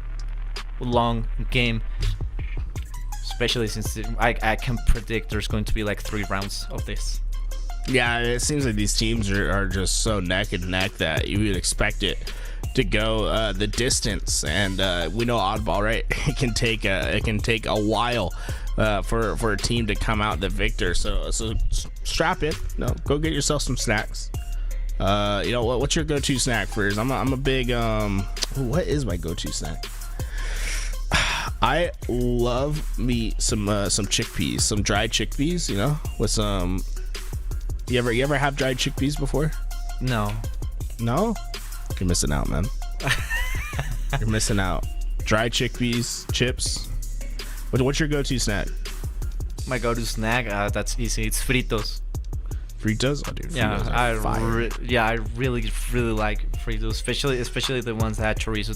game, especially since I can predict there's going to be like 3 rounds of this. Yeah, it seems like these teams are just so neck and neck that you would expect it to go the distance, and we know Oddball, right? It can take a while for a team to come out the victor. So strap in, go get yourself some snacks. What's your go-to snack, Frears? I'm a big what is my go-to snack? I love me some chickpeas, some dried chickpeas, with some. You ever have dried chickpeas before? No. You're missing out, man. You're missing out. Dried chickpeas, chips. What's your go-to snack? My go-to snack, that's easy. It's fritos. Fritos? Oh, dude, yeah, Fritos I really like fritos, especially the ones that have chorizo.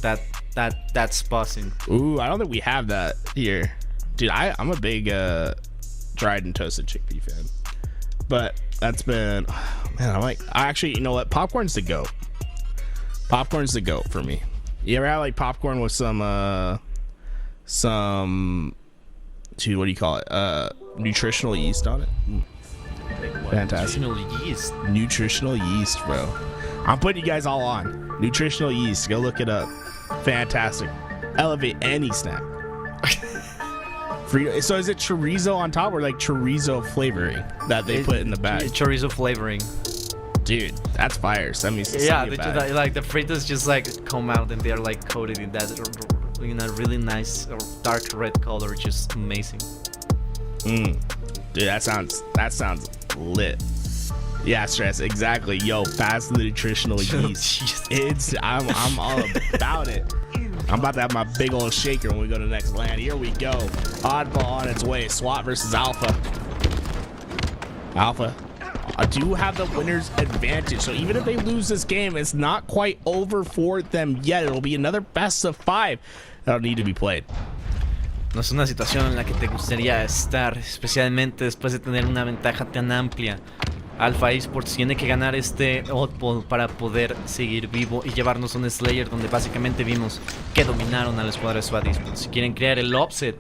That's buzzing. Ooh, I don't think we have that here, dude. I'm a big dried and toasted chickpea fan, but that's been, man. I actually, you know what? Popcorn's the goat. Popcorn's the GOAT for me. You ever have like popcorn with some dude, what do you call it? Nutritional yeast on it? Fantastic. Nutritional yeast, bro. I'm putting you guys all on. Nutritional yeast. Go look it up. Fantastic. Elevate any snack. So is it chorizo on top or like chorizo flavoring that they put in the bag? Chorizo flavoring. Dude, that's fire. Send me Yeah, they do that. Like the fritters just like come out and they're like coated in that really nice dark red color. Just amazing. Dude, that sounds lit. Yeah, Stress, exactly. Yo, fast the nutritional yeast. I'm all about it. I'm about to have my big old shaker when we go to the next land. Here we go. Oddball on its way. SWAT versus Alpha. Alpha do have the winner's advantage. So even if they lose this game, it's not quite over for them yet. It'll be another best of 5 that'll need to be played. No es una situación en la que te gustaría estar, especialmente después de tener una ventaja tan amplia. Alpha Esports tiene que ganar este oddball para poder seguir vivo y llevarnos un Slayer donde básicamente vimos que dominaron a la escuadra de SWAT Esports. Si quieren crear el upset,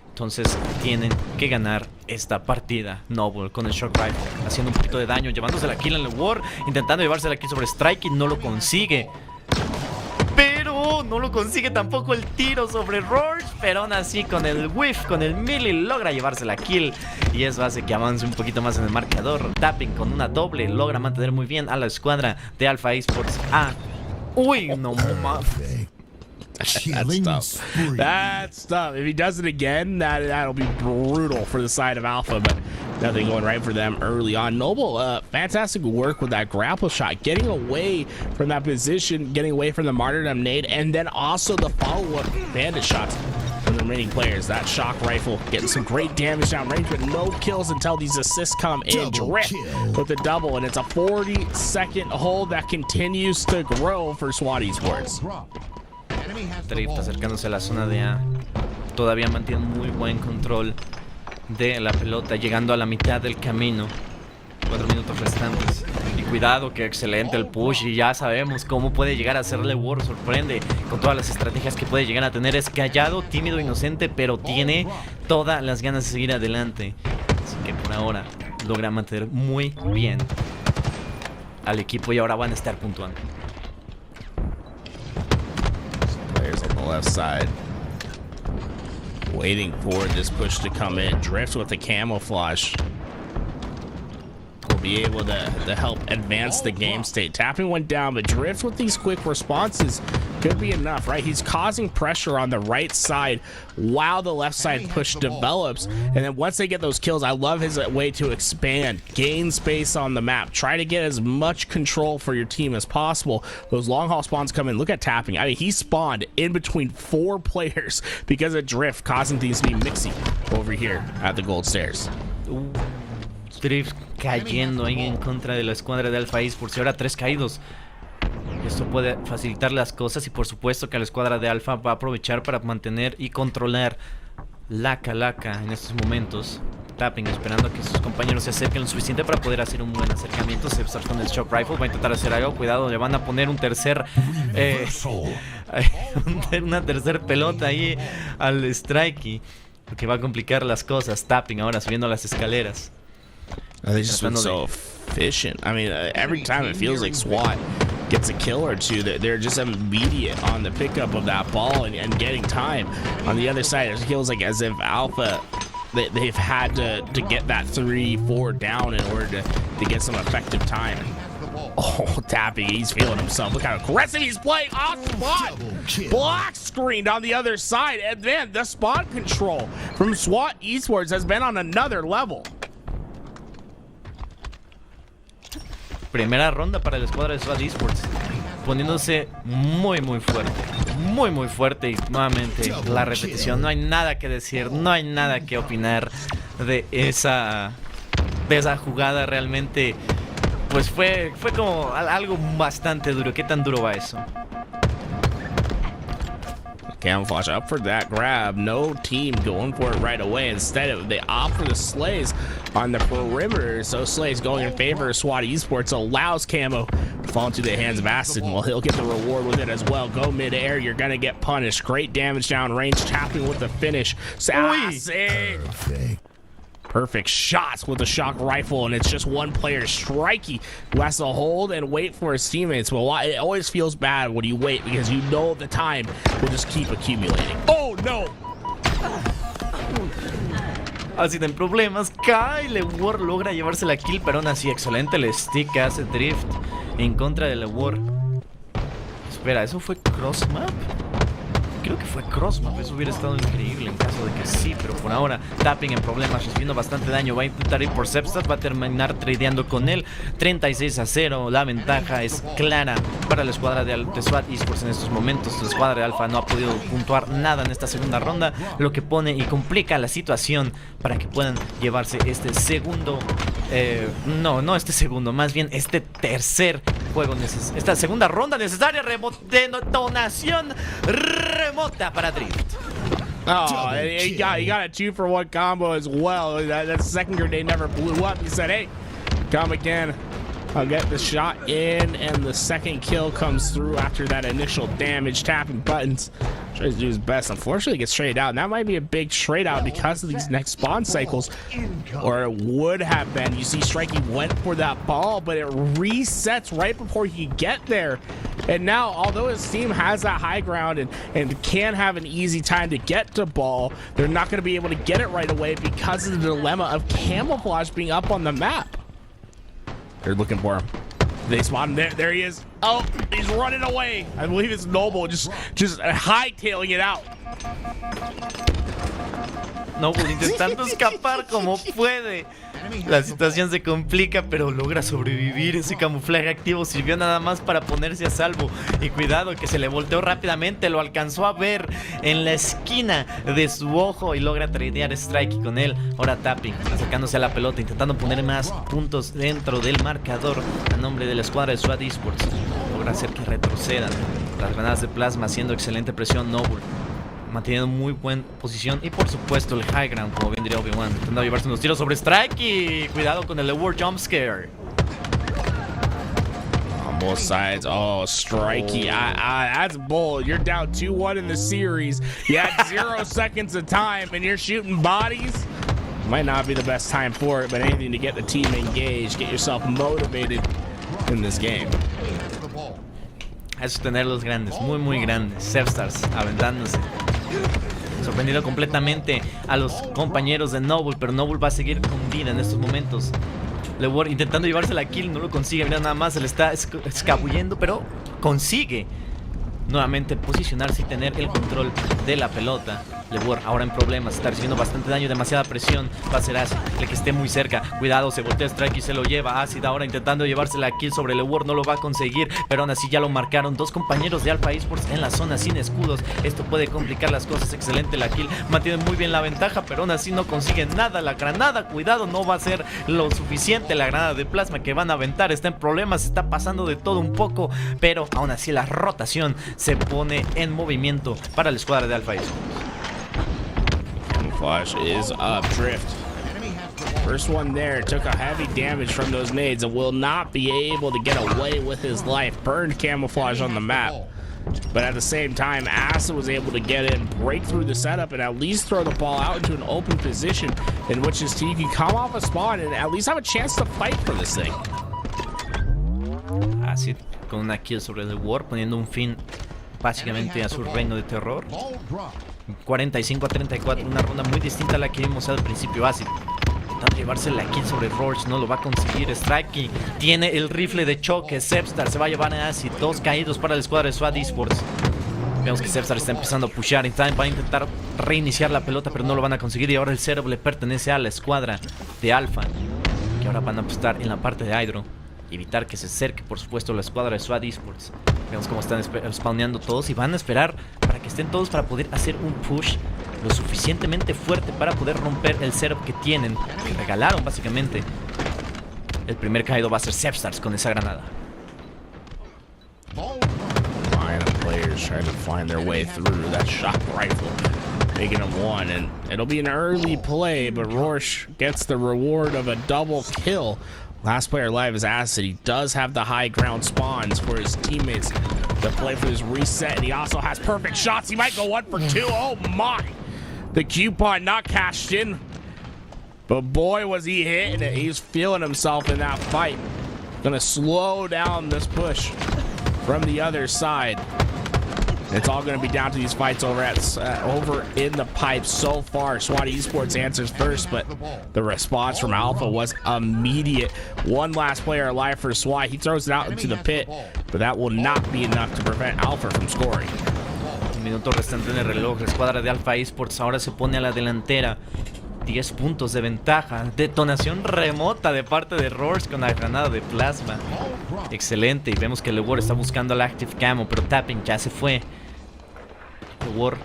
entonces tienen que ganar esta partida. Noble con el Shock Rifle haciendo un poquito de daño, llevándose la kill en el War, intentando llevarse la kill sobre Strike y no lo consigue. Pero no lo consigue tampoco el tiro sobre Roche, pero aún así con el whiff, con el melee logra llevarse la kill y eso hace que avance un poquito más en el marcador. Tapping con una doble logra mantener muy bien a la escuadra de Alpha Esports. Uy, no más. That's tough. That's tough. If he does it again, that'll be brutal for the side of Alpha, but nothing going right for them early on. Noble, fantastic work with that grapple shot, getting away from that position, getting away from the martyrdom nade, and then also the follow-up bandit shots from the remaining players. That shock rifle getting some great damage down range, but no kills until these assists come in. Drift with the double, and it's a 40-second hold that continues to grow for SWAT Esports. Drift acercándose a la zona de A. Todavía mantiene muy buen control de la pelota, llegando a la mitad del camino. 4 minutos restantes. Y cuidado, que excelente el push. Y ya sabemos cómo puede llegar a hacerle War. Sorprende con todas las estrategias que puede llegar a tener. Es callado, tímido, inocente, pero tiene todas las ganas de seguir adelante. Así que por ahora logra mantener muy bien al equipo y ahora van a estar puntuando. On the left side waiting for this push to come in. Drift with the camouflage will be able to help advance the game state. Tapping went down, but Drift with these quick responses could be enough, right? He's causing pressure on the right side while the left side push develops, and then once they get those kills, I love his way to expand, gain space on the map, try to get as much control for your team as possible. Those long haul spawns come in. Look at Tapping. I mean, he spawned in between 4 players because of Drift, causing things to be mixy over here at the gold stairs. Drift cayendo ahí en contra de la escuadra de Alpha Esports y ahora 3 caídos. Esto puede facilitar las cosas y por supuesto que la escuadra de Alpha va a aprovechar para mantener y controlar la calaca en estos momentos. Tapping esperando a que sus compañeros se acerquen lo suficiente para poder hacer un buen acercamiento. Se está con el Shock Rifle, va a intentar hacer algo. Cuidado, le van a poner un tercer una tercer pelota ahí al Strikey, que va a complicar las cosas. Tapping ahora subiendo las escaleras. They just been so efficient. I mean, every time it feels like SWAT gets a kill or two, they're just immediate on the pickup of that ball and getting time. On the other side, it feels like as if Alpha, they've had to get that 3-4 down in order to get some effective time. Oh, Tapping, he's feeling himself. Look how aggressive he's playing off spot. Block screened on the other side. And then the spot control from SWAT Esports has been on another level. Primera ronda para la escuadra de SWAT Esports, poniéndose muy fuerte y nuevamente la repetición. No hay nada que decir, no hay nada que opinar de esa jugada. Realmente pues fue como algo bastante duro. ¿Qué tan duro va eso? Camouflage up for that grab. No team going for it right away. Instead, they opt for the Slays on the perimeter. So Slays going in favor of SWAT Esports allows Camo to fall into the hands of Acid. Well, he'll get the reward with it as well. Go mid-air, you're going to get punished. Great damage down range, tapping with the finish. Acid! Perfect shots with the shock rifle, and it's just one player, Strikey, who has to hold and wait for his teammates. Well, it always feels bad when you wait because you know the time will just keep accumulating. Oh, no! Así en problemas, cae. LeWar logra llevarse la kill, pero aún así, excelente el stick que hace Drift en contra de LeWar. Espera, ¿eso fue cross-map? Creo que fue crossmap, eso hubiera estado increíble en caso de que sí, pero por ahora Tapping en problemas, recibiendo bastante daño. Va a intentar ir por Sepstat, va a terminar tradeando con él. 36-0, la ventaja es clara para la escuadra de SWAT Esports en estos momentos. La escuadra de Alpha no ha podido puntuar nada en esta segunda ronda, lo que pone y complica la situación para que puedan llevarse este segundo, más bien este tercer juego, esta segunda ronda necesaria. Detonación remota para Drift. Oh, he got a 2-for-1 combo as well. That second grenade never blew up. He said, hey, come again. I'll get the shot in, and the second kill comes through after that initial damage. Tapping buttons, tries to do his best. Unfortunately, gets traded out, and that might be a big trade out because of these next spawn cycles, or it would have been. You see, Strikey went for that ball, but it resets right before he could get there. And now, although his team has that high ground and can have an easy time to get to ball, they're not going to be able to get it right away because of the dilemma of camouflage being up on the map. They're looking for him. They spot him. There he is. Oh, he's running away. I believe it's Noble just hightailing it out. Noble intentando escapar como puede. La situación se complica, pero logra sobrevivir. Ese camuflaje activo sirvió nada más para ponerse a salvo. Y cuidado que se le volteó rápidamente. Lo alcanzó a ver en la esquina de su ojo y logra tradear Strikey con él. Ahora Tapping, acercándose a la pelota, intentando poner más puntos dentro del marcador a nombre de la escuadra de SWAT Esports. Logra hacer que retrocedan. Las granadas de plasma haciendo excelente presión. Noble manteniendo muy buena posición, y por supuesto el high ground, como bien diría Obi-Wan, intentando llevarse unos tiros sobre Strikey. Cuidado con el LeWar jumpscare. On both sides. Oh, Strikey. That's bold. You're down 2-1 in the series. You had 0 seconds of time and you're shooting bodies. Might not be the best time for it, but anything to get the team engaged, get yourself motivated in this game. Es tenerlos grandes, muy muy grandes. Sepstars aventándose. Sorprendido completamente a los compañeros de Noble, pero Noble va a seguir con vida en estos momentos. LeWar intentando llevarse la kill, no lo consigue. Mira, nada más se le está escabullendo, pero consigue nuevamente posicionarse y tener el control de la pelota. LeWar ahora en problemas, está recibiendo bastante daño, demasiada presión. Va a ser Acid el que esté muy cerca. Cuidado, se voltea Strike y se lo lleva. Acid ahora intentando llevarse la kill sobre LeWar, no lo va a conseguir, pero aún así ya lo marcaron. Dos compañeros de Alpha Esports en la zona sin escudos. Esto puede complicar las cosas. Excelente la kill, mantiene muy bien la ventaja, pero aún así no consigue nada. La granada, cuidado, no va a ser lo suficiente. La granada de plasma que van a aventar está en problemas, está pasando de todo un poco, pero aún así la rotación se pone en movimiento para la escuadra de Alpha Esports. Flash is up. Drift, first one there, took a heavy damage from those nades and will not be able to get away with his life. Burned camouflage on the map, but at the same time Acid was able to get in, break through the setup, and at least throw the ball out into an open position in which his team can come off a spawn and at least have a chance to fight for this thing. Acid con una kill sobre el LeWar, poniendo un fin básicamente a su reino de terror. 45-34, una ronda muy distinta a la que vimos al principio. Acid intentando llevarse la kill sobre Roach, no lo va a conseguir. Strikey tiene el rifle de choque. Sepstar se va a llevar a Acid. Dos caídos para la escuadra de SWAT Esports. Vemos que Sepstar está empezando a pushear y va a intentar reiniciar la pelota, pero no lo van a conseguir. Y ahora el setup le pertenece a la escuadra de Alpha, que ahora van a apostar en la parte de Hydro, evitar que se acerque, por supuesto, la escuadra de SWAT Esports. Vemos cómo están spawneando todos y van a esperar para que estén todos para poder hacer un push lo suficientemente fuerte para poder romper el setup que tienen, que regalaron básicamente. El primer caído va a ser Sepstars con esa granada. Players Esports trying to find their way through that shock rifle, making them one, and it'll be an early play, but Rorsch gets the reward of a double kill. Last player alive is Acid. He does have the high ground spawns for his teammates to play for his reset, and he also has perfect shots. He might go 1 for 2. Oh my! The coupon not cashed in, but boy was he hitting it. He's feeling himself in that fight. Gonna slow down this push from the other side. It's all going to be down to these fights over in the pipe so far. SWAT Esports answers first, but the response from Alpha was immediate. One last player alive for SWAT. He throws it out into the pit, but that will not be enough to prevent Alpha from scoring. Un minuto restante en el reloj. La escuadra de Alpha Esports ahora se pone a la delantera. 10 puntos de ventaja. Detonación remota de parte de Roars con la granada de plasma. Excelente. Y vemos que LeWar está buscando al Active Camo, pero Tapping ya se fue. LeWar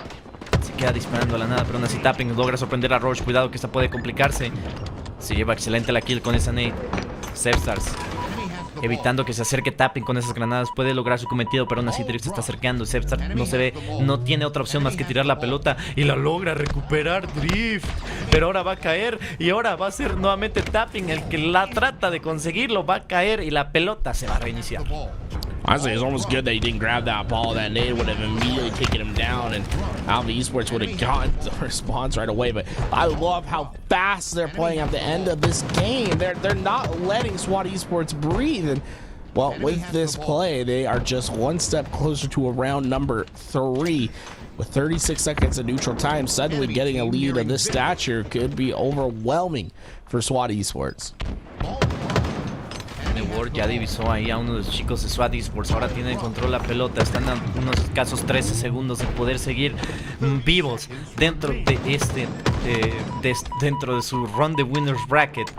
se queda disparando a la nada, pero aún así Tapping logra sorprender a Roars. Cuidado que esta puede complicarse. Se lleva excelente la kill con esa nade. Sevstars evitando que se acerque Tapping con esas granadas. Puede lograr su cometido, pero aún así Drift se está acercando. Sevstar no se ve, no tiene otra opción más que tirar la pelota. Y la logra recuperar Drift. Pero ahora va a caer. Y ahora va a ser nuevamente Tapping el que la trata de conseguirlo. Va a caer y la pelota se va a reiniciar. Honestly, it's almost good that he didn't grab that ball. That nade would have immediately taken him down, and Alpha Esports would have gotten the response right away. But I love how fast they're playing at the end of this game. They're not letting SWAT Esports breathe. And well, with this play, they are just one step closer to a round number 3. With 36 seconds of neutral time, suddenly getting a lead of this stature could be overwhelming for SWAT Esports. LeWar ya divisó ahí a uno de los chicos de SWAT Esports. Ahora tiene el control la pelota. Están a unos escasos 13 segundos de poder seguir vivos dentro de dentro de su run de Winners Bracket.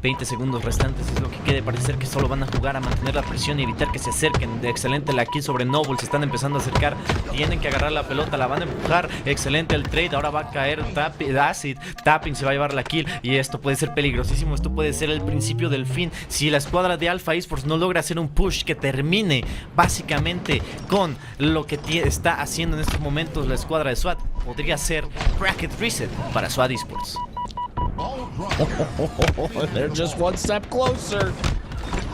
20 segundos restantes es lo que quede. Parece ser que solo van a jugar a mantener la presión y evitar que se acerquen. Excelente la kill sobre Noble. Se están empezando a acercar. Tienen que agarrar la pelota. La van a empujar. Excelente el trade. Ahora va a caer Acid. Tapping se va a llevar la kill. Y esto puede ser peligrosísimo. Esto puede ser el principio del fin. Si la escuadra de Alpha Esports no logra hacer un push que termine básicamente con lo que está haciendo en estos momentos la escuadra de SWAT, podría ser bracket reset para SWAT Esports. They're just one step closer.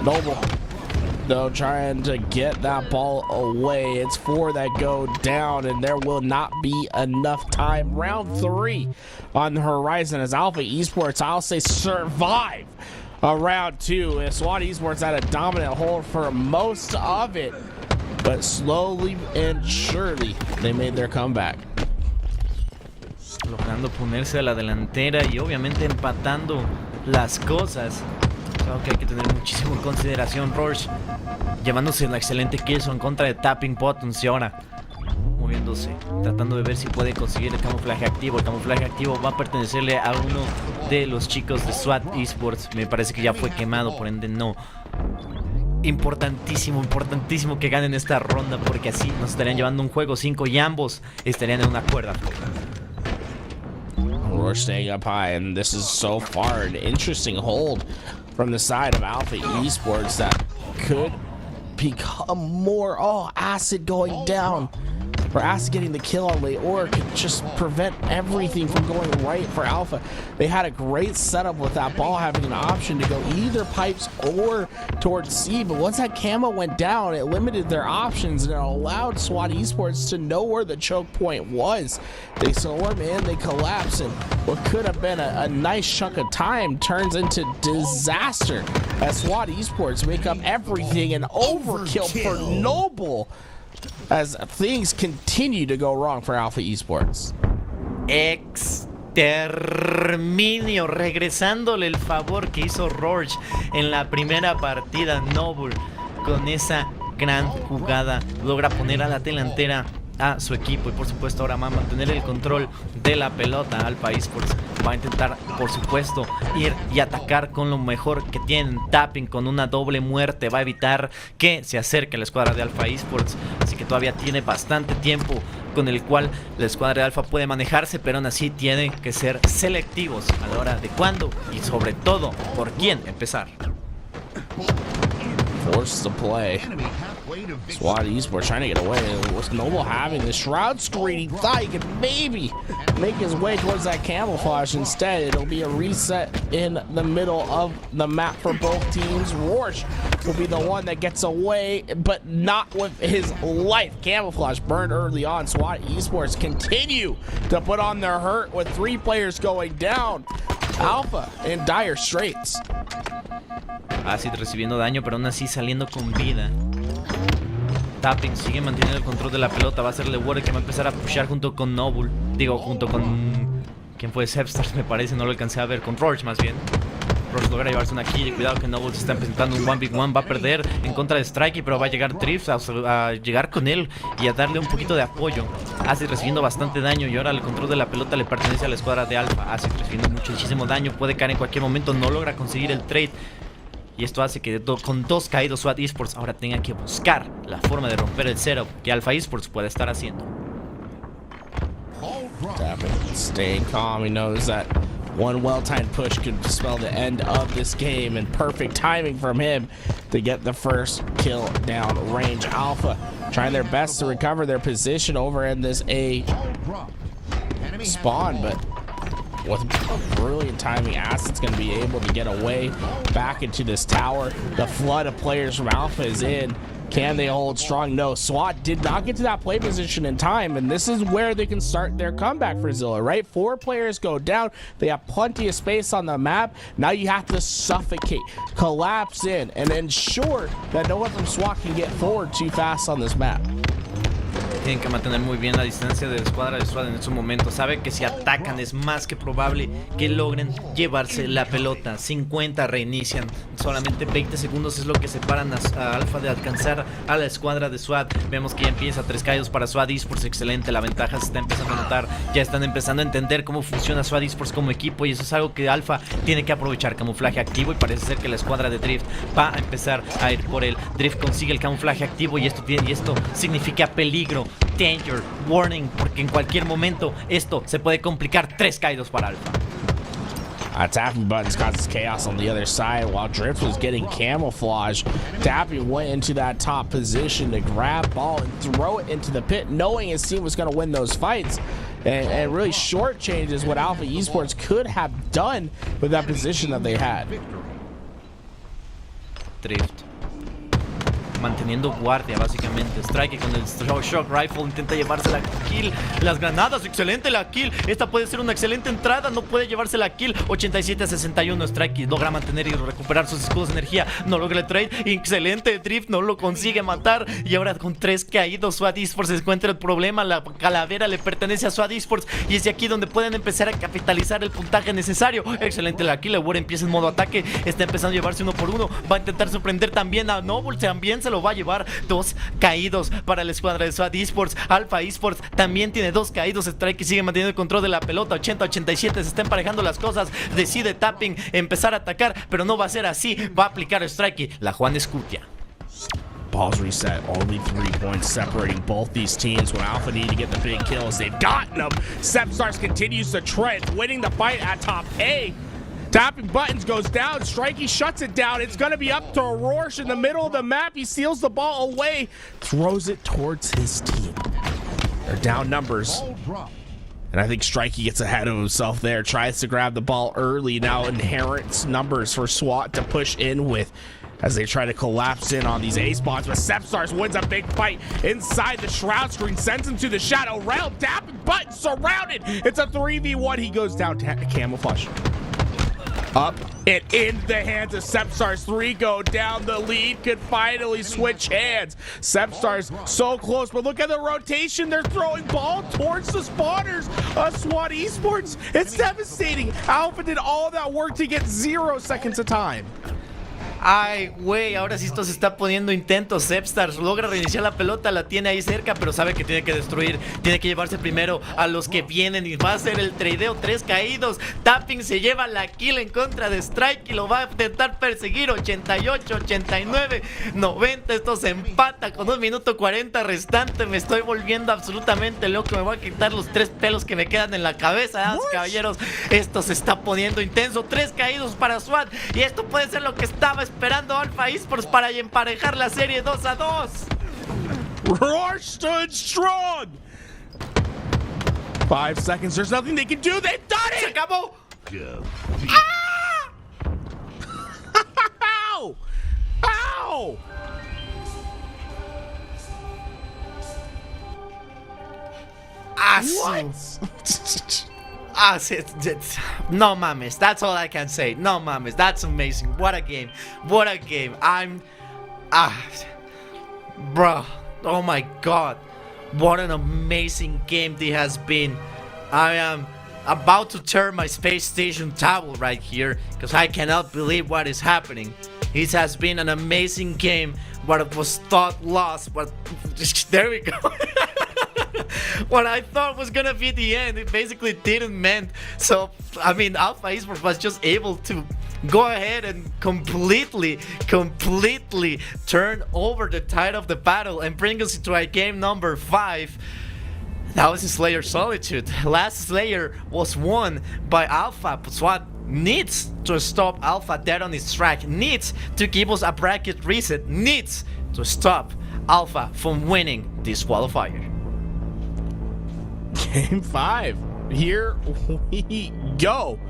Noble, though, trying to get that ball away. It's 4 that go down, and there will not be enough time. Round 3 on the horizon as Alpha Esports, I'll say, survive a round 2. SWAT Esports had a dominant hold for most of it, but slowly and surely they made their comeback. Logrando ponerse a la delantera y obviamente empatando las cosas. Creo que hay que tener muchísimo en consideración. Roche llevándose una excelente kill en contra de Tapping Buttons y ahora moviéndose, tratando de ver si puede conseguir el camuflaje activo. El camuflaje activo va a pertenecerle a uno de los chicos de SWAT Esports. Me parece que ya fue quemado, por ende no. Importantísimo, importantísimo que ganen esta ronda, porque así nos estarían llevando un juego 5 y ambos estarían en una cuerda. We're staying up high, and this is so far an interesting hold from the side of Alpha Esports that could become more. Oh, Acid going down. For Acid getting the kill on late, or could just prevent everything from going right for Alpha. They had a great setup with that ball having an option to go either pipes or towards C, but once that camo went down, it limited their options and it allowed SWAT Esports to know where the choke point was. They swarm in, they collapse, and what could have been a nice chunk of time turns into disaster as SWAT Esports make up everything and overkill for Noble as things continue to go wrong for Alpha Esports. Exterminio, regresándole el favor que hizo Roach en la primera partida. Noble con esa gran jugada logra poner a la delantera a su equipo y por supuesto ahora va a mantener el control de la pelota. Alpha Esports va a intentar por supuesto ir y atacar con lo mejor que tienen. Tapping con una doble muerte va a evitar que se acerque la escuadra de Alpha Esports, así que todavía tiene bastante tiempo con el cual la escuadra de Alpha puede manejarse, pero aún así tienen que ser selectivos a la hora de cuándo y sobre todo por quién empezar. Force the play. SWAT Esports trying to get away. Was Noble having the shroud screen? He thought he could maybe make his way towards that camouflage. Instead, it'll be a reset in the middle of the map for both teams. Rorsch will be the one that gets away, but not with his life. Camouflage burned early on. SWAT Esports continue to put on their hurt with 3 players going down. Alpha in dire straits. Acid recibiendo daño, pero aún así saliendo con vida. Tapping sigue manteniendo el control de la pelota. Va a ser LeWarder que va a empezar a pushar junto con Noble. Digo, junto con... ¿Quién fue? Zepstars, me parece. No lo alcancé a ver. Con Roach, más bien. Roach logra llevarse una kill. Cuidado que Noble se está presentando un 1v1. Va a perder en contra de Strikey, pero va a llegar Drift a llegar con él y a darle un poquito de apoyo. Acid recibiendo bastante daño y ahora el control de la pelota le pertenece a la escuadra de Alpha. Acid recibiendo muchísimo daño. Puede caer en cualquier momento. No logra conseguir el trade. Y esto hace que con 2 caídos SWAT Esports ahora tenga que buscar la forma de romper el setup que Alpha Esports puede estar haciendo. Staying calm, he knows that one well-timed push could spell the end of this game, and perfect timing from him to get the first kill down range. Alpha trying their best to recover their position over in this A spawn, but with brilliant timing, Acid's going to be able to get away back into this tower. The flood of players from Alpha is in. Can they hold strong? No. SWAT did not get to that play position in time, and this is where they can start their comeback for Zilla, right? 4 players go down. They have plenty of space on the map. Now you have to suffocate, collapse in, and ensure that no one from SWAT can get forward too fast on this map. Tienen que mantener muy bien la distancia de la escuadra de SWAT en estos momentos. Sabe que si atacan es más que probable que logren llevarse la pelota. 50 reinician. Solamente 20 segundos es lo que separan a Alpha de alcanzar a la escuadra de SWAT. Vemos que ya empieza 3 caídos para SWAT Esports. Excelente, la ventaja se está empezando a notar. Ya están empezando a entender cómo funciona SWAT Esports como equipo y eso es algo que Alpha tiene que aprovechar. Camuflaje activo y parece ser que la escuadra de Drift va a empezar a ir por él. Drift consigue el camuflaje activo y esto significa peligro. Danger, warning, porque en cualquier momento esto se puede complicar. 3 caídos para Alpha. Tapping buttons causes chaos on the other side while Drift was getting camouflage. Tapping went into that top position to grab ball and throw it into the pit, knowing his team was going to win those fights. And really shortchanges what Alpha Esports could have done with that position that they had. Drift manteniendo guardia básicamente. Strike con el Shock Rifle intenta llevarse la kill. Las granadas, excelente la kill. Esta puede ser una excelente entrada. No puede llevarse la kill. 87-61. Strike logra mantener y recuperar sus escudos de energía. No logra el trade. Excelente Drift. No lo consigue matar. Y ahora con 3 caídos SWAT Esports se encuentra el problema. La calavera le pertenece a SWAT Esports. Y es de aquí donde pueden empezar a capitalizar el puntaje necesario. Excelente la kill. War empieza en modo ataque. Está empezando a llevarse 1 por 1. Va a intentar sorprender también a Noble. También se lo va a llevar. 2 caídos para la escuadra de SWAT Esports. Alpha Esports también tiene 2 caídos. Strike sigue manteniendo el control de la pelota. 80-87, se está emparejando las cosas. Decide Tapping empezar a atacar, pero no va a ser así. Va a aplicar Strike la Juan Escutia. Balls reset, only 3 points separating both these teams when Alpha need to get the big kills. They've gotten them. Sepstars continues to trend, winning the fight at top A. Tapping buttons goes down. Strikey shuts it down. It's going to be up to Rorsch in the middle of the map. He steals the ball away, throws it towards his team. They're down numbers. And I think Strikey gets ahead of himself there. Tries to grab the ball early. Now inherits numbers for SWAT to push in with as they try to collapse in on these A spots. But Sepstars wins a big fight inside the shroud screen. Sends him to the shadow realm. Tapping buttons surrounded. It's a 3v1. He goes down to camouflage. Up and in the hands of Sepstars. 3 go down. The lead could finally switch hands. Sepstars so close, but look at the rotation. They're throwing ball towards the spawners of SWAT Esports. It's devastating. Alpha did all that work to get 0 seconds of time. Ay, güey, ahora sí esto se está poniendo intenso. Sepstars logra reiniciar la pelota, la tiene ahí cerca, pero sabe que tiene que destruir, tiene que llevarse primero a los que vienen y va a hacer el tradeo. 3 caídos. Tapping se lleva la kill en contra de Strike y lo va a intentar perseguir. 88, 89, 90. Esto se empata con 1 minuto 40 restante. Me estoy volviendo absolutamente loco. Me voy a quitar los 3 pelos que me quedan en la cabeza, damas y caballeros. Esto se está poniendo intenso. 3 caídos para SWAT y esto puede ser lo que estaba esperando Alpha Esports para emparejar la serie 2-2. Roar stood strong. 5 seconds. There's nothing they can do. They've done it. Se acabó. Ah! Ow! Ow! What? No mames, that's all I can say. No mames, that's amazing. What a game. What a game. Bro, oh my god. What an amazing game this has been. I am about to turn my space station towel right here because I cannot believe what is happening. It has been an amazing game. What was thought lost, but there we go. What I thought was gonna be the end, it basically didn't meant. So I mean, Alpha Esports was just able to go ahead and completely turn over the tide of the battle and bring us into a game number 5. That was Slayer Solitude. Last Slayer was won by Alpha, but SWAT needs to stop Alpha dead on its track, needs to give us a bracket reset, needs to stop Alpha from winning this qualifier. Game 5. Here we go.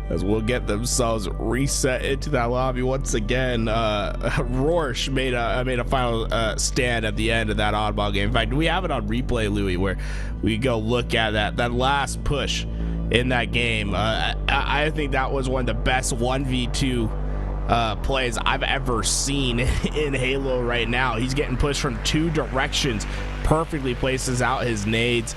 As we'll get themselves reset into that lobby once again. Rorsch made a final stand at the end of that oddball game. In fact, we have it on replay, Louis, where we go look at that last push in that game. I think that was one of the best 1v2 plays I've ever seen in Halo right now. He's getting pushed from 2 directions, perfectly places out his nades,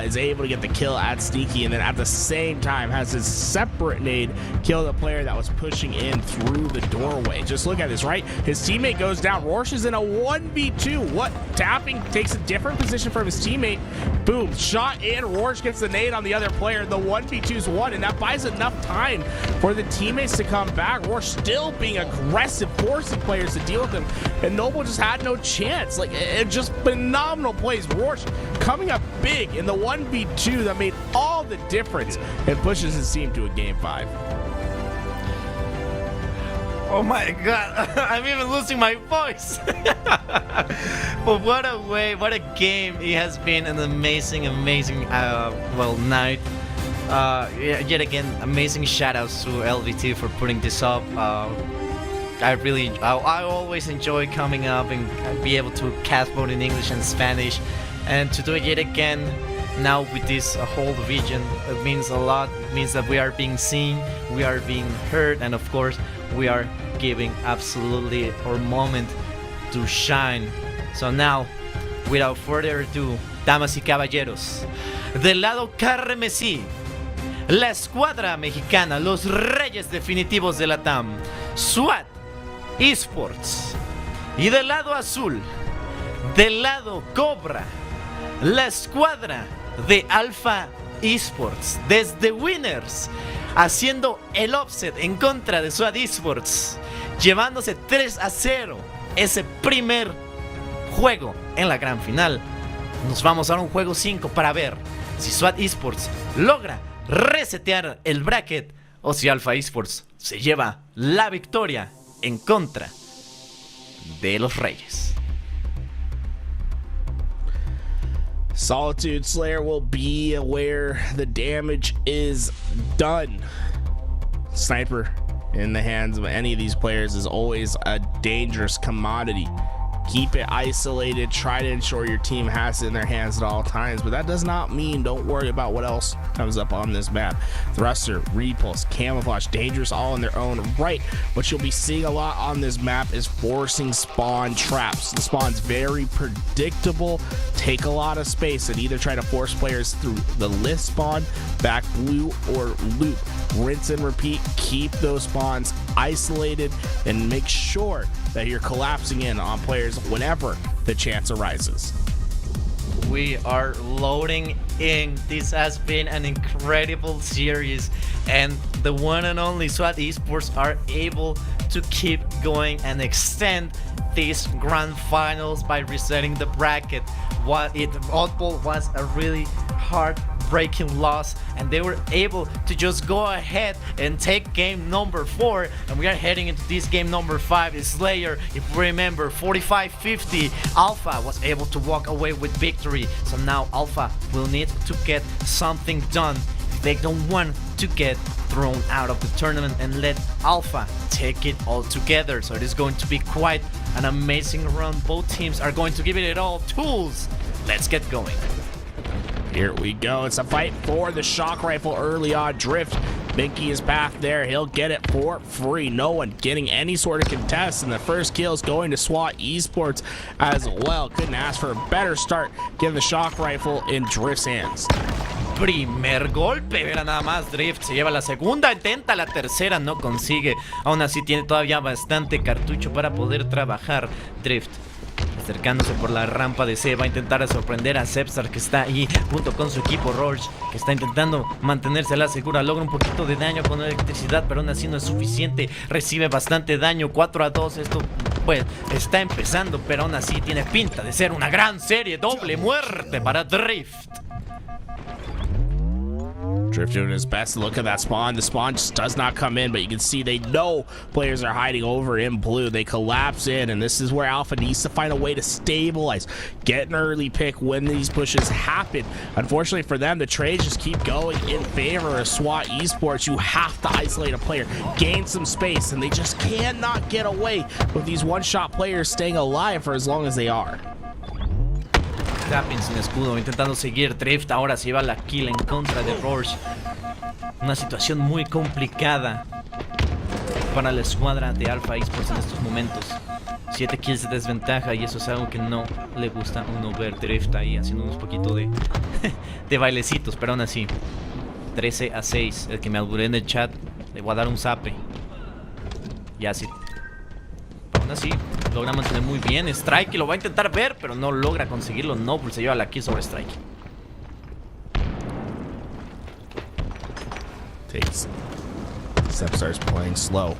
is able to get the kill at Sneaky, and then at the same time has his separate nade kill the player that was pushing in through the doorway. Just look at this, right? His teammate goes down. Rorsch is in a 1v2. What? Tapping takes a different position from his teammate. Boom, shot in. Rorsch gets the nade on the other player. The 1v2's won, and that buys enough time for the teammates to come back. Rorsch still being aggressive, forcing players to deal with him, and Noble just had no chance. Like, it just phenomenal plays. Rorsch coming up big in the 1v2 that made all the difference and pushes his team to a game 5. Oh my god, I'm even losing my voice. But what a way, what a game. It has been an amazing night. Yet again, amazing shoutouts to LVT for putting this up. I always enjoy coming up and be able to cast both in English and Spanish, and to do it yet again now with this whole region, it means a lot. It means that we are being seen, we are being heard, and of course we are giving absolutely our moment to shine. So now, without further ado, damas y caballeros, del lado carmesí, la escuadra mexicana, los reyes definitivos de la TAM, SWAT Esports. Y del lado azul, del lado Cobra, la escuadra de Alpha Esports, desde Winners, haciendo el offset en contra de SWAT Esports, llevándose 3-0 ese primer juego en la gran final. Nos vamos a un juego 5 para ver si SWAT Esports logra resetear el bracket o si Alpha Esports se lleva la victoria en contra de los Reyes. Solitude Slayer will be where the damage is done. Sniper in the hands of any of these players is always a dangerous commodity. Keep it isolated, try to ensure your team has it in their hands at all times, but that does not mean don't worry about what else comes up on this map. Thruster, Repulse, Camouflage, dangerous all in their own right. What you'll be seeing a lot on this map is forcing spawn traps. The spawn's very predictable, take a lot of space, and either try to force players through the lift spawn, back blue, or loop. Rinse and repeat, keep those spawns isolated, and make sure that you're collapsing in on players whenever the chance arises. We are loading in. This has been an incredible series, and the one and only SWAT Esports are able to keep going and extend these grand finals by resetting the bracket. Oddball was a really hard breaking loss, and they were able to just go ahead and take game number 4, and we are heading into this game number 5. Slayer, if we remember, 45-50, Alpha was able to walk away with victory, so now Alpha will need to get something done. They don't want to get thrown out of the tournament and let Alpha take it all together. So it is going to be quite an amazing round. Both teams are going to give it all. Tools, let's get going. Here we go. It's a fight for the shock rifle early on. Drift, Minky is back there. He'll get it for free. No one getting any sort of contest, and the first kill is going to SWAT Esports as well. Couldn't ask for a better start, given the shock rifle in Drift's hands. Primer golpe, verá nada más, Drift se lleva la segunda, intenta la tercera, no consigue. Aún así tiene todavía bastante cartucho para poder trabajar. Drift acercándose por la rampa de C, va a intentar sorprender a Zepstar, que está ahí junto con su equipo. Roach, que está intentando mantenerse a la segura, logra un poquito de daño con electricidad, pero aún así no es suficiente, recibe bastante daño. 4-2, esto pues está empezando, pero aún así tiene pinta de ser una gran serie. Doble muerte para Drift. Drift doing his best to look at that spawn. The spawn just does not come in, but you can see they know players are hiding over in blue. They collapse in, and this is where Alpha needs to find a way to stabilize, get an early pick when these pushes happen. Unfortunately for them, the trades just keep going in favor of SWAT Esports. You have to isolate a player, gain some space, and they just cannot get away with these one-shot players staying alive for as long as they are. Tapping sin escudo, intentando seguir. Drift ahora se lleva la kill en contra de Roche. Una situación muy complicada para la escuadra de Alpha Esports en estos momentos. 7 kills de desventaja, y eso es algo que no le gusta a uno ver. Drift ahí haciendo unos poquitos de bailecitos, pero aún así 13-6. El que me auguré en el chat, le voy a dar un zape. Y así, aún así logra mantener muy bien. Strike lo va a intentar ver, pero no logra conseguirlo. Noble se lleva la kill sobre Strike. Takes. Zepstar's playing slow,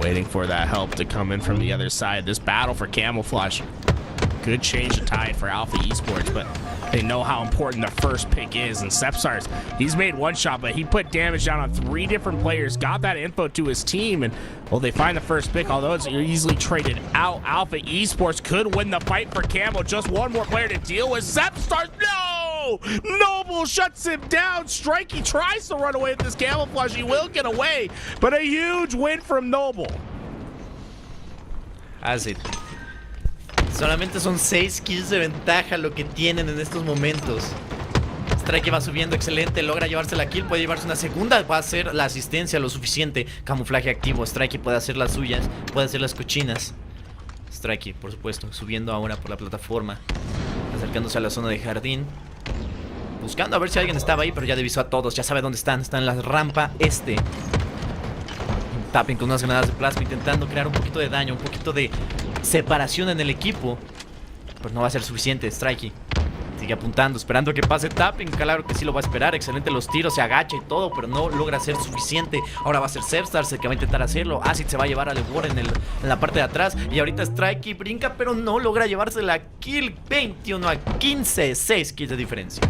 waiting for that help to come in from the other side. This battle for camouflage, good change of tide for Alpha Esports, but they know how important the first pick is. And Zepstar's, he's made one shot, but he put damage down on 3 different players, got that info to his team, and well, they find the first pick, although it's easily traded out. Alpha Esports could win the fight for camo. Just one more player to deal with. Zepstar, no! Noble shuts him down. Strikey tries to run away with this camouflage. He will get away, but a huge win from Noble. As it. Solamente son 6 kills de ventaja lo que tienen en estos momentos. Strike va subiendo, excelente, logra llevarse la kill, puede llevarse una segunda, va a hacer la asistencia lo suficiente. Camuflaje activo, Strike puede hacer las suyas, puede hacer las cochinas. Strike, por supuesto, subiendo ahora por la plataforma, acercándose a la zona de jardín, buscando a ver si alguien estaba ahí, pero ya divisó a todos, ya sabe dónde están en la rampa este. Tapping con unas granadas de plasma, intentando crear un poquito de daño, un poquito de separación en el equipo, pero no va a ser suficiente. Strikey sigue apuntando, esperando a que pase Tapping. Claro que sí lo va a esperar, excelente los tiros, se agacha y todo, pero no logra ser suficiente. Ahora va a ser Zepstars el que va a intentar hacerlo. Acid se va a llevar a LeWar en la parte de atrás, y ahorita Strikey brinca, pero no logra llevarse la kill. 21-15, 6 kills de diferencia.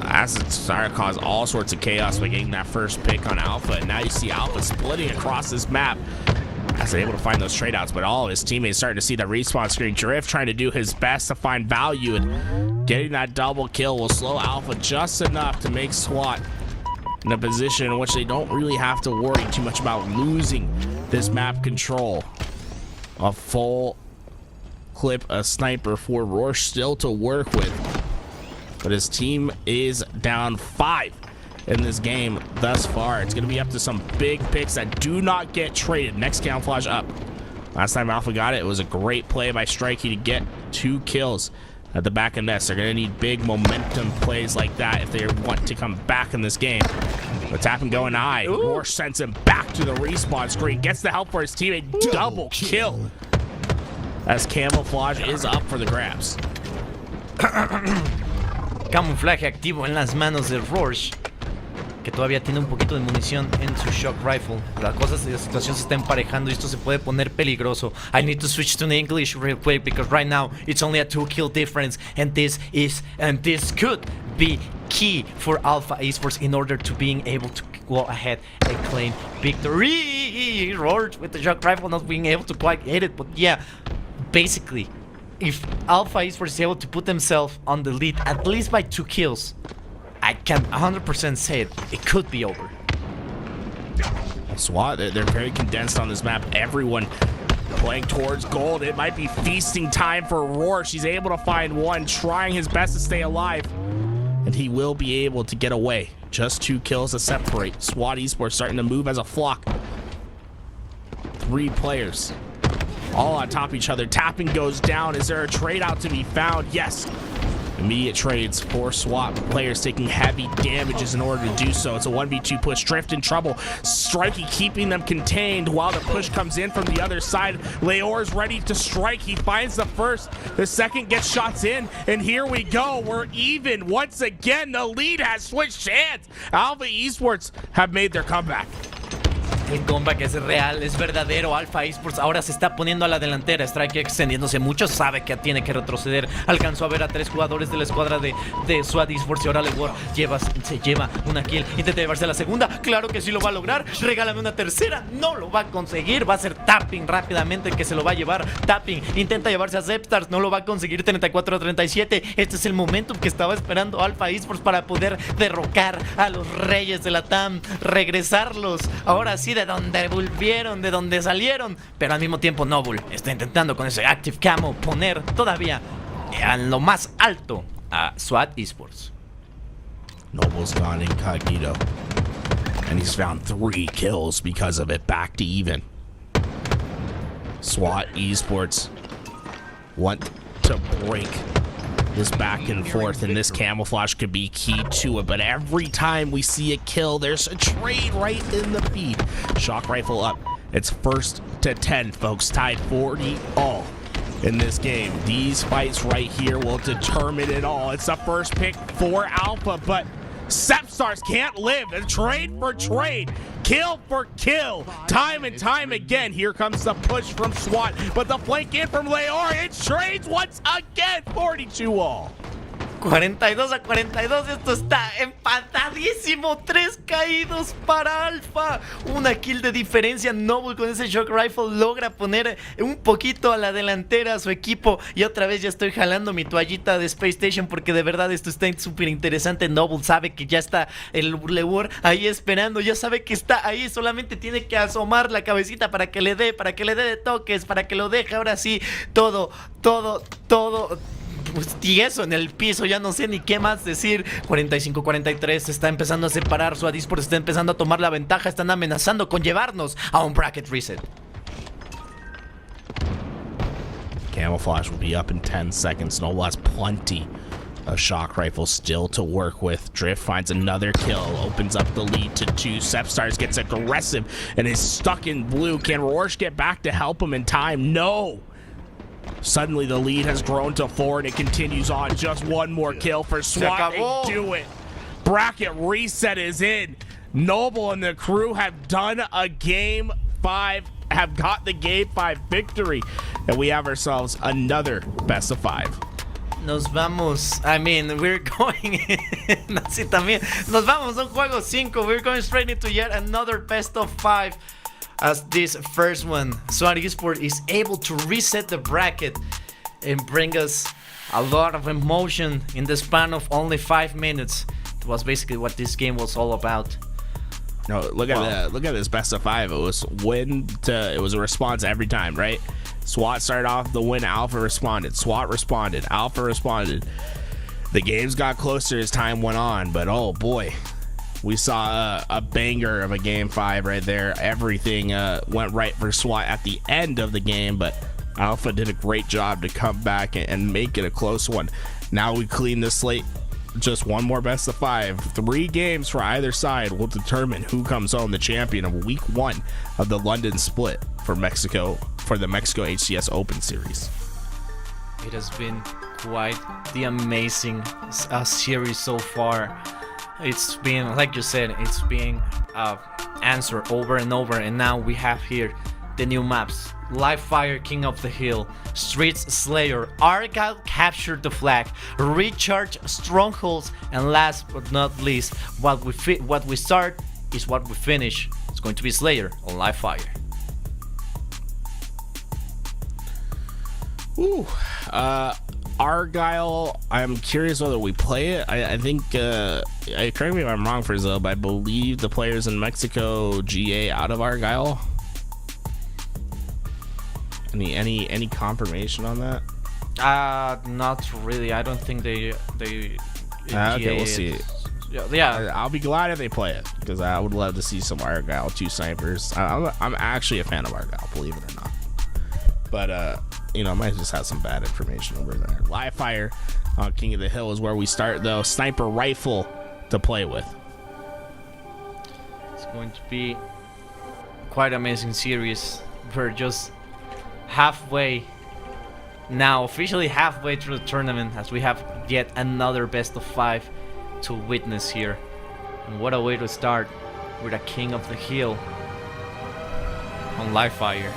Acid started to cause all sorts of chaos by getting that first pick on Alpha, and now you see Alpha splitting across this map as they're able to find those trade outs, but all of his teammates starting to see the respawn screen. Drift trying to do his best to find value, and getting that double kill will slow Alpha just enough to make SWAT in a position in which they don't really have to worry too much about losing this map control. A full clip, a sniper for Roche still to work with, but his team is down 5 in this game thus far. It's going to be up to some big picks that do not get traded. Next camouflage up. Last time Alpha got it, it was a great play by Strikey to get 2 kills at the back of nest. They're going to need big momentum plays like that if they want to come back in this game. But Tapping going high. Roche sends him back to the respawn screen. Gets the help for his teammate. Double kill. As camouflage is up for the grabs. Camuflaje activo en las manos de Roche. que todavía tiene un poquito de munición en su shock rifle. La situación se está emparejando y esto se puede poner peligroso. I need to switch to English real quick because right now it's only a 2-kill difference, and this could be key for Alpha Esports in order to being able to go ahead and claim victory. Roars with the shock rifle, not being able to quite hit it, but yeah, basically, if Alpha Esports is able to put themselves on the lead at least by 2 kills, I can 100% say it could be over. SWAT, they're very condensed on this map. Everyone playing towards gold. It might be feasting time for Roar. She's able to find one, trying his best to stay alive. And he will be able to get away. Just 2 kills to separate. SWAT Esports starting to move as a flock. 3 players all on top of each other. Tapping goes down. Is there a trade out to be found? Yes. Immediate trades for SWAT. Players taking heavy damages in order to do so. It's a 1v2 push. Drift in trouble. Strikey keeping them contained while the push comes in from the other side. Leor's ready to strike. He finds the first. The second gets shots in. And here we go. We're even. Once again, the lead has switched hands. Alpha Esports have made their comeback. El comeback es real, es verdadero. Alpha Esports ahora se está poniendo a la delantera. Strike extendiéndose mucho, sabe que tiene que retroceder. Alcanzó a ver a 3 jugadores de la escuadra de SWAT Esports y ahora Lewor se lleva una kill. Intenta llevarse a la segunda, claro que sí lo va a lograr. Regálame una tercera, no lo va a conseguir. Va a ser Tapping rápidamente el que se lo va a llevar. Tapping intenta llevarse a Zepstars, no lo va a conseguir. 34-37. Este es el momentum que estaba esperando Alpha Esports para poder derrocar a los reyes de la TAM, regresarlos. Ahora sí, de donde volvieron, de donde salieron. Pero al mismo tiempo Noble está intentando con ese Active Camo poner todavía en lo más alto a SWAT Esports. Noble's gone incognito, and he's found 3 kills because of it. Back to even. SWAT Esports want to break this back and forth, and this camouflage could be key to it. But every time we see a kill, there's a trade right in the feed. Shock rifle up. It's 1st to 10, folks. Tied 40 all in this game. These fights right here will determine it all. It's the first pick for Alpha, but Sepstars can't live. A trade for trade, kill for kill, time and time again. Here comes the push from SWAT, but the flank in from Leor. It trades once again. 42 all. 42-42, esto está empatadísimo. 3 caídos para Alpha. Una kill de diferencia. Noble con ese shock rifle logra poner un poquito a la delantera a su equipo. Y otra vez ya estoy jalando mi toallita de Space Station porque de verdad esto está súper interesante. Noble sabe que ya está el Lewor ahí esperando. Ya sabe que está ahí. Solamente tiene que asomar la cabecita para que le dé de toques, para que lo deje ahora sí. Todo tieso en el piso, ya no sé ni qué más decir. 45-43, se está empezando a separar. SWAT Esports está empezando a tomar la ventaja. Están amenazando con llevarnos a un bracket reset. Camouflage will be up in 10 seconds. Noble has plenty of shock rifles still to work with. Drift finds another kill, opens up the lead to 2. Sepstars gets aggressive and is stuck in blue. Can Rorsch get back to help him in time? No. Suddenly the lead has grown to 4 and it continues on. Just one more kill for SWAT. They do it. Bracket reset is in. Noble and the crew have done a game 5, have got the game 5 victory, and we have ourselves another best of 5. Nos vamos, I mean, we're going así también, nos vamos a un juego 5. We're going straight into yet another best of 5. As this first one, SWAT Esports is able to reset the bracket and bring us a lot of emotion in the span of only 5 minutes. It was basically what this game was all about. No, look at that. Look at this best of 5. It was it was a response every time, right? SWAT started off the win. Alpha responded. SWAT responded. Alpha responded. The games got closer as time went on, but oh boy. We saw a banger of a game 5 right there. Everything went right for SWAT at the end of the game, but Alpha did a great job to come back and make it a close one. Now we clean the slate. Just one more best of 5. 3 games for either side will determine who comes home the champion of week 1 of the London split for Mexico, for the Mexico HCS Open Series. It has been quite the amazing series so far. It's been, like you said, it's being answered over and over, and now we have here the new maps. Live Fire, King of the Hill, Streets Slayer, Argyle captured the flag, Recharge Strongholds, and last but not least, what we start is what we finish. It's going to be Slayer on Live Fire. Ooh, Argyle, I'm curious whether we play it. I think, correct me if I'm wrong, Frizzo, but I believe the players in Mexico GA out of Argyle. Any confirmation on that? Not really. I don't think they okay, we'll see. Yeah. I'll be glad if they play it, because I would love to see some Argyle, 2 snipers. I'm actually a fan of Argyle, believe it or not. But I might just have some bad information over there. Live Fire on King of the Hill is where we start, though. Sniper rifle to play with. It's going to be quite an amazing series. We're just halfway now, officially halfway through the tournament, as we have yet another best of 5 to witness here. And what a way to start with a King of the Hill on Live Fire.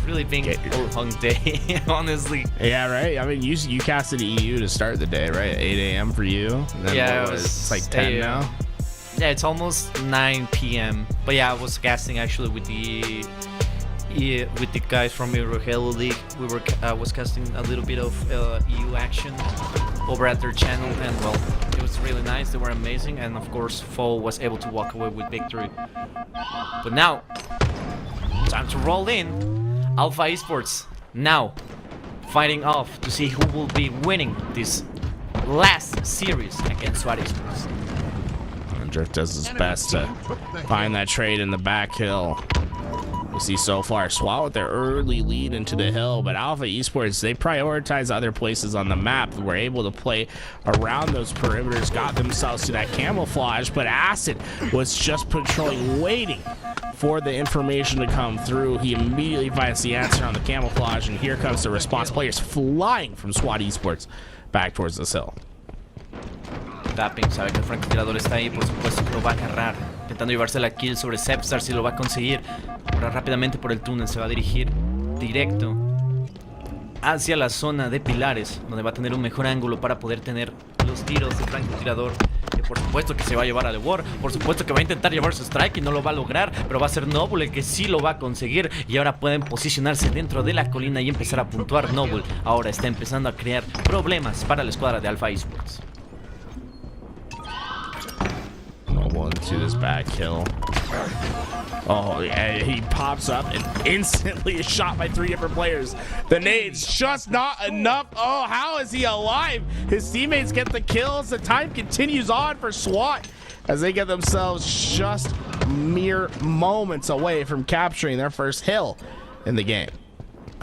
Really being a long day, honestly. Yeah, right. I mean, you casted EU to start the day, right? 8 a.m. for you. And then yeah, it's like 10 now. Yeah, it's almost 9 p.m. But yeah, I was casting actually with the guys from Euro Halo League. I was casting a little bit of EU action over at their channel, and well, it was really nice. They were amazing, and of course, FaZe was able to walk away with victory. But now, time to roll in. Alpha Esports now fighting off to see who will be winning this last series against SWAT Esports. And Drift does his best to find that trade in the back hill. We see so far SWAT with their early lead into the hill, but Alpha Esports, they prioritize other places on the map. Were able to play around those perimeters, got themselves to that camouflage, but Acid was just patrolling, waiting for the information to come through. He immediately finds the answer on the camouflage, and here comes the response. Players flying from SWAT Esports back towards this hill. Tapping sabe que el francotirador está ahí, por supuesto que lo va a agarrar, intentando llevarse la kill sobre Zepstar, si lo va a conseguir. Ahora rápidamente por el túnel se va a dirigir directo hacia la zona de pilares, donde va a tener un mejor ángulo para poder tener los tiros de francotirador. Que por supuesto que se va a llevar a The War, por supuesto que va a intentar llevar su strike y no lo va a lograr, pero va a ser Noble el que sí lo va a conseguir, y ahora pueden posicionarse dentro de la colina y empezar a puntuar. Noble ahora está empezando a crear problemas para la escuadra de Alpha Esports. Noble into this back hill. Oh, yeah, he pops up and instantly is shot by 3 different players. The nades just not enough. Oh, how is he alive? His teammates get the kills. The time continues on for SWAT as they get themselves just mere moments away from capturing their first hill in the game.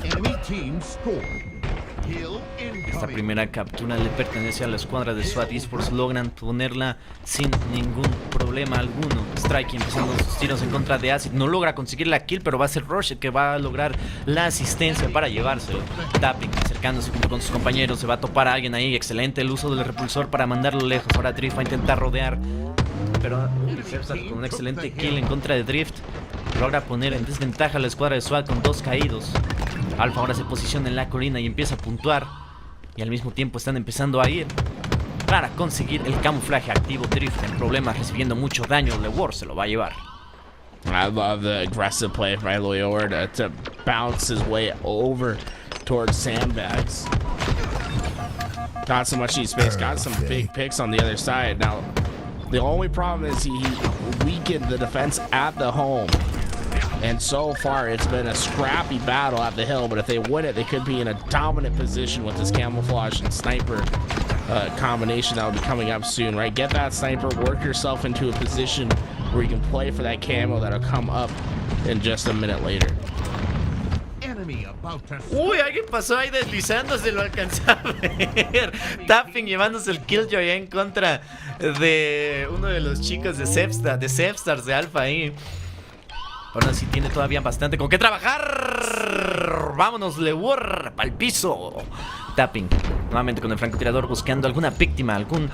Enemy team scored. Esta primera captura le pertenece a la escuadra de SWAT Esports. Logran ponerla sin ningún problema alguno. Strike empezando sus tiros en contra de Acid. No logra conseguir la kill, pero va a ser Rush el que va a lograr la asistencia para llevárselo. Tapping acercándose junto con sus compañeros. Se va a topar a alguien ahí. Excelente el uso del repulsor para mandarlo lejos. Ahora Drift va a intentar rodear, pero con un excelente kill en contra de Drift logra poner en desventaja a la escuadra de SWAT con 2 caídos. Alpha ahora se posiciona en la colina y empieza a puntuar, y al mismo tiempo están empezando a ir para conseguir el camuflaje activo. Drift en problemas, recibiendo mucho daño. The War se lo va a llevar. I love the aggressive play by Loyor to bounce his way over towards sandbags. Got some much space, got some big picks on the other side. Now, the only problem is he weakened the defense at the home. And so far, it's been a scrappy battle at the hill, but if they win it, they could be in a dominant position with this camouflage and sniper combination that will be coming up soon, right? Get that sniper, work yourself into a position where you can play for that camo that'll come up in just a minute later. Uy, alguien pasó ahí deslizándose, lo alcancé a ver. Tapping llevándose el killjoy en contra de uno de los chicos de Zepstars de Alpha ahí. Ahora sí tiene todavía bastante con qué trabajar. LeWar. Vámonos, LeWar, pa'l piso. Tapping, nuevamente con el francotirador buscando alguna víctima, algún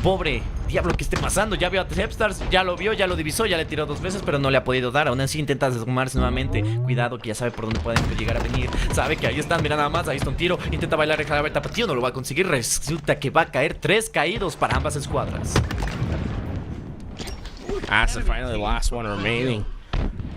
pobre diablo que esté pasando. Ya vio a Sepstars, ya lo vio, ya lo divisó, ya le tiró 2 veces, pero no le ha podido dar. Aún así intenta desgomarse nuevamente. Cuidado, que ya sabe por dónde pueden llegar a venir. Sabe que ahí están, mira nada más, ahí está un tiro. Intenta bailar el jarabe tapatío, no lo va a conseguir. Resulta que va a caer 3 caídos para ambas escuadras. Acid finally, last one remaining.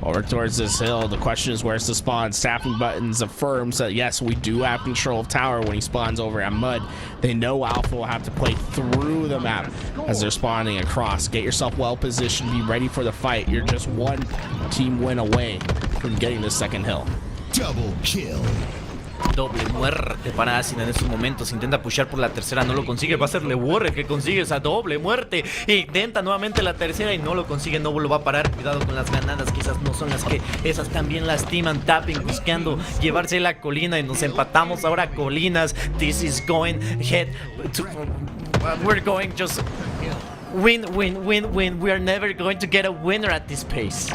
Over towards this hill. The question is, where's the spawn? Staffing buttons affirms that yes, we do have control of tower when he spawns over at mud. They know Alpha will have to play through the map as they're spawning across. Get yourself well positioned. Be ready for the fight. You're just one team win away from getting the second hill. Double kill. Doble muerte para Acid en estos momentos. Intenta pushar por la tercera, no lo consigue. Va a ser LeWar el que consigue esa doble muerte. Intenta nuevamente la tercera y no lo consigue. No lo va a parar. Cuidado con las granadas, quizás no son las que esas también lastiman. Tapping buscando llevarse la colina y nos empatamos ahora colinas. This is going head to, we're going just win. We are never going to get a winner at this pace.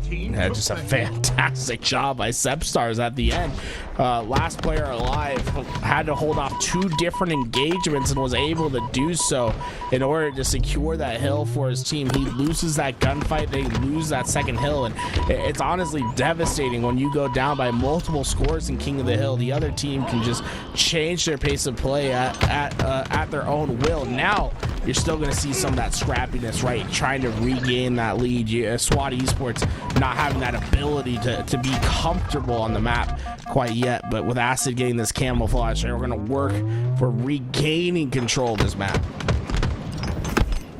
Yeah, just a fantastic job by Sepstars at the end. Last player alive had to hold off 2 different engagements and was able to do so in order to secure that hill for his team. He loses that gunfight, they lose that second hill, and it's honestly devastating when you go down by multiple scores in King of the Hill. The other team can just change their pace of play at their own will. Now you're still going to see some of that scrappiness, right? Trying to regain that lead. SWAT Esports not having that ability to be comfortable on the map quite yet, but with Acid getting this camouflage, we're going to work for regaining control of this map.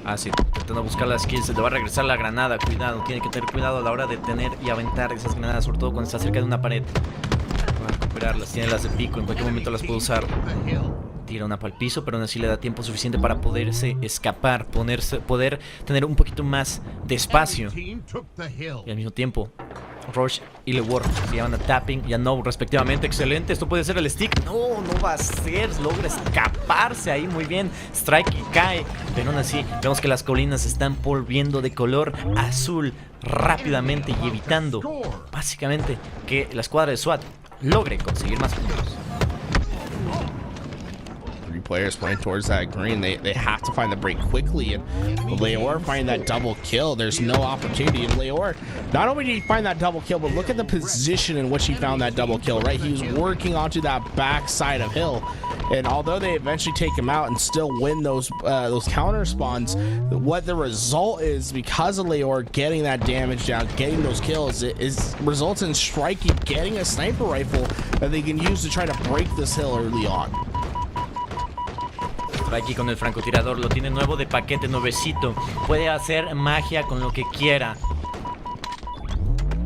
Acid intentando buscar las kills, se le va a regresar la granada. Cuidado, tiene que tener cuidado a la hora de tener y aventar esas granadas, sobre todo cuando está cerca de una pared. Va a recuperarlas, tiene las de pico, en cualquier momento las puede usar. Tira una pa'l piso, pero aún así le da tiempo suficiente para poderse escapar, poder tener un poquito más de espacio. Y al mismo tiempo, Rush y LeWar se llevan a Tapping y a No respectivamente. Excelente, esto puede ser el stick. No va a ser, logra escaparse ahí muy bien. Strike y cae, pero aún así vemos que las colinas se están volviendo de color azul rápidamente y evitando básicamente que la escuadra de SWAT logre conseguir más puntos. Players playing towards that green, they have to find the break quickly, and LeWar find that double kill. There's no opportunity, and LeWar, not only did he find that double kill, but look at the position in which he found that double kill, right? He was working onto that back side of hill, and although they eventually take him out and still win those counter spawns, what the result is, because of LeWar getting that damage down, getting those kills, it results in Strikey getting a sniper rifle that they can use to try to break this hill early on. Aquí con el francotirador, lo tiene nuevo de paquete, nuevecito. Puede hacer magia con lo que quiera,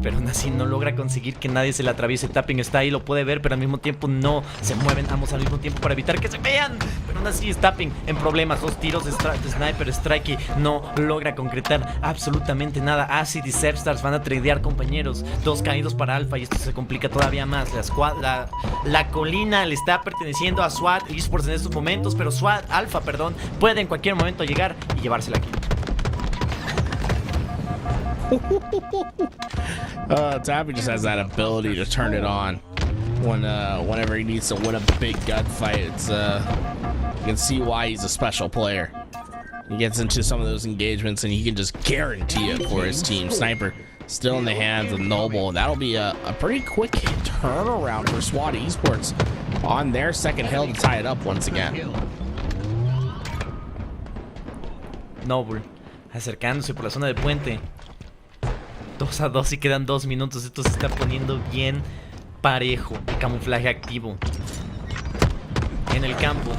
pero aún así no logra conseguir que nadie se le atraviese. Tapping está ahí, lo puede ver, pero al mismo tiempo no se mueven ambos al mismo tiempo para evitar que se vean. Pero aún así es Tapping en problemas. 2 tiros de sniper. Strikey no logra concretar absolutamente nada. Acid y Sepstars van a tradear, compañeros. 2 caídos para Alpha y esto se complica todavía más. La colina le está perteneciendo a SWAT Esports en estos momentos, pero Alpha, puede en cualquier momento llegar y llevársela aquí. Tapping just has that ability to turn it on whenever he needs to win a big gunfight. It's you can see why he's a special player. He gets into some of those engagements and he can just guarantee it for his team. Sniper still in the hands of Noble, and that'll be a pretty quick turnaround for SWAT Esports on their second hill to tie it up once again. Noble acercándose por la zona de puente. 2-2 y quedan 2 minutos. Esto se está poniendo bien parejo. Camuflaje activo en el campo.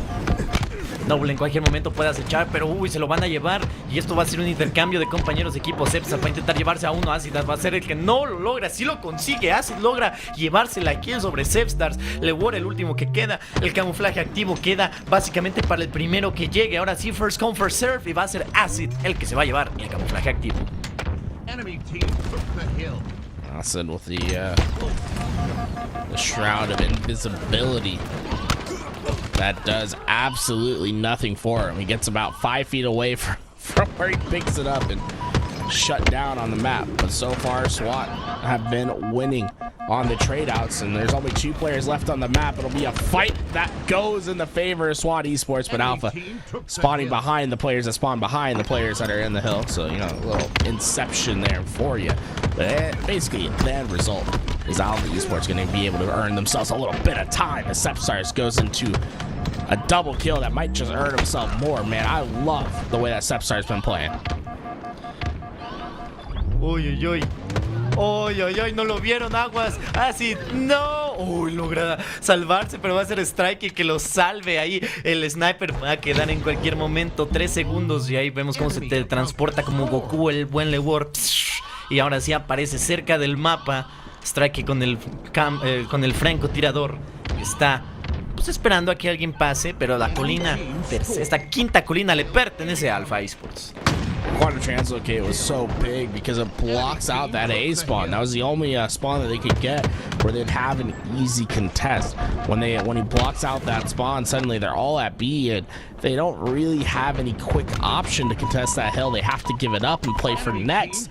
Noble en cualquier momento puede acechar, pero se lo van a llevar. Y esto va a ser un intercambio de compañeros de equipo. Sepsa va a intentar llevarse a uno. Acid va a ser el que no lo logra. Si lo consigue, Acid logra llevarse la kill sobre Sepstars. LeWar el último que queda. El camuflaje activo queda básicamente para el primero que llegue. Ahora sí, first come, first serve. Y va a ser Acid el que se va a llevar el camuflaje activo. Acid with the shroud of invisibility. That does absolutely nothing for him. He gets about 5 feet away from where he picks it up and shut down on the map. But so far, SWAT have been winning on the trade outs, and there's only 2 players left on the map. It'll be a fight that goes in the favor of SWAT Esports, but Alpha spawning behind the players that spawn behind the players that are in the hill. So, you know, a little inception there for you. But basically, the end result is Alpha Esports going to be able to earn themselves a little bit of time as Sepstars goes into a double kill that might just earn himself more. Man, I love the way that Sepstar's been playing. Uy, uy, uy. Uy, uy, uy, no lo vieron, Aguas. Acid, no. Uy, logra salvarse, pero va a ser Strike que lo salve ahí. El sniper va a quedar en cualquier momento. 3 segundos y ahí vemos cómo se teletransporta como Goku, el buen Lewor. Y ahora sí aparece cerca del mapa. Strike con el francotirador está pues esperando a que alguien pase, pero la colina, esta quinta colina le pertenece a Alpha Esports. Quantum Translocate was so big because it blocks out that A spawn. That was the only spawn that they could get where they'd have an easy contest. When he blocks out that spawn, suddenly they're all at B, and they don't really have any quick option to contest that hill. They have to give it up and play for next.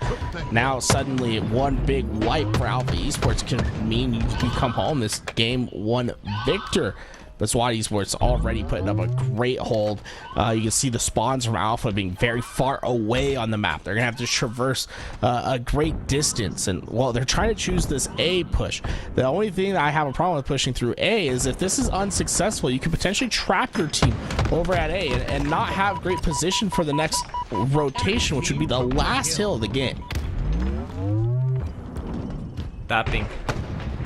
Now suddenly one big wipe for Alpha Esports can mean you come home this game 1 victor. But SWAT Esports already putting up a great hold. You can see the spawns from Alpha being very far away on the map. They're going to have to traverse a great distance. And, well, they're trying to choose this A push. The only thing that I have a problem with pushing through A is if this is unsuccessful, you could potentially trap your team over at A and not have great position for the next rotation, which would be the last hill of the game. Tapping.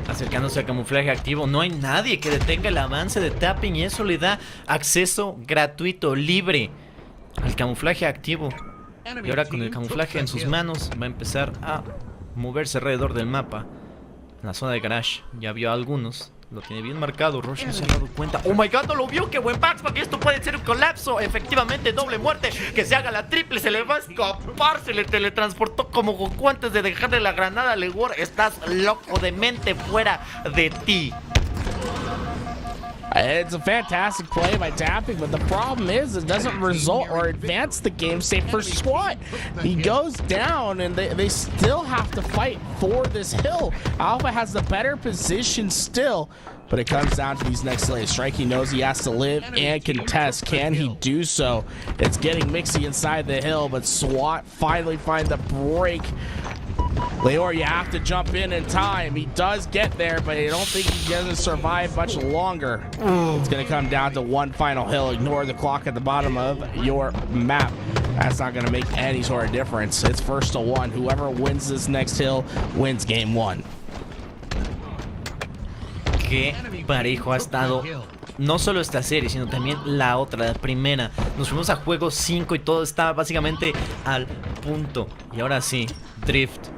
Acercándose al camuflaje activo, no hay nadie que detenga el avance de Tapping y eso le da acceso gratuito, libre al camuflaje activo. Y ahora con el camuflaje en sus manos va a empezar a moverse alrededor del mapa. En la zona de garage ya vio a algunos, lo tiene bien marcado. Roche no se ha dado cuenta. Oh my god, no lo vio. Qué buen Paxpack. Esto puede ser un colapso. Efectivamente, doble muerte. Que se haga la triple. Se le va a escapar. Se le teletransportó como Goku antes de dejarle la granada a Lewor. Estás loco de mente, fuera de ti. It's a fantastic play by Tapping, but the problem is it doesn't result or advance the game save for SWAT. He goes down and they still have to fight for this hill. Alpha has the better position still, but it comes down to these next lays. Strikey knows he has to live and contest. Can he do so? It's getting mixy inside the hill, but SWAT finally find the break. Leor, you have to jump in time. He does get there, but I don't think he's going to survive much longer. It's going to come down to one final hill. Ignore the clock at the bottom of your map. That's not going to make any sort of difference. It's 1-1. Whoever wins this next hill wins game 1. Qué parejo ha estado no solo esta serie, sino también la otra, la primera. Nos fuimos a juego 5 y todo estaba básicamente al punto. Y ahora sí, Drift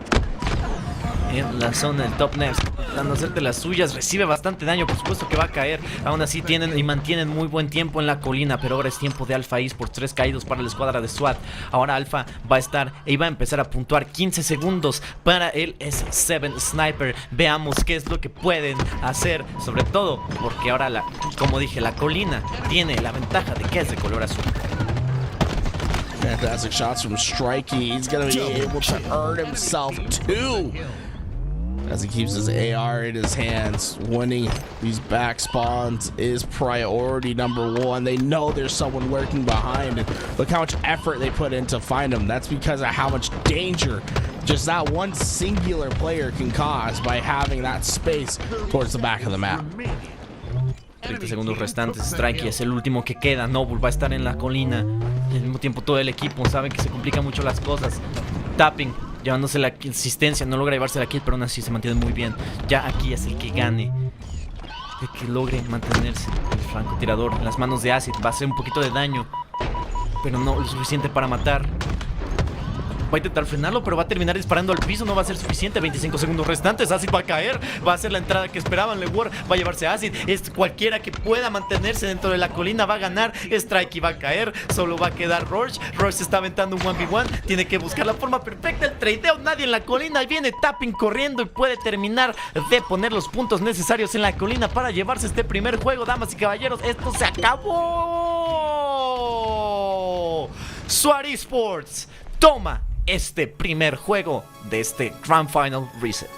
en la zona del top net, dando hacerte las suyas, recibe bastante daño, por supuesto que va a caer. Aún así tienen y mantienen muy buen tiempo en la colina, pero ahora es tiempo de Alpha Esports. 3 caídos para la escuadra de SWAT. Ahora Alpha va a estar y va a empezar a puntuar. 15 segundos para el S7 Sniper. Veamos qué es lo que pueden hacer, sobre todo porque ahora, como dije, la colina tiene la ventaja de que es de color azul. Fantastic shots from Strikey. He's going to be able to earn himself 2. As he keeps his AR in his hands. Winning these back spawns is priority number 1. They know there's someone lurking behind, and look how much effort they put in to find him. That's because of how much danger just that one singular player can cause by having that space towards the back of the map. 30 segundos restantes. Strikey es el último que queda. Noble va a estar en la colina. Al mismo tiempo todo el equipo sabe que se complican mucho las cosas. Tapping, llevándose la asistencia. No logra llevarse la kill, pero aún así se mantiene muy bien. Ya aquí es el que gane, el que logre mantenerse. El francotirador en las manos de Acid va a hacer un poquito de daño, pero no lo suficiente para matar. Va a intentar frenarlo, pero va a terminar disparando al piso. No va a ser suficiente. 25 segundos restantes. Acid va a caer. Va a ser la entrada que esperaban. Lewor va a llevarse a Acid. Es cualquiera que pueda mantenerse dentro de la colina va a ganar. Strikey va a caer. Solo va a quedar Roche. Roche se está aventando un 1v1. Tiene que buscar la forma perfecta. El tradeo. Nadie en la colina. Y viene Tapping corriendo y puede terminar de poner los puntos necesarios en la colina para llevarse este primer juego. Damas y caballeros, esto se acabó. SWAT Esports toma este primer juego de este Grand Final Reset.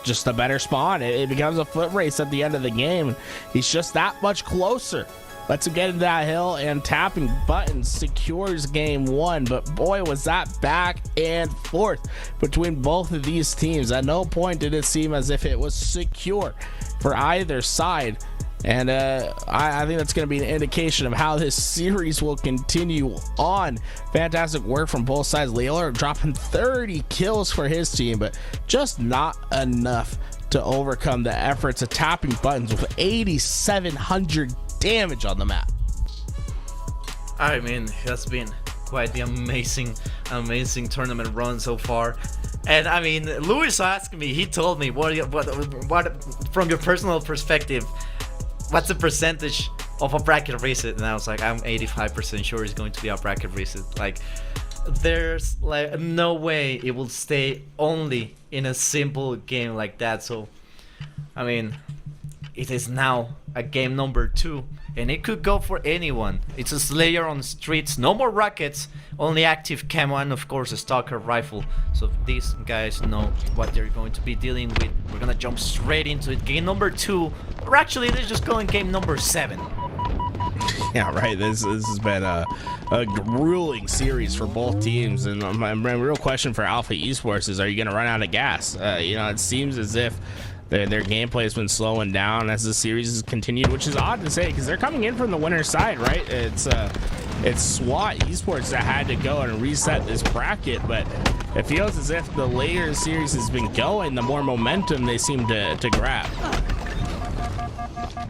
just a better spawn. It becomes a foot race at the end of the game. He's just that much closer. Lets him get into that hill, and tapping buttons secures game 1. But boy, was that back and forth between both of these teams. At no point did it seem as if it was secure for either side. And I think that's going to be an indication of how this series will continue on. Fantastic work from both sides. Leola dropping 30 kills for his team, but just not enough to overcome the efforts of tapping buttons with 8,700 damage on the map. I mean, it has been quite the amazing tournament run so far. And I mean, Luis asked me, he told me, what from your personal perspective, what's the percentage of a bracket reset? And I was like, I'm 85% sure it's going to be a bracket reset. Like, there's like no way it will stay only in a simple game like that. So, I mean, it is now a game number 2, and it could go for anyone. It's a Slayer on streets, no more rockets, only active camo, and of course a Stalker rifle. So these guys know what they're going to be dealing with. We're gonna jump straight into it. Game number 2, or actually they're just going game number 7. Yeah, right. This has been a grueling series for both teams, and my real question for Alpha Esports is, are you gonna run out of gas? It seems as if their gameplay has been slowing down as the series has continued, which is odd to say because they're coming in from the winner's side, right? It's SWAT Esports that had to go and reset this bracket, but it feels as if the later the series has been going, the more momentum they seem to grab.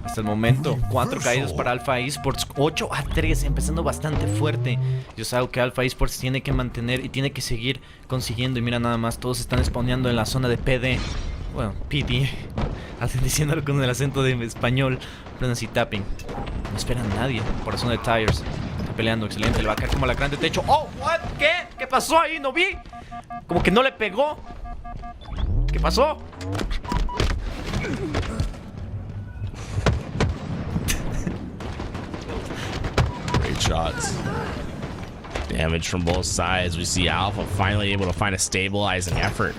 Hasta el momento, 4 caídos para Alpha Esports, 8-3, empezando bastante fuerte. Y es algo que Alpha Esports tiene que mantener y tiene que seguir consiguiendo. Y mira nada más, todos están spawneando en la zona de PD. Bueno, PD, diciéndolo con el acento de español, pero así tapping. No esperan a nadie por la zona de tires. Está peleando, excelente, le va a caer como la grande techo. ¡Oh, what! ¿Qué pasó ahí? No vi. Como que no le pegó. ¿Qué pasó? Great shots. Damage from both sides. We see Alpha finally able to find a stabilizing effort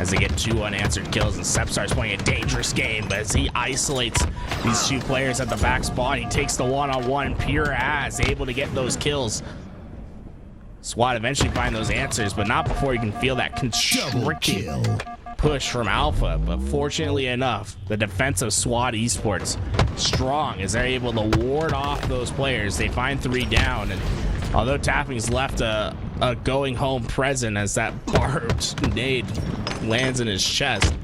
as they get 2 unanswered kills, and Sep starts playing a dangerous game, but as he isolates these 2 players at the back spot, he takes the one-on-one. Pure as able to get those kills. SWAT eventually find those answers, but not before you can feel that constricting push from Alpha. But fortunately enough, the defense of SWAT Esports strong as they're able to ward off those players. They find 3 down, and although Tapping's left a going home present as that barbed nade lands in his chest,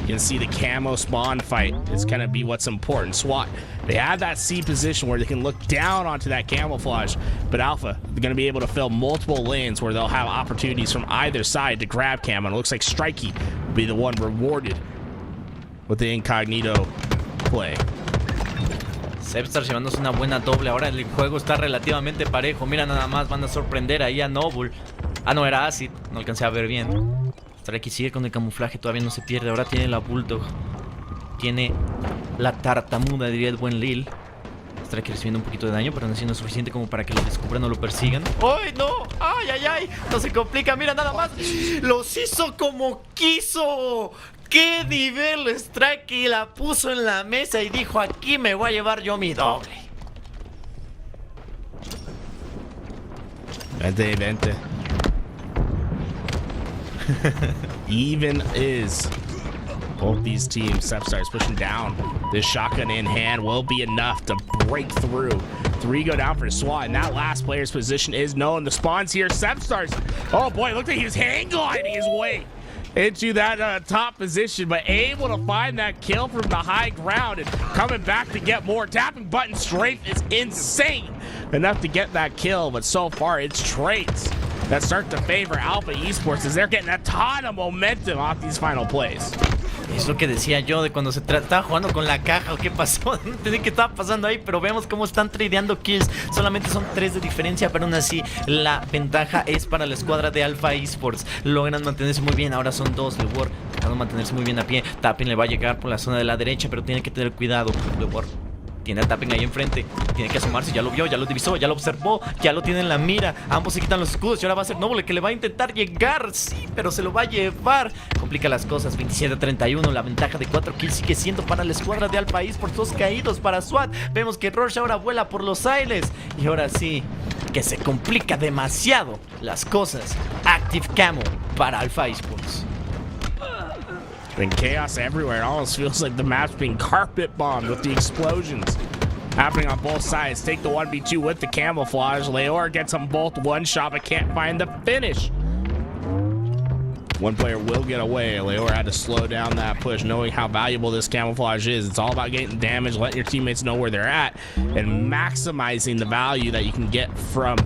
you can see the camo spawn fight is going to be what's important. SWAT, they have that C position where they can look down onto that camouflage, but Alpha, they're going to be able to fill multiple lanes where they'll have opportunities from either side to grab camo. And it looks like Strikey will be the one rewarded with the incognito play. Sepstar llevándose una buena doble. Ahora el juego está relativamente parejo. Mira nada más, van a sorprender ahí a Noble. Ah, no, era Acid. No alcancé a ver bien. Strikey sigue con el camuflaje, todavía no se pierde. Ahora tiene la Bulldog. Tiene la tartamuda, diría el buen Lil. Strikey recibiendo un poquito de daño, pero no siendo suficiente como para que lo descubran o lo persigan. ¡Ay, no! ¡Ay, ay, ay! No se complica, mira nada más. Los hizo como quiso. ¡Qué nivel! Strikey la puso en la mesa y dijo, aquí me voy a llevar yo mi doble. Vente. Even is. Both these teams, Sep starts pushing down. This shotgun in hand will be enough to break through. 3 go down for SWAT, and that last player's position is known. The spawns here, Sep starts. Oh boy, look like he was hang gliding his way into that top position, but able to find that kill from the high ground and coming back to get more. Tapping button strafe is insane enough to get that kill, but so far it's trades that start to favor Alpha Esports as they're getting a ton of momentum off these final plays. Es lo que decía yo de cuando se estaba jugando con la caja o qué pasó, no entendí qué estaba pasando ahí, pero vemos cómo están tradeando kills. Solamente son 3 de diferencia, pero aún así la ventaja es para la escuadra de Alpha Esports. Logran mantenerse muy bien, ahora son 2. LeWar tratando de mantenerse muy bien a pie. Tapping le va a llegar por la zona de la derecha, pero tiene que tener cuidado. LeWar Tiene a Tapping ahí enfrente. Tiene que asomarse. Ya lo vio, ya lo divisó, ya lo observó. Ya lo tiene en la mira. Ambos se quitan los escudos y ahora va a ser Noble que le va a intentar llegar. Sí, pero se lo va a llevar. Complica las cosas. 27-31. La ventaja de 4 kills sigue siendo para la escuadra de Alpha Esports. 2 caídos para SWAT. Vemos que Roche ahora vuela por los aires. Y ahora sí, que se complica demasiado las cosas. Active Camo para Alpha Esports. Been chaos everywhere. It almost feels like the map's being carpet bombed with the explosions happening on both sides. Take the 1v2 with the camouflage. Leor gets them both one shot but can't find the finish. One player will get away. Leor had to slow down that push, knowing how valuable this camouflage is. It's all about getting damage, letting your teammates know where they're at, and maximizing the value that you can get from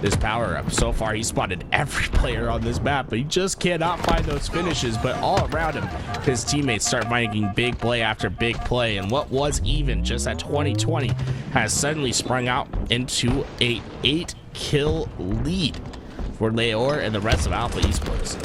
this power-up. So far, he spotted every player on this map, but he just cannot find those finishes. But all around him, his teammates start finding big play after big play, and what was even just at 2020 has suddenly sprung out into a 8-kill lead for Leor and the rest of Alpha Esports.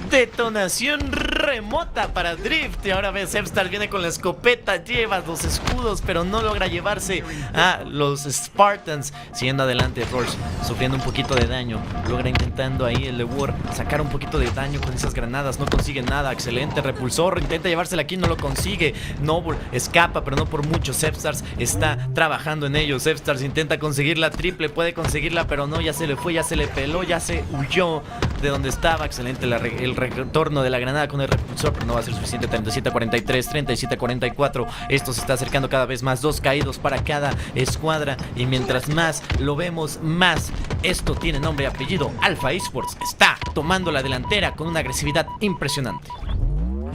Detonación remota para Drift. Y ahora ves, Evstar viene con la escopeta, lleva los escudos, pero no logra llevarse a los Spartans. Siguiendo adelante, Roche sufriendo un poquito de daño. Logra intentando ahí el Leor sacar un poquito de daño con esas granadas. No consigue nada. Excelente repulsor. Intenta llevársela aquí, no lo consigue. Noble escapa, pero no por mucho. Evstars está trabajando en ellos. Evstars intenta conseguir la triple. Puede conseguirla, pero no. Ya se le fue, ya se le peló, ya se huyó de donde estaba. Excelente el retorno de la granada con el repulsor, pero no va a ser suficiente. 37-43, 37-44. Esto se está acercando cada vez más. 2 caídos para cada escuadra. Y mientras más lo vemos, más esto tiene nombre y apellido. Alpha Esports está tomando la delantera con una agresividad impresionante.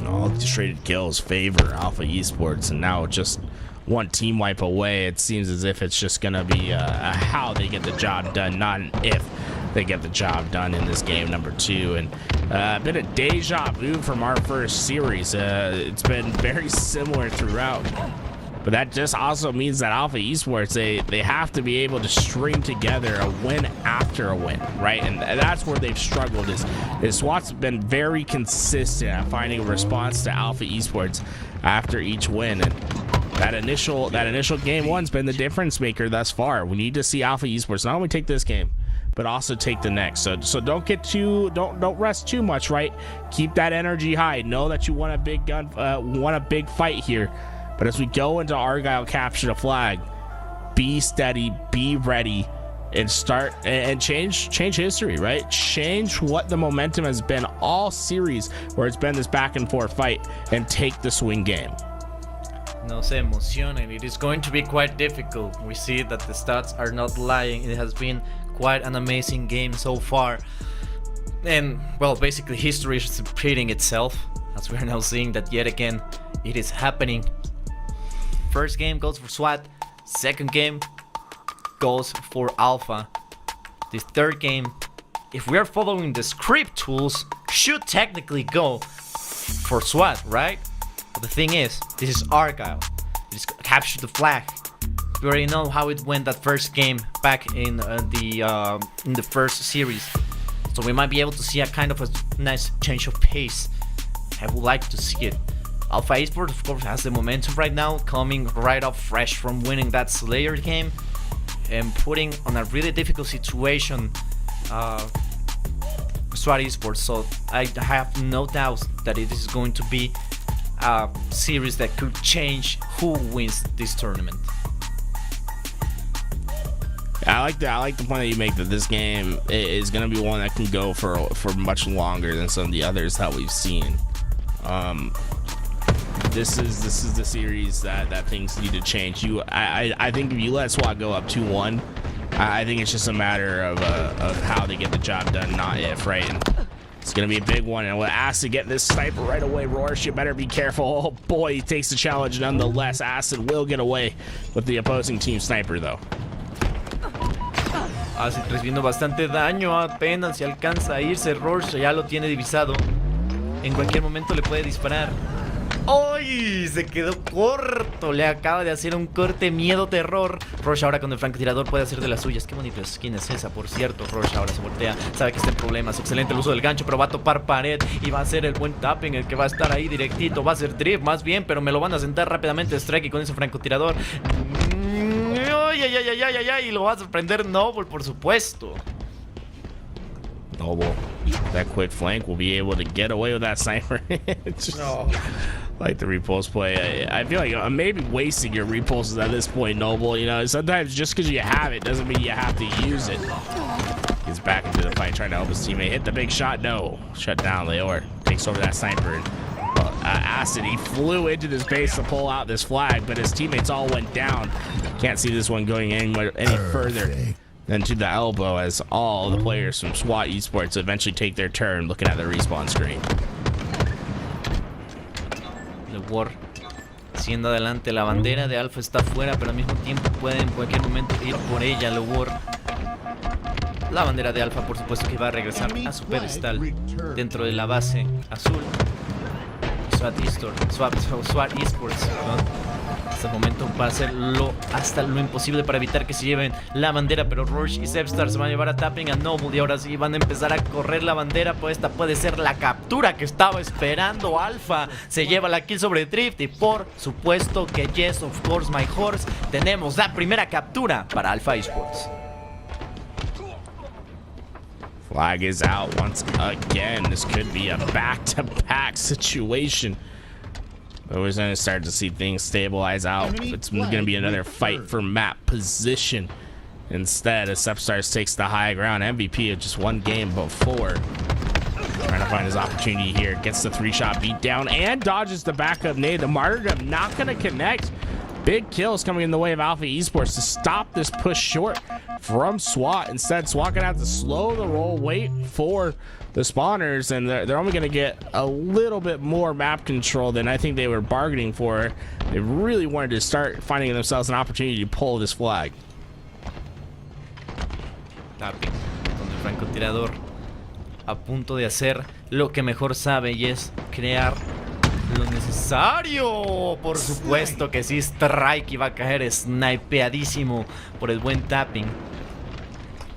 All these traded kills favor Alpha Esports, and now just one team wipe away. It seems as if it's just gonna be a how they get the job done, not an if they get the job done in this game number 2. And a bit of deja vu from our first series. It's been very similar throughout, but that just also means that Alpha Esports, they have to be able to string together a win after a win, right? And that's where they've struggled. Is SWAT's been very consistent at finding a response to Alpha Esports after each win, and that initial game one's been the difference maker thus far. We need to see Alpha Esports not only take this game, but also take the next. So don't rest too much, right? Keep that energy high. Know that you want a big fight here. But as we go into Argyle capture the flag, be steady, be ready, and start and change history, right? Change what the momentum has been all series, where it's been this back and forth fight, and take the swing game. No se emocionen. It is going to be quite difficult. We see that the stats are not lying. It has been quite an amazing game so far. And, well, basically history is repeating itself, as we are now seeing that yet again it is happening. First game goes for SWAT. Second game goes for Alpha. This third game, if we are following the script tools, should technically go for SWAT, right? But the thing is, this is Argyle. It is capture the flag. We already know how it went that first game back in the first series, so we might be able to see a kind of a nice change of pace. I would like to see it. Alpha Esports, of course, has the momentum right now, coming right up fresh from winning that Slayer game and putting on a really difficult situation SWAT Esports. So I have no doubt that it is going to be a series that could change who wins this tournament. I like the point that you make, that this game is going to be one that can go for much longer than some of the others that we've seen. This is the series that things need to change. I think if you let SWAT go up 2-1, I think it's just a matter of how they get the job done, not if, right? And it's gonna be a big one, and with Acid getting this sniper right away, Roarsh, you better be careful. Oh boy, he takes the challenge nonetheless. Acid will get away with the opposing team sniper though. Acid recibiendo bastante daño, apenas si alcanza a irse. Roarsh ya lo tiene divisado. En cualquier momento le puede disparar. ¡Ay! Se quedó corto. Le acaba de hacer un corte miedo-terror. Roche ahora con el francotirador puede hacer de las suyas. Qué bonita skin es esa, por cierto. Roche ahora se voltea. Sabe que está en problemas. Excelente el uso del gancho, pero va a topar pared. Y va a ser el buen tapping el que va a estar ahí directito. Va a ser drift más bien, pero me lo van a sentar rápidamente Strike con ese francotirador. ¡Ay, ay, ay, ay, ay, ay, ay! Y lo va a sorprender Noble, por supuesto. Noble, that quick flank will be able to get away with that sniper. Just like the repulse play. I feel like maybe wasting your repulses at this point, Noble. You know, sometimes just because you have it doesn't mean you have to use it. He's back into the fight, trying to help his teammate. Hit the big shot. No. Shut down. Leor takes over that sniper. And, Acid, he flew into this base to pull out this flag, but his teammates all went down. Can't see this one going any further than to the elbow as all the players from SWAT Esports eventually take their turn looking at the respawn screen. LeWar siendo adelante. La bandera de Alpha está fuera, pero al mismo tiempo puede en cualquier momento ir por ella LeWar. La bandera de Alpha, por supuesto, que va a regresar a su pedestal dentro de la base azul. SWAT Esports, ¿no? Hasta el momento va a hacer hasta lo imposible para evitar que se lleven la bandera, pero Roche y Zepstar se van a llevar a tapping a Noble y ahora sí van a empezar a correr la bandera, pues esta puede ser la captura que estaba esperando Alpha. Se lleva la kill sobre Drift y por supuesto que yes, of course my horse, tenemos la primera captura para Alpha Esports. Flag is out once again. This could be a back-to-back situation. But we're going to start to see things stabilize out. It's going to be another fight for map position. Instead, as Sepstars takes the high ground, MVP of just one game before. Trying to find his opportunity here. Gets the 3-shot beat down and dodges the backup nade. The martyrdom not going to connect. Big kills coming in the way of Alpha Esports to stop this push short from SWAT. Instead, SWAT gonna have to slow the roll, wait for the spawners, and they're only gonna get a little bit more map control than I think they were bargaining for. They really wanted to start finding themselves an opportunity to pull this flag. Tapping con el francotirador a punto de hacer lo que mejor sabe y es crear lo necesario. Por supuesto que sí, Strike iba a caer snipeadísimo por el buen tapping.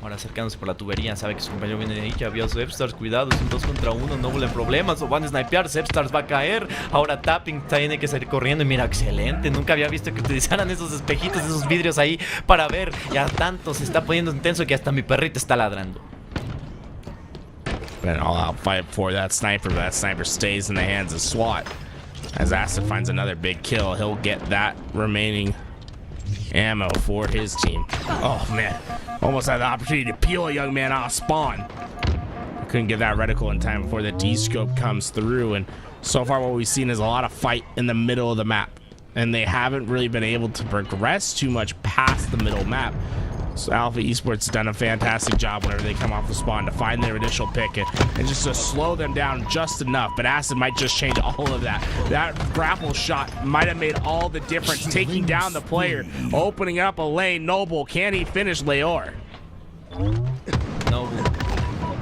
Ahora acercándose por la tubería, sabe que su compañero viene de ahí. Ya vio a Zepstars, cuidado, es un 2 contra 1, Noble en problemas, lo van a snipear, Zepstars va a caer. Ahora tapping tiene que salir corriendo y mira, excelente, nunca había visto que utilizaran esos espejitos, esos vidrios ahí para ver. Ya tanto se está poniendo intenso que hasta mi perrito está ladrando. An all-out fight for that sniper, but that sniper stays in the hands of SWAT. As Acid finds another big kill, he'll get that remaining ammo for his team. Oh man, almost had the opportunity to peel a young man off spawn. Couldn't get that reticle in time before the D-scope comes through, and so far what we've seen is a lot of fight in the middle of the map, and they haven't really been able to progress too much past the middle map. So Alpha Esports has done a fantastic job whenever they come off the spawn to find their initial pick and just to slow them down just enough. But Acid might just change all of that. That grapple shot might have made all the difference, taking down the player, opening up a lane. Noble, can he finish Leor? Noble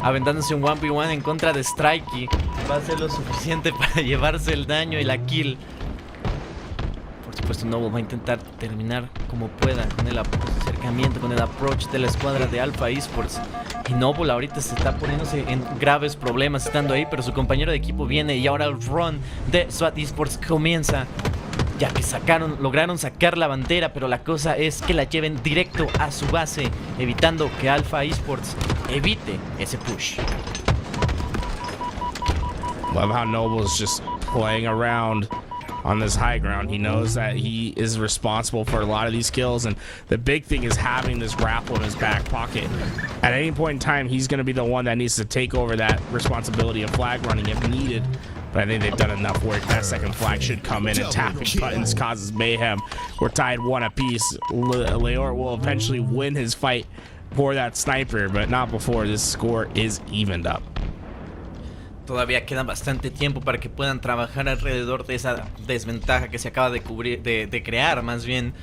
aventándose un 1v1 en contra de Strikey. Va a ser lo suficiente para llevarse el daño y la kill. Por supuesto, Noble va a intentar terminar como pueda con el acercamiento, con el approach de la escuadra de Alpha Esports. Y Noble ahorita se está poniéndose en graves problemas estando ahí, pero su compañero de equipo viene y ahora el run de SWAT Esports comienza. Ya que lograron sacar la bandera, pero la cosa es que la lleven directo a su base, evitando que Alpha Esports evite ese push. Love how Noble's just playing around on this high ground. He knows that he is responsible for a lot of these kills, and the big thing is having this grapple in his back pocket. At any point in time, he's going to be the one that needs to take over that responsibility of flag running if needed. But I think they've done enough work. That second flag should come in, and tapping buttons causes mayhem. We're tied 1 apiece. Leor will eventually win his fight for that sniper, but not before this score is evened up. Todavía queda bastante tiempo para que puedan trabajar alrededor de esa desventaja que se acaba de crear, más bien.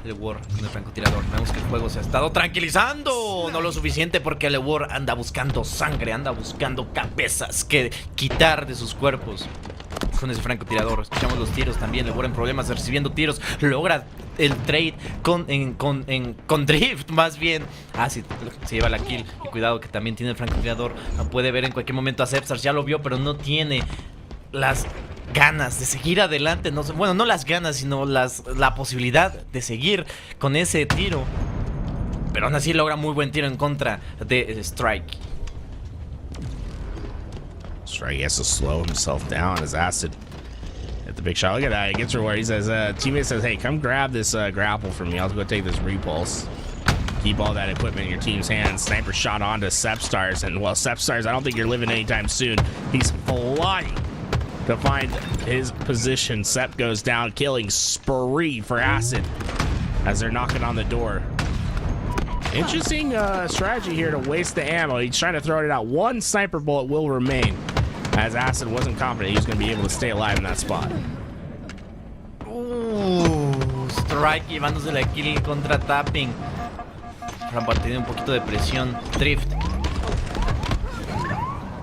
LeWar con el francotirador. Vemos que el juego se ha estado tranquilizando. No lo suficiente porque LeWar anda buscando sangre, anda buscando cabezas que quitar de sus cuerpos. Con ese francotirador. Escuchamos los tiros también. LeWar en problemas recibiendo tiros. Logra el trade con Drift, más bien. Sí, se lleva la kill. Y cuidado que también tiene el francotirador. Puede ver en cualquier momento a Zepstars. Ya lo vio, pero no tiene las ganas de seguir adelante. No, bueno, no las ganas, sino la posibilidad de seguir con ese tiro. Pero aún así logra muy buen tiro en contra de Strike. Strike has to slow himself down as Acid at the big shot. Look at that. He gets her where he says, teammate says, hey, come grab this grapple from me. I'll go take this repulse. Keep all that equipment in your team's hands. Sniper shot onto Sepstars. And, well, Sepstars, I don't think you're living anytime soon. He's flying to find his position. Sep goes down, killing spree for Acid as they're knocking on the door. Interesting strategy here to waste the ammo. He's trying to throw it out. One sniper bullet will remain, as Acid wasn't confident he was going to be able to stay alive in that spot. Strike llevándose la kill contra Tapping. Teniendo un poquito de presión. Drift,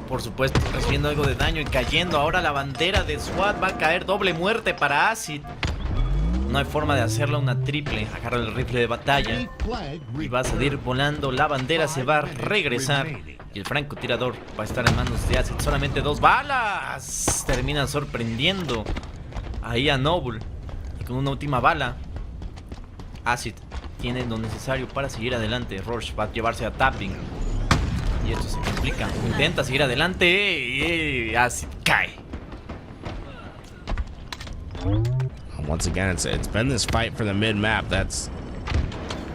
por supuesto, recibiendo algo de daño y cayendo. Ahora la bandera de SWAT va a caer. Doble muerte para Acid. No hay forma de hacerla una triple. Agarra el rifle de batalla y va a salir volando. La bandera se va a regresar y el francotirador va a estar en manos de Acid. Solamente 2 balas. Termina sorprendiendo ahí a Noble. Y con una última bala, Acid tiene lo necesario para seguir adelante. Roche va a llevarse a Tapping y esto se complica. Intenta seguir adelante y Acid cae. Once again, it's been this fight for the mid-map that's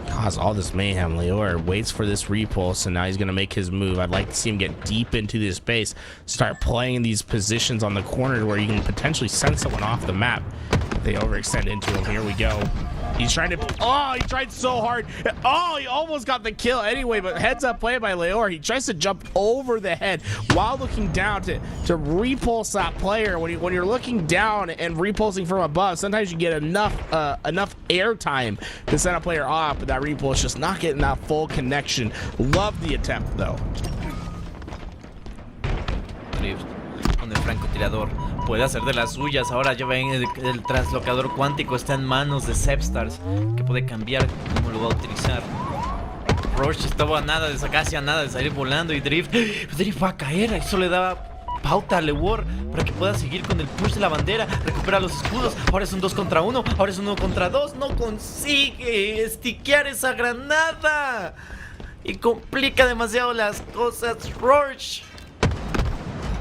caused all this mayhem. Leor waits for this repulse, and now he's going to make his move. I'd like to see him get deep into this space, start playing these positions on the corner where you can potentially send someone off the map. They overextend into him. Here we go. He's trying to... Oh, he tried so hard. Oh, he almost got the kill anyway, but heads up play by Leor. He tries to jump over the head while looking down to repulse that player. When you're looking down and repulsing from above, sometimes you get enough air time to send a player off, but that repulse just not getting that full connection. Love the attempt, though. Con el francotirador puede hacer de las suyas. Ahora ya ven, el translocador cuántico está en manos de Sepstars, que puede cambiar cómo lo va a utilizar. Roche estaba casi a nada de salir volando, y Drift va a caer. Eso le da pauta a Lewar para que pueda seguir con el push de la bandera. Recupera los escudos. Ahora es un 2 contra 1. Ahora es un 1 contra 2. No consigue estiquear esa granada y complica demasiado las cosas. Roche,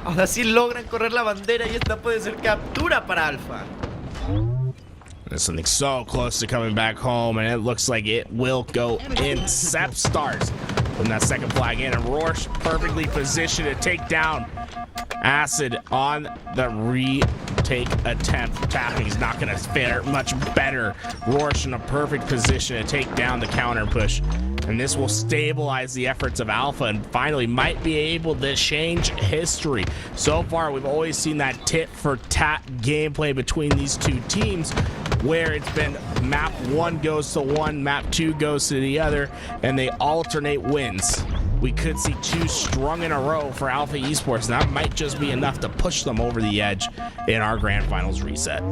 ahora sí logran correr la bandera y esta puede ser captura para Alpha. There's something so close to coming back home, and it looks like it will go in. Sepstars putting that second flag in, and Roche perfectly positioned to take down Acid on the retake attempt. Tapping's not going to fare much better. Roche in a perfect position to take down the counter push. And this will stabilize the efforts of Alpha and finally might be able to change history. So far, we've always seen that tit-for-tat gameplay between these two teams, where it's been map 1 goes to one, map 2 goes to the other, and they alternate wins. We could see 2 strung in a row for Alpha Esports, and that might just be enough to push them over the edge in our Grand Finals reset.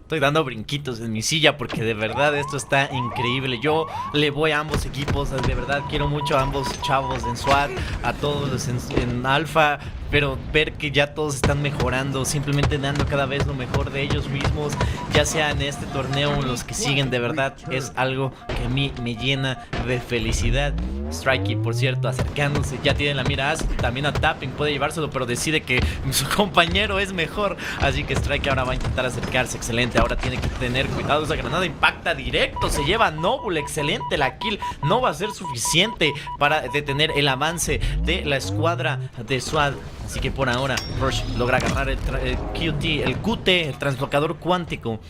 Estoy dando brinquitos en mi silla porque de verdad esto está increíble. Yo le voy a ambos equipos, de verdad quiero mucho a ambos chavos en SWAT, a todos los en Alpha, pero ver que ya todos están mejorando, simplemente dando cada vez lo mejor de ellos mismos, ya sea en este torneo o los que siguen, de verdad es algo que a mí me llena de felicidad. Strikey, por cierto, acercándose, ya tiene la mira Acid, también a Tapping, puede llevárselo, pero decide que su compañero es mejor, así que Strikey ahora va a intentar acercarse. Excelente, ahora tiene que tener cuidado, esa granada impacta directo, se lleva a Noble. Excelente, la kill no va a ser suficiente para detener el avance de la escuadra de SWAT. Así que por ahora Rush logra agarrar el QT, el translocador cuántico,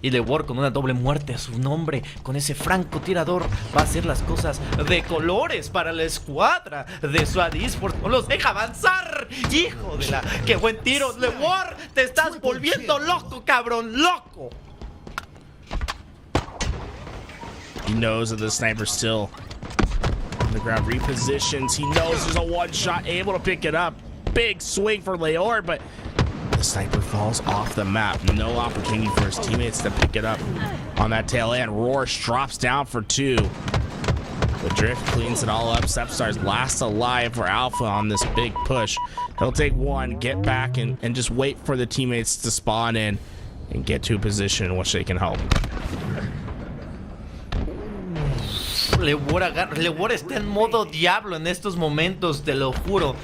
y Lewar con una doble muerte a su nombre, con ese francotirador, va a hacer las cosas de colores para la escuadra de SWAT Esports. No los deja avanzar. Hijo de la... ¡Qué buen tiro! Lewar, te estás volviendo loco, cabrón, loco. He knows that the sniper's still on the ground. Repositions. He knows there's a one shot, able to pick it up. Big swing for Leor, but the sniper falls off the map. No opportunity for his teammates to pick it up on that tail end. Roar drops down for 2. But Drift cleans it all up. Sepstar's last alive for Alpha on this big push. He'll take one, get back, and just wait for the teammates to spawn in and get to a position in which they can help. Lebora está en modo diablo en estos momentos, te lo juro.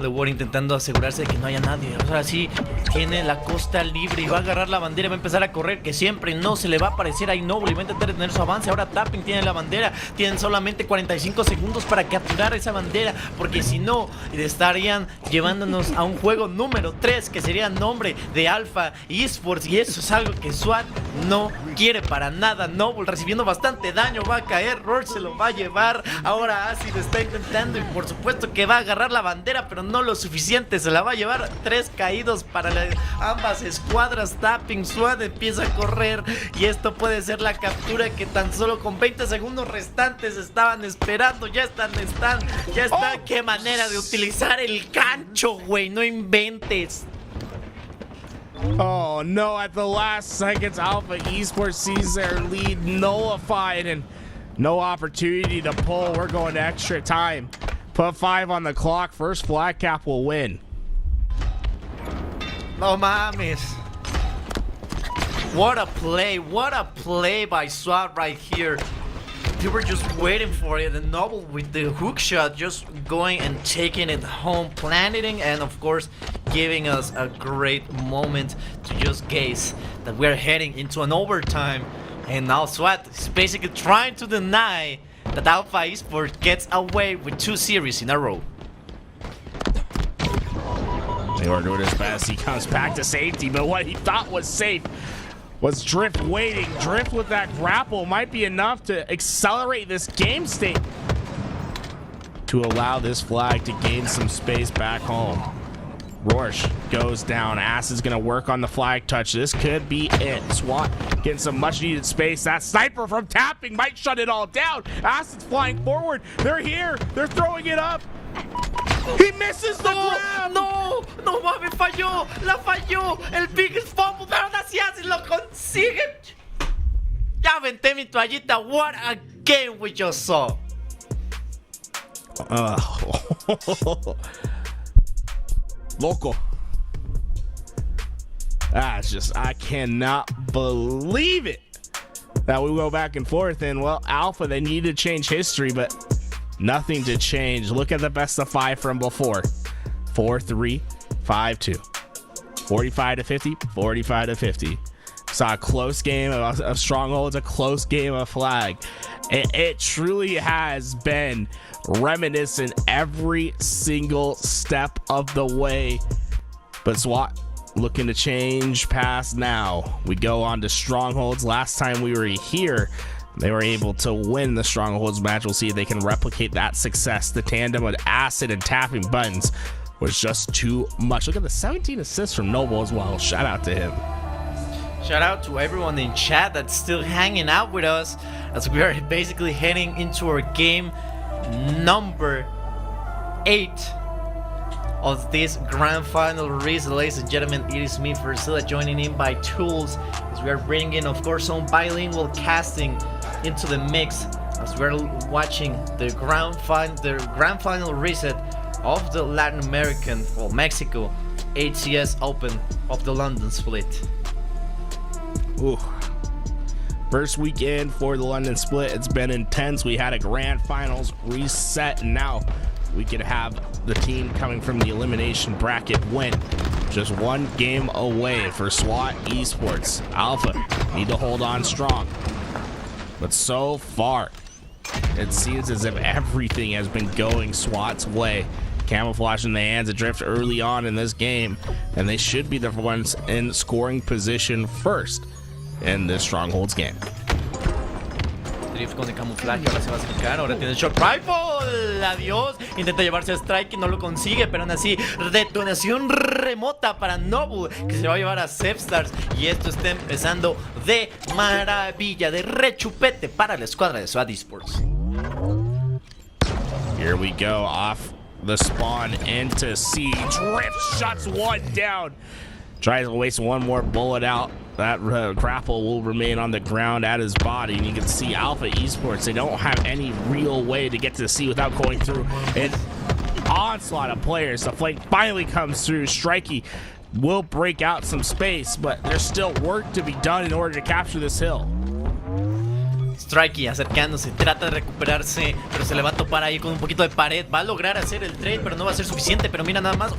Lebora intentando asegurarse de que no haya nadie. Ahora sí, tiene la costa libre y va a agarrar la bandera. Va a empezar a correr, que siempre no se le va a aparecer a Inoble y va a intentar detener su avance. Ahora Tapping tiene la bandera. Tienen solamente 45 segundos para capturar esa bandera, porque si no, estarían llevándonos a un juego número 3, que sería nombre de Alpha Esports. Y eso es algo que SWAT no quiere para nada. Noble recibiendo bastante daño, va a caer. Roar se lo va a llevar. Ahora Acid está intentando y por supuesto que va a agarrar la bandera, pero no lo suficiente. Se la va a llevar. 3 caídos para ambas escuadras. Tapping, SWAT empieza a correr y esto puede ser la captura que tan solo con 20 segundos restantes estaban esperando. Ya están. Qué manera de utilizar el gancho, güey. No inventes. Oh no, at the last seconds, Alpha Esports sees their lead nullified and no opportunity to pull. We're going to extra time. Put 5 on the clock. First flag cap will win. No mames. What a play by SWAT right here. They were just waiting for it, and Noble with the hook shot just going and taking it home, planting, and of course giving us a great moment to just gaze that we're heading into an overtime. And now SWAT is basically trying to deny that Alpha Esports gets away with 2 series in a row. They are doing his best. He comes back to safety, but what he thought was safe was Drift waiting. Drift with that grapple might be enough to accelerate this game state to allow this flag to gain some space back home. Rorsch goes down. Ass is going to work on the flag touch. This could be it. SWAT getting some much needed space. That sniper from Tapping might shut it all down. Ass is flying forward. They're here. They're throwing it up. He misses the grab. No mames, falló. La falló. El biggest fumble. Pero aún así Ass lo consigue. Ya aventé mi toallita. What a game we just saw. Local. That's just, I cannot believe it that we go back and forth. And well, Alpha, they need to change history, but nothing to change. Look at the best of 5 from before. 4-3, 5-2. 45 to 50, 45 to 50. Saw a close game of Strongholds, a close game of Flag. It truly has been reminiscent every single step of the way. But SWAT looking to change past now. We go on to Strongholds. Last time we were here, they were able to win the Strongholds match. We'll see if they can replicate that success. The tandem with Acid and tapping buttons was just too much. Look at the 17 assists from Noble as well. Shout out to him. Shout out to everyone in chat that's still hanging out with us as we are basically heading into our game number 8 of this grand final race. Ladies and gentlemen, it is me, Versilla, joining in by Toolez as we are bringing, of course, some bilingual casting into the mix as we're watching the grand final reset of the Latin American, well, Mexico HCS Open of the London split. Ooh. First weekend for the London split. It's been intense. We had a grand finals reset, and now we could have the team coming from the elimination bracket win. Just one game away for SWAT Esports. Alpha need to hold on strong. But so far, it seems as if everything has been going SWAT's way. Camouflage in the hands of Drift early on in this game, and they should be the ones in scoring position first in this Strongholds game. Drift con el camuflaje, ahora se va a acercar, ahora tiene el short rifle, adiós, intenta llevarse a Strike y no lo consigue, pero aún así, detonación remota para Noble, que se va a llevar a Sepstars, y esto está empezando de maravilla, de rechupete para la escuadra de SWAT Esports. Here we go, off the spawn into C. Drift shuts one down. Tries to waste one more bullet out that grapple will remain on the ground at his body, and you can see Alpha Esports, they don't have any real way to get to the C without going through an onslaught of players. The flank finally comes through. Strikey will break out some space, but there's still work to be done in order to capture this hill. Strikey acercándose, trata de recuperarse, pero se le va a topar ahí con un poquito de pared. Va a lograr hacer el trade, pero no va a ser suficiente. Pero mira nada más,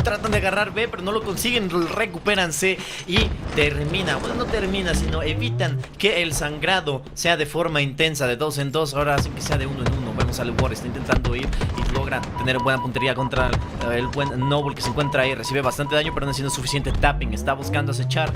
tratan de agarrar B, pero no lo consiguen. Recuperan C y termina, bueno, no termina, sino evitan que el sangrado sea de forma intensa, de 2 en 2. Ahora sí que sea de 1 en 1. Vemos al War, está intentando ir y logra tener buena puntería contra el buen Noble que se encuentra ahí. Recibe bastante daño, pero no haciendo suficiente tapping. Está buscando acechar.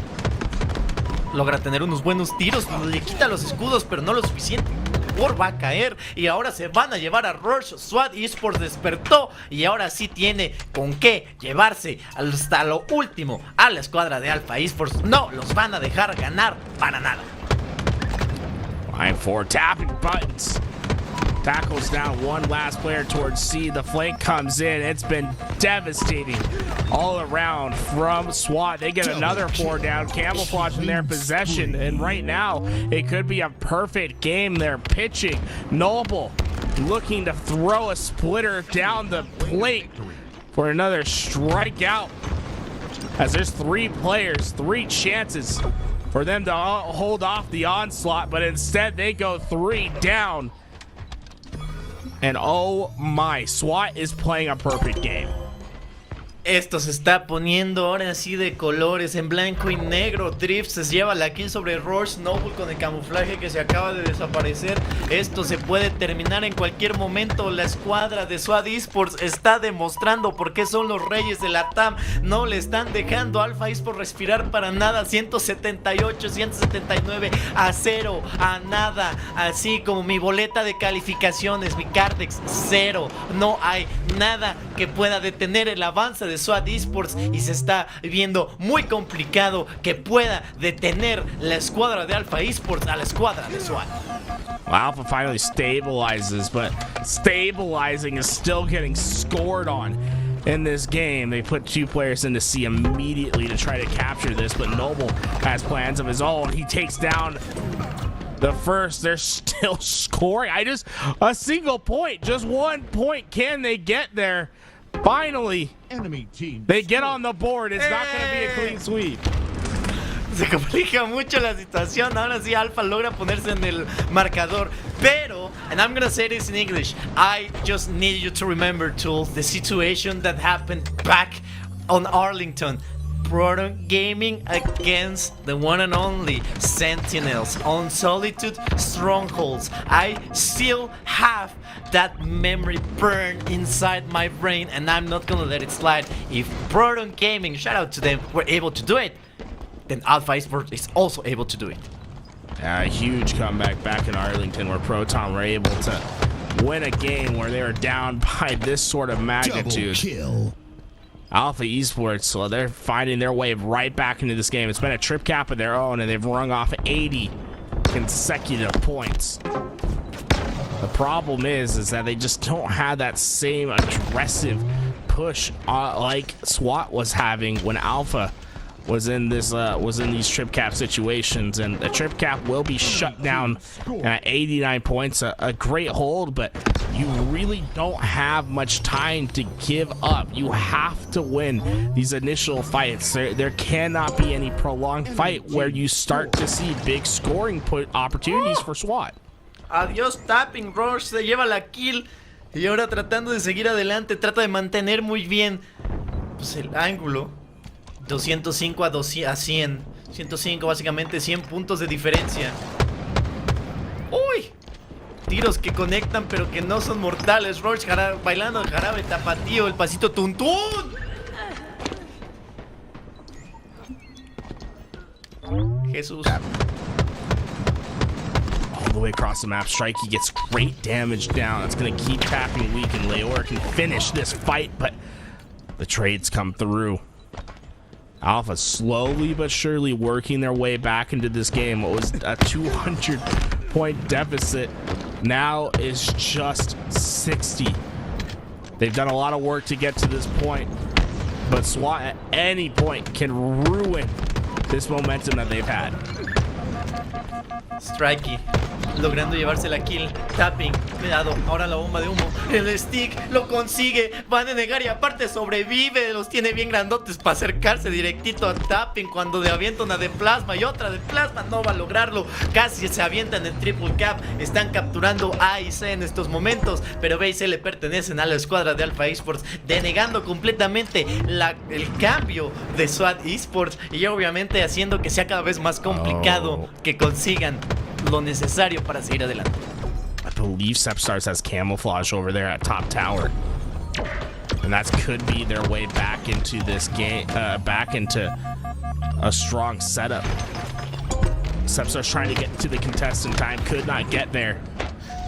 Logra tener unos buenos tiros, le quita los escudos, pero no lo suficiente. War va a caer y ahora se van a llevar a Rush. SWAT Esports despertó y ahora sí tiene con qué llevarse hasta lo último a la escuadra de Alpha Esports. No los van a dejar ganar para nada. Line 4 tapping buttons. Tackles down one last player towards C. The flank comes in. It's been devastating all around from SWAT. They get another 4 down. Camouflage in their possession. And right now, it could be a perfect game. They're pitching. Noble looking to throw a splitter down the plate for another strikeout. As there's 3 players, 3 chances for them to hold off the onslaught. But instead, they go 3 down. And oh my, SWAT is playing a perfect game. Esto se está poniendo ahora sí de colores, en blanco y negro. Drift se lleva la kill sobre Rush. Noble con el camuflaje que se acaba de desaparecer. Esto se puede terminar en cualquier momento. La escuadra de SWAT Esports está demostrando por qué son los reyes de la TAM. No le están dejando a Alpha Esports respirar para nada. 178, 179 a 0, a nada. Así como mi boleta de calificaciones, mi Cardex, 0. No hay nada que pueda detener el avance de SWAT Esports y se está viendo muy complicado que pueda detener la escuadra de Alpha Esports a la escuadra de SWAT. Well, Alpha finally stabilizes, but stabilizing is still getting scored on in this game. They put 2 players into C immediately to try to capture this, but Noble has plans of his own. He takes down the first. They're still scoring. A single point, just 1 point. Can they get there? Finally, they get on the board. It's not going to be a clean sweep. Se complica mucho la situación. Ahora sí Alpha logra ponerse en el marcador. Pero, and I'm gonna say this in English, I just need you to remember, Toolez, the situation that happened back on Arlington. Proton Gaming against the one and only Sentinels on Solitude Strongholds. I still have that memory burned inside my brain, and I'm not gonna let it slide. If Proton Gaming, shout out to them, were able to do it, then Alpha Esports is also able to do it. A huge comeback back in Arlington where Proton were able to win a game where they were down by this sort of magnitude. Double kill. Alpha Esports, so they're finding their way right back into this game. It's been a trip cap of their own, and they've rung off 80 consecutive points. The problem is that they just don't have that same aggressive push like SWAT was having when Alpha was in these trip cap situations, and the trip cap will be shut down at 89 points. A great hold, but you really don't have much time to give up. You have to win these initial fights. There cannot be any prolonged fight where you start to see big scoring opportunities for SWAT. Adiós tapping. Rush se lleva la kill y ahora tratando de seguir adelante, trata de mantener muy bien pues el ángulo. 205 a 100. 105 básicamente, 100 puntos de diferencia. ¡Uy! Tiros que conectan pero que no son mortales. Rush bailando el jarabe tapatío, el pasito tuntún. Jesús. All the way across the map, Strikey gets great damage down. It's going to keep tapping weak, and Leora can finish this fight, but the trades come through. Alpha slowly but surely working their way back into this game. What was a 200-point deficit now is just 60. They've done a lot of work to get to this point, but SWAT at any point can ruin this momentum that they've had. Strikey, logrando llevarse la kill. Tapping, cuidado, ahora la bomba de humo. El stick lo consigue, van a negar y aparte sobrevive. Los tiene bien grandotes para acercarse directito a Tapping. Cuando le avienta una de plasma y otra de plasma, no va a lograrlo. Casi se avientan el triple cap. Están capturando A y C en estos momentos, pero B y C le pertenecen a la escuadra de Alpha Esports, denegando completamente el cambio de SWAT Esports y obviamente haciendo que sea cada vez más complicado que consigan lo necesario para seguir adelante. I believe Sepstars has camouflage over there at top tower, and that could be their way back into this game, back into a strong setup. Sepstars trying to get to the contest in time, could not get there.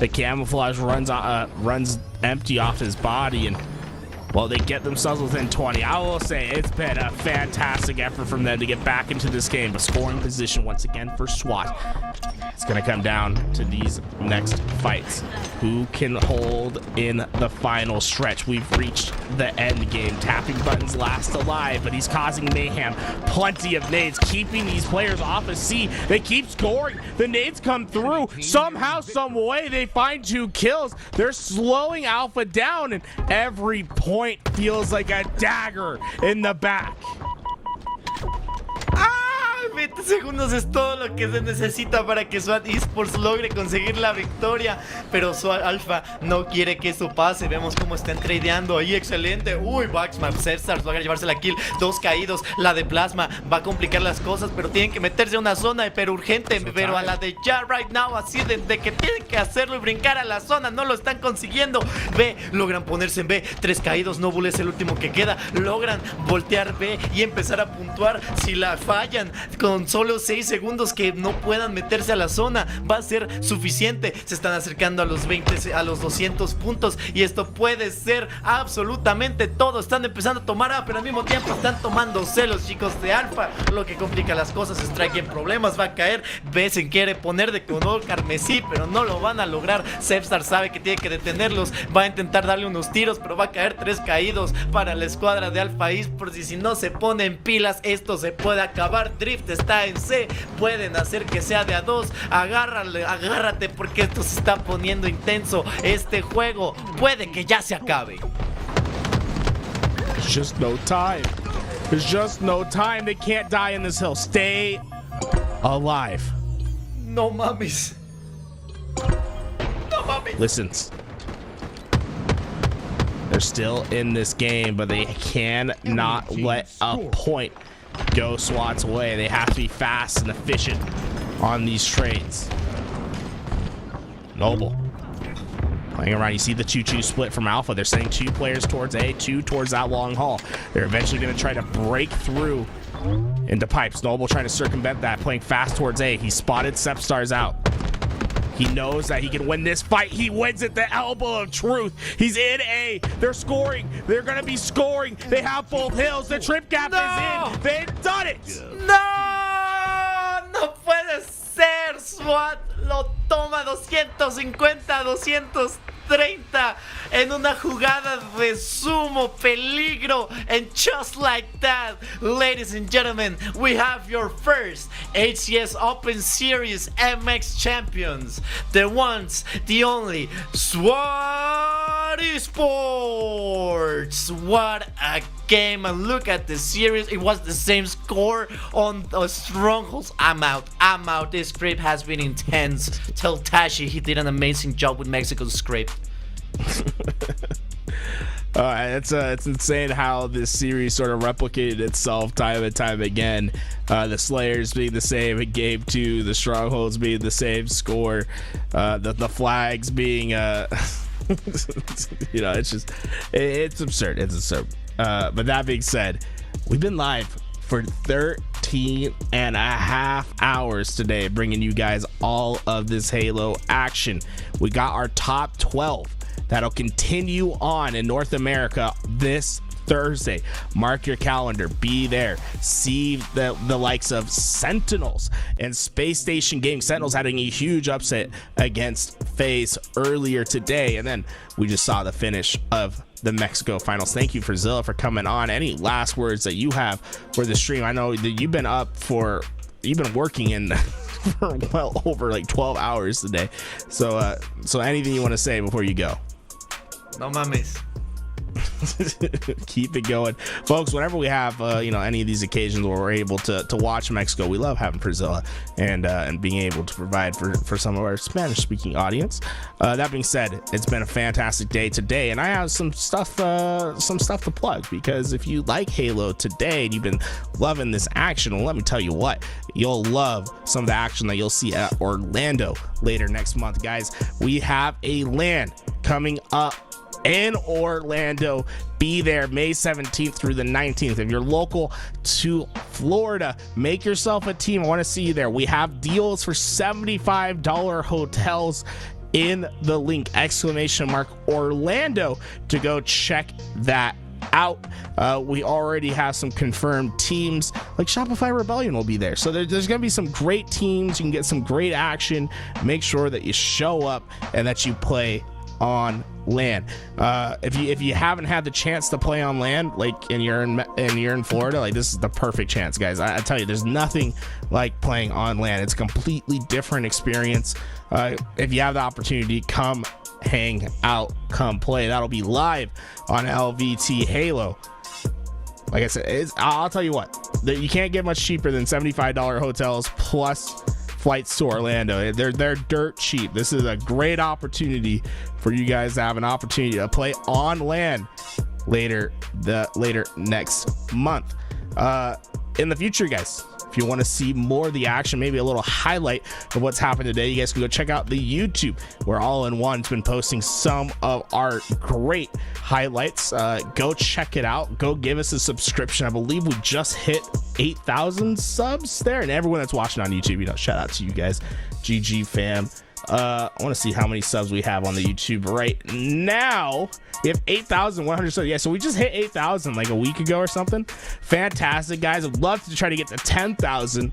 The camouflage runs empty off his body, and well, they get themselves within 20. I will say it's been a fantastic effort from them to get back into this game. But scoring position once again for SWAT. It's going to come down to these next fights. Who can hold in the final stretch? We've reached the end game. Tapping buttons last alive, but he's causing mayhem. Plenty of nades, keeping these players off of C. They keep scoring. The nades come through. Somehow, some way, they find 2 kills. They're slowing Alpha down, and every point feels like a dagger in the back. 20 segundos es todo lo que se necesita para que SWAT Esports logre conseguir la victoria, pero SWAT Alpha no quiere que eso pase. Vemos cómo están tradeando ahí, excelente. Uy, Baxmap, Sepstars logra llevarse la kill, 2 caídos, la de Plasma va a complicar las cosas, pero tienen que meterse a una zona, pero urgente, pero a la de ya right now, así de que tienen que hacerlo y brincar a la zona, no lo están consiguiendo. B, logran ponerse en B, 3 caídos, Noble es el último que queda, logran voltear B y empezar a puntuar. Si la fallan con solo 6 segundos que no puedan meterse a la zona, va a ser suficiente. Se están acercando a los 20, a los 200 puntos y esto puede ser absolutamente todo. Están empezando a tomar A, pero al mismo tiempo están tomando C los chicos de Alpha, lo que complica las cosas. Strike en problemas, va a caer. B se quiere poner de color carmesí, pero no lo van a lograr. Sepstar sabe que tiene que detenerlos, va a intentar darle unos tiros, pero va a caer. 3 caídos para la escuadra de Alpha Esports, y si no se ponen pilas, esto se puede acabar. Drift está en C, pueden hacer que sea de a 2. Agárrate porque esto se está poniendo intenso. Este juego puede que ya se acabe. There's just no time. There's just no time. They can't die in this hill. Stay alive. No mames. No mames. Listen. They're still in this game, but they cannot let a point go SWAT's way. They have to be fast and efficient on these trades. Noble playing around. You see the 2-2 split from Alpha. They're sending 2 players towards A, 2 towards that long haul. They're eventually going to try to break through into pipes. Noble trying to circumvent that, playing fast towards A. He spotted Sepstars out. He knows that he can win this fight. He wins at the elbow of truth. He's in A. They're scoring. They're going to be scoring. They have both hills. The trip gap is in. They've done it. No, no puede ser. SWAT lo toma 250, 230 en una jugada de sumo peligro. And just like that, ladies and gentlemen, we have your first HCS Open Series MX champions, the ones, the only SWAT Esports. What a game, and look at the series. It was the same score on the Strongholds. I'm out. This script has been intense. Tell Tashi he did an amazing job with Mexico's script. It's insane how this series sort of replicated itself time and time again. The Slayers being the same in game 2, the Strongholds being the same score, the flags being you know, it's absurd. It's absurd. But that being said, we've been live for 13 and a half hours today, bringing you guys all of this Halo action. We got our top 12 that'll continue on in North America this Thursday. Mark your calendar, be there. See the likes of Sentinels and Space Station Gaming. Sentinels having a huge upset against FaZe earlier today, and then we just saw the finish of the Mexico finals. Thank you, Frazilla, for coming on. Any last words that you have for the stream? I know that you've been working in for well over like 12 hours today. So anything you want to say before you go? No mames. Keep it going, folks. Whenever we have any of these occasions where we're able to watch Mexico, we love having Priscilla and being able to provide for some of our Spanish speaking audience. That being said, it's been a fantastic day today, and I have some stuff to plug, because if you like Halo today and you've been loving this action, well, let me tell you what, you'll love some of the action that you'll see at Orlando later next month, guys. We have a LAN coming up in Orlando. Be there May 17th through the 19th. If you're local to Florida, make yourself a team. I want to see you there. We have deals for $75 hotels in the link !Orlando to go check that out. We already have some confirmed teams, like Shopify Rebellion will be there. So there's going to be some great teams. You can get some great action. Make sure that you show up and that you play on LAN. If you haven't had the chance to play on LAN, like, and you're in Florida, like, this is the perfect chance, guys. I tell you, there's nothing like playing on LAN. It's a completely different experience. If you have the opportunity, come hang out, come play. That'll be live on LVT Halo. Like I said, I'll tell you what, you can't get much cheaper than $75 hotels plus flights to Orlando. They're dirt cheap. This is a great opportunity for you guys to have an opportunity to play on LAN later next month. In the future, guys, if you want to see more of the action, maybe a little highlight of what's happened today, you guys can go check out the YouTube, where All-in-One's been posting some of our great highlights. Go check it out. Go give us a subscription. I believe we just hit 8,000 subs there, and everyone that's watching on YouTube, shout out to you guys. GG fam. I want to see how many subs we have on the YouTube right now. We have 8,100 subs. Yeah, so we just hit 8,000 like a week ago or something. Fantastic, guys. I'd love to try to get to 10,000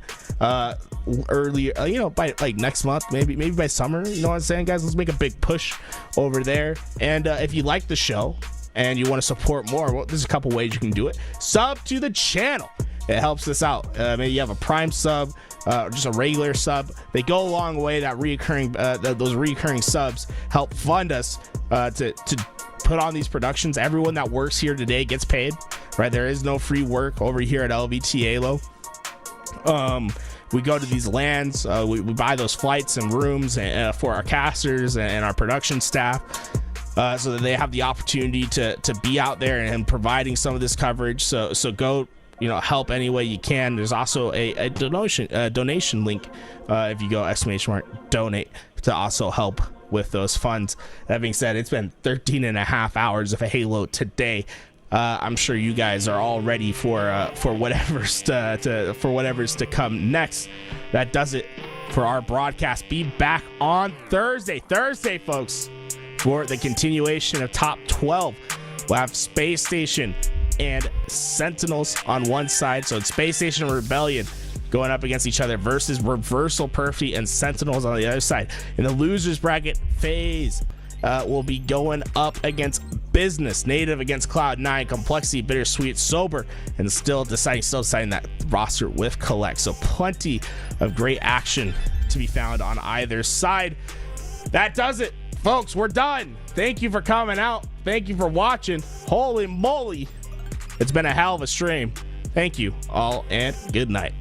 earlier, by like next month, maybe by summer. You know what I'm saying, guys? Let's make a big push over there. And if you like the show and you want to support more, well, there's a couple ways you can do it. Sub to the channel. It helps us out. Maybe you have a Prime sub, just a regular sub. They go a long way. That those recurring subs help fund us to put on these productions. Everyone that works here today gets paid, right? There is no free work over here at LVT Halo. We go to these LANs, we buy those flights and rooms for our casters and our production staff, so that they have the opportunity to be out there and providing some of this coverage. So go, help any way you can. There's also a donation link if you go !Donate to also help with those funds. That being said, it's been 13 and a half hours of a Halo today. I'm sure you guys are all ready for whatever's to come next. That does it for our broadcast. Be back on Thursday, folks, for the continuation of Top 12. We'll have Space Station and Sentinels on one side, so it's Space Station and Rebellion going up against each other versus Reversal Perfy and Sentinels on the other side. In the losers bracket, FaZe will be going up against Business, Native against Cloud9, Complexity, Bittersweet, Sober, and still deciding that roster with Collect. So plenty of great action to be found on either side. That does it, folks. We're done. Thank you for coming out. Thank you for watching. Holy moly, it's been a hell of a stream. Thank you all, and good night.